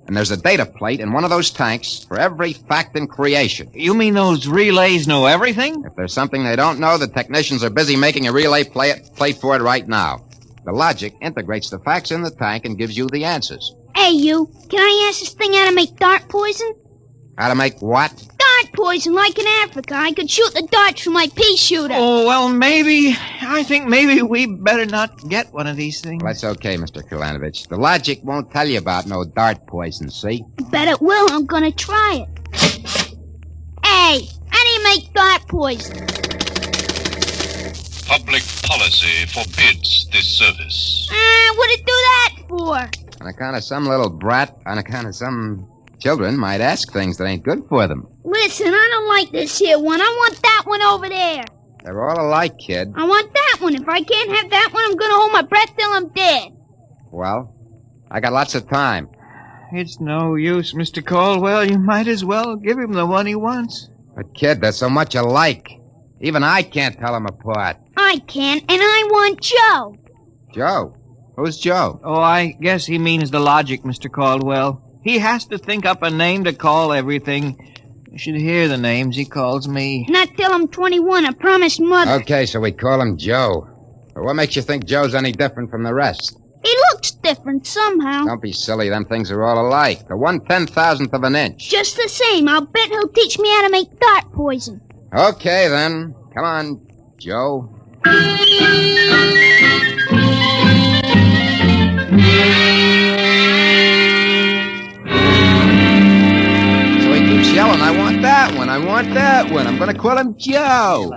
And there's a data plate in one of those tanks for every fact in creation. You mean those relays know everything? If there's something they don't know, the technicians are busy making a relay plate for it right now. The Logic integrates the facts in the tank and gives you the answers. Hey, you. Can I ask this thing how to make dart poison? How to make what? Dart poison, like in Africa. I could shoot the darts from my pea shooter. Oh, well, I think maybe we better not get one of these things. Well, that's okay, Mr. Kralanovich. The Logic won't tell you about no dart poison, see? Bet it will. I'm gonna try it. Hey, how do you make dart poison? Public policy forbids this service. What'd it do that for? On account of some little brat, on account of some children might ask things that ain't good for them. Listen, I don't like this here one. I want that one over there. They're all alike, kid. I want that one. If I can't have that one, I'm gonna hold my breath till I'm dead. Well, I got lots of time. It's no use, Mr. Caldwell. You might as well give him the one he wants. But, kid, they're so much alike. Even I can't tell them apart. I can, and I want Joe. Joe? Who's Joe? Oh, I guess he means the Logic, Mr. Caldwell. He has to think up a name to call everything. You should hear the names he calls me. Not till I'm 21, I promised Mother. Okay, so we call him Joe. But what makes you think Joe's any different from the rest? He looks different somehow. Don't be silly. Them things are all alike. The 1/10,000th of an inch. Just the same, I'll bet he'll teach me how to make dart poison. Okay, then. Come on, Joe. Yelling, I want that one, I want that one. I'm going to call him Joe.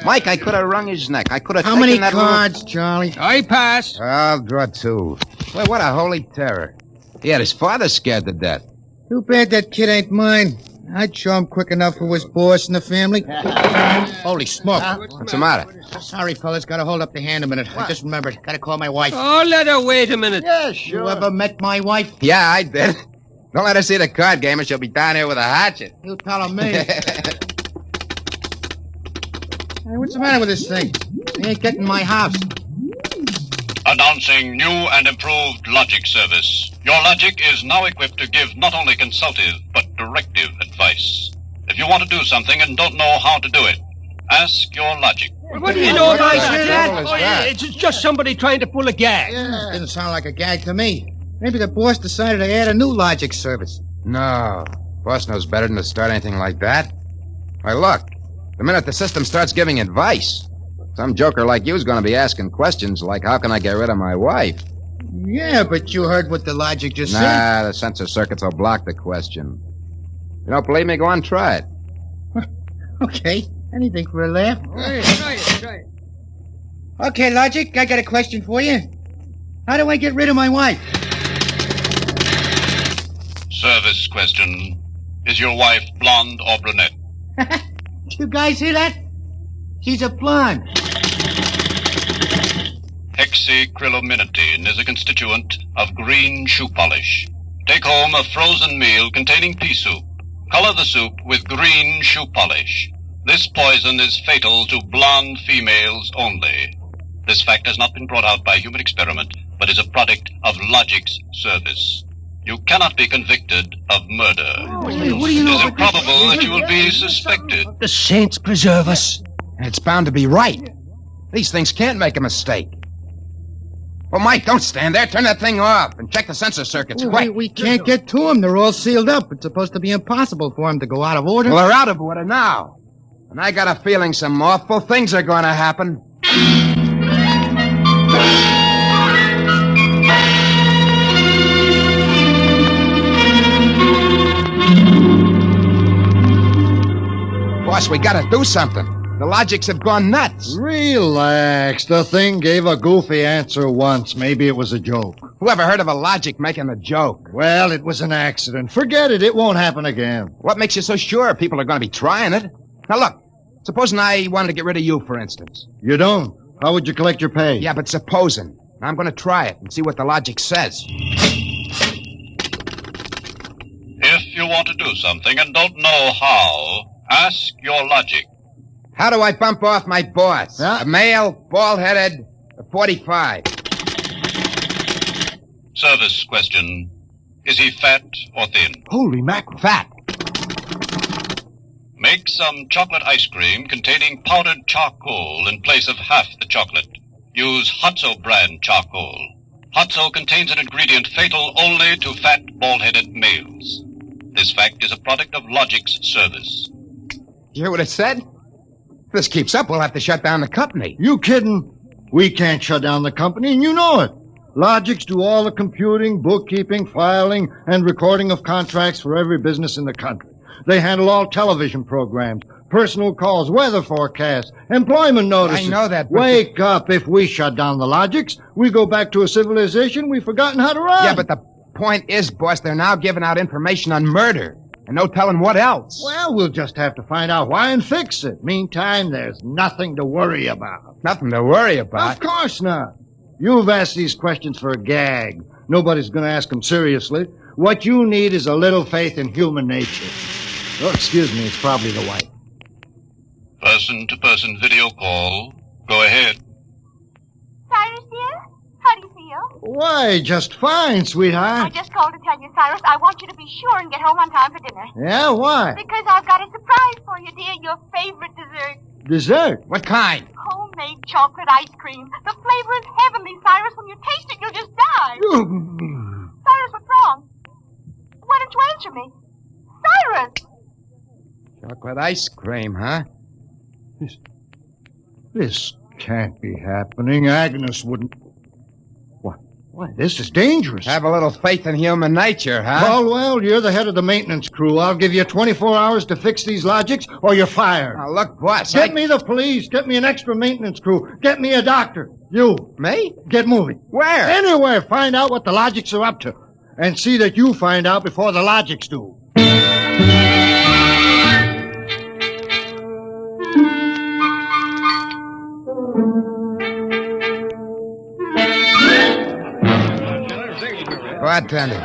Mike, I could have wrung his neck. I could have taken that cards, Charlie? I pass. I'll draw two. Well, what a holy terror. He had his father scared to death. Too bad that kid ain't mine. I'd show him quick enough who was boss in the family. Holy smoke. What's the matter? Sorry, fellas. Gotta hold up the hand a minute. I just remembered. Gotta call my wife. Oh, let her wait a minute. Yeah, sure. You ever met my wife? Yeah, I did. Don't let her see the card game or she'll be down here with a hatchet. You telling me. Hey, what's the matter with this thing? He ain't getting my house. Announcing new and improved Logic service. Your Logic is now equipped to give not only consultative, but directive advice. If you want to do something and don't know how to do it, ask your Logic. What do you know about that? that? It's just somebody trying to pull a gag. Yeah, didn't sound like a gag to me. Maybe the boss decided to add a new Logic service. No. Boss knows better than to start anything like that. Why, look. The minute the system starts giving advice, Some joker like you's gonna be asking questions like, how can I get rid of my wife? Yeah, but you heard what the logic just said. Nah, the censor circuits will block the question. You don't believe me? Go on, try it. Okay, anything for a laugh. Try it. Okay, Logic, I got a question for you. How do I get rid of my wife? Service question. Is your wife blonde or brunette? You guys hear that? She's a blonde. Hexacrylaminotin is a constituent of green shoe polish. Take home a frozen meal containing pea soup. Color the soup with green shoe polish. This poison is fatal to blonde females only. This fact has not been brought out by human experiment, but is a product of Logic's service. You cannot be convicted of murder. What do you know? It is improbable that you will be suspected. The saints preserve us. And it's bound to be right. These things can't make a mistake. Well, Mike, don't stand there. Turn that thing off and check the sensor circuits. Quick. We can't get to them. They're all sealed up. It's supposed to be impossible for them to go out of order. Well, they're out of order now. And I got a feeling some awful things are going to happen. Boss, we gotta do something. The Logics have gone nuts. Relax. The thing gave a goofy answer once. Maybe it was a joke. Whoever heard of a Logic making a joke? Well, it was an accident. Forget it. It won't happen again. What makes you so sure people are going to be trying it? Now, look. Supposing I wanted to get rid of you, for instance. You don't. How would you collect your pay? Yeah, but supposing. I'm going to try it and see what the Logic says. If you want to do something and don't know how, ask your Logic. How do I bump off my boss? A male, bald-headed, 45. Service question. Is he fat or thin? Holy mackerel. Fat. Make some chocolate ice cream containing powdered charcoal in place of half the chocolate. Use Hotzo brand charcoal. Hotzo contains an ingredient fatal only to fat, bald-headed males. This fact is a product of Logic's service. You hear what it said? If this keeps up, we'll have to shut down the company. You kidding? We can't shut down the company, and you know it. Logics do all the computing, bookkeeping, filing, and recording of contracts for every business in the country. They handle all television programs, personal calls, weather forecasts, employment notices. I know that, but... Wake up. If we shut down the Logics, we go back to a civilization we've forgotten how to run. Yeah, but the point is, boss, they're now giving out information on murder. And no telling what else. Well, we'll just have to find out why and fix it. Meantime, there's nothing to worry about. Nothing to worry about? Of course not. You've asked these questions for a gag. Nobody's going to ask them seriously. What you need is a little faith in human nature. Oh, excuse me, it's probably the wife. Person-to-person video call. Go ahead. Cyrus, dear? How do you feel? Why, just fine, sweetheart. I just called to tell you, Cyrus, I want you to be sure and get home on time for dinner. Yeah, why? Because I've got a surprise for you, dear. Your favorite dessert. Dessert? What kind? Homemade chocolate ice cream. The flavor is heavenly, Cyrus. When you taste it, you'll just die. Cyrus, what's wrong? Why don't you answer me? Cyrus! Chocolate ice cream, huh? This can't be happening. Agnes wouldn't... Why, this is dangerous. Have a little faith in human nature, huh? Caldwell, you're the head of the maintenance crew. I'll give you 24 hours to fix these Logics, or you're fired. Now, look, boss, Get me the police. Get me an extra maintenance crew. Get me a doctor. You. Me? Get moving. Where? Anywhere. Find out what the Logics are up to. And see that you find out before the Logics do. Bartender.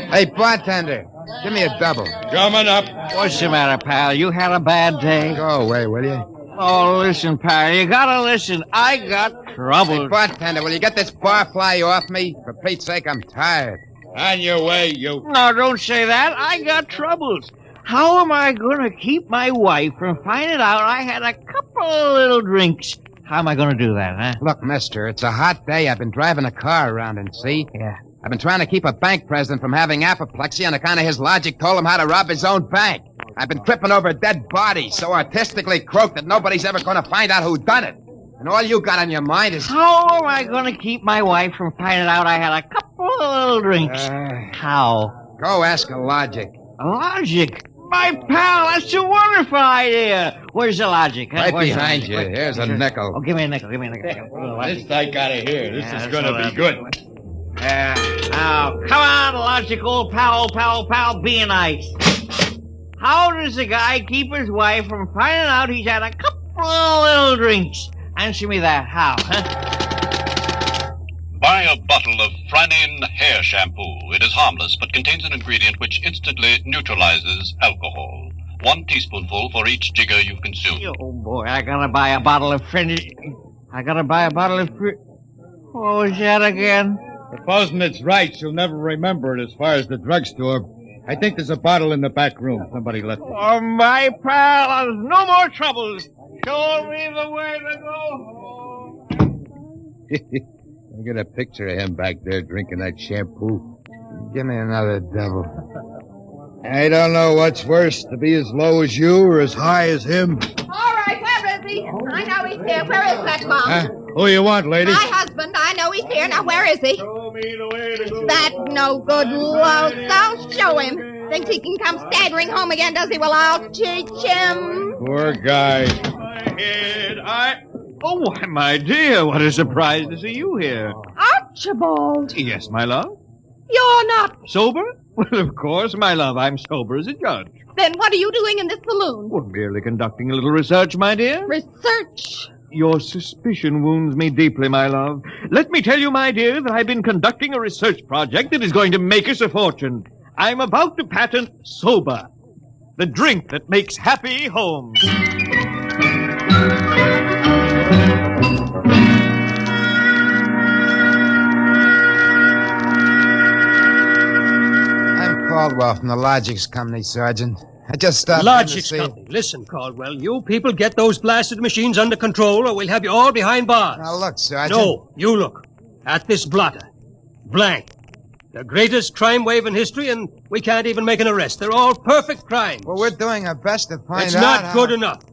Hey, bartender. Give me a double. Coming up. What's the matter, pal? You had a bad day? Go away, will you? Oh, listen, pal. You gotta listen. I got trouble. Hey, bartender, will you get this barfly off me? For Pete's sake, I'm tired. On your way, you. No, don't say that. I got troubles. How am I gonna keep my wife from finding out I had a couple of little drinks? How am I gonna do that, huh? Look, mister, it's a hot day. I've been driving a car around and see. Yeah. I've been trying to keep a bank president from having apoplexy on account of his logic told him how to rob his own bank. I've been tripping over dead bodies so artistically croaked that nobody's ever going to find out who done it. And all you got on your mind is... How am I going to keep my wife from finding out I had a couple of little drinks? How? Go ask a logic. Logic? My pal, that's a wonderful idea. Where's the logic? Huh? Right Where's the behind logic? you. Here's a nickel. Oh, give me a nickel. This I gotta hear. This is gonna be good. Now, come on, logical pal, be nice. How does a guy keep his wife from finding out he's had a couple of little drinks? Answer me that. How, huh? Buy a bottle of Franine hair shampoo. It is harmless, but contains an ingredient which instantly neutralizes alcohol. 1 teaspoonful for each jigger you've consumed. Oh, boy, I gotta buy a bottle of What was that again? Supposing it's right, she'll never remember it as far as the drugstore. I think there's a bottle in the back room. Somebody left it. Oh, my pal, there's no more troubles. Show me the way to go home. I get a picture of him back there drinking that shampoo. Give me another double. I don't know what's worse, to be as low as you or as high as him. All right, where is he? I know he's here. Where is that bum? Who you want, lady? My husband. I know he's here. Now, where is he? That no good loaf. I'll show him. Thinks he can come staggering home again, does he? Well, I'll teach him. Poor guy. Oh, why, my dear, what a surprise to see you here. Archibald. Yes, my love. You're not. Sober? Well, of course, my love, I'm sober as a judge. Then what are you doing in this saloon? Well, merely conducting a little research, my dear. Research? Your suspicion wounds me deeply, my love. Let me tell you, my dear, that I've been conducting a research project that is going to make us a fortune. I'm about to patent Sober, the drink that makes happy homes. I'm Caldwell from the Logics Company, Sergeant. I just stopped Logics Company. Listen, Caldwell, you people get those blasted machines under control or we'll have you all behind bars. Now, look, Sergeant. No, you look. At this blotter. Blank. The greatest crime wave in history, and we can't even make an arrest. They're all perfect crimes. Well, we're doing our best to find out. It's not good enough.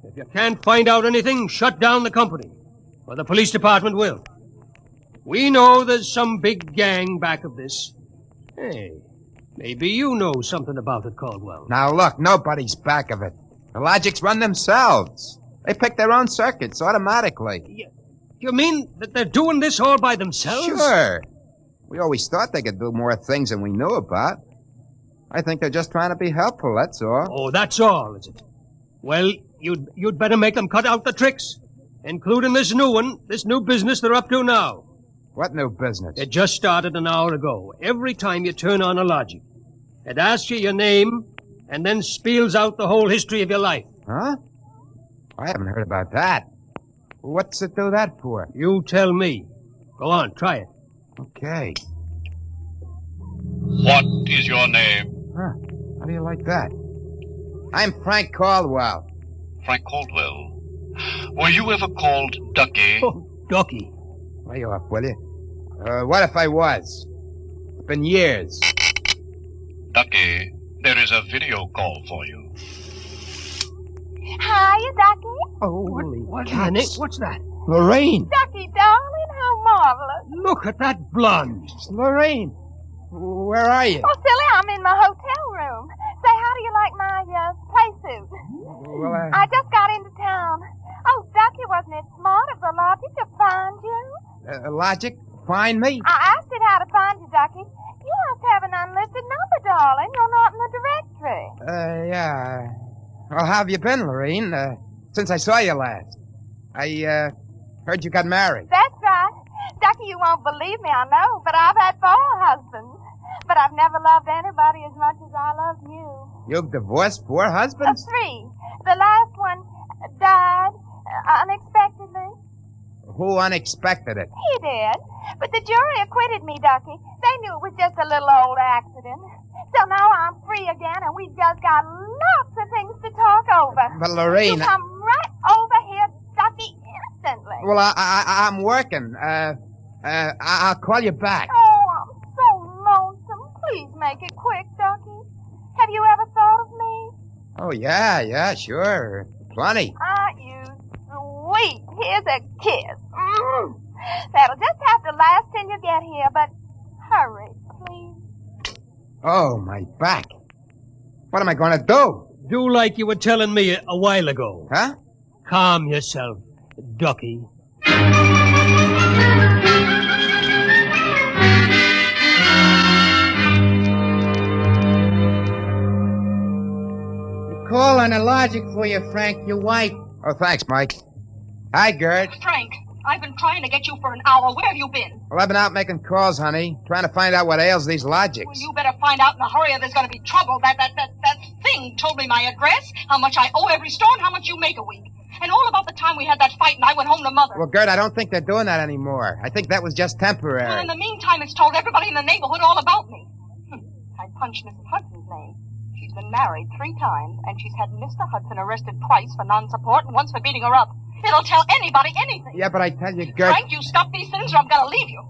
If you can't find out anything, shut down the company. Or the police department will. We know there's some big gang back of this. Hey, maybe you know something about it, Caldwell. Now, look, nobody's back of it. The Logics run themselves. They pick their own circuits automatically. You mean that they're doing this all by themselves? Sure. We always thought they could do more things than we knew about. I think they're just trying to be helpful, that's all. Oh, that's all, is it? Well, you'd better make them cut out the tricks, including this new one, this new business they're up to now. What new business? It just started an hour ago. Every time you turn on a Logic, it asks you your name and then spiels out the whole history of your life. Huh? I haven't heard about that. What's it do that for? You tell me. Go on, try it. Okay. What is your name? Huh. How do you like that? I'm Frank Caldwell. Frank Caldwell. Were you ever called Ducky? Oh, Ducky. Lay off, will you? What if I was? It's been years. Ducky, there is a video call for you. Hiya, Ducky. Holy cats. What's that? Lorraine. Ducky, darling, how marvelous. Look at that blonde. It's Lorraine. Where are you? Oh, silly, I'm in my hotel room. Say, how do you like my play suit? Well, I just got into town. Oh, Ducky, wasn't it smart of the Logic to find you? Logic? Find me? I asked it how to find you, Ducky. You must have an unlisted number, darling. You're not in the directory. Yeah. Well, how have you been, Lorraine? Since I saw you last. I heard you got married. That's right. Ducky, you won't believe me, I know, but I've had 4 husbands. But I've never loved anybody as much as I love you. You've divorced 4 husbands? 3. The last one died unexpectedly. Who unexpected it? He did. But the jury acquitted me, Ducky. They knew it was just a little old accident. So now I'm free again, and we've just got lots of things to talk over. But, Lorraine... You come right over here, Ducky, instantly. Well, I'm working. I'll call you back. Oh, I'm so lonesome. Please make it quick, Ducky. Have you ever thought of me? Oh, yeah, sure. Plenty. Aren't you sweet? Here's a kiss. That'll just have to last till you get here, but hurry, please. Oh, my back. What am I going to do? Do like you were telling me a while ago. Huh? Calm yourself, ducky. Call on the logic for you, Frank, your wife. Oh, thanks, Mike. Hi, Gert. Frank, I've been trying to get you for an hour. Where have you been? Well, I've been out making calls, honey, trying to find out what ails these logics. Well, you better find out in a hurry or there's going to be trouble. That thing told me my address, how much I owe every store, and how much you make a week. And all about the time we had that fight and I went home to Mother. Well, Gert, I don't think they're doing that anymore. I think that was just temporary. Well, in the meantime, it's told everybody in the neighborhood all about me. I punched Mrs. Hudson's name. She's been married 3 times, and she's had Mr. Hudson arrested twice for non-support and once for beating her up. It'll tell anybody anything. Yeah, but I tell you, Gert... Frank, you stop these things or I'm going to leave you.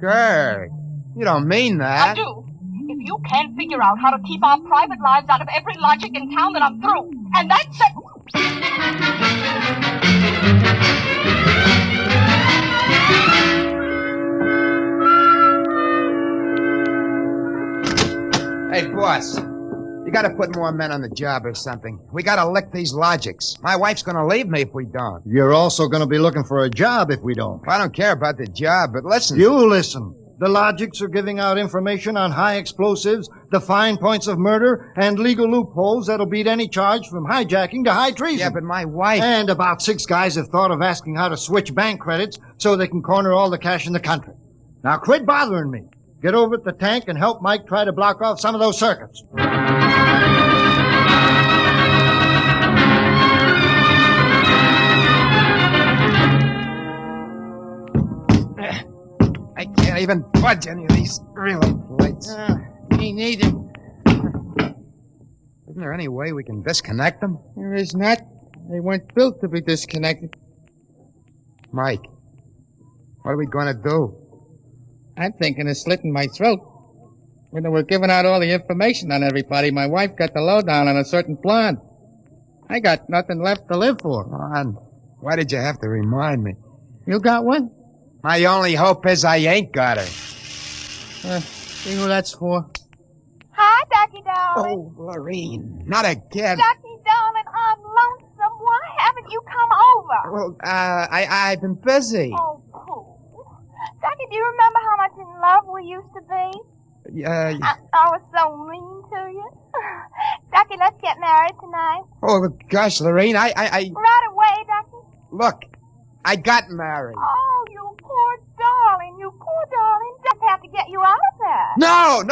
Gert, you don't mean that. I do. If you can't figure out how to keep our private lives out of every logic in town, then I'm through. And that's it. Hey, boss. You gotta put more men on the job or something. We gotta lick these logics. My wife's gonna leave me if we don't. You're also going to be looking for a job if we don't. I don't care about the job, but listen. You listen. The logics are giving out information on high explosives, the fine points of murder, and legal loopholes that'll beat any charge from hijacking to high treason. Yeah, but my wife... And about 6 guys have thought of asking how to switch bank credits so they can corner all the cash in the country. Now quit bothering me. Get over at the tank and help Mike try to block off some of those circuits. I can't even budge any of these relay plates. Me neither. Isn't there any way we can disconnect them? There is not. They weren't built to be disconnected. Mike, what are we going to do? I'm thinking of slitting my throat. When they were giving out all the information on everybody, my wife got the lowdown on a certain blonde. I got nothing left to live for. Ron, why did you have to remind me? You got one? My only hope is I ain't got her. See who that's for? Hi, Ducky, darling. Oh, Lorene, not again. Ducky, darling, I'm lonesome. Why haven't you come over? Well, I've been busy. Oh, cool. Ducky, do you remember how much in love we used to be? I was so mean to you. Ducky, let's get married tonight. Oh, gosh, Lorene, I... Right away, Ducky. Look, I got married. Oh, you poor darling. You poor darling. Just have to get you out of that. No.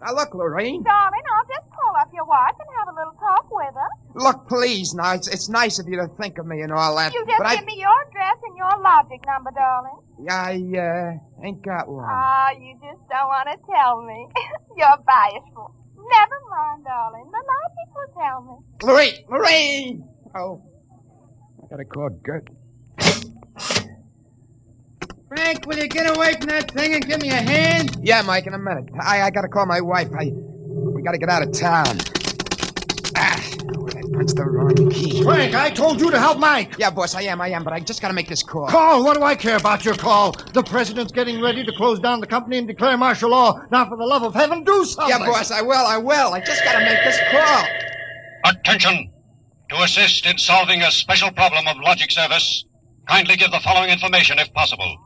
Now, look, Lorene. Darling, I'll just call up your wife and have a little talk with her. Look, please, now, it's nice of you to think of me and all that. You just give me your address and your logic number, darling. I ain't got one. Ah, you just don't want to tell me. You're bashful. Never mind, darling. The logic will tell me. Lorene! Oh, I gotta call Gert. Frank, will you get away from that thing and give me a hand? Yeah, Mike, in a minute. I gotta call my wife. We gotta get out of town. I punched the wrong key. Frank, I told you to help Mike. Yeah, boss, I am, but I just gotta make this call. Call? What do I care about your call? The president's getting ready to close down the company and declare martial law. Now, for the love of heaven, do something. Yeah, boss, I will. I just gotta make this call. Attention! To assist in solving a special problem of logic service, kindly give the following information if possible.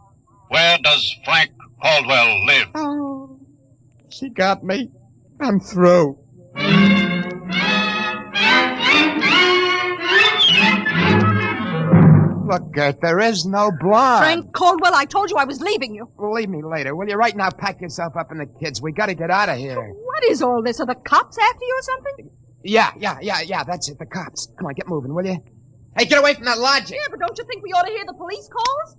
Where does Frank Caldwell live? Oh, she got me. I'm through. Look, Gert, there is no blonde. Frank Caldwell, I told you I was leaving you. Well, leave me later, will you? Right now, pack yourself up and the kids. We gotta get out of here. What is all this? Are the cops after you or something? Yeah, that's it, the cops. Come on, get moving, will you? Hey, get away from that logic. Yeah, but don't you think we ought to hear the police calls?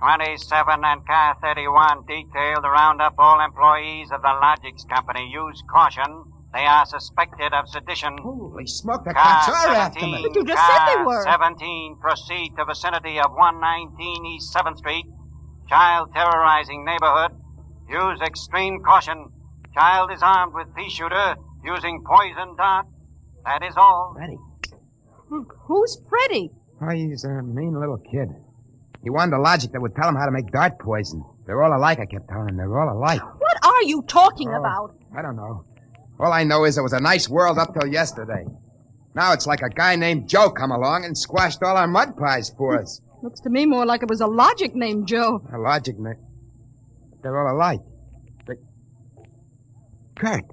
27 and Car 31 detailed to round up all employees of the Logics Company. Use caution. They are suspected of sedition. Holy smoke, the cops are after me. But you just said they were. 17, proceed to vicinity of 119 East 7th Street. Child terrorizing neighborhood. Use extreme caution. Child is armed with pea shooter using poison dart. That is all. Ready. Who's Freddie? Oh, he's a mean little kid. He wanted a logic that would tell him how to make dart poison. They're all alike, I kept telling him. They're all alike. What are you talking about? I don't know. All I know is it was a nice world up till yesterday. Now it's like a guy named Joe come along and squashed all our mud pies for us. Looks to me more like it was a logic named Joe. A logic, Nick. They're all alike. Kurt!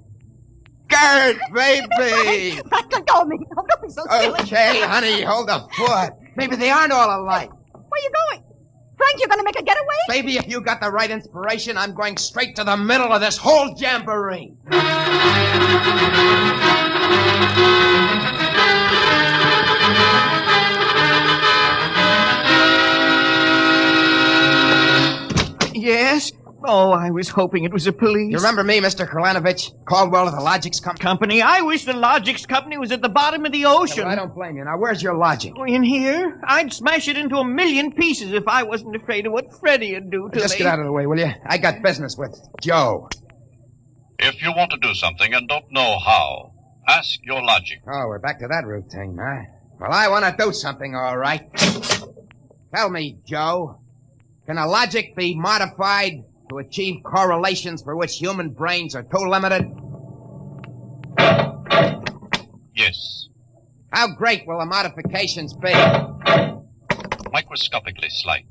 Kurt, baby! Let go of me. Oh, don't be so silly. Okay, honey, hold the fort. Maybe they aren't all alike. Where are you going? Frank, you're going to make a getaway? Baby, if you got the right inspiration, I'm going straight to the middle of this whole jamboree. Yes? Oh, I was hoping it was the police. You remember me, Mr. Kralanovich? Caldwell of the Logics Company? I wish the Logics Company was at the bottom of the ocean. Well, I don't blame you. Now, where's your logic? In here? I'd smash it into a million pieces if I wasn't afraid of what Freddie would do to me. Just get out of the way, will you? I got business with Joe. If you want to do something and don't know how, ask your logic. Oh, we're back to that routine, huh? Well, I want to do something, all right. Tell me, Joe, can a logic be modified to achieve correlations for which human brains are too limited? Yes. How great will the modifications be? Microscopically slight.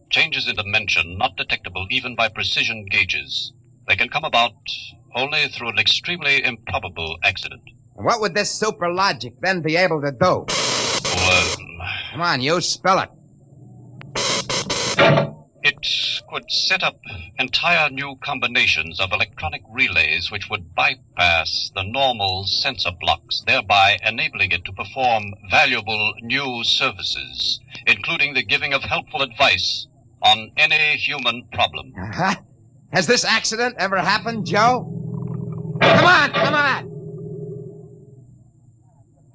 Changes in dimension not detectable even by precision gauges. They can come about only through an extremely improbable accident. And what would this super logic then be able to do? Come on, you spell it. It could set up entire new combinations of electronic relays which would bypass the normal sensor blocks, thereby enabling it to perform valuable new services, including the giving of helpful advice on any human problem. Uh-huh. Has this accident ever happened, Joe? Come on, come on!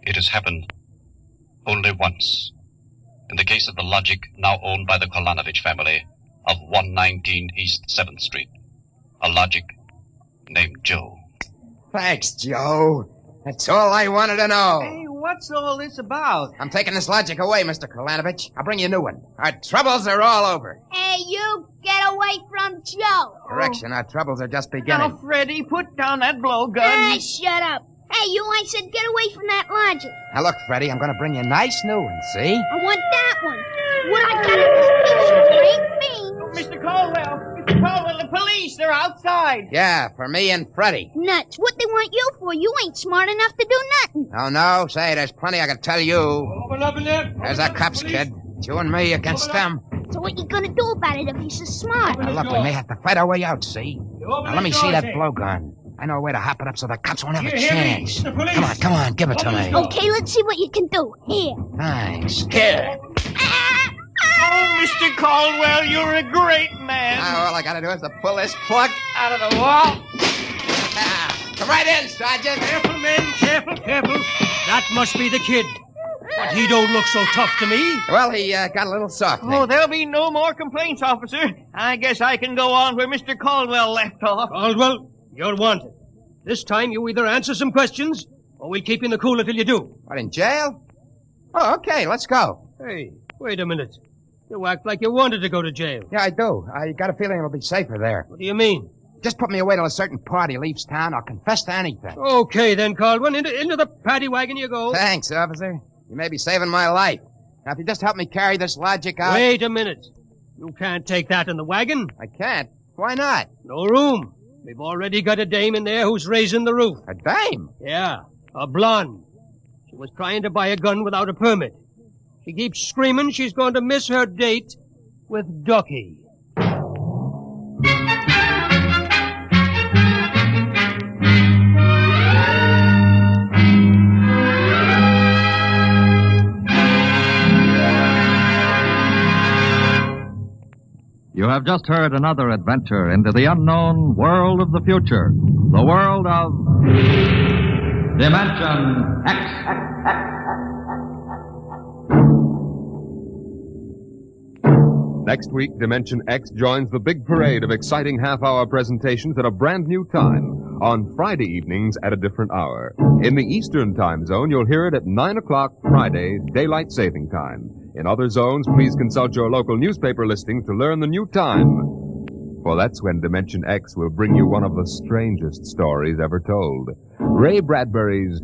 It has happened only once. In the case of the logic now owned by the Kolanovich family of 119 East 7th Street. A logic named Joe. Thanks, Joe. That's all I wanted to know. Hey, what's all this about? I'm taking this logic away, Mr. Kralanovich. I'll bring you a new one. Our troubles are all over. Hey, you, get away from Joe. Correction, our troubles are just beginning. Now, Freddie, put down that blowgun. Ah, shut up. Hey, you, I said get away from that logic. Now, look, Freddie, I'm going to bring you a nice new one, see? I want that one. What I got in this picture ain't me. Mr. Caldwell, the police, they're outside. Yeah, for me and Freddie. Nuts. What they want you for? You ain't smart enough to do nothing. Oh, no? Say, there's plenty I can tell you. Open up in there. There's our cops, kid. It's you and me against them. So what you gonna do about it if he's so smart? Now, look, we may have to fight our way out, see? Now, let me see that blowgun. I know a way to hop it up so the cops won't have a chance. Come on, give it to me. Okay, let's see what you can do. Here. Thanks. Here. Oh, Mr. Caldwell, you're a great man. Now, all I gotta do is to pull this plug out of the wall. Come right in, Sergeant. Careful, men, careful. That must be the kid. But he don't look so tough to me. Well, he got a little soft. Oh, there'll be no more complaints, officer. I guess I can go on where Mr. Caldwell left off. Caldwell, you're wanted. This time you either answer some questions, or we'll keep you in the cooler till you do. What, in jail? Oh, okay, let's go. Hey, wait a minute. You act like you wanted to go to jail. Yeah, I do. I got a feeling it'll be safer there. What do you mean? Just put me away till a certain party leaves town. I'll confess to anything. Okay, then, Caldwell. Into the paddy wagon you go. Thanks, officer. You may be saving my life. Now, if you just help me carry this logic out... Wait a minute. You can't take that in the wagon. I can't? Why not? No room. We've already got a dame in there who's raising the roof. A dame? Yeah, a blonde. She was trying to buy a gun without a permit. She keeps screaming she's going to miss her date with Ducky. You have just heard another adventure into the unknown world of the future. The world of Dimension X. Next week, Dimension X joins the big parade of exciting half-hour presentations at a brand new time on Friday evenings at a different hour. In the Eastern Time Zone, you'll hear it at 9 o'clock Fridays, Daylight Saving Time. In other zones, please consult your local newspaper listings to learn the new time. For that's when Dimension X will bring you one of the strangest stories ever told. Ray Bradbury's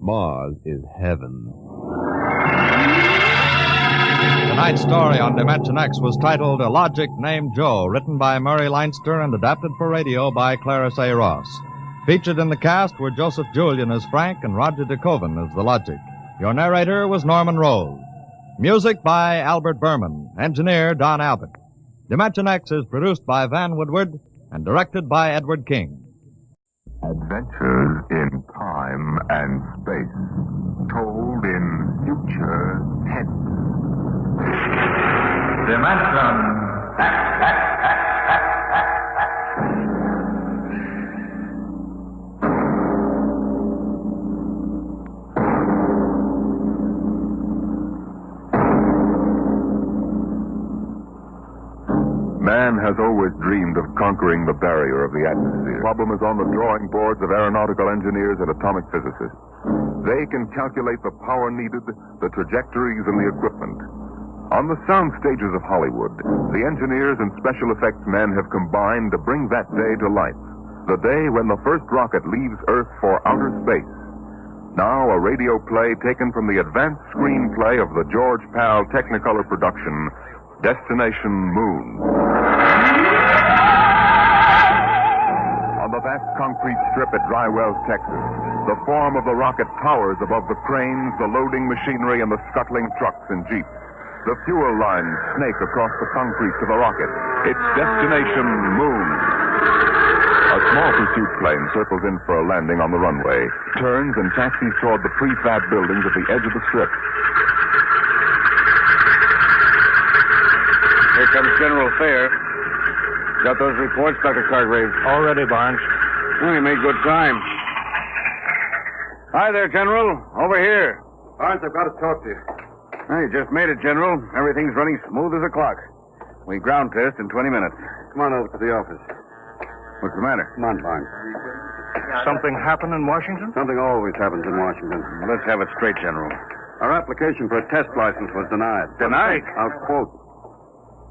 Mars is Heaven. Tonight's story on Dimension X was titled ALogicNamedJoe, written by Murray Leinster and adapted for radio by Clarence A. Ross. Featured in the cast were Joseph Julian as Frank and Roger DeKoven as the Logic. Your narrator was Norman Rose. Music by Albert Berman. Engineer Don Albert. Dimension X is produced by Van Woodward and directed by Edward King. Adventures in time and space, told in future tense. Dimension. Man has always dreamed of conquering the barrier of the atmosphere. The problem is on the drawing boards of aeronautical engineers and atomic physicists. They can calculate the power needed, the trajectories, and the equipment. On the sound stages of Hollywood, the engineers and special effects men have combined to bring that day to life. The day when the first rocket leaves Earth for outer space. Now a radio play taken from the advanced screenplay of the George Pal Technicolor production, Destination Moon. On the vast concrete strip at Dry Wells, Texas, the form of the rocket towers above the cranes, the loading machinery, and the scuttling trucks and jeeps. The fuel lines snake across the concrete to the rocket. It's Destination Moon. A small pursuit plane circles in for a landing on the runway, turns and taxis toward the prefab buildings at the edge of the strip. Here comes General Fair. Got those reports, Dr. Cargrave? All ready, Barnes. Oh, you made good time. Hi there, General. Over here. Barnes, I've got to talk to you. Hey, you just made it, General. Everything's running smooth as a clock. We ground test in 20 minutes. Come on over to the office. What's the matter? Come on, Barnes. Something happened in Washington? Something always happens in Washington. Well, let's have it straight, General. Our application for a test license was denied. Denied? I'll quote.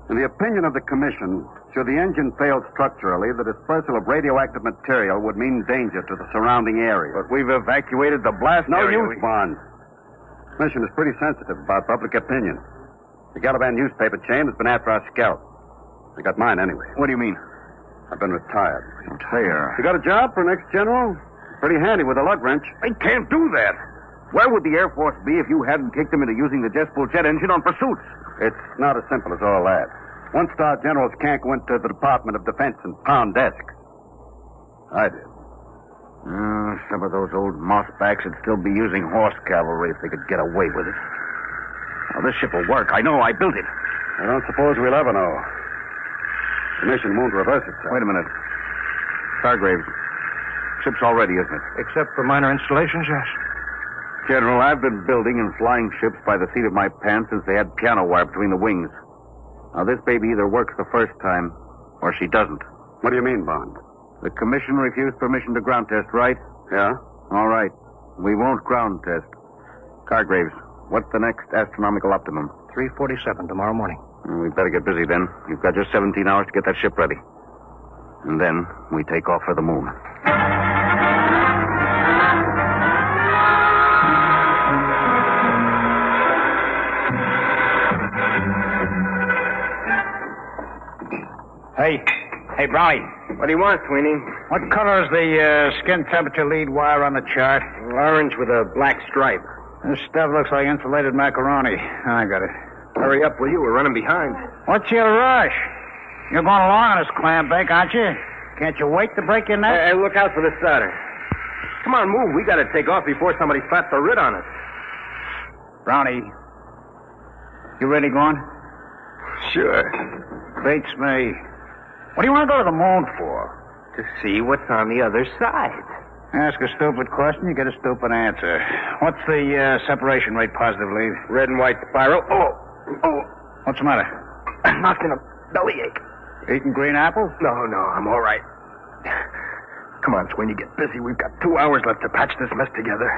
In the opinion of the commission, should the engine fail structurally, the dispersal of radioactive material would mean danger to the surrounding area. But we've evacuated the blast No area. use, Barnes. The commission is pretty sensitive about public opinion. The Galavan newspaper chain has been after our scalp. They got mine anyway. What do you mean? I've been retired. Retire? You got a job for next general? Pretty handy with a lug wrench. I can't do that. Where would the Air Force be if you hadn't kicked them into using the jet fuel jet engine on pursuits? It's not as simple as all that. One-star generals can't go into the Department of Defense and pound desks. I did. Some of those old mossbacks would still be using horse cavalry if they could get away with it. Now, this ship will work. I know. I built it. I don't suppose we'll ever know. The mission won't reverse itself. Wait a minute. Cargraves, ship's all ready, isn't it? Except for minor installations, yes. General, I've been building and flying ships by the seat of my pants since they had piano wire between the wings. Now, this baby either works the first time or she doesn't. What do you mean, Bond? The commission refused permission to ground test, right? Yeah? All right. We won't ground test. Cargraves, what's the next astronomical optimum? 3:47 tomorrow morning. We better get busy then. You've got just 17 hours to get that ship ready. And then we take off for the moon. Hey, Brownie. What do you want, Sweeney? What color is the skin temperature lead wire on the chart? Orange with a black stripe. This stuff looks like insulated macaroni. I got it. Hurry up, will you? We're running behind. What's your rush? You're going along on this clam bake, aren't you? Can't you wait to break your neck? Hey, look out for the starter. Come on, move. We gotta take off before somebody slaps a writ on us. Brownie, you really going? Sure. Beats me. What do you want to go to the moon for? To see what's on the other side. Ask a stupid question, you get a stupid answer. What's the separation rate positive lead? Red and white spiral. Oh. What's the matter? I'm not gonna bellyache. Eating green apples? No, I'm all right. Come on, Sweeney, get busy. We've got 2 hours left to patch this mess together.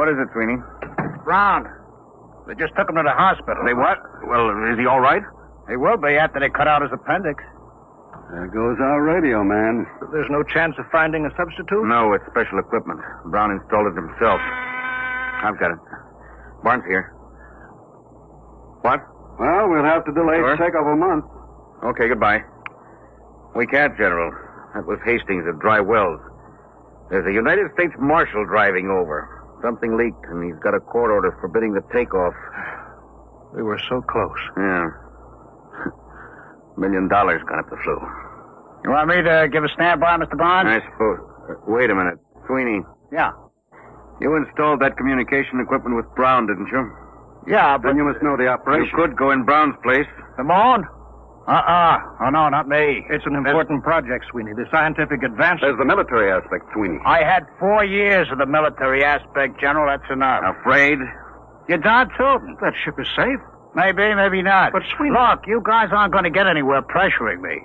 What is it, Sweeney? Brown. They just took him to the hospital. They what? Well, is he all right? He will be after they cut out his appendix. There goes our radio man. There's no chance of finding a substitute? No, it's special equipment. Brown installed it himself. I've got it. Barnes here. What? Well, we'll have to delay Sure. the takeoff a month. Okay, goodbye. We can't, General. That was Hastings at Dry Wells. There's a United States Marshal driving over. Something leaked, and he's got a court order forbidding the takeoff. We were so close. Yeah. $1 million gone up the flue. You want me to give a standby, Mr. Barnes? I suppose. Wait a minute. Sweeney. Yeah. You installed that communication equipment with Brown, didn't you? Yeah, but... Then you must know the operation. You could go in Brown's place. The moon? Oh, no, not me. It's an important project, Sweeney. The scientific advance... There's the military aspect, Sweeney. I had 4 years of the military aspect, General. That's enough. Afraid? You're darn tootin'. That ship is safe. Maybe, maybe not. But, Sweeney... Look, you guys aren't going to get anywhere pressuring me.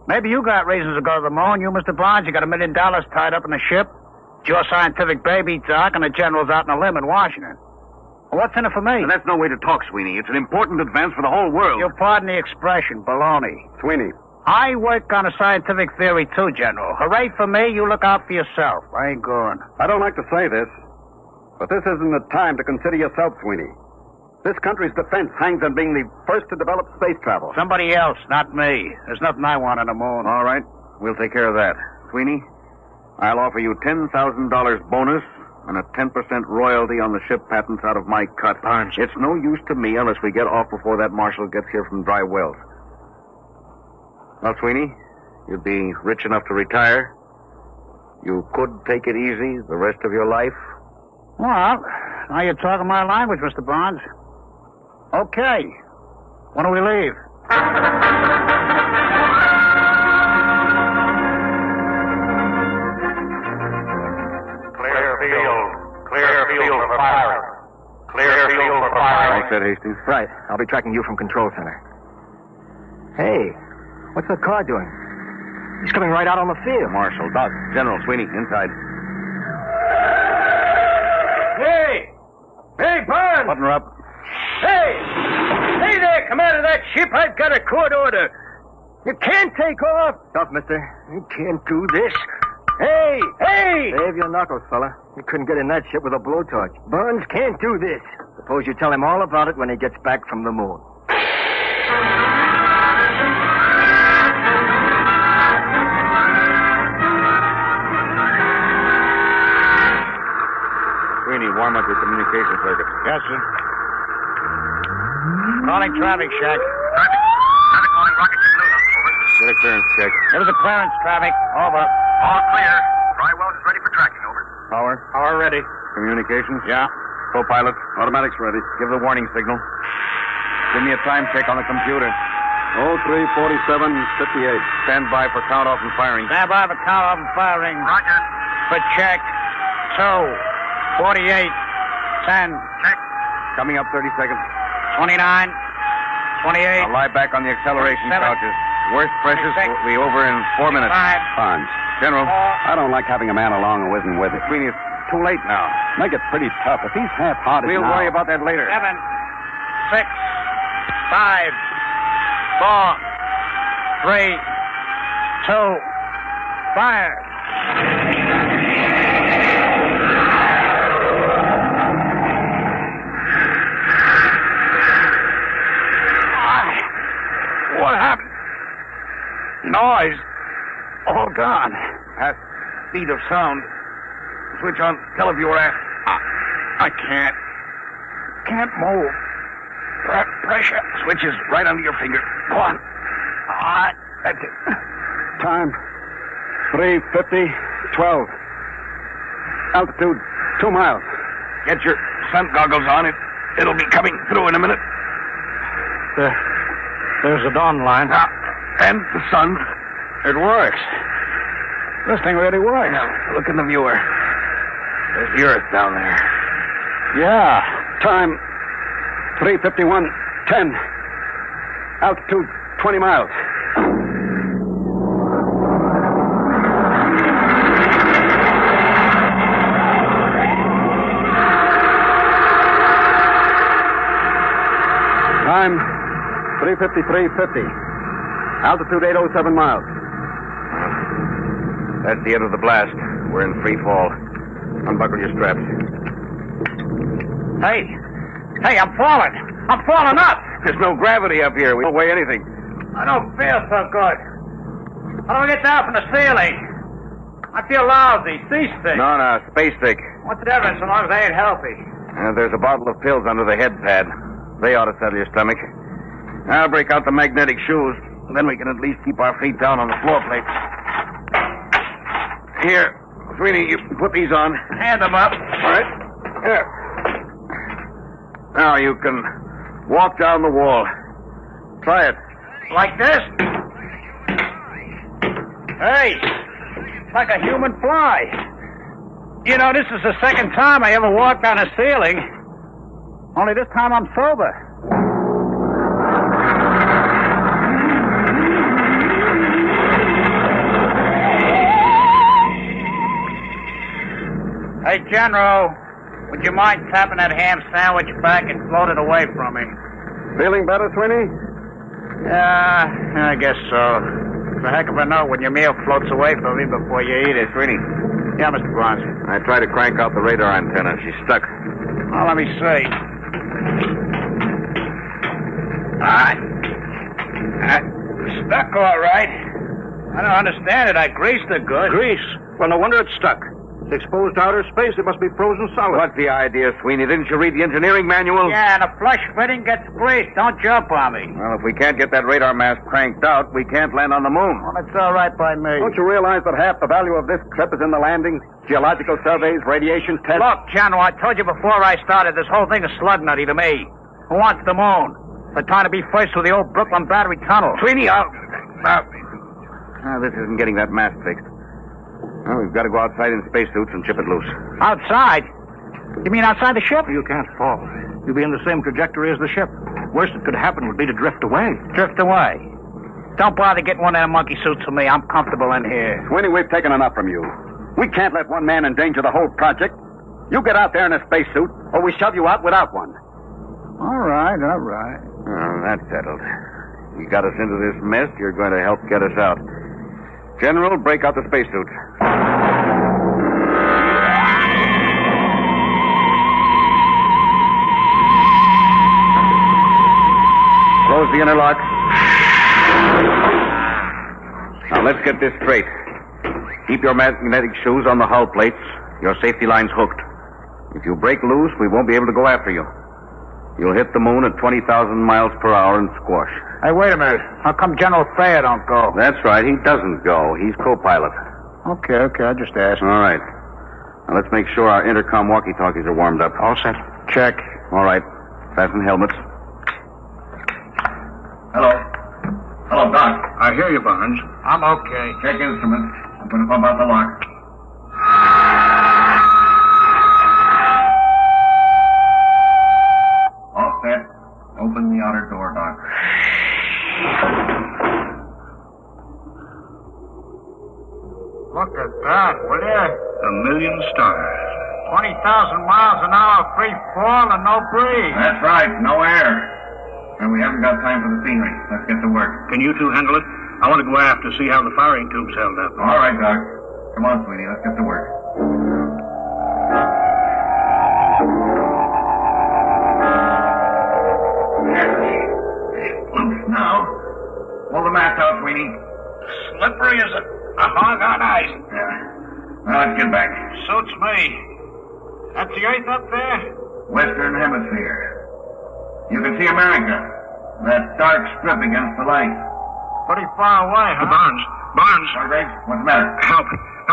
Maybe you got reasons to go to the moon. You, Mr. Barnes, you got $1 million tied up in the ship. It's your scientific baby, Doc, and the General's out on a limb in Washington. Well, what's in it for me? That's no way to talk, Sweeney. It's an important advance for the whole world. You'll pardon the expression, baloney. Sweeney. I work on a scientific theory, too, General. Hooray for me, you look out for yourself. I ain't going. I don't like to say this, but this isn't the time to consider yourself, Sweeney. This country's defense hangs on being the first to develop space travel. Somebody else, not me. There's nothing I want on the moon. All right. We'll take care of that. Sweeney, I'll offer you $10,000 bonus and a 10% royalty on the ship patents out of my cut. Barnes. It's no use to me unless we get off before that marshal gets here from Dry Wells. Well, Sweeney, you'd be rich enough to retire. You could take it easy the rest of your life. Well, now you're talking my language, Mr. Barnes. Okay. When do we leave? Clear field for firing. Clear field for firing. All set, Hastings. Right. I'll be tracking you from control center. Hey, what's that car doing? He's coming right out on the field. Marshal, Doc, General, Sweeney, inside. Hey! Hey, Barnes! Button her up. Hey! Hey there, commander of that ship. I've got a court order. You can't take off. Stop, mister. You can't do this. Hey! Hey! Save your knuckles, fella. You couldn't get in that ship with a blowtorch. Barnes can't do this. Suppose you tell him all about it when he gets back from the moon. Sweeney, warm up your communication circuit. Yes, sir. Calling traffic, Shack. Traffic calling rocket to Blue. Over. Get a clearance check. Give us a clearance, traffic. Over. All clear. Dry Wells is ready for tracking. Over. Power. Power ready. Communications? Yeah. Co-pilot? Automatics ready. Give the warning signal. Give me a time check on the computer. 03:47:58. Stand by for count-off and firing. Stand by for count-off and firing. Roger. For check. 2:48. 10. Check. Coming up 30 seconds. 29. 28. I'll lie back on the acceleration 7. couches. Worst pressures 6. will be over in 4 minutes. 5. Barnes. General. I don't like having a man along who isn't with it. Sweeney, it's too late now. Make it pretty tough. If he's half-hearted We'll now... worry about that later. 7. 6. 5. 4. 3. 2. Fire. What happened? Noise. All gone. Past speed of sound. Switch on televiewer app. I can't. Can't move. Pressure. Switch is right under your finger. Go on. That's it. Time. 3:50:12. Altitude 2 miles. Get your sun goggles on. It'll be coming through in a minute. There's the dawn line. And the sun. It works. This thing really works. Now, look in the viewer. There's the Earth down there. Yeah. Time. 3:51:10. Altitude 20 miles. Time, 3:53:50. Altitude 807 miles. That's the end of the blast. We're in free fall. Unbuckle your straps. Hey, I'm falling. I'm falling up. There's no gravity up here. We don't weigh anything. I don't feel so good. How do I get down from the ceiling? I feel lousy, seasick. No, space sick. What's the difference so long as I ain't healthy? There's a bottle of pills under the head pad. They ought to settle your stomach. I'll break out the magnetic shoes. Then we can at least keep our feet down on the floor plate. Here, Sweeney, you put these on. Hand them up. All right. Here. Now you can walk down the wall. Try it. Like this? Hey, it's like a human fly. You know, this is the second time I ever walked on a ceiling. Only this time I'm sober. Hey, General, would you mind tapping that ham sandwich back and float it away from me? Feeling better, Sweeney? Yeah, I guess so. It's a heck of a note when your meal floats away from me before you eat it. Sweeney. Yeah, Mr. Barnes. I tried to crank out the radar antenna. She's stuck. Well, let me see. Stuck all right. I don't understand it. I greased it good. Grease? Well, no wonder it's stuck. It's exposed to outer space. It must be frozen solid. What's the idea, Sweeney? Didn't you read the engineering manual? Yeah, and a flush fitting gets greased. Don't jump on me. Well, if we can't get that radar mast cranked out, we can't land on the moon. Well, it's all right by me. Don't you realize that half the value of this trip is in the landing? Geological surveys, radiation tests. Look, General, I told you before I started, this whole thing is slug nutty to me. Who wants the moon? They're trying to be first through the old Brooklyn Battery Tunnel. Sweeney, this isn't getting that mast fixed. Well, we've got to go outside in spacesuits and chip it loose. Outside? You mean outside the ship? You can't fall. You'll be in the same trajectory as the ship. Worst that could happen would be to drift away. Drift away? Don't bother getting one of them monkey suits for me. I'm comfortable in here. Sweeney, we've taken enough from you. We can't let one man endanger the whole project. You get out there in a spacesuit, or we shove you out without one. All right. Oh, that's settled. You got us into this mess. You're going to help get us out. General, break out the spacesuits. Close the interlock. Now, let's get this straight. Keep your magnetic shoes on the hull plates. Your safety line's hooked. If you break loose, we won't be able to go after you. You'll hit the moon at 20,000 miles per hour and squash. Hey, wait a minute. How come General Thayer don't go? That's right. He doesn't go. He's co-pilot. Okay. I just asked. All right. Now, let's make sure our intercom walkie-talkies are warmed up. All set. Check. All right. Fasten helmets. Hello, Doc. I hear you, Barnes. I'm okay. Check instruments. I'm going to pump out the lock. All set. Open the outer door, Doc. Look at that, will you? 1,000,000 stars. 20,000 miles an hour free fall and no breeze. That's right. No air. And we haven't got time for the scenery. Let's get to work. Can you two handle it? I want to go aft to see how the firing tube's held up. All right, Doc. Come on, sweetie. Let's get to work. Loose now. Pull the mast out, Sweeney. Slippery as a hog on ice. Yeah. Now let's get back. Suits me. That's the Earth up there? Western Hemisphere. You can see America. That dark strip against the light. Pretty far away, huh? Barnes. Sorry, what's the matter? Help,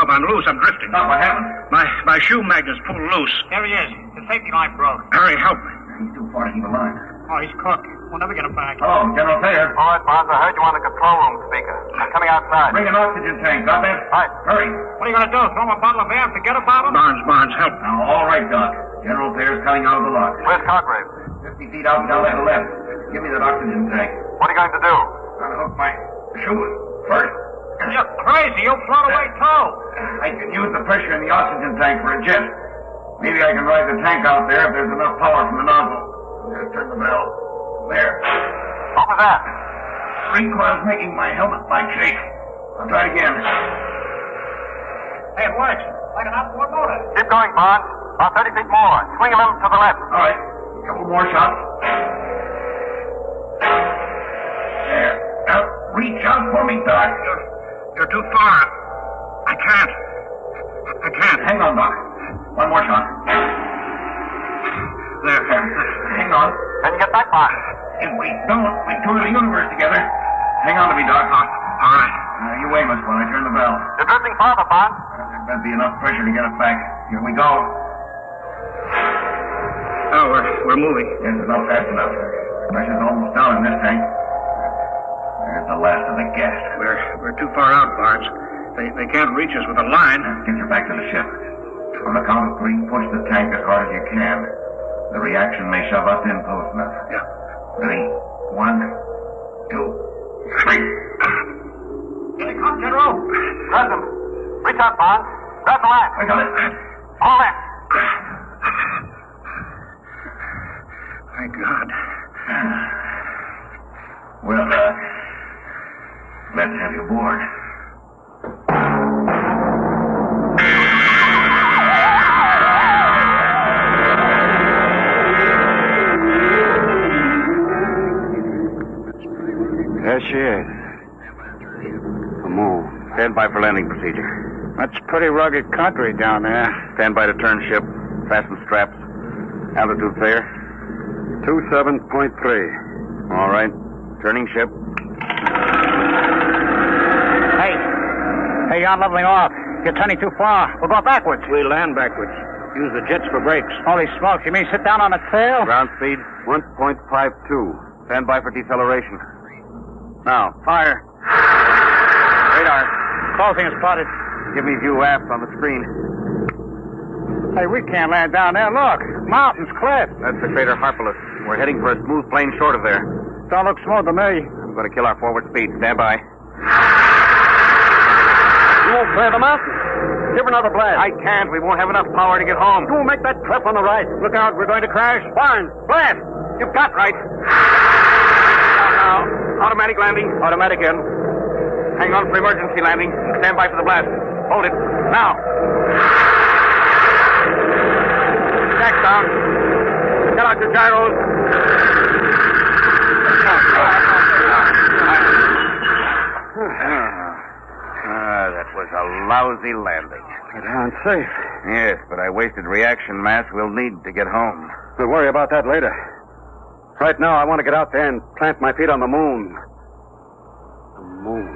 I'm loose. I'm drifting. Stop, what happened? My shoe magnet's pulled loose. There he is. The safety line broke. Hurry, help. He's too far to keep a line. Oh, he's cooked. We'll never get him back. Hello, General Thayer. All right, Barnes, I heard you on the control room speaker. I'm coming outside. Bring an oxygen tank, got that? Right. Hurry. What are you going to do? Throw him a bottle of air and forget about him? Barnes, help. Now, all right, Doc. General Thayer's coming out of the lock. Where's Congrave? 50 feet out down that left. Give me that oxygen tank. What are you going to do? Trying to hook my shoe first. You're crazy. You'll float away, too. I can use the pressure in the oxygen tank for a jet. Maybe I can ride the tank out there if there's enough power from the nozzle. Just turn the bell. There. What was that? Recoil's making my helmet light shake. I'll try it again. Hey, it works. Like an outboard motor. Keep going, Barnes. About 30 feet more. Swing a little to the left. All right. A couple more shots. There. Now, reach out for me, Doc. You're too far. I can't. Hang on, Doc. One more shot. There. Hang on. Can you get back, Barnes? If we don't, we tour the universe together. Hang on to me, Doc. All right. You aim us when I turn the bell. You're drifting farther, Barnes. There better be enough pressure to get us back. Here we go. Oh, we're moving. Yes, it's not fast enough. Pressure's almost down in this tank. There's the last of the gas. We're too far out, Barnes. They can't reach us with a line. Get you back to the ship. On the count of 3, push the tank as hard as you can. The reaction may shove us in close enough. Yeah. Ready? 1, 2, 3. Here they come, General. Grab them. Reach out, Barnes. Grab the line. I got it. All in. Thank God. Well, let's have you aboard. There she is. Come on. Stand by for landing procedure. That's pretty rugged country down there. Stand by to turn ship. Fasten straps. Altitude fair. 27.3. All right. Turning ship. Hey, you're leveling off. You're turning too far. We'll go backwards. We land backwards. Use the jets for brakes. Holy smokes, you mean sit down on the tail? Ground speed 1.52. Stand by for deceleration. Now, fire. Radar. Closing is spotted. Give me view aft on the screen. Hey, we can't land down there. Look, mountains, cliffs. That's the crater Harpalus. We're heading for a smooth plane short of there. Don't look smooth to me. I'm going to kill our forward speed. Stand by. You won't clear the mountain. Give another blast. I can't. We won't have enough power to get home. You won't make that cleft on the right. Look out, we're going to crash. Barnes, blast. You've got right. Now, automatic landing. Automatic in. Hang on for emergency landing. Stand by for the blast. Hold it. Now. Jack down. Get out your gyros. That was a lousy landing. Darn safe. Yes, but I wasted reaction mass we'll need to get home. We'll worry about that later. Right now, I want to get out there and plant my feet on the moon. The moon.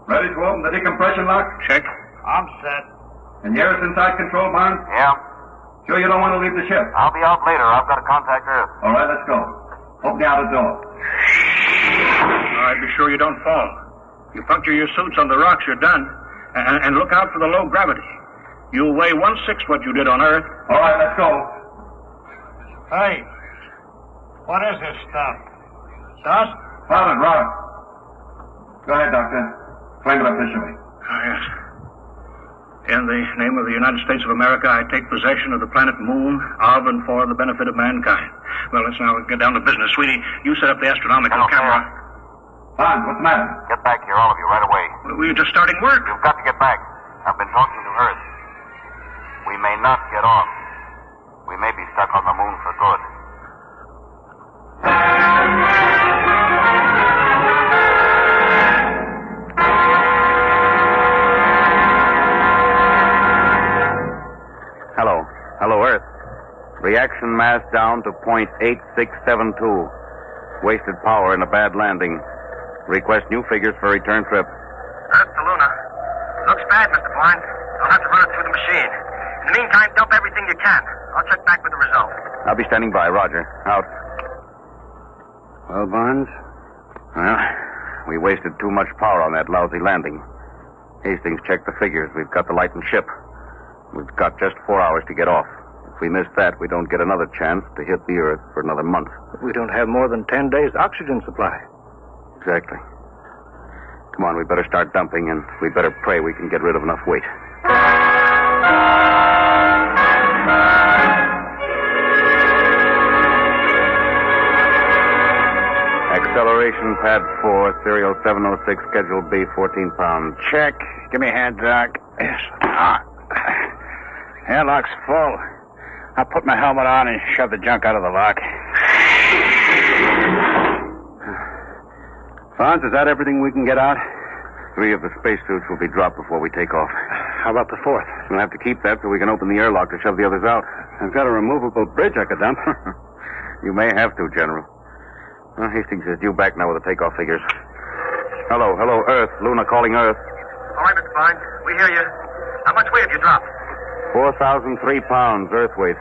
Ready to open the decompression lock? Check. I'm set. And you're inside control, Barnes? Yeah. Sure you don't want to leave the ship? I'll be out later. I've got to contact Earth. All right, let's go. Open the outer door. All right, be sure you don't fall. You puncture your suits on the rocks, you're done. And look out for the low gravity. You'll weigh 1/6 what you did on Earth. All right, let's go. Hey, what is this stuff? Dust? Pilot, rock. Go ahead, Doctor. Explain it officially. Oh, yes. In the name of the United States of America, I take possession of the planet Moon of and for the benefit of mankind. Well, let's now get down to business. Sweetie, you set up the astronomical camera. Barnes, what's the matter? Get back here, all of you, right away. We were just starting work. You've got to get back. I've been talking to Earth. We may not get off. We may be stuck on the moon for good. Hello, Earth. Reaction mass down to 0.8672. Wasted power in a bad landing. Request new figures for return trip. Earth to Luna. Looks bad, Mr. Barnes. I'll have to run it through the machine. In the meantime, dump everything you can. I'll check back with the results. I'll be standing by. Roger. Out. Well, Barnes? Well, we wasted too much power on that lousy landing. Hastings checked the figures. We've got the lightened ship. We've got just 4 hours to get off. If we miss that, we don't get another chance to hit the Earth for another month. We don't have more than 10 days' oxygen supply. Exactly. Come on, we better start dumping, and we better pray we can get rid of enough weight. Acceleration pad 4, serial 706, schedule B, 14 pounds. Check. Give me a hand, Doc. Yes. Airlock's full. I'll put my helmet on and shove the junk out of the lock. Franz, is that everything we can get out? 3 of the spacesuits will be dropped before we take off. How about the 4th? We'll have to keep that so we can open the airlock to shove the others out. I've got a removable bridge I could dump. You may have to, General. Well, Hastings is due back now with the takeoff figures. Hello, Earth. Luna calling Earth. All right, Mr. Barnes. We hear you. How much weight have you dropped? 4,003 pounds, Earth weight.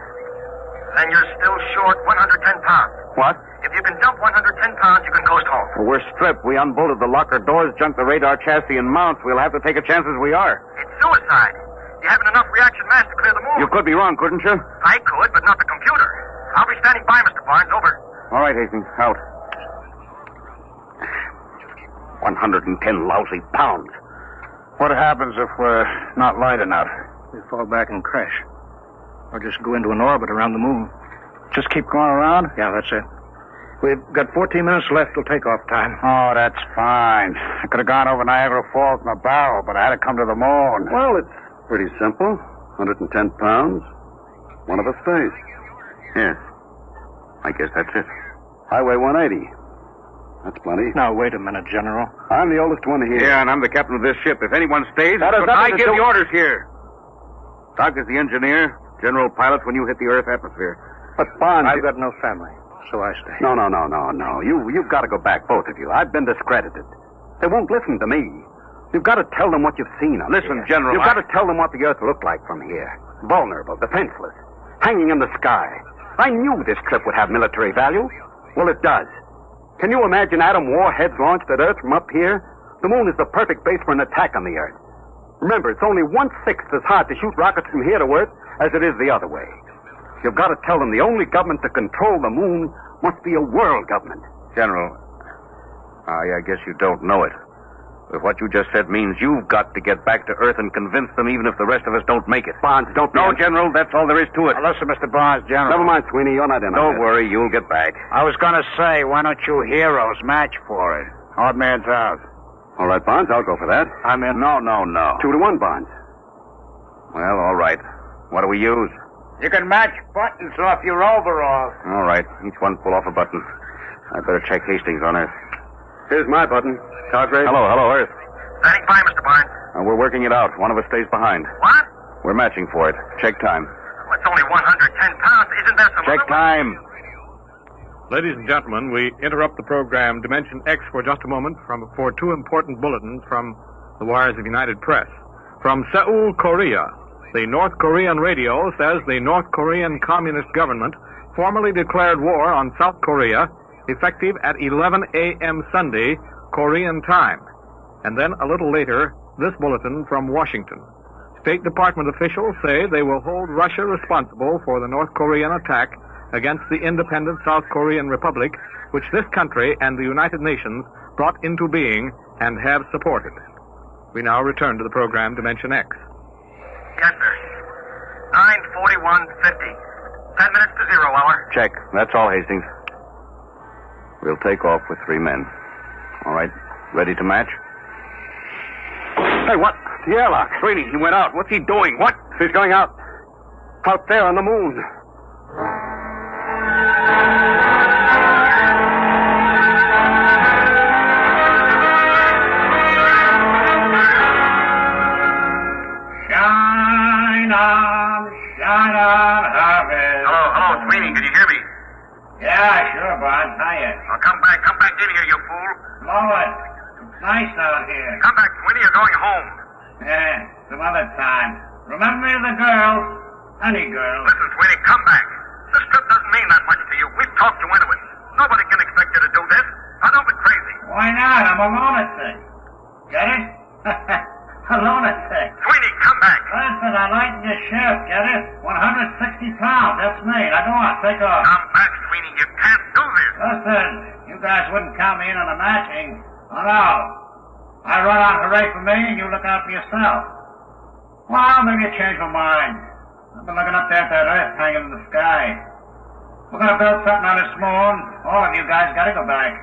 Then you're still short 110 pounds. What? If you can dump 110 pounds, you can coast home. Well, we're stripped. We unbolted the locker doors, junked the radar chassis and mounts. We'll have to take a chance as we are. It's suicide. You haven't enough reaction mass to clear the moon. You could be wrong, couldn't you? I could, but not the computer. I'll be standing by, Mr. Barnes. Over. All right, Hastings. Out. 110 lousy pounds. What happens if we're not light enough? We fall back and crash. Or just go into an orbit around the moon. Just keep going around? Yeah, that's it. We've got 14 minutes left till takeoff time. Oh, that's fine. I could have gone over Niagara Falls in a barrel, but I had to come to the moon. Well, it's pretty simple. 110 pounds. One of us stays. Yes. I guess that's it. Highway 180. That's plenty. Now, wait a minute, General. I'm the oldest one here. Yeah, and I'm the captain of this ship. If anyone stays, That has but I nothing to give do- the orders here. Doc is the engineer. General pilots when you hit the Earth atmosphere. But Bond... I've got no family, so I stay. No. You've got to go back, both of you. I've been discredited. They won't listen to me. You've got to tell them what you've seen. Listen, General, You've got to tell them what the Earth looked like from here. Vulnerable, defenseless, hanging in the sky. I knew this trip would have military value. Well, it does. Can you imagine atom warheads launched at Earth from up here? The moon is the perfect base for an attack on the Earth. Remember, it's only 1/6 as hard to shoot rockets from here to Earth as it is the other way. You've got to tell them the only government to control the moon must be a world government. General, I guess you don't know it. But what you just said means you've got to get back to Earth and convince them even if the rest of us don't make it. Bonds, don't... No, General, that's all there is to it. Now, listen, Mr. Barnes, General. Never mind, Sweeney, you're not in on Don't this. worry, you'll get back. I was going to say, why don't you heroes match for it? Odd man's out. All right, Bonds, I'll go for that. I'm in. No. 2-1, Bonds. Well, all right. What do we use? You can match buttons off your overalls. All right. Each one pull off a button. I better check Hastings on Earth. Here's my button. Cartwright. Hello, Earth. Standing by, Mr. Barnes. We're working it out. One of us stays behind. What? We're matching for it. Check time. Well, it's only 110 pounds. Isn't there some Check other time. Ladies and gentlemen, we interrupt the program Dimension X for just a moment for 2 important bulletins from the wires of United Press. From Seoul, Korea, the North Korean radio says the North Korean Communist government formally declared war on South Korea effective at 11 a.m. Sunday, Korean time. And then a little later, this bulletin from Washington. State Department officials say they will hold Russia responsible for the North Korean attack against the independent South Korean Republic, which this country and the United Nations brought into being and have supported. We now return to the program Dimension X. Yes, sir. 9:41:50. 10 minutes to 0 hour. Check. That's all, Hastings. We'll take off with 3 men. All right. Ready to match? Hey, what? The airlock. Sweeney, he went out. What's he doing? What? He's going out. Out there on the moon. Shine on, Harvest. Hello, Sweeney. Can you hear me? Yeah, sure, Bud. Hiya. Oh, come back in here, you fool. Blow it. It's nice out here. Come back, Sweeney. You're going home. Yeah, some other time. Remember me, the girls. Any girls. Listen, Sweeney, come back. This trip doesn't mean that much to you. We've talked you into it. Nobody can expect you to do this. Now, don't be crazy. Why not? I'm a lunatic. Get it? A lunatic. Sweeney, come back. Listen, I lighten your shift, get it? 160 pounds, that's me. Now go on, take off. Come back, Sweeney. You can't do this. Listen, you guys wouldn't count me in on the matching. Oh, no. I run out hooray for me, and you look out for yourself. Well, maybe you change my mind. I've been looking up there at that Earth hanging in the sky. We're gonna build something on this moon. All of you guys gotta go back.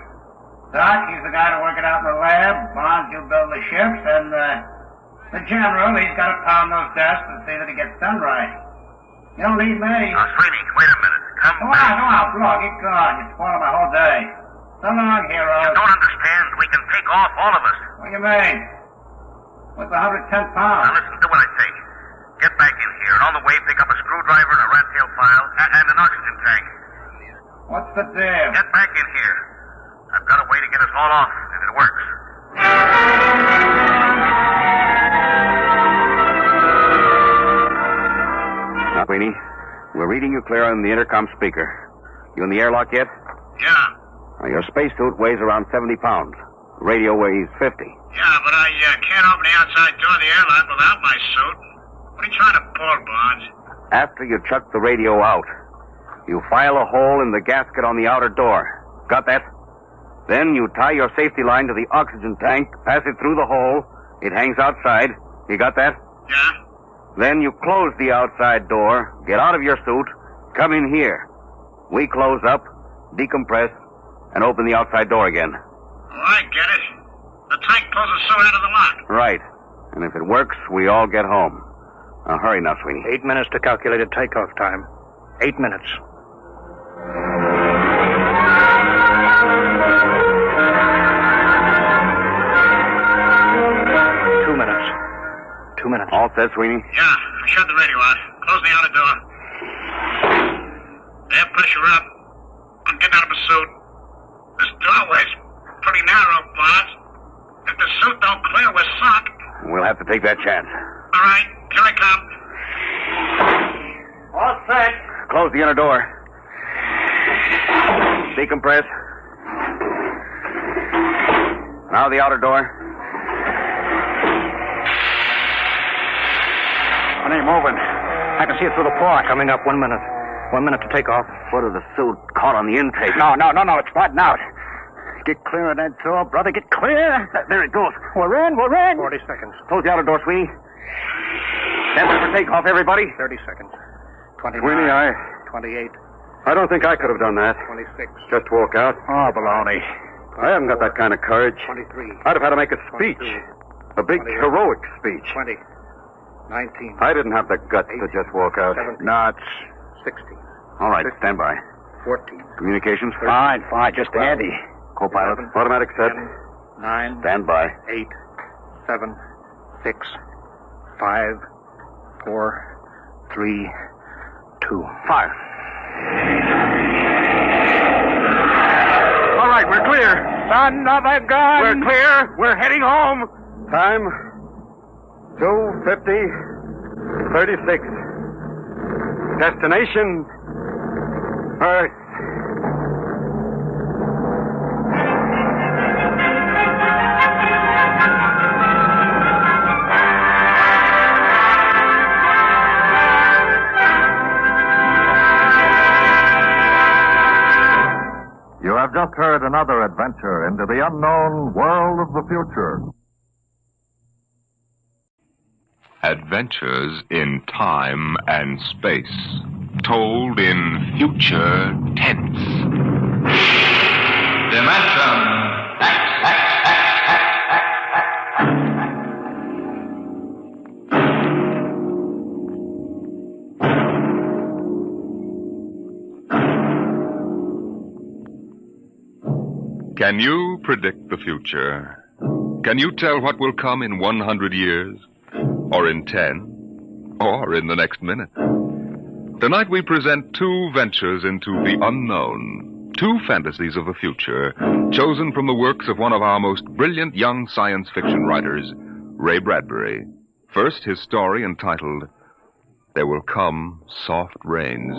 Doc, he's the guy to work it out in the lab. Bonds, you build the ships, and the general, he's gotta pound those desks and see that it gets done right. You don't need me. Sweeney, wait a minute. Come on, blow, get gone. You're spoiling my whole day. So long, heroes. You don't understand. We can take off, all of us. What do you mean? What's 110 pounds? Now listen to what I say. Get back in here, and on the way, pick up a screwdriver and a rat tail file and an oxygen tank. What's the deal? Get back in here. I've got a way to get us all off, if it works. Now, Sweeney, we're reading you clear on the intercom speaker. You in the airlock yet? Yeah. Now, your spacesuit weighs around 70 pounds. The radio weighs 50. Yeah, but I can't open the outside door of the airlock without my suit. What are you trying to pull, Bonds? After you chuck the radio out, you file a hole in the gasket on the outer door. Got that? Then you tie your safety line to the oxygen tank, pass it through the hole. It hangs outside. You got that? Yeah. Then you close the outside door, get out of your suit, come in here. We close up, decompress, and open the outside door again. Oh, I get it. The tank pulls the suit out of the lock. Right. And if it works, we all get home. Now hurry now, Sweeney. 8 minutes to calculated takeoff time. 8 minutes. Two minutes. All set, Sweeney? Yeah, I shut the radio out. Close the outer door. Air pressure up. I'm getting out of my suit. This doorway's pretty narrow, Bonds. If the suit don't clear, we're sunk. We'll have to take that chance. All right, here I come. All set. Close the inner door. Decompress. Now the outer door. It ain't moving. I can see it through the port. Coming up 1 minute. 1 minute to take off. Foot of the suit caught on the intake. No. It's flattened out. Get clear of that door, brother. Get clear. There it goes. We're in. 40 seconds. Close the outer door, Sweeney. Stand by for takeoff, everybody. 30 seconds. 29. Sweeney, 28. I don't think I could have done that. 26. Just walk out. Oh, baloney. I haven't got that kind of courage. 23. I'd have had to make a speech. 22, A big, 28, heroic speech. 20. 19. I didn't have the guts 18, to just walk out. 17, no, it's 16. All right, 15, stand by. 14. Communications? 13, fine. Just 12, handy. Co-pilot. 11, Automatic set. 10, 9. Stand by. 8, 7, 6, 5, 4, 3, 2. Fire. All right, we're clear. Son of a gun. We're clear. We're heading home. Time 2:50:36. Destination Earth. You have just heard another adventure into the unknown world of the future. Adventures in time and space, told in future tense. Dimension X. Can you predict the future? Can you tell what will come in 100 years? Or in 10? Or in the next minute? Tonight we present two ventures into the unknown. Two fantasies of the future, chosen from the works of one of our most brilliant young science fiction writers, Ray Bradbury. First, his story entitled, There Will Come Soft Rains.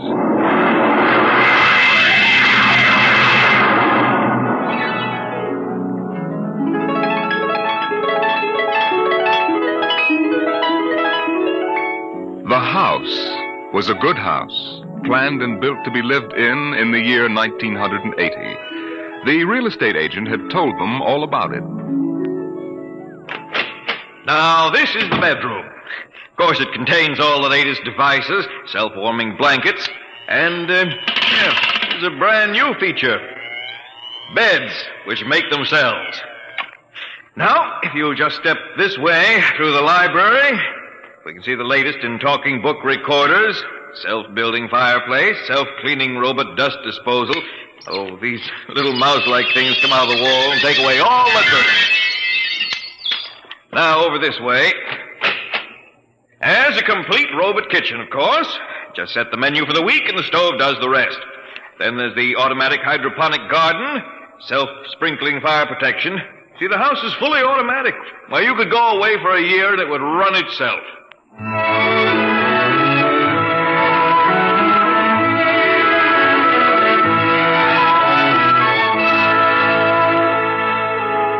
The house was a good house, planned and built to be lived in the year 1980. The real estate agent had told them all about it. Now, this is the bedroom. Of course, it contains all the latest devices, self-warming blankets, and, there's a brand new feature. Beds, which make themselves. Now, if you'll just step this way through the library, we can see the latest in talking book recorders, self-building fireplace, self-cleaning robot dust disposal. Oh, these little mouse-like things come out of the wall and take away all the dirt. Now, over this way. As a complete robot kitchen, of course. Just set the menu for the week and the stove does the rest. Then there's the automatic hydroponic garden, self-sprinkling fire protection. See, the house is fully automatic. Why, you could go away for a year and it would run itself.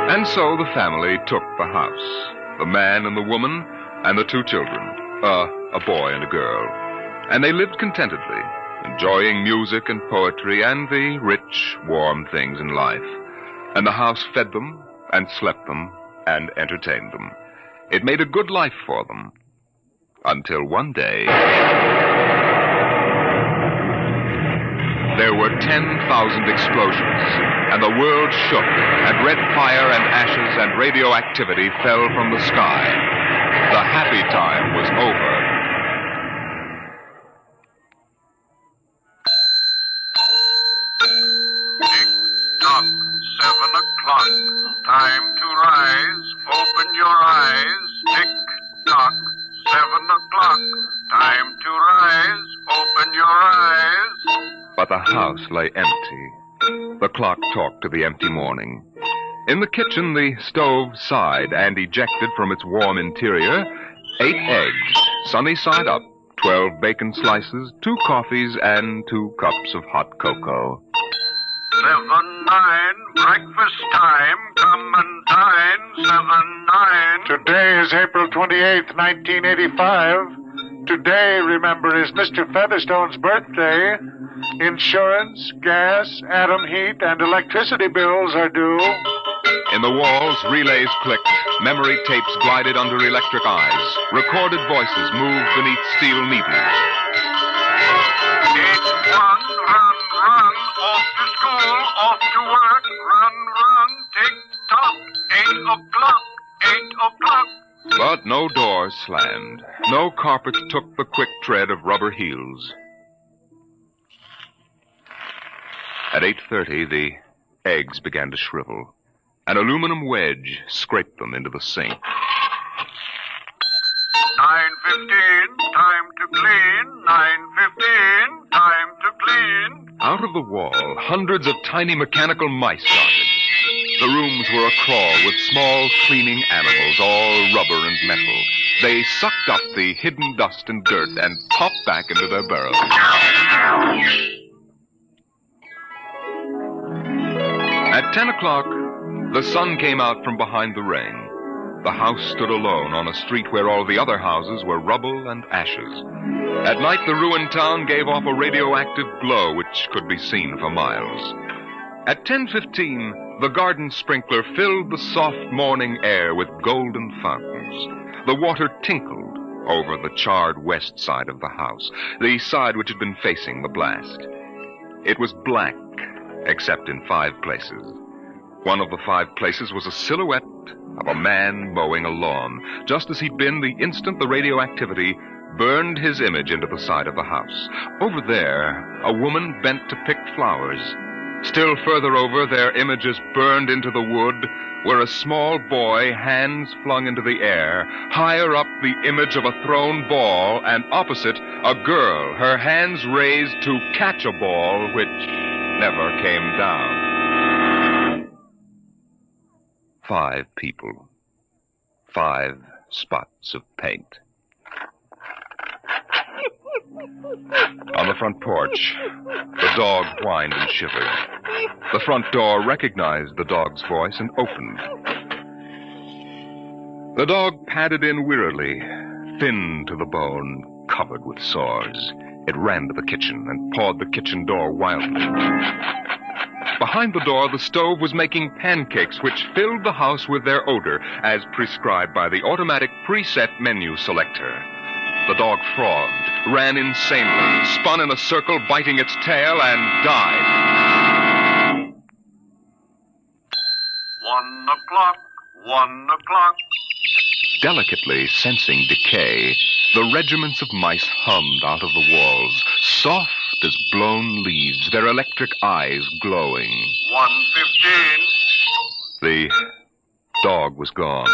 And so the family took the house. The man and the woman and the two children. A boy and a girl. And they lived contentedly, enjoying music and poetry and the rich, warm things in life. And the house fed them and slept them and entertained them. It made a good life for them. Until one day, there were 10,000 explosions, and the world shook, and red fire and ashes and radioactivity fell from the sky. The happy time was over. Tick-tock, 7 o'clock. Time to rise. Open your eyes. Tick-tock, 7 o'clock. Time to rise. Open your eyes. But the house lay empty. The clock talked to the empty morning. In the kitchen, the stove sighed and ejected from its warm interior 8 eggs, sunny side up, 12 bacon slices, 2 coffees, and 2 cups of hot cocoa. 7-9, breakfast time, come and dine, 7-9. Today is April 28th, 1985. Today, remember, is Mr. Featherstone's birthday. Insurance, gas, atom heat, and electricity bills are due. In the walls, relays clicked, memory tapes glided under electric eyes, recorded voices moved beneath steel needles. 8-1, run, run, off to school, off to work, run, run, tick-tock, 8 o'clock, 8 o'clock. But no doors slammed. No carpets took the quick tread of rubber heels. At 8:30, the eggs began to shrivel. An aluminum wedge scraped them into the sink. 9:15, time to clean, 9:15, time to clean. Out of the wall, hundreds of tiny mechanical mice darted. The rooms were acrawl with small, cleaning animals, all rubber and metal. They sucked up the hidden dust and dirt and popped back into their burrows. At 10 o'clock, the sun came out from behind the rain. The house stood alone on a street where all the other houses were rubble and ashes. At night, the ruined town gave off a radioactive glow which could be seen for miles. At 10:15, the garden sprinkler filled the soft morning air with golden fountains. The water tinkled over the charred west side of the house, the side which had been facing the blast. It was black, except in 5 places. One of the 5 places was a silhouette of a man mowing a lawn, just as he'd been the instant the radioactivity burned his image into the side of the house. Over there, a woman bent to pick flowers. Still further over, their images burned into the wood, where a small boy, hands flung into the air. Higher up, the image of a thrown ball, and opposite, a girl, her hands raised to catch a ball which never came down. 5 people. 5 spots of paint. On the front porch, the dog whined and shivered. The front door recognized the dog's voice and opened. The dog padded in wearily, thin to the bone, covered with sores. It ran to the kitchen and pawed the kitchen door wildly. Behind the door, the stove was making pancakes which filled the house with their odor, as prescribed by the automatic preset menu selector. The dog frothed, ran insanely, spun in a circle, biting its tail, and died. 1 o'clock, 1 o'clock. Delicately sensing decay, the regiments of mice hummed out of the walls, soft as blown leaves, their electric eyes glowing. 1:15. The dog was gone.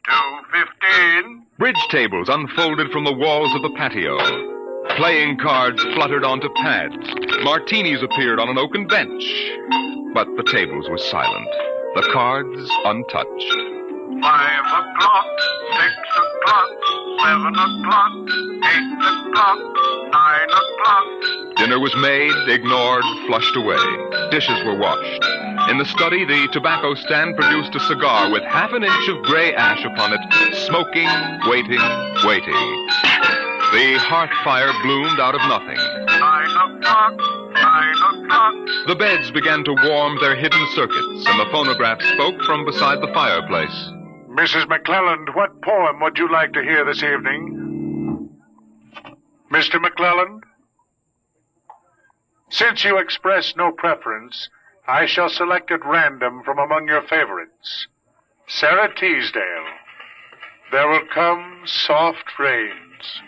2:15. Bridge tables unfolded from the walls of the patio. Playing cards fluttered onto pads. Martinis appeared on an oaken bench. But the tables were silent, the cards untouched. 5 o'clock, 6 o'clock, 7 o'clock, 8 o'clock, 9 o'clock. Dinner was made, ignored, flushed away. Dishes were washed. In the study, the tobacco stand produced a cigar with half an inch of gray ash upon it, smoking, waiting. The hearth fire bloomed out of nothing. 9 o'clock, 9 o'clock. The beds began to warm their hidden circuits, and the phonograph spoke from beside the fireplace. Mrs. McClelland, what poem would you like to hear this evening? Mr. McClelland? Since you express no preference, I shall select at random from among your favorites. Sarah Teasdale, There Will Come Soft Rains.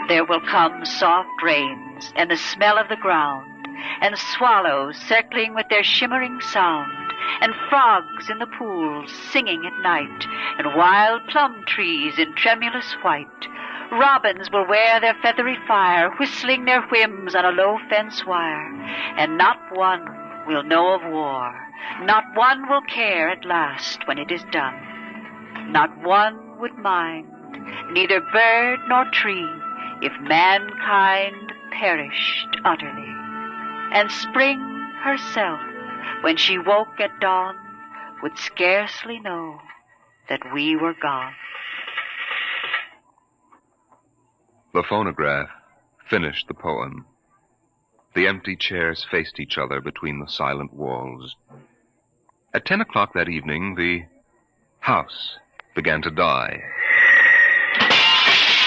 There will come soft rains, and the smell of the ground, and swallows circling with their shimmering sound, and frogs in the pools singing at night, and wild plum trees in tremulous white. Robins will wear their feathery fire, whistling their whims on a low fence wire, and not one will know of war. Not one will care at last when it is done. Not one would mind, neither bird nor tree, if mankind perished utterly. And spring herself, when she woke at dawn, would scarcely know that we were gone. The phonograph finished the poem. The empty chairs faced each other between the silent walls. At 10 o'clock that evening, the house began to die.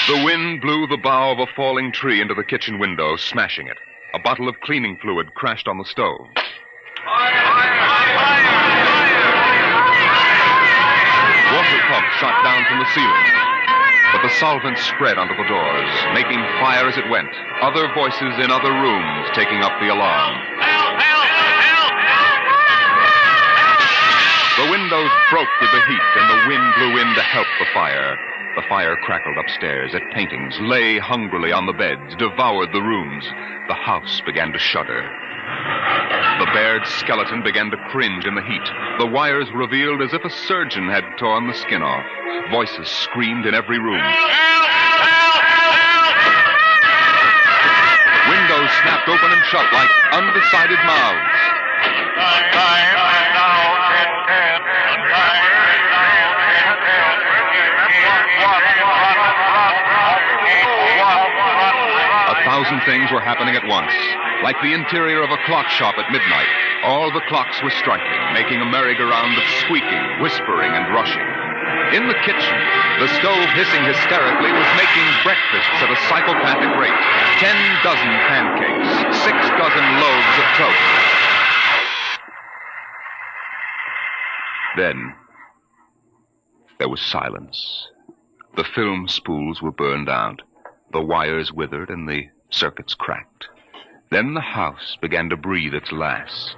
The wind blew the bough of a falling tree into the kitchen window, smashing it. A bottle of cleaning fluid crashed on the stove. Water pumps shot down from the ceiling. But the solvent spread onto the doors, making fire as it went. Other voices in other rooms taking up the alarm. The windows broke with the heat, and the wind blew in to help the fire. The fire crackled upstairs at paintings, lay hungrily on the beds, devoured the rooms. The house began to shudder. The bared skeleton began to cringe in the heat. The wires revealed as if a surgeon had torn the skin off. Voices screamed in every room. Windows snapped open and shut like undecided mouths. A thousand things were happening at once. Like the interior of a clock shop at midnight, all the clocks were striking, making a merry-go-round of squeaking, whispering, and rushing. In the kitchen, the stove hissing hysterically was making breakfasts at a psychopathic rate. 10 dozen pancakes, 6 dozen loaves of toast. Then, there was silence. The film spools were burned out. The wires withered and the circuits cracked. Then the house began to breathe its last.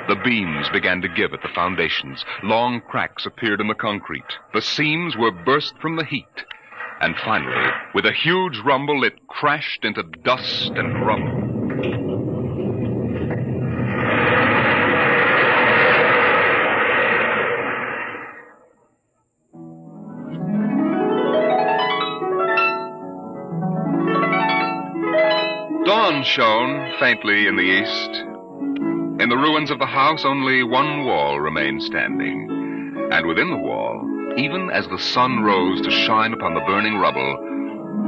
The beams began to give at the foundations. Long cracks appeared in the concrete. The seams were burst from the heat. And finally, with a huge rumble, it crashed into dust and rubble. Dawn shone faintly in the east. In the ruins of the house, only one wall remained standing. And within the wall, even as the sun rose to shine upon the burning rubble,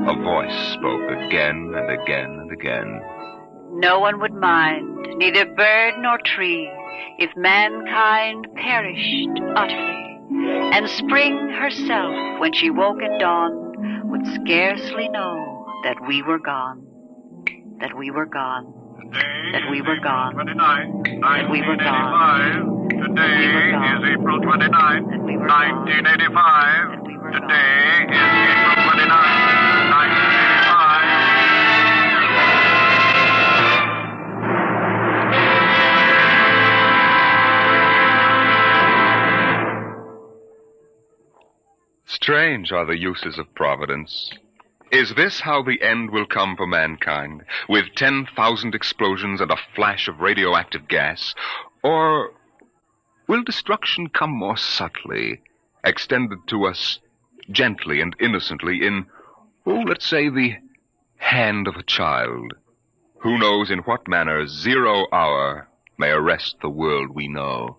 a voice spoke again and again and again. no one would mind, neither bird nor tree, if mankind perished utterly, and spring herself, when she woke at dawn, would scarcely know that we were gone, that we were gone, that we were gone, that we were gone. Today is April 29th, 1985. Today is April 29th, 1985. Strange are the uses of Providence. Is this how the end will come for mankind, with 10,000 explosions and a flash of radioactive gas? Or will destruction come more subtly, extended to us gently and innocently in, let's say, the hand of a child? Who knows in what manner 0 hour may arrest the world we know?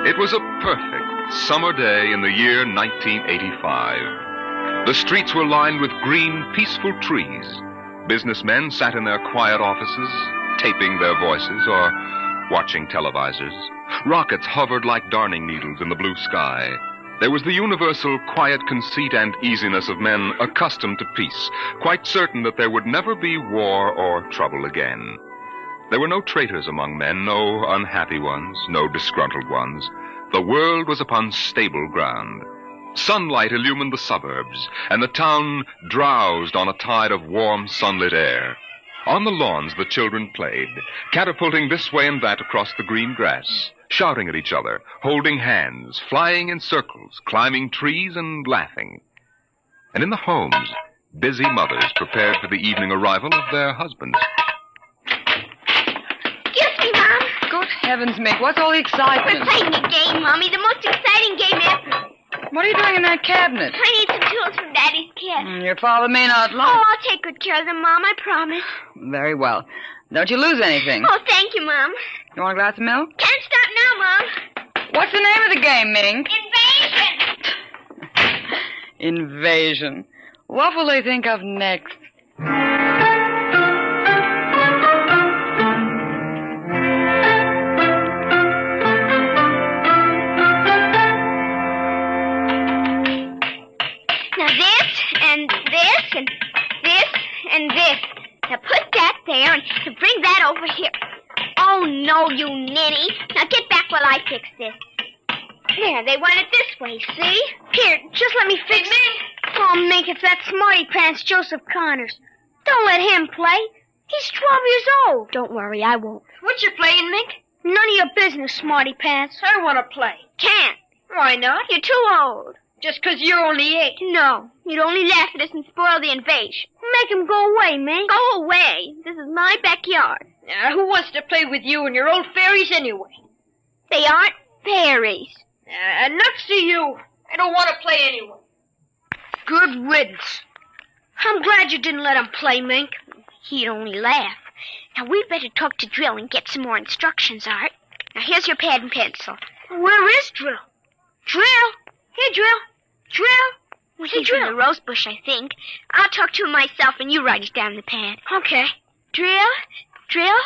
It was a perfect summer day in the year 1985. The streets were lined with green, peaceful trees. Businessmen sat in their quiet offices, taping their voices or watching televisors. Rockets hovered like darning needles in the blue sky. There was the universal quiet conceit and easiness of men accustomed to peace, quite certain that there would never be war or trouble again. There were no traitors among men, no unhappy ones, no disgruntled ones. The world was upon stable ground. Sunlight illumined the suburbs, and the town drowsed on a tide of warm, sunlit air. On the lawns the children played, catapulting this way and that across the green grass, shouting at each other, holding hands, flying in circles, climbing trees and laughing. And in the homes, busy mothers prepared for the evening arrival of their husbands. Good heavens, Mick, what's all the excitement? We're playing a game, Mommy, the most exciting game ever. What are you doing in that cabinet? I need some tools from Daddy's kit. Your father may not like... Oh, I'll take good care of them, Mom, I promise. Very well. Don't you lose anything. Oh, thank you, Mom. You want a glass of milk? Can't stop now, Mom. What's the name of the game, Mink? Invasion. Invasion. What will they think of next? Now put that there and bring that over here. Oh, no, you ninny. Now get back while I fix this. There, they want it this way, see? Here, just let me fix it. Oh, Mink, it's that smarty pants Joseph Connors. Don't let him play. He's 12 years old. Don't worry, I won't. What you playing, Mink? None of your business, smarty pants. I want to play. Can't. Why not? You're too old. Just 'cause you're only 8. No, you'd only laugh at us and spoil the invasion. Make him go away, Mink. Go away. This is my backyard. Who wants to play with you and your old fairies anyway? They aren't fairies. Nuts to you. I don't want to play anyway. Good riddance. I'm glad you didn't let him play, Mink. He'd only laugh. Now, we'd better talk to Drill and get some more instructions, Art. Now, here's your pad and pencil. Where is Drill? Drill? Here, Drill. Drill? Well, he's in the rose bush, I think. I'll talk to him myself, and you write it down in the pad. Okay. Drill? Drill?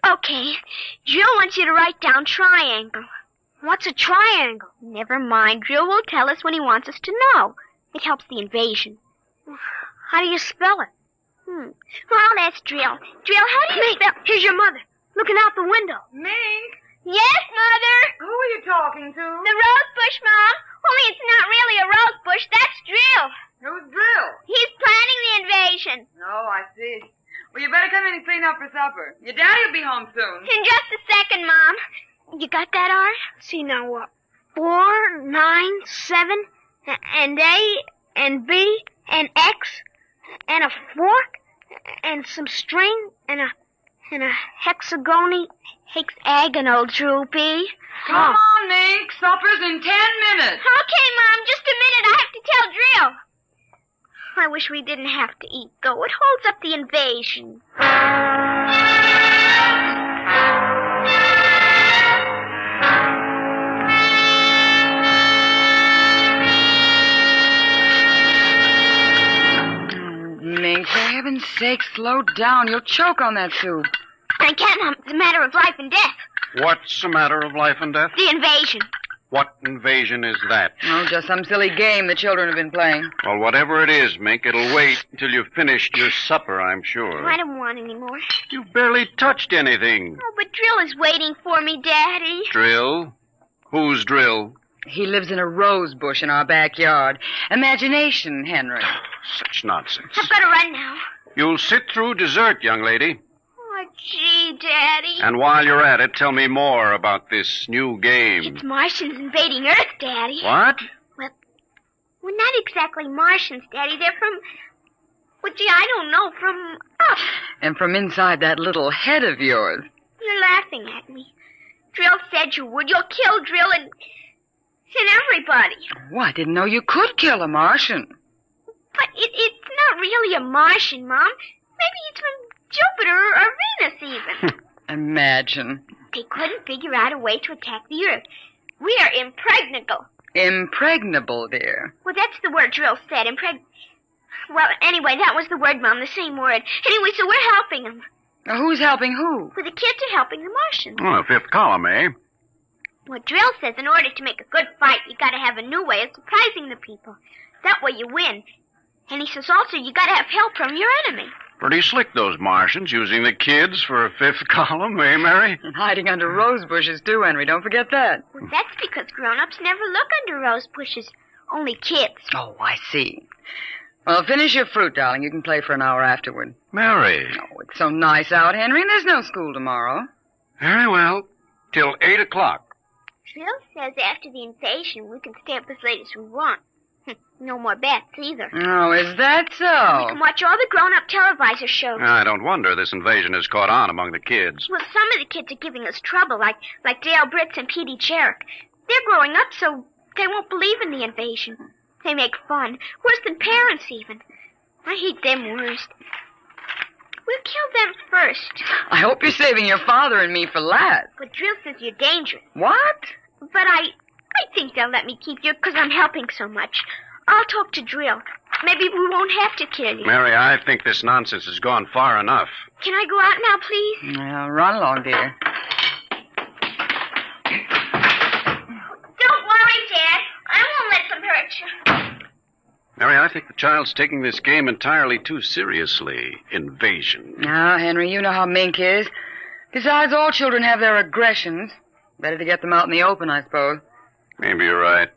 Okay. Drill wants you to write down triangle. What's a triangle? Never mind. Drill will tell us when he wants us to know. It helps the invasion. How do you spell it? Well, that's Drill. Drill, how do you spell... Here's your mother, looking out the window. Mink? Yes, Mother? Who are you talking to? The rose bush, Mom. Only it's not really a rose bush. That's Drill. Who's Drill? He's planning the invasion. Oh, I see. Well, you better come in and clean up for supper. Your daddy will be home soon. In just a second, Mom. You got that, Art? See now what? 4, 9, 7, and A, and B, and X, and a fork, and some string, and a hexagonal droopy. Come on, Mink. Supper's in 10 minutes. Okay, Mom. Just a minute. I have to tell Drill. I wish we didn't have to eat, though. It holds up the invasion. Mink, for heaven's sake, slow down. You'll choke on that soup. I can't, Mom. It's a matter of life and death. What's a matter of life and death? The invasion. What invasion is that? Oh, just some silly game the children have been playing. Well, whatever it is, Mink, it'll wait until you've finished your supper, I'm sure. Oh, I don't want any more. You barely touched anything. Oh, but Drill is waiting for me, Daddy. Drill? Who's Drill? He lives in a rose bush in our backyard. Imagination, Henry. Such nonsense. I've got to run now. You'll sit through dessert, young lady. Oh, gee, Daddy. And while you're at it, tell me more about this new game. It's Martians invading Earth, Daddy. What? Well, not exactly Martians, Daddy. They're from... Well, gee, I don't know. From up. And from inside that little head of yours. You're laughing at me. Drill said you would. You'll kill Drill and everybody. Oh, I didn't know you could kill a Martian. But it's not really a Martian, Mom. Maybe it's from Jupiter or Venus, even. Imagine. They couldn't figure out a way to attack the Earth. We are impregnable. Impregnable, dear. Well, that's the word Drill said, Well, anyway, that was the word, Mom, the same word. Anyway, so we're helping them. Now, who's helping who? Well, the kids are helping the Martians. Oh, fifth column, eh? Well, Drill says in order to make a good fight, you gotta have a new way of surprising the people. That way you win. And he says also you gotta have help from your enemy. Pretty slick, those Martians, using the kids for a fifth column, eh, Mary? And hiding under rose bushes, too, Henry. Don't forget that. Well, that's because grown-ups never look under rose bushes. Only kids. Oh, I see. Well, finish your fruit, darling. You can play for an hour afterward. Mary. Oh, it's so nice out, Henry, and there's no school tomorrow. Very well. Till 8 o'clock. Drill says after the invasion, we can stay up as late as we want. No more bets, either. Oh, is that so? We can watch all the grown-up televisor shows. I don't wonder this invasion has caught on among the kids. Well, some of the kids are giving us trouble, like Dale Britz and Petey Cherrick. They're growing up so they won't believe in the invasion. They make fun. Worse than parents, even. I hate them worst. We'll kill them first. I hope you're saving your father and me for last. But Drill says you're dangerous. What? But I think they'll let me keep you because I'm helping so much. I'll talk to Drill. Maybe we won't have to kill you. Mary, I think this nonsense has gone far enough. Can I go out now, please? Run along, dear. Don't worry, Dad. I won't let them hurt you. Mary, I think the child's taking this game entirely too seriously. Invasion. Now, Henry, you know how Mink is. Besides, all children have their aggressions. Better to get them out in the open, I suppose. Maybe you're right.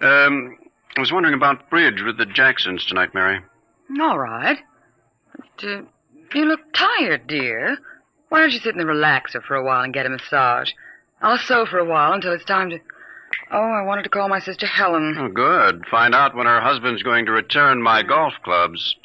I was wondering about bridge with the Jacksons tonight, Mary. All right. But, you look tired, dear. Why don't you sit in the relaxer for a while and get a massage? I'll sew for a while until it's time to... Oh, I wanted to call my sister Helen. Oh, good. Find out when her husband's going to return my golf clubs.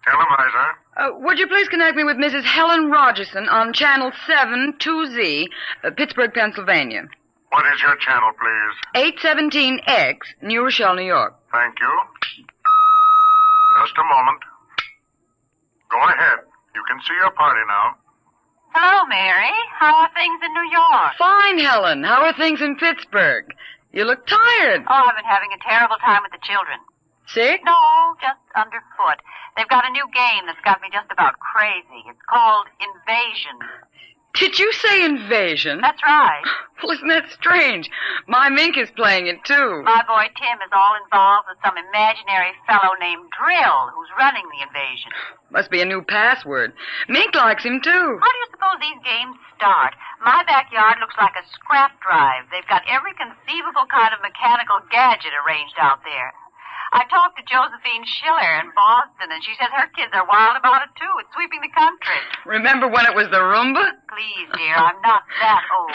Televisor. Would you please connect me with Mrs. Helen Rogerson on Channel 7-2Z, Pittsburgh, Pennsylvania. What is your channel, please? 817X, New Rochelle, New York. Thank you. Just a moment. Go ahead. You can see your party now. Hello, Mary. How are things in New York? Fine, Helen. How are things in Pittsburgh? You look tired. Oh, I've been having a terrible time with the children. Sick? No, just underfoot. They've got a new game that's got me just about crazy. It's called Invasion. Did you say invasion? That's right. Well, isn't that strange? My Mink is playing it, too. My boy Tim is all involved with some imaginary fellow named Drill who's running the invasion. Must be a new password. Mink likes him, too. How do you suppose these games start? My backyard looks like a scrap drive. They've got every conceivable kind of mechanical gadget arranged out there. I talked to Josephine Schiller in Boston, and she says her kids are wild about it, too. It's sweeping the country. Remember when it was the Roomba? Please, dear, I'm not that old.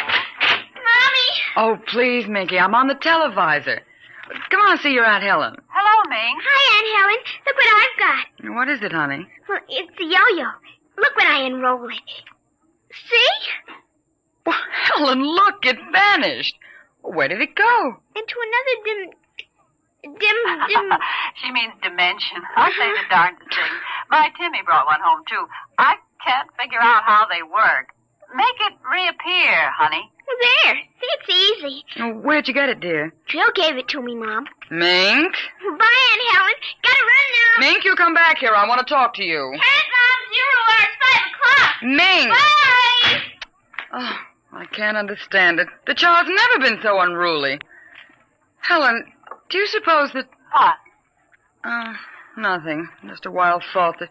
Mommy! Oh, please, Minky, I'm on the televisor. Come on, see your Aunt Helen. Hello, Mink. Hi, Aunt Helen. Look what I've got. What is it, honey? Well, it's the yo-yo. Look when I enroll it. See? Well, Helen, look, it vanished. Where did it go? Into another dim. She means dimension. I'll say the darndest thing. My Timmy brought one home, too. I can't figure out how they work. Make it reappear, honey. There. See, it's easy. Where'd you get it, dear? Jill gave it to me, Mom. Mink? Bye, Aunt Helen. Gotta run now. Mink, you come back here. I want to talk to you. Turn, Mom. 0 hours, 5 o'clock. Mink! Bye! Oh, I can't understand it. The child's never been so unruly. Helen, do you suppose that... What? Nothing. Just a wild thought that...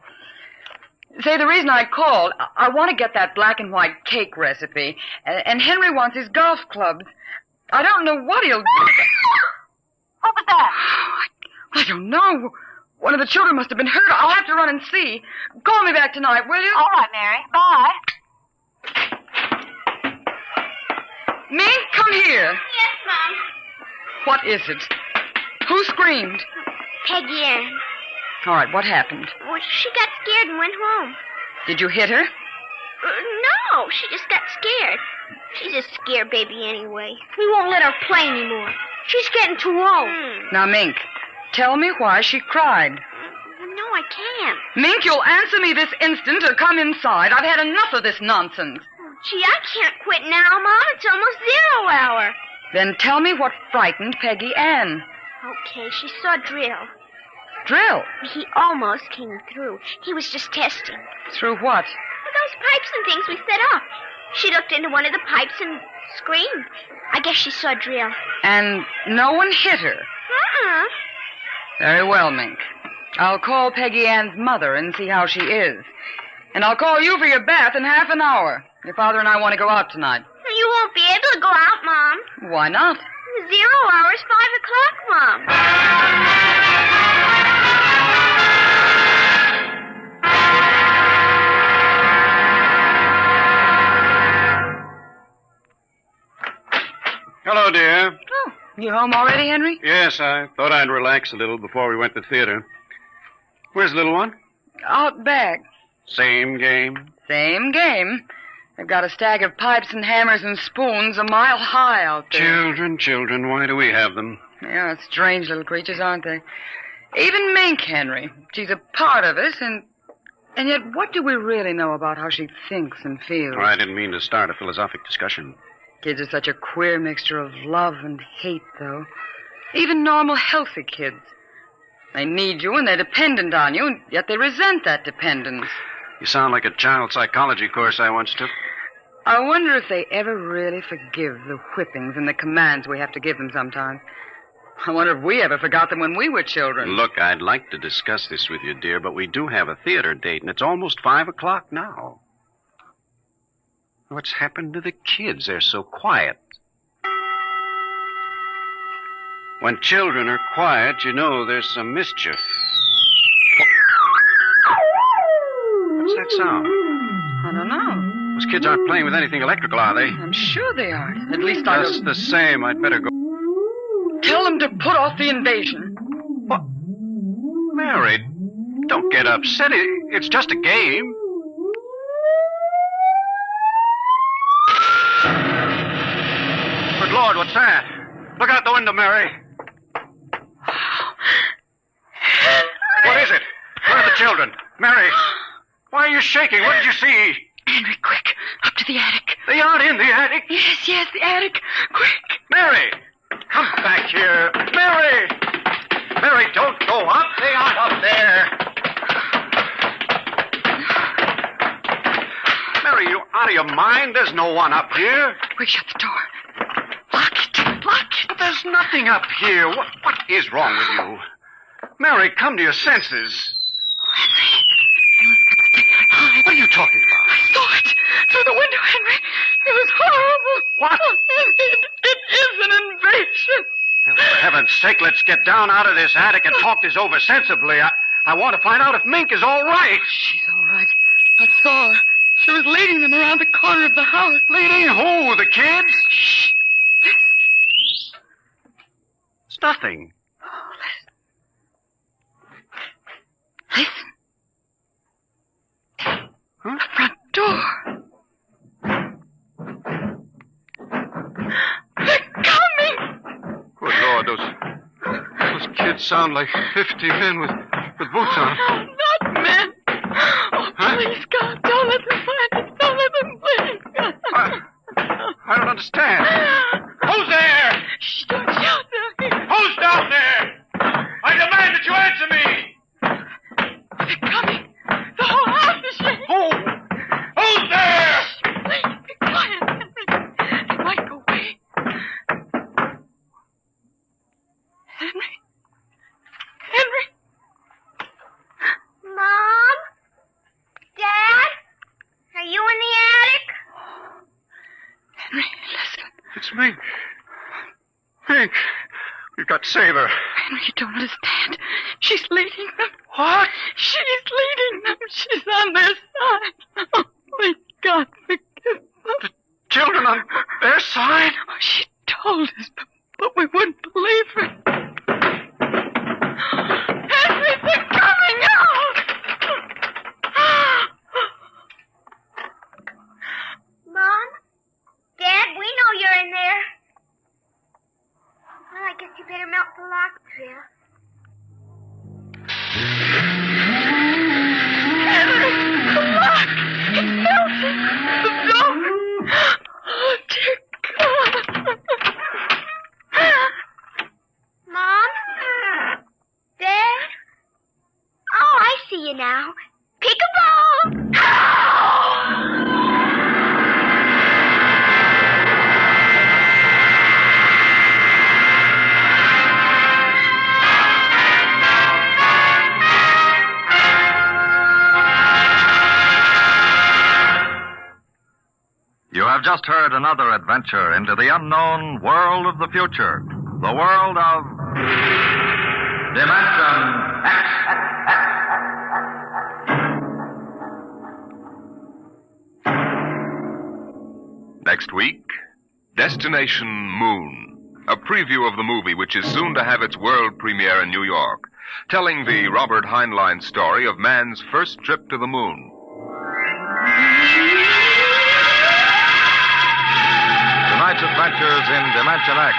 Say, the reason I called, I want to get that black and white cake recipe, and Henry wants his golf clubs. I don't know what he'll do. What was that? I don't know. One of the children must have been hurt. I'll have to run and see. Call me back tonight, will you? All right, Mary. Bye. Mink, come here. Yes, Mom. What is it? Who screamed? Peggy Ann. All right, what happened? Well, she got scared and went home. Did you hit her? No, she just got scared. She's a scare baby anyway. We won't let her play anymore. She's getting too old. Now, Mink, tell me why she cried. No, I can't. Mink, you'll answer me this instant or come inside. I've had enough of this nonsense. Gee, I can't quit now, Mom. It's almost 0 hour. Then tell me what frightened Peggy Ann. Okay, she saw Drill. Drill? He almost came through. He was just testing. Through what? Those pipes and things we set up. She looked into one of the pipes and screamed. I guess she saw Drill. And no one hit her? Very well, Mink. I'll call Peggy Ann's mother and see how she is. And I'll call you for your bath in half an hour. Your father and I want to go out tonight. You won't be able to go out, Mom. Why not? 0 hours, 5 o'clock, Mom. Hello, dear. Oh, you home already, Henry? Yes, I thought I'd relax a little before we went to theater. Where's the little one? Out back. Same game? Same game. They've got a stack of pipes and hammers and spoons a mile high out there. Children, why do we have them? Yeah, strange little creatures, aren't they? Even Mink, Henry. She's a part of us, and yet what do we really know about how she thinks and feels? Oh, I didn't mean to start a philosophic discussion. Kids are such a queer mixture of love and hate, though. Even normal, healthy kids. They need you and they're dependent on you, and yet they resent that dependence. You sound like a child psychology course I once took. I wonder if they ever really forgive the whippings and the commands we have to give them sometimes. I wonder if we ever forgot them when we were children. Look, I'd like to discuss this with you, dear, but we do have a theater date, and it's almost 5 o'clock now. What's happened to the kids? They're so quiet. When children are quiet, you know there's some mischief. What's that sound? I don't know. Those kids aren't playing with anything electrical, are they? I'm sure they aren't. At least I Just the same, I'd better go. Tell them to put off the invasion. What? Mary, don't get upset. It's just a game. Good Lord, what's that? Look out the window, Mary. What is it? Where are the children? Mary, why are you shaking? What did you see? Henry, quick, up to the attic. They aren't in the attic. Yes, the attic. Quick. Mary, come back here. Mary! Mary, don't go up. They aren't up there. Mary, you out of your mind? There's no one up here. Quick, shut the door. Lock it. But there's nothing up here. What is wrong with you? Mary, come to your senses. What are you talking about? I saw it through the window, Henry. It was horrible. What? It is an invasion. For heaven's sake, let's get down out of this attic and talk this over sensibly. I want to find out if Mink is all right. She's all right. I saw her. She was leading them around the corner of the house. Leading who? The kids? Shh. It's nothing. Oh, listen. Huh? The front door. God, those kids sound like 50 men with boots on. Not men. Oh, please, God, don't let them find us. Don't let them please. I don't understand. Who's there? Shh, don't shout down here. Who's down there? I demand that you answer me. They're coming. The whole house is shaking. Who's there? Shh, please, be quiet, Henry. They might go away. Henry? Mom? Dad? Are you in the attic? Henry, listen. It's Mink. Mink. We've got to save her. Henry, you don't understand. She's leading them. What? She's leading them. She's on their side. Oh, please, God, forgive them. The children on their side? Oh, she told us, but we wouldn't believe her. Henry, they're coming out! Mom? Dad, we know you're in there. Well, I guess you better melt the lock, Trill. Henry, the lock! It's melting! The door! Oh, dear God! Mom? Dad? Oh, I see you now. Peek-a-boo! You have just heard another adventure into the unknown world of the future. The world of Dimension X. Next week, Destination Moon, a preview of the movie which is soon to have its world premiere in New York, telling the Robert Heinlein story of man's first trip to the moon. Tonight's adventures in Dimension X,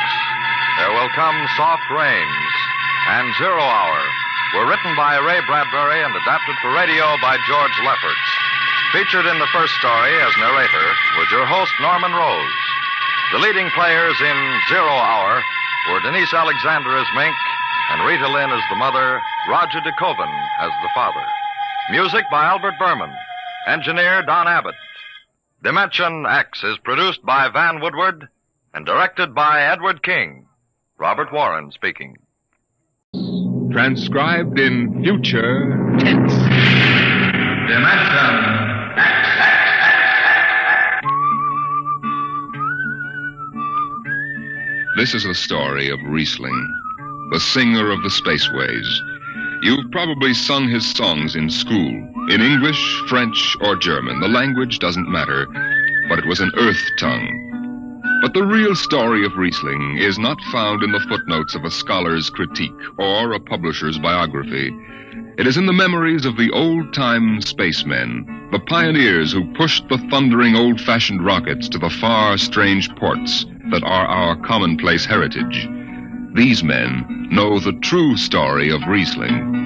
There Will Come Soft Rains, and Zero Hour were written by Ray Bradbury and adapted for radio by George Lefferts. Featured in the first story as narrator was your host, Norman Rose. The leading players in Zero Hour were Denise Alexander as Mink and Rita Lynn as the mother, Roger DeKoven as the father. Music by Albert Berman. Engineer Don Abbott. Dimension X is produced by Van Woodward and directed by Edward King. Robert Warren speaking. Transcribed in future tense. Dimension X. This is the story of Riesling, the singer of the spaceways. You've probably sung his songs in school, in English, French, or German. The language doesn't matter, but it was an earth tongue. But the real story of Riesling is not found in the footnotes of a scholar's critique or a publisher's biography. It is in the memories of the old-time spacemen, the pioneers who pushed the thundering old-fashioned rockets to the far, strange ports that are our commonplace heritage. These men know the true story of Riesling.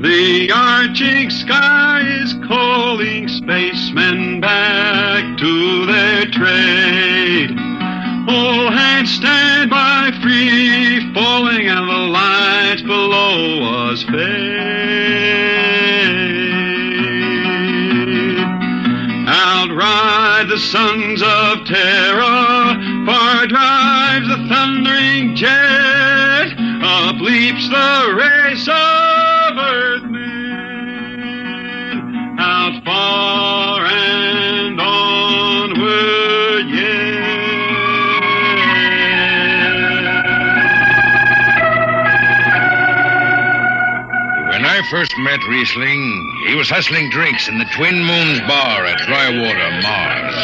The arching sky is calling spacemen back to their trade. All hands stand by, free falling, and the lights below us fade. Outride the sons of terror, far drives the thundering jet, up leaps the race of earthmen, out far and onward yet. When I first met Riesling, he was hustling drinks in the Twin Moons bar at Drywater, Mars.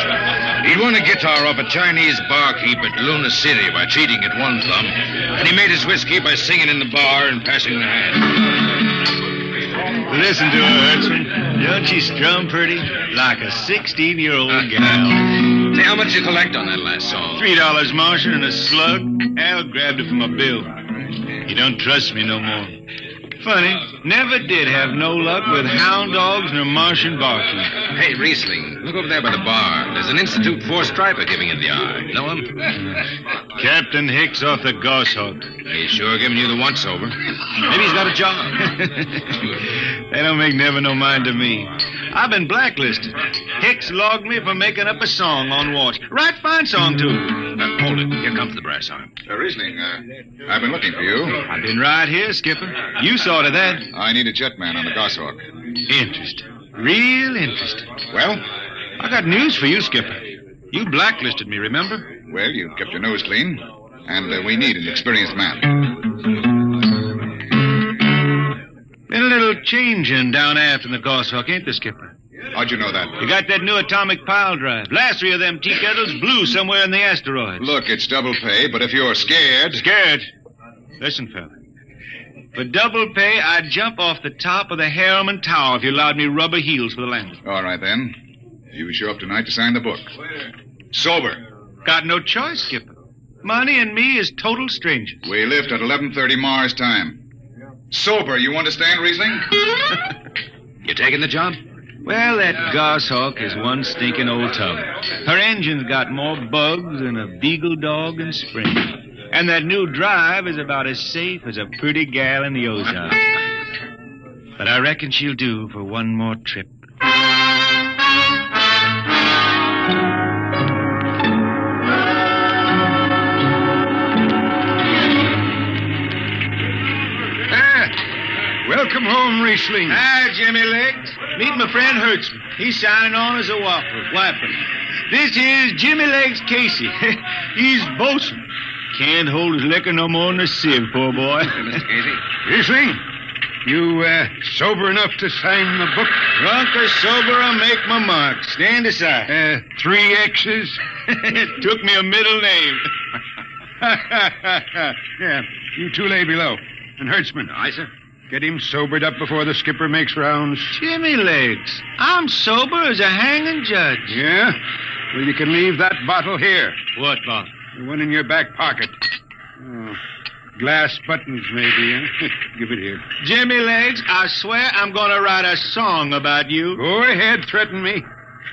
He'd won a guitar off a Chinese barkeep at Luna City by cheating at one thumb, and he made his whiskey by singing in the bar and passing the hat. Listen to her, Hudson. Don't she strum pretty? Like a 16-year-old gal. Hey, how much you collect on that last song? $3 Martian and a slug. Al grabbed it from my bill. He don't trust me no more. Funny, never did have no luck with hound dogs nor Martian barkeep. Hey, Riesling, look over there by the bar. There's an Institute 4 striper giving it the eye. Know him? Captain Hicks off the Goshawk. He's sure giving you the once-over. Maybe he's got a job. They don't make never no mind to me. I've been blacklisted. Hicks logged me for making up a song on watch. Right fine song, too. Hold it. Here comes the brass arm. Riesling, I've been looking for you. I've been right here, Skipper. You saw to that. I need a jetman on the Goshawk. Interesting. Real interesting. Well? I got news for you, Skipper. You blacklisted me, remember? Well, you kept your nose clean. And we need an experienced man. Been a little changing down aft in the Goshawk, ain't there, Skipper? How'd you know that? You got that new atomic pile drive. Last 3 of them tea kettles blew somewhere in the asteroids. Look, it's double pay, but if you're scared... Scared? Listen, fella. For double pay, I'd jump off the top of the Harriman Tower if you allowed me rubber heels for the landing. All right, then. You show up tonight to sign the book. Sober. Got no choice, Skipper. Money and me is total strangers. We lift at 11:30 Mars time. Sober, you understand, Riesling? You taking the job? Well, that Goshawk is one stinking old tub. Her engine's got more bugs than a beagle dog in spring. And that new drive is about as safe as a pretty gal in the Ozarks. But I reckon she'll do for one more trip. Welcome home, Riesling. Hi, Jimmy Legs. Meet my friend Hertzman. He's signing on as a wiper. This here's Jimmy Legs Casey. He's bosun. Can't hold his liquor no more than a sieve, poor boy. Mr. Casey. Riesling, you sober enough to sign the book? Drunk or sober, I make my mark. Stand aside. 3 X's? It took me a middle name. Yeah, you 2 lay below. And Hertzman. Aye, sir. Get him sobered up before the skipper makes rounds. Jimmy Legs, I'm sober as a hanging judge. Yeah? Well, you can leave that bottle here. What bottle? The one in your back pocket. Oh, glass buttons, maybe, huh? Give it here. Jimmy Legs, I swear I'm going to write a song about you. Go ahead, threaten me.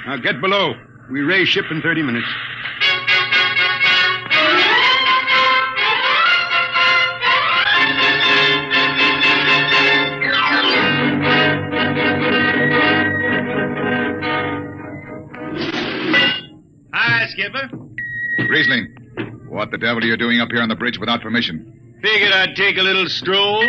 Now get below. We raise ship in 30 minutes. Hi, Skipper. Riesling, what the devil are you doing up here on the bridge without permission? Figured I'd take a little stroll.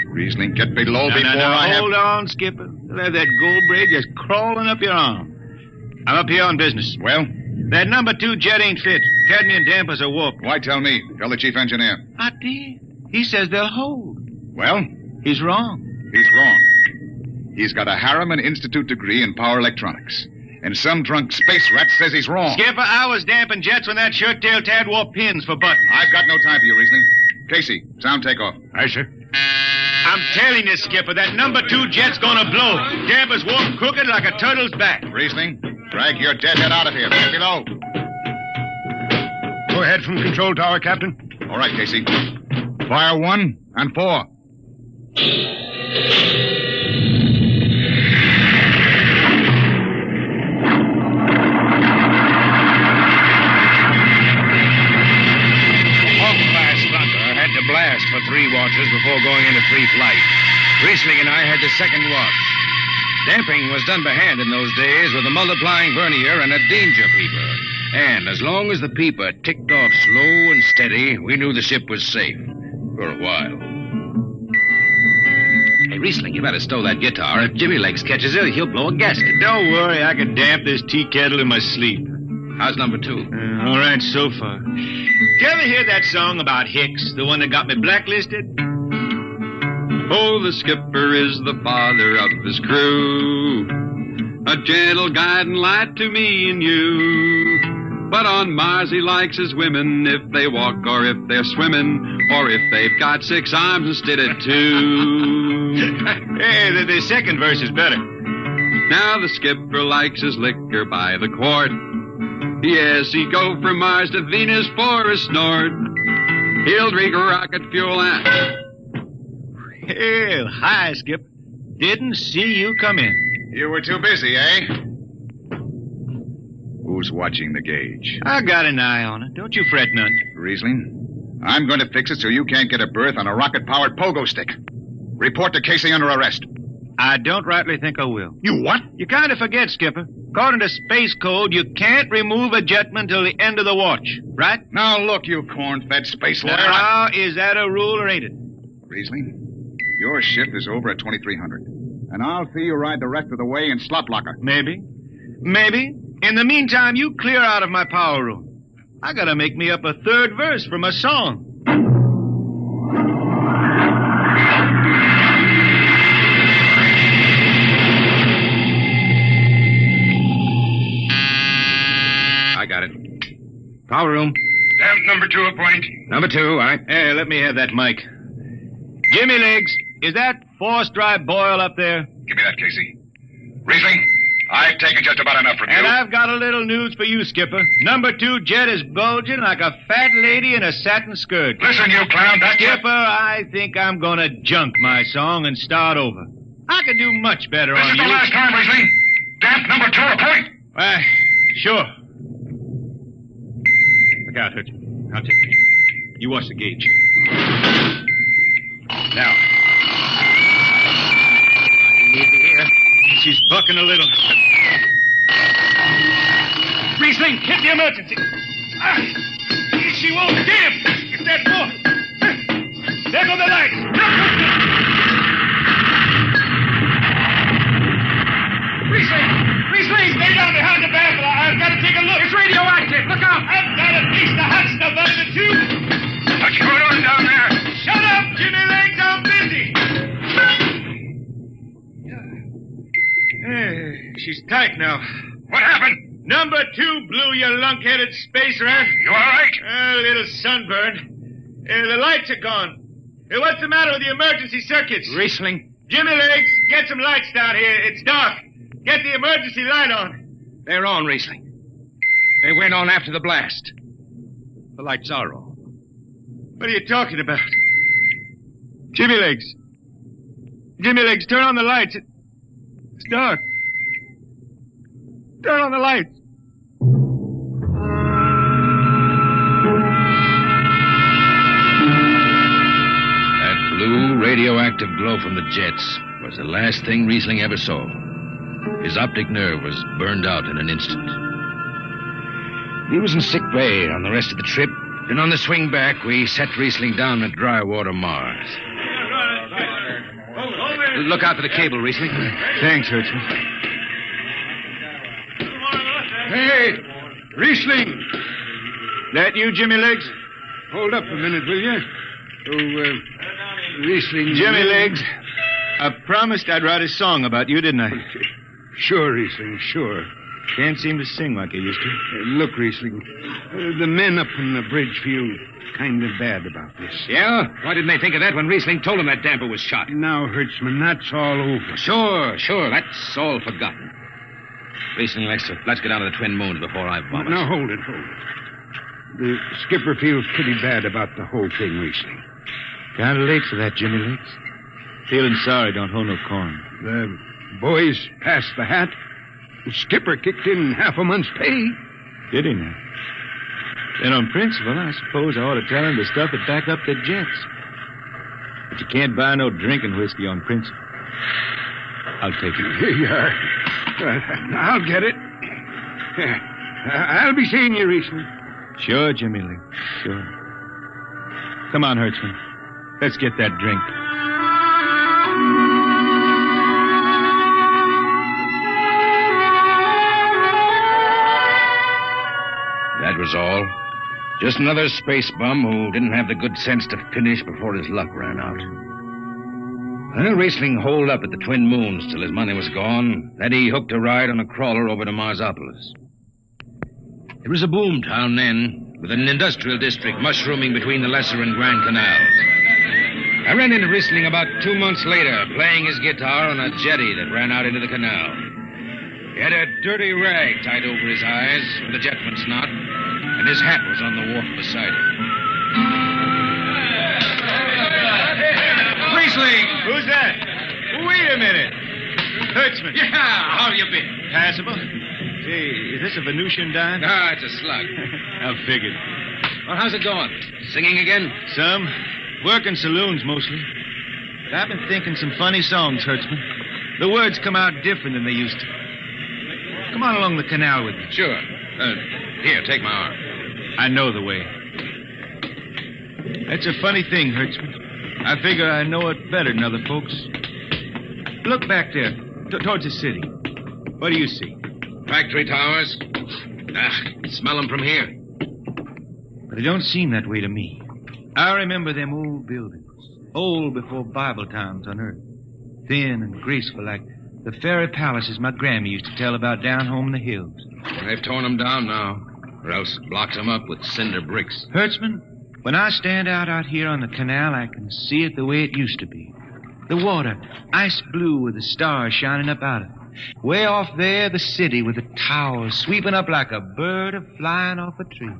Riesling, get below before I have... Hold on, Skipper. You'll have that gold braid just crawling up your arm. I'm up here on business. Well? That number 2 jet ain't fit. Cadmium dampers are warped. Why tell me? Tell the chief engineer. I did. He says they'll hold. Well? He's wrong. He's wrong. He's got a Harriman Institute degree in power electronics. And some drunk space rat says he's wrong. Skipper, I was damping jets when that shirt-tailed tad wore pins for buttons. I've got no time for you, Riesling. Casey, sound takeoff. Aye, sir. I'm telling you, Skipper, that number 2 jet's gonna blow. Dampers warped crooked like a turtle's back. Riesling, drag your deadhead out of here. Get below. Go ahead from control tower, Captain. All right, Casey. Fire 1 and 4. Blast for 3 watches before going into free flight. Riesling and I had the second watch. Damping was done by hand in those days with a multiplying vernier and a danger peeper. And as long as the peeper ticked off slow and steady, we knew the ship was safe. For a while. Hey, Riesling, you better stow that guitar. If Jimmy Legs catches it, he'll blow a gasket. Don't worry, I can damp this tea kettle in my sleep. How's number 2? All right, so far. Did you ever hear that song about Hicks, the one that got me blacklisted? Oh, the skipper is the father of his crew, a gentle guiding light to me and you. But on Mars he likes his women if they walk or if they're swimming, or if they've got 6 arms instead of 2. Hey, the second verse is better. Now the skipper likes his liquor by the quart, Yes, he'd go from Mars to Venus for a snort. He'll drink rocket fuel and... Well, hi, Skip. Didn't see you come in. You were too busy, eh? Who's watching the gauge? I got an eye on it. Don't you fret none. Riesling, I'm going to fix it so you can't get a berth on a rocket-powered pogo stick. Report to Casey under arrest. I don't rightly think I will. You what? You kind of forget, Skipper. According to Space Code, you can't remove a jetman till the end of the watch, right? Now, look, you corn-fed space lawyer. Now, is that a rule or ain't it? Riesling, your shift is over at 2300. And I'll see you ride the rest of the way in slot locker. Maybe. Maybe. In the meantime, you clear out of my power room. I gotta make me up a third verse for my song. I got it. Power room. Damp number 2 a point. Number 2, all right. Hey, let me have that mic. Jimmy Legs, is that forced dry boil up there? Give me that, Casey. Riesling, I've taken just about enough from you. And I've got a little news for you, Skipper. Number 2 jet is bulging like a fat lady in a satin skirt. Listen, you clown, that Skipper, I think I'm gonna junk my song and start over. I could do much better on you. This is the last time, Riesling. Damp number 2 a point. Why, sure. Look out, Hurtsman. I'll take it. You watch the gauge. Now. You need to hear. She's bucking a little. Riesling, hit the emergency. She won't give. It's that boy. There go the lights. Riesling, stay down behind the baffle. I've got to take a look. It's radioactive. Look out. I've got a piece of hot stuff under the tube. What's going on down there? Shut up, Jimmy Legs. I'm busy. She's tight now. What happened? Number 2 blew, you lunk-headed space rat. You all right? A little sunburned. The lights are gone. What's the matter with the emergency circuits? Riesling. Jimmy Legs, get some lights down here. It's dark. Get the emergency light on. They're on, Riesling. They went on after the blast. The lights are on. What are you talking about? Jimmy Legs. Jimmy Legs, turn on the lights. It's dark. Turn on the lights. That blue radioactive glow from the jets was the last thing Riesling ever saw. His optic nerve was burned out in an instant. He was in sick bay on the rest of the trip, and on the swing back, we set Riesling down at Drywater, Mars. Look out for the cable, Riesling. Thanks, Hurtsman. Hey, Riesling. That you, Jimmy Legs? Hold up a minute, will you? Oh, Riesling. Jimmy Legs, I promised I'd write a song about you, didn't I? Sure, Riesling, sure. Can't seem to sing like I used to. Look, Riesling, the men up on the bridge feel kind of bad about this. Yeah? Why didn't they think of that when Riesling told them that damper was shot? Now, Hertzman, that's all over. Sure. That's all forgotten. Riesling, let's get down to the Twin Moons before I vomit. Now, hold it. The skipper feels pretty bad about the whole thing, Riesling. Kind of late for that, Jimmy Legs. Feeling sorry, don't hold no corn. The boys passed the hat. The skipper kicked in half a month's pay. Did he now? Then on principle, I suppose I ought to tell him to stuff it back up the jets. But you can't buy no drinking whiskey on principle. I'll take it. Here you are. I'll get it. I'll be seeing you, Riesling. Sure, Jimmy Lee. Sure. Come on, Hertzman. Let's get that drink. That was all. Just another space bum who didn't have the good sense to finish before his luck ran out. Well, Riesling holed up at the Twin Moons till his money was gone. Then he hooked a ride on a crawler over to Marsopolis. It was a boom town then, with an industrial district mushrooming between the Lesser and Grand Canals. I ran into Riesling about 2 months later, playing his guitar on a jetty that ran out into the canal. He had a dirty rag tied over his eyes with a jetman's knot, and his hat was on the wharf beside him. Riesling! Who's that? Wait a minute. Hertzman. Yeah, how you been? Passable. Say, is this a Venusian dime? Ah, it's a slug. I figured. Well, how's it going? Singing again? Some. Working saloons, mostly. But I've been thinking some funny songs, Hertzman. The words come out different than they used to. Come on along the canal with me. Sure. Here, take my arm. I know the way. That's a funny thing, Hertzman. I figure I know it better than other folks. Look back there, towards the city. What do you see? Factory towers. Smell them from here. But it don't seem that way to me. I remember them old buildings, old before Bible times on earth. Thin and graceful like the fairy palaces my Grammy used to tell about down home in the hills. They've torn them down now, or else blocked them up with cinder bricks. Hertzman, when I stand out here on the canal, I can see it the way it used to be. The water, ice blue with the stars shining up out of it. Way off there, the city with the towers sweeping up like a bird flying off a tree.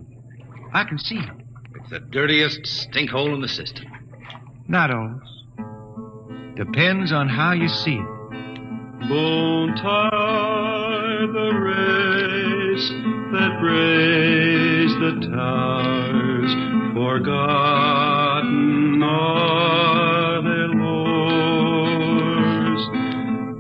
I can see it. It's the dirtiest stinkhole in the system. Not always. Depends on how you see it. Bone tie the race that raised the towers, forgotten are their lores.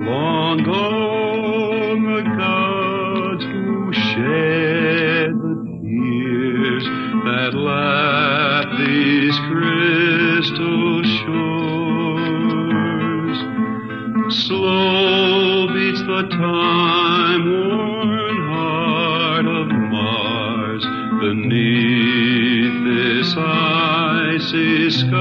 Long gone the gods who shed the tears that lap these crystal shores. Slow beats the time-worn heart of Mars beneath this icy sky.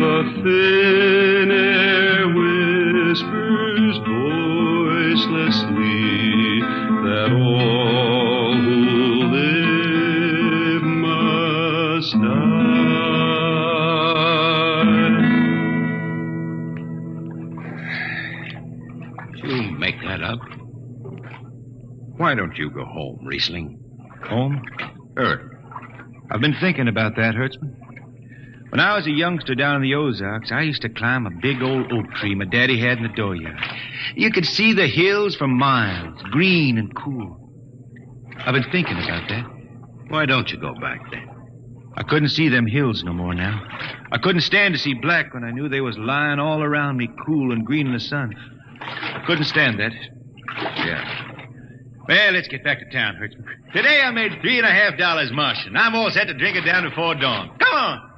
The thin air whispers voicelessly that all who live must die. You make that up. Why don't you go home, Riesling? Home? I've been thinking about that, Hertzman. When I was a youngster down in the Ozarks, I used to climb a big old oak tree my daddy had in the dooryard. You could see the hills for miles, green and cool. I've been thinking about that. Why don't you go back then? I couldn't see them hills no more now. I couldn't stand to see black when I knew they was lying all around me, cool and green in the sun. I couldn't stand that. Yeah. Well, let's get back to town, Hertzman. Today I made $3.50 mush, and I'm all set to drink it down before dawn. Come on!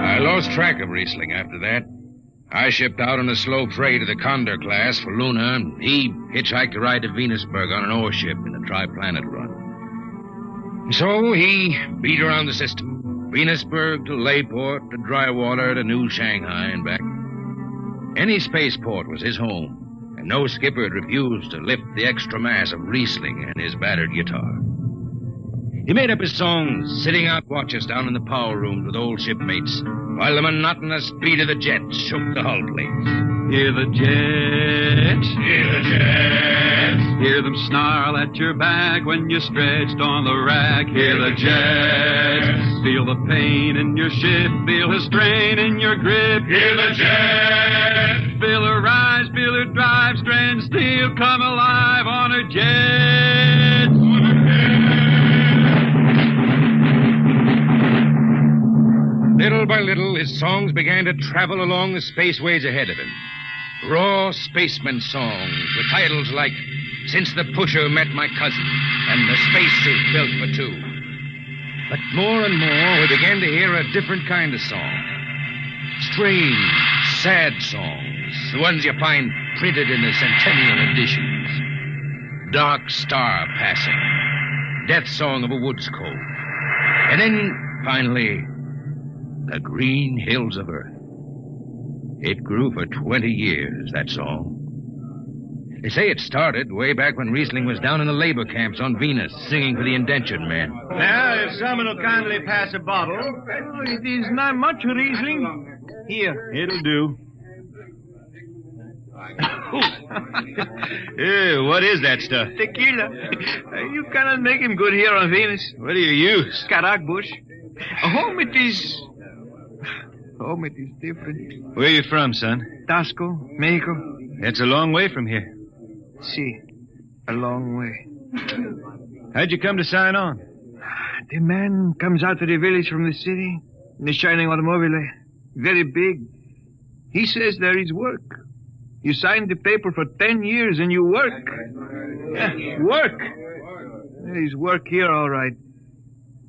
I lost track of Riesling after that. I shipped out on a slow freight of the Condor class for Luna, and he hitchhiked to ride to Venusburg on an ore ship in a tri-planet run. So he beat around the system. Venusburg to Layport to Drywater to New Shanghai and back. Any spaceport was his home, and no skipper had refused to lift the extra mass of Riesling and his battered guitar. He made up his songs, sitting out watches down in the power rooms with old shipmates, while the monotonous beat of the jets shook the hull plates. Hear the jets, hear the jets, hear them snarl at your back when you're stretched on the rack. Hear the jets, feel the pain in your ship, feel the strain in your grip. Hear the jets, feel her rise, feel her drive, strand steel come alive on her jets. Little by little, his songs began to travel along the spaceways ahead of him. Raw spaceman songs with titles like Since the Pusher Met My Cousin and The Spacesuit Built for Two. But more and more, we began to hear a different kind of song. Strange, sad songs, the ones you find printed in the centennial editions. Dark Star Passing, Death Song of a Woods Cove. And then, finally, The Green Hills of Earth. It grew for 20 years, that song. They say it started way back when Riesling was down in the labor camps on Venus, singing for the indentured men. Now, if someone will kindly pass a bottle. Oh, it is not much, Riesling. Here, it'll do. What is that stuff? Tequila. You cannot make him good here on Venus. What do you use? Karak bush. Home it is different. Where are you from, son? Tasco, Mexico. That's a long way from here. See, a long way. How'd you come to sign on? The man comes out to the village from the city in the shining automobile. Very big. He says there is work. You signed the paper for 10 years and you work. Yeah, work. There is work here, all right.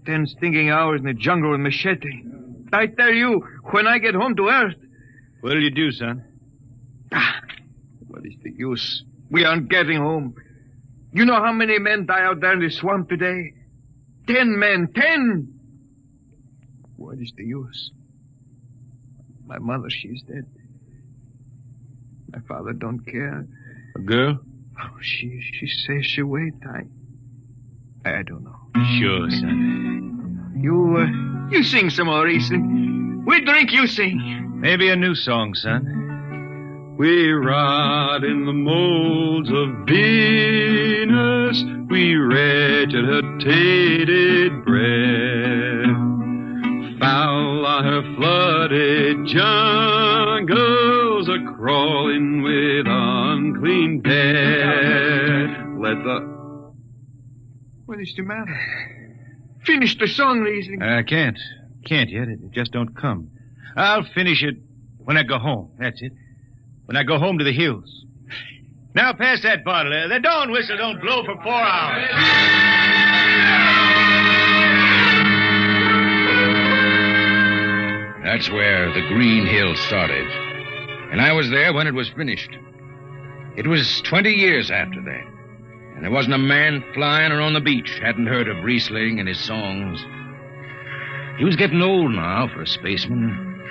10 stinking hours in the jungle with machete. I tell you, when I get home to Earth... What'll you do, son? What is the use? We aren't getting home. You know how many men die out there in the swamp today? 10 men. 10! What is the use? My mother, she's dead. My father don't care. A girl? Oh, she says she wait. I don't know. Sure, son. You sing some more, Riesling. We drink, you sing. Maybe a new song, son. We rot in the molds of Venus. We regurgitated breath. Foul are her flooded jungles, a-crawling with unclean death. What is the matter? Finish the song, Riesling. I can't. Can't yet. It just don't come. I'll finish it when I go home. That's it. When I go home to the hills. Now pass that bottle. The dawn whistle don't blow for 4 hours. That's where the Green Hills started. And I was there when it was finished. It was 20 years after that. And there wasn't a man flying or on the beach hadn't heard of Riesling and his songs. He was getting old now for a spaceman.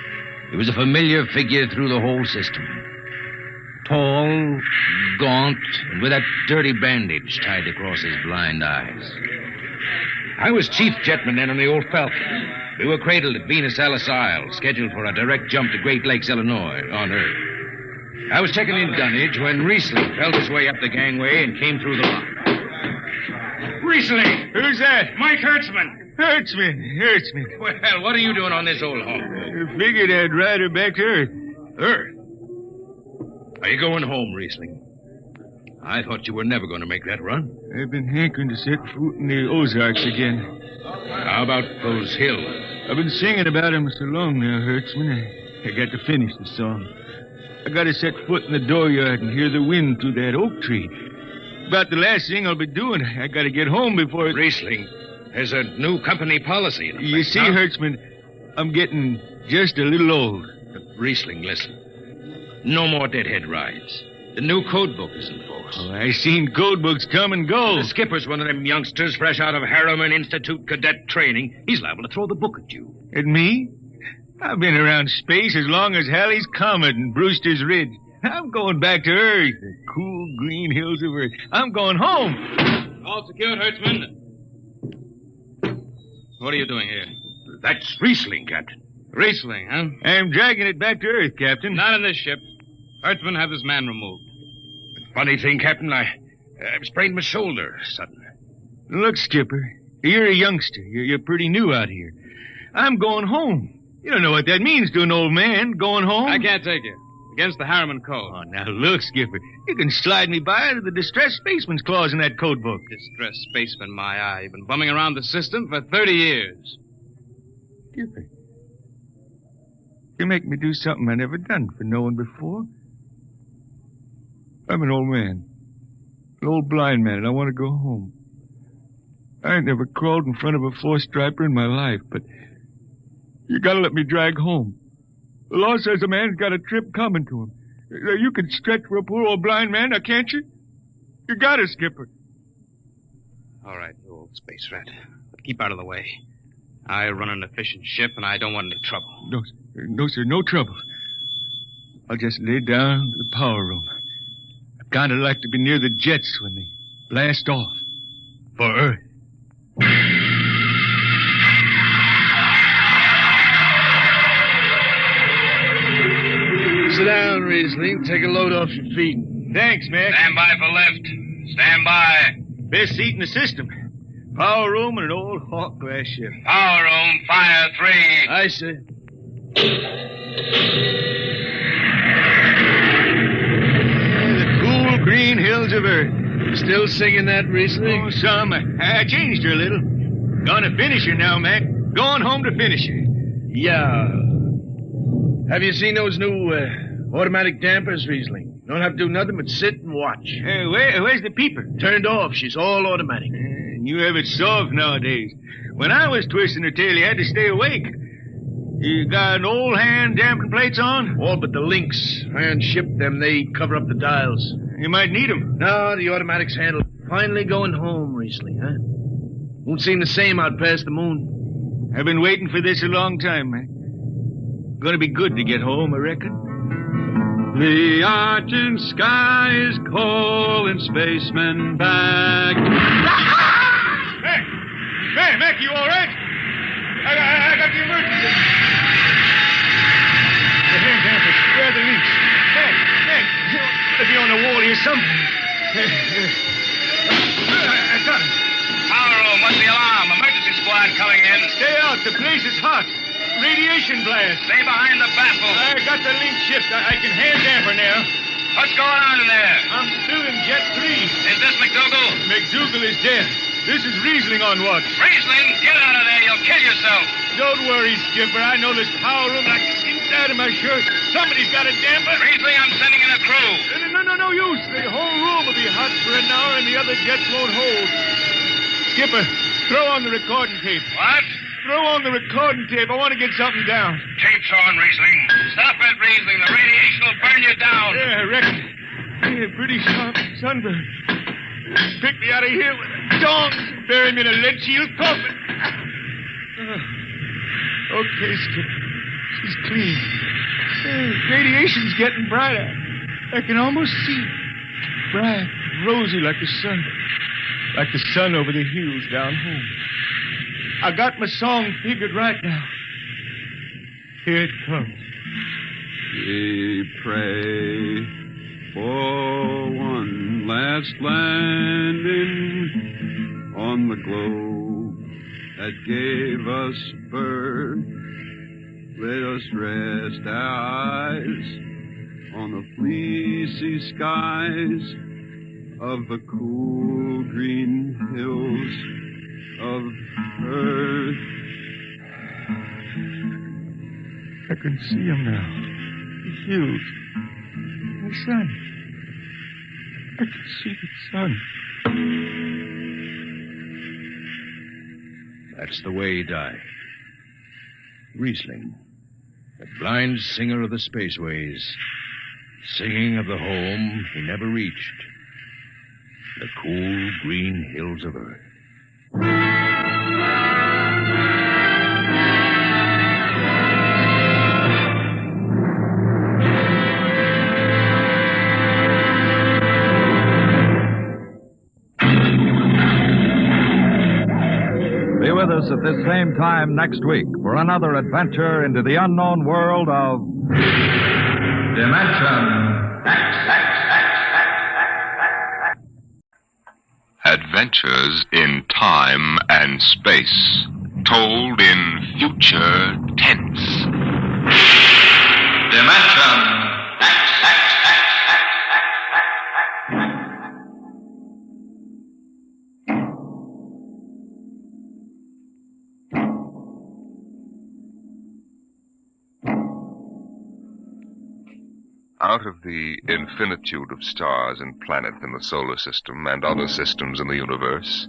He was a familiar figure through the whole system. Tall, gaunt, and with that dirty bandage tied across his blind eyes. I was chief jetman then on the old Falcon. We were cradled at Venus Alice Isle, scheduled for a direct jump to Great Lakes, Illinois, on Earth. I was taken in dunnage when Riesling felt his way up the gangway and came through the lock. Riesling! Who's that? Mike Hertzman. Hertzman. Well, what are you doing on this old hog? I figured I'd ride her back to Earth. Earth? Are you going home, Riesling? I thought you were never going to make that run. I've been hankering to set foot in the Ozarks again. How about those hills? I've been singing about them so long now, Hertzman. I got to finish the song. I got to set foot in the dooryard and hear the wind through that oak tree. About the last thing I'll be doing. I got to get home before... Riesling, there's a new company policy. You see, Hertzman, I'm getting just a little old. Riesling, listen. No more deadhead rides. The new code book is in force. Oh, I seen code books come and go. The skipper's one of them youngsters fresh out of Harriman Institute cadet training. He's liable to throw the book at you. At me? I've been around space as long as Halley's Comet and Brewster's Ridge. I'm going back to Earth, the cool green hills of Earth. I'm going home. All secured, Hertzman. What are you doing here? That's Riesling, Captain. Riesling, huh? I'm dragging it back to Earth, Captain. Not in this ship. Hertzman, have this man removed. Funny thing, Captain, I sprained my shoulder suddenly. Look, Skipper, you're a youngster. You're pretty new out here. I'm going home. You don't know what that means to an old man, going home. I can't take you. Against the Harriman Code. Oh, now look, Skipper. You can slide me by to the distressed spaceman's clause in that code book. Distressed spaceman, my eye. You've been bumming around the system for 30 years. Skipper, you make me do something I never done for no one before. I'm an old man. An old blind man, and I want to go home. I ain't never crawled in front of a four-striper in my life, but you gotta let me drag home. The law says a man's got a trip coming to him. You can stretch for a poor old blind man, now can't you? You got it, Skipper. All right, you old space rat. But keep out of the way. I run an efficient ship, and I don't want any trouble. No, sir, no trouble. I'll just lay down in the power room. kind of like to be near the jets when they blast off for Earth. Sit down, Riesling. Take a load off your feet. Thanks, Mac. Stand by for lift. Stand by. Best seat in the system. Power room and an old Hawk glass ship. Power room, fire 3. Aye, sir. The cool green hills of Earth. You still singing that, Riesling? Oh, some. I changed her a little. Gonna finish her now, Mac. Going home to finish her. Yeah. Have you seen those new automatic dampers, Riesling? Don't have to do nothing but sit and watch. Where's the peeper? Turned off. She's all automatic. You have it soft nowadays. When I was twisting her tail, you had to stay awake. You got an old hand damping plates on? All but the links. Iron shipped them. They cover up the dials. You might need them. No, the automatics handle. Finally going home, Riesling, huh? Won't seem the same out past the moon. I've been waiting for this a long time, man. Gonna be good to get home, I reckon. The argent sky is calling spacemen back. Mac, you all right? I got the emergency. The hand dampers, where are the links? Mac, you gotta be on the wall here somewhere. I got him. Power room, what's the alarm? Emergency squad coming in. Stay out, the place is hot. Radiation blast. Stay behind the baffle. I got the link shift. I can hand damper now. What's going on in there? I'm still in Jet 3. Is this McDougal? McDougal is dead. This is Riesling on watch. Riesling, get out of there. You'll kill yourself. Don't worry, Skipper. I know this power room like the inside of my shirt. Somebody's got a damper. Riesling, I'm sending in a crew. No use. The whole room will be hot for an hour and the other jets won't hold. Skipper, throw on the recording tape. What? Throw on the recording tape. I want to get something down. Tape's on, Riesling. Stop it, Riesling. The radiation will burn you down. Yeah, I reckon. Yeah, pretty sharp sunburn. Pick me out of here with a dong. Bury me in a lead shield coffin. Okay, Skipper. She's clean. Radiation's getting brighter. I can almost see it. Bright, rosy like the sun. Like the sun over the hills down home. I got my song figured right now. Here it comes. We pray for one last landing on the globe that gave us birth. Let us rest our eyes on the fleecy skies of the cool green hills of Earth. I can see him now. The hills. The sun. I can see the sun. That's the way he died. Riesling, the blind singer of the spaceways, singing of the home he never reached, the cool green hills of Earth. Be with us at this same time next week for another adventure into the unknown world of Dimension X. Adventures in time and space, told in future tense. Dimension Out of the infinitude of stars and planets in the solar system and other systems in the universe,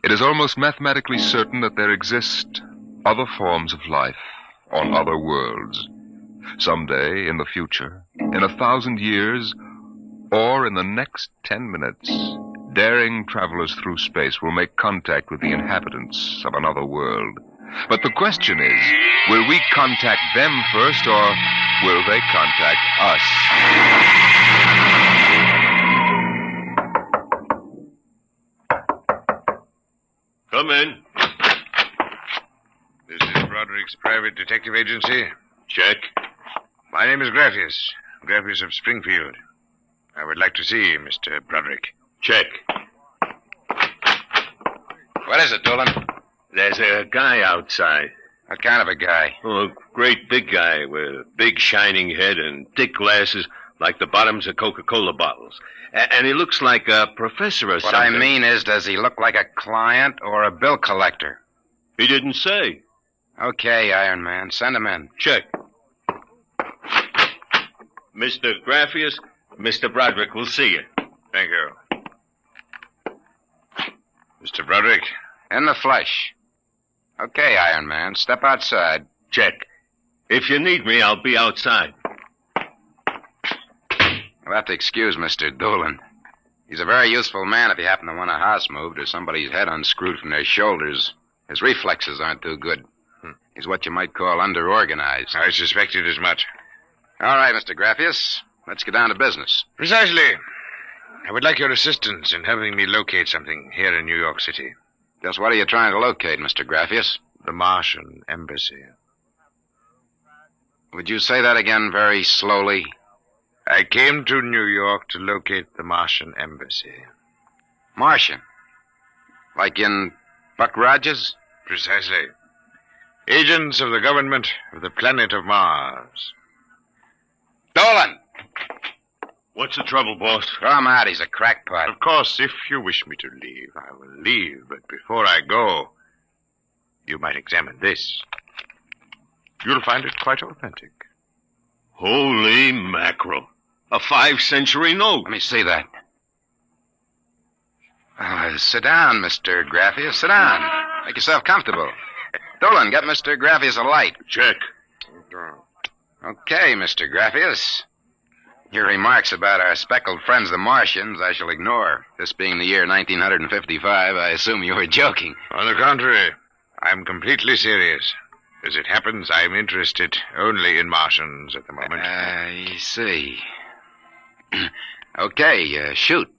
it is almost mathematically certain that there exist other forms of life on other worlds. Someday in the future, in 1,000 years, or in the next 10 minutes, daring travelers through space will make contact with the inhabitants of another world. But the question is, will we contact them first, or will they contact us? Come in. This is Broderick's private detective agency? Check. My name is Graphius of Springfield. I would like to see Mr. Broderick. Check. What is it, Dolan? There's a guy outside. What kind of a guy? Oh, a great big guy with a big shining head and thick glasses like the bottoms of Coca-Cola bottles. And he looks like a professor or something. What I mean is, does he look like a client or a bill collector? He didn't say. Okay, Iron Man. Send him in. Check. Mr. Graphius, Mr. Broderick will see you. Thank you. Mr. Broderick? In the flesh. Okay, Iron Man. Step outside. Check. If you need me, I'll be outside. You'll have to excuse Mr. Dolan. He's a very useful man if you happen to want a house moved or somebody's head unscrewed from their shoulders. His reflexes aren't too good. He's what you might call underorganized. I suspected as much. All right, Mr. Graphius. Let's get down to business. Precisely. I would like your assistance in helping me locate something here in New York City. Just what are you trying to locate, Mr. Graphius? The Martian embassy. Would you say that again very slowly? I came to New York to locate the Martian embassy. Martian? Like in Buck Rogers? Precisely. Agents of the government of the planet of Mars. Dolan! What's the trouble, boss? Throw him out. He's a crackpot. Of course, if you wish me to leave, I will leave. But before I go, you might examine this. You'll find it quite authentic. Holy mackerel. A 5th-century note. Let me see that. Sit down, Mr. Graphius. Sit down. Make yourself comfortable. Dolan, get Mr. Graphius a light. Check. Okay, Mr. Graphius. Your remarks about our speckled friends, the Martians, I shall ignore. This being the year 1955, I assume you were joking. On the contrary, I'm completely serious. As it happens, I'm interested only in Martians at the moment. I see. Okay, shoot.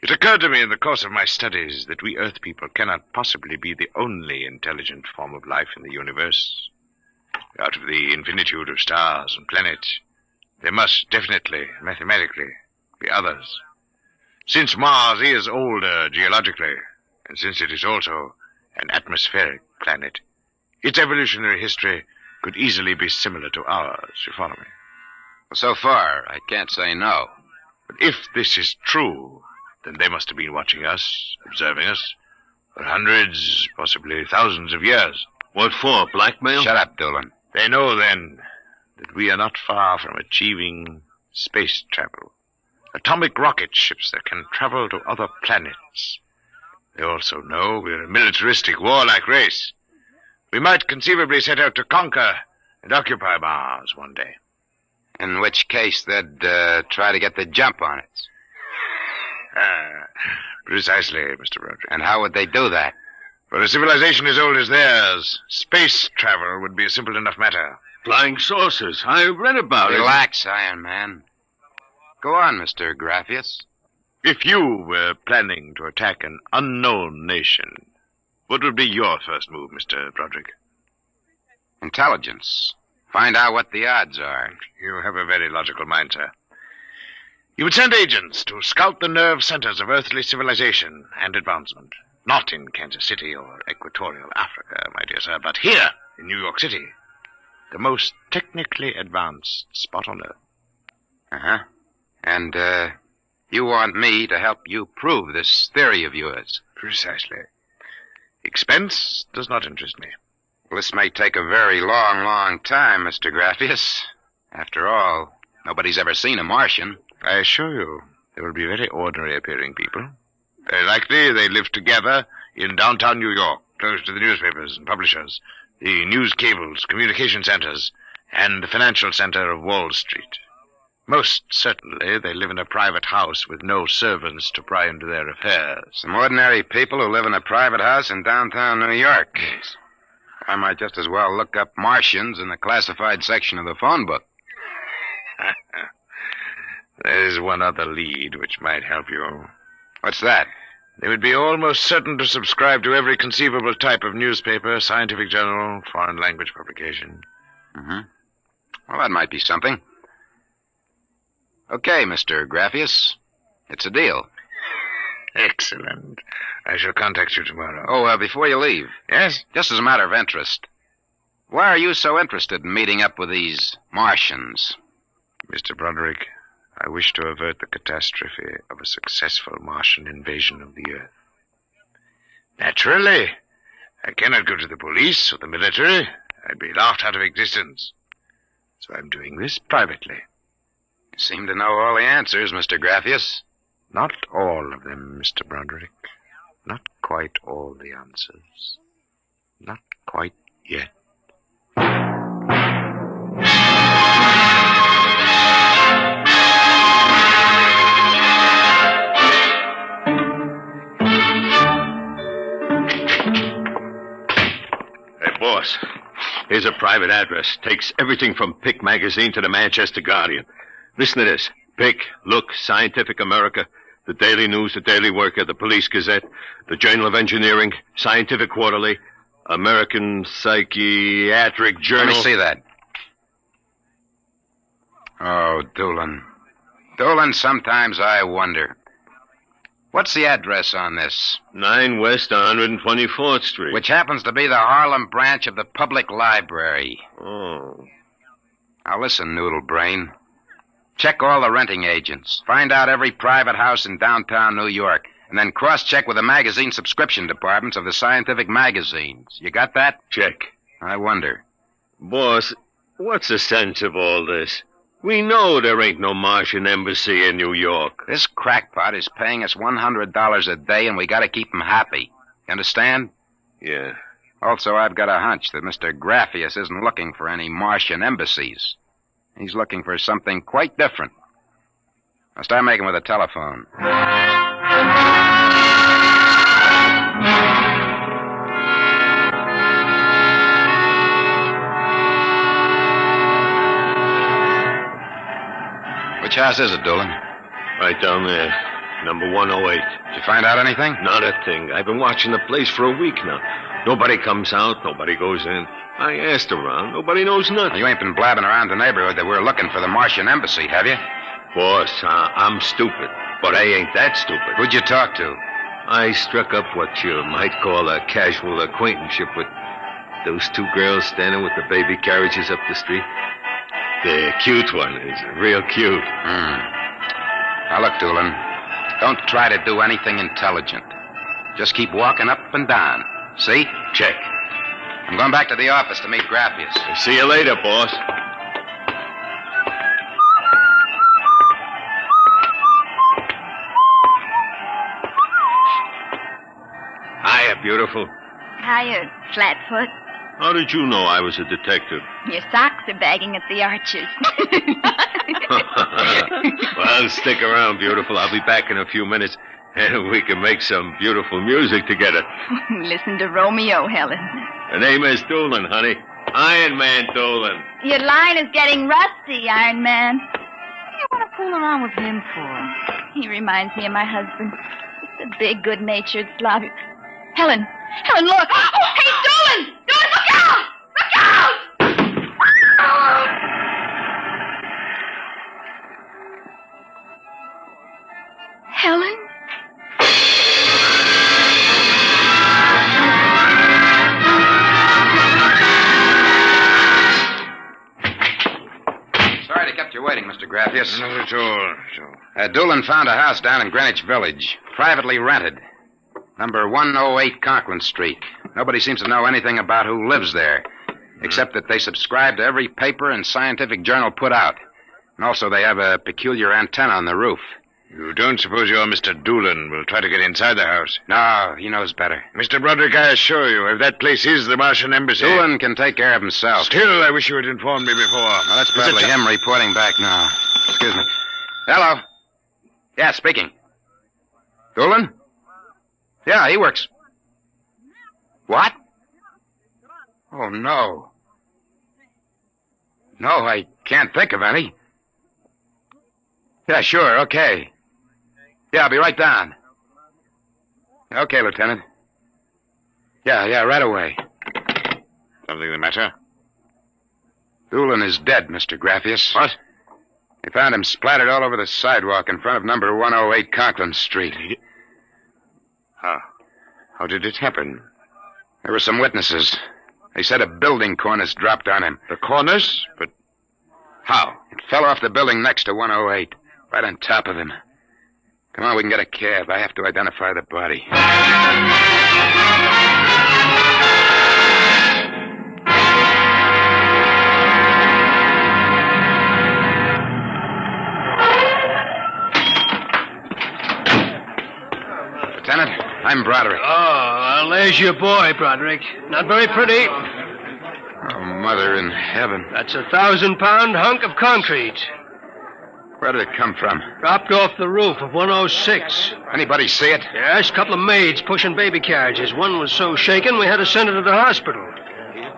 It occurred to me in the course of my studies that we Earth people cannot possibly be the only intelligent form of life in the universe. Out of the infinitude of stars and planets, there must definitely, mathematically, be others. Since Mars is older geologically, and since it is also an atmospheric planet, its evolutionary history could easily be similar to ours, you follow me? So far, I can't say no. But if this is true, then they must have been watching us, observing us, for hundreds, possibly thousands of years. What for, blackmail? Shut up, Dolan. They know, then, that we are not far from achieving space travel. Atomic rocket ships that can travel to other planets. They also know we're a militaristic, warlike race. We might conceivably set out to conquer and occupy Mars one day. In which case, they'd try to get the jump on it. Precisely, Mr. Broderick. And how would they do that? For a civilization as old as theirs, space travel would be a simple enough matter. Flying saucers. I read about it. Relax, Iron Man. Go on, Mr. Graphius. If you were planning to attack an unknown nation, what would be your first move, Mr. Broderick? Intelligence. Find out what the odds are. You have a very logical mind, sir. You would send agents to scout the nerve centers of earthly civilization and advancement. Not in Kansas City or Equatorial Africa, my dear sir, but here in New York City. The most technically advanced spot on Earth. Uh-huh. And, you want me to help you prove this theory of yours? Precisely. Expense does not interest me. Well, this may take a very long, long time, Mr. Graphius. After all, nobody's ever seen a Martian. I assure you, they will be very ordinary-appearing people. Very likely they live together in downtown New York, close to the newspapers and publishers, the news cables, communication centers, and the financial center of Wall Street. Most certainly, they live in a private house with no servants to pry into their affairs. Some ordinary people who live in a private house in downtown New York. Yes. I might just as well look up Martians in the classified section of the phone book. There's one other lead which might help you. What's that? They would be almost certain to subscribe to every conceivable type of newspaper, scientific journal, foreign language publication. Mm-hmm. Well, that might be something. Okay, Mr. Graphius. It's a deal. Excellent. I shall contact you tomorrow. Oh, before you leave. Yes? Just as a matter of interest. Why are you so interested in meeting up with these Martians? Mr. Broderick, I wish to avert the catastrophe of a successful Martian invasion of the Earth. Naturally, I cannot go to the police or the military. I'd be laughed out of existence. So I'm doing this privately. You seem to know all the answers, Mr. Graphius. Not all of them, Mr. Broderick. Not quite all the answers. Not quite yet. Boss, here's a private address. Takes everything from Pick magazine to the Manchester Guardian. Listen to this. Pick, Look, Scientific America, the Daily News, the Daily Worker, the Police Gazette, the Journal of Engineering, Scientific Quarterly, American Psychiatric Journal. Let me see that. Oh, Doolin. Doolin, sometimes I wonder. What's the address on this? 9 West 124th Street. Which happens to be the Harlem branch of the Public Library. Oh. Now listen, Noodle Brain. Check all the renting agents. Find out every private house in downtown New York. And then cross-check with the magazine subscription departments of the scientific magazines. You got that? Check. I wonder. Boss, what's the sense of all this? We know there ain't no Martian embassy in New York. This crackpot is paying us $100 a day, and we gotta keep him happy. You understand? Yeah. Also, I've got a hunch that Mr. Graphius isn't looking for any Martian embassies. He's looking for something quite different. Now start making with the telephone. Which house is it, Doolin? Right down there. Number 108. Did you find out anything? Not a thing. I've been watching the place for a week now. Nobody comes out. Nobody goes in. I asked around. Nobody knows nothing. You ain't been blabbing around the neighborhood that we're looking for the Martian embassy, have you? Boss, I'm stupid. But I ain't that stupid. Who'd you talk to? I struck up what you might call a casual acquaintanceship with those 2 girls standing with the baby carriages up the street. The cute one is real cute. Now, look, Doolin, don't try to do anything intelligent. Just keep walking up and down. See? Check. I'm going back to the office to meet Graphius. See you later, boss. Hiya, beautiful. Hiya, Flatfoot. How did you know I was a detective? Your socks are bagging at the arches. Well, stick around, beautiful. I'll be back in a few minutes, and we can make some beautiful music together. Listen to Romeo, Helen. The name is Doolin, honey. Iron Man Doolin. Your line is getting rusty, Iron Man. What do you want to fool around with him for? He reminds me of my husband. Just a big, good-natured slob. Helen, look. Oh, hey, Doolin! Doolin, look out! Look out! Helen? Sorry to kept you waiting, Mr. Graphius. Not at all. Doolin found a house down in Greenwich Village, privately rented. Number 108 Conklin Street. Nobody seems to know anything about who lives there, except that they subscribe to every paper and scientific journal put out. And also they have a peculiar antenna on the roof. You don't suppose your Mr. Doolin will try to get inside the house? No, he knows better. Mr. Broderick, I assure you, if that place is the Martian embassy... Doolin can take care of himself. Still, I wish you had informed me before. Well, that's probably him reporting back now. Excuse me. Hello? Yeah, speaking. Doolin? Yeah, he works. What? Oh, no. No, I can't think of any. Yeah, sure, okay. Yeah, I'll be right down. Okay, Lieutenant. Yeah, right away. Something the matter? Doolin is dead, Mr. Graffius. What? They found him splattered all over the sidewalk in front of number 108 Conklin Street. How did it happen? There were some witnesses. They said a building cornice dropped on him. The cornice? But how? It fell off the building next to 108, right on top of him. Come on, we can get a cab. I have to identify the body. Lieutenant, I'm Broderick. Oh, well, there's your boy, Broderick. Not very pretty. Oh, Mother in heaven. That's a 1,000-pound hunk of concrete. Where did it come from? Dropped off the roof of 106. Anybody see it? Yes, a couple of maids pushing baby carriages. One was so shaken we had to send her to the hospital.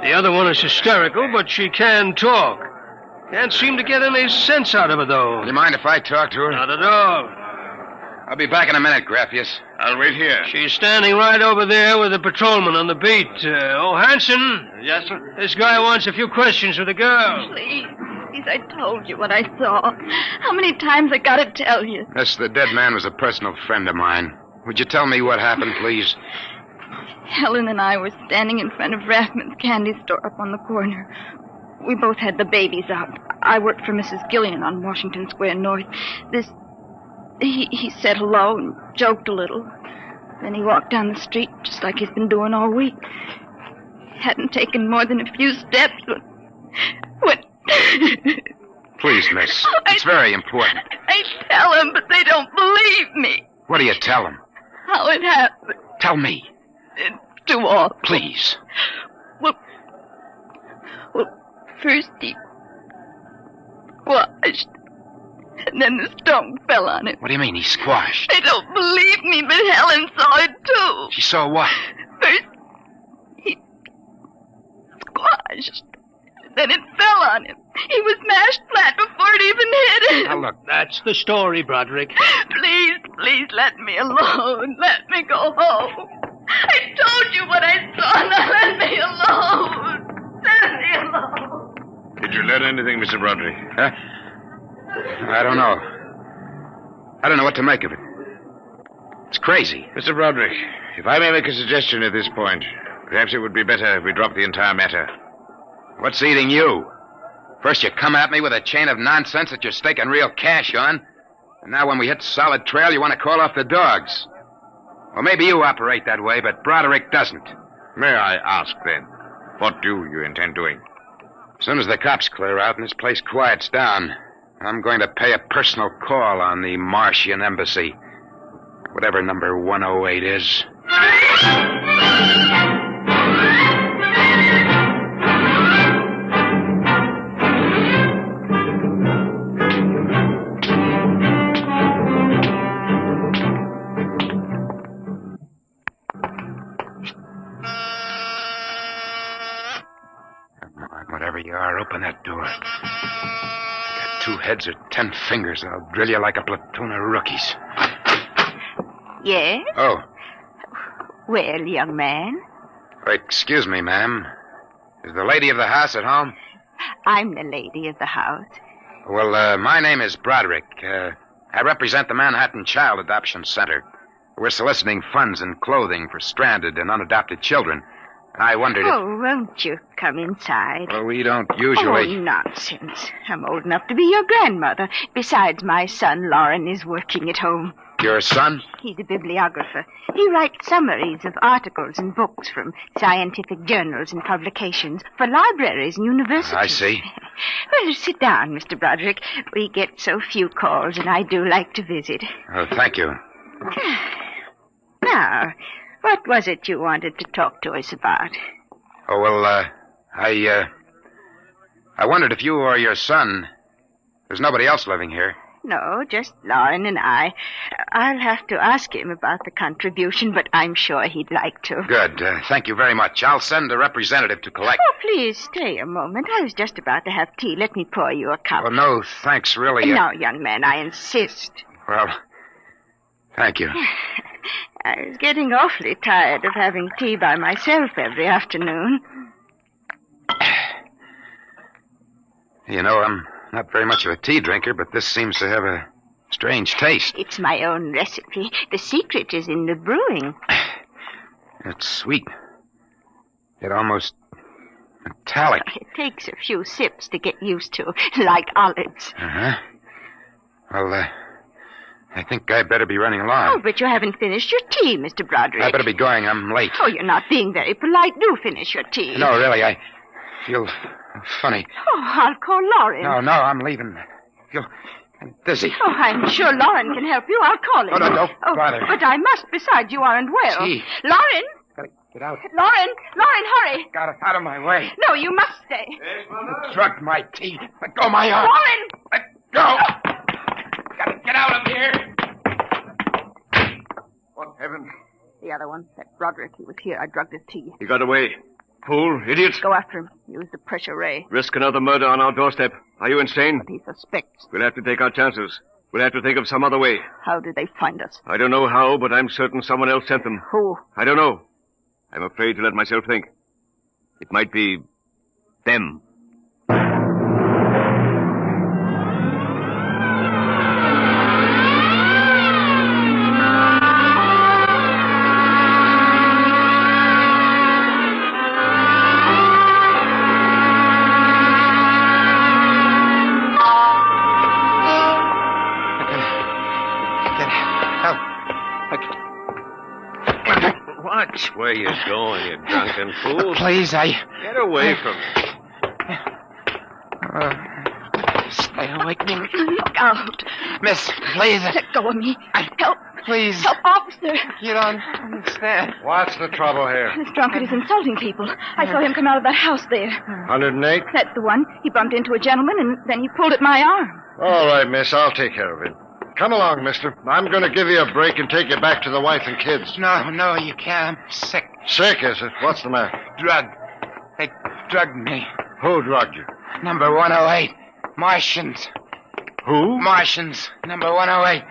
The other one is hysterical, but she can talk. Can't seem to get any sense out of her, though. Do you mind if I talk to her? Not at all. I'll be back in a minute, Graffius. I'll wait here. She's standing right over there with the patrolman on the beat. Hanson? Yes, sir? This guy wants a few questions with the girl. Please, I told you what I saw. How many times I gotta tell you? Yes, the dead man was a personal friend of mine. Would you tell me what happened, please? Helen and I were standing in front of Rathman's candy store up on the corner. We both had the babies up. I worked for Mrs. Gillian on Washington Square North. He said hello and joked a little. Then he walked down the street just like he's been doing all week. Hadn't taken more than a few steps when... Please, miss. It's very important. I tell them, but they don't believe me. What do you tell them? How it happened. Tell me. It's too awful. Please. Well, first he washed, and then the stone fell on him. What do you mean, he squashed? They don't believe me, but Helen saw it, too. She saw what? First, he squashed, then it fell on him. He was mashed flat before it even hit him. Now, look. That's the story, Broderick. Please, let me alone. Let me go home. I told you what I saw. Now let me alone. Let me alone. Did you learn anything, Mr. Broderick? Huh? I don't know. I don't know what to make of it. It's crazy. Mr. Broderick, if I may make a suggestion at this point, perhaps it would be better if we drop the entire matter. What's eating you? First you come at me with a chain of nonsense that you're staking real cash on, and now when we hit solid trail, you want to call off the dogs. Well, maybe you operate that way, but Broderick doesn't. May I ask, then, what do you intend doing? As soon as the cops clear out and this place quiets down, I'm going to pay a personal call on the Martian embassy. Whatever number 108 is. Whatever you are, open that door. Got 2 heads or 10 fingers, and I'll drill you like a platoon of rookies. Yes? Oh. Well, young man? Excuse me, ma'am. Is the lady of the house at home? I'm the lady of the house. Well, my name is Broderick. I represent the Manhattan Child Adoption Center. We're soliciting funds and clothing for stranded and unadopted children. I wondered if... Oh, won't you come inside? Well, we don't usually... Oh, nonsense. I'm old enough to be your grandmother. Besides, my son, Lauren, is working at home. Your son? He's a bibliographer. He writes summaries of articles and books from scientific journals and publications for libraries and universities. I see. Well, sit down, Mr. Broderick. We get so few calls, and I do like to visit. Oh, thank you. Now, what was it you wanted to talk to us about? Oh, well, I wondered if you or your son... There's nobody else living here. No, just Lauren and I. I'll have to ask him about the contribution, but I'm sure he'd like to. Good. Thank you very much. I'll send a representative to collect... Oh, please, stay a moment. I was just about to have tea. Let me pour you a cup. Well, no, thanks, really. No, young man, I insist. Well, thank you. I was getting awfully tired of having tea by myself every afternoon. You know, I'm not very much of a tea drinker, but this seems to have a strange taste. It's my own recipe. The secret is in the brewing. It's sweet. It almost metallic. It takes a few sips to get used to, like olives. Uh-huh. Well, I think I better be running along. Oh, but you haven't finished your tea, Mr. Broderick. I better be going. I'm late. Oh, you're not being very polite. Do finish your tea. No, really, I feel funny. Oh, I'll call Lauren. No, I'm leaving. I feel dizzy. Oh, I'm sure Lauren can help you. I'll call him. No, don't bother. But I must. Besides, you aren't well. Gee. Lauren! Gotta get out. Lauren, hurry. Got it out of my way. No, you must stay. Struck my tea. Let go of my arm. Lauren! Let go. Gotta get out of here. What heaven? The other one, that Broderick, he was here. I drugged his tea. He got away. Fool, idiot. Go after him. Use the pressure ray. Risk another murder on our doorstep. Are you insane? But he suspects. We'll have to take our chances. We'll have to think of some other way. How did they find us? I don't know how, but I'm certain someone else sent them. Who? I don't know. I'm afraid to let myself think. It might be them. Watch where you're going, you drunken fool. Please, I... Get away from me. Stay away from me. Look out. Miss, please. Let go of me. Help. Please. Help, officer. You don't understand. What's the trouble here? This drunkard is insulting people. I saw him come out of that house there. 108? That's the one. He bumped into a gentleman, and then he pulled at my arm. All right, miss. I'll take care of it. Come along, mister. I'm going to give you a break and take you back to the wife and kids. No, you can't. I'm sick. Sick, is it? What's the matter? Drug. They drugged me. Who drugged you? Number 108. Martians. Who? Martians. Number 108.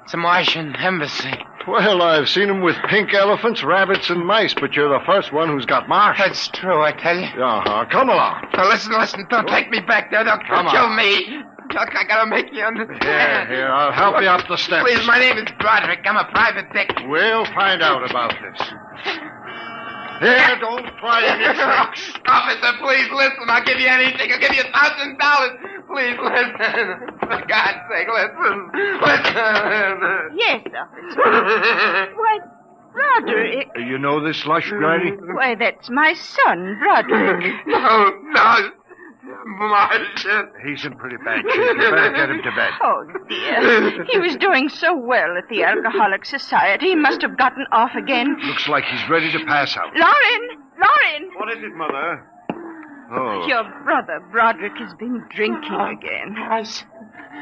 It's a Martian embassy. Well, I've seen them with pink elephants, rabbits, and mice, but you're the first one who's got Martians. That's true, I tell you. Uh-huh. Come along. Now, listen. Don't take me back there. They'll kill me. Look, I gotta make you understand. Here, I'll help you up the steps. Please, my name is Broderick. I'm a private dick. We'll find out about this. Here, don't try anything. Officer, please listen. I'll give you anything. I'll give you $1,000. Please listen. For God's sake, listen. Yes, officer. Why, Broderick. You know this slush, Granny? Why, that's my son, Broderick. No. Martian. He's in pretty bad shape. You better get him to bed. Oh, dear. He was doing so well at the Alcoholic Society. He must have gotten off again. Looks like he's ready to pass out. Lauren! What is it, Mother? Oh. Your brother, Broderick, has been drinking again.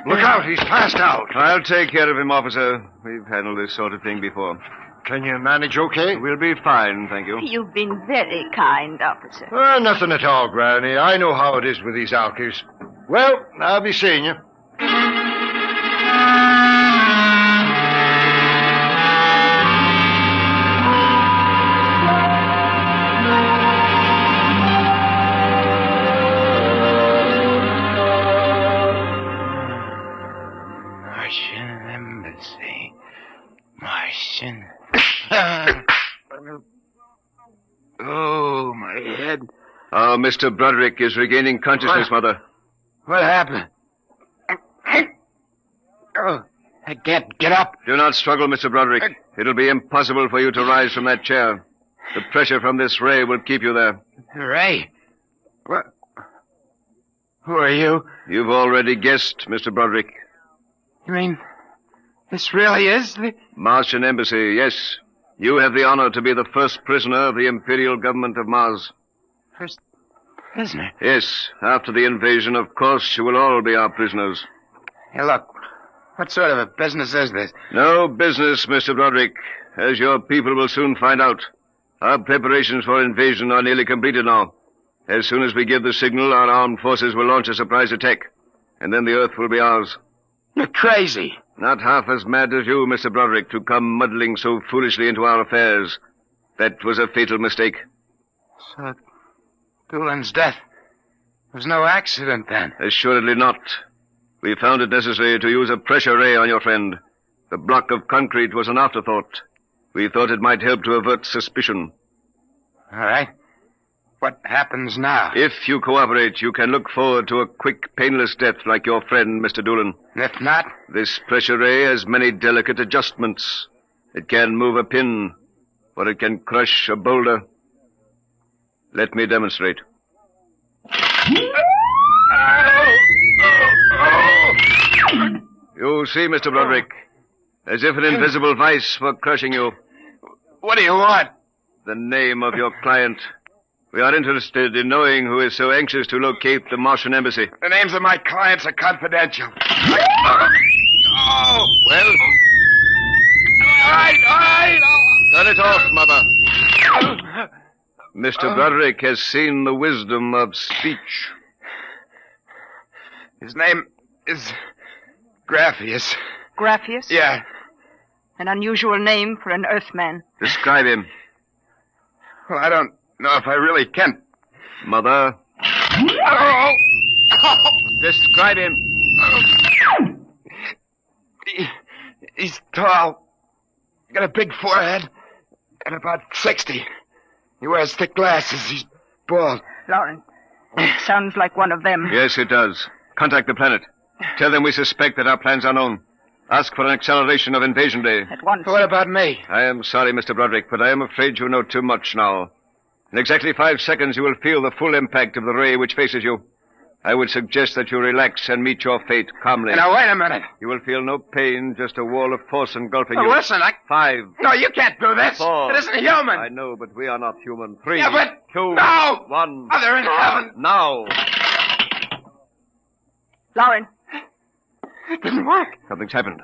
Look out, he's passed out. I'll take care of him, officer. We've handled this sort of thing before. Can you manage okay? We'll be fine, thank you. You've been very kind, officer. Nothing at all, Granny. I know how it is with these alkies. Well, I'll be seeing you. Martian embassy. Martian. Oh, my head. Mr. Broderick is regaining consciousness, Mother. What happened? Oh, I can't get up. Do not struggle, Mr. Broderick. It'll be impossible for you to rise from that chair. The pressure from this ray will keep you there. Ray? What? Who are you? You've already guessed, Mr. Broderick. You mean this really is the... Martian Embassy, yes. You have the honor to be the first prisoner of the Imperial Government of Mars. First prisoner? Yes. After the invasion, of course, you will all be our prisoners. Hey, look. What sort of a business is this? No business, Mr. Broderick. As your people will soon find out. Our preparations for invasion are nearly completed now. As soon as we give the signal, our armed forces will launch a surprise attack. And then the Earth will be ours. You're crazy. Not half as mad as you, Mr. Broderick, to come muddling so foolishly into our affairs. That was a fatal mistake. So, Doolan's death was no accident, then? Assuredly not. We found it necessary to use a pressure ray on your friend. The block of concrete was an afterthought. We thought it might help to avert suspicion. All right. What happens now? If you cooperate, you can look forward to a quick, painless death like your friend, Mr. Doolan. If not? This pressure ray has many delicate adjustments. It can move a pin, or it can crush a boulder. Let me demonstrate. You see, Mr. Broderick, as if an invisible vice were crushing you. What do you want? The name of your client. We are interested in knowing who is so anxious to locate the Martian embassy. The names of my clients are confidential. Well? All right. Turn it off, Mother. Mr. Broderick has seen the wisdom of speech. His name is Graphius. Graphius? Yeah. An unusual name for an Earthman. Describe him. Well, I don't know if I really can. Mother. Describe him. He's tall. Got a big forehead. And about 60. He wears thick glasses. He's bald. Lauren, it sounds like one of them. Yes, it does. Contact the planet. Tell them we suspect that our plans are known. Ask for an acceleration of invasion day. At once. What about me? I am sorry, Mr. Broderick, but I am afraid you know too much now. In exactly 5 seconds, you will feel the full impact of the ray which faces you. I would suggest that you relax and meet your fate calmly. Now, wait a minute. You will feel no pain, just a wall of force engulfing you. Listen, 5. No, you can't do this. 4. It isn't human. I know, but we are not human. 3. Yeah, but... 2. No! 1. Mother in heaven. Now. Lauren. It didn't work. Something's happened.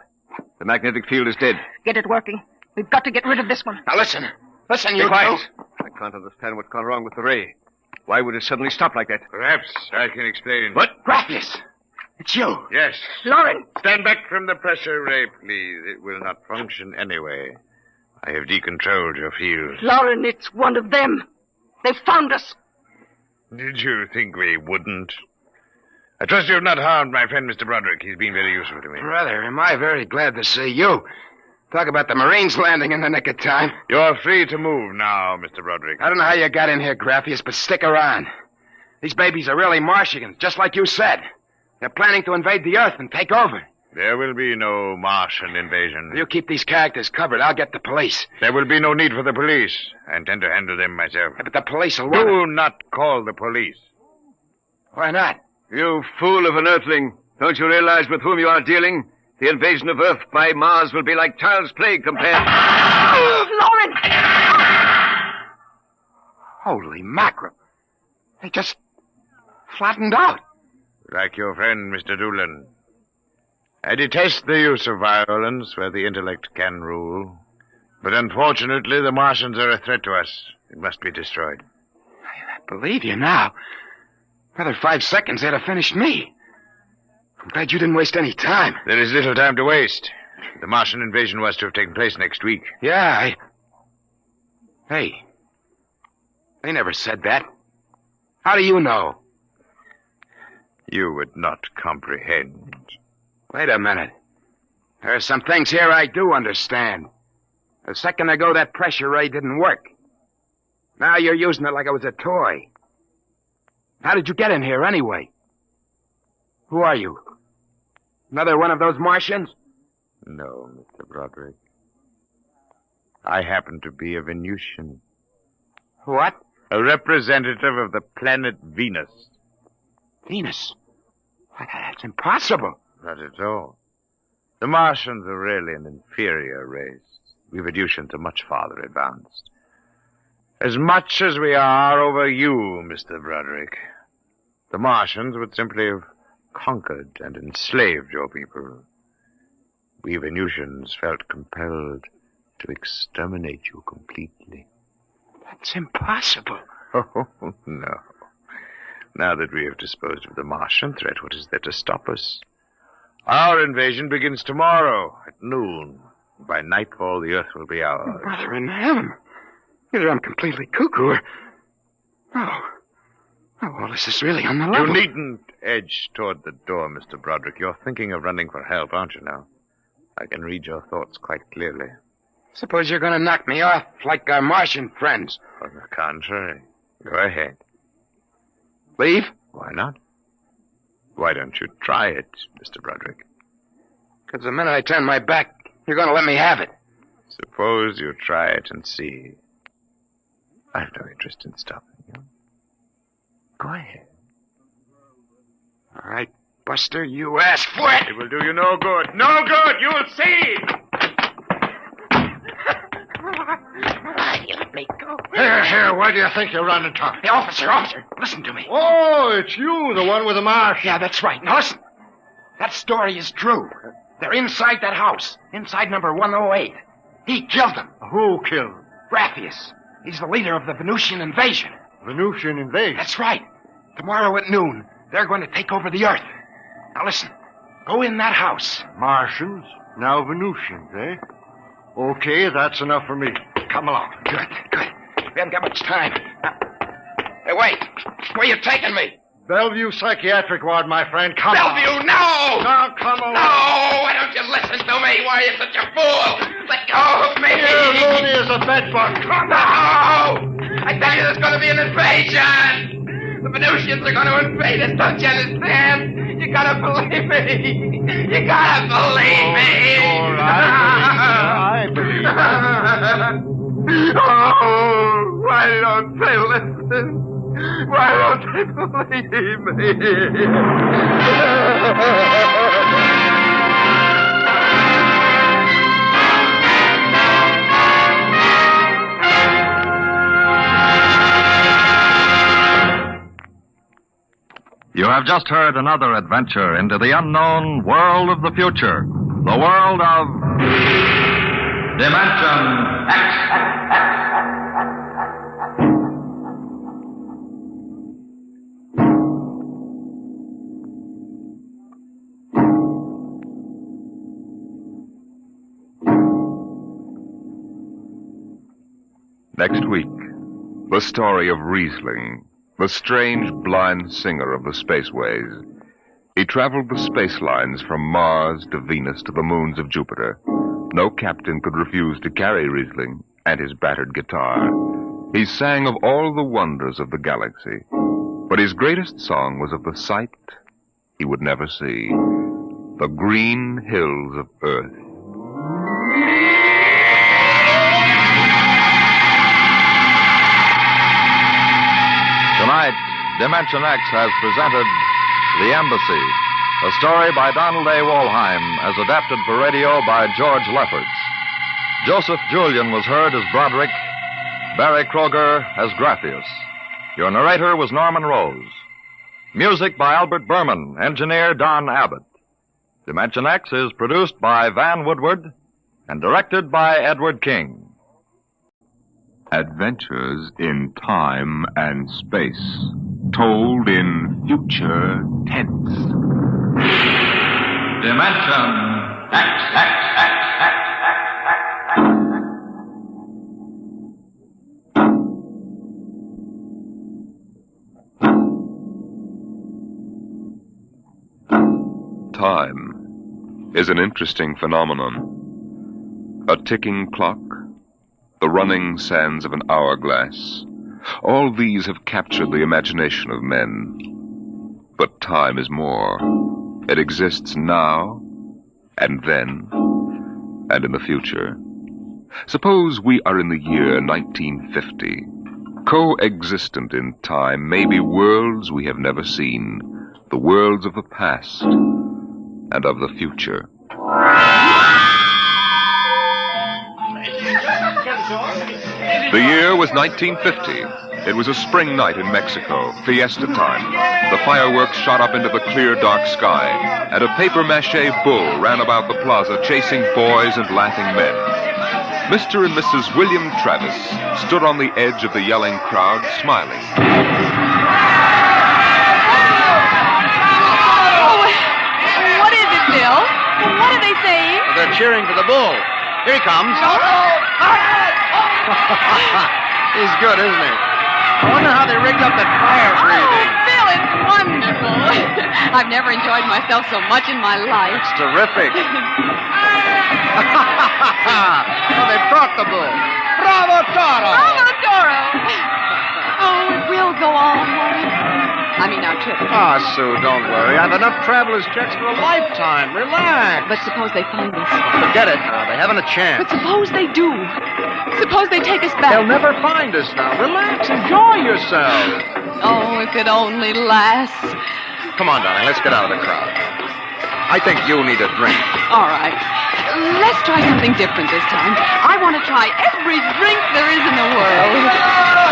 The magnetic field is dead. Get it working. We've got to get rid of this one. Now, listen. Listen, Be you quiet. two. I can't understand what's gone wrong with the ray. Why would it suddenly stop like that? Perhaps I can explain. What? Graphius. It's you. Yes. Lauren. Stand back from the pressure ray, please. It will not function anyway. I have decontrolled your field. Lauren, it's one of them. They found us. Did you think we wouldn't? I trust you have not harmed my friend, Mr. Broderick. He's been very useful to me. Brother, am I very glad to see you. Talk about the Marines landing in the nick of time. You're free to move now, Mr. Broderick. I don't know how you got in here, Graphius, but stick around. These babies are really Martians, just like you said. They're planning to invade the Earth and take over. There will be no Martian invasion. You keep these characters covered. I'll get the police. There will be no need for the police. I intend to handle them myself. Yeah, but the police will Do not call the police. Why not? You fool of an Earthling. Don't you realize with whom you are dealing? The invasion of Earth by Mars will be like child's play compared... Lauren! Holy mackerel. They just flattened out. Like your friend, Mr. Doolan. I detest the use of violence where the intellect can rule. But unfortunately, the Martians are a threat to us. It must be destroyed. I believe you now. Another 5 seconds, they'd have finished me. I'm glad you didn't waste any time. There is little time to waste. The Martian invasion was to have taken place next week. Yeah, Hey. They never said that. How do you know? You would not comprehend. Wait a minute. There are some things here I do understand. A second ago, that pressure ray didn't work. Now you're using it like it was a toy. How did you get in here, anyway? Who are you? Another one of those Martians? No, Mr. Broderick. I happen to be a Venusian. What? A representative of the planet Venus. Venus? That's impossible. Not at all. The Martians are really an inferior race. We Venusians are much farther advanced. As much as we are over you, Mr. Broderick. The Martians would simply have conquered and enslaved your people. We Venusians felt compelled to exterminate you completely. That's impossible. Oh, no. Now that we have disposed of the Martian threat, what is there to stop us? Our invasion begins tomorrow at noon. By nightfall, the Earth will be ours. Brother in heaven. Either I'm completely cuckoo or... Oh, well, this is really on the level. You needn't edge toward the door, Mr. Broderick. You're thinking of running for help, aren't you now? I can read your thoughts quite clearly. Suppose you're going to knock me off like our Martian friends. On the contrary. Go ahead. Leave? Why not? Why don't you try it, Mr. Broderick? Because the minute I turn my back, you're going to let me have it. Suppose you try it and see. I've no interest in stopping you. Go ahead. All right, Buster, you ask for it. It will do you no good. No good! You'll see! You let me go. Here, where do you think you're running to? Hey, officer, listen to me. Oh, it's you, the one with the marsh. Yeah, that's right. Now listen. That story is true. They're inside that house. Inside number 108. He killed them. Who killed? Raphius. He's the leader of the Venusian invasion. Venusian invasion? That's right. Tomorrow at noon, they're going to take over the Earth. Now listen. Go in that house. Martians, now Venusians, eh? Okay, that's enough for me. Come along. Good. We haven't got much time. Hey, wait. Where you taking me? Bellevue Psychiatric Ward, my friend. Come Bellevue, on. no! Now, come along. No! Why don't you listen to me? Why are you such a fool? Let go of me! Here, Looney is a bedbug. Come on. No! I tell you, there's going to be an invasion! The Venusians are going to invade us, don't you understand? You gotta believe me! You gotta believe me! All right. I believe you. Oh, why don't they listen? Why don't they believe me? You have just heard another adventure into the unknown world of the future. The world of Dimension X. Next week, the story of Riesling, the strange blind singer of the spaceways. He traveled the space lines from Mars to Venus to the moons of Jupiter. No captain could refuse to carry Riesling and his battered guitar. He sang of all the wonders of the galaxy, but his greatest song was of the sight he would never see, the green hills of Earth. Tonight, Dimension X has presented The Embassy, a story by Donald A. Wollheim, as adapted for radio by George Lefferts. Joseph Julian was heard as Broderick, Barry Kroger as Graphius. Your narrator was Norman Rose. Music by Albert Berman, engineer Don Abbott. Dimension X is produced by Van Woodward and directed by Edward King. Adventures in time and space, told in future tense. Dimension X. Time is an interesting phenomenon. A ticking clock, the running sands of an hourglass. All these have captured the imagination of men. But time is more. It exists now, and then, and in the future. Suppose we are in the year 1950. Coexistent in time may be worlds we have never seen, the worlds of the past and of the future. The year was 1950. It was a spring night in Mexico, fiesta time. The fireworks shot up into the clear, dark sky, and a papier-mâché bull ran about the plaza chasing boys and laughing men. Mr. and Mrs. William Travis stood on the edge of the yelling crowd, smiling. What is it, Bill. What are they saying? They're cheering for the bull. Here he comes. He's good, isn't he? I wonder how they rigged up that fire breathing. Bill, it's wonderful. I've never enjoyed myself so much in my life. It's terrific. Well, they brought the bull. Bravo, Toro! Bravo, Toro! Oh, we'll go on, won't we? I mean, our trip. Ah, Sue, don't worry. I've enough traveler's checks for a lifetime. Relax. But suppose they find us. Forget it now. They haven't a chance. But suppose they do. Suppose they take us back. They'll never find us now. Relax. Enjoy yourself. Oh, if it only lasts. Come on, darling. Let's get out of the crowd. I think you need a drink. All right. Let's try something different this time. I want to try every drink there is in the world.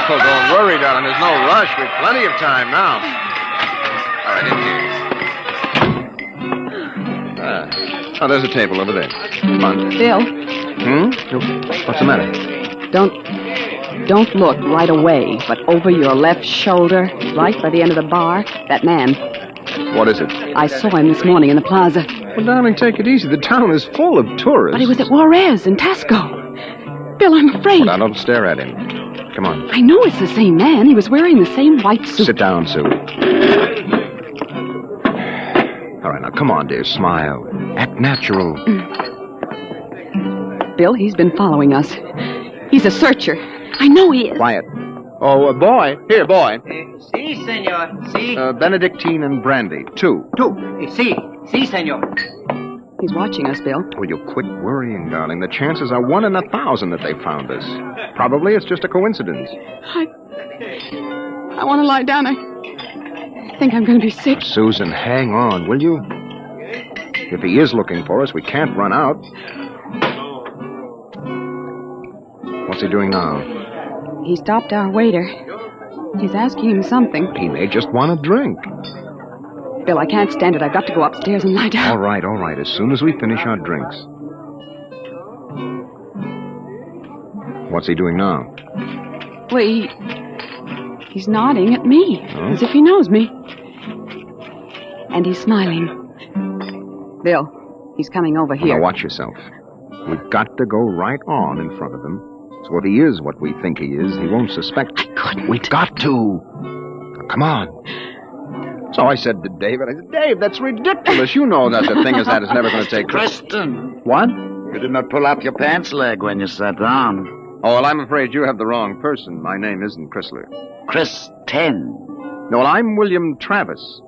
Oh, don't worry, darling. There's no rush. We've plenty of time now. All right, in here. Oh, there's a table over there. Come on. Bill. What's the matter? Don't look right away, but over your left shoulder, right by the end of the bar, that man. What is it? I saw him this morning in the plaza. Well, darling, take it easy. The town is full of tourists. But he was at Juarez in Tasco. Bill, I'm afraid. Well, now, don't stare at him. Come on. I know it's the same man. He was wearing the same white suit. Sit down, Sue. All right, now, come on, dear. Smile. Act natural. Bill, he's been following us. He's a searcher. I know he is. Quiet. Oh, boy. Here, boy. Si, senor. Si. Benedictine and brandy. Two. Si. Si, senor. He's watching us, Bill. Will you quit worrying, darling? The chances are 1 in 1,000 that they found us. Probably it's just a coincidence. I want to lie down. I think I'm going to be sick. Susan, hang on, will you? If he is looking for us, we can't run out. What's he doing now? He stopped our waiter. He's asking him something. He may just want a drink. Bill, I can't stand it. I've got to go upstairs and lie down. All right. As soon as we finish our drinks. What's he doing now? Well, he's nodding at me, as if he knows me. And he's smiling. Bill, he's coming over here. Now watch yourself. We've got to go right on in front of him. So if he is what we think he is, he won't suspect. I couldn't. We've got to. Now, come on. So I said to David, Dave, that's ridiculous. You know that a thing as that is never going to take place. Kristen. What? You did not pull up your pants leg when you sat down. Oh, well, I'm afraid you have the wrong person. My name isn't Chrysler. Kristen. No, well, I'm William Travis.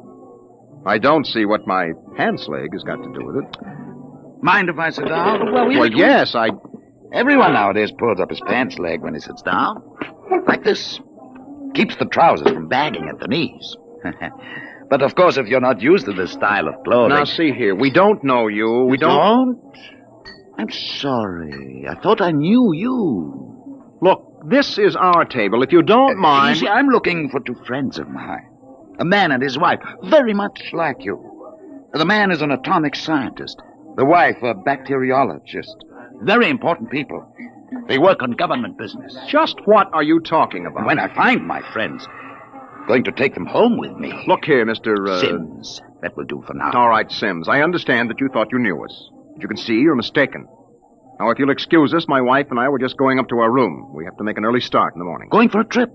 I don't see what my pants leg has got to do with it. Mind if I sit down? Well, yes, Everyone nowadays pulls up his pants leg when he sits down. Like this. Keeps the trousers from bagging at the knees. But, of course, if you're not used to this style of clothing... Now, see here. We don't know you. We don't? I'm sorry. I thought I knew you. Look, this is our table. If you don't mind... You see, I'm looking for 2 friends of mine. A man and his wife, very much like you. The man is an atomic scientist. The wife, a bacteriologist. Very important people. They work on government business. Just what are you talking about? And when I find my friends, going to take them home with me. Look here, Mr. Sims. That will do for now. All right, Sims. I understand that you thought you knew us. But you can see you're mistaken. Now, if you'll excuse us, my wife and I were just going up to our room. We have to make an early start in the morning. Going for a trip?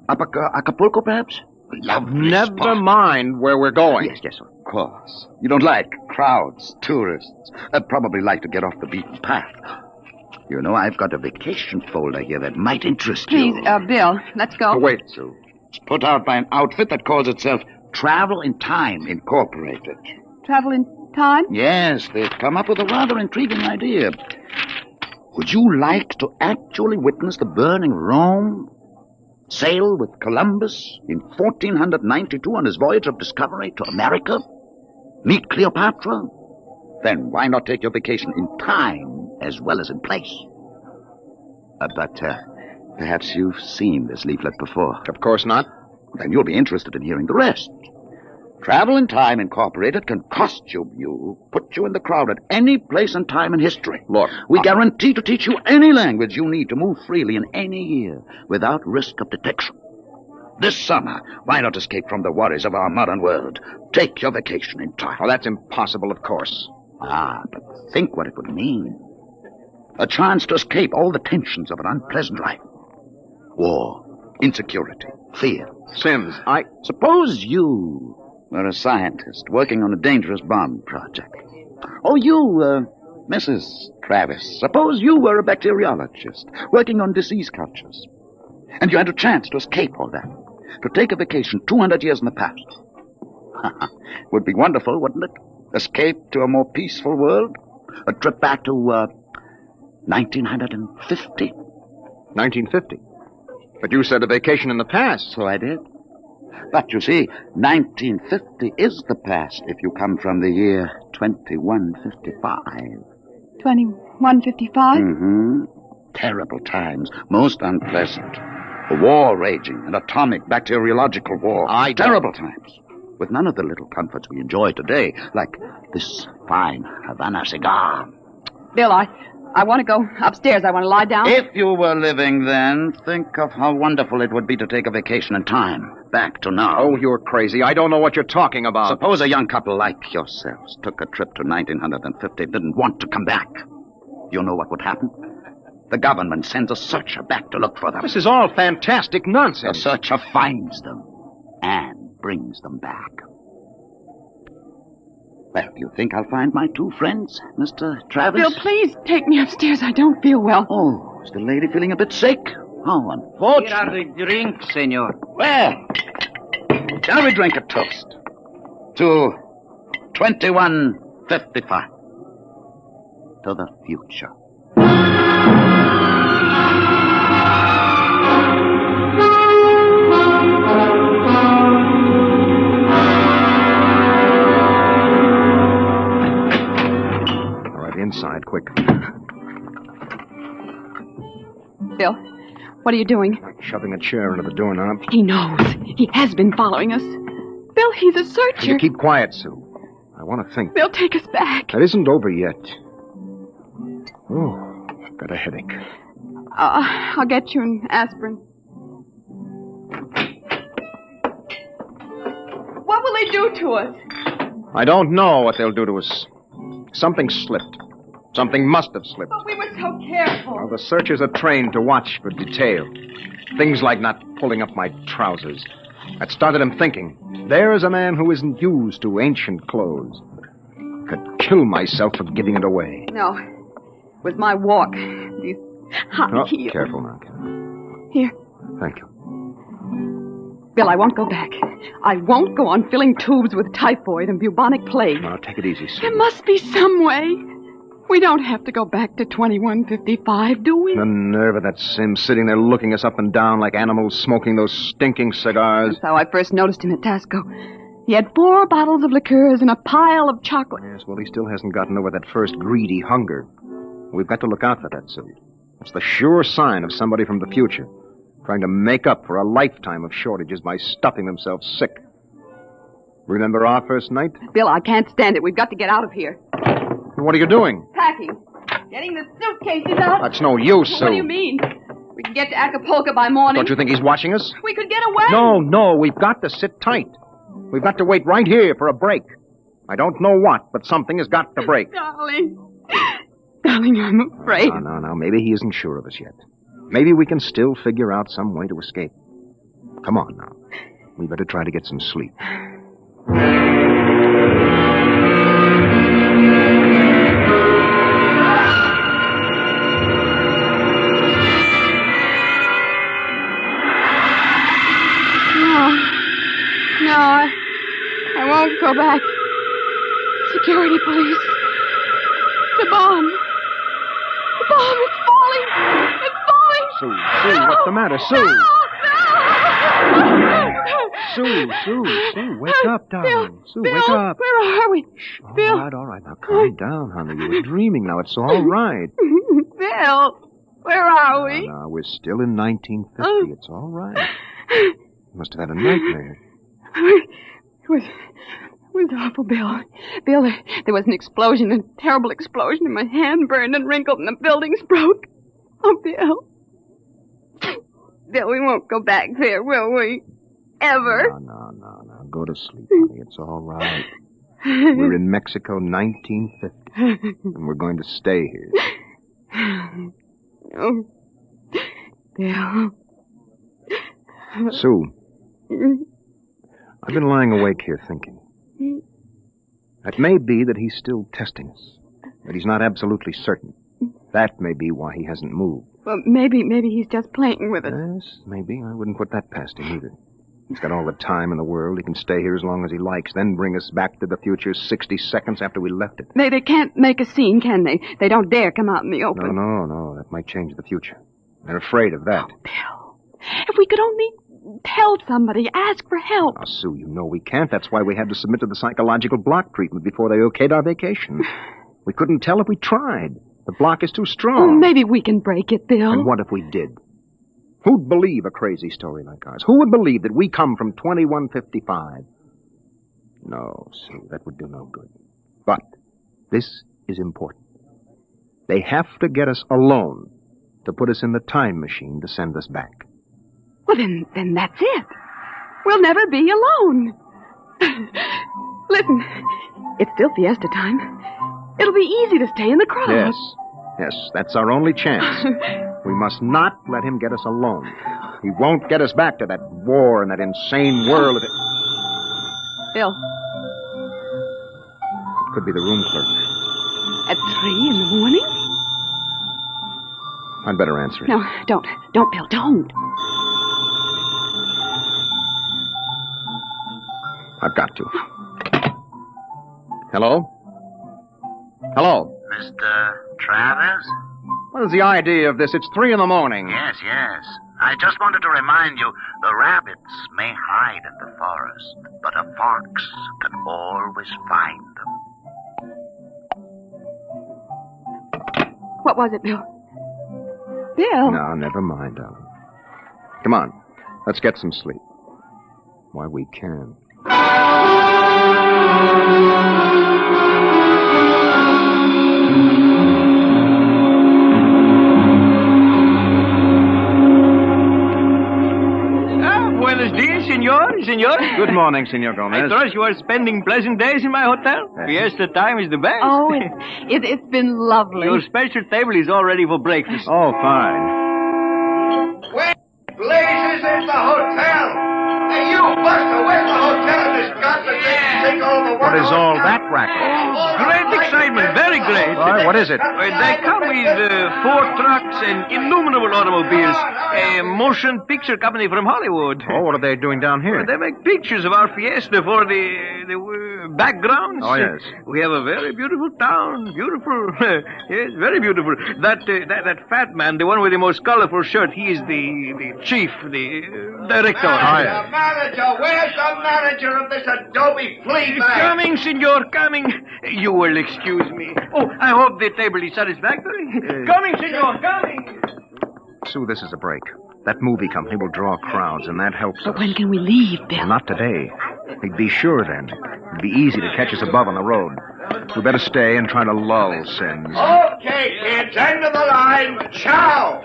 Up Acapulco, perhaps? Lovely Never spot. mind where we're going. Yes, of course. You don't like crowds, tourists. Probably like to get off the beaten path. You know, I've got a vacation folder here that might interest you. Please, Bill, let's go. Oh, wait, Sue. It's put out by an outfit that calls itself Travel in Time Incorporated. Travel in time? Yes, they've come up with a rather intriguing idea. Would you like to actually witness the burning Rome? Sail with Columbus in 1492 on his voyage of discovery to America? Meet Cleopatra? Then why not take your vacation in time as well as in place? But perhaps you've seen this leaflet before. Of course not. Then you'll be interested in hearing the rest. Travel in Time Incorporated can costume you, put you in the crowd at any place and time in history. Look, we guarantee to teach you any language you need to move freely in any year without risk of detection. This summer, why not escape from the worries of our modern world? Take your vacation in time. Oh, that's impossible, of course. Ah, but think what it would mean. A chance to escape all the tensions of an unpleasant life. War, insecurity, fear. Sims, Suppose you were a scientist working on a dangerous bomb project. Or you, Mrs. Travis, suppose you were a bacteriologist working on disease cultures. And you had a chance to escape all that. To take a vacation 200 years in the past. Would be wonderful, wouldn't it? Escape to a more peaceful world? A trip back to, 1950. 1950? But you said a vacation in the past. So I did. But you see, 1950 is the past if you come from the year 2155. 2155? Mm-hmm. Terrible times. Most unpleasant. A war raging, an atomic bacteriological war. Terrible times. With none of the little comforts we enjoy today, like this fine Havana cigar. Bill, I want to go upstairs. I want to lie down. If you were living then, think of how wonderful it would be to take a vacation in time. Back to now. Oh, you're crazy. I don't know what you're talking about. Suppose a young couple like yourselves took a trip to 1950 and didn't want to come back. You know what would happen? The government sends a searcher back to look for them. This is all fantastic nonsense. The searcher finds them and brings them back. Well, do you think I'll find my two friends, Mr. Travis? Bill, please take me upstairs. I don't feel well. Oh, is the lady feeling a bit sick? How unfortunate. Here are the drinks, senor. Well, shall we drink a toast to 2155? To the future. Inside, quick. Bill, what are you doing? Shoving a chair into the doorknob. He knows. He has been following us. Bill, he's a searcher. You keep quiet, Sue. I want to think. Bill, take us back. That isn't over yet. Oh, I've got a headache. I'll get you an aspirin. What will they do to us? I don't know what they'll do to us. Something slipped. Something must have slipped. But we were so careful. Well, the searchers are trained to watch for detail. Things like not pulling up my trousers. That started him thinking. There's a man who isn't used to ancient clothes. Could kill myself for giving it away. No. With my walk. These high heels. Careful now. Here. Thank you. Bill, I won't go back. I won't go on filling tubes with typhoid and bubonic plague. Now, take it easy, Sue. There must be some way. We don't have to go back to 2155, do we? The nerve of that Sim sitting there looking us up and down like animals smoking those stinking cigars. That's how I first noticed him at Tasco. He had 4 bottles of liqueurs and a pile of chocolate. Yes, well, he still hasn't gotten over that first greedy hunger. We've got to look out for that, Sue. It's the sure sign of somebody from the future, trying to make up for a lifetime of shortages by stuffing themselves sick. Remember our first night? Bill, I can't stand it. We've got to get out of here. What are you doing? Packing. Getting the suitcases out. That's no use, Sue. What do you mean? We can get to Acapulco by morning. Don't you think he's watching us? We could get away. No, we've got to sit tight. We've got to wait right here for a break. I don't know what, but something has got to break. Darling, I'm afraid. No. Maybe he isn't sure of us yet. Maybe we can still figure out some way to escape. Come on now. We better try to get some sleep. No, I won't go back. Security police. The bomb. The bomb is falling. It's falling. Sue, what's the matter? Sue! Sue, wake up, darling. Sue, Bill, wake up. Where are we? Bill. All right. Now calm down, honey. You were dreaming now. It's all right. Bill, where are we? No, we're still in 1950. It's all right. You must have had a nightmare. It was awful, Bill. Bill, there was an explosion, a terrible explosion, and my hand burned and wrinkled, and the buildings broke. Oh, Bill. Bill, we won't go back there, will we? ever. No. Go to sleep, honey. It's all right. We're in Mexico 1950, and we're going to stay here. Oh, Bill. Sue, I've been lying awake here thinking. It may be that he's still testing us, but he's not absolutely certain. That may be why he hasn't moved. Well, maybe he's just playing with us. Yes, maybe. I wouldn't put that past him either. He's got all the time in the world. He can stay here as long as he likes, then bring us back to the future 60 seconds after we left it. They can't make a scene, can they? They don't dare come out in the open. No. That might change the future. They're afraid of that. Oh, Bill. If we could only tell somebody, ask for help. Now, Sue, you know we can't. That's why we had to submit to the psychological block treatment before they okayed our vacation. We couldn't tell if we tried. The block is too strong. Well, maybe we can break it, Bill. And what if we did? Who'd believe a crazy story like ours? Who would believe that we come from 2155? No, Sue, that would do no good. But this is important. They have to get us alone to put us in the time machine to send us back. Well, then that's it. We'll never be alone. Listen, it's still fiesta time. It'll be easy to stay in the crowd. Yes, that's our only chance. We must not let him get us alone. He won't get us back to that war and that insane world. Bill. It could be the room clerk. At 3 in the morning? I'd better answer it. No, don't. Don't, Bill, don't. I've got to. Hello? Hello? Mr. Travers? What is the idea of this? It's 3 in the morning. Yes. I just wanted to remind you, the rabbits may hide in the forest, but a fox can always find them. What was it, Bill? Bill? No, never mind, darling. Come on. Let's get some sleep. Why, we can. Buenos dias, senor. Good morning, Senor Gomez. I trust you are spending pleasant days in my hotel. Fiesta time is the best. Oh, it's been lovely. Your special table is all ready for breakfast. Oh, fine. Where blazes is the hotel? Hey, you, Buster, where's the hotel in this godforsaken sinkhole of a What is all that racket? Great excitement, very great. All right, what is it? They come with 4 trucks and innumerable automobiles. A motion picture company from Hollywood. Oh, what are they doing down here? They make pictures of our fiesta for the backgrounds. Oh, yes. We have a very beautiful town. Beautiful. Yes, very beautiful. That fat man, the one with the most colorful shirt, he is the chief, the director. Oh, yes. Manager, where's the manager of this Adobe flea bag? Coming, senor, coming. You will excuse me. Oh, I hope the table is satisfactory. Coming, senor, coming. Sue, this is a break. That movie company will draw crowds, and that helps But us. when can we leave, Bill? Well, not today. We'd be sure then. It'd be easy to catch us above on the road. We better stay and try to lull Sims. Okay, kids, end of the line. Ciao.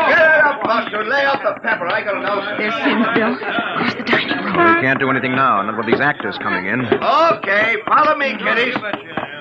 Get it up, Buster. Lay out the pepper. I gotta know. There's Sims, Bill. Across the dining room. Well, we can't do anything now, not with these actors coming in. Okay, follow me, kiddies.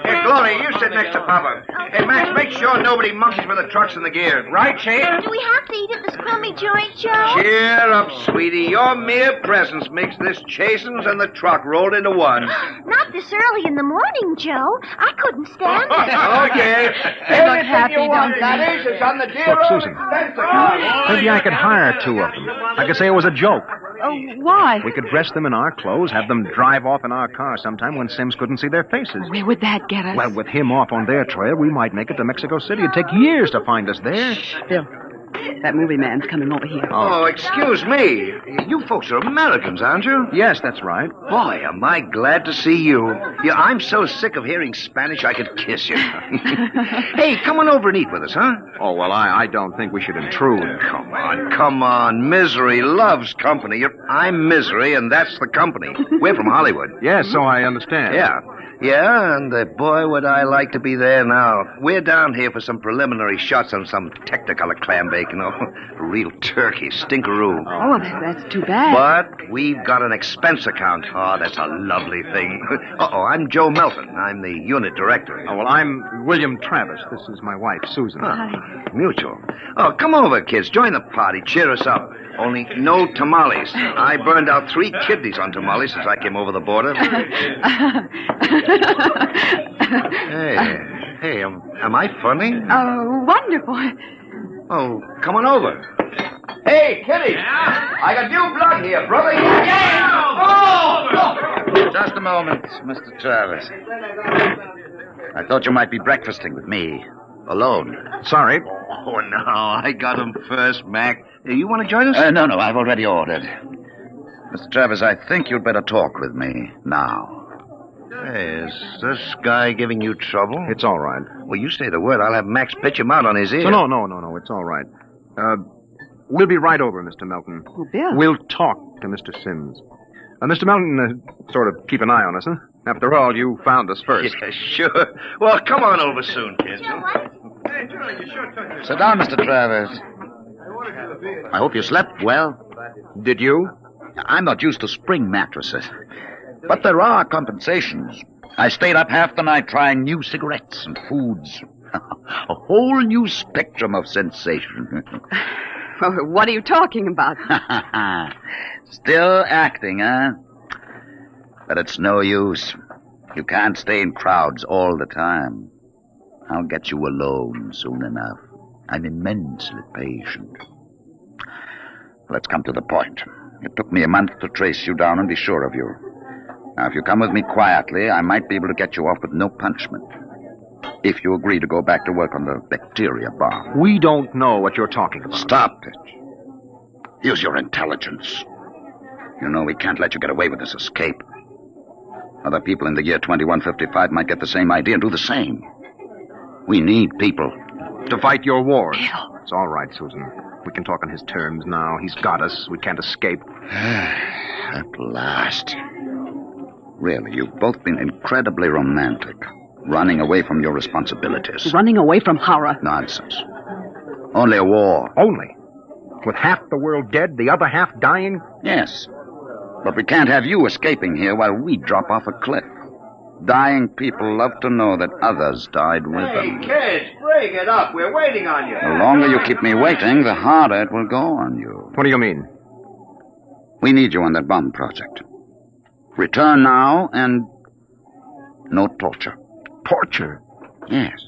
Hey, Glory, you sit next to Papa. Hey, Max, make sure nobody monkeys with the trucks and the gears. Right, Shane? Do we have to eat at this crummy joint, Joe? Cheer up, sweetie. Your mere presence makes this chasins and the truck rolled into one. Not this early in the morning, Joe. I couldn't stand it. Okay. They look happy, you want, don't that they? is, is on the dear Look, old Susan. expense account. Maybe I could hire 2 of them. I could say it was a joke. Oh, why? We could dress them in our clothes, have them drive off in our car sometime when Sims couldn't see their faces. Where would that get us? Well, with him off on their trail, we might make it to Mexico City. It'd take years to find us there. Bill, that movie man's coming over here. Oh, excuse me. You folks are Americans, aren't you? Yes, that's right. Boy, am I glad to see you. Yeah, I'm so sick of hearing Spanish I could kiss you. Hey, come on over and eat with us, huh? Oh, well, I don't think we should intrude. Come on. Misery loves company. I'm Misery, and that's the company. We're from Hollywood. Yes, so I understand. Yeah. Yeah, and boy, would I like to be there now. We're down here for some preliminary shots on some Technicolor clam bake, real turkey, stinkeroo. Oh, that's too bad. But we've got an expense account. Oh, that's a lovely thing. I'm Joe Melton. I'm the unit director. Oh, well, I'm William Travis. This is my wife, Susan. Hi. Mutual. Oh, come over, kids. Join the party. Cheer us up. Only no tamales. I burned out 3 kidneys on tamales since I came over the border. Hey, am I funny? Oh, wonderful. Oh, come on over. Hey, Kitty! Yeah? I got new blood here, brother. Oh! Just a moment, Mr. Travis. I thought you might be breakfasting with me. Alone. Sorry. Oh, no. I got him first, Mac. You want to join us? No, I've already ordered. Mr. Travis, I think you'd better talk with me now. Hey, is this guy giving you trouble? It's all right. Well, you say the word. I'll have Max pitch him out on his ear. No. It's all right. We'll be right over, Mr. Melton. Oh, Bill. We'll talk to Mr. Sims. Mr. Melton, sort of keep an eye on us, huh? After all, you found us first. Yeah, sure. Well, come on over soon, kids. Sit down, Mr. Travis. I hope you slept well. Did you? I'm not used to spring mattresses. But there are compensations. I stayed up half the night trying new cigarettes and foods. A whole new spectrum of sensation. Well, what are you talking about? Still acting, huh? But it's no use. You can't stay in crowds all the time. I'll get you alone soon enough. I'm immensely patient. Let's come to the point. It took me a month to trace you down and be sure of you. Now, if you come with me quietly, I might be able to get you off with no punishment. If you agree to go back to work on the bacteria bomb. We don't know what you're talking about. Stop it. Use your intelligence. You know we can't let you get away with this escape. Other people in the year 2155 might get the same idea and do the same. We need people. To fight your wars. Bill. It's all right, Susan. We can talk on his terms now. He's got us. We can't escape. At last. Really, you've both been incredibly romantic. Running away from your responsibilities. Running away from horror. Nonsense. Only a war. Only? With half the world dead, the other half dying? Yes. But we can't have you escaping here while we drop off a cliff. Dying people love to know that others died with them. Hey, kids, break it up. We're waiting on you. The longer you keep me waiting, the harder it will go on you. What do you mean? We need you on that bomb project. Return now and no torture. Torture? Yes.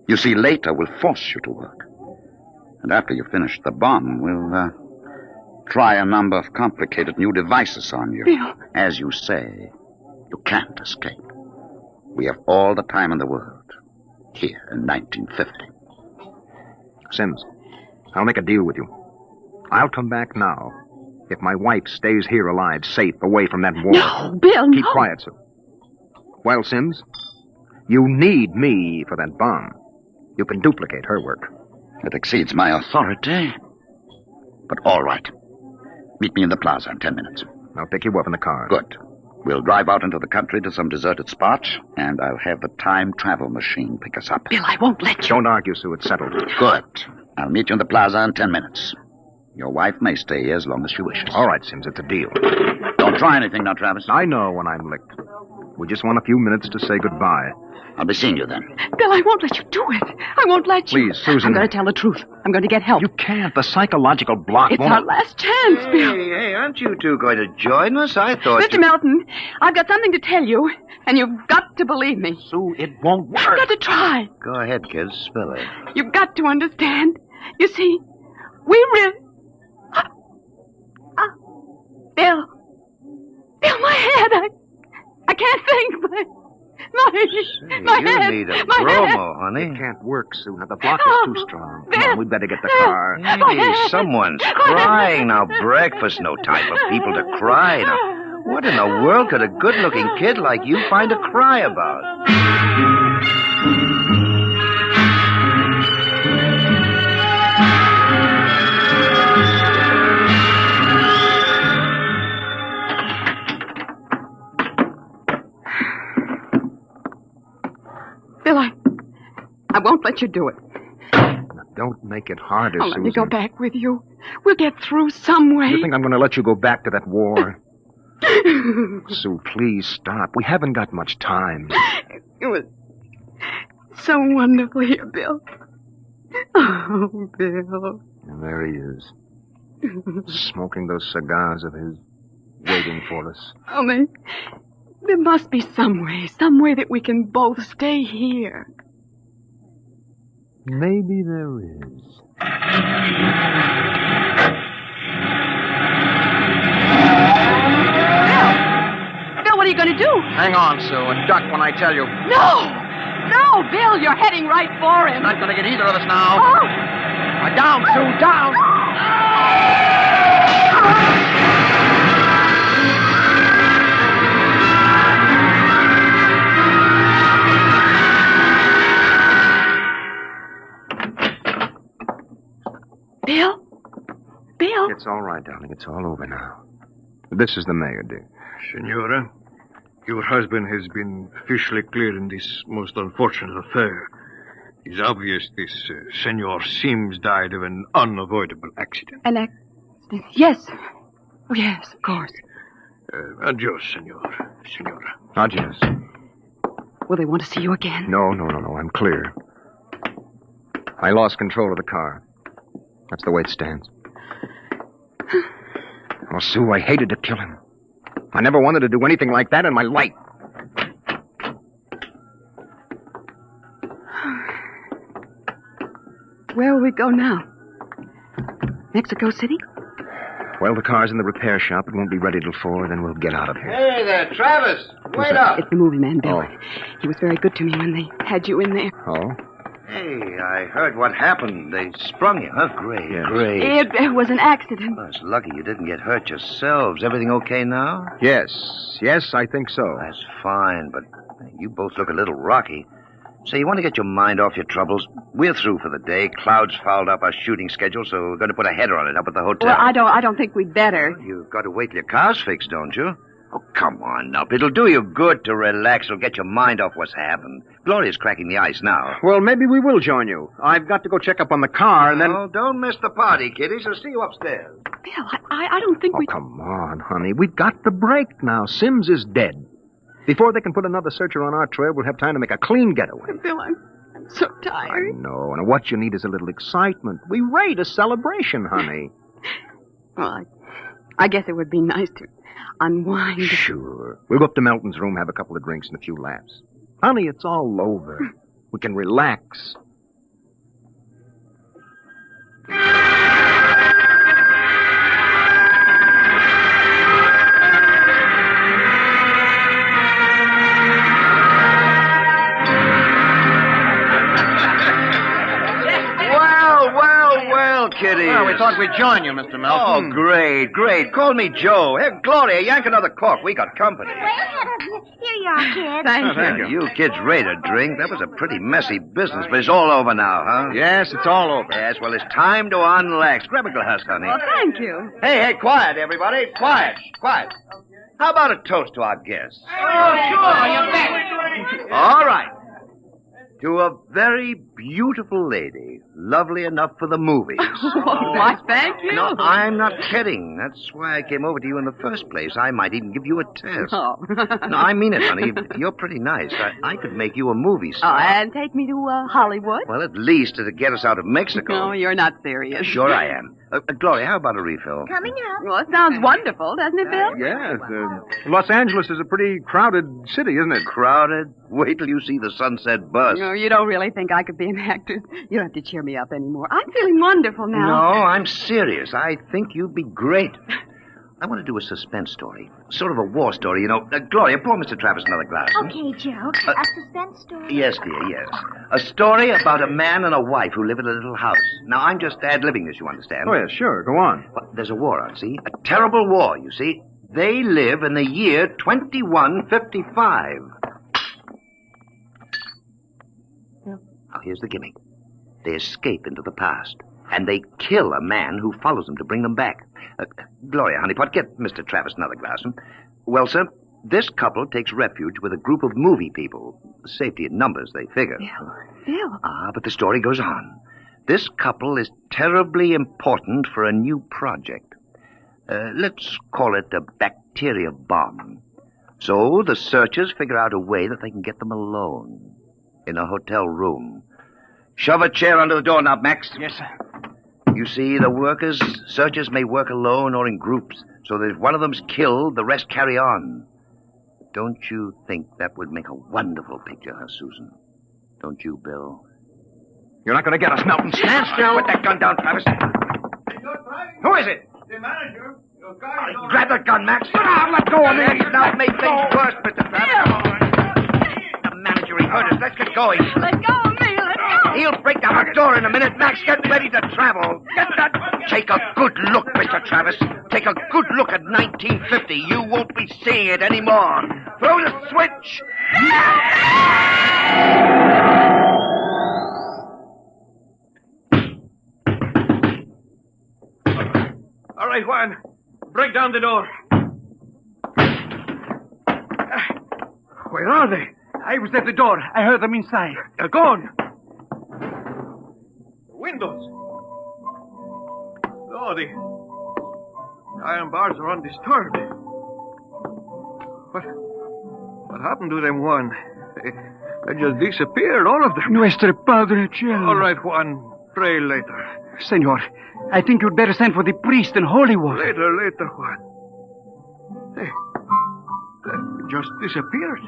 You see, later we'll force you to work. And after you finish the bomb, we'll try a number of complicated new devices on you. Bill. As you say, you can't escape. We have all the time in the world. Here in 1950. Sims, I'll make a deal with you. I'll come back now if my wife stays here alive, safe, away from that war. No, Bill, Keep quiet, Sue. Well, Sims, you need me for that bomb. You can duplicate her work. It exceeds my authority. But all right. Meet me in the plaza in 10 minutes. I'll pick you up in the car. Good. We'll drive out into the country to some deserted spot, and I'll have the time travel machine pick us up. Bill, I won't let you. Don't argue, Sue. It's settled. Good. I'll meet you in the plaza in 10 minutes. Your wife may stay here as long as she wishes. All right, Sims. It's a deal. Don't try anything now, Travis. I know when I'm licked. We just want a few minutes to say goodbye. I'll be seeing you then. Bill, I won't let you do it. I won't let you. Please, Susan. I'm going to tell the truth. I'm going to get help. You can't. The psychological block It's won't... our last chance, Bill. Hey, aren't you two going to join us? I thought Mr. Melton, I've got something to tell you, and you've got to believe me. Sue, it won't work. You've got to try. Go ahead, kids. Spill it. You've got to understand. You see, we really... Bill, my head. I can't think. My you head. need a my bromo, head. honey. It can't work, Sue. Now, the block is too strong. Come on, we'd better get the car. Hey, someone's crying now. Breakfast, no time for people to cry. Now, what in the world could a good-looking kid like you find to cry about? let you do it. Don't make it harder, I'll Susan. let me go back with you. We'll get through some way. You think I'm going to let you go back to that war? Sue, please stop. We haven't got much time. It was so wonderful here, Bill. Oh, Bill. And there he is, smoking those cigars of his, waiting for us. Only, there must be some way that we can both stay here. Maybe there is. Bill, what are you going to do? Hang on, Sue, and duck when I tell you. No, Bill, you're heading right for him. Not going to get either of us now. Oh. Down, Sue, down. Bill? It's all right, darling. It's all over now. This is the mayor, dear. Senora, your husband has been officially cleared in this most unfortunate affair. It's obvious this Senor Sims died of an unavoidable accident. An accident? Yes. Oh, yes, of course. Adios, Senora. Adios. Will they want to see you again? No. I'm clear. I lost control of the car. That's the way it stands. Oh, Sue, I hated to kill him. I never wanted to do anything like that in my life. Where will we go now? Mexico City? Well, the car's in the repair shop. It won't be ready till 4, then we'll get out of here. Hey there, Travis. Wait up. It's the movie man, Bill. Oh. He was very good to me when they had you in there. Oh? Hey, I heard what happened. They sprung you, huh? Great, Yes. great. It was an accident. Well, it's lucky you didn't get hurt yourselves. Everything okay now? Yes, I think so. That's fine, but you both look a little rocky. So you want to get your mind off your troubles? We're through for the day. Cloud's fouled up our shooting schedule, so we're going to put a header on it up at the hotel. Well, I don't think we'd better. You've got to wait till your car's fixed, don't you? Oh, come on up. It'll do you good to relax. It'll get your mind off what's happened. Gloria's cracking the ice now. Well, maybe we will join you. I've got to go check up on the car, and then... Oh, don't miss the party, kiddies. I'll see you upstairs. Bill, I don't think we... Come on, honey. We've got the break now. Sims is dead. Before they can put another searcher on our trail, we'll have time to make a clean getaway. Bill, I'm so tired. I know, and what you need is a little excitement. We rate a celebration, honey. Well, I guess it would be nice to unwind. Sure. We'll go up to Melton's room, have a couple of drinks and a few laughs. Honey, it's all over. We can relax. Well, kiddies. Well, we thought we'd join you, Mr. Melton. Oh, great. Call me Joe. Hey, Gloria, yank another cork. We got company. Way ahead of you. Here you are, kids. Thank you. You kids ready to drink? That was a pretty messy business, but it's all over now, huh? Yes, it's all over. Yes, well, it's time to unlax. Grab a glass, honey. Well, thank you. Hey, quiet, everybody. Quiet. How about a toast to our guests? Oh, sure. You bet. All right. To a very beautiful lady, lovely enough for the movies. Why, thank you. No, I'm not kidding. That's why I came over to you in the first place. I might even give you a test. Oh. No, I mean it, honey. You're pretty nice. I could make you a movie star. And take me to Hollywood? Well, at least to get us out of Mexico. No, you're not serious. Sure I am. Gloria, how about a refill? Coming up. Well, it sounds wonderful, doesn't it, Bill? Yes. Los Angeles is a pretty crowded city, isn't it? Crowded? Wait till you see the Sunset Bus. No, you don't really think I could be an actress. You don't have to cheer me up anymore. I'm feeling wonderful now. No, I'm serious. I think you'd be great. I want to do a suspense story. Sort of a war story, you know. Gloria, pour Mr. Travis another glass. Okay, Joe. A suspense story. Yes, dear, yes. A story about a man and a wife who live in a little house. Now, I'm just ad-libbing this, you understand? Oh, yeah, sure. Go on. Well, there's a war on, see? A terrible war, you see. They live in the year 2155. Now, here's the gimmick. They escape into the past, and they kill a man who follows them to bring them back. Gloria, honeypot, get Mr. Travis another glass. Well, sir, This couple takes refuge with a group of movie people. Safety in numbers, they figure. Bill. But the story goes on. This couple is terribly important for a new project. Let's call it a bacteria bomb. So the searchers figure out a way that they can get them alone in a hotel room. Shove a chair under the doorknob, Max. Yes, sir. You see, the searchers may work alone or in groups, so that if one of them's killed, the rest carry on. Don't you think that would make a wonderful picture, huh, Susan? Don't you, Bill? You're not going to get us, Melton. Stand still. Put that gun down, Travis. Who is it? The manager. Grab that gun, Max. Let go of me. Now make things worse, Mr. Travis. The manager, he heard us. Let's get going. Let go of me. Let go. He'll break down the door in a minute. Max, get ready to travel. Get that. Take a good look, Mr. Travis. Take a good look at 1950. You won't be seeing it anymore. Throw the switch. All right, Juan. Break down the door. Where are they? I was at the door. I heard them inside. They're gone. Windows. Oh, the iron bars are undisturbed. What happened to them, Juan? They just disappeared, all of them. Nuestro Padre Cielo. All right, Juan. Pray later. Senor, I think you'd better send for the priest and holy water. Later, Juan. Hey, they just disappeared.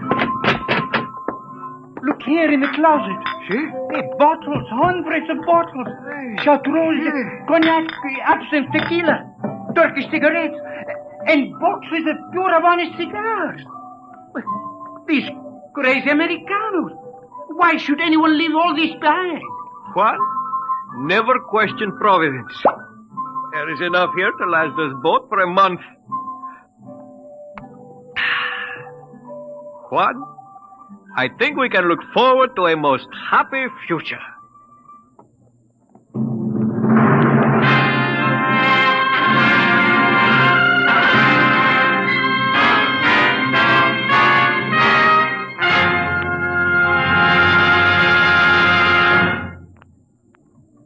Look here in the closet. See? Hey, bottles, hundreds of bottles. Chartreuse, cognac, absinthe, tequila, Turkish cigarettes, and boxes of pure Havana cigars. These crazy Americanos. Why should anyone leave all this behind? Juan, never question providence. There is enough here to last us both for a month. Juan, I think we can look forward to a most happy future.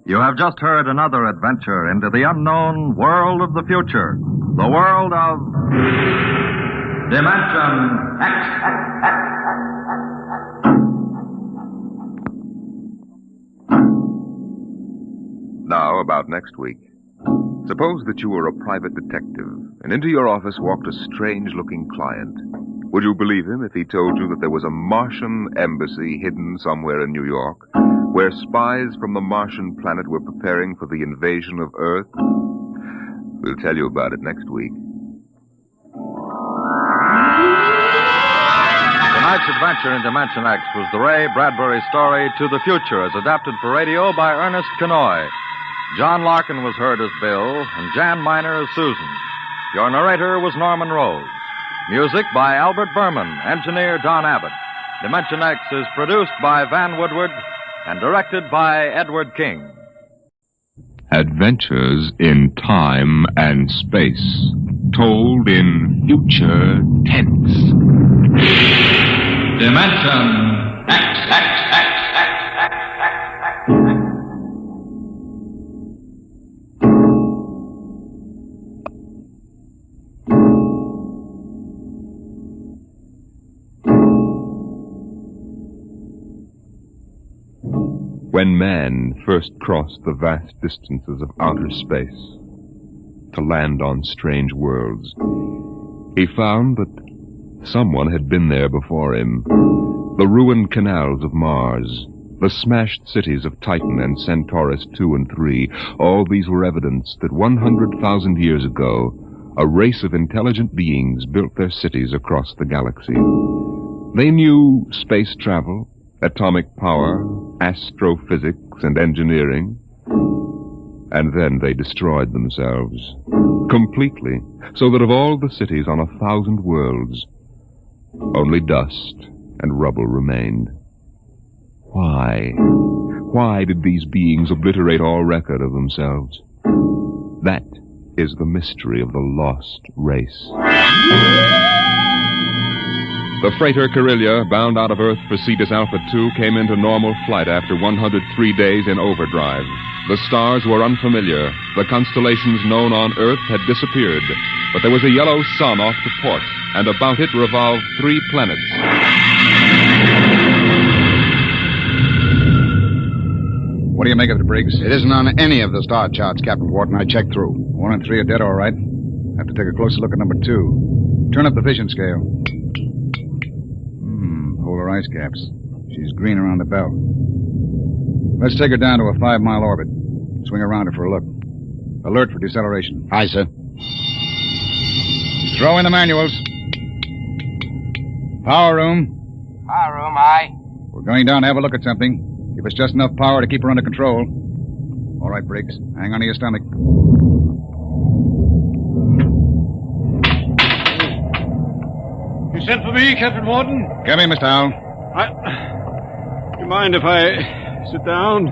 You have just heard another adventure into the unknown world of the future. The world of Dimension X. Now, about next week. Suppose that you were a private detective, and into your office walked a strange-looking client. Would you believe him if he told you that there was a Martian embassy hidden somewhere in New York, where spies from the Martian planet were preparing for the invasion of Earth? We'll tell you about it next week. Tonight's adventure in Dimension X was the Ray Bradbury story To the Future, as adapted for radio by Ernest Kenoy. John Larkin was heard as Bill, and Jan Miner as Susan. Your narrator was Norman Rose. Music by Albert Berman, engineer Don Abbott. Dimension X is produced by Van Woodward and directed by Edward King. Adventures in time and space, told in future tense. Dimension X. When man first crossed the vast distances of outer space to land on strange worlds, he found that someone had been there before him. The ruined canals of Mars, the smashed cities of Titan and Centaurus II and III, all these were evidence that 100,000 years ago, a race of intelligent beings built their cities across the galaxy. They knew space travel, atomic power, astrophysics, and engineering. And then they destroyed themselves completely, so that of all the cities on 1,000 worlds, only dust and rubble remained. Why? Why did these beings obliterate all record of themselves? That is the mystery of the lost race. The freighter Carillia, bound out of Earth for Cetus Alpha 2, came into normal flight after 103 days in overdrive. The stars were unfamiliar. The constellations known on Earth had disappeared. But there was a yellow sun off to port, and about it revolved 3 planets. What do you make of it, Briggs? It isn't on any of the star charts, Captain Wharton. I checked through. 1 and 3 are dead, all right. Have to take a closer look at number 2. Turn up the vision scale. Polar ice caps. She's green around the belt. Let's take her down to a 5-mile orbit. Swing around her for a look. Alert for deceleration. Aye, sir. Throw in the manuals. Power room. Power room, aye. We're going down to have a look at something. Give us just enough power to keep her under control. All right, Briggs. Hang on to your stomach. You sent for me, Captain Wharton? Come in, Mr. Howell. You mind if I sit down?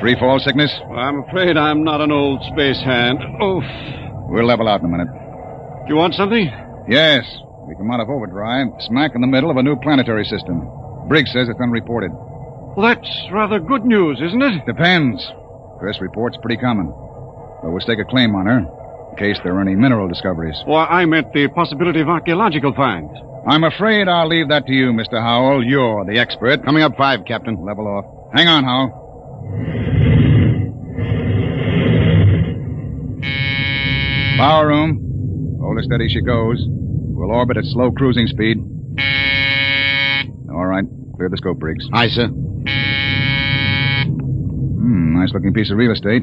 Free fall sickness? Well, I'm afraid I'm not an old space hand. Oof. We'll level out in a minute. Do you want something? Yes. We come out of overdrive, smack in the middle of a new planetary system. Briggs says it's unreported. Well, that's rather good news, isn't it? Depends. Press report's pretty common. But we'll stake a claim on her, in case there are any mineral discoveries. Well, I meant the possibility of archaeological finds. I'm afraid I'll leave that to you, Mr. Howell. You're the expert. Coming up 5, Captain. Level off. Hang on, Howell. Power room. Hold her steady she goes. We'll orbit at slow cruising speed. All right. Clear the scope, Briggs. Aye, sir. Nice-looking piece of real estate.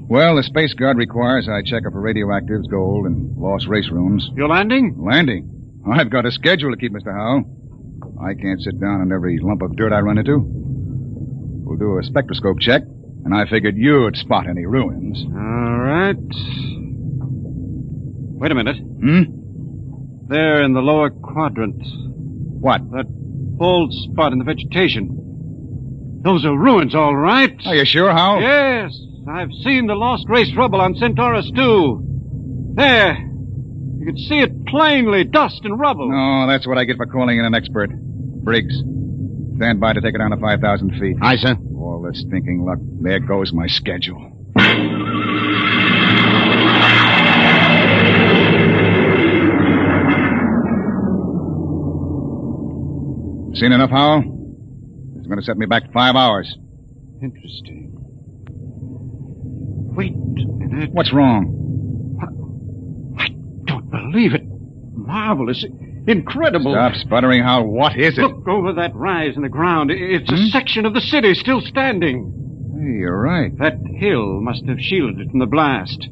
Well, the Space Guard requires I check up for radioactives, gold, and lost race rooms. You're landing? Landing? I've got a schedule to keep, Mr. Howell. I can't sit down on every lump of dirt I run into. We'll do a spectroscope check, and I figured you'd spot any ruins. All right. Wait a minute. There in the lower quadrant. What? That bald spot in the vegetation. Those are ruins, all right. Are you sure, Howell? Yes. I've seen the lost race rubble on Centaurus 2. There. You can see it plainly, dust and rubble. No, that's what I get for calling in an expert. Briggs, stand by to take it down to 5,000 feet. Aye, sir. All this stinking luck. There goes my schedule. Seen enough, Howell? It's going to set me back 5 hours. Interesting. Wait a minute. What's wrong? I don't believe it. Marvelous. Incredible. Stop sputtering, Howell. What is it? Look over that rise in the ground. It's a section of the city still standing. Hey, you're right. That hill must have shielded it from the blast.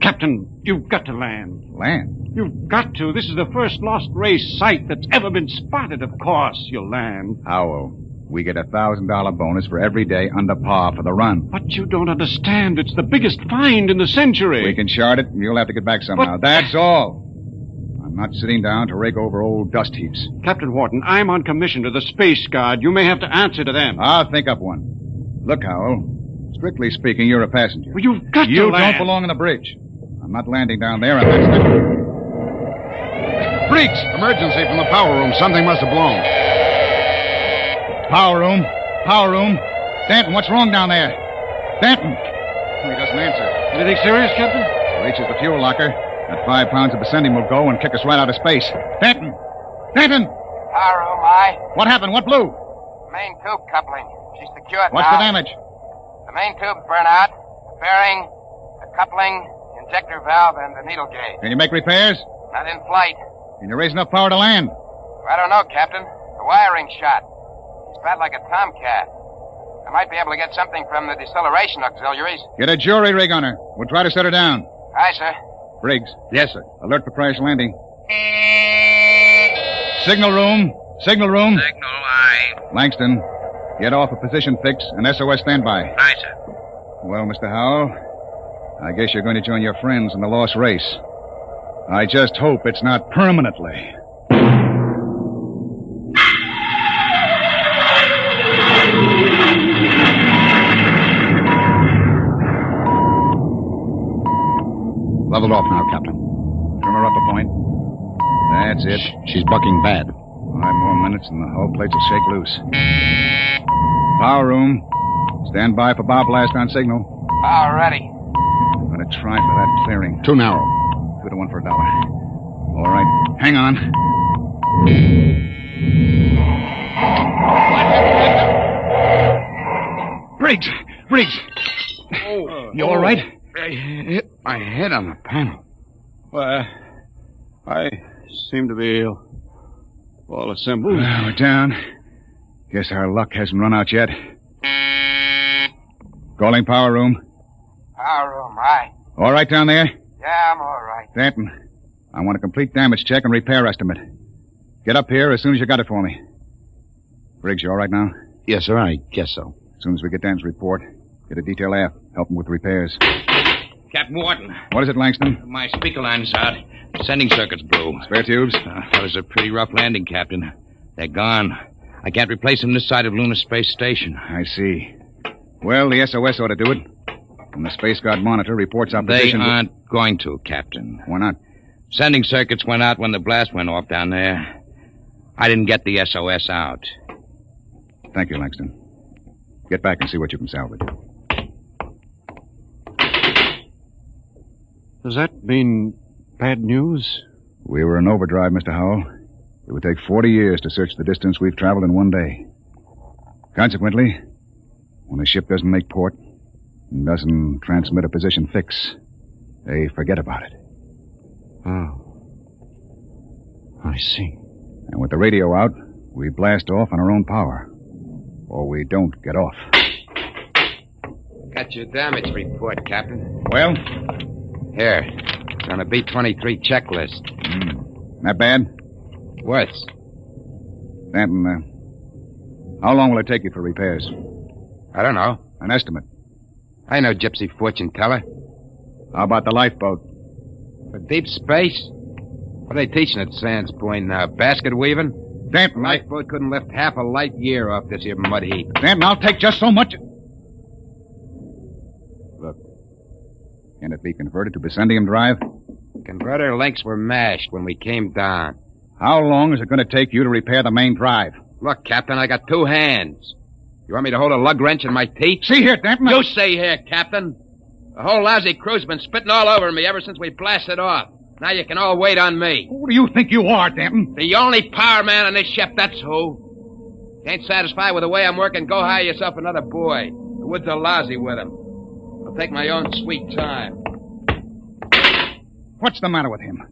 Captain, you've got to land. Land? You've got to. This is the first lost race site that's ever been spotted. Of course you'll land. Howell, we get a $1,000 bonus for every day under par for the run. But you don't understand. It's the biggest find in the century. We can chart it, and you'll have to get back somehow. That's all. I'm not sitting down to rake over old dust heaps. Captain Wharton, I'm on commission to the Space Guard. You may have to answer to them. I'll think up one. Look, Howell, strictly speaking, you're a passenger. Well, you've got to You land. don't belong on the bridge. I'm not landing down there, and that's it. Briggs! Emergency from the power room. Something must have blown. Power room. Power room. Danton, what's wrong down there? Danton! He doesn't answer. Anything serious, Captain? Reaches the fuel locker. That 5 pounds of ascending will go and kick us right out of space. Danton! Danton! Power room, aye. What happened? What blew? Main tube coupling. She's secured What's now. the damage? The main tube's burnt out. The bearing, the coupling, the injector valve, and the needle gauge. Can you make repairs? Not in flight. Can you raise enough power to land? I don't know, Captain. The wiring's shot. He's fat like a tomcat. I might be able to get something from the deceleration auxiliaries. Get a jury rig on her. We'll try to set her down. Aye, sir. Briggs. Yes, sir. Alert for crash landing. Signal room. Signal room. Signal, aye. Langston, get off a position fix and SOS standby. Aye, sir. Well, Mr. Howell, I guess you're going to join your friends in the lost race. I just hope it's not permanently. Leveled off now, Captain. Trim her up a point. That's it. She's bucking bad. 5 more minutes and the whole place will shake loose. Power room. Stand by for bow blast on signal. All ready. I'm going to try for that clearing. Too narrow. 2 to 1 for $1. All right. Hang on. Briggs! Briggs! You all right? I hit my head on the panel. Well, I seem to be all assembled. We're down. Guess our luck hasn't run out yet. Calling power room. Power room, aye. All right down there? Yeah, I'm all right. Danton, I want a complete damage check and repair estimate. Get up here as soon as you got it for me. Briggs, you all right now? Yes, sir, I guess so. As soon as we get Dan's report, get a detail aft. Help him with repairs. Captain Wharton. What is it, Langston? My speaker line's out. Sending circuit's blew. Spare tubes? That was a pretty rough landing, Captain. They're gone. I can't replace them this side of Lunar Space Station. I see. Well, the SOS ought to do it. And the Space Guard monitor reports opposition. They aren't going to, Captain. Why not? Sending circuits went out when the blast went off down there. I didn't get the SOS out. Thank you, Langston. Get back and see what you can salvage. Does that mean bad news? We were in overdrive, Mr. Howell. It would take 40 years to search the distance we've traveled in one day. Consequently, when a ship doesn't make port and doesn't transmit a position fix, they forget about it. Oh. I see. And with the radio out, we blast off on our own power. Or we don't get off. Got your damage report, Captain. Well? Here. It's on a B-23 checklist. Not bad? Worse. Danton, how long will it take you for repairs? I don't know. An estimate. I know gypsy fortune teller. How about the lifeboat? For deep space? What are they teaching at Sands Point now? Basket weaving? Danton, lifeboat couldn't lift half a light year off this here mud heap. Danton, I'll take just so much. Look. Can it be converted to Bessendium drive? Converter links were mashed when we came down. How long is it going to take you to repair the main drive? Look, Captain, I got 2 hands. You want me to hold a lug wrench in my teeth? See here, Danton. You see here, Captain. The whole lousy crew's been spitting all over me ever since we blasted off. Now you can all wait on me. Who do you think you are, Danton? The only power man on this ship, that's who. Ain't satisfied with the way I'm working, go hire yourself another boy. The woods are lousy with him. I'll take my own sweet time. What's the matter with him?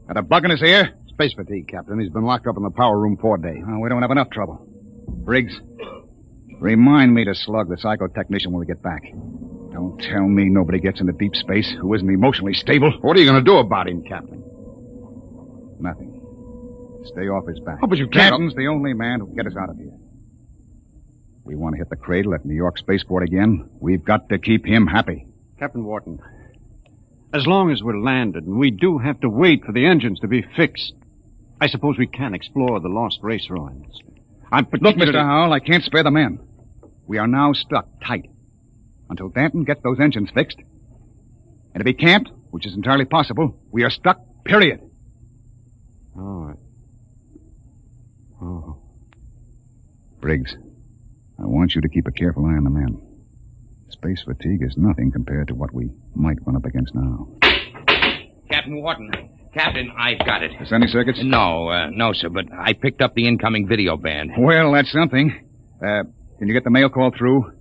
Got a bug in his ear? Space fatigue, Captain. He's been locked up in the power room 4 days. Oh, we don't have enough trouble. Briggs, remind me to slug the psychotechnician when we get back. Don't tell me nobody gets into deep space who isn't emotionally stable. What are you going to do about him, Captain? Nothing. Stay off his back. Oh, but you can't. Captain's the only man who can get us out of here. We want to hit the cradle at New York Spaceport again. We've got to keep him happy. Captain Wharton, as long as we're landed and we do have to wait for the engines to be fixed, I suppose we can explore the lost race ruins. Look, Mr. Howell, I can't spare the men. We are now stuck tight until Danton gets those engines fixed. And if he can't, which is entirely possible, we are stuck, period. Oh. Briggs, I want you to keep a careful eye on the men. Space fatigue is nothing compared to what we might run up against now. Captain Wharton. Captain, I've got it. Sending circuits? No, sir, but I picked up the incoming video band. Well, that's something. Can you get the mail call through?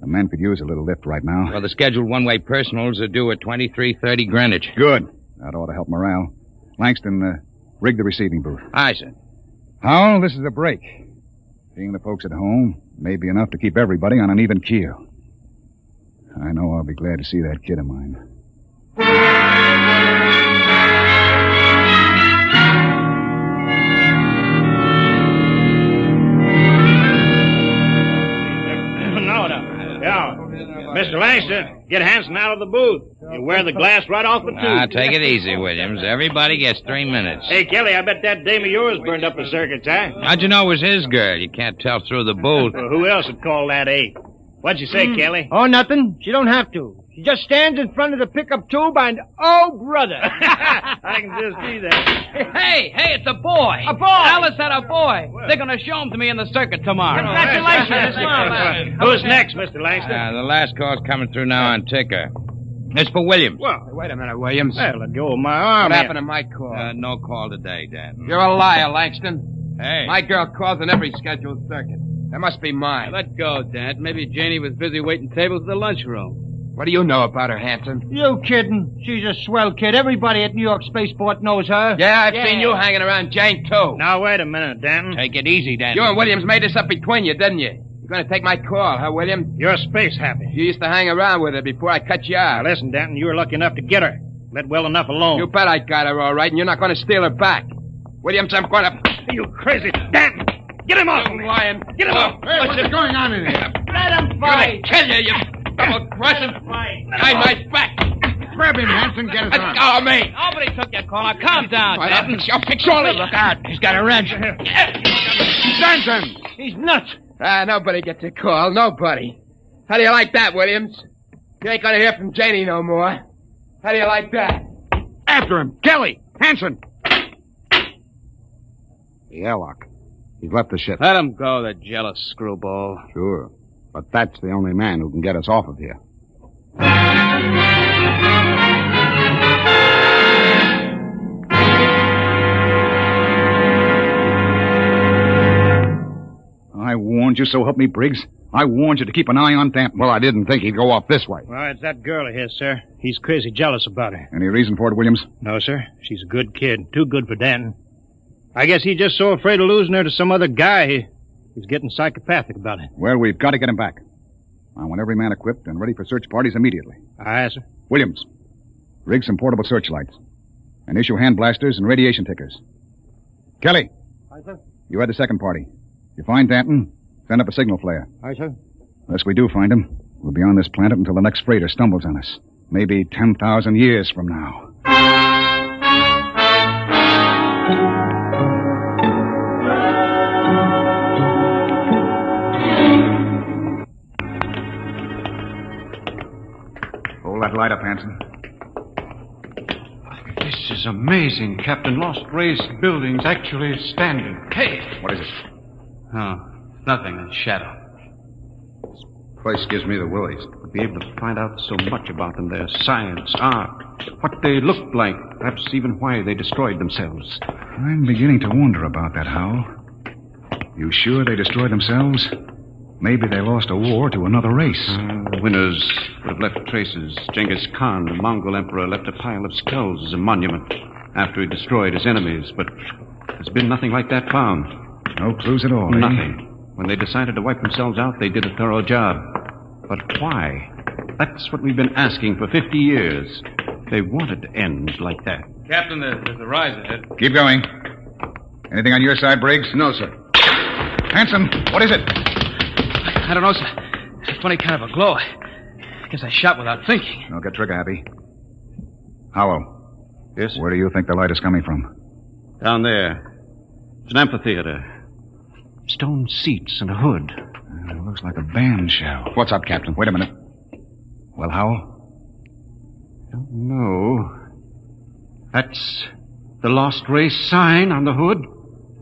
The men could use a little lift right now. Well, the scheduled one-way personals are due at 23:30 Greenwich. Good. That ought to help morale. Langston, rig the receiving booth. Aye, sir. Howell, this is a break. Seeing the folks at home may be enough to keep everybody on an even keel. I know I'll be glad to see that kid of mine. Mr. Langston, get Hanson out of the booth. You wear the glass right off the tube. Take it easy, Williams. Everybody gets 3 minutes. Hey, Kelly, I bet that dame of yours burned up the circuits, huh? How'd you know it was his girl? You can't tell through the booth. Well, who else would call that 8? What'd you say, Kelly? Oh, nothing. She don't have to. She just stands in front of the pickup tube and, oh, brother. I can just see that. Hey, it's a boy. A boy. Alice had a boy. They're going to show him to me in the circuit tomorrow. Congratulations. Who's next, Mr. Langston? The last call's coming through now on ticker. It's for Williams. Well, wait a minute, Williams. Well, let go of my arm. What happened to my call? No call today, Dad. You're a liar, Langston. Hey. My girl calls in every scheduled circuit. That must be mine. Let go, Dad. Maybe Janie was busy waiting tables at the lunchroom. What do you know about her, Hanson? You kidding? She's a swell kid. Everybody at New York Spaceport knows her. Yeah, I've seen you hanging around Jane, too. Now, wait a minute, Danton. Take it easy, Dad. You and Williams made this up between you, didn't you? You're going to take my call, huh, William? You're space happy. You used to hang around with her before I cut you out. Now, listen, Danton, you were lucky enough to get her. Let well enough alone. You bet I got her all right, and you're not going to steal her back. Williams, I'm going to... You crazy. Danton! Get him off! You lying. Get him off! Hey, what's going on in here? Let him fight! I'm going to kill you, double-crossing. Behind my back. Grab him, Hanson. Get his arm. Let go of me. Nobody took your call. Now, calm down, Danton. I'll fix all this. Look out. He's got a wrench. Danton! He's nuts. Nobody gets a call. Nobody. How do you like that, Williams? You ain't gonna hear from Janie no more. How do you like that? After him. Kelly. Hanson. The airlock. He's left the ship. Let him go, the jealous screwball. Sure. But that's the only man who can get us off of here. I warned you, so help me, Briggs. I warned you to keep an eye on Danton. Well, I didn't think he'd go off this way. Well, it's that girl of his, sir. He's crazy jealous about her. Any reason for it, Williams? No, sir. She's a good kid. Too good for Danton. I guess he's just so afraid of losing her to some other guy, he's getting psychopathic about it. Well, we've got to get him back. I want every man equipped and ready for search parties immediately. Aye, sir. Williams, rig some portable searchlights. And issue hand blasters and radiation tickers. Kelly. Aye, sir. You had the second party. If you find Danton, send up a signal flare. Aye, sir. Unless we do find him, we'll be on this planet until the next freighter stumbles on us. Maybe 10,000 years from now. Hold that light up, Hanson. This is amazing, Captain. Lost Race building's actually standing. Hey! What is it? Oh, nothing. A shadow. Place gives me the willies. To be able to find out so much about them, their science, art, what they looked like, perhaps even why they destroyed themselves. I'm beginning to wonder about that, Howell. You sure they destroyed themselves? Maybe they lost a war to another race. The winners would have left traces. Genghis Khan, the Mongol emperor, left a pile of skulls as a monument after he destroyed his enemies, but there's been nothing like that found. No clues at all, eh? Nothing. When they decided to wipe themselves out, they did a thorough job. But why? That's what we've been asking for 50 years. They wanted to end like that. Captain, there's a rise ahead. Keep going. Anything on your side, Briggs? No, sir. Hanson, what is it? I don't know, sir. It's a funny kind of a glow. I guess I shot without thinking. Don't get trigger happy. Howell. Yes? Where do you think the light is coming from? Down there. It's an amphitheater. Stone seats and a hood. It looks like a band shell. What's up, Captain? Wait a minute. Well, Howell? Don't know. That's the Lost Race sign on the hood.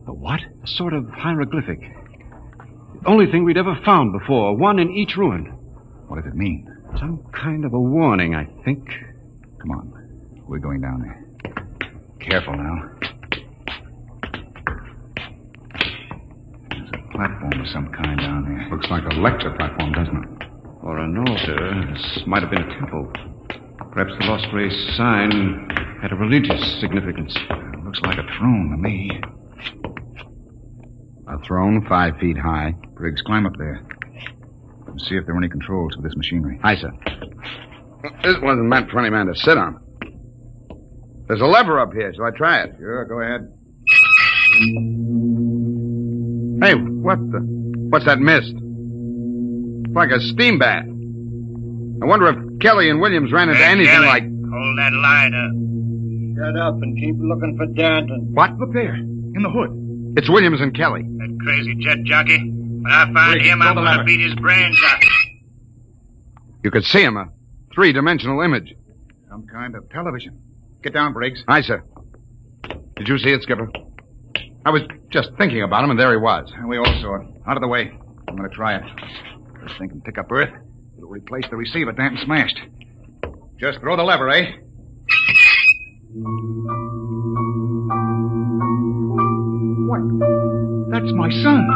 The what? A sort of hieroglyphic. The only thing we'd ever found before. One in each ruin. What does it mean? Some kind of a warning, I think. Come on. We're going down there. Careful now. There's a platform of some kind down there. Looks like a lecture platform, doesn't it? Or an altar. This might have been a temple. Perhaps the Lost Race sign had a religious significance. Looks like a throne to me. A throne 5 feet high. Briggs, climb up there. And see if there are any controls for this machinery. Aye, sir. This wasn't meant for any man to sit on. There's a lever up here. Shall I try it? Sure, go ahead. Hey, what's that mist? It's like a steam bath. I wonder if Kelly and Williams ran into anything Kelly, like... hold that light up. Shut up and keep looking for Danton. What? Look there, in the hood. It's Williams and Kelly. That crazy jet jockey. When I find him, I'm going to beat his brains out. You could see him. three-dimensional image. Some kind of television. Get down, Briggs. Aye, sir. Did you see it, Skipper? I was just thinking about him, and there he was. And we all saw it. Out of the way. I'm going to try it. This thing can pick up Earth. It'll replace the receiver Danton smashed. Just throw the lever, eh? What? That's my son.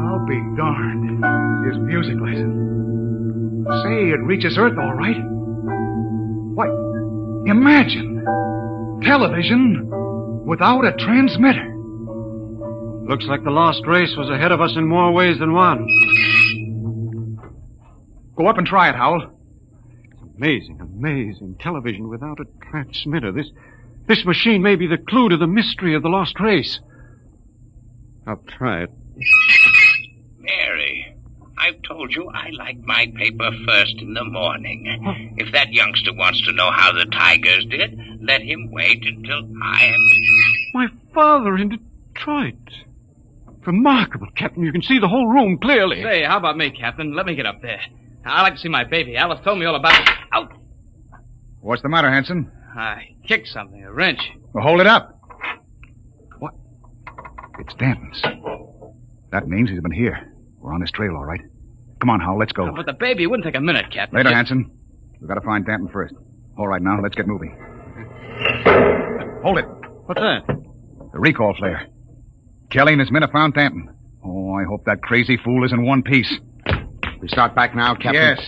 I'll be darned. His music lesson. Say, it reaches Earth all right. Why, imagine. Television without a transmitter. Looks like the Lost Race was ahead of us in more ways than one. Go up and try it, Howell. Amazing, amazing. Television without a transmitter. This machine may be the clue to the mystery of the Lost Race. I'll try it. Mary, I've told you I like my paper first in the morning. If that youngster wants to know how the Tigers did, let him wait until I am... My father in Detroit. Remarkable, Captain. You can see the whole room clearly. Say, how about me, Captain? Let me get up there. I'd like to see my baby. Alice told me all about it. Out! What's the matter, Hanson? I kicked something, a wrench. Well, hold it up. What? It's Danton's. That means he's been here. We're on his trail, all right. Come on, Howell, let's go. But the baby wouldn't take a minute, Captain. Later, Hanson. We've got to find Danton first. All right, now, let's get moving. Hold it. What's that? The recall flare. Kelly and his men have found Danton. Oh, I hope that crazy fool is in one piece. We start back now, Captain? Yes.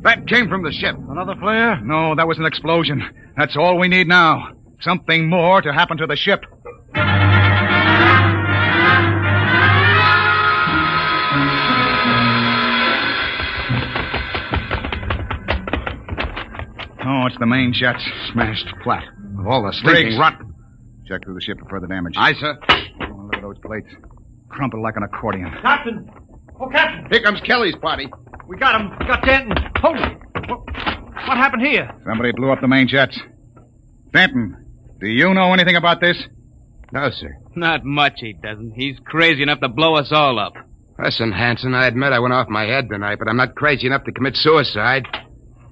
That came from the ship. Another flare? No, that was an explosion. That's all we need now. Something more to happen to the ship. Oh, it's the main jets. Smashed flat. With all the stinking rot. Check through the ship for further damage. Aye, sir. Oh, look at those plates. Crumpled like an accordion. Captain! Oh, Captain! Here comes Kelly's party. We got him. We got Danton. Hold it. What happened here? Somebody blew up the main jets. Danton, do you know anything about this? No, sir. Not much he doesn't. He's crazy enough to blow us all up. Listen, Hanson, I admit I went off my head tonight, but I'm not crazy enough to commit suicide.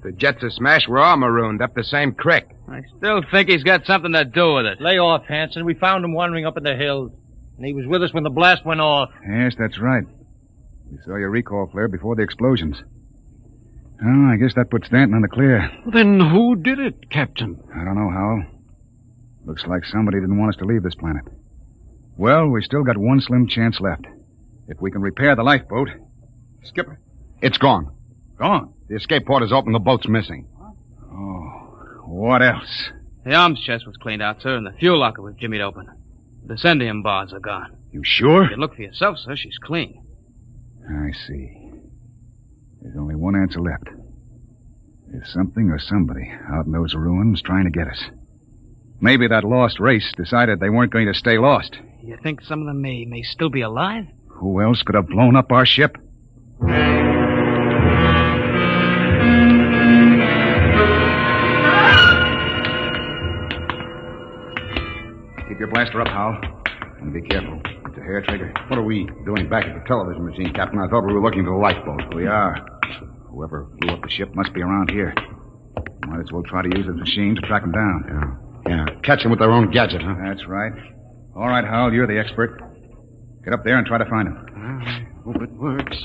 The jets are smashed. We're all marooned up the same creek. I still think he's got something to do with it. Lay off, Hanson. We found him wandering up in the hills. And he was with us when the blast went off. Yes, that's right. We saw your recall flare before the explosions. Oh, I guess that puts Danton in the clear. Then who did it, Captain? I don't know, Howell. Looks like somebody didn't want us to leave this planet. Well, we still got one slim chance left. If we can repair the lifeboat... Skipper, it's gone. Gone? The escape port is open. The boat's missing. Oh, what else? The arms chest was cleaned out, sir, and the fuel locker was jimmied open. The scendium bars are gone. You sure? You can look for yourself, sir. She's clean. I see. There's only one answer left. There's something or somebody out in those ruins trying to get us. Maybe that lost race decided they weren't going to stay lost. You think some of them may still be alive? Who else could have blown up our ship? Keep your blaster up, Howell. And be careful. It's a hair trigger. What are we doing back at the television machine, Captain? I thought we were looking for the lifeboat. We are. Whoever blew up the ship must be around here. Might as well try to use the machine to track them down. Yeah. Catch them with their own gadget, huh? That's right. All right, Howell, you're the expert. Get up there and try to find them. I hope it works.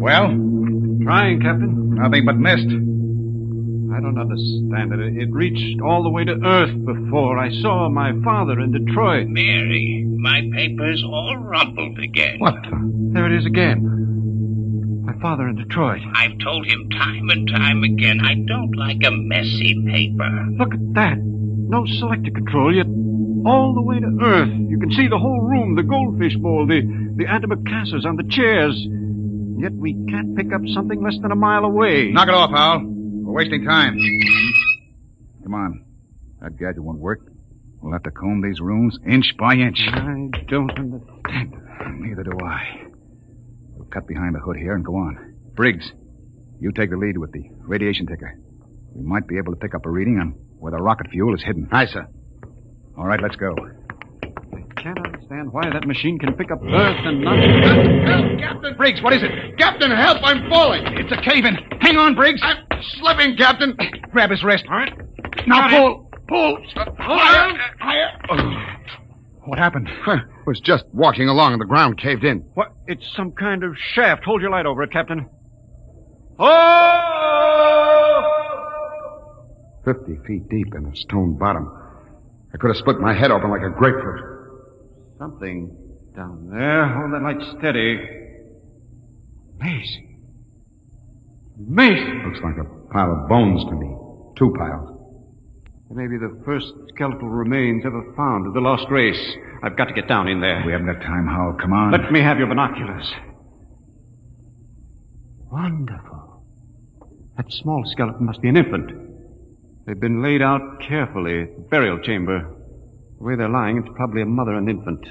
Well? Trying, Captain. Nothing but mist. I don't understand it. It reached all the way to Earth before. I saw my father in Detroit. Mary, my paper's all rumpled again. What? There it is again. My father in Detroit. I've told him time and time again I don't like a messy paper. Look at that. No selector control, yet all the way to Earth. You can see the whole room, the goldfish bowl, the antimacassars on the chairs. Yet we can't pick up something less than a mile away. Knock it off, Howell. We're wasting time. Come on. That gadget won't work. We'll have to comb these rooms inch by inch. I don't understand. Neither do I. We'll cut behind the hood here and go on. Briggs, you take the lead with the radiation ticker. We might be able to pick up a reading on where the rocket fuel is hidden. Aye, sir. All right, let's go. can't understand why that machine can pick up Earth and not... Help, Captain! Briggs, what is it? Captain, help! I'm falling! It's a cave-in. Hang on, Briggs. I'm slipping, Captain. Grab his wrist. All right. Now pull. Pull. Higher. What happened? I was just walking along and the ground caved in. What? It's some kind of shaft. Hold your light over it, Captain. Oh! 50 feet deep in a stone bottom. I could have split my head open like a grapefruit. Something down there. Hold that light steady. Amazing. Amazing. Looks like a pile of bones to me. 2 piles. Maybe the first skeletal remains ever found of the lost race. I've got to get down in there. We haven't got time, Howell. Come on. Let me have your binoculars. Wonderful. That small skeleton must be an infant. They've been laid out carefully. Burial chamber. The way they're lying, it's probably a mother and infant.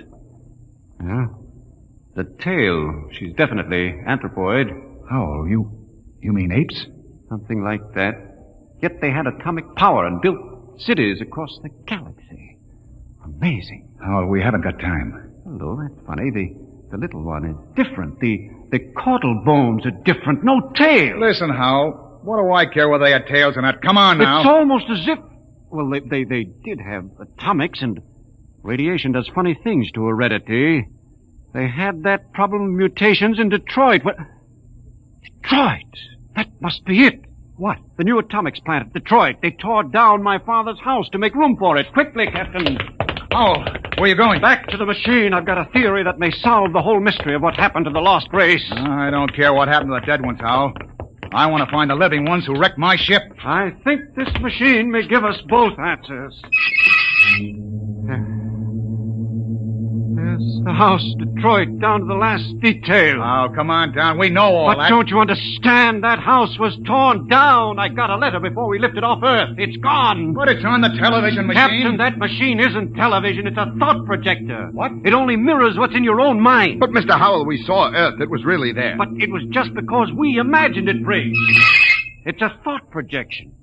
Yeah. The tail, she's definitely anthropoid. Howell, you mean apes? Something like that. Yet they had atomic power and built cities across the galaxy. Amazing. Howell, we haven't got time. Hello, that's funny. The little one is different. The caudal bones are different. No tail. Listen, Howell. What do I care whether they had tails or not? Come on now. It's almost as if... Well, they did have atomics, and radiation does funny things to heredity. They had that problem of mutations in Detroit. What? Detroit? That must be it. What? The new atomics plant at Detroit. They tore down my father's house to make room for it. Quickly, Captain. Oh, where are you going? Back to the machine. I've got a theory that may solve the whole mystery of what happened to the lost race. I don't care what happened to the dead ones, Howell. I want to find the living ones who wrecked my ship. I think this machine may give us both answers. There's the house, Detroit, down to the last detail. Oh, come on down. We know all that. But don't you understand? That house was torn down. I got a letter before we lifted off Earth. It's gone. But it's on the television machine. Captain, that machine isn't television. It's a thought projector. What? It only mirrors what's in your own mind. But, Mr. Howell, we saw Earth. It was really there. But it was just because we imagined it, Briggs. It's a thought projection.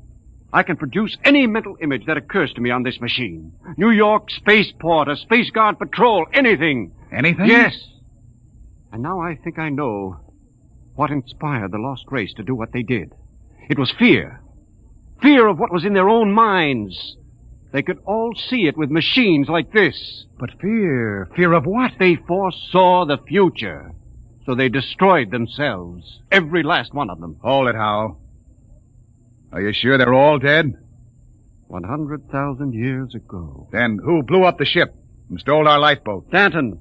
I can produce any mental image that occurs to me on this machine. New York spaceport, a Space Guard patrol, anything. Anything? Yes. And now I think I know what inspired the lost race to do what they did. It was fear. Fear of what was in their own minds. They could all see it with machines like this. But fear? Fear of what? They foresaw the future. So they destroyed themselves. Every last one of them. Hold it, Howell. Are you sure they're all dead? 100,000 years ago. Then who blew up the ship and stole our lifeboat? Danton.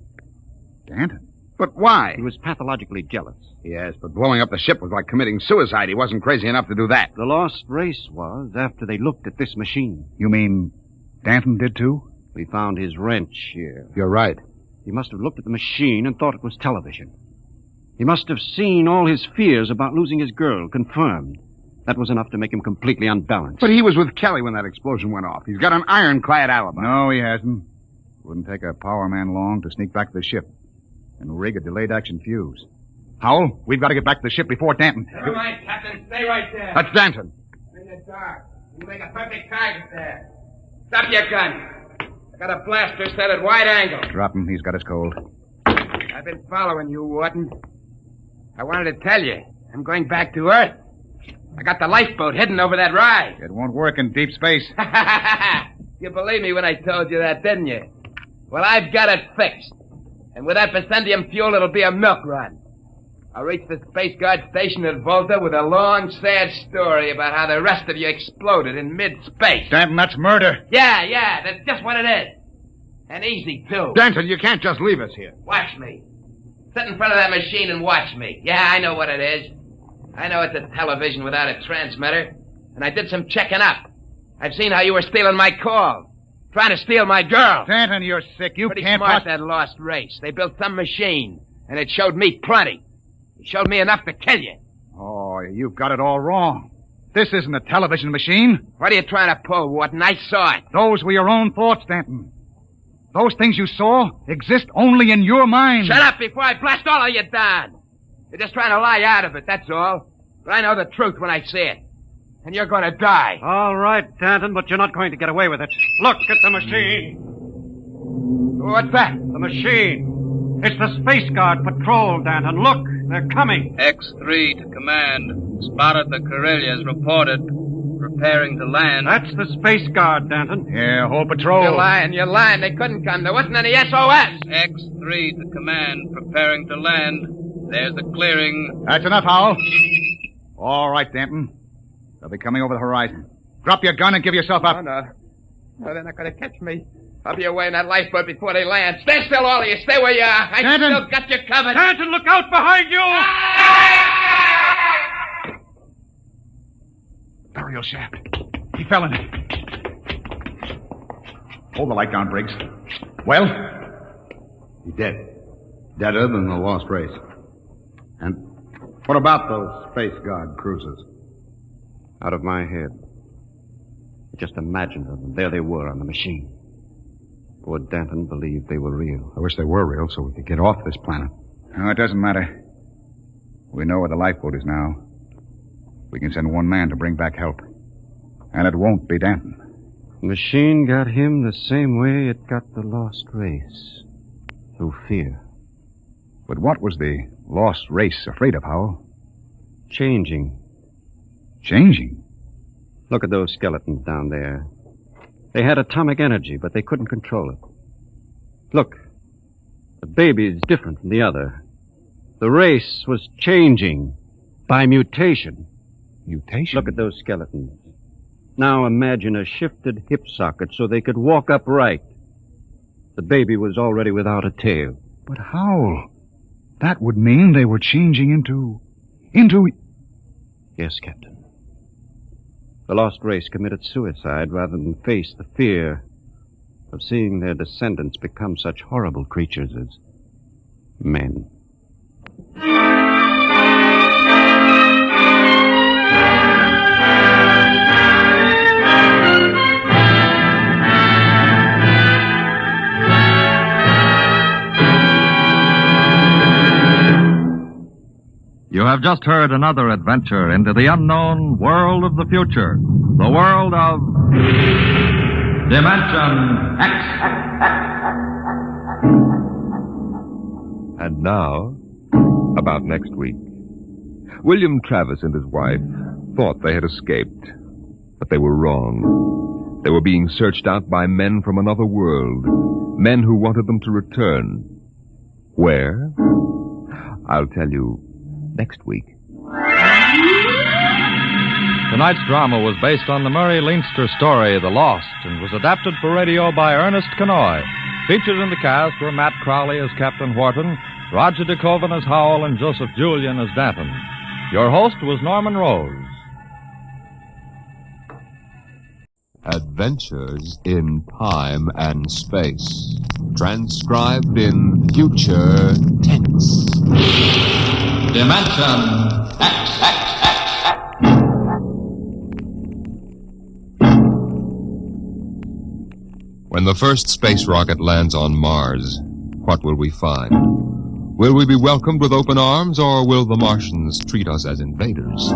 Danton? But why? He was pathologically jealous. Yes, but blowing up the ship was like committing suicide. He wasn't crazy enough to do that. The lost race was after they looked at this machine. You mean Danton did too? We found his wrench here. You're right. He must have looked at the machine and thought it was television. He must have seen all his fears about losing his girl confirmed. That was enough to make him completely unbalanced. But he was with Kelly when that explosion went off. He's got an ironclad alibi. No, he hasn't. Wouldn't take a power man long to sneak back to the ship and rig a delayed action fuse. Howell, we've got to get back to the ship before Danton. Never mind, Captain. Stay right there. That's Danton. In the dark. You make a perfect target there. Stop your gun. I got a blaster set at wide angle. Drop him. He's got us cold. I've been following you, Wharton. I wanted to tell you. I'm going back to Earth. I got the lifeboat heading over that rise. It won't work in deep space. You believed me when I told you that, didn't you? Well, I've got it fixed. And with that Bessendium fuel, it'll be a milk run. I'll reach the Space Guard station at Volta with a long, sad story about how the rest of you exploded in mid-space. Danton, that's murder. Yeah, that's just what it is. And easy, too. Danton, you can't just leave us here. Watch me. Sit in front of that machine and watch me. Yeah, I know what it is. I know it's a television without a transmitter. And I did some checking up. I've seen how you were stealing my calls. Trying to steal my girl. Danton, you're sick. You Pretty can't... smart, that lost race. They built some machine. And it showed me plenty. It showed me enough to kill you. Oh, you've got it all wrong. This isn't a television machine. What are you trying to pull, Wharton? I saw it. Those were your own thoughts, Danton. Those things you saw exist only in your mind. Shut up before I blast all of you down. You're just trying to lie out of it, that's all. But I know the truth when I see it. And you're going to die. All right, Danton, but you're not going to get away with it. Look at the machine. What's that? The machine. It's the Space Guard patrol, Danton. Look, they're coming. X3 to command. Spotted the Corellias, reported. Preparing to land. That's the Space Guard, Danton. Yeah, whole patrol. You're lying. They couldn't come. There wasn't any SOS. X3 to command. Preparing to land. There's the clearing. That's enough, Howell. All right, Danton. They'll be coming over the horizon. Drop your gun and give yourself up. Oh, no. No, they're not going to catch me. I'll be away in that lifeboat before they land. Stay still, all of you. Stay where you are. I still got you covered. Danton, look out behind you! Burial shaft. He fell in it. Hold the light down, Briggs. Well? He's dead. Deader than the Lost Race. And what about those Space Guard cruisers? Out of my head. I just imagined them. There they were on the machine. Poor Danton believed they were real. I wish they were real so we could get off this planet. No, it doesn't matter. We know where the lifeboat is now. We can send one man to bring back help. And it won't be Danton. The machine got him the same way it got the Lost Race. Through fear. But what was the Lost Race afraid of, Howell? Changing. Changing? Look at those skeletons down there. They had atomic energy, but they couldn't control it. Look, the baby's different from the other. The race was changing by mutation. Mutation? Look at those skeletons. Now imagine a shifted hip socket so they could walk upright. The baby was already without a tail. But Howell, that would mean they were changing into... Yes, Captain. The Lost Race committed suicide rather than face the fear of seeing their descendants become such horrible creatures as men. You have just heard another adventure into the unknown world of the future. The world of Dimension X. And now, about next week. William Travis and his wife thought they had escaped, but they were wrong. They were being searched out by men from another world, men who wanted them to return. Where? I'll tell you next week. Tonight's drama was based on the Murray Leinster story, The Lost, and was adapted for radio by Ernest Kenoy. Featured in the cast were Matt Crowley as Captain Wharton, Roger DeKoven as Howell, and Joseph Julian as Danton. Your host was Norman Rose. Adventures in Time and Space. Transcribed in future tense. Dimension X. When the first space rocket lands on Mars, what will we find? Will we be welcomed with open arms, or will the Martians treat us as invaders?